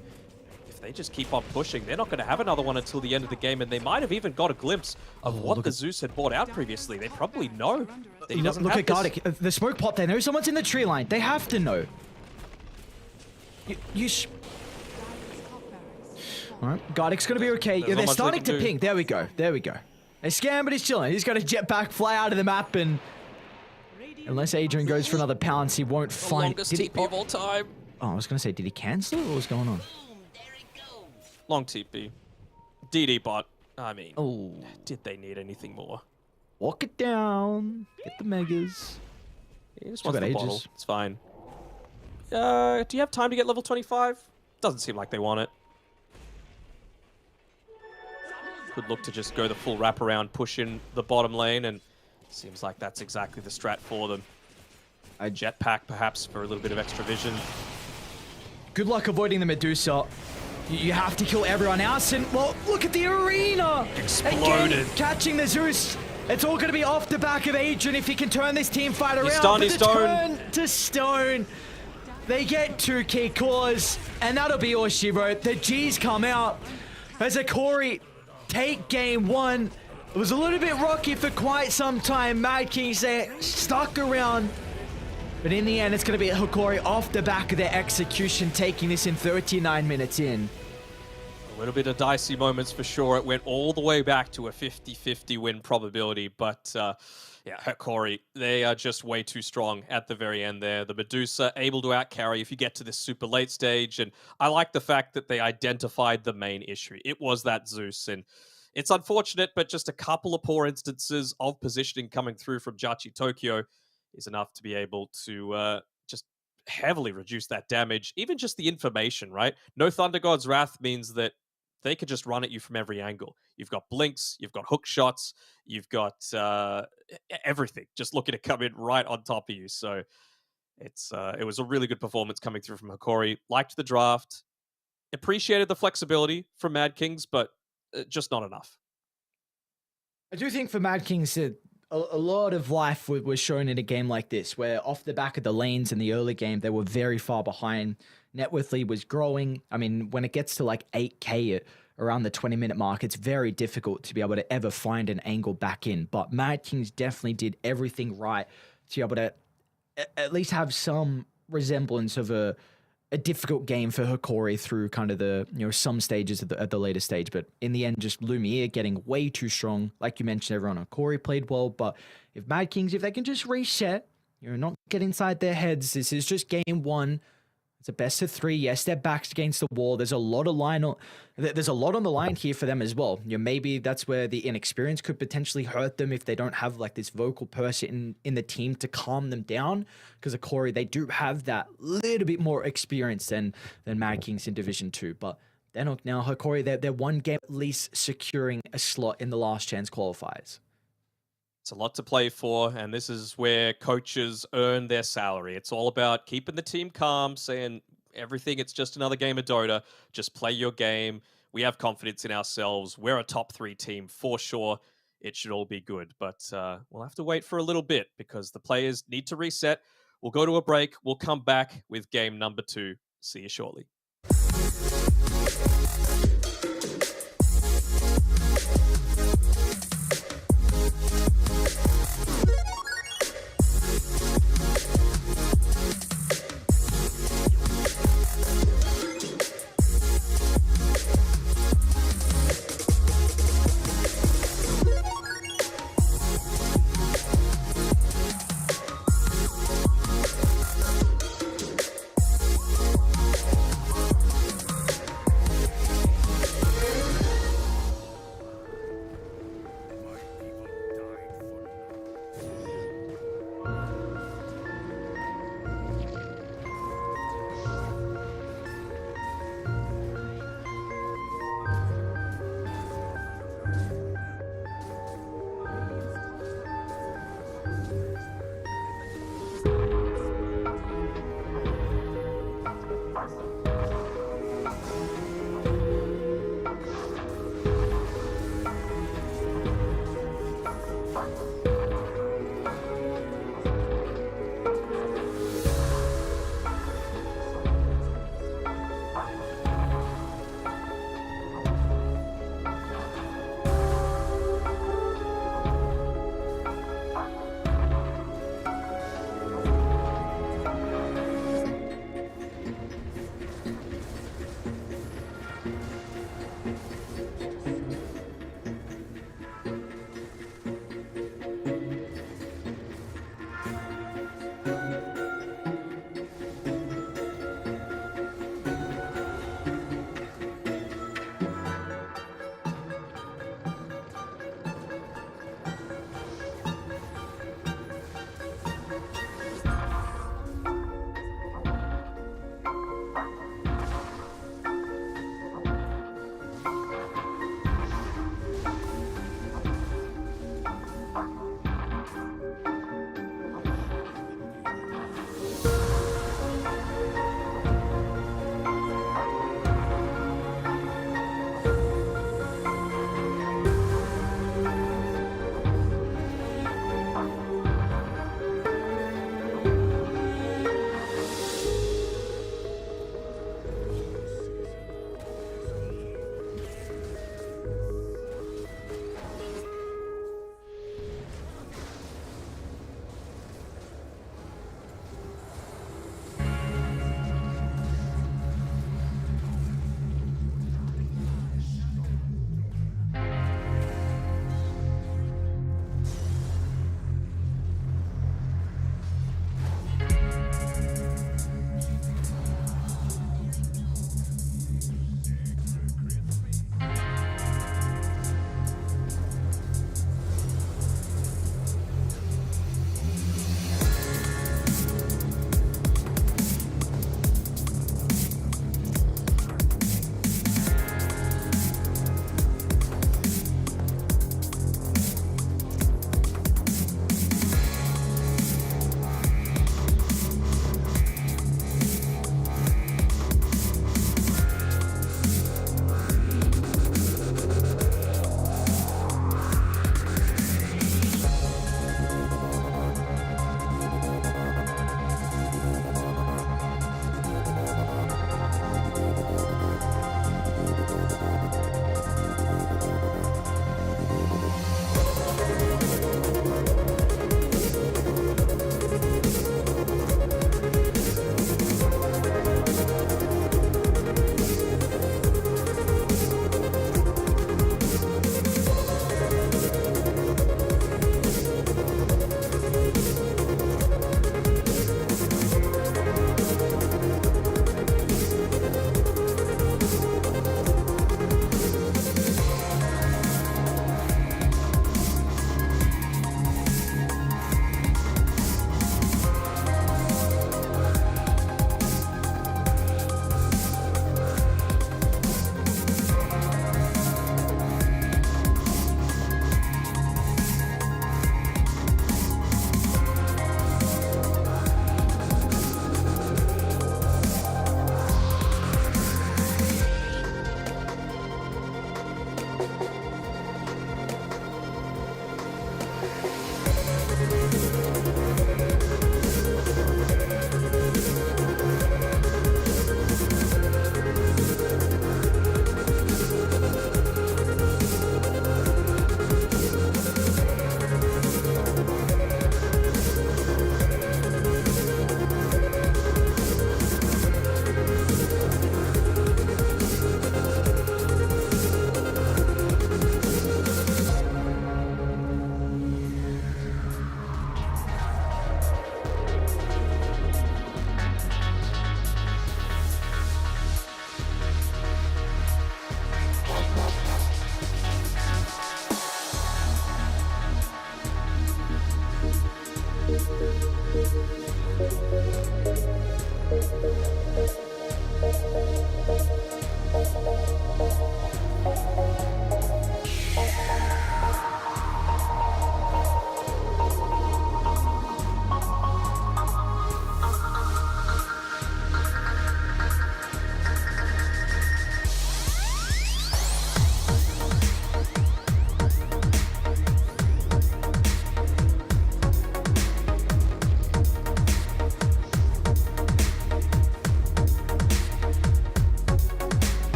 If they just keep on pushing, they're not going to have another one until the end of the game, and they might have even got a glimpse of what the Zeus had bought out previously. They probably know that he doesn't look have at Gardic. The smoke pop, they know someone's in the tree line. They have to know. Alright, Gardic's going to be okay. Yeah, they're starting to ping. There we go. There we go. They scam, but he's chilling. He's got to jet back, fly out of the map, and unless Adrian goes for another pounce, he won't find... Longest TP of all time. Oh, I was going to say, did he cancel it? What was going on? Long TP. DD bot. I mean, did they need anything more? Walk it down. Get the megas. He just wants the bottle. It's fine. Do you have time to get level 25? Doesn't seem like they want it. Could look to just go the full wraparound, push in the bottom lane, and seems like that's exactly the strat for them. A jetpack, perhaps, for a little bit of extra vision. Good luck avoiding the Medusa. You have to kill everyone else, and, well, look at the arena! Exploded. Again, catching the Zeus. It's all going to be off the back of Adrian if he can turn this team fight around. He's stunned, turn to stone. They get 2 key cores, and that'll be all she wrote. The G's come out as a Corey take game 1. It was a little bit rocky for quite some time. Mad Kings there stuck around. But in the end, it's going to be Hikori off the back of their execution, taking this in 39 minutes in. A little bit of dicey moments for sure. It went all the way back to a 50-50 win probability. But yeah, Hikori, they are just way too strong at the very end there. The Medusa able to outcarry if you get to this super late stage. And I like the fact that they identified the main issue. It was that Zeus. And it's unfortunate, but just a couple of poor instances of positioning coming through from Jachi Tokyo is enough to be able to just heavily reduce that damage. Even just the information, right? No Thunder God's Wrath means that they could just run at you from every angle. You've got blinks, you've got hook shots, you've got everything just looking to come in right on top of you. So it was a really good performance coming through from Hikori. Liked the draft, appreciated the flexibility from Mad Kings, but just not enough. I do think for Mad Kings, a lot of life was shown in a game like this, where off the back of the lanes in the early game, they were very far behind. Net worth lead was growing. I mean, when it gets to like 8K around the 20-minute mark, it's very difficult to be able to ever find an angle back in. But Mad Kings definitely did everything right to be able to at least have some resemblance of a difficult game for Hikori through kind of the, some stages at the later stage. But in the end, just Lumiere getting way too strong. Like you mentioned, everyone on Hikori played well. But if Mad Kings, if they can just reset, not get inside their heads, this is just game 1. It's a best of 3. Yes, their backs against the wall. There's a lot There's a lot on the line here for them as well. Maybe that's where the inexperience could potentially hurt them if they don't have like this vocal person in the team to calm them down. Because of Corey, they do have that little bit more experience than Mad Kings in Division 2. But they're not now. Corey, they're one game at least securing a slot in the last chance qualifiers. It's a lot to play for, and this is where coaches earn their salary. It's all about keeping the team calm, saying everything, it's just another game of Dota. Just play your game. We have confidence in ourselves. We're a top 3 team for sure. It should all be good, but we'll have to wait for a little bit because the players need to reset. We'll go to a break. We'll come back with game number 2. See you shortly.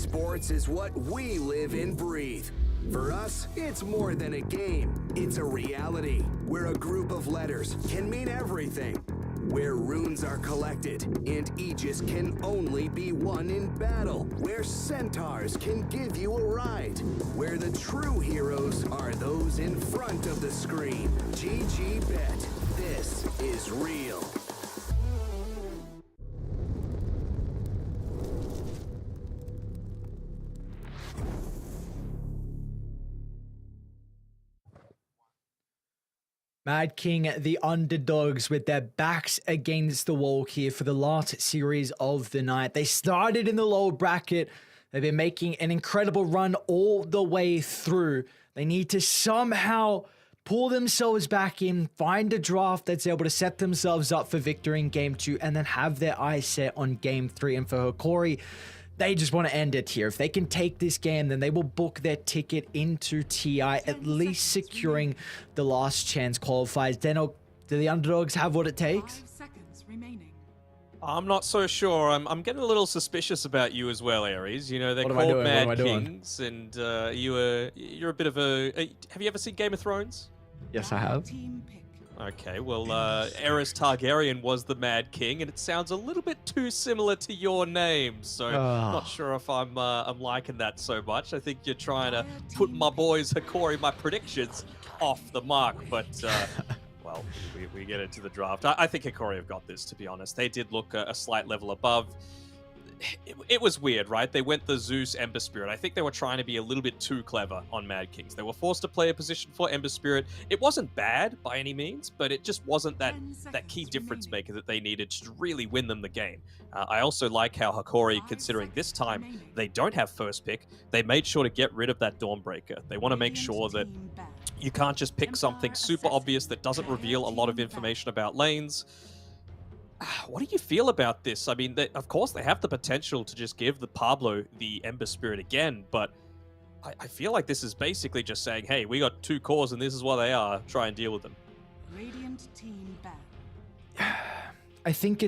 Esports is what we live and breathe. For us, it's more than a game. It's a reality where a group of letters can mean everything. Where runes are collected and Aegis can only be won in battle. Where centaurs can give you a ride. Where the true heroes are those in front of the screen. GG Bet. This is real. Mad King, the underdogs with their backs against the wall here for the last series of the night. They started in the lower bracket. They've been making an incredible run all the way through. They need to somehow pull themselves back in, find a draft that's able to set themselves up for victory in game 2, and then have their eyes set on game 3. And for Hikori, they just want to end it here. If they can take this game, then they will book their ticket into TI, at least securing the last chance qualifiers. Deno, do the underdogs have what it takes? 5 seconds remaining. I'm not so sure. I'm getting a little suspicious about you as well, Aries. You know, they're What am I called doing? What am I Mad doing? Kings, and you're a bit of a. Have you ever seen Game of Thrones? Yes, I have. Team pick. Okay, well, Aerys Targaryen was the Mad King, and it sounds a little bit too similar to your name, so not sure if I'm liking that so much. I think you're trying to put my boys Hikori, my predictions, off the mark, but well, we get into the draft. I think Hikori have got this, to be honest. They did look a slight level above. It was weird, right? They went the Zeus Ember Spirit. I think they were trying to be a little bit too clever on Mad Kings. They were forced to play a position for Ember Spirit. It wasn't bad by any means, but it just wasn't that key difference maker that they needed to really win them the game. I also like how Hikori, considering this time they don't have first pick, they made sure to get rid of that Dawnbreaker. They want to make sure that you can't just pick something super obvious that doesn't reveal a lot of information about lanes. What do you feel about this? I mean, of course, they have the potential to just give the Pablo the Ember Spirit again, but I feel like this is basically just saying, hey, we got 2 cores and this is what they are. Try and deal with them. Radiant team ban. I think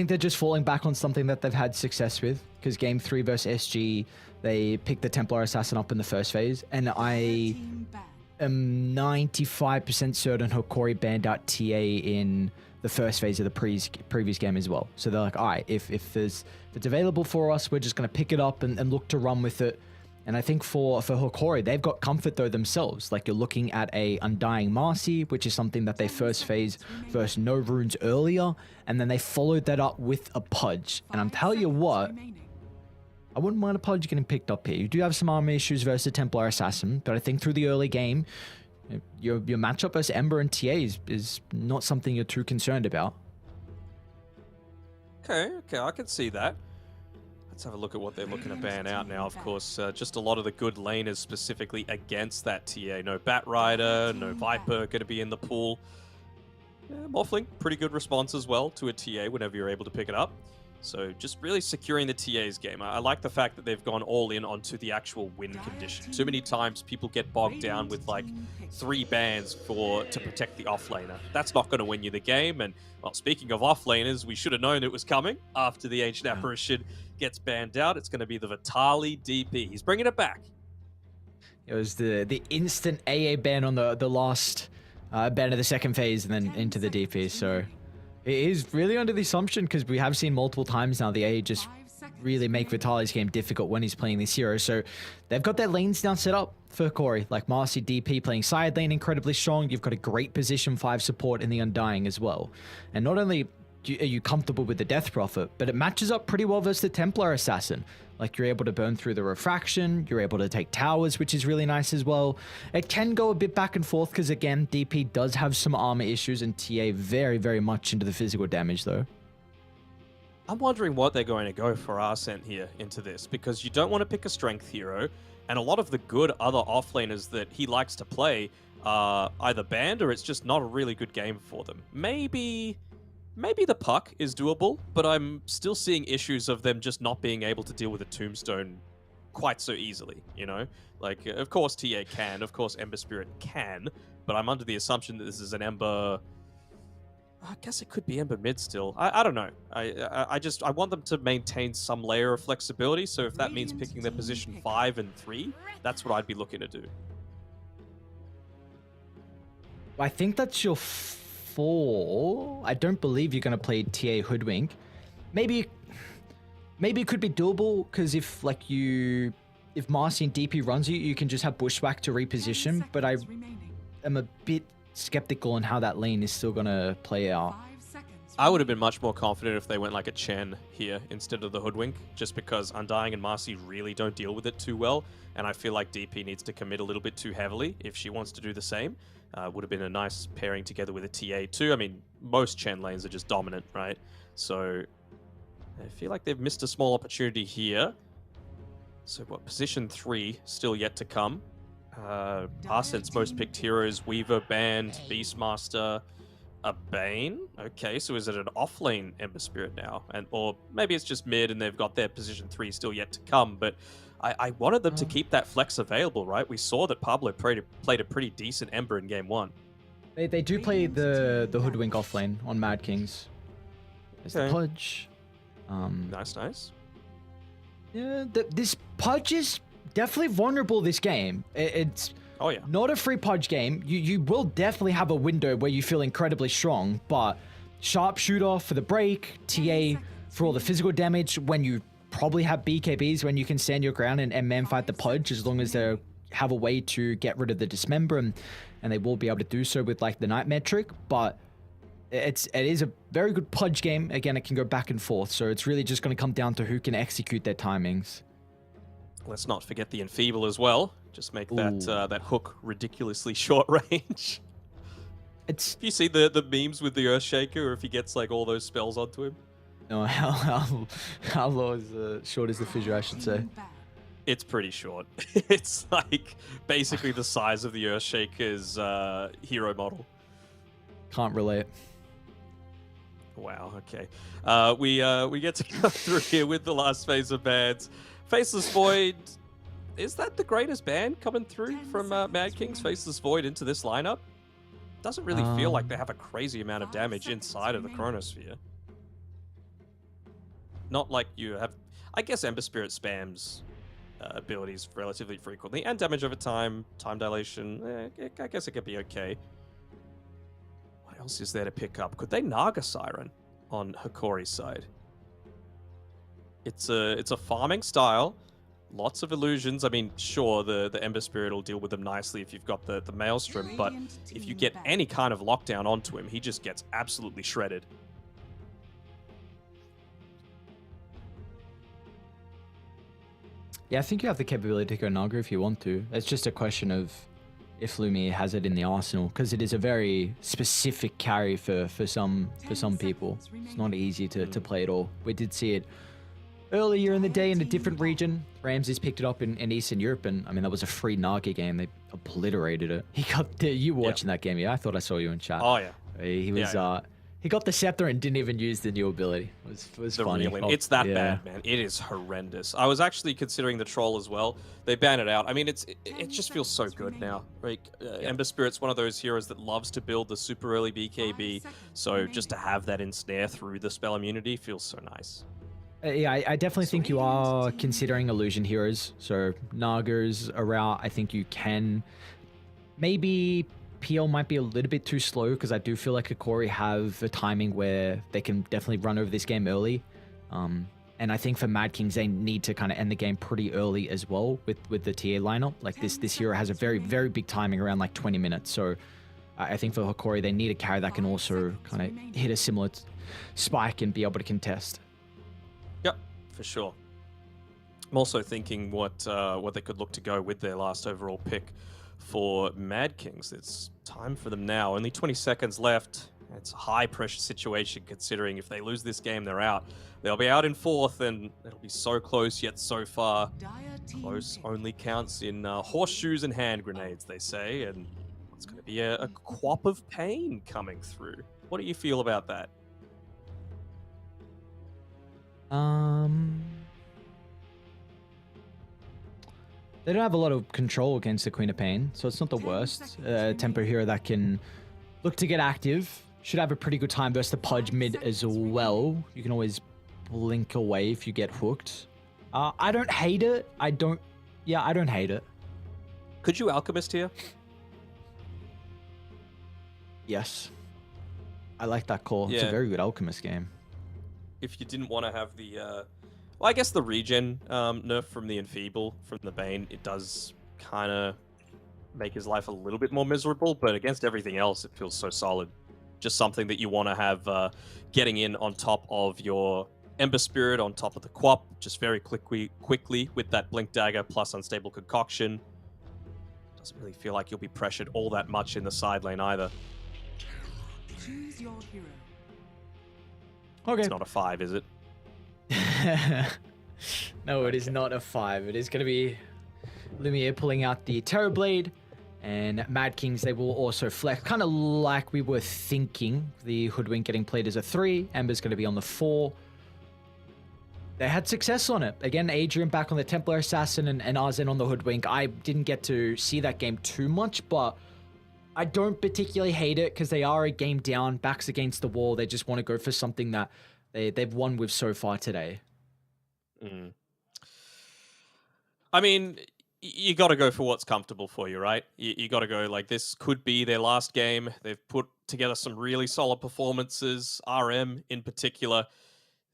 they're just falling back on something that they've had success with, because game 3 versus SG, they picked the Templar Assassin up in the first phase, and I Team ban. am 95% certain Hikori banned out TA in the first phase of the previous game as well. So they're like, all right, if it's available for us, we're just going to pick it up and look to run with it. And I think for Hikori, they've got comfort though themselves. Like, you're looking at a Undying Marcy, which is something that they first phase versus no runes earlier, and then they followed that up with a Pudge. And I'm telling you what, I wouldn't mind a Pudge getting picked up here. You do have some armor issues versus a Templar Assassin, but I think through the early game, your matchup versus Ember and TA is not something you're too concerned about. Okay, I can see that. Let's have a look at what they're looking to ban out now. Of course, just a lot of the good laners specifically against that TA. No Bat Rider, no Viper going to be in the pool. Morphling, pretty good response as well to a TA whenever you're able to pick it up. So just really securing the TA's game. I like the fact that they've gone all in onto the actual win condition. Too many times people get bogged down with like 3 bans to protect the offlaner. That's not going to win you the game. And well, speaking of offlaners, we should have known it was coming after the Ancient Apparition gets banned out. It's going to be the Vitali DP. He's bringing it back. It was the instant AA ban on the last ban of the second phase and then into the DP. So it is really under the assumption, because we have seen multiple times now the AA just really make Vitali's game difficult when he's playing this hero. So they've got their lanes now set up for Hikori, like Marcy DP playing side lane incredibly strong. You've got a great position 5 support in the Undying as well. And not only are you comfortable with the Death Prophet, but it matches up pretty well versus the Templar Assassin. Like, you're able to burn through the refraction, you're able to take towers, which is really nice as well. It can go a bit back and forth because, again, DP does have some armor issues and TA very, very much into the physical damage though. I'm wondering what they're going to go for Arsent here into this, because you don't want to pick a strength hero, and a lot of the good other offlaners that he likes to play are either banned or it's just not a really good game for them. Maybe the Puck is doable, but I'm still seeing issues of them just not being able to deal with a Tombstone quite so easily, you know? Like, of course TA can, of course Ember Spirit can, but I'm under the assumption that this is an Ember I guess it could be Ember mid still. I don't know. I want them to maintain some layer of flexibility. So if that means Radiant picking their team position pick. 5 and 3, that's what I'd be looking to do. I think that's your 4. I don't believe you're going to play TA Hoodwink. Maybe it could be doable because if Marcy and DP runs you, you can just have Bushwhack to reposition. But I am a bit skeptical on how that lane is still going to play out. 5 seconds. I would have been much more confident if they went like a Chen here instead of the Hoodwink, just because Undying and Marcy really don't deal with it too well, and I feel like DP needs to commit a little bit too heavily if she wants to do the same. Would have been a nice pairing together with a TA too. I mean, most Chen lanes are just dominant, right? So I feel like they've missed a small opportunity here. So what, position 3 still yet to come. Arsent's most picked heroes, Weaver, Band, Beastmaster, a Bane. Okay, so is it an off-lane Ember Spirit now? Or maybe it's just mid and they've got their position 3 still yet to come, but I wanted them to keep that flex available, right? We saw that Pablo played a pretty decent Ember in game 1. They do play the Hoodwink off lane on Mad Kings. There's the Okay. Pudge. Nice. Yeah, this Pudge is definitely vulnerable this game. It's Oh yeah. not a free Pudge game. You will definitely have a window where you feel incredibly strong, but Sharpshooter for the break, TA for all the physical damage, when you probably have BKBs, when you can stand your ground and man fight the Pudge, as long as they have a way to get rid of the Dismember, and they will be able to do so with like the Night Metric, but it is a very good Pudge game. Again, it can go back and forth, so it's really just going to come down to who can execute their timings. Let's not forget the Enfeeble as well. Just make that hook ridiculously short range. It's If you see the memes with the Earthshaker, or if he gets like all those spells onto him, no, how low is short is the fissure, I should say. it's pretty short. It's like basically the size of the Earthshaker's hero model. Can't relate. Wow. Okay. We get to go through here with the last phase of bans. Faceless Void. Is that the greatest ban coming through from Mad Kings? Faceless Void into this lineup? Doesn't really feel like they have a crazy amount of damage inside of the Chronosphere. Not like you have... I guess Ember Spirit spams abilities relatively frequently. And damage over time, time dilation. I guess it could be okay. What else is there to pick up? Could they Naga Siren on Hikori's side? It's a farming style. Lots of illusions. I mean, sure, the Ember Spirit will deal with them nicely if you've got the Maelstrom, but if you get any kind of lockdown onto him, he just gets absolutely shredded. Yeah, I think you have the capability to go Naga if you want to. It's just a question of if Lumiere has it in the arsenal, because it is a very specific carry for some people. It's not easy to play at all. We did see it earlier in the day in a different region. Ramses picked it up in Eastern Europe, and I mean, that was a free Naga game. They obliterated it. He got you were watching that game, yeah? I thought I saw you in chat. Oh yeah. He was he got the scepter and didn't even use the new ability. It was funny. It's that bad, man. It is horrendous. I was actually considering the troll as well. They ban it out. I mean, it just feels so good now. Like Ember Spirit's one of those heroes that loves to build the super early BKB. So just to have that ensnare through the spell immunity feels so nice. Yeah, I definitely think you are considering illusion heroes. So Naga's a route I think you can. Maybe PL might be a little bit too slow, because I do feel like Hikori have a timing where they can definitely run over this game early. And I think for Mad Kings, they need to kind of end the game pretty early as well with the TA lineup. Like this hero has a very, very big timing around like 20 minutes. So I think for Hikori, they need a carry that can also kind of hit a similar spike and be able to contest. Yep, for sure. I'm also thinking what they could look to go with their last overall pick for Mad Kings. It's time for them now. Only 20 seconds left. It's a high pressure situation, considering if they lose this game, they're out. They'll be out in 4th, and it'll be so close yet so far. Close only counts in horseshoes and hand grenades, they say, and it's going to be a quap of pain coming through. What do you feel about that? They don't have a lot of control against the Queen of Pain, so it's not the worst. Tempo hero that can look to get active. should have a pretty good time versus the Pudge mid as well. You can always blink away if you get hooked. I don't hate it. I don't hate it. Could you Alchemist here? Yes. I like that call. It's a Yeah. very good Alchemist game. If you didn't want to have the, well, I guess the regen nerf from the Enfeeble, from the Bane, it does kind of make his life a little bit more miserable, but against everything else, it feels so solid. Just something that you want to have getting in on top of your Ember Spirit, on top of the Quap, just very quickly with that Blink Dagger plus Unstable Concoction. Doesn't really feel like you'll be pressured all that much in the side lane either. Choose your hero. Okay. It's not a 5, is it? No, it is not a 5. It is going to be Lumiere pulling out the Terrorblade, and Mad Kings, they will also flex, kind of like we were thinking. The Hoodwink getting played as a 3. Ember's going to be on the 4. They had success on it. Again, Adrian back on the Templar Assassin and Arzen on the Hoodwink. I didn't get to see that game too much, but I don't particularly hate it because they are a game down, backs against the wall. They just want to go for something that they've won with so far today. Mm. I mean, you got to go for what's comfortable for you, right? You got to go like this could be their last game. They've put together some really solid performances. RM in particular,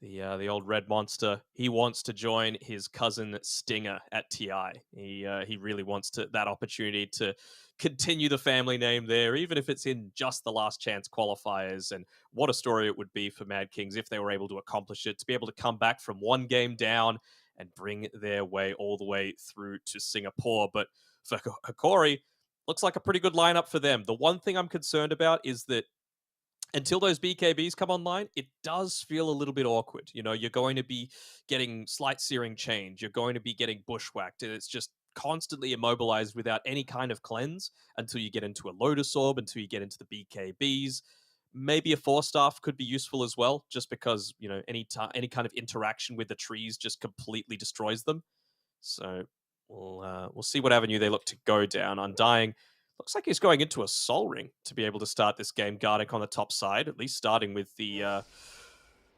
the old red monster. He wants to join his cousin Stinger at TI. He really wants that opportunity to continue the family name there, even if it's in just the last chance qualifiers. And what a story it would be for Mad Kings if they were able to accomplish it, to be able to come back from one game down and bring their way all the way through to Singapore. But for Hikori, looks like a pretty good lineup for them. The one thing I'm concerned about is that until those BKBs come online, it does feel a little bit awkward. You know, you're going to be getting slight searing change. You're going to be getting bushwhacked. And it's just constantly immobilized without any kind of cleanse until you get into a Lotus Orb, until you get into the BKBs. Maybe a 4-staff could be useful as well, just because, you know, any kind of interaction with the trees just completely destroys them. So we'll see what avenue they look to go down. Undying looks like he's going into a Soul Ring to be able to start this game, guarding on the top side, at least starting with the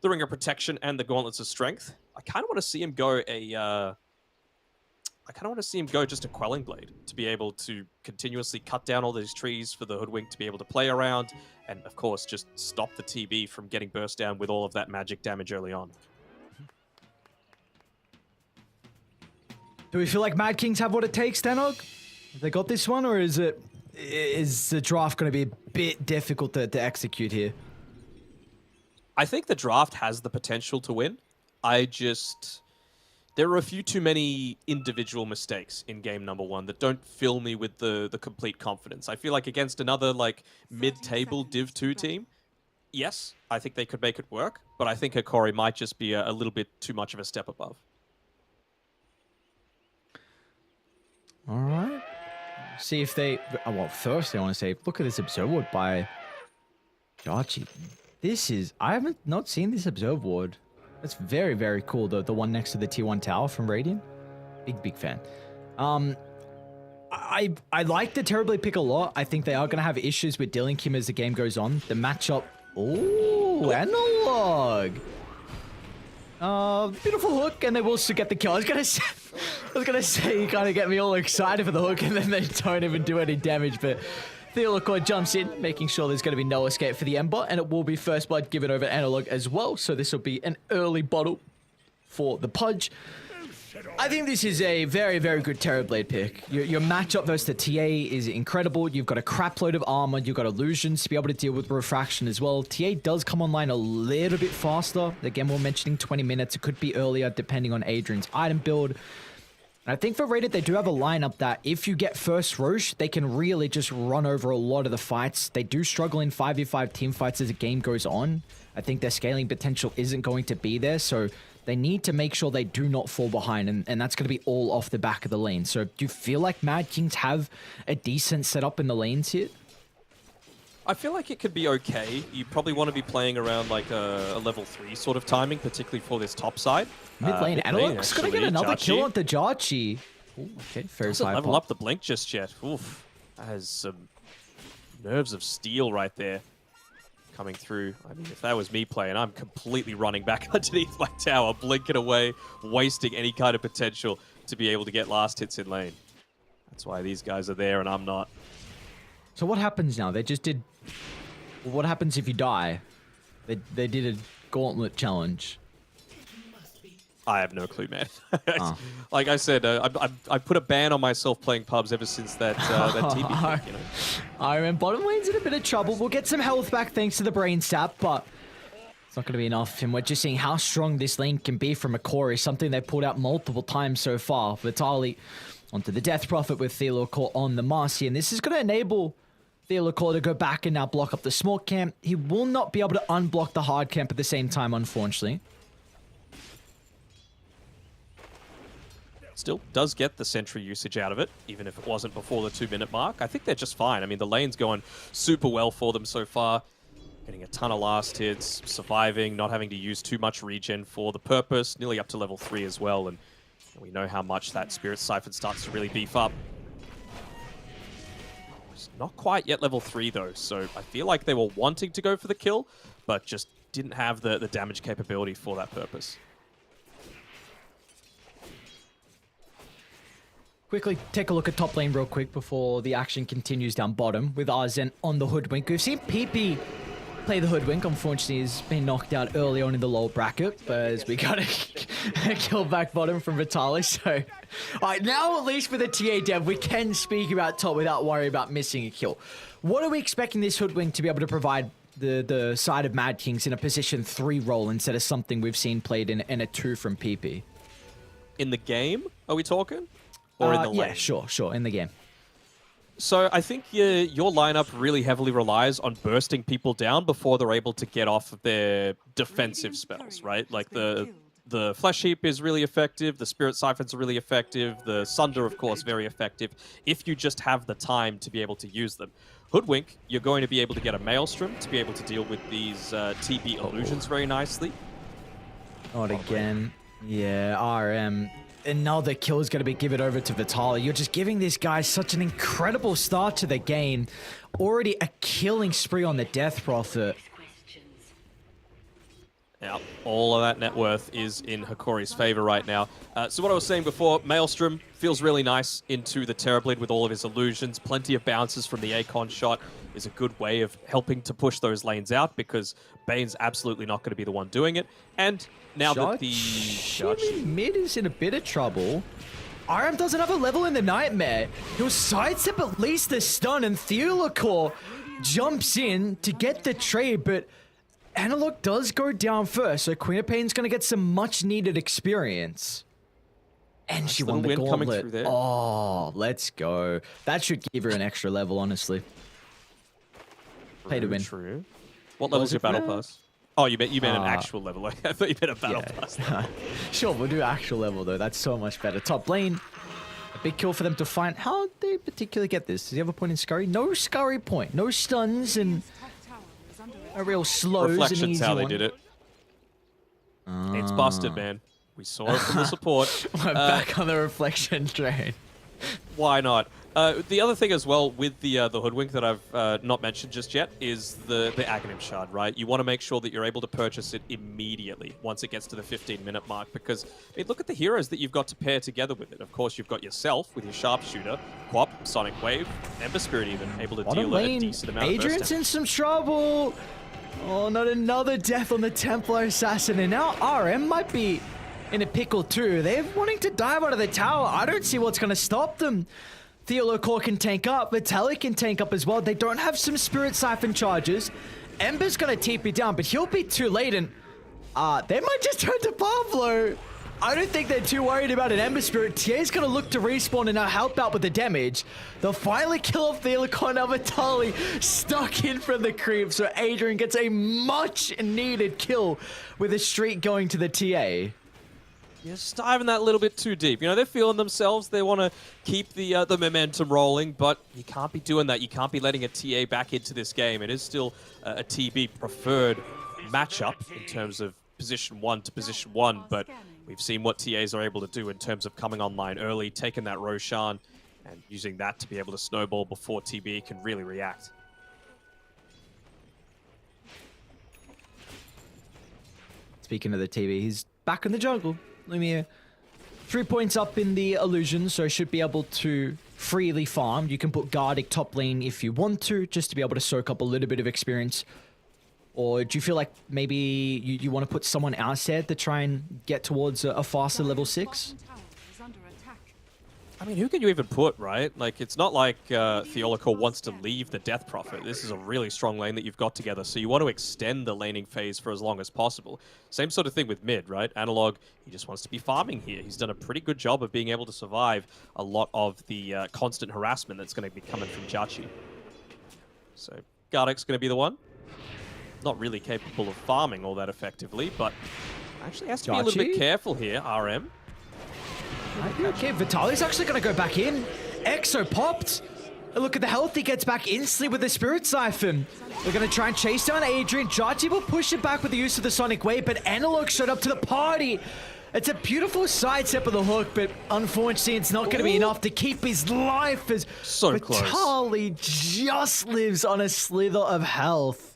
Ring of Protection and the Gauntlets of Strength. I kind of want to see him go just a Quelling Blade to be able to continuously cut down all these trees for the Hoodwink to be able to play around, and of course just stop the TB from getting burst down with all of that magic damage early on. Do we feel like Mad Kings have what it takes, Danog? Have they got this one, or is the draft going to be a bit difficult to execute here? I think the draft has the potential to win. There are a few too many individual mistakes in game number 1 that don't fill me with the complete confidence. I feel like against another like mid-table Div 2 team, yes, I think they could make it work, but I think Hikori might just be a little bit too much of a step above. All right. See if they... Well, first I want to say, look at this Observe Ward by Jarchi. This is... I haven't not seen this Observe Ward. That's very, very cool. The one next to the T1 tower from Radiant. Big fan. I like the Terrorblade pick a lot. I think they are going to have issues with dealing Kim as the game goes on. The matchup... Ooh, Analog. Beautiful hook, and they will still get the kill. I was gonna say you kind of get me all excited for the hook, and then they don't even do any damage, but Theolacor jumps in, making sure there's going to be no escape for the Ember, and it will be First Blood given over Analog as well, so this will be an early bottle for the Pudge. I think this is a very, very good Terrorblade pick. Your matchup versus the TA is incredible. You've got a crap load of armor. You've got illusions to be able to deal with refraction as well. TA does come online a little bit faster. Again, we're mentioning 20 minutes. It could be earlier depending on Adrian's item build. And I think for Rated, they do have a lineup that if you get first Roche, they can really just run over a lot of the fights. They do struggle in 5v5 team fights as the game goes on. I think their scaling potential isn't going to be there, so they need to make sure they do not fall behind, and that's going to be all off the back of the lane. So do you feel like Mad Kings have a decent setup in the lanes here? I feel like it could be okay. You probably want to be playing around like a level 3 sort of timing, particularly for this top side. Mid lane, Analog's going to get another kill on the Jarchi. Ooh, okay, fair doesn't level up the Blink just yet. Oof, that has some nerves of steel right there. coming through. I mean, if that was me playing, I'm completely running back underneath my tower, blinking away, wasting any kind of potential to be able to get last hits in lane. That's why these guys are there and I'm not. So what happens now? They just did... What happens if you die? They did a gauntlet challenge. I have no clue, man. Like I said, I put a ban on myself playing pubs ever since that TP pick, you know. Iron Man bottom lane's in a bit of trouble. We'll get some health back thanks to the brain sap, but it's not going to be enough. And we're just seeing how strong this lane can be from Akori, something they've pulled out multiple times so far. Vitali onto the Death Prophet with Theolokor on the Marcy, and this is going to enable Theolokor to go back and now block up the small camp. He will not be able to unblock the hard camp at the same time, unfortunately. Still does get the sentry usage out of it, even if it wasn't before the 2-minute mark. I think they're just fine. I mean, the lane's going super well for them so far. Getting a ton of last hits, surviving, not having to use too much regen for the purpose. Nearly up to level 3 as well, and we know how much that Spirit Siphon starts to really beef up. It's not quite yet level 3 though, so I feel like they were wanting to go for the kill, but just didn't have the damage capability for that purpose. Quickly take a look at top lane real quick before the action continues down bottom with Arzen on the Hoodwink. We've seen PP play the Hoodwink. Unfortunately, he's been knocked out early on in the lower bracket, but as we got a kill back bottom from Vitali. So, all right, now at least for the TA dev, we can speak about top without worrying about missing a kill. What are we expecting this Hoodwink to be able to provide the side of Mad Kings in a position 3 role instead of something we've seen played in a 2 from PP? In the game, are we talking? Or in the lane? Yeah, sure, in the game. So I think your lineup really heavily relies on bursting people down before they're able to get off of their defensive spells, right? Like the Flesh Heap is really effective, the Spirit Siphons are really effective, the Sunder, of course, very effective, if you just have the time to be able to use them. Hoodwink, you're going to be able to get a Maelstrom to be able to deal with these TB illusions very nicely. Not again. Yeah, RM. Another kill is going to be given over to Vitali. You're just giving this guy such an incredible start to the game. Already a killing spree on the Death Prophet. Yeah, all of that net worth is in Hikori's favor right now. So what I was saying before, Maelstrom feels really nice into the Terrorblade with all of his illusions. Plenty of bounces from the Akon shot is a good way of helping to push those lanes out because Bane's absolutely not going to be the one doing it. And now that the mid is in a bit of trouble. RM doesn't have a level in the Nightmare. He'll sidestep at least the stun, and Theolokor jumps in to get the trade, but Analog does go down first, so Queen of Pain's going to get some much-needed experience. And she won the gauntlet. Oh, let's go. That should give her an extra level, honestly. Pay to win. True. What level's your battle pass? Oh, you meant an actual level. I thought you meant a battle pass. Sure, we'll do actual level, though. That's so much better. Top lane. A big kill for them to find. How did they particularly get this? Does he have a point in Scurry? No Scurry point. No stuns and a real slows. Reflection's how they did it. It's busted, man. We saw it from the support. We're back on the reflection train. Why not? The other thing as well with the Hoodwink that I've not mentioned just yet is the Aghanim Shard, right? You want to make sure that you're able to purchase it immediately once it gets to the 15-minute mark because, I mean, look at the heroes that you've got to pair together with it. Of course, you've got yourself with your Sharpshooter, Quap, Sonic Wave, Ember Spirit even, able to deal a decent amount of burst Adrian's in some trouble. Oh, not another death on the Templar Assassin. And now RM might be in a pickle too. They're wanting to dive out of the tower. I don't see what's going to stop them. Theolokor can tank up. Vitalik can tank up as well. They don't have some Spirit Siphon charges. Ember's going to TP down, but he'll be too late. And they might just turn to Pablo. I don't think they're too worried about an Ember Spirit. TA's going to look to respawn and now help out with the damage. They'll finally kill off Theolokor. Now Vitali stuck in from the creep. So Adrian gets a much needed kill with a streak going to the TA. You're just diving that a little bit too deep. You know, they're feeling themselves. They want to keep the momentum rolling, but you can't be doing that. You can't be letting a TA back into this game. It is still a TB preferred matchup in terms of position 1 to position 1, but we've seen what TAs are able to do in terms of coming online early, taking that Roshan, and using that to be able to snowball before TB can really react. Speaking of the TV, he's back in the jungle. Lumiere, 3 points up in the illusion, so should be able to freely farm. You can put Gardic top lane if you want to, just to be able to soak up a little bit of experience. Or do you feel like maybe you want to put someone else there to try and get towards a faster level 6? I mean, who can you even put, right? Like, it's not like Theolica wants to leave the Death Prophet. This is a really strong lane that you've got together, so you want to extend the laning phase for as long as possible. Same sort of thing with mid, right? Analog, he just wants to be farming here. He's done a pretty good job of being able to survive a lot of the constant harassment that's going to be coming from Jachi. So, Gardic's going to be the one. Not really capable of farming all that effectively, but actually has to be a little bit careful here, RM. Okay, Vitaly's actually going to go back in. Exo popped. Look at the health. He gets back instantly with the Spirit Siphon. We're going to try and chase down Adrian. Jachi will push it back with the use of the Sonic Wave, but Analog showed up to the party. It's a beautiful sidestep of the hook, but unfortunately, it's not going to be enough to keep his life as so close. Vitaly just lives on a slither of health.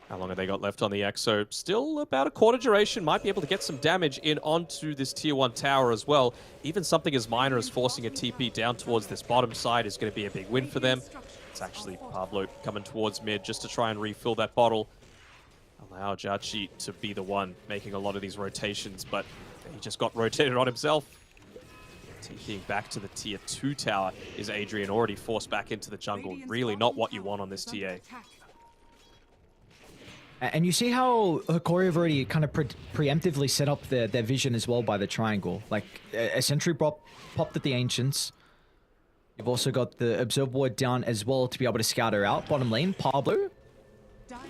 How long have they got left on the Exo? Still about a quarter duration. Might be able to get some damage in onto this tier 1 tower as well. Even something as minor as forcing a TP down towards this bottom side is going to be a big win for them. It's actually Pablo coming towards mid just to try and refill that bottle. Allow Jachi to be the one making a lot of these rotations, but he just got rotated on himself. TPing back to the tier 2 tower is Adrian, already forced back into the jungle. Really not what you want on this TA. And you see how Hikori have already kind of preemptively set up their vision as well by the triangle. Like, a sentry popped at the Ancients. You've also got the Observe Ward down as well to be able to scout her out. Bottom lane, Pablo.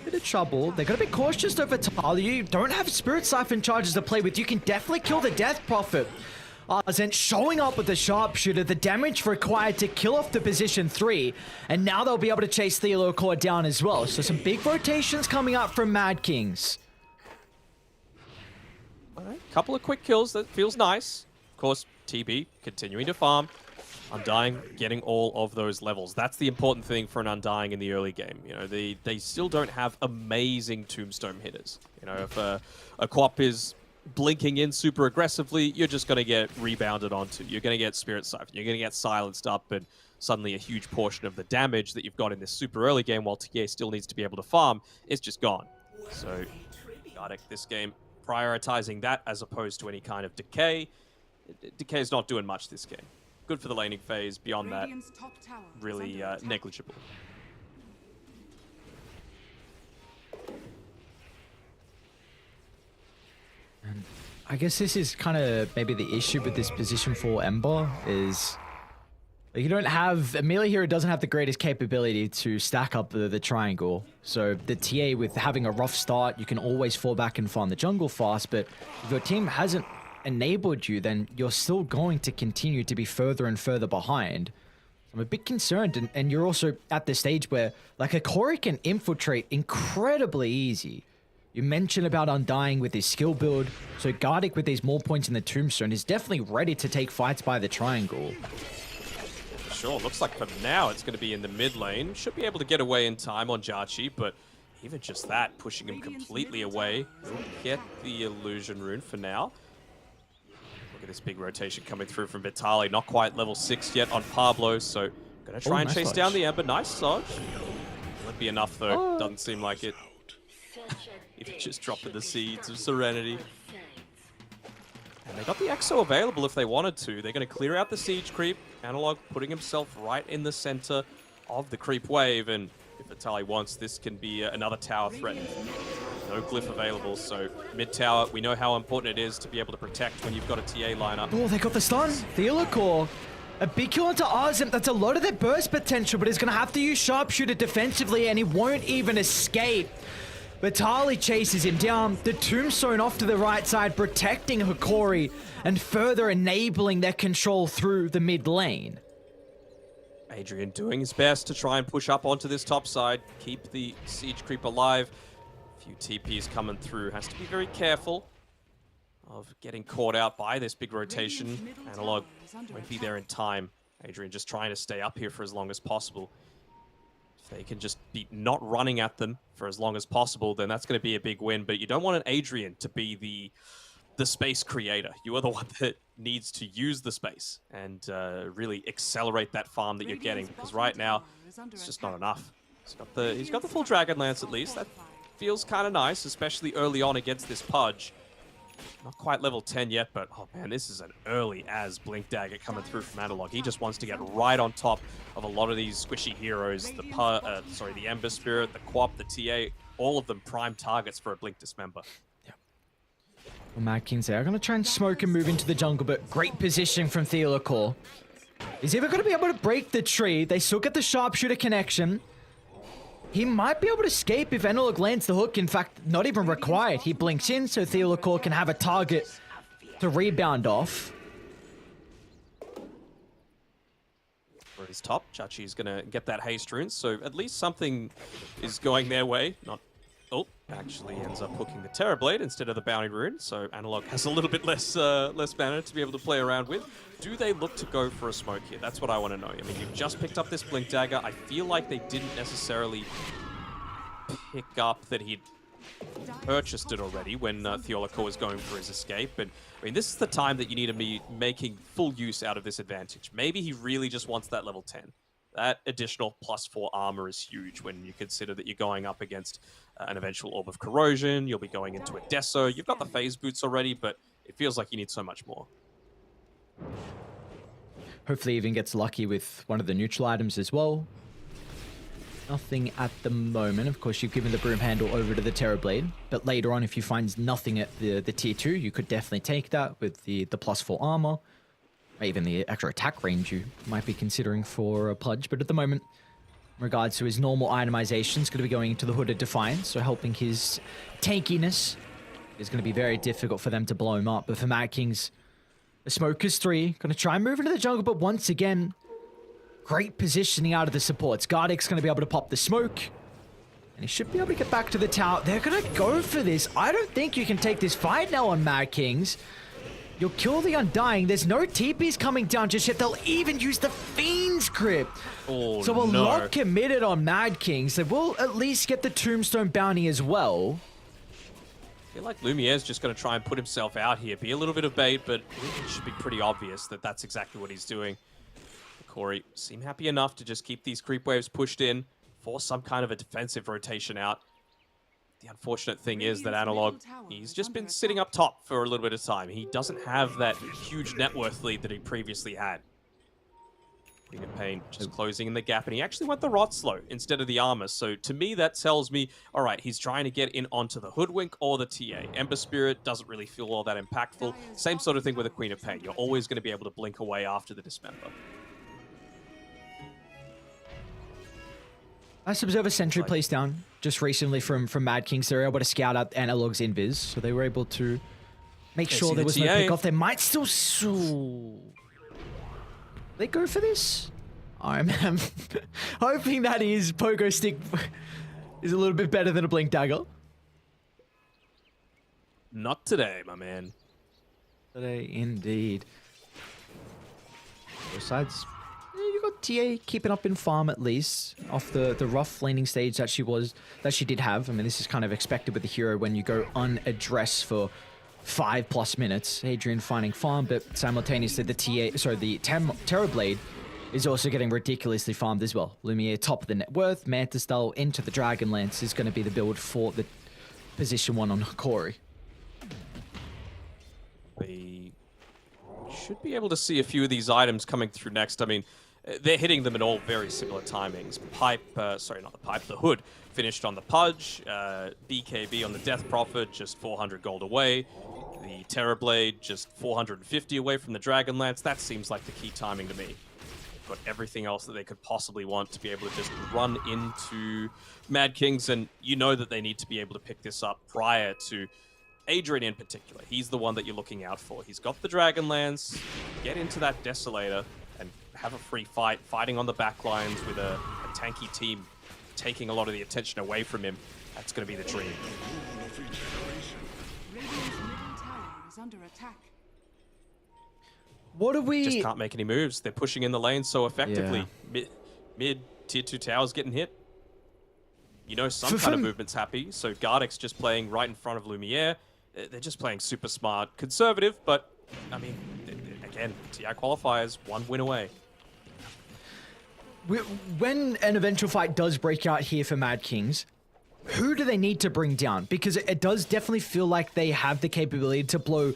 Bit of trouble. They're going to be cautious though for Talia. You don't have Spirit Siphon charges to play with. You can definitely kill the Death Prophet. Zen showing up with the Sharpshooter, the damage required to kill off the position 3, and now they'll be able to chase Theolocore down as well. So some big rotations coming up from Mad Kings. All right, couple of quick kills, that feels nice. Of course, TB continuing to farm. Undying getting all of those levels. That's the important thing for an Undying in the early game. You know, they still don't have amazing tombstone hitters. You know, if a co-op is blinking in super aggressively, you're just going to get rebounded onto. You're going to get Spirit Siphon. You're going to get silenced up, and suddenly a huge portion of the damage that you've got in this super early game while TA still needs to be able to farm is just gone. So, Gardic this game prioritizing that as opposed to any kind of decay. Decay is not doing much this game. Good for the laning phase. Beyond that, really negligible. And I guess this is kind of maybe the issue with this position for Ember is you don't have Amelia here doesn't have the greatest capability to stack up the triangle. So the TA with having a rough start, you can always fall back and farm the jungle fast, but if your team hasn't enabled you, then you're still going to continue to be further and further behind. I'm a bit concerned, and you're also at the stage where like a Corey can infiltrate incredibly easy. You mentioned about Undying with his skill build, so Gardic with these more points in the Tombstone is definitely ready to take fights by the triangle. Sure, looks like for now it's going to be in the mid lane. Should be able to get away in time on Jachi, but even just that, pushing him completely away. He'll get the illusion rune for now. Look at this big rotation coming through from Vitaly. Not quite level 6 yet on Pablo, so going to try and chase down the Ember. Nice dodge. Won't be enough though, doesn't seem like it. Even just dropping the seeds of Serenity. And they got the Exo available if they wanted to. They're going to clear out the siege creep. Analog putting himself right in the center of the creep wave. And if Vitaly wants, this can be another tower threatened. No glyph available, so mid tower, we know how important it is to be able to protect when you've got a TA lineup. Oh, they got the stun. Theolocore. A big kill onto Arzim. That's a lot of their burst potential, but he's going to have to use Sharpshooter defensively, and he won't even escape. Vitaly chases him down. The Tombstone off to the right side, protecting Hikori and further enabling their control through the mid lane. Adrian doing his best to try and push up onto this top side, keep the siege creep alive. A few TPs coming through. Has to be very careful of getting caught out by this big rotation. Analog won't be there in time. Adrian just trying to stay up here for as long as possible. If they can just be not running at them for as long as possible, then that's going to be a big win. But you don't want an Adrian to be the space creator. You are the one that needs to use the space and really accelerate that farm that you're getting, because right now it's just not enough. He's got the full Dragon Lance at least. That feels kind of nice, especially early on against this Pudge. Not quite level 10 yet, but oh man, this is an early as Blink Dagger coming through from Analog. He just wants to get right on top of a lot of these squishy heroes. The Ember Spirit, the Quap, the TA, all of them prime targets for a Blink Dismember. Well, Mad Kings there are going to try and smoke and move into the jungle, but great position from Theolacor. He's either going to be able to break the tree. They still get the sharpshooter connection. He might be able to escape if Analog lands the hook. In fact, not even required. He blinks in so Theolacor can have a target to rebound off. For his top, Chachi's going to get that haste rune, so at least something is going their way. Oh, actually ends up hooking the Terrorblade instead of the Bounty Rune, so Analog has a little bit less mana to be able to play around with. Do they look to go for a smoke here? That's what I want to know. I mean, you've just picked up this Blink Dagger. I feel like they didn't necessarily pick up that he'd purchased it already when Theolacor was going for his escape. But I mean, this is the time that you need to be making full use out of this advantage. Maybe he really just wants that level 10. That additional +4 armor is huge when you consider that you're going up against an eventual Orb of Corrosion. You'll be going into a Deso. You've got the phase boots already, but it feels like you need so much more. Hopefully even gets lucky with one of the neutral items as well. Nothing at the moment. Of course, you've given the broom handle over to the Terrorblade, but later on, if you find nothing at the tier 2, you could definitely take that with the +4 armor. Or even the extra attack range you might be considering for a Pudge. But at the moment, in regards to his normal itemization, it's going to be going into the Hooded Defiance, so helping his tankiness is going to be very difficult for them to blow him up. But for Mad Kings, the Smokers 3, going to try and move into the jungle, but once again, great positioning out of the supports. Gardeck's going to be able to pop the smoke, and he should be able to get back to the tower. They're going to go for this. I don't think you can take this fight now on Mad Kings. You'll kill the Undying. There's no TPs coming down just yet. They'll even use the Fiend's Grip. Oh, so a lot committed on Mad Kings. They will at least get the Tombstone Bounty as well. I feel like Lumiere's just going to try and put himself out here. Be a little bit of bait, but it should be pretty obvious that that's exactly what he's doing. Corey seem happy enough to just keep these creep waves pushed in, force some kind of a defensive rotation out. The unfortunate thing is that Analog, he's just been sitting up top for a little bit of time. He doesn't have that huge net worth lead that he previously had. Queen of Pain just closing in the gap, and he actually went the Rot Slow instead of the armor. So to me, that tells me, all right, he's trying to get in onto the Hoodwink or the TA. Ember Spirit doesn't really feel all that impactful. Same sort of thing with a Queen of Pain. You're always going to be able to blink away after the Dismember. Nice Observer Sentry placed down just recently from Mad Kings. They were able to scout out Analog's invis, so they were able to make sure there was no pick-off. They might still... They go for this? I'm hoping that his Pogo Stick is a little bit better than a Blink Dagger. Not today, my man. Today, indeed. Both sides... You got TA keeping up in farm at least off the rough laning stage that she did have. I mean, this is kind of expected with the hero when you go unaddressed for 5+ minutes. Adrian finding farm, but simultaneously the Terrorblade is also getting ridiculously farmed as well. Lumiere top of the net worth, Manta style into the Dragonlance is going to be the build for the position 1 on Corey. We should be able to see a few of these items coming through next. I mean, they're hitting them in all very similar timings. The Hood finished on the Pudge, BKB on the Death Prophet, just 400 gold away. The Terrorblade, just 450 away from the Dragonlance. That seems like the key timing to me. They've got everything else that they could possibly want to be able to just run into Mad Kings, and you know that they need to be able to pick this up prior to Adrian in particular. He's the one that you're looking out for. He's got the Dragonlance, get into that Desolator, and have a free fight, fighting on the backlines with a tanky team, taking a lot of the attention away from him. That's going to be the dream. Radiant's middle tower is under attack. What do we... Just can't make any moves. They're pushing in the lane so effectively. Yeah. Mid tier 2 towers getting hit. You know some kind of movement's happy, so Gardex just playing right in front of Lumiere. They're just playing super smart, conservative, but, I mean, again, TI qualifiers, 1 win away. When an eventual fight does break out here for Mad Kings, who do they need to bring down? Because it does definitely feel like they have the capability to blow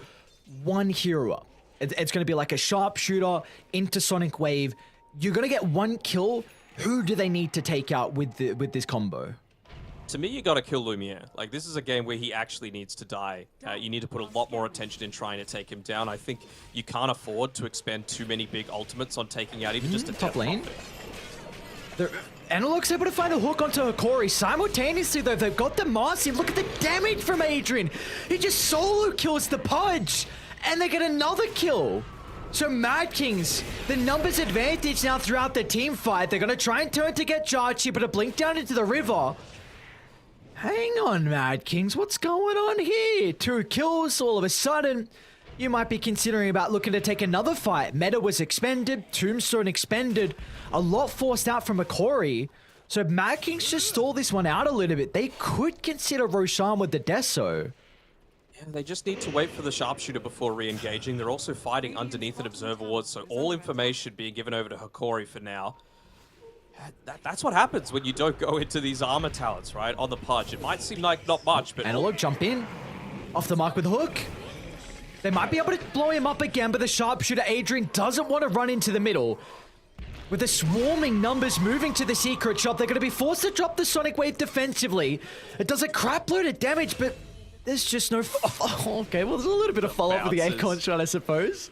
one hero up. It's going to be like a sharpshooter into Sonic Wave. You're going to get 1 kill. Who do they need to take out with this combo? To me, you got to kill Lumiere. Like, this is a game where he actually needs to die. You need to put a lot more attention in trying to take him down. I think you can't afford to expend too many big ultimates on taking out even just a top lane. Prophet. Analog's able to find a hook onto Hikori. Simultaneously, though, they've got the Marcy. Look at the damage from Adrian. He just solo kills the Pudge, and they get another kill. So Mad Kings, the numbers advantage now throughout the team fight. They're going to try and turn to get Jarchi, but a blink down into the river. Hang on, Mad Kings, what's going on here? 2 kills all of a sudden. You might be considering about looking to take another fight. Meta was expended, Tombstone expended, a lot forced out from Hikori. So Mad Kings just stall this one out a little bit. They could consider Roshan with the Deso. Yeah, they just need to wait for the sharpshooter before re-engaging. They're also fighting underneath an observer ward, so all information being given over to Hikori for now. That's what happens when you don't go into these armor talents, right? On the Pudge. It might seem like not much, but... Analog jump in. Off the mark with a hook. They might be able to blow him up again, but the sharpshooter Adrian doesn't want to run into the middle. With the swarming numbers moving to the secret shop, they're going to be forced to drop the Sonic Wave defensively. It does a crap load of damage, but there's just no... okay, well, there's a little bit of follow-up with the Acorn shot, I suppose.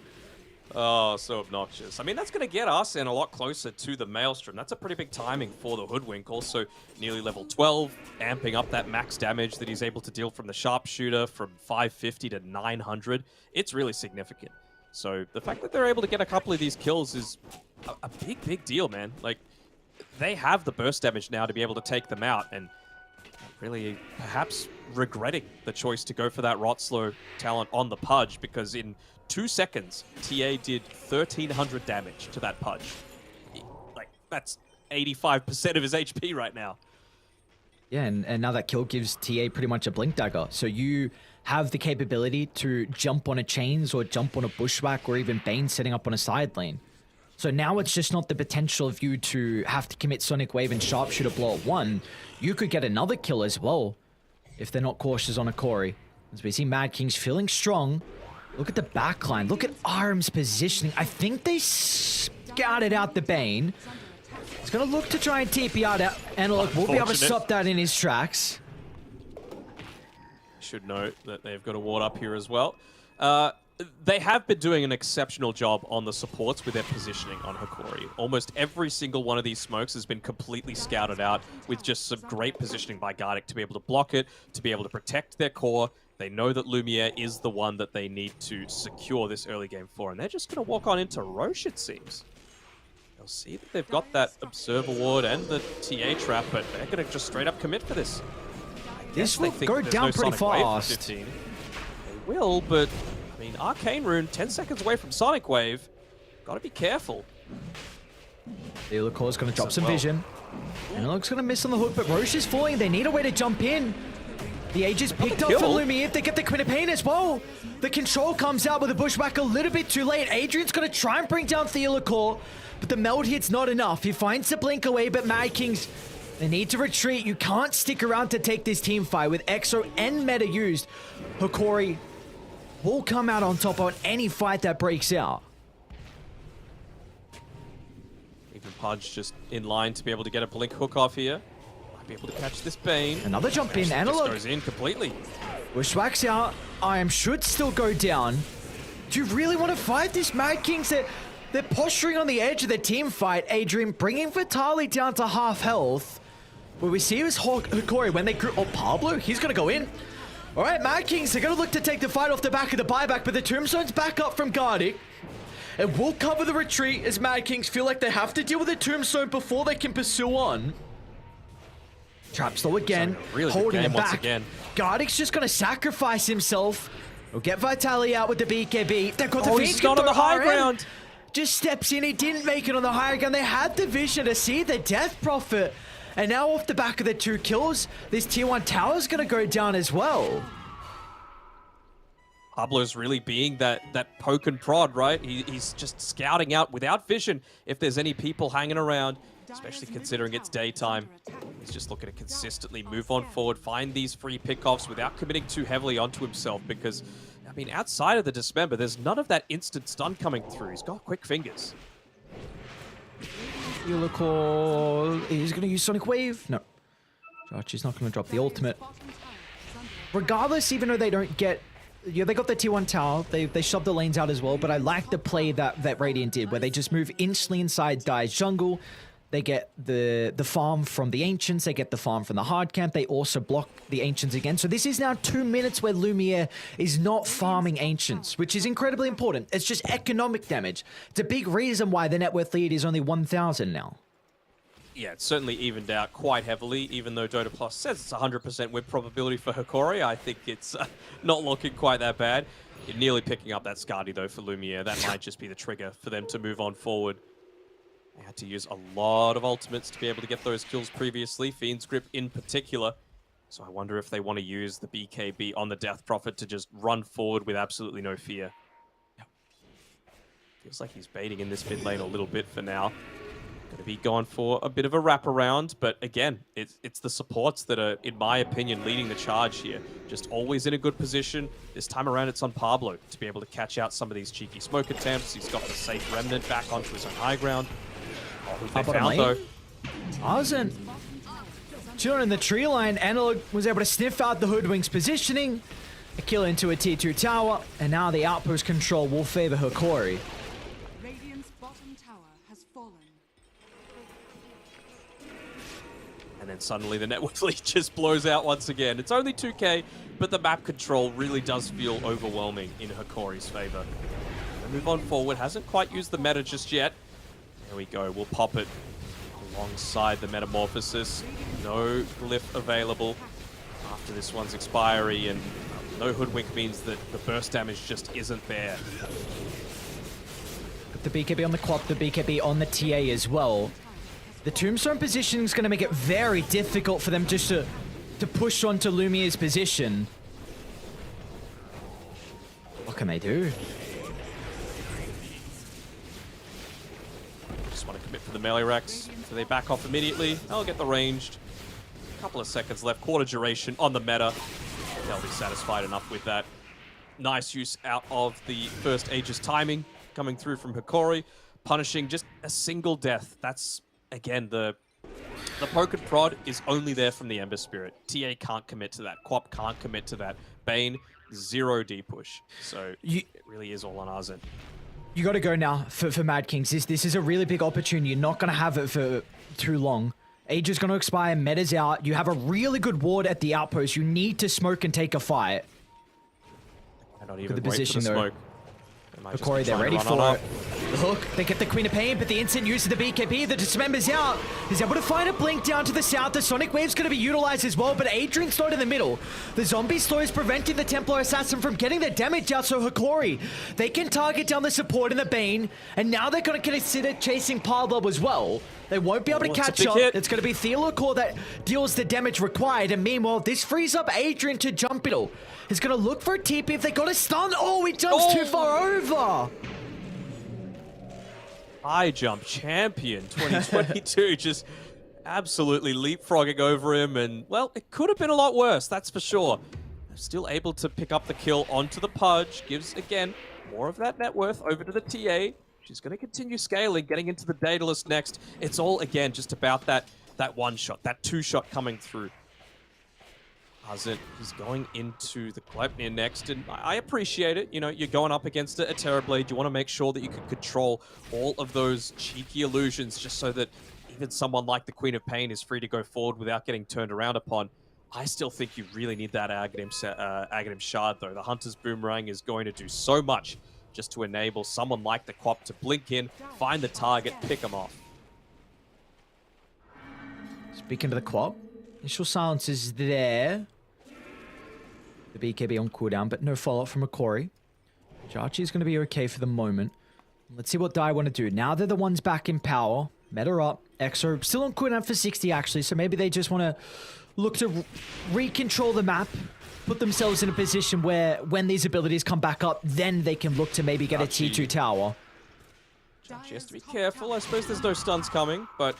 Oh, so obnoxious. I mean, that's going to get us in a lot closer to the Maelstrom. That's a pretty big timing for the Hoodwink. Also, nearly level 12, amping up that max damage that he's able to deal from the Sharpshooter from 550 to 900. It's really significant. So the fact that they're able to get a couple of these kills is a big, big deal, man. Like, they have the burst damage now to be able to take them out, and really perhaps regretting the choice to go for that Rotslow talent on the Pudge, because in 2 seconds, TA did 1,300 damage to that Pudge. Like, that's 85% of his HP right now. Yeah, and now that kill gives TA pretty much a blink dagger. So you have the capability to jump on a chains or jump on a bushwhack or even Bane setting up on a side lane. So now it's just not the potential of you to have to commit Sonic Wave and Sharpshooter blow at 1. You could get another kill as well if they're not cautious on a Hikori. As we see Mad Kings feeling strong. Look at the backline. Look at Arm's positioning. I think they scouted out the Bane. He's going to look to try and TP out. Analog will be able to stop that in his tracks. Should note that they've got a ward up here as well. They have been doing an exceptional job on the supports with their positioning on Hikori. Almost every single one of these smokes has been completely scouted out with just some great positioning by Gardic to be able to block it, to be able to protect their core. They know that Lumiere is the one that they need to secure this early game for, and they're just going to walk on into Roche, it seems. They'll see that they've got that Observer Ward and the TA trap, but they're going to just straight up commit for this. This will go down pretty fast. They will, but... I mean, Arcane Rune, 10 seconds away from Sonic Wave. Gotta be careful. The Illacor's gonna drop some vision. And it looks gonna miss on the hook, but Roche is falling. They need a way to jump in. The Age is picked up for Lumiere. They get the Queen of Pain as well. The control comes out with the Bushwhack a little bit too late. Adrian's gonna try and bring down the Illacor, but the meld hit's not enough. He finds the blink away, but Mad Kings, they need to retreat. You can't stick around to take this team fight with Exo and Meta used. Hikori will come out on top on any fight that breaks out. Even Pudge just in line to be able to get a blink hook off here. Might be able to catch this Bane. Another jump in. Analog goes in completely. Bushwhacks out. Iron should still go down. Do you really want to fight this Mad Kings? They're posturing on the edge of the team fight. Adrian bringing Vitali down to half health. What we see is Hikori when they grew... Oh, Pablo, he's going to go in. All right, Mad Kings, they're going to look to take the fight off the back of the buyback, but the Tombstone's back up from Gardic. It will cover the retreat as Mad Kings feel like they have to deal with the Tombstone before they can pursue on. Trap slow again, really holding him back. Again. Gardic's just going to sacrifice himself. We'll get Vitali out with the BKB. They've got the he's got on the high ground. just steps in. He didn't make it on the higher ground. They had the vision to see the Death Prophet. And now off the back of the 2 kills, this tier 1 tower is going to go down as well. Pablo's really being that poke and prod, right? He's just scouting out without vision if there's any people hanging around, especially considering it's daytime. He's just looking to consistently move on forward, find these free pickoffs without committing too heavily onto himself because, I mean, outside of the Dismember, there's none of that instant stun coming through. He's got quick fingers. He's going to use Sonic Wave. No. Archie's not going to drop the ultimate. Regardless, even though they don't get... Yeah, they got the tier 1 tower. They shoved the lanes out as well, but I like the play that Radiant did, where they just move instantly inside Dire's jungle. They get the farm from the Ancients. They get the farm from the hard camp. They also block the Ancients again. So this is now 2 minutes where Lumiere is not farming Ancients, which is incredibly important. It's just economic damage. It's a big reason why the net worth lead is only 1,000 now. Yeah, it's certainly evened out quite heavily, even though Dota Plus says it's 100% win probability for Hikori. I think it's not looking quite that bad. You're nearly picking up that Skadi, though, for Lumiere. That might just be the trigger for them to move on forward. They had to use a lot of ultimates to be able to get those kills previously, Fiend's Grip in particular. So I wonder if they want to use the BKB on the Death Prophet to just run forward with absolutely no fear. Feels like he's baiting in this mid lane a little bit for now. Going to be going for a bit of a wraparound, but again, it's the supports that are, in my opinion, leading the charge here. Just always in a good position. This time around, it's on Pablo to be able to catch out some of these cheeky smoke attempts. He's got the safe Remnant back onto his own high ground. Who they found, though. Arzen chilling in the tree line. Analog was able to sniff out the Hoodwink's positioning. A kill into a tier 2 tower, and now the outpost control will favor Hikori. Radiant's bottom tower has fallen. And then suddenly the network lead just blows out once again. It's only 2k, but the map control really does feel overwhelming in Hikori's favor. Move on forward. Hasn't quite used the meta just yet. There we go. We'll pop it alongside the Metamorphosis. No glyph available after this one's expiry, and no Hoodwink means that the burst damage just isn't there. The BKB on the Quap, the BKB on the TA as well. The Tombstone position is going to make it very difficult for them just to push onto Lumiere's position. What can they do? Just want to commit for the melee Rex. So they back off immediately. They'll get the ranged. A couple of seconds left. Quarter duration on the meta. They'll be satisfied enough with that. Nice use out of the first Aegis timing coming through from Hikori. Punishing just a single death. That's, again, the poke and prod is only there from the Ember Spirit. TA can't commit to that. Quap can't commit to that. Bane, 0 D push. So it really is all on Arzen. You got to go now for Mad Kings. This is a really big opportunity. You're not going to have it for too long. Age is going to expire. Meta's out. You have a really good ward at the outpost. You need to smoke and take a fight. Not even the position the though. Hikori, they're ready for it. The hook, they get the Queen of Pain, but the instant use of the BKB, the Dismember's out. He's able to find a blink down to the south. The Sonic Wave's going to be utilized as well, but Adrian's not in the middle. The zombie slow is preventing the Templar Assassin from getting the damage out, so Hikori, they can target down the support and the Bane, and now they're going to consider chasing Pablo as well. They won't be able to catch up. It's going to be Theolocor that deals the damage required, and meanwhile, this frees up Adrian to jump middle. He's going to look for a TP if they got a stun. Oh, he jumps too far over. High jump champion 2022 just absolutely leapfrogging over him, and well, it could have been a lot worse, that's for sure. Still able to pick up the kill onto the Pudge, gives again more of that net worth over to the TA. She's going to continue scaling, getting into the Daedalus next. It's all again just about that one shot, that 2-shot coming through. Arzen, he's going into the Gleipnir next, and I appreciate it. You know, you're going up against a Terrorblade. You want to make sure that you can control all of those cheeky illusions just so that even someone like the Queen of Pain is free to go forward without getting turned around upon. I still think you really need that Aghanim Shard, though. The Hunter's Boomerang is going to do so much just to enable someone like the Quap to blink in, find the target, pick them off. Speaking to the Quap, initial silence is there. The BKB on cooldown, but no follow-up from Hikori. Jarchi is going to be okay for the moment. Let's see what Dai want to do. Now they're the ones back in power. Meta up. Exo still on cooldown for 60, actually. So maybe they just want to look to re-control the map. Put themselves in a position where when these abilities come back up, then they can look to maybe get a T2 tower. She has to be careful. I suppose there's no stuns coming, but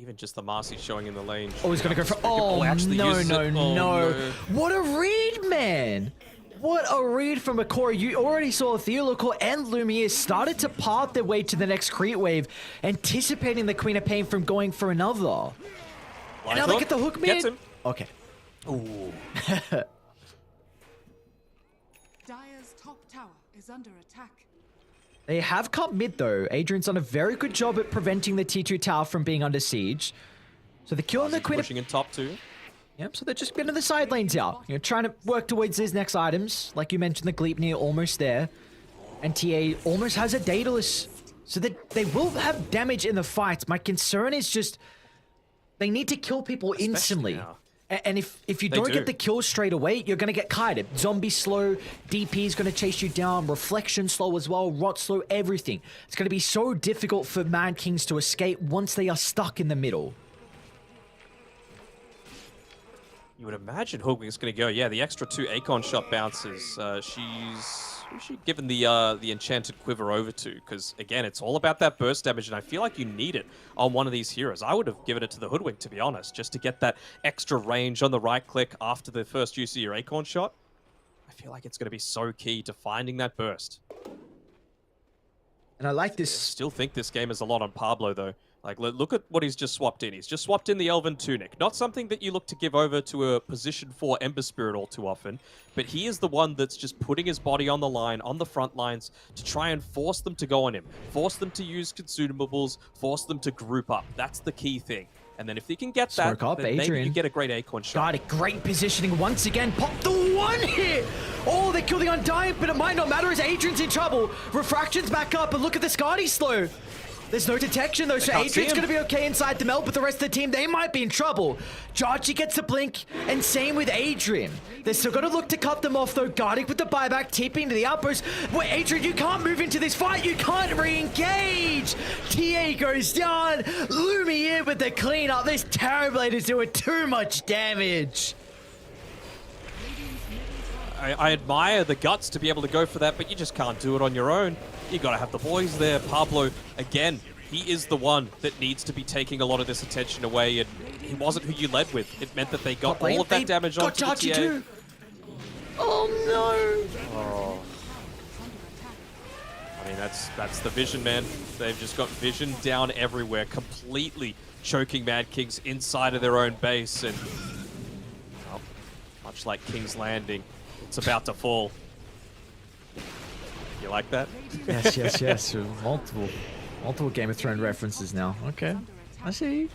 even just the Marcy showing in the lane. Oh, he's going to go for... Oh, no. What a read, man. What a read from Akori. You already saw Theolocal and Lumiere started to path their way to the next creep wave, anticipating the Queen of Pain from going for another. And now they get the hook mid. Gets him. Okay. Ooh. Dire's top tower is under attack. They have cut mid, though. Adrian's done a very good job at preventing the T2 tower from being under siege. So the kill on the Queen pushing in top 2. Yep, so they're just getting the side lanes out. You know, trying to work towards his next items. Like you mentioned, the Gleipnir almost there. And TA almost has a Daedalus. So that they will have damage in the fight. My concern is just they need to kill people instantly. And if you don't get the kill straight away, you're going to get kited. Zombie slow, DP is going to chase you down, Reflection slow as well, Rot slow, everything. It's going to be so difficult for Mad Kings to escape once they are stuck in the middle. You would imagine Hoogwing's going to go. Yeah, the extra 2 Akon shot bounces. Who's she given the enchanted quiver over to? Because again, it's all about that burst damage, and I feel like you need it on one of these heroes. I would have given it to the Hoodwink, to be honest, just to get that extra range on the right click after the first use of your Akon shot. I feel like it's going to be so key to finding that burst. And I like this. I still think this game is a lot on Pablo, though. Like, look at what he's just swapped in. He's just swapped in the Elven Tunic. Not something that you look to give over to a position 4 Ember Spirit all too often, but he is the one that's just putting his body on the line, on the front lines, to try and force them to go on him. Force them to use consumables, force them to group up. That's the key thing. And then if they can get that, then maybe you get a great Acorn shot. Got it. Great positioning once again. Pop the one hit! Oh, they kill the Undying, but it might not matter as Adrian's in trouble. Refraction's back up, but look at the Skadi slow. There's no detection though, so Adrian's gonna be okay inside the melt, but the rest of the team, they might be in trouble. Jarchi gets the blink, and same with Adrian. They're still gonna look to cut them off though, guarding with the buyback, tipping to the outpost. Wait, Adrian, you can't move into this fight, you can't re-engage! TA goes down, Lumiere with the cleanup. This Terrorblade is doing too much damage. I admire the guts to be able to go for that, but you just can't do it on your own. You gotta have the boys there. Pablo, again, he is the one that needs to be taking a lot of this attention away, and he wasn't who you led with. It meant that they got all of that damage onto the TA. Too. Oh no! Oh. I mean, that's the vision, man. They've just got vision down everywhere, completely choking Mad Kings inside of their own base, and well, much like King's Landing, it's about to fall. You like that? Yes. Multiple Game of Thrones references now. Okay, I see.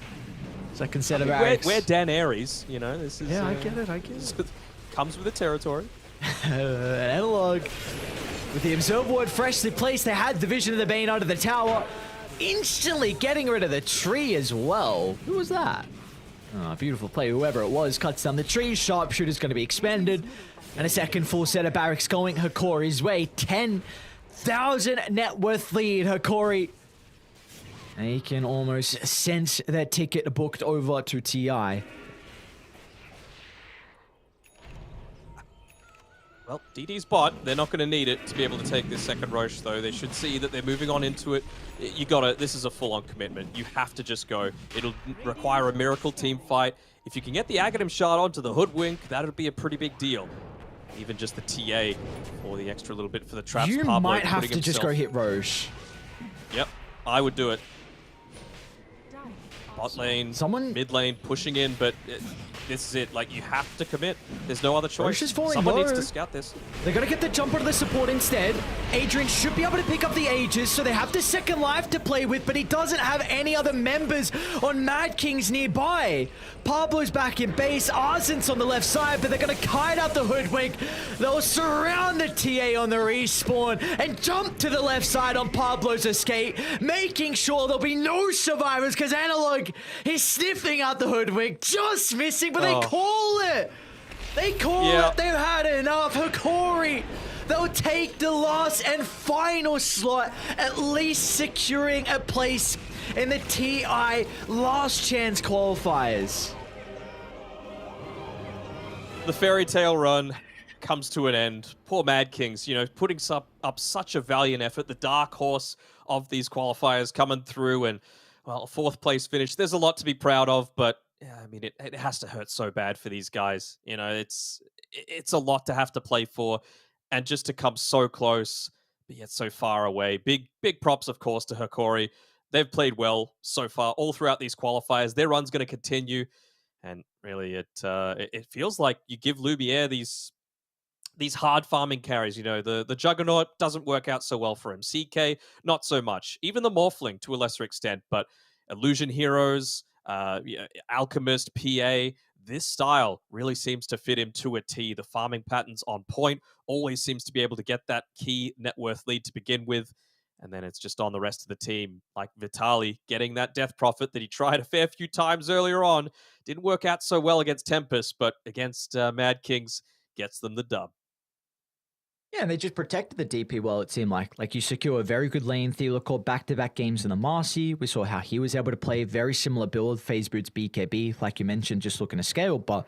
Second set of barracks. We're Dan Aries, you know. This is I get it. Comes with the territory. An analog with the Observe Ward freshly placed. They had the Vision of the Bane under the tower, instantly getting rid of the tree as well. Who was that? Oh, beautiful play. Whoever it was cuts down the tree. Sharpshooter's going to be expended. And a second full set of barracks going Hikori's way. 10,000 net worth lead, Hikori. And he can almost sense that ticket booked over to TI. Well, DD's bot, they're not going to need it to be able to take this second Roche, though. They should see that they're moving on into it. You gotta, this is a full-on commitment. You have to just go. It'll require a miracle team fight. If you can get the Aghanim shot onto the Hoodwink, that'll be a pretty big deal. Even just the TA or the extra little bit for the traps. You Pablo might have to just go hit Roche. Yep, I would do it. Bot lane, mid lane, pushing in, but this is it. Like, you have to commit. There's no other choice. Roche is falling Someone low. needs to scout this. They're going to get the jump onto the support instead. Adrian should be able to pick up the Aegis, so they have the second life to play with, but he doesn't have any other members on Mad Kings nearby. Pablo's back in base. Arson's on the left side, but they're going to kite out the Hoodwink. They'll surround the TA on the respawn and jump to the left side on Pablo's escape, making sure there'll be no survivors because Analog is sniffing out the Hoodwink, just missing, but they call it. They call it. They've had enough. Hikori They'll take the last and final slot, at least securing a place in the TI last chance qualifiers. The fairy tale run comes to an end. Poor Mad Kings, you know, putting up such a valiant effort. The dark horse of these qualifiers coming through, and, well, a 4th place finish. There's a lot to be proud of, but yeah, I mean, it has to hurt so bad for these guys. You know, it's a lot to have to play for, and just to come so close, but yet so far away. Big props, of course, to Hikori. They've played well so far all throughout these qualifiers. Their run's going to continue, and really, it feels like you give Lumiere these hard farming carries. You know, the Juggernaut doesn't work out so well for him. CK, not so much. Even the Morphling to a lesser extent, but Illusion Heroes, Alchemist, PA, this style really seems to fit him to a T. The farming patterns on point, always seems to be able to get that key net worth lead to begin with. And then it's just on the rest of the team, like Vitali getting that Death Prophet that he tried a fair few times earlier on. Didn't work out so well against Tempest, but against Mad Kings, gets them the dub. Yeah, and they just protected the DP well, it seemed like. Like, you secure a very good lane. Thela caught back-to-back games in the Marcy. We saw how he was able to play a very similar build, Phase Boots BKB, like you mentioned, just looking to scale. But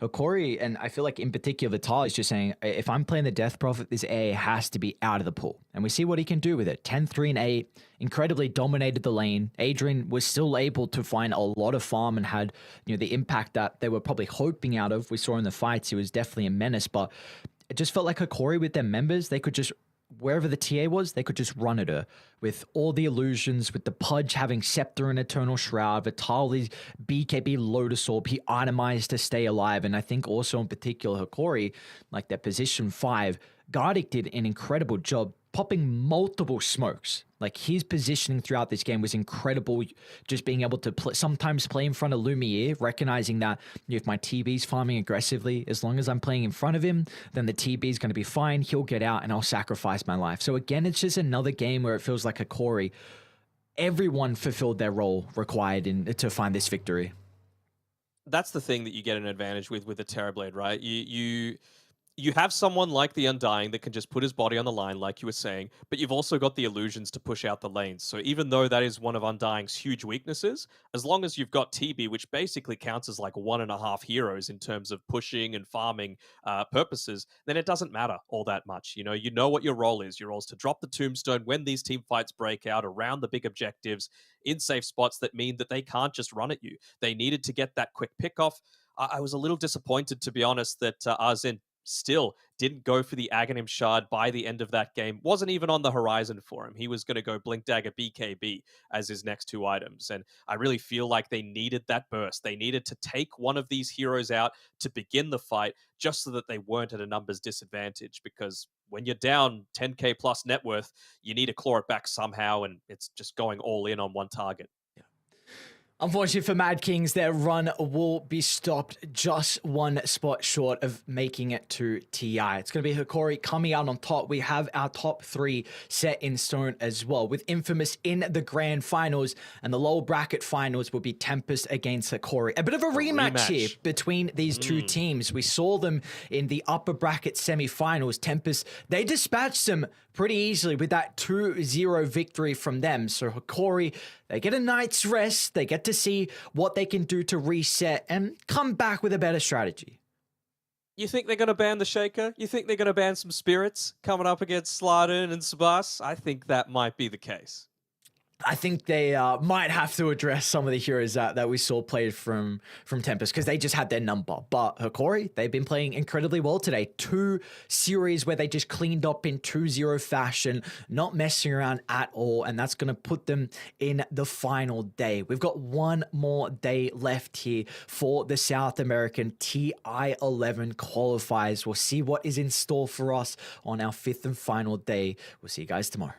Hikori, and I feel like in particular Vital, is just saying, if I'm playing the Death Prophet, this AA has to be out of the pool. And we see what he can do with it. 10-3 and 8, incredibly dominated the lane. Adrian was still able to find a lot of farm and had, you know, the impact that they were probably hoping out of. We saw in the fights, he was definitely a menace, but it just felt like Hikori with their members, they could just, wherever the TA was, they could just run at her with all the illusions, with the Pudge having Scepter and Eternal Shroud, Vitali's BKB Lotus Orb, he itemized to stay alive. And I think also in particular Hikori, like their position 5, Gardic did an incredible job popping multiple smokes. Like, his positioning throughout this game was incredible. Just being able to sometimes play in front of Lumiere, recognizing that if my TB's farming aggressively, as long as I'm playing in front of him, then the TB is going to be fine. He'll get out and I'll sacrifice my life. So again, it's just another game where it feels like Hikori, everyone fulfilled their role required to find this victory. That's the thing that you get an advantage with the Terrorblade, right? You have someone like the Undying that can just put his body on the line, like you were saying, but you've also got the illusions to push out the lanes. So even though that is one of Undying's huge weaknesses, as long as you've got TB, which basically counts as like 1.5 heroes in terms of pushing and farming purposes, then it doesn't matter all that much. You know what your role is. Your role is to drop the tombstone when these team fights break out around the big objectives in safe spots that mean that they can't just run at you. They needed to get that quick pickoff. I was a little disappointed, to be honest, that Arzen still didn't go for the Aghanim Shard by the end of that game. Wasn't even on the horizon for him. He was going to go Blink Dagger BKB as his next 2 items. And I really feel like they needed that burst. They needed to take one of these heroes out to begin the fight, just so that they weren't at a numbers disadvantage. Because when you're down 10k plus net worth, you need to claw it back somehow, and it's just going all in on one target. Unfortunately for Mad Kings, their run will be stopped just one spot short of making it to TI. It's going to be Hikori coming out on top. We have our top 3 set in stone as well, with Infamous in the grand finals, and the lower bracket finals will be Tempest against Hikori. A bit of a rematch here between these two teams. We saw them in the upper bracket semi-finals. Tempest, they dispatched them pretty easily with that 2-0 victory from them. So Hikori, they get a night's rest. They get to see what they can do to reset and come back with a better strategy. You think they're going to ban the Shaker? You think they're going to ban some spirits coming up against Slardun and Sabas? I think that might be the case. I think they might have to address some of the heroes that we saw played from Tempest, because they just had their number. But Hikori, they've been playing incredibly well today. 2 series where they just cleaned up in 2-0 fashion, not messing around at all, and that's going to put them in the final day. We've got one more day left here for the South American TI-11 qualifiers. We'll see what is in store for us on our 5th and final day. We'll see you guys tomorrow.